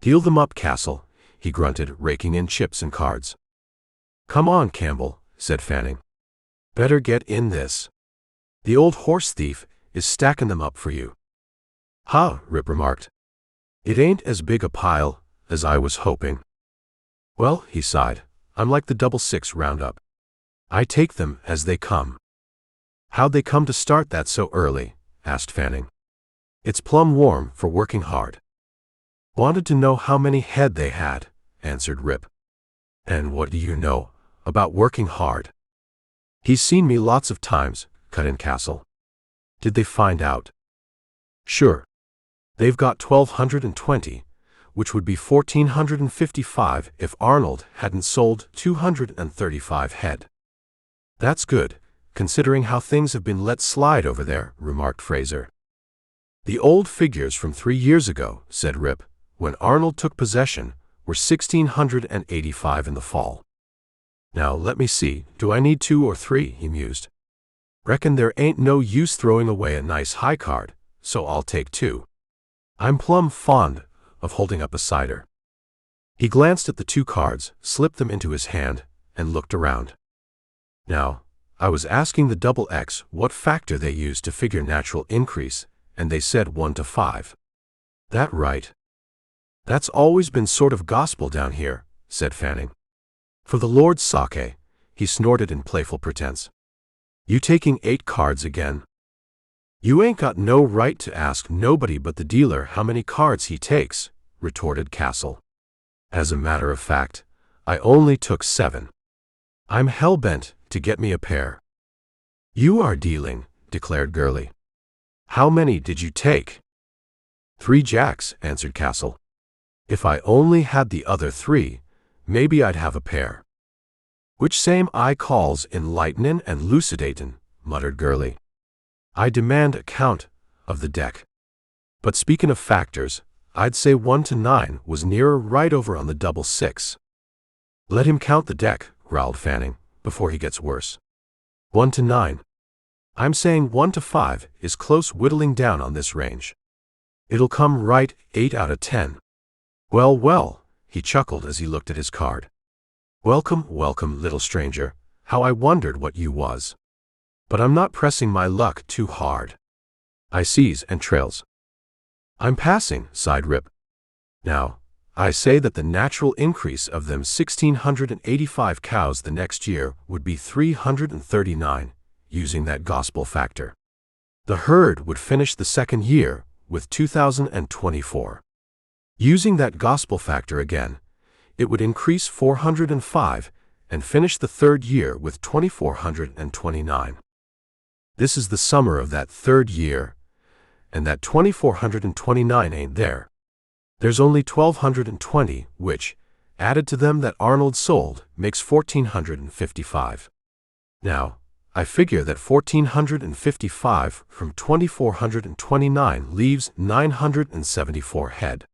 Deal them up, Castle, he grunted, raking in chips and cards. Come on, Campbell, said Fanning. Better get in this. The old horse thief is stacking them up for you. Ha, Rip remarked. It ain't as big a pile as I was hoping. Well, he sighed, I'm like the 6 roundup. I take them as they come. How'd they come to start that so early? Asked Fanning. It's plumb warm for working hard. Wanted to know how many head they had, answered Rip. And what do you know about working hard? He's seen me lots of times, cut in Castle. Did they find out? Sure. They've got 1,220, which would be 1,455 if Arnold hadn't sold 235 head. That's good, considering how things have been let slide over there, remarked Fraser. The old figures from 3 years ago, said Rip, when Arnold took possession, were 1,685 in the fall. Now let me see, do I need 2 or 3, he mused. Reckon there ain't no use throwing away a nice high card, so I'll take 2. I'm plumb fond of holding up a cider. He glanced at the 2 cards, slipped them into his hand, and looked around. Now, I was asking the X what factor they used to figure natural increase, and they said 1 to 5. That right? That's always been sort of gospel down here, said Fanning. For the Lord's sake, he snorted in playful pretense. You taking 8 cards again? You ain't got no right to ask nobody but the dealer how many cards he takes, retorted Castle. As a matter of fact, I only took 7. I'm hell-bent to get me a pair. You are dealing, declared Gurley. How many did you take? 3 jacks, answered Castle. If I only had the other 3, maybe I'd have a pair. Which same I calls enlightenin' and lucidatin', muttered Gurley. I demand a count of the deck. But speaking of factors, I'd say 1 to 9 was nearer right over on the 6. Let him count the deck, growled Fanning, before he gets worse. 1 to 9. I'm saying 1 to 5 is close whittling down on this range. It'll come right 8 out of 10. Well, well, he chuckled as he looked at his card. Welcome, welcome, little stranger, how I wondered what you was. But I'm not pressing my luck too hard. I sees and trails. I'm passing, sighed Rip. Now, I say that the natural increase of them 1,685 cows the next year would be 339, using that gospel factor. The herd would finish the second year with 2,024. Using that gospel factor again, it would increase 405 and finish the third year with 2,429. This is the summer of that third year, and that 2,429 ain't there. There's only 1,220, which, added to them that Arnold sold, makes 1,455. Now, I figure that 1,455 from 2,429 leaves 974 head.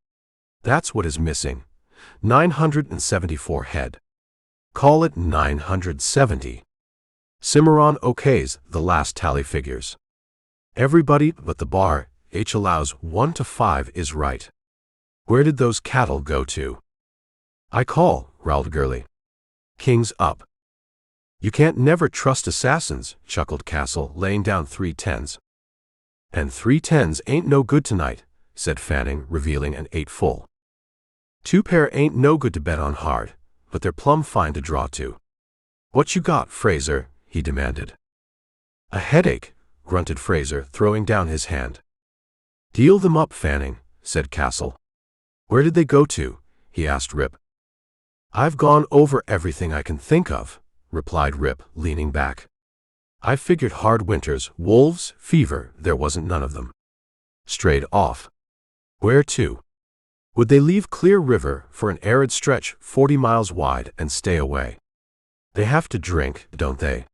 That's what is missing, 974 head. Call it 970. Cimarron okays the last tally figures. Everybody but the bar H allows 1 to 5 is right. Where did those cattle go to? I call, growled Gurley. King's up. You can't never trust assassins, chuckled Castle, laying down 3 10s. And 3 10s ain't no good tonight, said Fanning, revealing an 8 full. 2 pair ain't no good to bet on hard, but they're plumb fine to draw to. What you got, Fraser? He demanded. A headache, grunted Fraser, throwing down his hand. Deal them up, Fanning, said Castle. Where did they go to? He asked Rip. I've gone over everything I can think of, replied Rip, leaning back. I figured hard winters, wolves, fever, there wasn't none of them. Strayed off. Where to? Would they leave Clear River for an arid stretch 40 miles wide and stay away? They have to drink, don't they?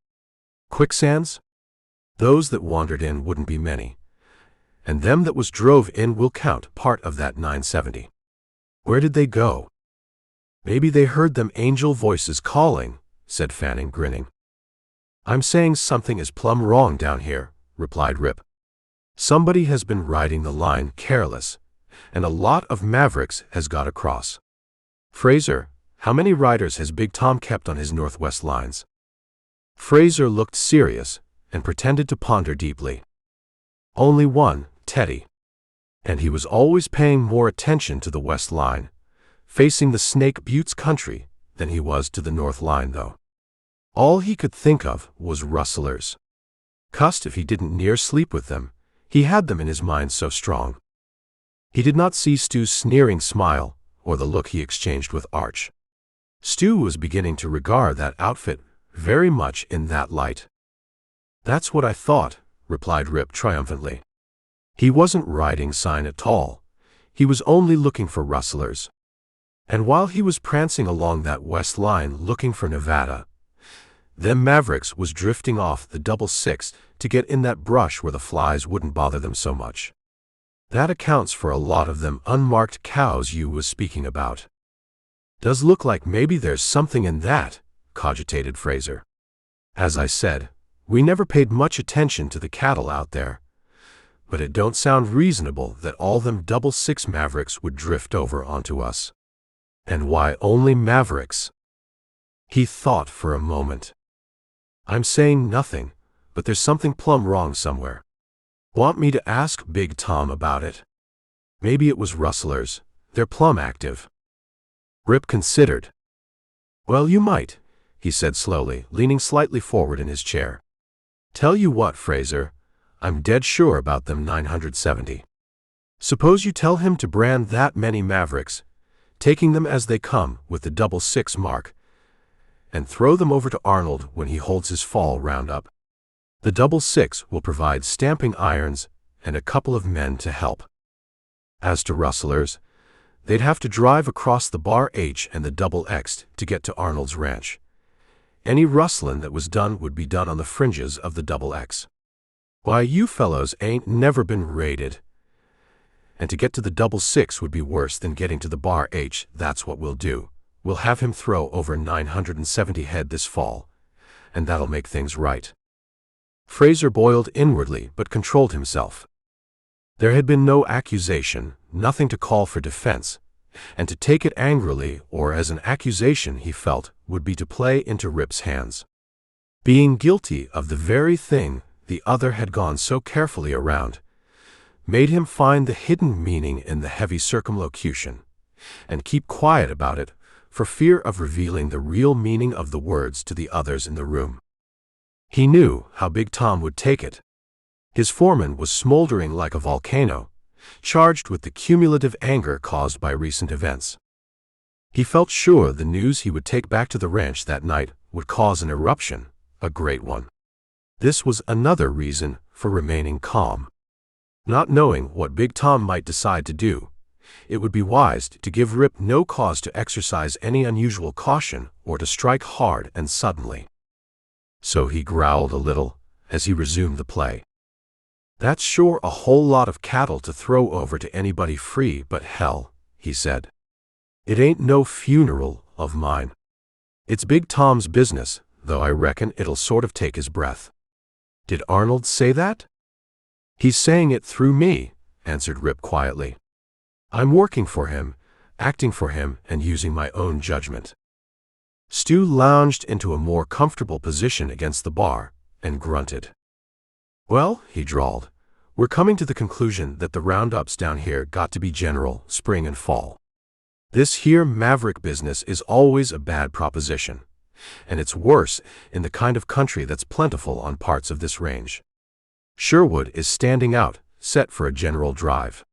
Quicksands? Those that wandered in wouldn't be many, and them that was drove in will count part of that 970. Where did they go? Maybe they heard them angel voices calling, said Fanning, grinning. I'm saying something is plumb wrong down here, replied Rip. Somebody has been riding the line careless, and a lot of mavericks has got across. Fraser, how many riders has Big Tom kept on his northwest lines? Fraser looked serious and pretended to ponder deeply. Only one, Teddy. And he was always paying more attention to the west line, facing the Snake Buttes country, than he was to the north line, though. All he could think of was rustlers. Cussed if he didn't near sleep with them, he had them in his mind so strong. He did not see Stu's sneering smile or the look he exchanged with Arch. Stu was beginning to regard that outfit very much in that light. That's what I thought, replied Rip triumphantly. He wasn't riding sign at all. He was only looking for rustlers. And while he was prancing along that west line looking for Nevada, them Mavericks was drifting off the 6 to get in that brush where the flies wouldn't bother them so much. That accounts for a lot of them unmarked cows you was speaking about. Does look like maybe there's something in that, cogitated Fraser. As I said, we never paid much attention to the cattle out there, but it don't sound reasonable that all them 6 Mavericks would drift over onto us. And why only Mavericks? He thought for a moment. I'm saying nothing, but there's something plumb wrong somewhere. Want me to ask Big Tom about it? Maybe it was rustlers. They're plumb active. Rip considered. Well, you might, he said slowly, leaning slightly forward in his chair. Tell you what, Fraser, I'm dead sure about them 970. Suppose you tell him to brand that many Mavericks, taking them as they come with the 6 mark, and throw them over to Arnold when he holds his fall roundup. The 6 will provide stamping irons and a couple of men to help. As to rustlers, they'd have to drive across the Bar H and the X to get to Arnold's ranch. Any rustlin' that was done would be done on the fringes of the X. Why, you fellows ain't never been raided. And to get to the 6 would be worse than getting to the Bar H. That's what we'll do. We'll have him throw over 970 head this fall, and that'll make things right. Fraser boiled inwardly but controlled himself. There had been no accusation, nothing to call for defense, and to take it angrily or as an accusation he felt would be to play into Rip's hands. Being guilty of the very thing the other had gone so carefully around made him find the hidden meaning in the heavy circumlocution, and keep quiet about it for fear of revealing the real meaning of the words to the others in the room. He knew how Big Tom would take it. His foreman was smoldering like a volcano, charged with the cumulative anger caused by recent events. He felt sure the news he would take back to the ranch that night would cause an eruption, a great one. This was another reason for remaining calm. Not knowing what Big Tom might decide to do, it would be wise to give Rip no cause to exercise any unusual caution or to strike hard and suddenly. So he growled a little as he resumed the play. "That's sure a whole lot of cattle to throw over to anybody free, but hell," he said. "It ain't no funeral of mine. It's Big Tom's business, though I reckon it'll sort of take his breath." "Did Arnold say that?" "He's saying it through me," answered Rip quietly. "I'm working for him, acting for him, and using my own judgment." Stu lounged into a more comfortable position against the bar and grunted. "Well," he drawled, "we're coming to the conclusion that the roundups down here got to be general, spring and fall. This here maverick business is always a bad proposition, and it's worse in the kind of country that's plentiful on parts of this range. Sherwood is standing out, set for a general drive.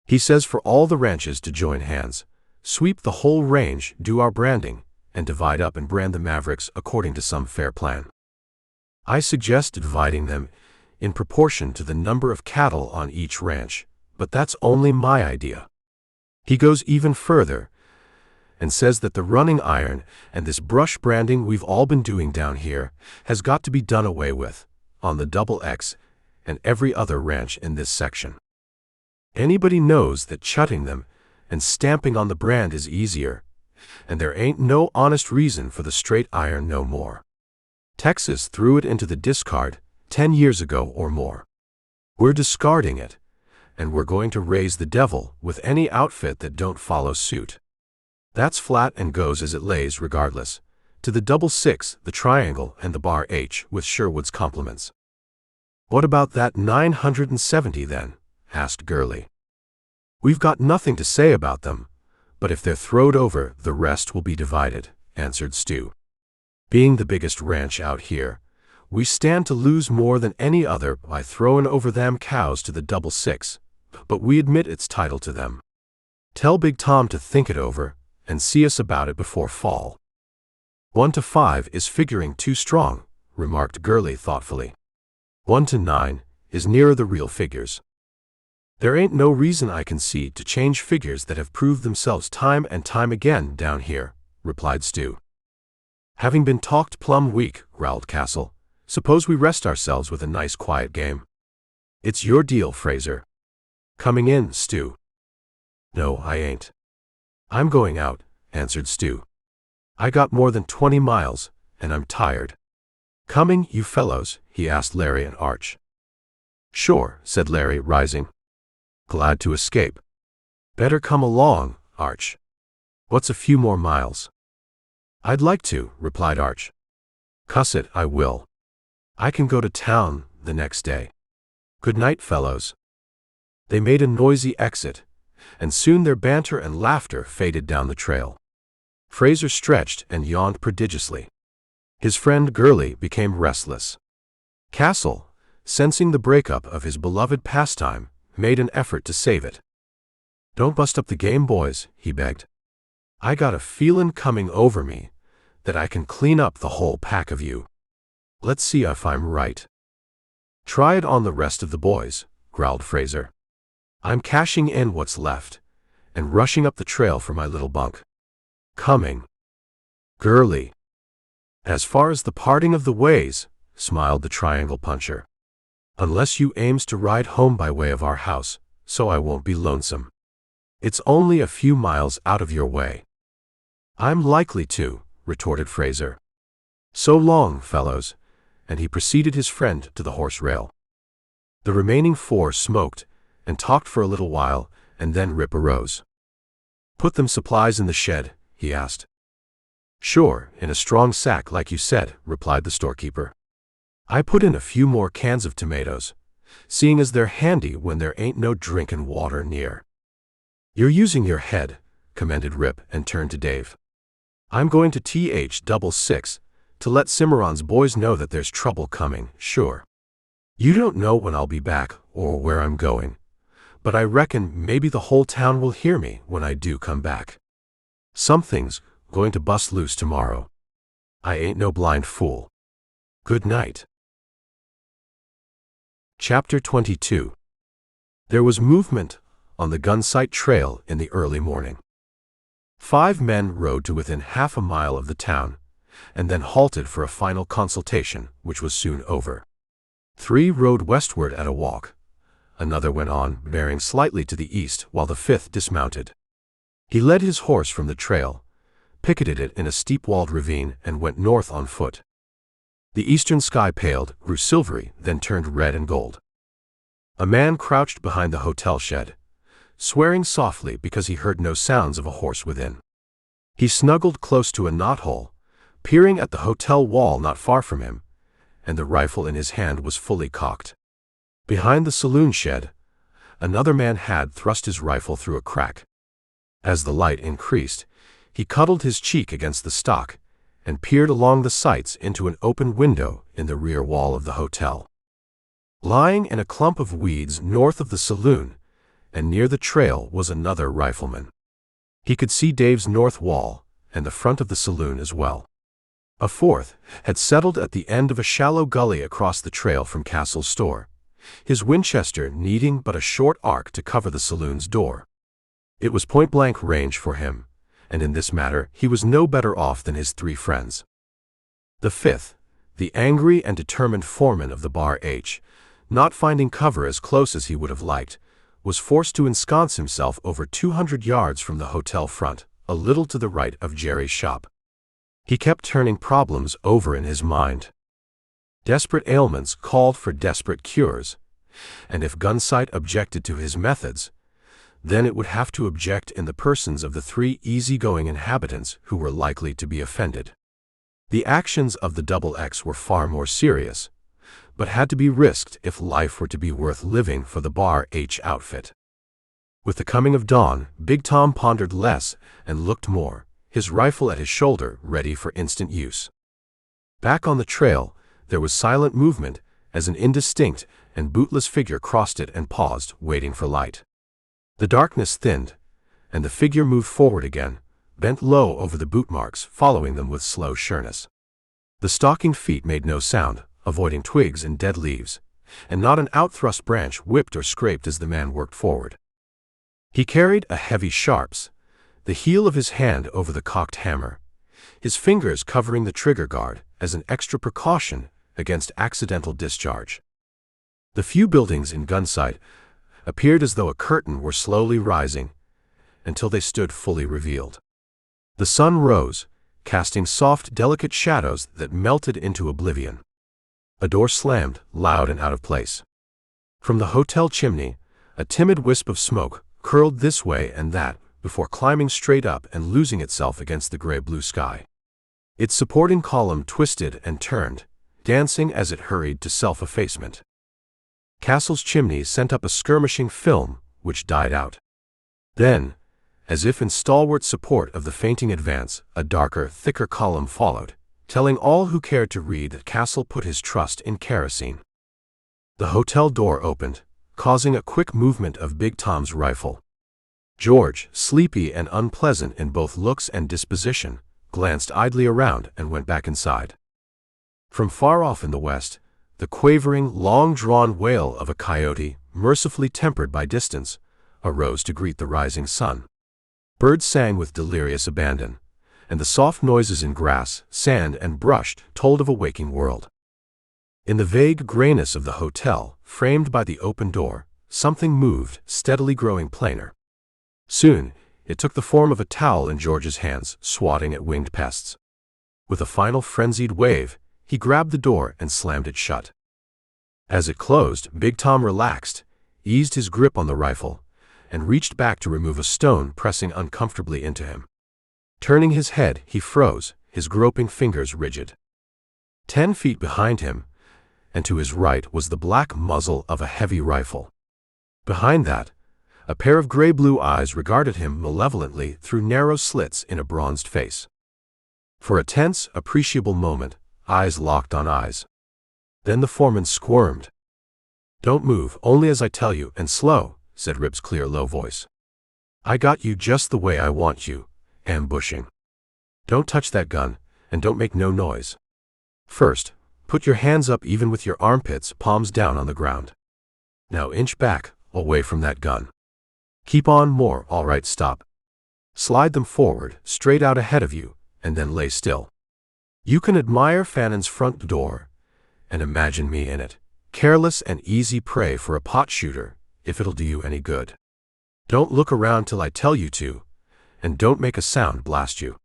He says for all the ranches to join hands, sweep the whole range, do our branding, and divide up and brand the mavericks according to some fair plan. I suggest dividing them in proportion to the number of cattle on each ranch, but that's only my idea. He goes even further and says that the running iron and this brush branding we've all been doing down here has got to be done away with on the Double X and every other ranch in this section. Anybody knows that chutting them and stamping on the brand is easier, and there ain't no honest reason for the straight iron no more. Texas threw it into the discard 10 years ago or more. We're discarding it, and we're going to raise the devil with any outfit that don't follow suit. That's flat and goes as it lays regardless, to the double six, the triangle, and the bar H with Sherwood's compliments." "What about that 970 then?" asked Gurley. "We've got nothing to say about them, but if they're throwed over, the rest will be divided," answered Stu. "Being the biggest ranch out here, we stand to lose more than any other by throwing over them cows to the double six, but we admit its title to them. Tell Big Tom to think it over and see us about it before fall." 1 to 5 is figuring too strong," remarked Gurley thoughtfully. 1 to 9 is nearer the real figures. "There ain't no reason I can see to change figures that have proved themselves time and time again down here," replied Stu. "Having been talked plumb weak," growled Castle, "suppose we rest ourselves with a nice quiet game." "It's your deal, Fraser." "Coming in, Stu?" "No, I ain't." "I'm going out," answered Stu. "I got more than 20 miles, and I'm tired." "Coming, you fellows?" he asked Larry and Arch. "Sure," said Larry, rising. "Glad to escape." "Better come along, Arch." "What's a few more miles?" "I'd like to," replied Arch. "Cuss it, I will. I can go to town the next day. Good night, fellows." They made a noisy exit, and soon their banter and laughter faded down the trail. Fraser stretched and yawned prodigiously. His friend Gurley became restless. Castle, sensing the breakup of his beloved pastime, made an effort to save it. "Don't bust up the game, boys," he begged. "I got a feelin' coming over me that I can clean up the whole pack of you. Let's see if I'm right." "Try it on the rest of the boys," growled Fraser. "I'm cashing in what's left and rushing up the trail for my little bunk." "Coming." "Gurley." "As far as the parting of the ways," smiled the triangle puncher. "Unless you aims to ride home by way of our house, so I won't be lonesome. It's only a few miles out of your way." "I'm likely to," retorted Fraser. "So long, fellows," and he preceded his friend to the horse rail. The remaining four smoked and talked for a little while, and then Rip arose. "Put them supplies in the shed?" he asked. "Sure, in a strong sack like you said," replied the storekeeper. "I put in a few more cans of tomatoes, seeing as they're handy when there ain't no drinkin' water near." "You're using your head," commended Rip and turned to Dave. "I'm going to TH66 to let Cimarron's boys know that there's trouble coming, sure. You don't know when I'll be back or where I'm going, but I reckon maybe the whole town will hear me when I do come back. Something's going to bust loose tomorrow. I ain't no blind fool. Good night. Chapter 22. There was movement on the Gunsight Trail in the early morning. 5 men rode to within half a mile of the town, and then halted for a final consultation, which was soon over. 3 rode westward at a walk. Another went on, bearing slightly to the east, while the 5th dismounted. He led his horse from the trail, picketed it in a steep-walled ravine, and went north on foot. The eastern sky paled, grew silvery, then turned red and gold. A man crouched behind the hotel shed, swearing softly because he heard no sounds of a horse within. He snuggled close to a knothole, peering at the hotel wall not far from him, and the rifle in his hand was fully cocked. Behind the saloon shed, another man had thrust his rifle through a crack. As the light increased, he cuddled his cheek against the stock and peered along the sights into an open window in the rear wall of the hotel. Lying in a clump of weeds north of the saloon and near the trail was another rifleman. He could see Dave's north wall and the front of the saloon as well. A 4th had settled at the end of a shallow gully across the trail from Castle's store, his Winchester needing but a short arc to cover the saloon's door. It was point-blank range for him, and in this matter he was no better off than his 3 friends. The 5th, the angry and determined foreman of the Bar H, not finding cover as close as he would have liked, was forced to ensconce himself over 200 yards from the hotel front, a little to the right of Jerry's shop. He kept turning problems over in his mind. Desperate ailments called for desperate cures, and if Gunsite objected to his methods, then it would have to object in the persons of the 3 easygoing inhabitants who were likely to be offended. The actions of the XX were far more serious, but had to be risked if life were to be worth living for the Bar H outfit. With the coming of dawn, Big Tom pondered less and looked more, his rifle at his shoulder ready for instant use. Back on the trail, there was silent movement as an indistinct and bootless figure crossed it and paused, waiting for light. The darkness thinned, and the figure moved forward again, bent low over the boot marks, following them with slow sureness. The stockinged feet made no sound, avoiding twigs and dead leaves, and not an outthrust branch whipped or scraped as the man worked forward. He carried a heavy sharps, the heel of his hand over the cocked hammer, his fingers covering the trigger guard as an extra precaution against accidental discharge. The few buildings in Gunsite appeared as though a curtain were slowly rising until they stood fully revealed. The sun rose, casting soft, delicate shadows that melted into oblivion. A door slammed, loud and out of place. From the hotel chimney, a timid wisp of smoke curled this way and that before climbing straight up and losing itself against the gray-blue sky. Its supporting column twisted and turned, dancing as it hurried to self-effacement. Castle's chimney sent up a skirmishing film, which died out. Then, as if in stalwart support of the fainting advance, a darker, thicker column followed, telling all who cared to read that Castle put his trust in kerosene. The hotel door opened, causing a quick movement of Big Tom's rifle. George, sleepy and unpleasant in both looks and disposition, glanced idly around and went back inside. From far off in the west, the quavering, long-drawn wail of a coyote, mercifully tempered by distance, arose to greet the rising sun. Birds sang with delirious abandon, and the soft noises in grass, sand, and brush told of a waking world. In the vague grayness of the hotel, framed by the open door, something moved, steadily growing plainer. Soon, it took the form of a towel in George's hands, swatting at winged pests. With a final frenzied wave, he grabbed the door and slammed it shut. As it closed, Big Tom relaxed, eased his grip on the rifle, and reached back to remove a stone pressing uncomfortably into him. Turning his head, he froze, his groping fingers rigid. 10 feet behind him, and to his right, was the black muzzle of a heavy rifle. Behind that, a pair of gray-blue eyes regarded him malevolently through narrow slits in a bronzed face. For a tense, appreciable moment, eyes locked on eyes. Then the foreman squirmed. "Don't move, only as I tell you, and slow," said Rip's clear, low voice. I got you just the way I want you, ambushing. Don't touch that gun, and don't make no noise. First, put your hands up even with your armpits, palms down on the ground. Now inch back, away from that gun. Keep on more, all right, stop. Slide them forward, straight out ahead of you, and then lay still. You can admire Fannon's front door, and imagine me in it, careless and easy prey for a pot shooter, if it'll do you any good. Don't look around till I tell you to, and don't make a sound, blast you.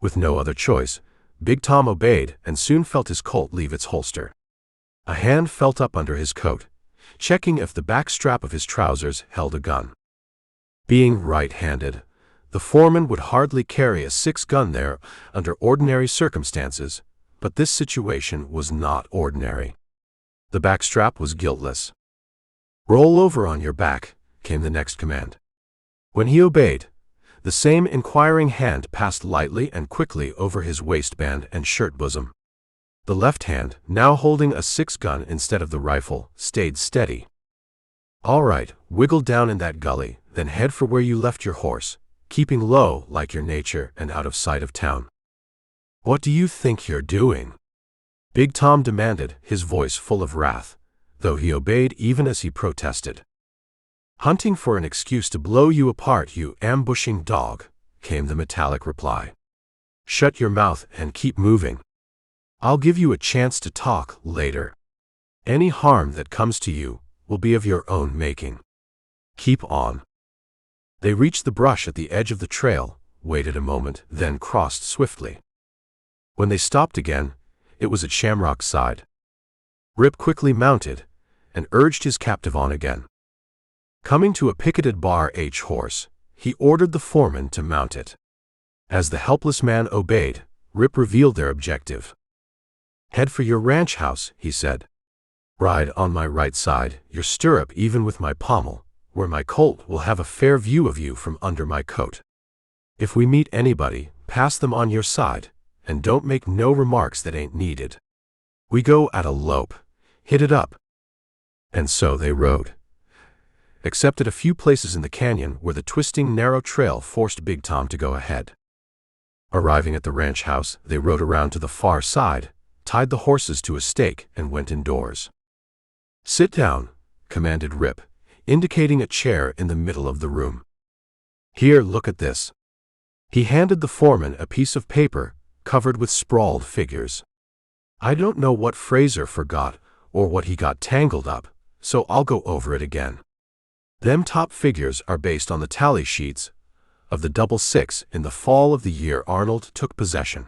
With no other choice, Big Tom obeyed and soon felt his Colt leave its holster. A hand felt up under his coat, checking if the back strap of his trousers held a gun. Being right-handed, the foreman would hardly carry a 6-gun there under ordinary circumstances, but this situation was not ordinary. The back strap was guiltless. Roll over on your back, came the next command. When he obeyed, the same inquiring hand passed lightly and quickly over his waistband and shirt bosom. The left hand, now holding a 6-gun instead of the rifle, stayed steady. All right, wiggle down in that gully, then head for where you left your horse, keeping low like your nature and out of sight of town. What do you think you're doing? Big Tom demanded, his voice full of wrath, though he obeyed even as he protested. Hunting for an excuse to blow you apart, you ambushing dog, came the metallic reply. Shut your mouth and keep moving. I'll give you a chance to talk later. Any harm that comes to you will be of your own making. Keep on. They reached the brush at the edge of the trail, waited a moment, then crossed swiftly. When they stopped again, it was at Shamrock's side. Rip quickly mounted and urged his captive on again. Coming to a picketed bar H horse, he ordered the foreman to mount it. As the helpless man obeyed, Rip revealed their objective. Head for your ranch house, he said. Ride on my right side, your stirrup even with my pommel, where my colt will have a fair view of you from under my coat. If we meet anybody, pass them on your side, and don't make no remarks that ain't needed. We go at a lope. Hit it up. And so they rode. Except at a few places in the canyon where the twisting, narrow trail forced Big Tom to go ahead. Arriving at the ranch house, they rode around to the far side, tied the horses to a stake, and went indoors. Sit down, commanded Rip, indicating a chair in the middle of the room. Here, look at this. He handed the foreman a piece of paper covered with sprawled figures. I don't know what Fraser forgot or what he got tangled up, so I'll go over it again. Them top figures are based on the tally sheets of the 666 in the fall of the year Arnold took possession.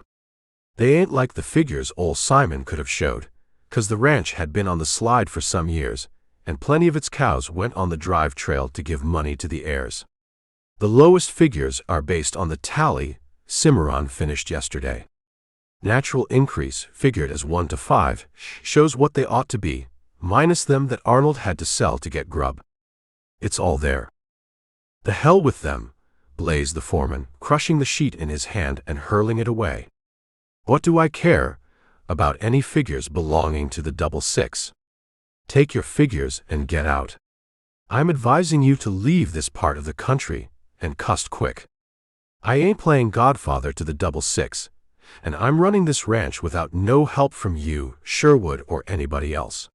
They ain't like the figures ol' Simon could have showed, 'cause the ranch had been on the slide for some years, and plenty of its cows went on the drive trail to give money to the heirs. The lowest figures are based on the tally Cimarron finished yesterday. Natural increase, figured as 1 to 5, shows what they ought to be, minus them that Arnold had to sell to get grub. It's all there. The hell with them, blazed the foreman, crushing the sheet in his hand and hurling it away. What do I care about any figures belonging to the 666? Take your figures and get out. I'm advising you to leave this part of the country, and cussed quick. I ain't playing godfather to the 666, and I'm running this ranch without no help from you, Sherwood, or anybody else.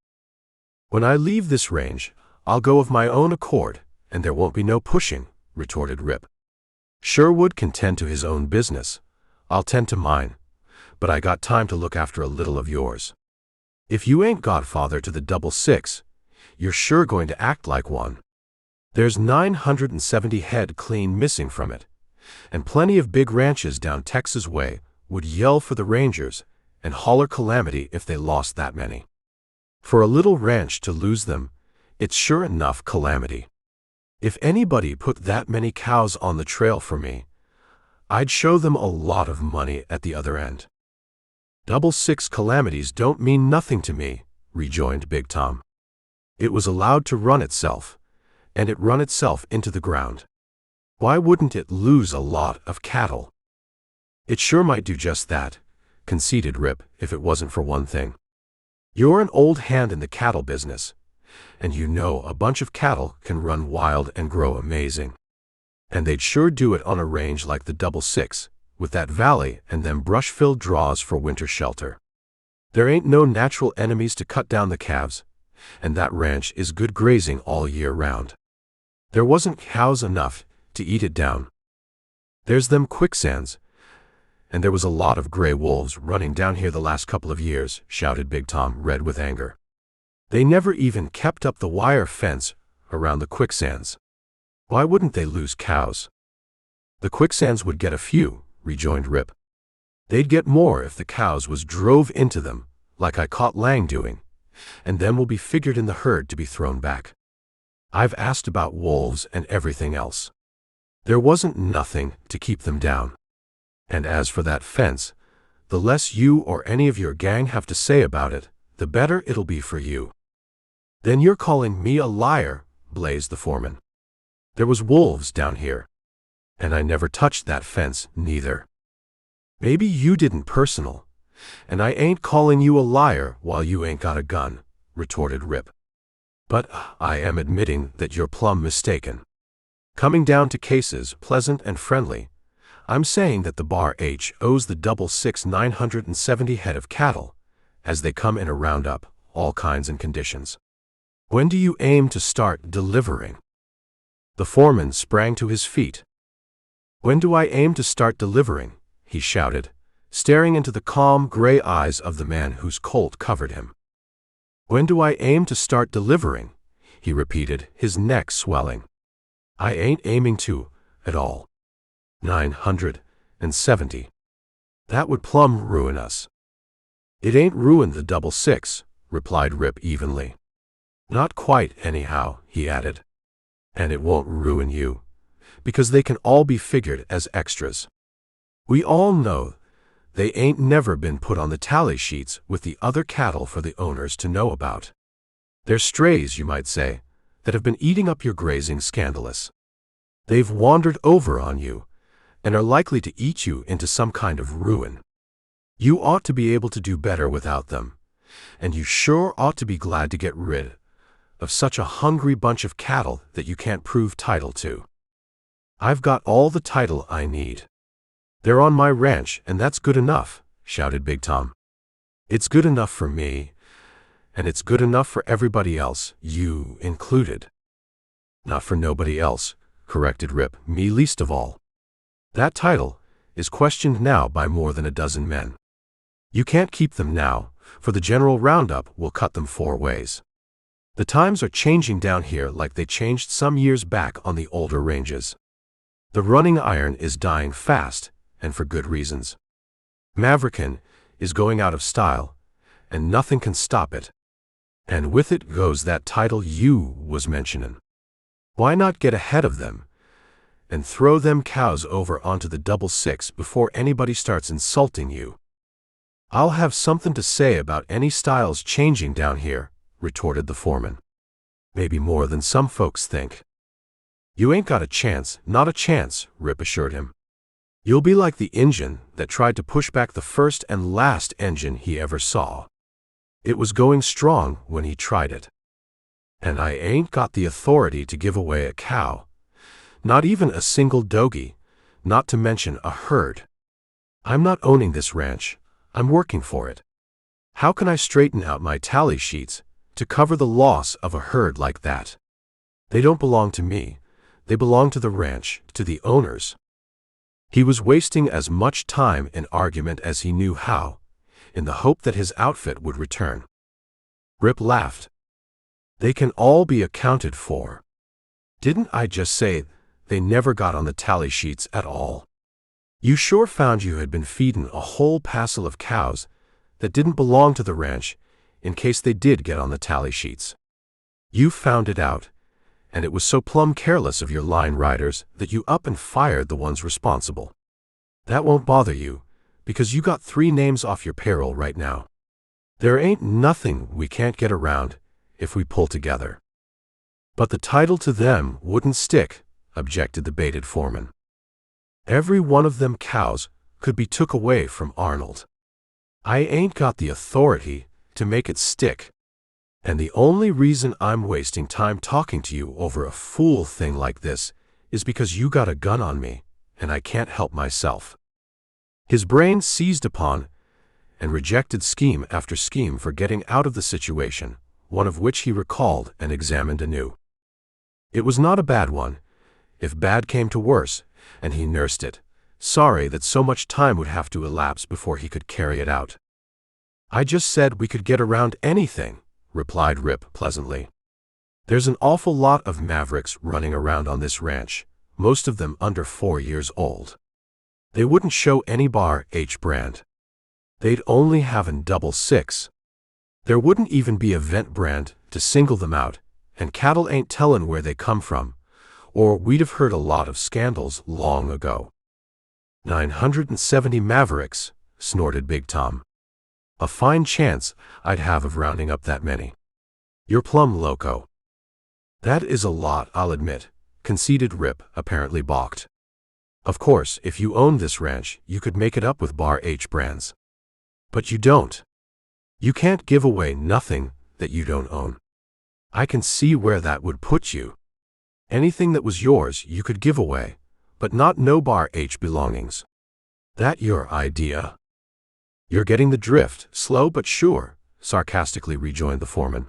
When I leave this range, I'll go of my own accord, and there won't be no pushing, retorted Rip. Sherwood can tend to his own business. I'll tend to mine, but I got time to look after a little of yours. If you ain't godfather to the 666, you're sure going to act like one. There's 970 head clean missing from it, and plenty of big ranches down Texas way would yell for the Rangers and holler calamity if they lost that many. For a little ranch to lose them, it's sure enough calamity. If anybody put that many cows on the trail for me, I'd show them a lot of money at the other end. 666 calamities don't mean nothing to me, rejoined Big Tom. It was allowed to run itself, and it run itself into the ground. Why wouldn't it lose a lot of cattle? It sure might do just that, conceded Rip, if it wasn't for one thing. You're an old hand in the cattle business, And you know a bunch of cattle can run wild and grow amazing. And they'd sure do it on a range like the 66, with that valley and them brush-filled draws for winter shelter. There ain't no natural enemies to cut down the calves, and that ranch is good grazing all year round. There wasn't cows enough to eat it down. There's them quicksands, and there was a lot of gray wolves running down here the last couple of years, shouted Big Tom, red with anger. They never even kept up the wire fence around the quicksands. Why wouldn't they lose cows? The quicksands would get a few, rejoined Rip. They'd get more if the cows was drove into them, like I caught Lang doing, and them will be figured in the herd to be thrown back. I've asked about wolves and everything else. There wasn't nothing to keep them down. And as for that fence, the less you or any of your gang have to say about it, the better it'll be for you. Then you're calling me a liar, blazed the foreman. There was wolves down here. And I never touched that fence, neither. Maybe you didn't personal, and I ain't calling you a liar while you ain't got a gun, retorted Rip. But I am admitting that you're plumb mistaken. Coming down to cases, pleasant and friendly, I'm saying that the Bar H owes the 66 970 head of cattle, as they come in a roundup, all kinds and conditions. When do you aim to start delivering? The foreman sprang to his feet. When do I aim to start delivering? He shouted, staring into the calm gray eyes of the man whose colt covered him. When do I aim to start delivering? He repeated, his neck swelling. I ain't aiming to, at all. 970. That would plumb ruin us. It ain't ruined the 66, replied Rip evenly. Not quite, anyhow, he added. And it won't ruin you, because they can all be figured as extras. We all know they ain't never been put on the tally sheets with the other cattle for the owners to know about. They're strays, you might say, that have been eating up your grazing scandalous. They've wandered over on you, and are likely to eat you into some kind of ruin. You ought to be able to do better without them, and you sure ought to be glad to get rid of such a hungry bunch of cattle that you can't prove title to. I've got all the title I need. They're on my ranch, and that's good enough, shouted Big Tom. It's good enough for me, and it's good enough for everybody else, you included. Not for nobody else, corrected Rip, me least of all. That title is questioned now by more than a dozen men. You can't keep them now, for the general roundup will cut them 4 ways. The times are changing down here like they changed some years back on the older ranges. The running iron is dying fast, and for good reasons. Maverickin is going out of style, and nothing can stop it. And with it goes that title you was mentionin'. Why not get ahead of them and throw them cows over onto the 66 before anybody starts insulting you? I'll have something to say about any styles changing down here, retorted the foreman. Maybe more than some folks think. You ain't got a chance, not a chance, Rip assured him. You'll be like the Injun that tried to push back the first and last engine he ever saw. It was going strong when he tried it. And I ain't got the authority to give away a cow, not even a single dogie, not to mention a herd. I'm not owning this ranch, I'm working for it. How can I straighten out my tally sheets to cover the loss of a herd like that? They don't belong to me, they belong to the ranch, to the owners. He was wasting as much time in argument as he knew how, in the hope that his outfit would return. Rip laughed. They can all be accounted for. Didn't I just say they never got on the tally sheets at all? You sure found you had been feeding a whole passel of cows that didn't belong to the ranch in case they did get on the tally sheets. You found it out, and it was so plumb careless of your line riders that you up and fired the ones responsible. That won't bother you, because you got 3 names off your payroll right now. There ain't nothing we can't get around if we pull together. But the title to them wouldn't stick, objected the baited foreman. Every one of them cows could be took away from Arnold. I ain't got the authority to make it stick. And the only reason I'm wasting time talking to you over a fool thing like this is because you got a gun on me, and I can't help myself." His brain seized upon and rejected scheme after scheme for getting out of the situation, one of which he recalled and examined anew. It was not a bad one, if bad came to worse, and he nursed it, sorry that so much time would have to elapse before he could carry it out. "I just said we could get around anything," replied Rip pleasantly. "There's an awful lot of mavericks running around on this ranch, most of them under 4 years old. They wouldn't show any bar H brand. They'd only have an 6. There wouldn't even be a vent brand to single them out, and cattle ain't tellin' where they come from, or we'd have heard a lot of scandals long ago." 970 mavericks, snorted Big Tom. "A fine chance I'd have of rounding up that many. You're plumb loco." "That is a lot, I'll admit," conceded Rip, apparently balked. "Of course, if you owned this ranch, you could make it up with bar H brands. But you don't. You can't give away nothing that you don't own. I can see where that would put you. Anything that was yours you could give away, but not no bar H belongings. That your idea?" "You're getting the drift, slow but sure," sarcastically rejoined the foreman.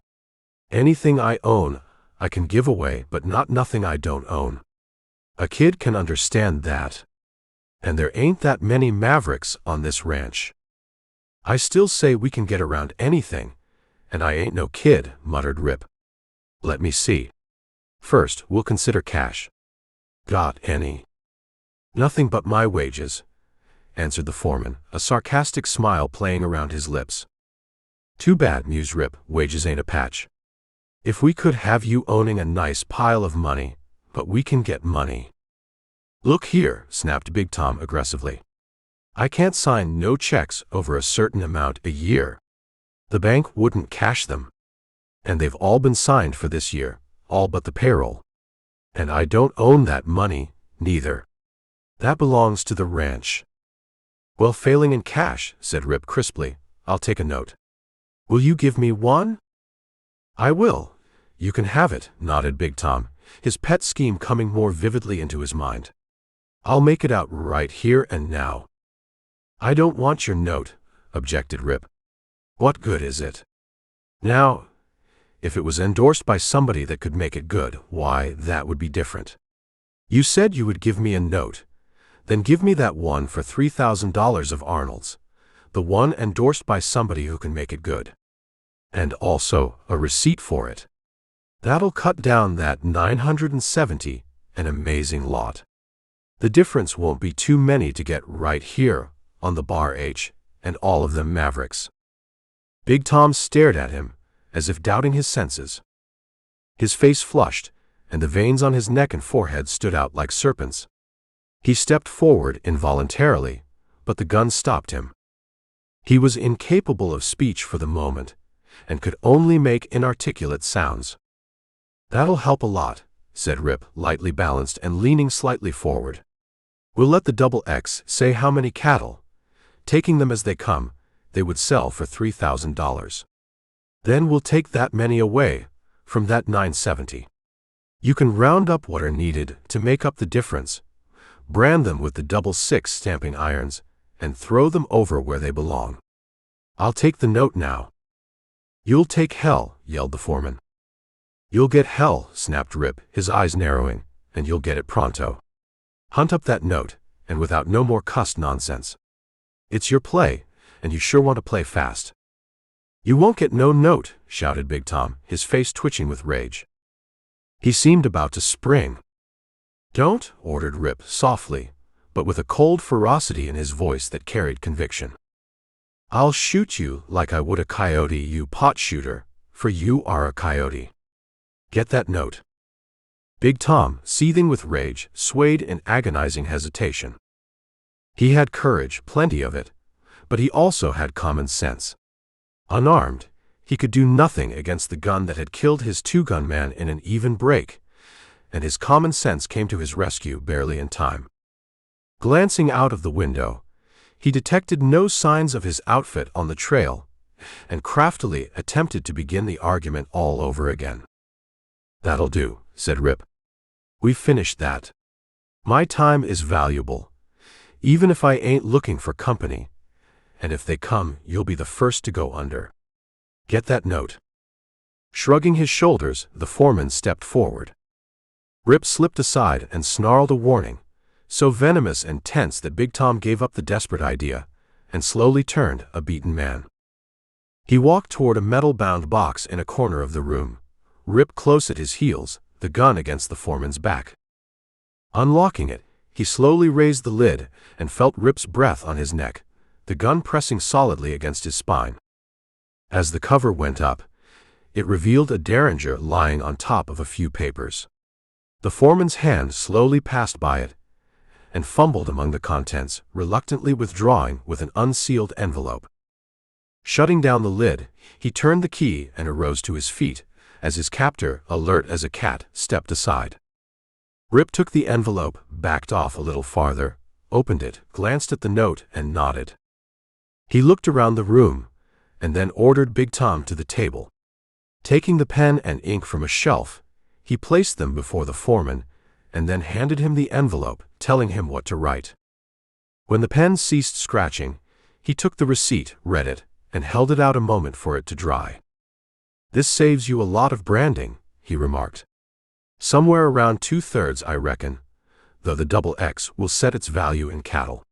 "Anything I own, I can give away, but not nothing I don't own. A kid can understand that. And there ain't that many mavericks on this ranch." "I still say we can get around anything, and I ain't no kid," muttered Rip. "Let me see. First, we'll consider cash." "Got any?" "Nothing but my wages," answered the foreman, a sarcastic smile playing around his lips. "Too bad," mused Rip, "wages ain't a patch. If we could have you owning a nice pile of money, but we can get money." "Look here," snapped Big Tom aggressively. "I can't sign no checks over a certain amount a year. The bank wouldn't cash them. And they've all been signed for this year, all but the payroll. And I don't own that money, neither. That belongs to the ranch." "Well, failing in cash," said Rip crisply, "I'll take a note." "Will you give me one?" "I will. You can have it," nodded Big Tom, his pet scheme coming more vividly into his mind. "I'll make it out right here and now." "I don't want your note," objected Rip. "What good is it?" "Now, if it was endorsed by somebody that could make it good, why, that would be different. You said you would give me a note. Then give me that one for $3,000 of Arnold's, the one endorsed by somebody who can make it good. And also a receipt for it. That'll cut down that 970, an amazing lot. The difference won't be too many to get right here on the bar H, and all of them mavericks." Big Tom stared at him, as if doubting his senses. His face flushed, and the veins on his neck and forehead stood out like serpents. He stepped forward involuntarily, but the gun stopped him. He was incapable of speech for the moment, and could only make inarticulate sounds. "That'll help a lot," said Rip, lightly balanced and leaning slightly forward. "We'll let the X say how many cattle, taking them as they come, they would sell for $3,000. Then we'll take that many away from that 970. You can round up what are needed to make up the difference, brand them with the 6 stamping irons, and throw them over where they belong. I'll take the note now." "You'll take hell," yelled the foreman. "You'll get hell," snapped Rip, his eyes narrowing, "and you'll get it pronto. Hunt up that note, and without no more cussed nonsense. It's your play, and you sure want to play fast." "You won't get no note," shouted Big Tom, his face twitching with rage. He seemed about to spring. "Don't," ordered Rip softly, but with a cold ferocity in his voice that carried conviction. "I'll shoot you like I would a coyote, you pot shooter, for you are a coyote. Get that note." Big Tom, seething with rage, swayed in agonizing hesitation. He had courage, plenty of it, but he also had common sense. Unarmed, he could do nothing against the gun that had killed his two-gun man in an even break, and his common sense came to his rescue barely in time. Glancing out of the window, he detected no signs of his outfit on the trail, and craftily attempted to begin the argument all over again. "That'll do," said Rip. "We've finished that. My time is valuable, even if I ain't looking for company, and if they come, you'll be the first to go under. Get that note?" Shrugging his shoulders, the foreman stepped forward. Rip slipped aside and snarled a warning, so venomous and tense that Big Tom gave up the desperate idea and slowly turned, a beaten man. He walked toward a metal-bound box in a corner of the room, Rip close at his heels, the gun against the foreman's back. Unlocking it, he slowly raised the lid and felt Rip's breath on his neck, the gun pressing solidly against his spine. As the cover went up, it revealed a derringer lying on top of a few papers. The foreman's hand slowly passed by it and fumbled among the contents, reluctantly withdrawing with an unsealed envelope. Shutting down the lid, he turned the key and arose to his feet, as his captor, alert as a cat, stepped aside. Rip took the envelope, backed off a little farther, opened it, glanced at the note, and nodded. He looked around the room, and then ordered Big Tom to the table. Taking the pen and ink from a shelf, he placed them before the foreman, and then handed him the envelope, telling him what to write. When the pen ceased scratching, he took the receipt, read it, and held it out a moment for it to dry. "This saves you a lot of branding," he remarked. "Somewhere around 2/3, I reckon, though the XX will set its value in cattle.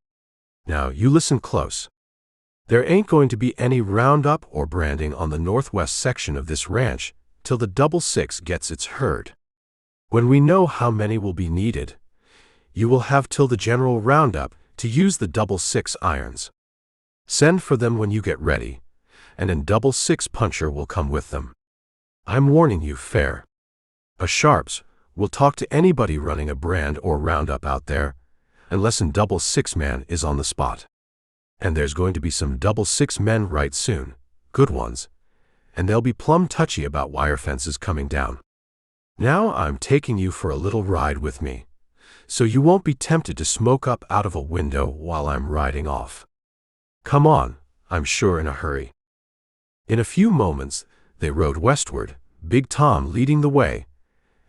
Now, you listen close. There ain't going to be any roundup or branding on the northwest section of this ranch till the 66 gets its herd. When we know how many will be needed, you will have till the general roundup to use the 66 irons. Send for them when you get ready, and an 66 puncher will come with them. I'm warning you fair. A sharps will talk to anybody running a brand or roundup out there, unless an 66 man is on the spot. And there's going to be some 66 men right soon, good ones, and they'll be plumb touchy about wire fences coming down. Now I'm taking you for a little ride with me, so you won't be tempted to smoke up out of a window while I'm riding off. Come on, I'm sure in a hurry." In a few moments, they rode westward, Big Tom leading the way,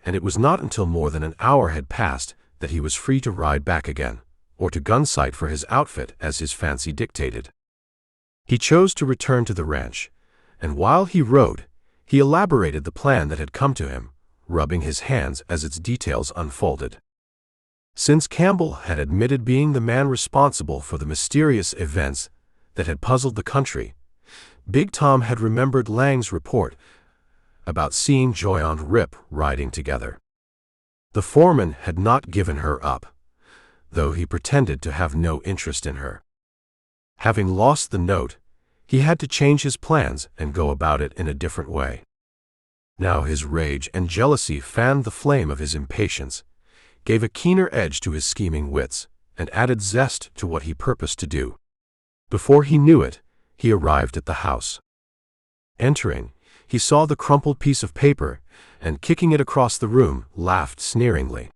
and it was not until more than an hour had passed that he was free to ride back again, or to Gunsight for his outfit as his fancy dictated. He chose to return to the ranch, and while he rode, he elaborated the plan that had come to him, rubbing his hands as its details unfolded. Since Campbell had admitted being the man responsible for the mysterious events that had puzzled the country, Big Tom had remembered Lang's report about seeing Joy and Rip riding together. The foreman had not given her up, though he pretended to have no interest in her. Having lost the note, he had to change his plans and go about it in a different way. Now his rage and jealousy fanned the flame of his impatience, gave a keener edge to his scheming wits, and added zest to what he purposed to do. Before he knew it, he arrived at the house. Entering, he saw the crumpled piece of paper, and kicking it across the room, laughed sneeringly.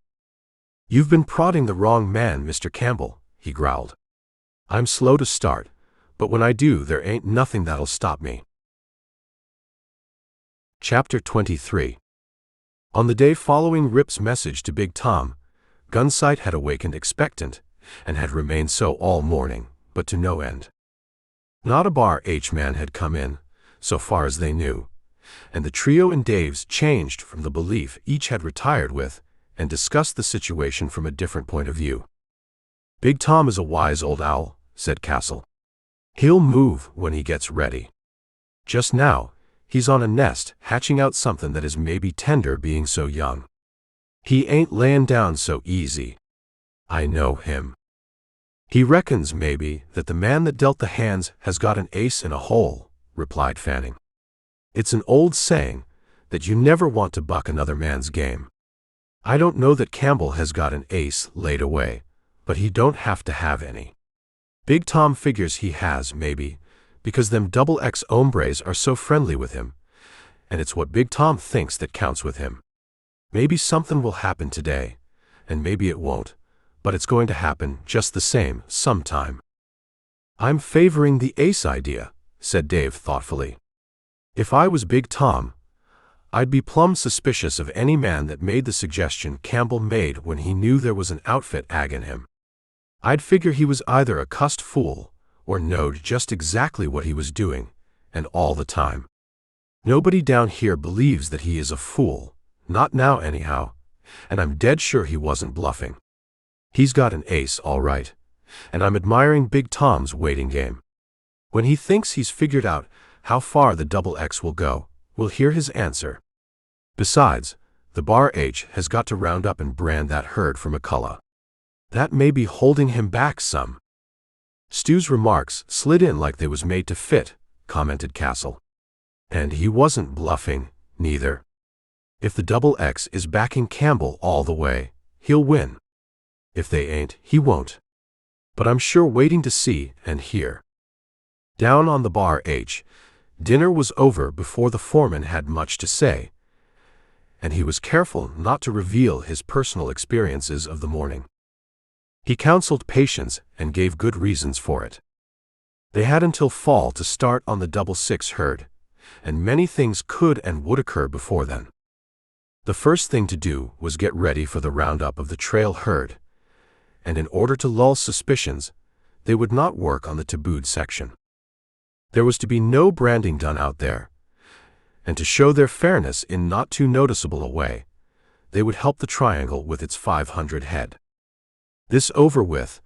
"You've been prodding the wrong man, Mr. Campbell," he growled. "I'm slow to start, but when I do, there ain't nothing that'll stop me." Chapter 23. On the day following Rip's message to Big Tom, Gunsight had awakened expectant, and had remained so all morning, but to no end. Not a bar H-man had come in, so far as they knew, and the trio and Dave's changed from the belief each had retired with, and discussed the situation from a different point of view. "Big Tom is a wise old owl," said Castle. "He'll move when he gets ready. Just now, he's on a nest, hatching out something that is maybe tender being so young. He ain't layin' down so easy. I know him. He reckons, maybe, that the man that dealt the hands has got an ace in a hole," replied Fanning. "It's an old saying that you never want to buck another man's game. I don't know that Campbell has got an ace laid away, but he don't have to have any. Big Tom figures he has, maybe, because them XX hombres are so friendly with him, and it's what Big Tom thinks that counts with him. Maybe something will happen today, and maybe it won't, but it's going to happen just the same sometime." "I'm favoring the ace idea," said Dave thoughtfully. If I was Big Tom, I'd be plumb suspicious of any man that made the suggestion Campbell made when he knew there was an outfit agging him. I'd figure he was either a cussed fool or knowed just exactly what he was doing, and all the time. Nobody down here believes that he is a fool, not now anyhow, and I'm dead sure he wasn't bluffing. He's got an ace, all right, and I'm admiring Big Tom's waiting game. When he thinks he's figured out how far the double X will go, we'll hear his answer. Besides, the Bar H has got to round up and brand that herd for McCullough. That may be holding him back some. Stu's remarks slid in like they was made to fit, commented Castle. And he wasn't bluffing, neither. If the double X is backing Campbell all the way, he'll win. If they ain't, he won't. But I'm sure waiting to see and hear. Down on the Bar H, dinner was over before the foreman had much to say, and he was careful not to reveal his personal experiences of the morning. He counseled patience and gave good reasons for it. They had until fall to start on the double six herd, and many things could and would occur before then. The first thing to do was get ready for the roundup of the trail herd, and in order to lull suspicions, they would not work on the tabooed section. There was to be no branding done out there, and to show their fairness in not too noticeable a way, they would help the triangle with its 500 head. This over with,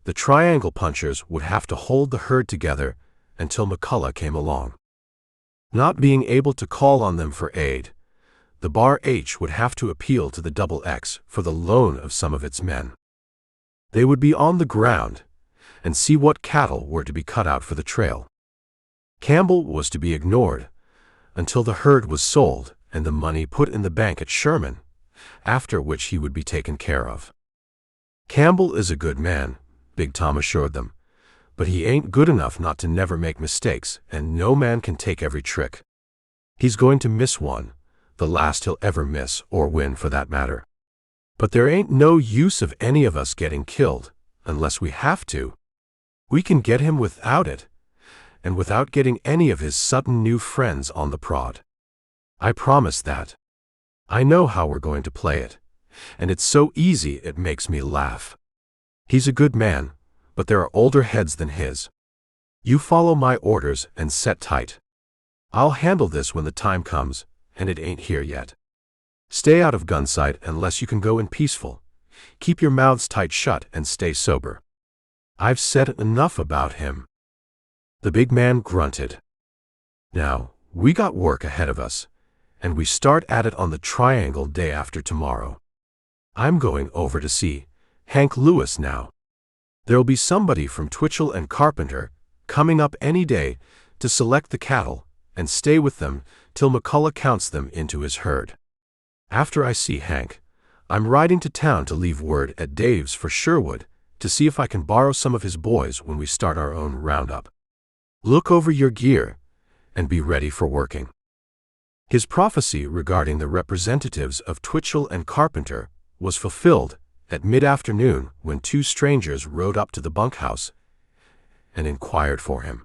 the triangle punchers would have to hold the herd together until McCullough came along. Not being able to call on them for aid, the Bar H would have to appeal to the double X for the loan of some of its men. They would be on the ground and see what cattle were to be cut out for the trail. Campbell was to be ignored until the herd was sold and the money put in the bank at Sherman, after which he would be taken care of. Campbell is a good man, Big Tom assured them, but he ain't good enough not to never make mistakes, and no man can take every trick. He's going to miss one, the last he'll ever miss or win for that matter. But there ain't no use of any of us getting killed, unless we have to. We can get him without it, and without getting any of his sudden new friends on the prod. I promise that. I know how we're going to play it, and it's so easy it makes me laugh. He's a good man, but there are older heads than his. You follow my orders and set tight. I'll handle this when the time comes, and it ain't here yet. Stay out of Gunsight unless you can go in peaceful. Keep your mouths tight shut and stay sober. I've said enough about him. The big man grunted. Now, we got work ahead of us, and we start at it on the triangle day after tomorrow. I'm going over to see Hank Lewis now. There'll be somebody from Twitchell and Carpenter coming up any day to select the cattle and stay with them till McCullough counts them into his herd. After I see Hank, I'm riding to town to leave word at Dave's for Sherwood to see if I can borrow some of his boys when we start our own roundup. Look over your gear and be ready for working. His prophecy regarding the representatives of Twitchell and Carpenter was fulfilled at mid-afternoon when two strangers rode up to the bunkhouse and inquired for him.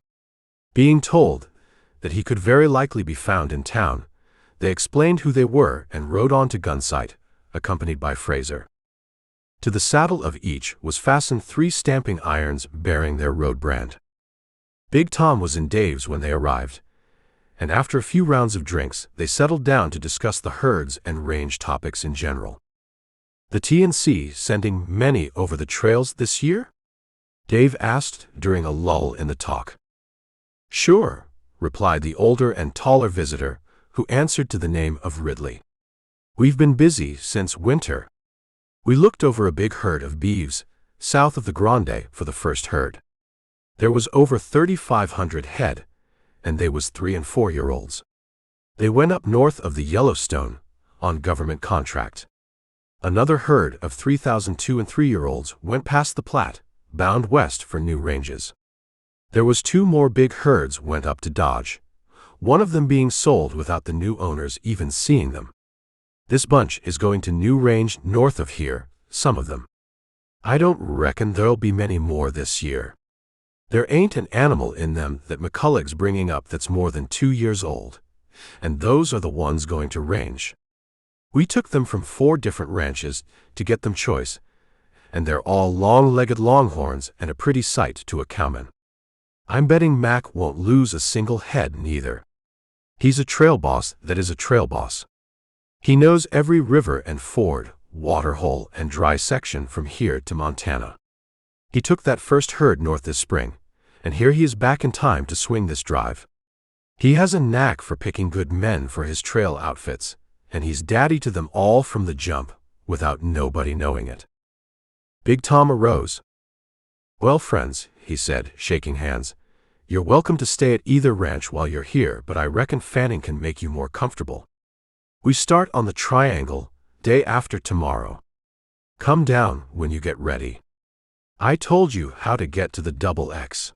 Being told that he could very likely be found in town, they explained who they were and rode on to Gunsite, accompanied by Fraser. To the saddle of each was fastened 3 stamping irons bearing their road brand. Big Tom was in Dave's when they arrived, and after a few rounds of drinks, they settled down to discuss the herds and range topics in general. The TNC sending many over the trails this year? Dave asked during a lull in the talk. Sure, replied the older and taller visitor, who answered to the name of Ridley. We've been busy since winter. We looked over a big herd of beeves, south of the Grande for the first herd. There was over 3,500 head, and they was 3- and 4-year-olds. They went up north of the Yellowstone, on government contract. Another herd of 3,000 2- and 3-year-olds went past the Platte, bound west for new ranges. There was 2 more big herds went up to Dodge, one of them being sold without the new owners even seeing them. This bunch is going to new range north of here, some of them. I don't reckon there'll be many more this year. There ain't an animal in them that McCulloch's bringing up that's more than 2 years old, and those are the ones going to range. We took them from 4 different ranches to get them choice, and they're all long-legged longhorns and a pretty sight to a cowman. I'm betting Mac won't lose a single head neither. He's a trail boss that is a trail boss. He knows every river and ford, waterhole and dry section from here to Montana. He took that first herd north this spring, and here he is back in time to swing this drive. He has a knack for picking good men for his trail outfits, and he's daddy to them all from the jump, without nobody knowing it. Big Tom arose. Well, friends, he said, shaking hands, you're welcome to stay at either ranch while you're here, but I reckon Fanning can make you more comfortable. We start on the Triangle, day after tomorrow. Come down when you get ready. I told you how to get to the XX.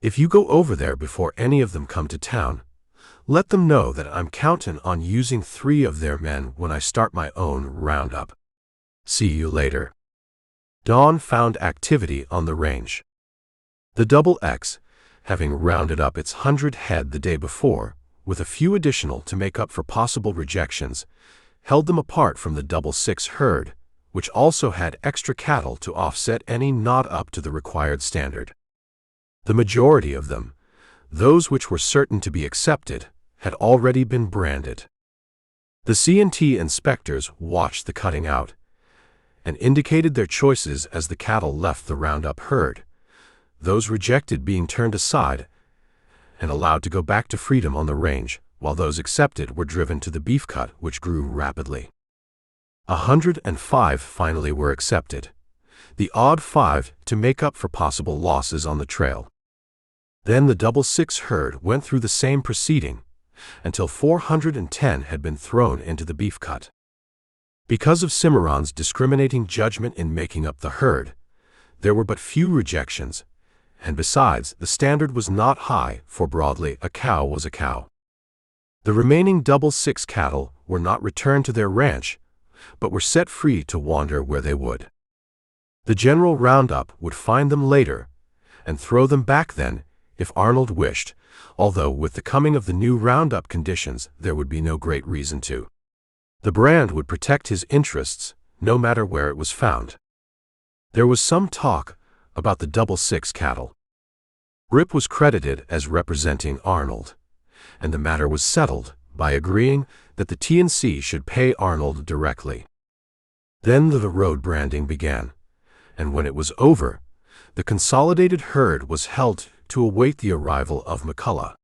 If you go over there before any of them come to town, let them know that I'm counting on using 3 of their men when I start my own roundup. See you later. Dawn found activity on the range. The XX, having rounded up its 100 head the day before, with a few additional to make up for possible rejections, held them apart from the 66 herd, which also had extra cattle to offset any not up to the required standard. The majority of them, those which were certain to be accepted, had already been branded. The C&T inspectors watched the cutting out and indicated their choices as the cattle left the roundup herd, those rejected being turned aside and allowed to go back to freedom on the range, while those accepted were driven to the beef cut, which grew rapidly. 105 finally were accepted, the odd 5 to make up for possible losses on the trail. Then the 66 herd went through the same proceeding until 410 had been thrown into the beef cut. Because of Cimarron's discriminating judgment in making up the herd, there were but few rejections, and besides, the standard was not high, for broadly, a cow was a cow. The remaining 66 cattle were not returned to their ranch, but were set free to wander where they would. The general roundup would find them later and throw them back then, if Arnold wished, although with the coming of the new roundup conditions there would be no great reason to. The brand would protect his interests, no matter where it was found. There was some talk about the 66 cattle. Rip was credited as representing Arnold, and the matter was settled by agreeing that the T&C should pay Arnold directly. Then the road branding began, and when it was over, the consolidated herd was held to await the arrival of McCulloch.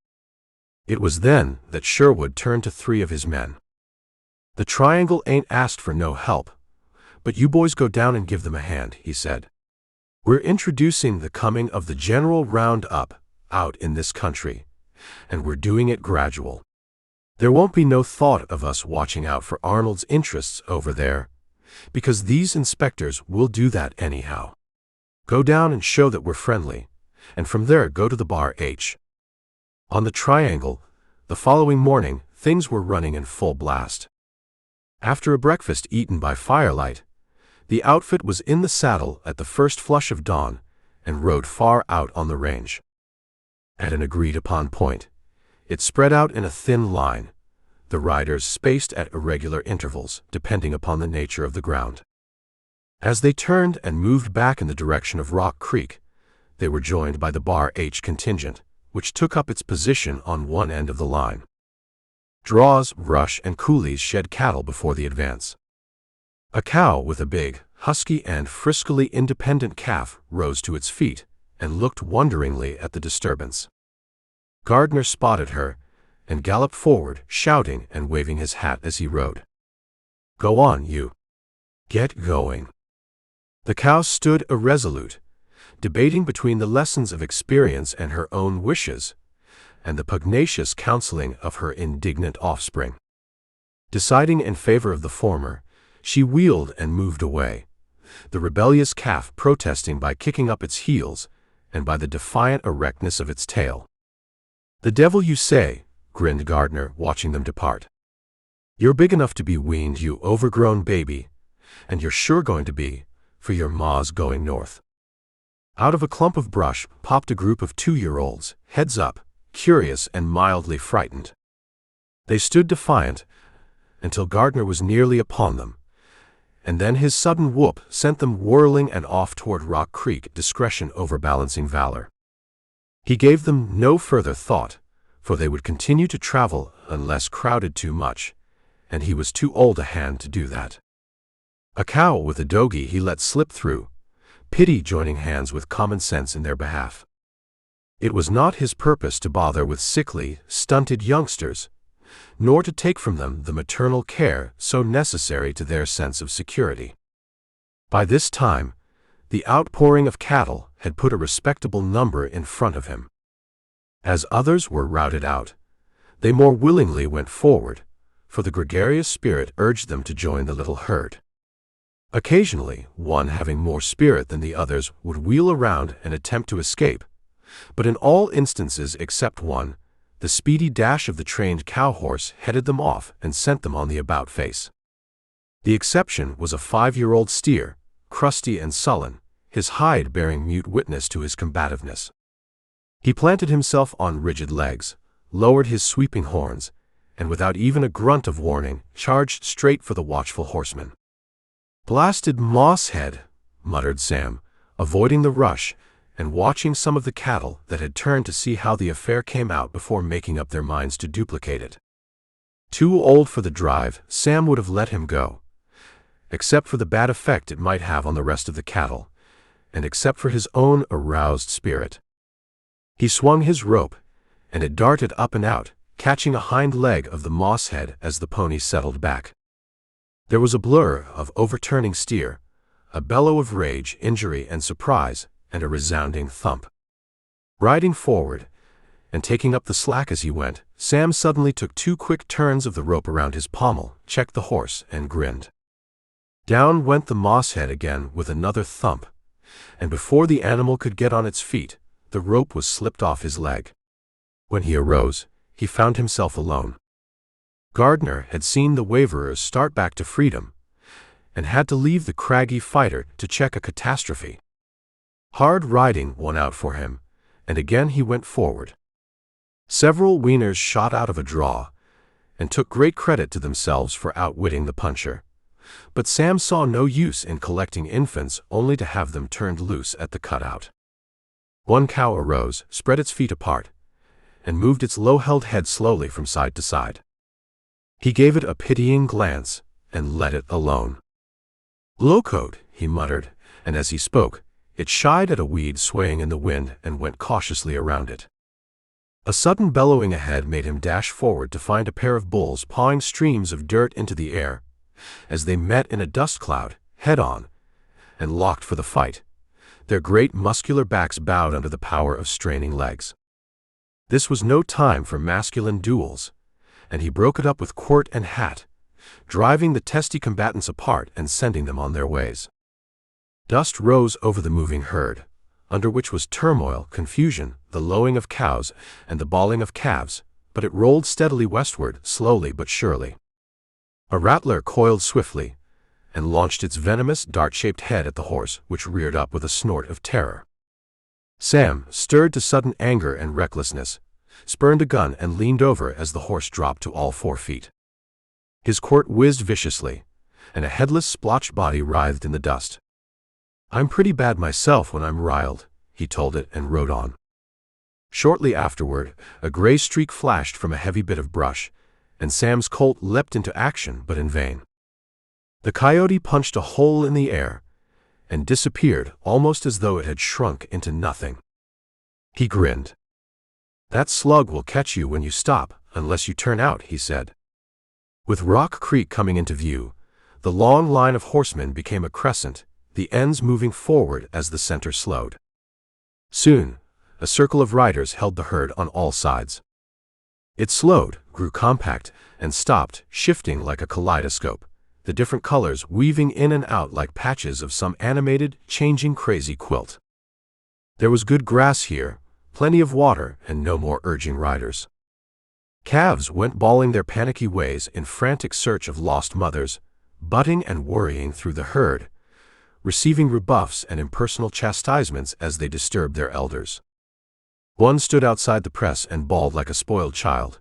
It was then that Sherwood turned to 3 of his men. The Triangle ain't asked for no help, but you boys go down and give them a hand, he said. We're introducing the coming of the general roundup out in this country, and we're doing it gradual. There won't be no thought of us watching out for Arnold's interests over there, because these inspectors will do that anyhow. Go down and show that we're friendly, and from there go to the Bar H. On the Triangle, the following morning, things were running in full blast. After a breakfast eaten by firelight, the outfit was in the saddle at the first flush of dawn and rode far out on the range. At an agreed-upon point, it spread out in a thin line, the riders spaced at irregular intervals, depending upon the nature of the ground. As they turned and moved back in the direction of Rock Creek, they were joined by the Bar H contingent, which took up its position on one end of the line. Draws, rush, and coolies shed cattle before the advance. A cow with a big, husky, and friskily independent calf rose to its feet and looked wonderingly at the disturbance. Gardner spotted her and galloped forward, shouting and waving his hat as he rode. Go on, you. Get going. The cow stood irresolute, debating between the lessons of experience and her own wishes, and the pugnacious counseling of her indignant offspring. Deciding in favor of the former, she wheeled and moved away, the rebellious calf protesting by kicking up its heels and by the defiant erectness of its tail. The devil you say, grinned Gardner, watching them depart. You're big enough to be weaned, you overgrown baby, and you're sure going to be, for your ma's going north. Out of a clump of brush popped a group of 2-year-olds, heads up, curious and mildly frightened. They stood defiant until Gardner was nearly upon them, and then his sudden whoop sent them whirling and off toward Rock Creek, discretion overbalancing valor. He gave them no further thought, for they would continue to travel unless crowded too much, and he was too old a hand to do that. A cow with a dogie he let slip through, pity joining hands with common sense in their behalf. It was not his purpose to bother with sickly, stunted youngsters, nor to take from them the maternal care so necessary to their sense of security. By this time, the outpouring of cattle had put a respectable number in front of him. As others were routed out, they more willingly went forward, for the gregarious spirit urged them to join the little herd. Occasionally, one having more spirit than the others would wheel around and attempt to escape, but in all instances except one, the speedy dash of the trained cow-horse headed them off and sent them on the about-face. The exception was a 5-year-old steer, crusty and sullen, his hide bearing mute witness to his combativeness. He planted himself on rigid legs, lowered his sweeping horns, and without even a grunt of warning, charged straight for the watchful horseman. "Blasted mosshead," muttered Sam, avoiding the rush and watching some of the cattle that had turned to see how the affair came out before making up their minds to duplicate it. Too old for the drive, Sam would have let him go, except for the bad effect it might have on the rest of the cattle, and except for his own aroused spirit. He swung his rope, and it darted up and out, catching a hind leg of the mosshead as the pony settled back. There was a blur of overturning steer, a bellow of rage, injury, and surprise, and a resounding thump. Riding forward, and taking up the slack as he went, Sam suddenly took 2 quick turns of the rope around his pommel, checked the horse, and grinned. Down went the mosshead again with another thump, and before the animal could get on its feet, the rope was slipped off his leg. When he arose, he found himself alone. Gardner had seen the waverers start back to freedom, and had to leave the craggy fighter to check a catastrophe. Hard riding won out for him, and again he went forward. Several weaners shot out of a draw, and took great credit to themselves for outwitting the puncher, but Sam saw no use in collecting infants only to have them turned loose at the cutout. One cow arose, spread its feet apart, and moved its low-held head slowly from side to side. He gave it a pitying glance, and let it alone. "Locoed," he muttered, and as he spoke, it shied at a weed swaying in the wind and went cautiously around it. A sudden bellowing ahead made him dash forward to find a pair of bulls pawing streams of dirt into the air, as they met in a dust cloud, head-on, and locked for the fight, their great muscular backs bowed under the power of straining legs. This was no time for masculine duels, and he broke it up with quirt and hat, driving the testy combatants apart and sending them on their ways. Dust rose over the moving herd, under which was turmoil, confusion, the lowing of cows, and the bawling of calves, but it rolled steadily westward, slowly but surely. A rattler coiled swiftly, and launched its venomous, dart-shaped head at the horse, which reared up with a snort of terror. Sam, stirred to sudden anger and recklessness, spurned a gun and leaned over as the horse dropped to all 4 feet. His quirt whizzed viciously, and a headless, splotched body writhed in the dust. "I'm pretty bad myself when I'm riled," he told it and rode on. Shortly afterward, a gray streak flashed from a heavy bit of brush, and Sam's colt leapt into action, but in vain. The coyote punched a hole in the air, and disappeared almost as though it had shrunk into nothing. He grinned. "That slug will catch you when you stop, unless you turn out," he said. With Rock Creek coming into view, the long line of horsemen became a crescent, the ends moving forward as the center slowed. Soon, a circle of riders held the herd on all sides. It slowed, grew compact, and stopped, shifting like a kaleidoscope, the different colors weaving in and out like patches of some animated, changing crazy quilt. There was good grass here, plenty of water, and no more urging riders. Calves went bawling their panicky ways in frantic search of lost mothers, butting and worrying through the herd, receiving rebuffs and impersonal chastisements as they disturbed their elders. One stood outside the press and bawled like a spoiled child,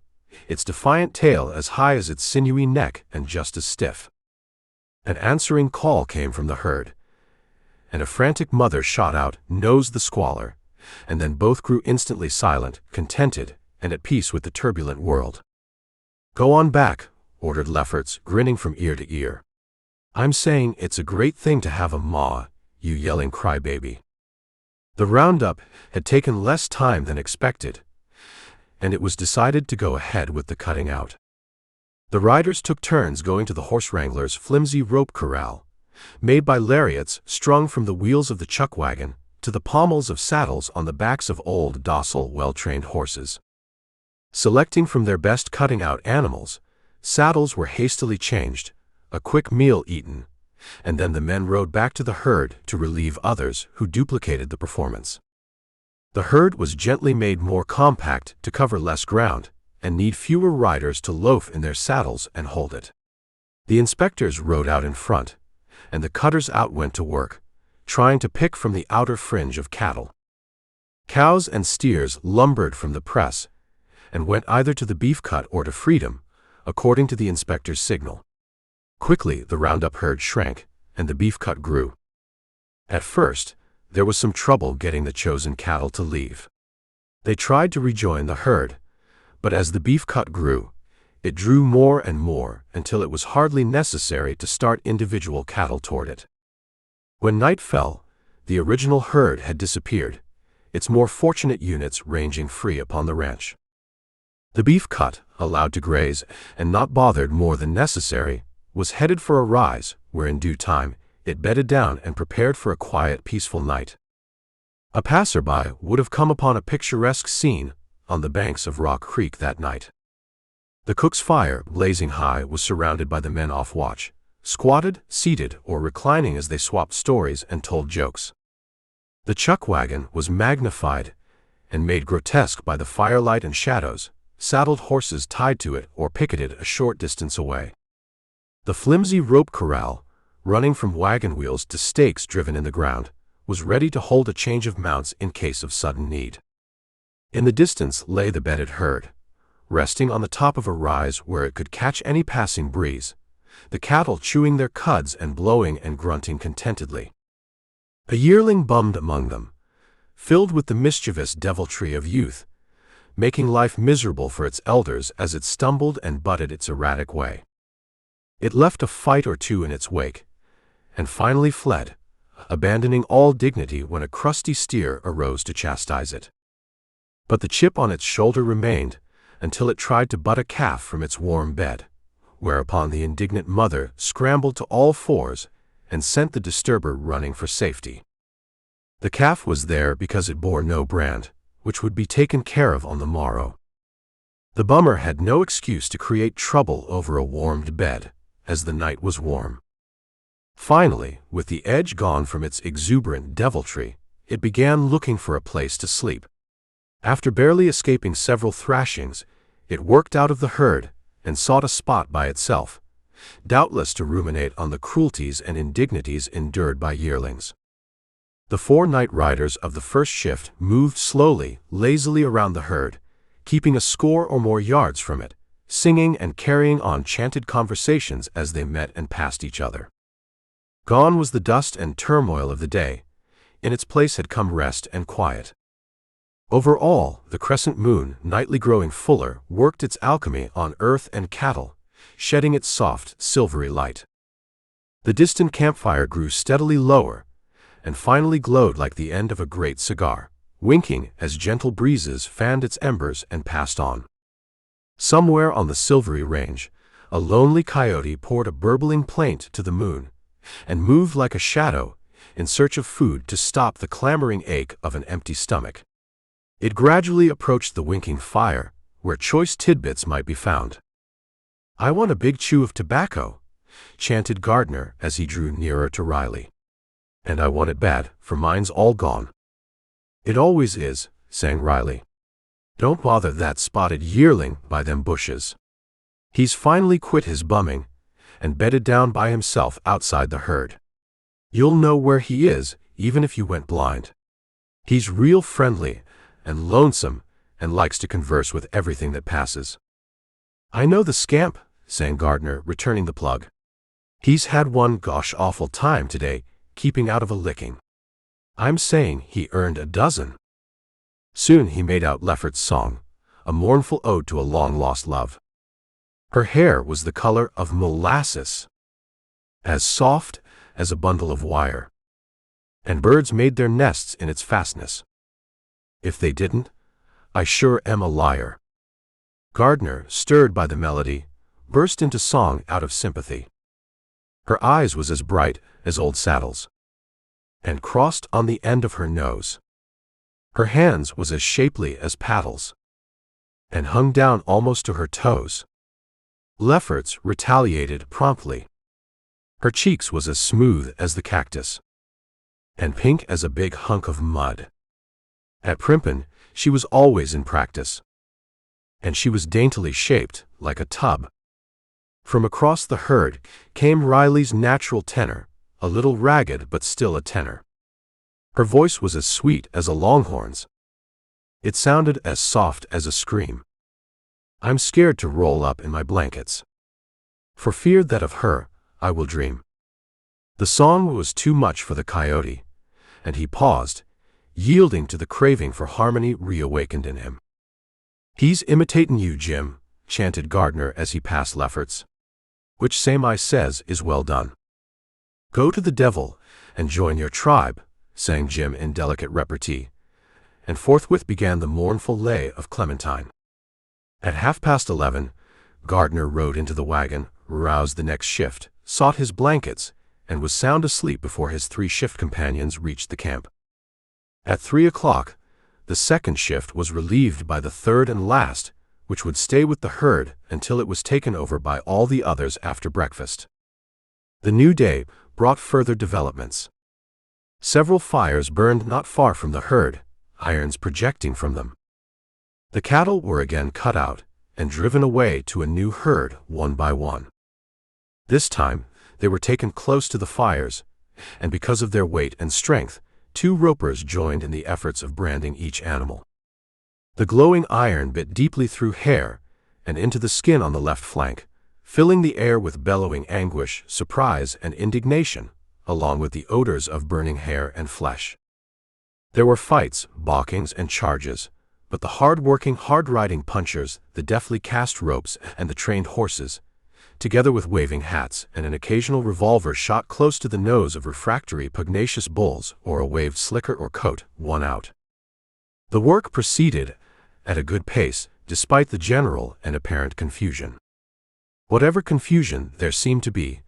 its defiant tail as high as its sinewy neck and just as stiff. An answering call came from the herd, and a frantic mother shot out, "Knows the squalor," and then both grew instantly silent, contented, and at peace with the turbulent world. "Go on back," ordered Lefferts, grinning from ear to ear. "I'm saying it's a great thing to have a ma, you yelling crybaby." The roundup had taken less time than expected, and it was decided to go ahead with the cutting out. The riders took turns going to the horse wrangler's flimsy rope corral, made by lariats strung from the wheels of the chuck wagon to the pommels of saddles on the backs of old, docile, well-trained horses. Selecting from their best cutting-out animals, saddles were hastily changed, a quick meal eaten, and then the men rode back to the herd to relieve others who duplicated the performance. The herd was gently made more compact to cover less ground and need fewer riders to loaf in their saddles and hold it. The inspectors rode out in front, and the cutters out went to work, trying to pick from the outer fringe of cattle. Cows and steers lumbered from the press and went either to the beef cut or to freedom, according to the inspector's signal. Quickly, the roundup herd shrank, and the beef cut grew. At first, there was some trouble getting the chosen cattle to leave. They tried to rejoin the herd, but as the beef cut grew, it drew more and more until it was hardly necessary to start individual cattle toward it. When night fell, the original herd had disappeared, its more fortunate units ranging free upon the ranch. The beef cut, allowed to graze and not bothered more than necessary, was headed for a rise where in due time it bedded down and prepared for a quiet, peaceful night. A passerby would have come upon a picturesque scene on the banks of Rock Creek that night. The cook's fire, blazing high, was surrounded by the men off watch, squatted, seated, or reclining as they swapped stories and told jokes. The chuck wagon was magnified and made grotesque by the firelight and shadows, saddled horses tied to it or picketed a short distance away. The flimsy rope corral, running from wagon wheels to stakes driven in the ground, was ready to hold a change of mounts in case of sudden need. In the distance lay the bedded herd, resting on the top of a rise where it could catch any passing breeze, the cattle chewing their cuds and blowing and grunting contentedly. A yearling bummed among them, filled with the mischievous deviltry of youth, making life miserable for its elders as it stumbled and butted its erratic way. It left a fight or two in its wake, and finally fled, abandoning all dignity when a crusty steer arose to chastise it. But the chip on its shoulder remained until it tried to butt a calf from its warm bed, whereupon the indignant mother scrambled to all fours and sent the disturber running for safety. The calf was there because it bore no brand, which would be taken care of on the morrow. The bummer had no excuse to create trouble over a warmed bed, as the night was warm. Finally, with the edge gone from its exuberant deviltry, it began looking for a place to sleep. After barely escaping several thrashings, it worked out of the herd and sought a spot by itself, doubtless to ruminate on the cruelties and indignities endured by yearlings. The 4 night riders of the first shift moved slowly, lazily around the herd, keeping a score or more yards from it, singing and carrying on chanted conversations as they met and passed each other. Gone was the dust and turmoil of the day. In its place had come rest and quiet. Over all, the crescent moon, nightly growing fuller, worked its alchemy on earth and cattle, shedding its soft, silvery light. The distant campfire grew steadily lower, and finally glowed like the end of a great cigar, winking as gentle breezes fanned its embers and passed on. Somewhere on the silvery range, a lonely coyote poured a burbling plaint to the moon, and moved like a shadow, in search of food to stop the clamoring ache of an empty stomach. It gradually approached the winking fire, where choice tidbits might be found. "I want a big chew of tobacco," chanted Gardner as he drew nearer to Riley. "And I want it bad, for mine's all gone." "It always is," sang Riley. "Don't bother that spotted yearling by them bushes. He's finally quit his bumming and bedded down by himself outside the herd." You'll know where he is, even if you went blind. He's real friendly and lonesome and likes to converse with everything that passes. I know the scamp, sang Gardner, returning the plug. He's had one gosh awful time today, keeping out of a licking. I'm saying he earned a dozen. Soon he made out Lefferts's song, a mournful ode to a long-lost love. Her hair was the color of molasses, as soft as a bundle of wire, and birds made their nests in its fastness. If they didn't, I sure am a liar. Gardner, stirred by the melody, burst into song out of sympathy. Her eyes was as bright as old saddles, and crossed on the end of her nose. Her hands was as shapely as paddles, and hung down almost to her toes. Lefferts retaliated promptly. Her cheeks was as smooth as the cactus, and pink as a big hunk of mud. At Primpin, she was always in practice, and she was daintily shaped like a tub. From across the herd came Riley's natural tenor, a little ragged but still a tenor. Her voice was as sweet as a longhorn's. It sounded as soft as a scream. I'm scared to roll up in my blankets, for fear that of her I will dream. The song was too much for the coyote, and he paused, yielding to the craving for harmony reawakened in him. He's imitatin' you, Jim, chanted Gardner as he passed Lefferts. Which same I says is well done. Go to the devil and join your tribe, sang Jim in delicate repartee, and forthwith began the mournful lay of Clementine. At 11:30, Gardner rode into the wagon, roused the next shift, sought his blankets, and was sound asleep before his 3 shift companions reached the camp. At 3 o'clock, the second shift was relieved by the third and last, which would stay with the herd until it was taken over by all the others after breakfast. The new day brought further developments. Several fires burned not far from the herd, irons projecting from them. The cattle were again cut out and driven away to a new herd one by one. This time, they were taken close to the fires, and because of their weight and strength, 2 ropers joined in the efforts of branding each animal. The glowing iron bit deeply through hair and into the skin on the left flank, filling the air with bellowing anguish, surprise, and indignation, along with the odors of burning hair and flesh. There were fights, balkings, and charges, but the hard-working, hard-riding punchers, the deftly cast ropes, and the trained horses, together with waving hats and an occasional revolver shot close to the nose of refractory pugnacious bulls or a waved slicker or coat, won out. The work proceeded at a good pace, despite the general and apparent confusion. Whatever confusion there seemed to be,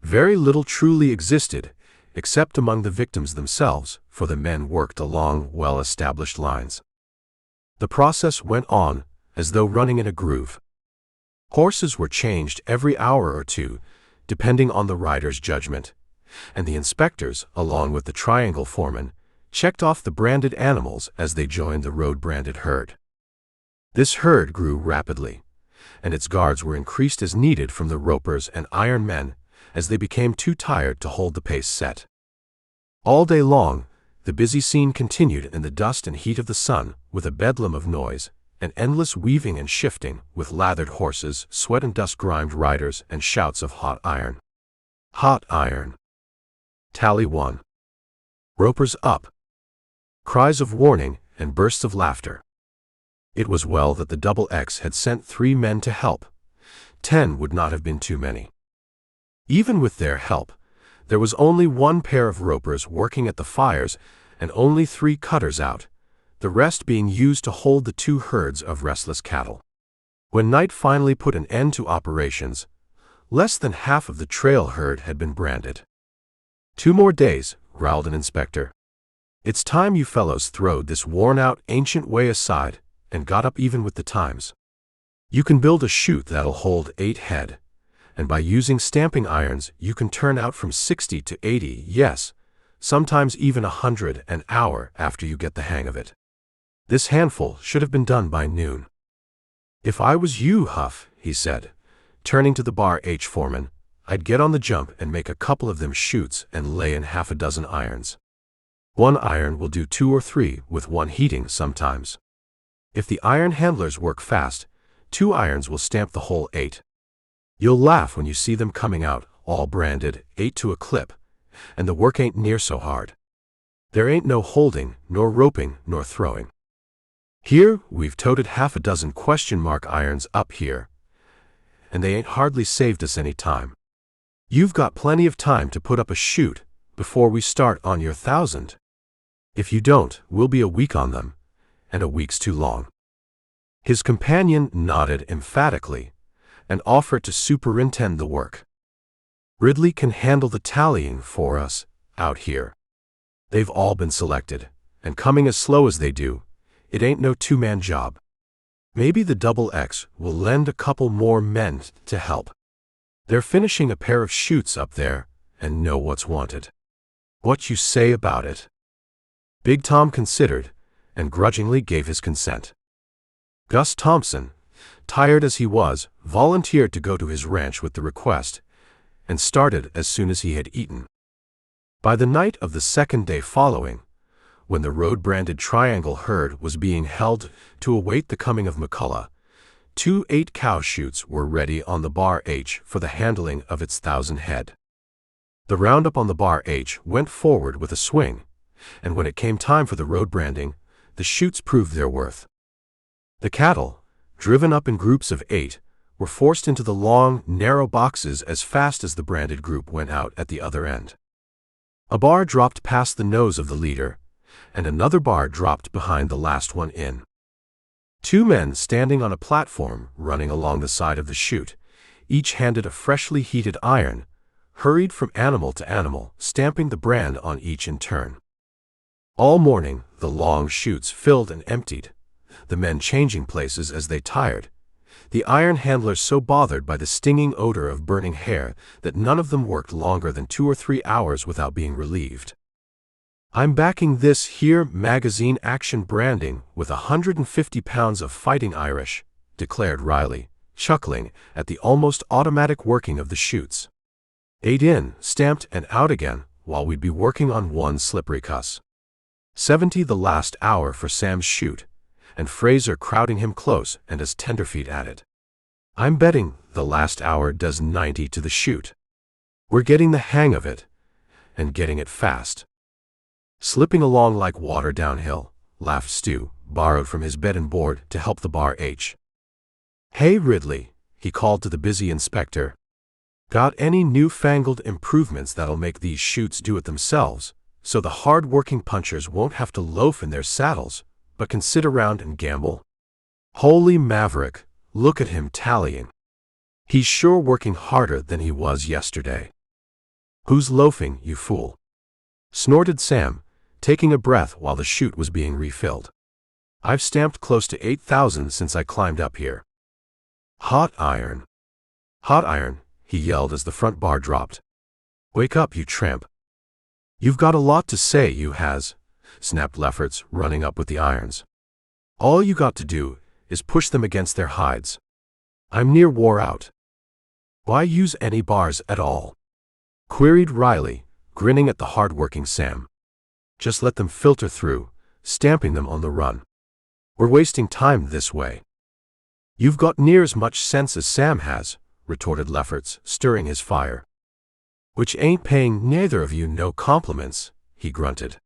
very little truly existed, except among the victims themselves, for the men worked along well-established lines. The process went on, as though running in a groove. Horses were changed every hour or two, depending on the rider's judgment, and the inspectors, along with the triangle foreman, checked off the branded animals as they joined the road-branded herd. This herd grew rapidly, and its guards were increased as needed from the ropers and iron men, as they became too tired to hold the pace set. All day long, the busy scene continued in the dust and heat of the sun, with a bedlam of noise, an endless weaving and shifting, with lathered horses, sweat and dust-grimed riders, and shouts of hot iron. Hot iron. Tally 1. Ropers up. Cries of warning and bursts of laughter. It was well that the Double X had sent 3 men to help. 10 would not have been too many. Even with their help, there was only 1 pair of ropers working at the fires and only 3 cutters out, the rest being used to hold the 2 herds of restless cattle. When night finally put an end to operations, less than half of the trail herd had been branded. 2 more days, growled an inspector. It's time you fellows throwed this worn-out ancient way aside and got up even with the times. You can build a chute that'll hold 8 head, and by using stamping irons you can turn out from 60 to 80, yes, sometimes even 100 an hour after you get the hang of it. This handful should have been done by noon. If I was you, Huff, he said, turning to the Bar H foreman, I'd get on the jump and make a couple of them shoots and lay in half a dozen irons. One iron will do 2 or 3, with one heating sometimes. If the iron handlers work fast, 2 irons will stamp the whole 8. You'll laugh when you see them coming out, all branded, 8 to a clip, and the work ain't near so hard. There ain't no holding, nor roping, nor throwing. Here, we've toted half a dozen question mark irons up here, and they ain't hardly saved us any time. You've got plenty of time to put up a shoot before we start on your 1,000. If you don't, we'll be a week on them, and a week's too long. His companion nodded emphatically and offered to superintend the work. Ridley can handle the tallying for us out here. They've all been selected, and coming as slow as they do, it ain't no 2-man job. Maybe the Double X will lend a couple more men to help. They're finishing a pair of shoots up there and know what's wanted. What you say about it? Big Tom considered and grudgingly gave his consent. Gus Thompson, tired as he was, volunteered to go to his ranch with the request and started as soon as he had eaten. By the night of the second day following, when the road-branded triangle herd was being held to await the coming of McCullough, 2 8-cow chutes were ready on the Bar H for the handling of its 1,000 head. The roundup on the Bar H went forward with a swing, and when it came time for the road branding, the chutes proved their worth. The cattle, driven up in groups of 8, were forced into the long, narrow boxes as fast as the branded group went out at the other end. A bar dropped past the nose of the leader, and another bar dropped behind the last one in. 2 men standing on a platform running along the side of the chute, each handed a freshly heated iron, hurried from animal to animal, stamping the brand on each in turn. All morning, the long chutes filled and emptied, the men changing places as they tired, the iron handlers so bothered by the stinging odor of burning hair that none of them worked longer than 2 or 3 hours without being relieved. I'm backing this here magazine action branding with 150 pounds of fighting Irish, declared Riley, chuckling at the almost automatic working of the chutes. 8 in, stamped and out again, while we'd be working on one slippery cuss. 70 the last hour for Sam's chute, and Fraser crowding him close and as tenderfeet at it. I'm betting the last hour does 90 to the chute. We're getting the hang of it, and getting it fast. Slipping along like water downhill, laughed Stu, borrowed from his bed and board to help the Bar H. Hey Ridley, he called to the busy inspector. Got any newfangled improvements that'll make these chutes do it themselves, so the hard-working punchers won't have to loaf in their saddles, but can sit around and gamble? Holy maverick, look at him tallying. He's sure working harder than he was yesterday. Who's loafing, you fool? Snorted Sam, taking a breath while the chute was being refilled. I've stamped close to 8,000 since I climbed up here. Hot iron. Hot iron, he yelled as the front bar dropped. Wake up, you tramp. You've got a lot to say, you has, snapped Lefferts, running up with the irons. All you got to do is push them against their hides. I'm near wore out. Why use any bars at all? Queried Riley, grinning at the hard-working Sam. Just let them filter through, stamping them on the run. We're wasting time this way. You've got near as much sense as Sam has, retorted Lefferts, stirring his fire. Which ain't paying neither of you no compliments, he grunted.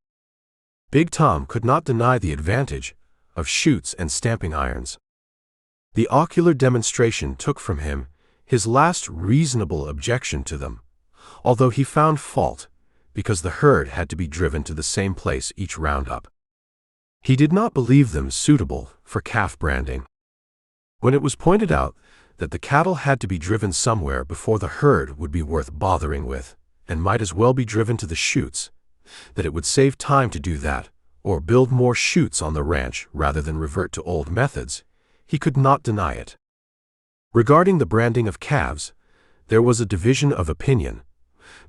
Big Tom could not deny the advantage of chutes and stamping irons. The ocular demonstration took from him his last reasonable objection to them, although he found fault because the herd had to be driven to the same place each roundup. He did not believe them suitable for calf branding. When it was pointed out that the cattle had to be driven somewhere before the herd would be worth bothering with, and might as well be driven to the chutes, that it would save time to do that, or build more chutes on the ranch rather than revert to old methods, he could not deny it. Regarding the branding of calves, there was a division of opinion,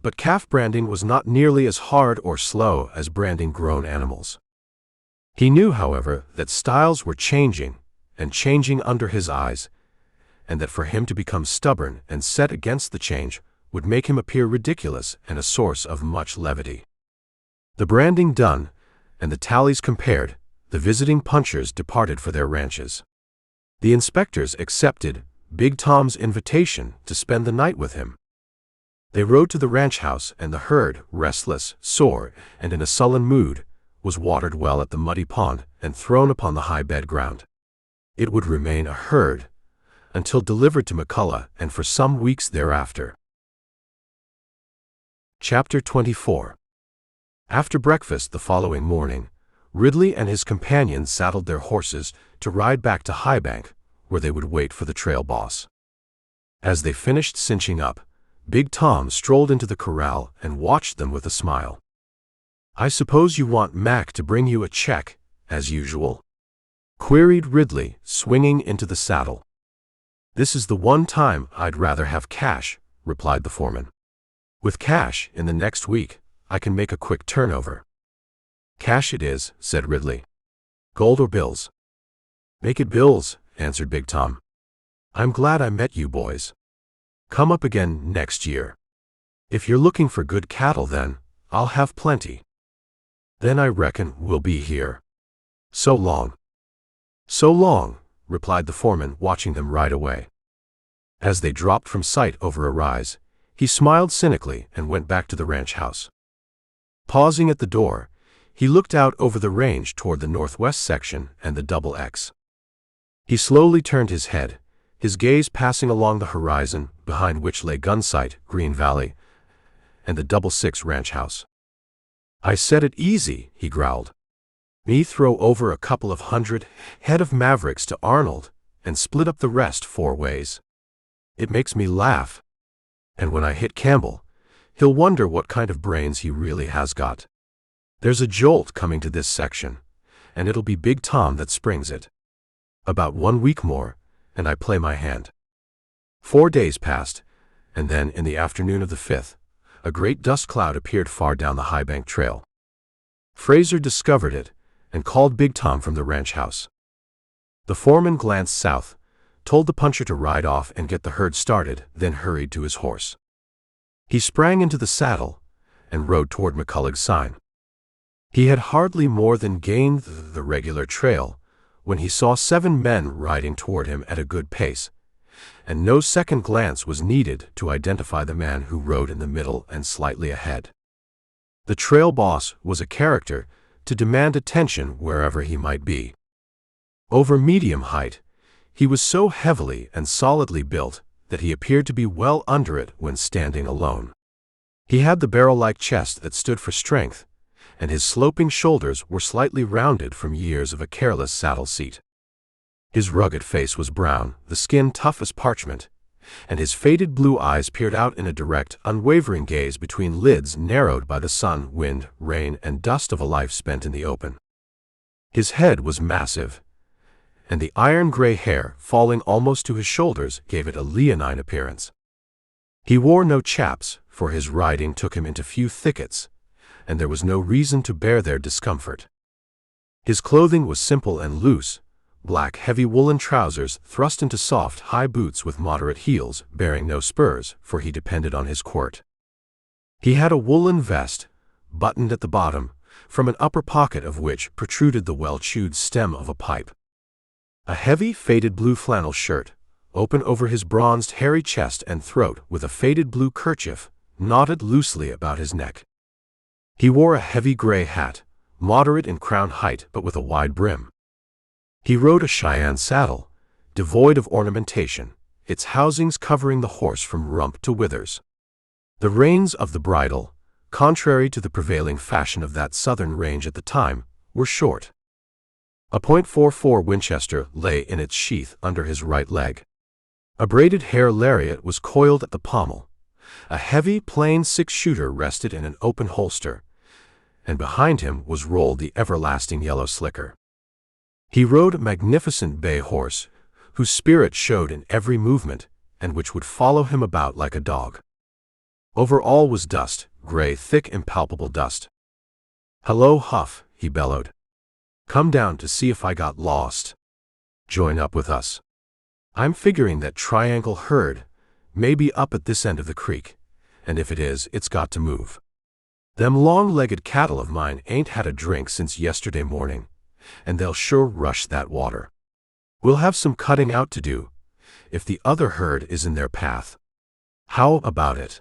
but calf branding was not nearly as hard or slow as branding grown animals. He knew, however, that styles were changing, and changing under his eyes, and that for him to become stubborn and set against the change would make him appear ridiculous and a source of much levity. The branding done, and the tallies compared, the visiting punchers departed for their ranches. The inspectors accepted Big Tom's invitation to spend the night with him. They rode to the ranch house, and the herd, restless, sore, and in a sullen mood, was watered well at the muddy pond and thrown upon the high bed ground. It would remain a herd until delivered to McCullough, and for some weeks thereafter. Chapter 24. After breakfast the following morning, Ridley and his companions saddled their horses to ride back to Highbank, where they would wait for the trail boss. As they finished cinching up, Big Tom strolled into the corral and watched them with a smile. "I suppose you want Mac to bring you a check, as usual?" queried Ridley, swinging into the saddle. "This is the one time I'd rather have cash," replied the foreman. "With cash, in the next week, I can make a quick turnover." "Cash it is," said Ridley. "Gold or bills?" "Make it bills," answered Big Tom. "I'm glad I met you boys. Come up again next year. If you're looking for good cattle then, I'll have plenty. Then I reckon we'll be here. So long." "So long," replied the foreman, watching them ride away. As they dropped from sight over a rise, he smiled cynically and went back to the ranch house. Pausing at the door, he looked out over the range toward the northwest section and the Double X. He slowly turned his head, his gaze passing along the horizon, behind which lay Gunsight, Green Valley, and the Double Six ranch house. "I said it easy," he growled. "Me throw over a couple of 100 head of mavericks to Arnold and split up the rest 4 ways. It makes me laugh. And when I hit Campbell, he'll wonder what kind of brains he really has got. There's a jolt coming to this section, and it'll be Big Tom that springs it. About 1 week more, and I play my hand." 4 days passed, and then in the afternoon of the 5th, a great dust cloud appeared far down the Highbank Trail. Fraser discovered it and called Big Tom from the ranch house. The foreman glanced south, told the puncher to ride off and get the herd started, then hurried to his horse. He sprang into the saddle and rode toward McCullough's sign. He had hardly more than gained the regular trail when he saw 7 men riding toward him at a good pace, and no second glance was needed to identify the man who rode in the middle and slightly ahead. The trail boss was a character to demand attention wherever he might be. Over medium height, he was so heavily and solidly built that he appeared to be well under it when standing alone. He had the barrel-like chest that stood for strength, and his sloping shoulders were slightly rounded from years of a careless saddle seat. His rugged face was brown, the skin tough as parchment, and his faded blue eyes peered out in a direct, unwavering gaze between lids narrowed by the sun, wind, rain, and dust of a life spent in the open. His head was massive, and the iron-gray hair, falling almost to his shoulders, gave it a leonine appearance. He wore no chaps, for his riding took him into few thickets, and there was no reason to bear their discomfort. His clothing was simple and loose, black heavy woolen trousers thrust into soft high boots with moderate heels, bearing no spurs, for he depended on his quirt. He had a woolen vest, buttoned at the bottom, from an upper pocket of which protruded the well-chewed stem of a pipe. A heavy faded blue flannel shirt, open over his bronzed hairy chest and throat, with a faded blue kerchief knotted loosely about his neck. He wore a heavy gray hat, moderate in crown height but with a wide brim. He rode a Cheyenne saddle, devoid of ornamentation, its housings covering the horse from rump to withers. The reins of the bridle, contrary to the prevailing fashion of that southern range at the time, were short. A .44 Winchester lay in its sheath under his right leg. A braided hair lariat was coiled at the pommel. A heavy, plain 6-shooter rested in an open holster, and behind him was rolled the everlasting yellow slicker. He rode a magnificent bay horse, whose spirit showed in every movement, and which would follow him about like a dog. Over all was dust, gray, thick, impalpable dust. "Hello, Huff," he bellowed. "Come down to see if I got lost. Join up with us. I'm figuring that triangle herd may be up at this end of the creek, and if it is, it's got to move. Them long-legged cattle of mine ain't had a drink since yesterday morning, and they'll sure rush that water. We'll have some cutting out to do, if the other herd is in their path. How about it?"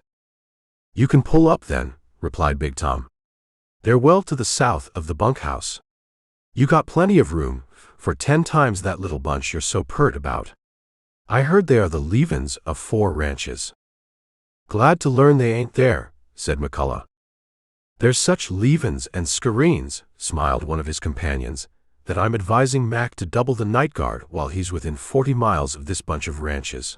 "You can pull up then," replied Big Tom. "They're well to the south of the bunkhouse. You got plenty of room for 10 times that little bunch you're so pert about. I heard they are the leavings of 4 ranches." "Glad to learn they ain't there," said McCullough. "There's such leavings and scareens," smiled one of his companions, "that I'm advising Mac to double the night guard while he's within 40 miles of this bunch of ranches."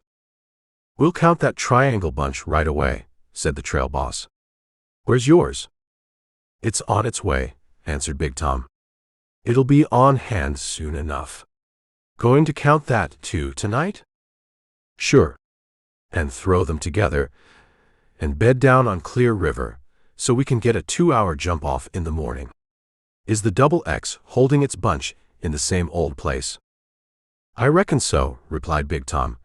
"We'll count that triangle bunch right away," said the trail boss. "Where's yours?" "It's on its way," answered Big Tom. "It'll be on hand soon enough." "Going to count that too tonight?" "Sure. And throw them together and bed down on Clear River so we can get a 2-hour jump off in the morning. Is the Double X holding its bunch in the same old place?" "I reckon so," replied Big Tom,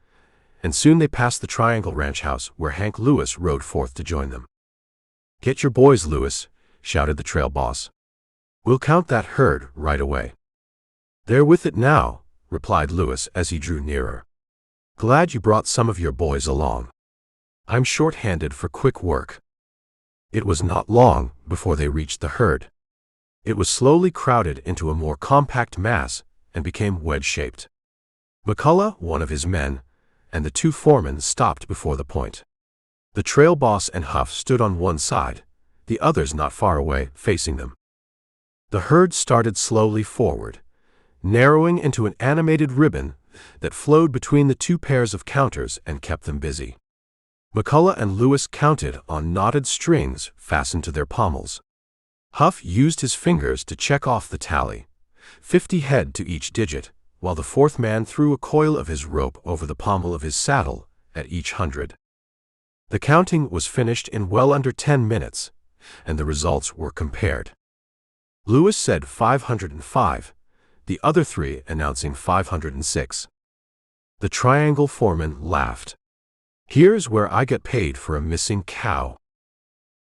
and soon they passed the Triangle Ranch House where Hank Lewis rode forth to join them. "Get your boys, Lewis," shouted the trail boss. "We'll count that herd right away." "They're with it now," replied Lewis as he drew nearer. "Glad you brought some of your boys along. I'm short-handed for quick work." It was not long before they reached the herd. It was slowly crowded into a more compact mass and became wedge-shaped. McCullough, one of his men, and the 2 foremen stopped before the point. The trail boss and Huff stood on one side, the others not far away, facing them. The herd started slowly forward, narrowing into an animated ribbon that flowed between the 2 pairs of counters and kept them busy. McCullough and Lewis counted on knotted strings fastened to their pommels. Huff used his fingers to check off the tally, 50 head to each digit, while the 4th man threw a coil of his rope over the pommel of his saddle at each 100. The counting was finished in well under 10 minutes, and the results were compared. Lewis said 505, the other 3 announcing 506. The Triangle foreman laughed. "Here's where I get paid for a missing cow."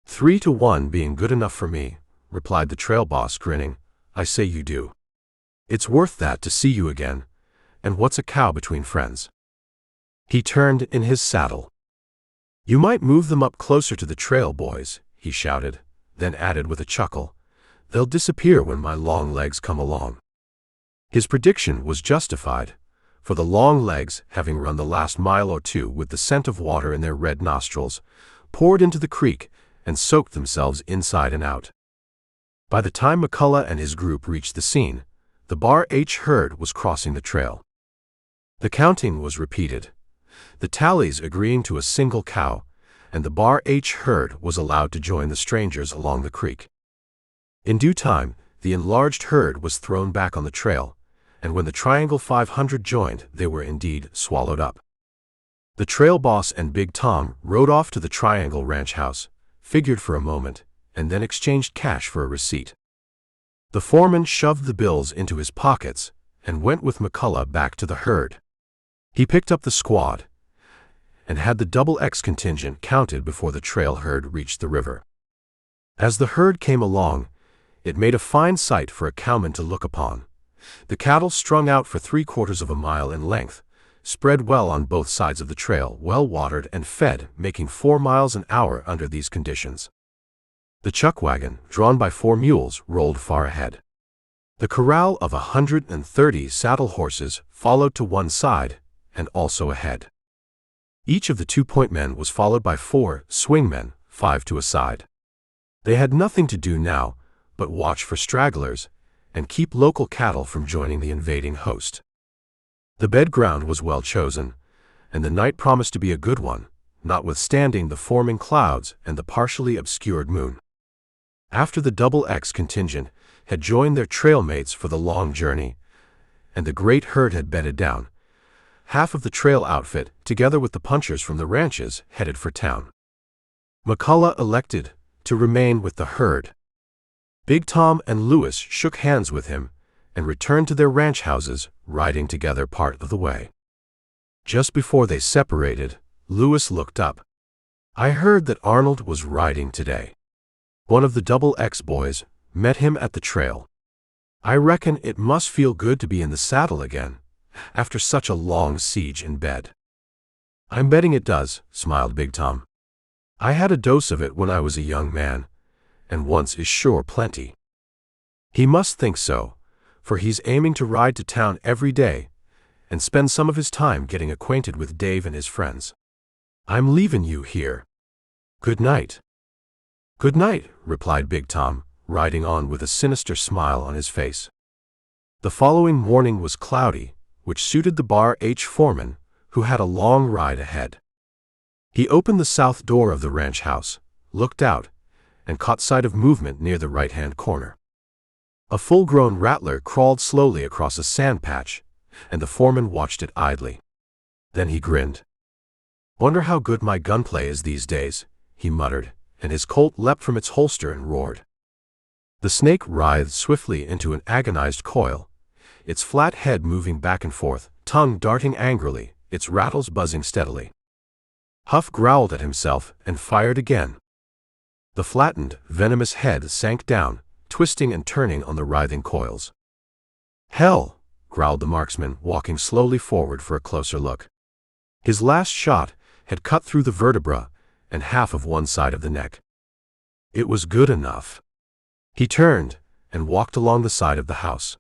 3 to 1 being good enough for me," replied the trail boss, grinning. "I say you do. It's worth that to see you again, and what's a cow between friends?" He turned in his saddle. "You might move them up closer to the trail, boys," he shouted, then added with a chuckle, "They'll disappear when my long legs come along." His prediction was justified, for the long legs, having run the last mile or 2 with the scent of water in their red nostrils, poured into the creek and soaked themselves inside and out. By the time McCullough and his group reached the scene, the Bar H herd was crossing the trail. The counting was repeated, the tallies agreeing to a single cow, and the Bar H herd was allowed to join the strangers along the creek. In due time, the enlarged herd was thrown back on the trail, and when the Triangle 500 joined, they were indeed swallowed up. The trail boss and Big Tom rode off to the Triangle Ranch House, figured for a moment, and then exchanged cash for a receipt. The foreman shoved the bills into his pockets and went with McCullough back to the herd. He picked up the squad and had the Double X contingent counted before the trail herd reached the river. As the herd came along, it made a fine sight for a cowman to look upon. The cattle strung out for 3/4 of a mile in length, spread well on both sides of the trail, well watered and fed, making 4 miles an hour under these conditions. The chuck wagon, drawn by 4 mules, rolled far ahead. The corral of 130 saddle horses followed to one side and also ahead. Each of the 2-point men was followed by 4 swing men, 5 to a side. They had nothing to do now but watch for stragglers and keep local cattle from joining the invading host. The bed ground was well chosen, and the night promised to be a good one, notwithstanding the forming clouds and the partially obscured moon. After the Double X contingent had joined their trail mates for the long journey, and the great herd had bedded down, half of the trail outfit, together with the punchers from the ranches, headed for town. McCullough elected to remain with the herd. Big Tom and Lewis shook hands with him and returned to their ranch houses, riding together part of the way. Just before they separated, Lewis looked up. I heard that Arnold was riding today. One of the Double X boys met him at the trail. I reckon it must feel good to be in the saddle again, after such a long siege in bed." "I'm betting it does," smiled Big Tom. "I had a dose of it when I was a young man, and once is sure plenty." "He must think so, for he's aiming to ride to town every day and spend some of his time getting acquainted with Dave and his friends. I'm leaving you here. Good night." "Good night," replied Big Tom, riding on with a sinister smile on his face. The following morning was cloudy, which suited the Bar H foreman, who had a long ride ahead. He opened the south door of the ranch house, looked out, and caught sight of movement near the right-hand corner. A full-grown rattler crawled slowly across a sand patch, and the foreman watched it idly. Then he grinned. "Wonder how good my gunplay is these days," he muttered, and his Colt leapt from its holster and roared. The snake writhed swiftly into an agonized coil, its flat head moving back and forth, tongue darting angrily, its rattles buzzing steadily. Huff growled at himself and fired again. The flattened, venomous head sank down, twisting and turning on the writhing coils. "Hell!" growled the marksman, walking slowly forward for a closer look. His last shot had cut through the vertebra and half of one side of the neck. It was good enough. He turned and walked along the side of the house.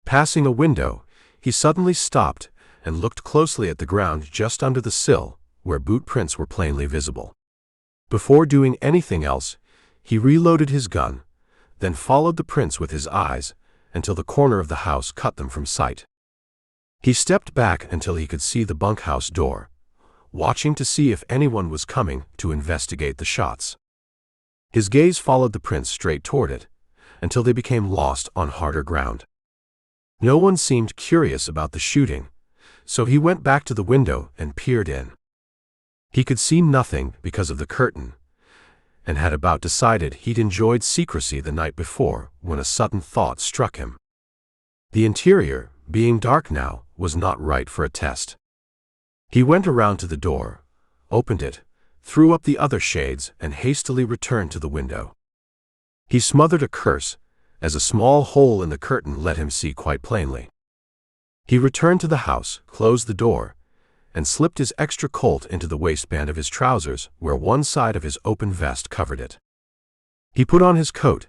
Passing a window, he suddenly stopped and looked closely at the ground just under the sill, where boot prints were plainly visible. Before doing anything else, he reloaded his gun, then followed the prints with his eyes until the corner of the house cut them from sight. He stepped back until he could see the bunkhouse door, watching to see if anyone was coming to investigate the shots. His gaze followed the prints straight toward it, until they became lost on harder ground. No one seemed curious about the shooting, so he went back to the window and peered in. He could see nothing because of the curtain, and had about decided he'd enjoyed secrecy the night before when a sudden thought struck him. The interior, being dark now, was not right for a test. He went around to the door, opened it, threw up the other shades, and hastily returned to the window. He smothered a curse, as a small hole in the curtain let him see quite plainly. He returned to the house, closed the door, and slipped his extra Colt into the waistband of his trousers, where one side of his open vest covered it. He put on his coat,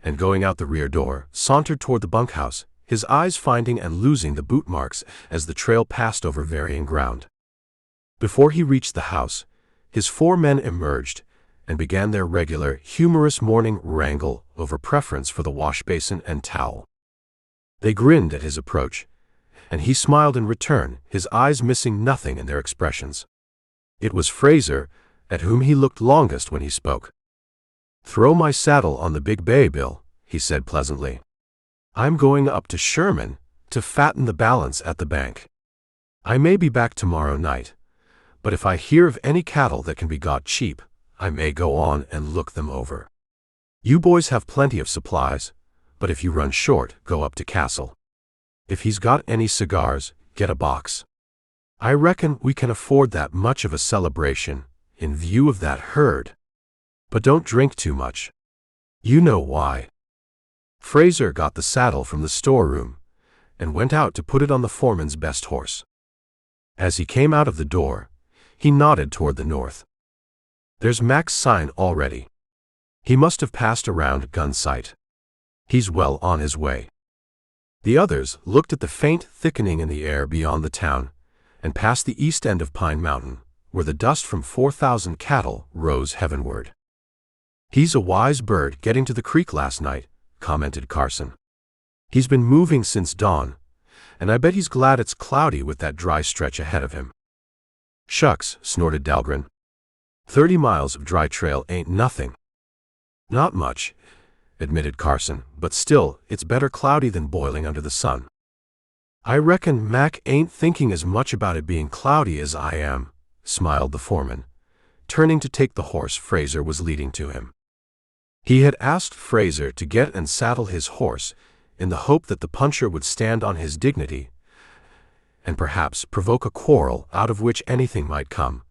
and going out the rear door, sauntered toward the bunkhouse, his eyes finding and losing the boot marks as the trail passed over varying ground. Before he reached the house, his 4 men emerged and began their regular, humorous morning wrangle over preference for the wash basin and towel. They grinned at his approach, and he smiled in return, his eyes missing nothing in their expressions. It was Fraser, at whom he looked longest when he spoke. "Throw my saddle on the big bay, Bill," he said pleasantly. "I'm going up to Sherman to fatten the balance at the bank. I may be back tomorrow night, but if I hear of any cattle that can be got cheap, I may go on and look them over. You boys have plenty of supplies, but if you run short, go up to Castle. If he's got any cigars, get a box. I reckon we can afford that much of a celebration, in view of that herd. But don't drink too much. You know why." Fraser got the saddle from the storeroom, and went out to put it on the foreman's best horse. As he came out of the door, he nodded toward the north. "There's Mac's sign already. He must have passed around Gunsight. He's well on his way." The others looked at the faint thickening in the air beyond the town, and past the east end of Pine Mountain, where the dust from 4,000 cattle rose heavenward. "He's a wise bird getting to the creek last night," commented Carson. "He's been moving since dawn, and I bet he's glad it's cloudy with that dry stretch ahead of him." "Shucks," snorted Dahlgren. 30 miles of dry trail ain't nothing." "Not much," admitted Carson, "but still, it's better cloudy than boiling under the sun." "I reckon Mac ain't thinking as much about it being cloudy as I am," smiled the foreman, turning to take the horse Fraser was leading to him. He had asked Fraser to get and saddle his horse in the hope that the puncher would stand on his dignity and perhaps provoke a quarrel out of which anything might come,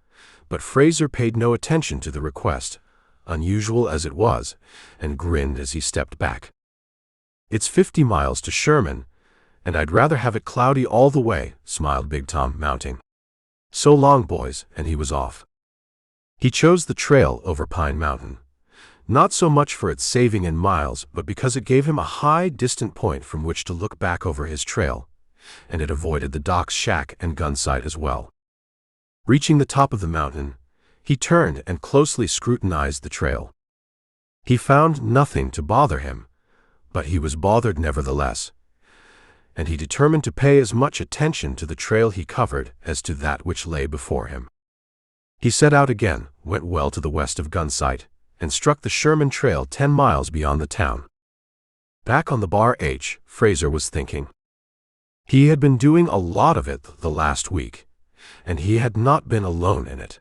But Fraser paid no attention to the request, unusual as it was, and grinned as he stepped back. "It's 50 miles to Sherman, and I'd rather have it cloudy all the way," smiled Big Tom, mounting. "So long, boys," and he was off. He chose the trail over Pine Mountain, not so much for its saving in miles, but because it gave him a high, distant point from which to look back over his trail, and it avoided the doc's shack and Gunsight as well. Reaching the top of the mountain, he turned and closely scrutinized the trail. He found nothing to bother him, but he was bothered nevertheless, and he determined to pay as much attention to the trail he covered as to that which lay before him. He set out again, went well to the west of Gunsight, and struck the Sherman Trail 10 miles beyond the town. Back on the Bar H, Fraser was thinking. He had been doing a lot of it the last week, and he had not been alone in it.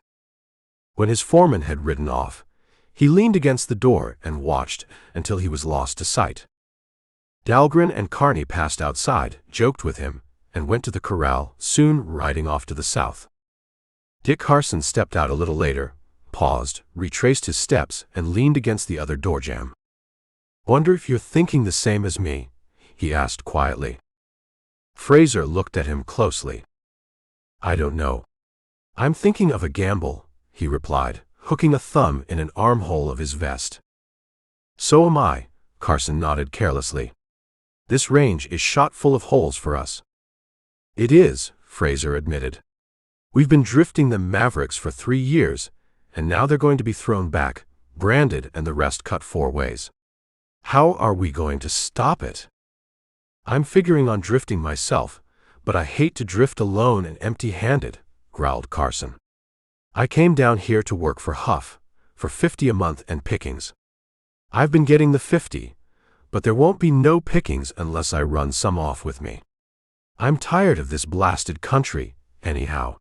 When his foreman had ridden off, he leaned against the door and watched until he was lost to sight. Dahlgren and Carney passed outside, joked with him, and went to the corral, soon riding off to the south. Dick Carson stepped out a little later, paused, retraced his steps, and leaned against the other door jamb. "Wonder if you're thinking the same as me?" he asked quietly. Fraser looked at him closely. "I don't know. I'm thinking of a gamble," he replied, hooking a thumb in an armhole of his vest. "So am I," Carson nodded carelessly. "This range is shot full of holes for us." "It is," Fraser admitted. "We've been drifting them Mavericks for 3 years, and now they're going to be thrown back, branded, and the rest cut 4 ways. How are we going to stop it?" "I'm figuring on drifting myself, but I hate to drift alone and empty-handed," growled Carson. "I came down here to work for Huff, for $50 a month and pickings. I've been getting the 50, but there won't be no pickings unless I run some off with me. I'm tired of this blasted country, anyhow.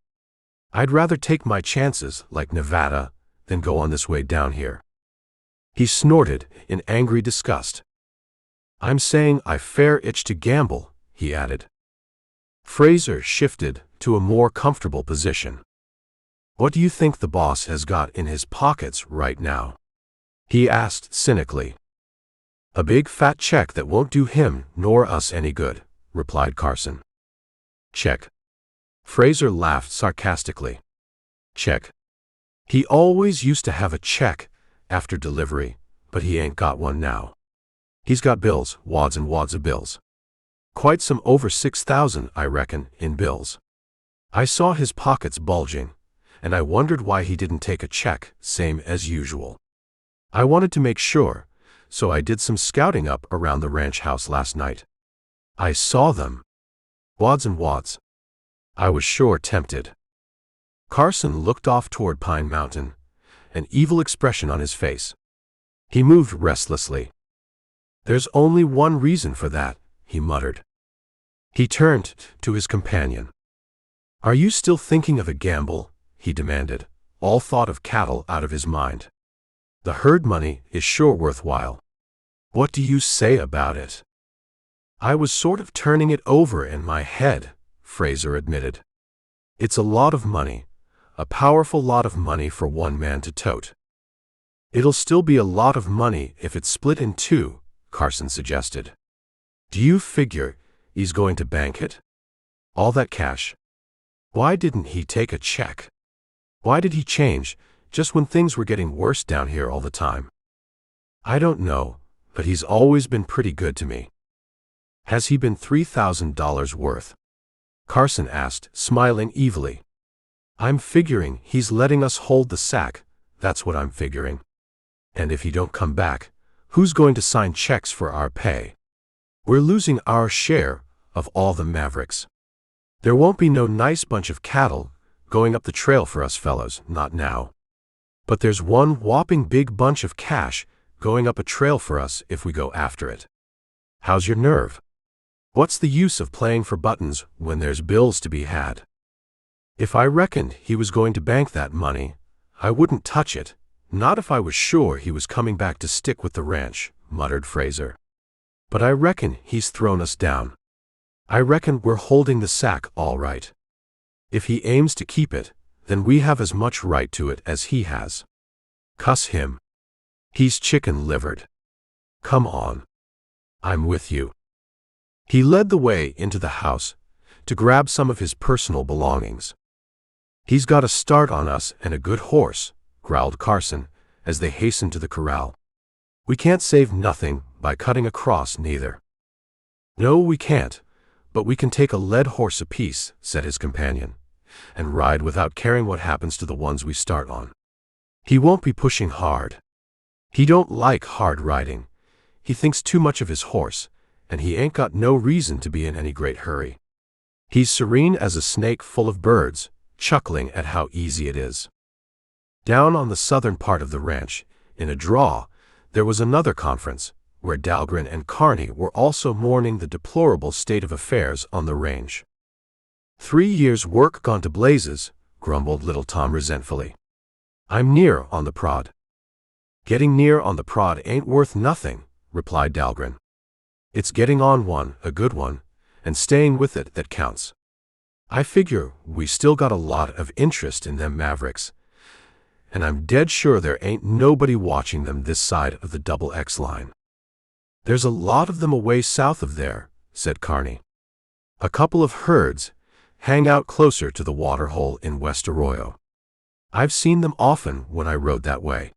I'd rather take my chances, like Nevada, than go on this way down here." He snorted in angry disgust. "I'm saying I fair itch to gamble," he added. Fraser shifted to a more comfortable position. "What do you think the boss has got in his pockets right now?" he asked cynically. "A big fat check that won't do him nor us any good," replied Carson. "Check." Fraser laughed sarcastically. "Check. He always used to have a check after delivery, but he ain't got one now. He's got bills, wads and wads of bills. Quite some over 6,000, I reckon, in bills. I saw his pockets bulging, and I wondered why he didn't take a check, same as usual. I wanted to make sure, so I did some scouting up around the ranch house last night. I saw them. Wads and wads. I was sure tempted." Carson looked off toward Pine Mountain, an evil expression on his face. He moved restlessly. "There's only one reason for that," he muttered. He turned to his companion. "Are you still thinking of a gamble?" he demanded, all thought of cattle out of his mind. "The herd money is sure worthwhile. What do you say about it?" "I was sort of turning it over in my head," Fraser admitted. "It's a lot of money, a powerful lot of money for one man to tote." "It'll still be a lot of money if it's split in 2, Carson suggested. "Do you figure he's going to bank it? All that cash? Why didn't he take a check? Why did he change just when things were getting worse down here all the time?" "I don't know, but he's always been pretty good to me." "Has he been $3,000 worth?" Carson asked, smiling evilly. "I'm figuring he's letting us hold the sack, that's what I'm figuring. And if he don't come back, who's going to sign checks for our pay? We're losing our share of all the Mavericks. There won't be no nice bunch of cattle going up the trail for us fellows, not now. But there's one whopping big bunch of cash going up a trail for us if we go after it. How's your nerve? What's the use of playing for buttons when there's bills to be had?" "If I reckoned he was going to bank that money, I wouldn't touch it, not if I was sure he was coming back to stick with the ranch," muttered Fraser. "But I reckon he's thrown us down. I reckon we're holding the sack all right. If he aims to keep it, then we have as much right to it as he has. Cuss him. He's chicken-livered. Come on. I'm with you. He led the way into the house to grab some of his personal belongings. He's got a start on us and a good horse, growled Carson as they hastened to the corral. We can't save nothing by cutting across neither. No, we can't, but we can take a led horse apiece, said his companion, and ride without caring what happens to the ones we start on. He won't be pushing hard. He don't like hard riding. He thinks too much of his horse, and he ain't got no reason to be in any great hurry. He's serene as a snake full of birds, chuckling at how easy it is. Down on the southern part of the ranch, in a draw, there was another conference, where Dahlgren and Kearney were also mourning the deplorable state of affairs on the range. 3 years' work gone to blazes, grumbled little Tom resentfully. I'm near on the prod. Getting near on the prod ain't worth nothing, replied Dahlgren. It's getting on one, a good one, and staying with it that counts. I figure we still got a lot of interest in them Mavericks, and I'm dead sure there ain't nobody watching them this side of the XX line. There's a lot of them away south of there, said Kearney. A couple of herds hang out closer to the water hole in West Arroyo. I've seen them often when I rode that way.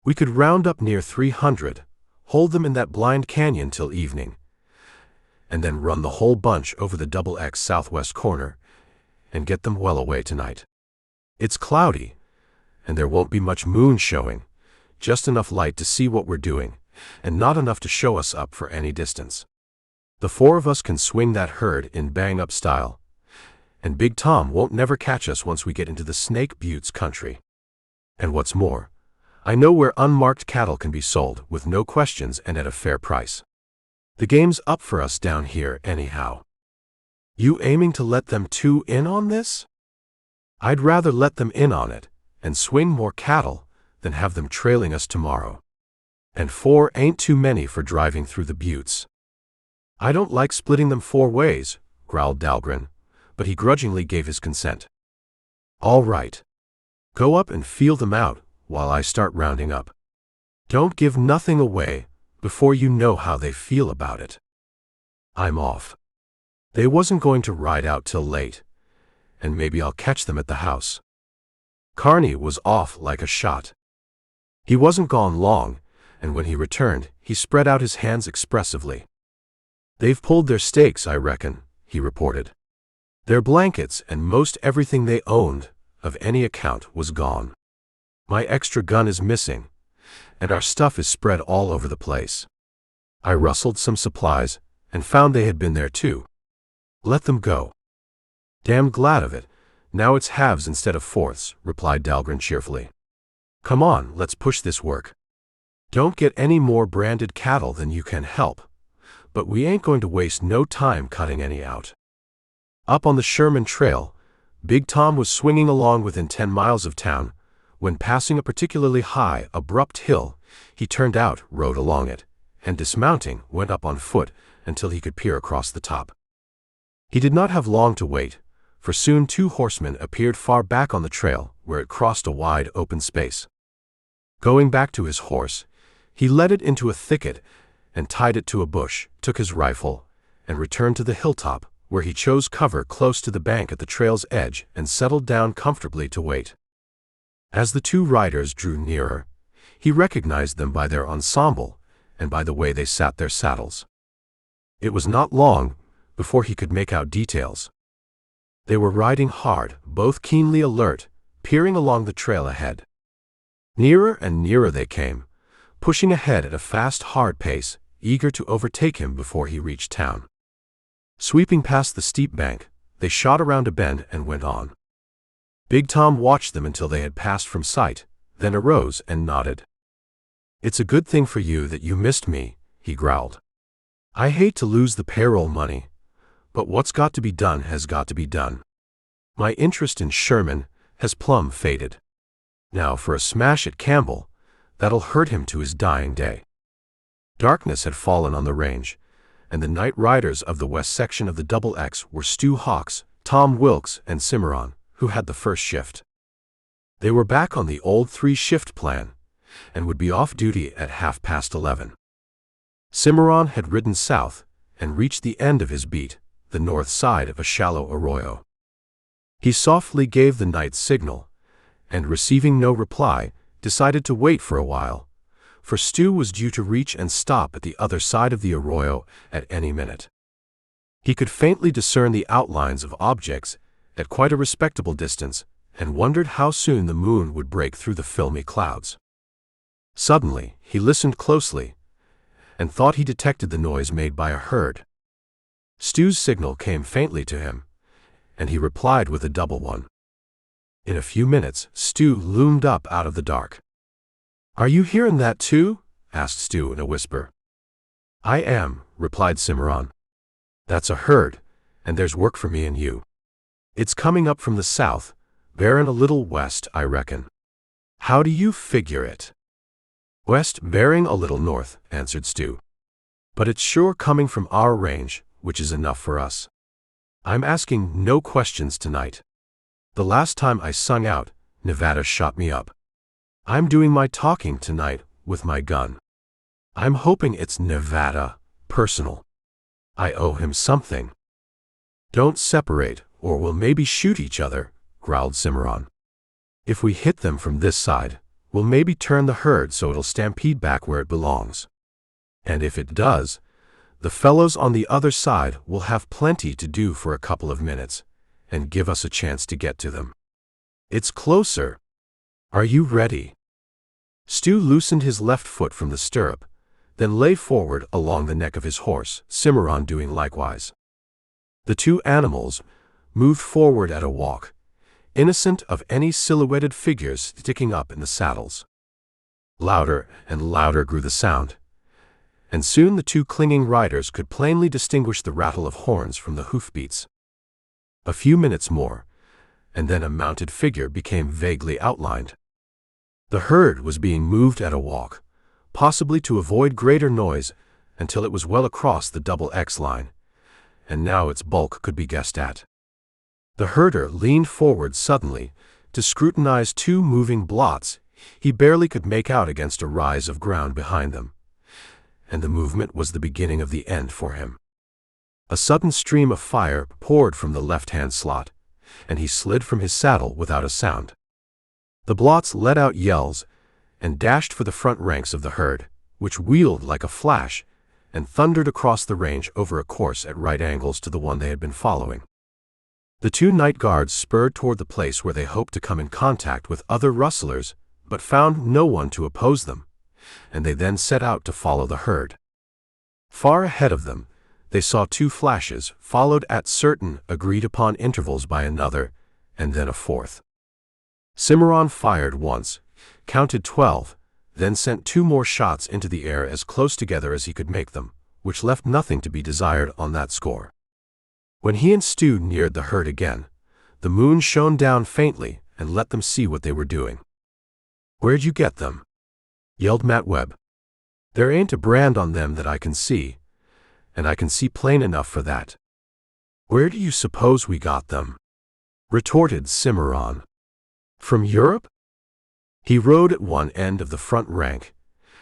We could round up near 300, hold them in that blind canyon till evening, and then run the whole bunch over the XX southwest corner and get them well away tonight. It's cloudy, and there won't be much moon showing, just enough light to see what we're doing, and not enough to show us up for any distance. The 4 of us can swing that herd in bang-up style, and Big Tom won't never catch us once we get into the Snake Buttes country. And what's more, I know where unmarked cattle can be sold with no questions and at a fair price. The game's up for us down here anyhow. You aiming to let them 2 in on this? I'd rather let them in on it and swing more cattle than have them trailing us tomorrow. And 4 ain't too many for driving through the buttes. I don't like splitting them 4 ways, growled Dahlgren, but he grudgingly gave his consent. All right. Go up and feel them out while I start rounding up. Don't give nothing away before you know how they feel about it. I'm off. They wasn't going to ride out till late, and maybe I'll catch them at the house. Kearney was off like a shot. He wasn't gone long, and when he returned, he spread out his hands expressively. They've pulled their stakes, I reckon, he reported. Their blankets and most everything they owned of any account was gone. My extra gun is missing, and our stuff is spread all over the place. I rustled some supplies and found they had been there too. Let them go. Damned glad of it. Now it's halves instead of fourths, replied Dahlgren cheerfully. Come on, let's push this work. Don't get any more branded cattle than you can help, but we ain't going to waste no time cutting any out. Up on the Sherman Trail, Big Tom was swinging along within 10 miles of town. When passing a particularly high, abrupt hill, he turned out, rode along it, and dismounting, went up on foot until he could peer across the top. He did not have long to wait, for soon 2 horsemen appeared far back on the trail, where it crossed a wide open space. Going back to his horse, he led it into a thicket and tied it to a bush, took his rifle, and returned to the hilltop, where he chose cover close to the bank at the trail's edge and settled down comfortably to wait. As the 2 riders drew nearer, he recognized them by their ensemble and by the way they sat their saddles. It was not long before he could make out details. They were riding hard, both keenly alert, peering along the trail ahead. Nearer and nearer they came, pushing ahead at a fast, hard pace, eager to overtake him before he reached town. Sweeping past the steep bank, they shot around a bend and went on. Big Tom watched them until they had passed from sight, then arose and nodded. It's a good thing for you that you missed me, he growled. I hate to lose the payroll money, but what's got to be done has got to be done. My interest in Sherman has plumb faded. Now for a smash at Campbell, that'll hurt him to his dying day. Darkness had fallen on the range, and the night riders of the west section of the XX were Stu Hawks, Tom Wilkes, and Cimarron, who had the first shift. They were back on the old 3-shift plan and would be off duty at 11:30. Cimarron had ridden south and reached the end of his beat, the north side of a shallow arroyo. He softly gave the night signal, and receiving no reply, decided to wait for a while, for Stu was due to reach and stop at the other side of the arroyo at any minute. He could faintly discern the outlines of objects at quite a respectable distance, and wondered how soon the moon would break through the filmy clouds. Suddenly, he listened closely, and thought he detected the noise made by a herd. Stu's signal came faintly to him, and he replied with a double one. In a few minutes, Stu loomed up out of the dark. "Are you hearing that too?" asked Stu in a whisper. "I am," replied Cimarron. "That's a herd, and there's work for me and you. It's coming up from the south, bearing a little west, I reckon." "How do you figure it?" "West bearing a little north," answered Stu. "But it's sure coming from our range, which is enough for us. I'm asking no questions tonight. The last time I sung out, Nevada shot me up. I'm doing my talking tonight with my gun. I'm hoping it's Nevada, personal. I owe him something." "Don't separate, or we'll maybe shoot each other," growled Cimarron. "If we hit them from this side, we'll maybe turn the herd so it'll stampede back where it belongs. And if it does, the fellows on the other side will have plenty to do for a couple of minutes, and give us a chance to get to them. It's closer. Are you ready?" Stu loosened his left foot from the stirrup, then lay forward along the neck of his horse, Cimarron doing likewise. The two animals moved forward at a walk, innocent of any silhouetted figures sticking up in the saddles. Louder and louder grew the sound, and soon the two clinging riders could plainly distinguish the rattle of horns from the hoofbeats. A few minutes more, and then a mounted figure became vaguely outlined. The herd was being moved at a walk, possibly to avoid greater noise, until it was well across the double X line, and now its bulk could be guessed at. The herder leaned forward suddenly to scrutinize two moving blots he barely could make out against a rise of ground behind them, and the movement was the beginning of the end for him. A sudden stream of fire poured from the left-hand slot, and he slid from his saddle without a sound. The blots let out yells and dashed for the front ranks of the herd, which wheeled like a flash and thundered across the range over a course at right angles to the one they had been following. The two night guards spurred toward the place where they hoped to come in contact with other rustlers, but found no one to oppose them, and they then set out to follow the herd. Far ahead of them, they saw two flashes, followed at certain agreed-upon intervals by another, and then a fourth. Cimarron fired once, counted 12, then sent two more shots into the air as close together as he could make them, which left nothing to be desired on that score. When he and Stu neared the herd again, the moon shone down faintly and let them see what they were doing. "Where'd you get them?" yelled Matt Webb. "There ain't a brand on them that I can see, and I can see plain enough for that." "Where do you suppose we got them?" retorted Cimarron. "From Europe?" He rode at one end of the front rank,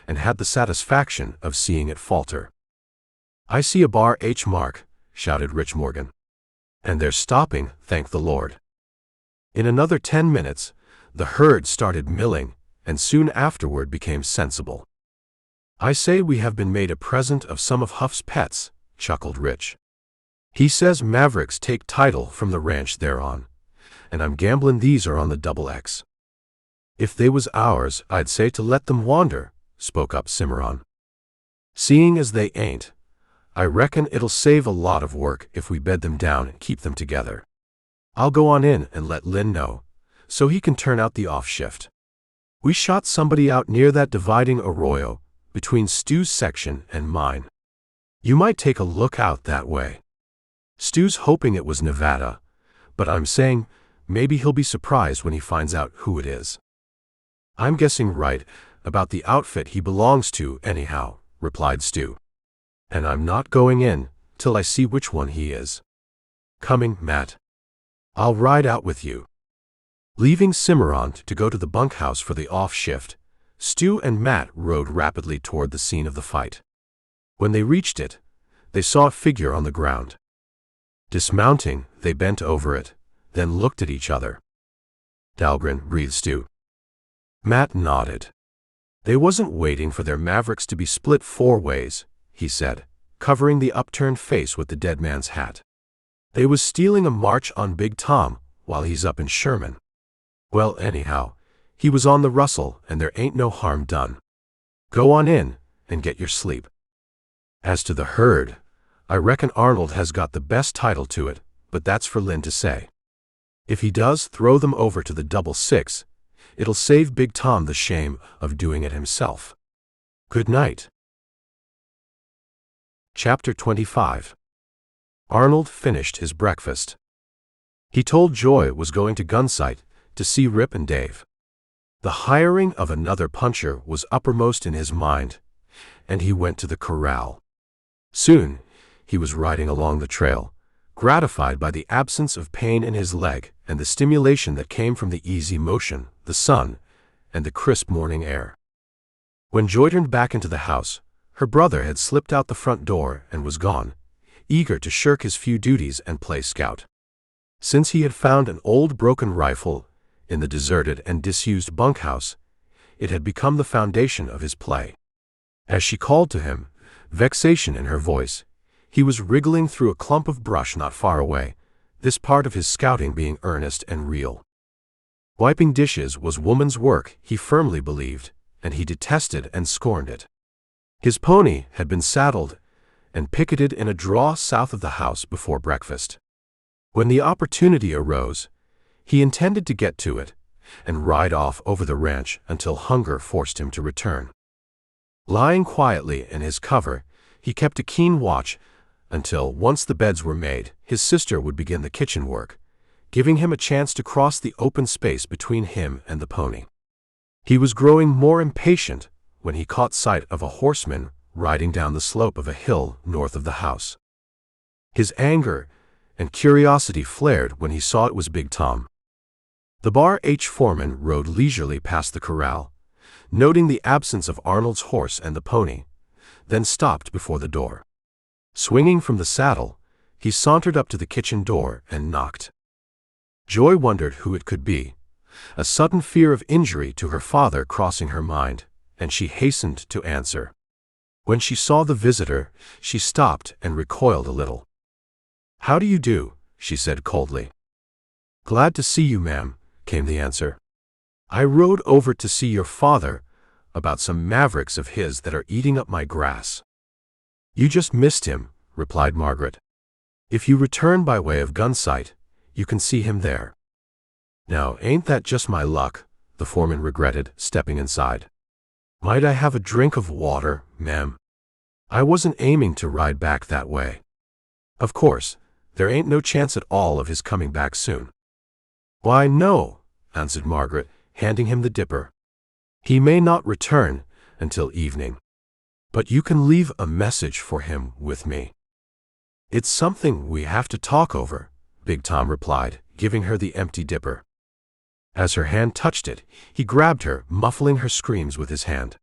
and had the satisfaction of seeing it falter. "I see a bar H mark," shouted Rich Morgan. "And they're stopping, thank the Lord." In another 10 minutes, the herd started milling, and soon afterward became sensible. "I say we have been made a present of some of Huff's pets," chuckled Rich. "He says Mavericks take title from the ranch they're on, and I'm gambling these are on the double X." "If they was ours, I'd say to let them wander," spoke up Cimarron. "Seeing as they ain't, I reckon it'll save a lot of work if we bed them down and keep them together. I'll go on in and let Lynn know, so he can turn out the off shift. We shot somebody out near that dividing arroyo, between Stu's section and mine. You might take a look out that way. Stu's hoping it was Nevada, but I'm saying maybe he'll be surprised when he finds out who it is." "I'm guessing right about the outfit he belongs to anyhow," replied Stu. "And I'm not going in till I see which one he is. Coming, Matt. I'll ride out with you." Leaving Cimarron to go to the bunkhouse for the off shift, Stu and Matt rode rapidly toward the scene of the fight. When they reached it, they saw a figure on the ground. Dismounting, they bent over it, then looked at each other. "Dahlgren," breathed Stu. Matt nodded. "They wasn't waiting for their Mavericks to be split 4 ways," he said, covering the upturned face with the dead man's hat. "They was stealing a march on Big Tom while he's up in Sherman. Well, anyhow, he was on the rustle and there ain't no harm done. Go on in and get your sleep. As to the herd, I reckon Arnold has got the best title to it, but that's for Lynn to say. If he does throw them over to the 666, it'll save Big Tom the shame of doing it himself. Good night." Chapter 25. Arnold finished his breakfast. He told Joy was going to Gunsight to see Rip and Dave. The hiring of another puncher was uppermost in his mind, and he went to the corral. Soon, he was riding along the trail, gratified by the absence of pain in his leg and the stimulation that came from the easy motion, the sun, and the crisp morning air. When Joy turned back into the house, her brother had slipped out the front door and was gone, eager to shirk his few duties and play scout. Since he had found an old broken rifle in the deserted and disused bunkhouse, it had become the foundation of his play. As she called to him, vexation in her voice, he was wriggling through a clump of brush not far away, this part of his scouting being earnest and real. Wiping dishes was woman's work, he firmly believed, and he detested and scorned it. His pony had been saddled and picketed in a draw south of the house before breakfast. When the opportunity arose, he intended to get to it and ride off over the ranch until hunger forced him to return. Lying quietly in his cover, he kept a keen watch until, once the beds were made, his sister would begin the kitchen work, giving him a chance to cross the open space between him and the pony. He was growing more impatient when he caught sight of a horseman riding down the slope of a hill north of the house. His anger and curiosity flared when he saw it was Big Tom. The Bar H foreman rode leisurely past the corral, noting the absence of Arnold's horse and the pony, then stopped before the door. Swinging from the saddle, he sauntered up to the kitchen door and knocked. Joy wondered who it could be, a sudden fear of injury to her father crossing her mind, and she hastened to answer. When she saw the visitor, she stopped and recoiled a little. "How do you do?" she said coldly. "Glad to see you, ma'am," came the answer. "I rode over to see your father about some Mavericks of his that are eating up my grass." "You just missed him," replied Margaret. "If you return by way of Gunsight, you can see him there." "Now, ain't that just my luck?" the foreman regretted, stepping inside. "Might I have a drink of water, ma'am? I wasn't aiming to ride back that way. Of course, there ain't no chance at all of his coming back soon." "Why, no," answered Margaret, handing him the dipper. "He may not return until evening. But you can leave a message for him with me." "It's something we have to talk over," Big Tom replied, giving her the empty dipper. As her hand touched it, he grabbed her, muffling her screams with his hand.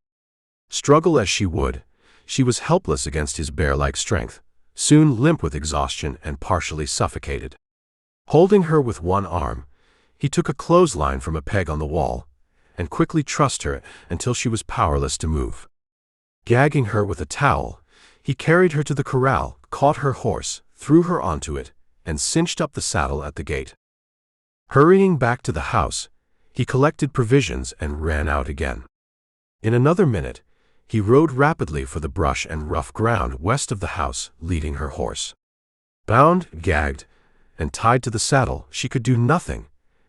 Struggle as she would, she was helpless against his bear-like strength, soon limp with exhaustion and partially suffocated. Holding her with one arm, he took a clothesline from a peg on the wall and quickly trussed her until she was powerless to move. Gagging her with a towel, he carried her to the corral, caught her horse, threw her onto it, and cinched up the saddle at the gate. Hurrying back to the house, he collected provisions and ran out again. In another minute, he rode rapidly for the brush and rough ground west of the house, leading her horse. Bound, gagged, and tied to the saddle, she could do nothing,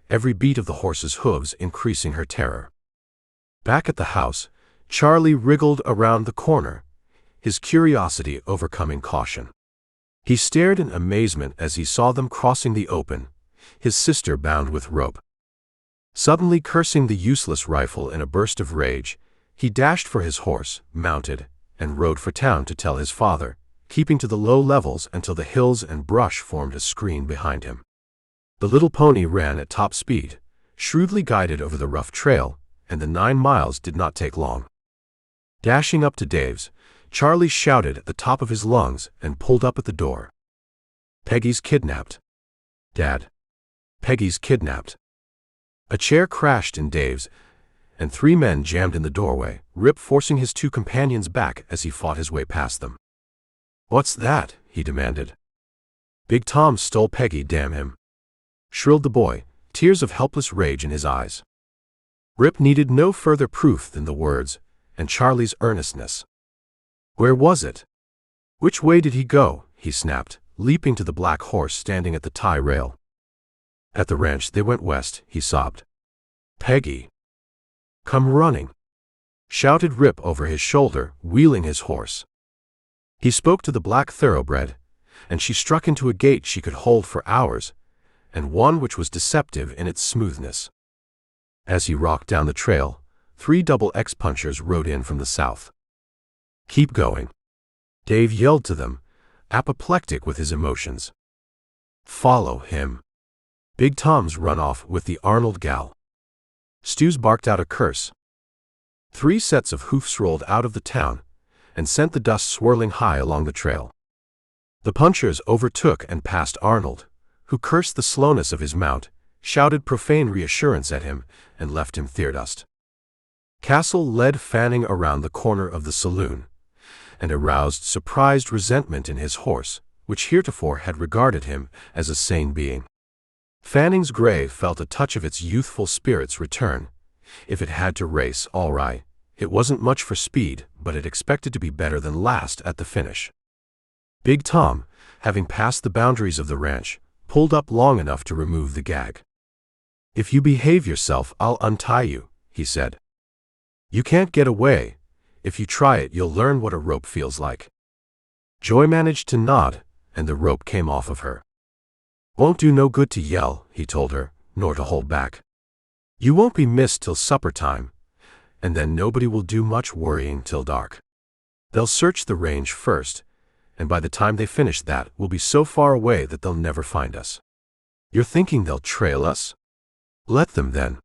every beat of the horse's hooves increasing her terror. Back at the house, Charlie wriggled around the corner, his curiosity overcoming caution. He stared in amazement as he saw them crossing the open, his sister bound with rope. Suddenly cursing the useless rifle in a burst of rage, he dashed for his horse, mounted, and rode for town to tell his father, keeping to the low levels until the hills and brush formed a screen behind him. The little pony ran at top speed, shrewdly guided over the rough trail, and the 9 miles did not take long. Dashing up to Dave's, Charlie shouted at the top of his lungs and pulled up at the door. "Peggy's kidnapped. Dad. Peggy's kidnapped." A chair crashed in Dave's, and 3 men jammed in the doorway, Rip forcing his 2 companions back as he fought his way past them. "What's that?" he demanded. "Big Tom stole Peggy, damn him!" shrilled the boy, tears of helpless rage in his eyes. Rip needed no further proof than the words and Charlie's earnestness. "Where was it? Which way did he go?" he snapped, leaping to the black horse standing at the tie rail. "At the ranch they went west," he sobbed. "Peggy. Come running," shouted Rip over his shoulder, wheeling his horse. He spoke to the black thoroughbred, and she struck into a gait she could hold for hours, and one which was deceptive in its smoothness. As he rocked down the trail, 3 double X-punchers rode in from the south. "Keep going," Dave yelled to them, apoplectic with his emotions. "Follow him. Big Tom's run off with the Arnold gal." Stews barked out a curse. 3 sets of hoofs rolled out of the town and sent the dust swirling high along the trail. The punchers overtook and passed Arnold, who cursed the slowness of his mount, shouted profane reassurance at him, and left him tear-dust. Castle led Fanning around the corner of the saloon, and aroused surprised resentment in his horse, which heretofore had regarded him as a sane being. Fanning's gray felt a touch of its youthful spirits return. If it had to race, all right. It wasn't much for speed, but it expected to be better than last at the finish. Big Tom, having passed the boundaries of the ranch, pulled up long enough to remove the gag. "If you behave yourself, I'll untie you," he said. "You can't get away. If you try it, you'll learn what a rope feels like." Joy managed to nod, and the rope came off of her. "Won't do no good to yell," he told her, "nor to hold back. You won't be missed till supper time, and then nobody will do much worrying till dark. They'll search the range first, and by the time they finish that, we'll be so far away that they'll never find us. You're thinking they'll trail us? Let them then.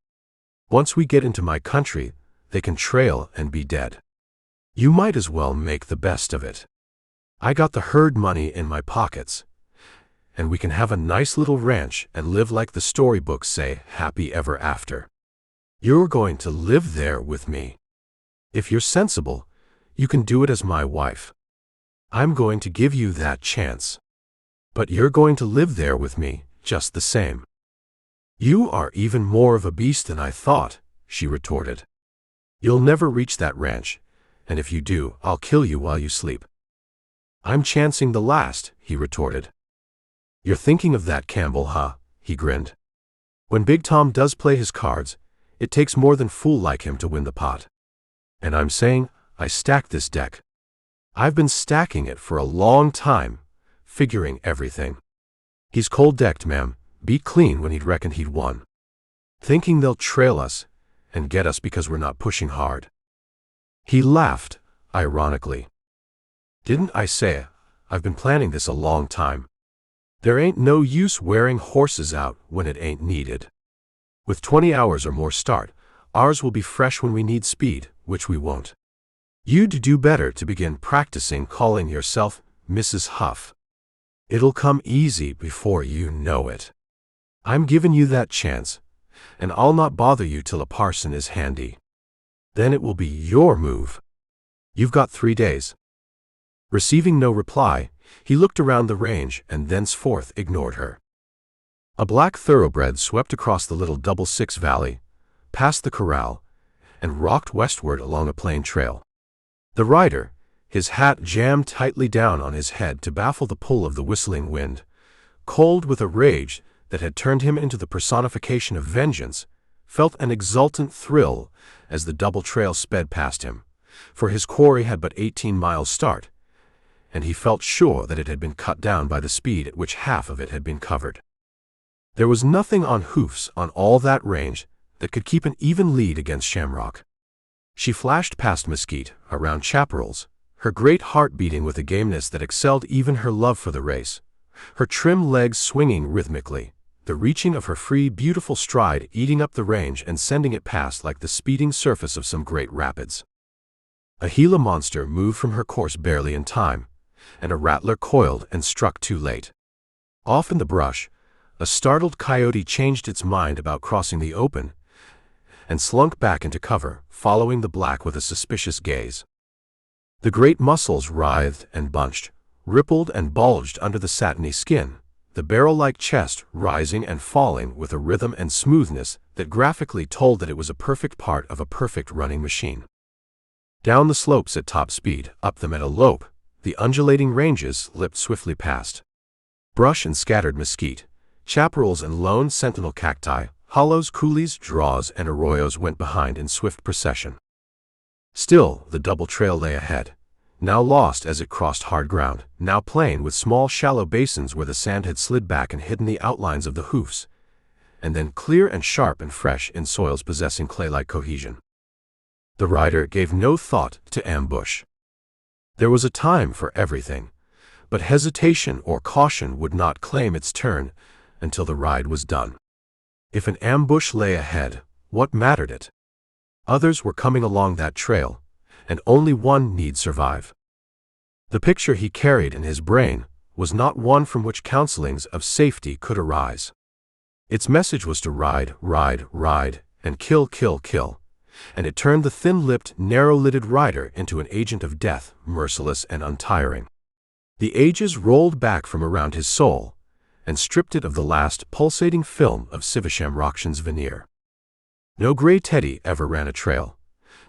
Once we get into my country, they can trail and be dead. You might as well make the best of it. I got the herd money in my pockets, and we can have a nice little ranch and live like the storybooks say, happy ever after. You're going to live there with me. If you're sensible, you can do it as my wife. I'm going to give you that chance. But you're going to live there with me, just the same." "You are even more of a beast than I thought," she retorted. "You'll never reach that ranch, and if you do, I'll kill you while you sleep." "I'm chancing the last," he retorted. "You're thinking of that, Campbell, huh?" he grinned. "When Big Tom does play his cards, it takes more than fool like him to win the pot. And I'm saying, I stacked this deck. I've been stacking it for a long time, figuring everything. He's cold-decked, ma'am, beat clean when he'd reckoned he'd won. Thinking they'll trail us and get us because we're not pushing hard." He laughed, ironically. "Didn't I say I've been planning this a long time? There ain't no use wearing horses out when it ain't needed. With 20 hours or more start, ours will be fresh when we need speed, which we won't. You'd do better to begin practicing calling yourself Mrs. Huff. It'll come easy before you know it. I'm giving you that chance, and I'll not bother you till a parson is handy. Then it will be your move. You've got 3 days." Receiving no reply, he looked around the range and thenceforth ignored her. A black thoroughbred swept across the little double-six valley, past the corral, and rocked westward along a plain trail. The rider, his hat jammed tightly down on his head to baffle the pull of the whistling wind, cold with a rage that had turned him into the personification of vengeance, felt an exultant thrill as the double trail sped past him, for his quarry had but 18 miles start, and he felt sure that it had been cut down by the speed at which half of it had been covered. There was nothing on hoofs on all that range that could keep an even lead against Shamrock. She flashed past Mesquite, around Chaparrals, her great heart beating with a gameness that excelled even her love for the race, her trim legs swinging rhythmically, the reaching of her free, beautiful stride eating up the range and sending it past like the speeding surface of some great rapids. A Gila monster moved from her course barely in time, and a rattler coiled and struck too late. Off in the brush, a startled coyote changed its mind about crossing the open and slunk back into cover, following the black with a suspicious gaze. The great muscles writhed and bunched, rippled and bulged under the satiny skin, the barrel-like chest rising and falling with a rhythm and smoothness that graphically told that it was a perfect part of a perfect running machine. Down the slopes at top speed, up them at a lope, the undulating ranges slipped swiftly past. Brush and scattered mesquite, chaparrals and lone sentinel cacti, hollows, coulees, draws, and arroyos went behind in swift procession. Still, the double trail lay ahead, now lost as it crossed hard ground, now plain with small shallow basins where the sand had slid back and hidden the outlines of the hoofs, and then clear and sharp and fresh in soils possessing clay-like cohesion. The rider gave no thought to ambush. There was a time for everything, but hesitation or caution would not claim its turn until the ride was done. If an ambush lay ahead, what mattered it? Others were coming along that trail, and only one need survive. The picture he carried in his brain was not one from which counselings of safety could arise. Its message was to ride, ride, ride, and kill, kill, kill, and it turned the thin-lipped, narrow-lidded rider into an agent of death, merciless and untiring. The ages rolled back from around his soul, and stripped it of the last pulsating film of Sivashamrakshan's veneer. No gray teddy ever ran a trail.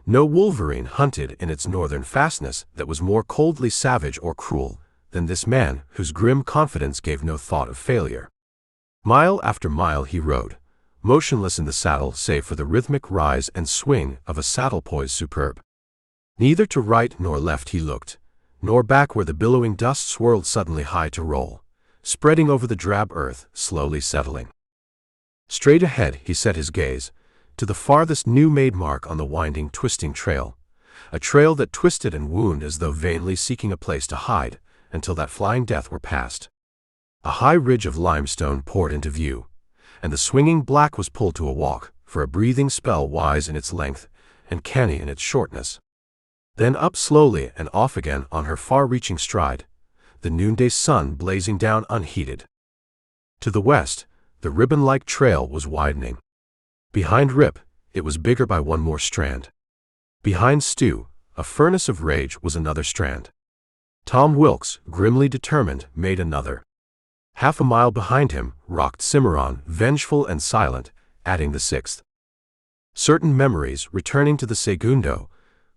No Wolverine hunted in its northern fastness that was more coldly savage or cruel than this man whose grim confidence gave no thought of failure. Mile after mile he rode, motionless in the saddle save for the rhythmic rise and swing of a saddle poise superb. Neither to right nor left he looked, nor back where the billowing dust swirled suddenly high to roll, spreading over the drab earth, slowly settling. Straight ahead he set his gaze, to the farthest new-made mark on the winding, twisting trail, a trail that twisted and wound as though vainly seeking a place to hide until that flying death were past. A high ridge of limestone poured into view, and the swinging black was pulled to a walk, for a breathing spell wise in its length and canny in its shortness. Then up slowly and off again on her far-reaching stride, the noonday sun blazing down unheeded. To the west, the ribbon-like trail was widening. Behind Rip, it was bigger by one more strand. Behind Stu, a furnace of rage was another strand. Tom Wilkes, grimly determined, made another. Half a mile behind him rocked Cimarron, vengeful and silent, adding the sixth. Certain memories, returning to the segundo,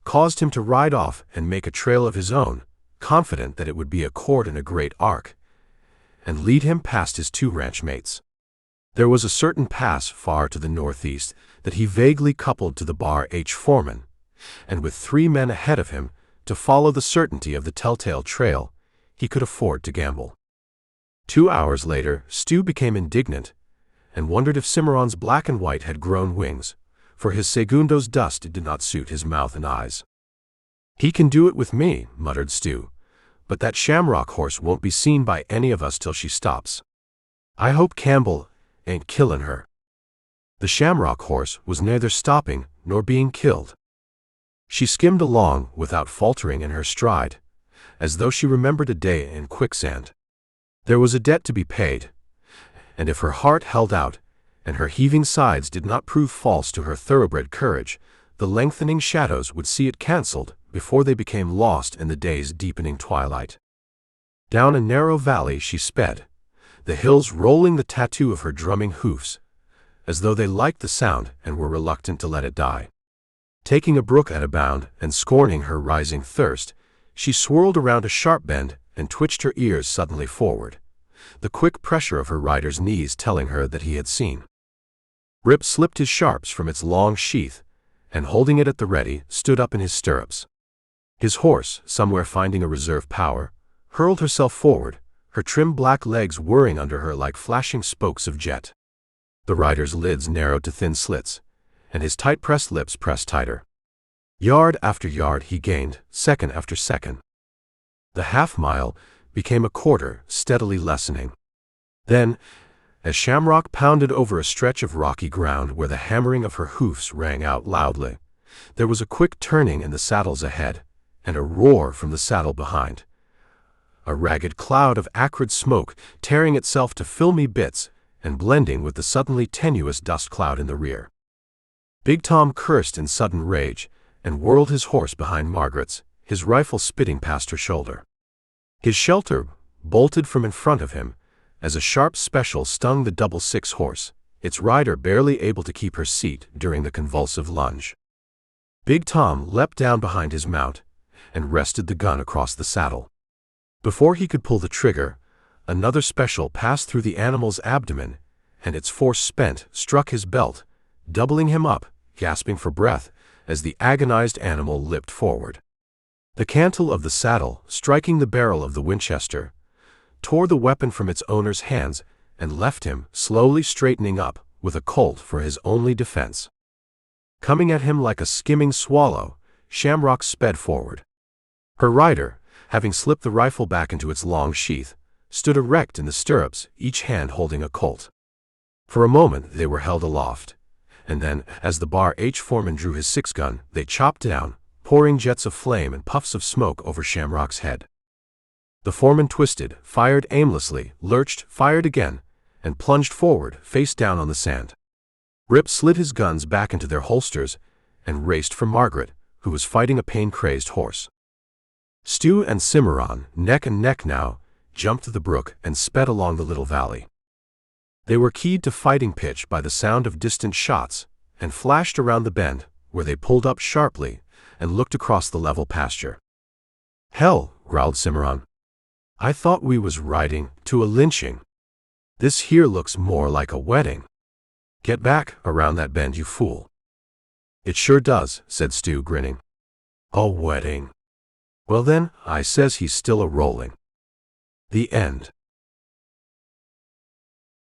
caused him to ride off and make a trail of his own, confident that it would be a chord in a great arc, and lead him past his two ranch mates. There was a certain pass far to the northeast that he vaguely coupled to the Bar H. Foreman, and with 3 men ahead of him, to follow the certainty of the telltale trail, he could afford to gamble. 2 hours later, Stu became indignant, and wondered if Cimarron's black and white had grown wings, for his segundo's dust did not suit his mouth and eyes. "He can do it with me," muttered Stu, "but that shamrock horse won't be seen by any of us till she stops. I hope Campbell ain't killin' her." The shamrock horse was neither stopping nor being killed. She skimmed along without faltering in her stride, as though she remembered a day in quicksand. There was a debt to be paid, and if her heart held out, and her heaving sides did not prove false to her thoroughbred courage, the lengthening shadows would see it cancelled before they became lost in the day's deepening twilight. Down a narrow valley she sped, the hills rolling the tattoo of her drumming hoofs, as though they liked the sound and were reluctant to let it die. Taking a brook at a bound and scorning her rising thirst, she swirled around a sharp bend and twitched her ears suddenly forward, the quick pressure of her rider's knees telling her that he had seen. Rip slipped his sharps from its long sheath, and holding it at the ready, stood up in his stirrups. His horse, somewhere finding a reserve power, hurled herself forward, her trim black legs whirring under her like flashing spokes of jet. The rider's lids narrowed to thin slits, and his tight-pressed lips pressed tighter. Yard after yard he gained, second after second. The half-mile became a quarter, steadily lessening. Then, As Shamrock pounded over a stretch of rocky ground where the hammering of her hoofs rang out loudly, there was a quick turning in the saddles ahead, and a roar from the saddle behind. A ragged cloud of acrid smoke tearing itself to filmy bits and blending with the suddenly tenuous dust cloud in the rear. Big Tom cursed in sudden rage and whirled his horse behind Margaret's, his rifle spitting past her shoulder. His shelter bolted from in front of him as a sharp special stung the double-six horse, its rider barely able to keep her seat during the convulsive lunge. Big Tom leapt down behind his mount and rested the gun across the saddle. Before he could pull the trigger, another special passed through the animal's abdomen, and its force spent struck his belt, doubling him up, gasping for breath, as the agonized animal leaped forward. The cantle of the saddle, striking the barrel of the Winchester, tore the weapon from its owner's hands and left him slowly straightening up with a Colt for his only defense. Coming at him like a skimming swallow, Shamrock sped forward. Her rider, having slipped the rifle back into its long sheath, stood erect in the stirrups, each hand holding a Colt. For a moment they were held aloft, and then, as the Bar H foreman drew his six-gun, they chopped down, pouring jets of flame and puffs of smoke over Shamrock's head. The foreman twisted, fired aimlessly, lurched, fired again, and plunged forward, face down on the sand. Rip slid his guns back into their holsters and raced for Margaret, who was fighting a pain-crazed horse. Stu and Cimarron, neck and neck now, jumped the brook and sped along the little valley. They were keyed to fighting pitch by the sound of distant shots and flashed around the bend, where they pulled up sharply and looked across the level pasture. "Hell," growled Cimarron. "I thought we was riding to a lynching. This here looks more like a wedding. Get back around that bend, you fool." "It sure does," said Stu, grinning. "A wedding. Well then, I says he's still a-rolling." The end.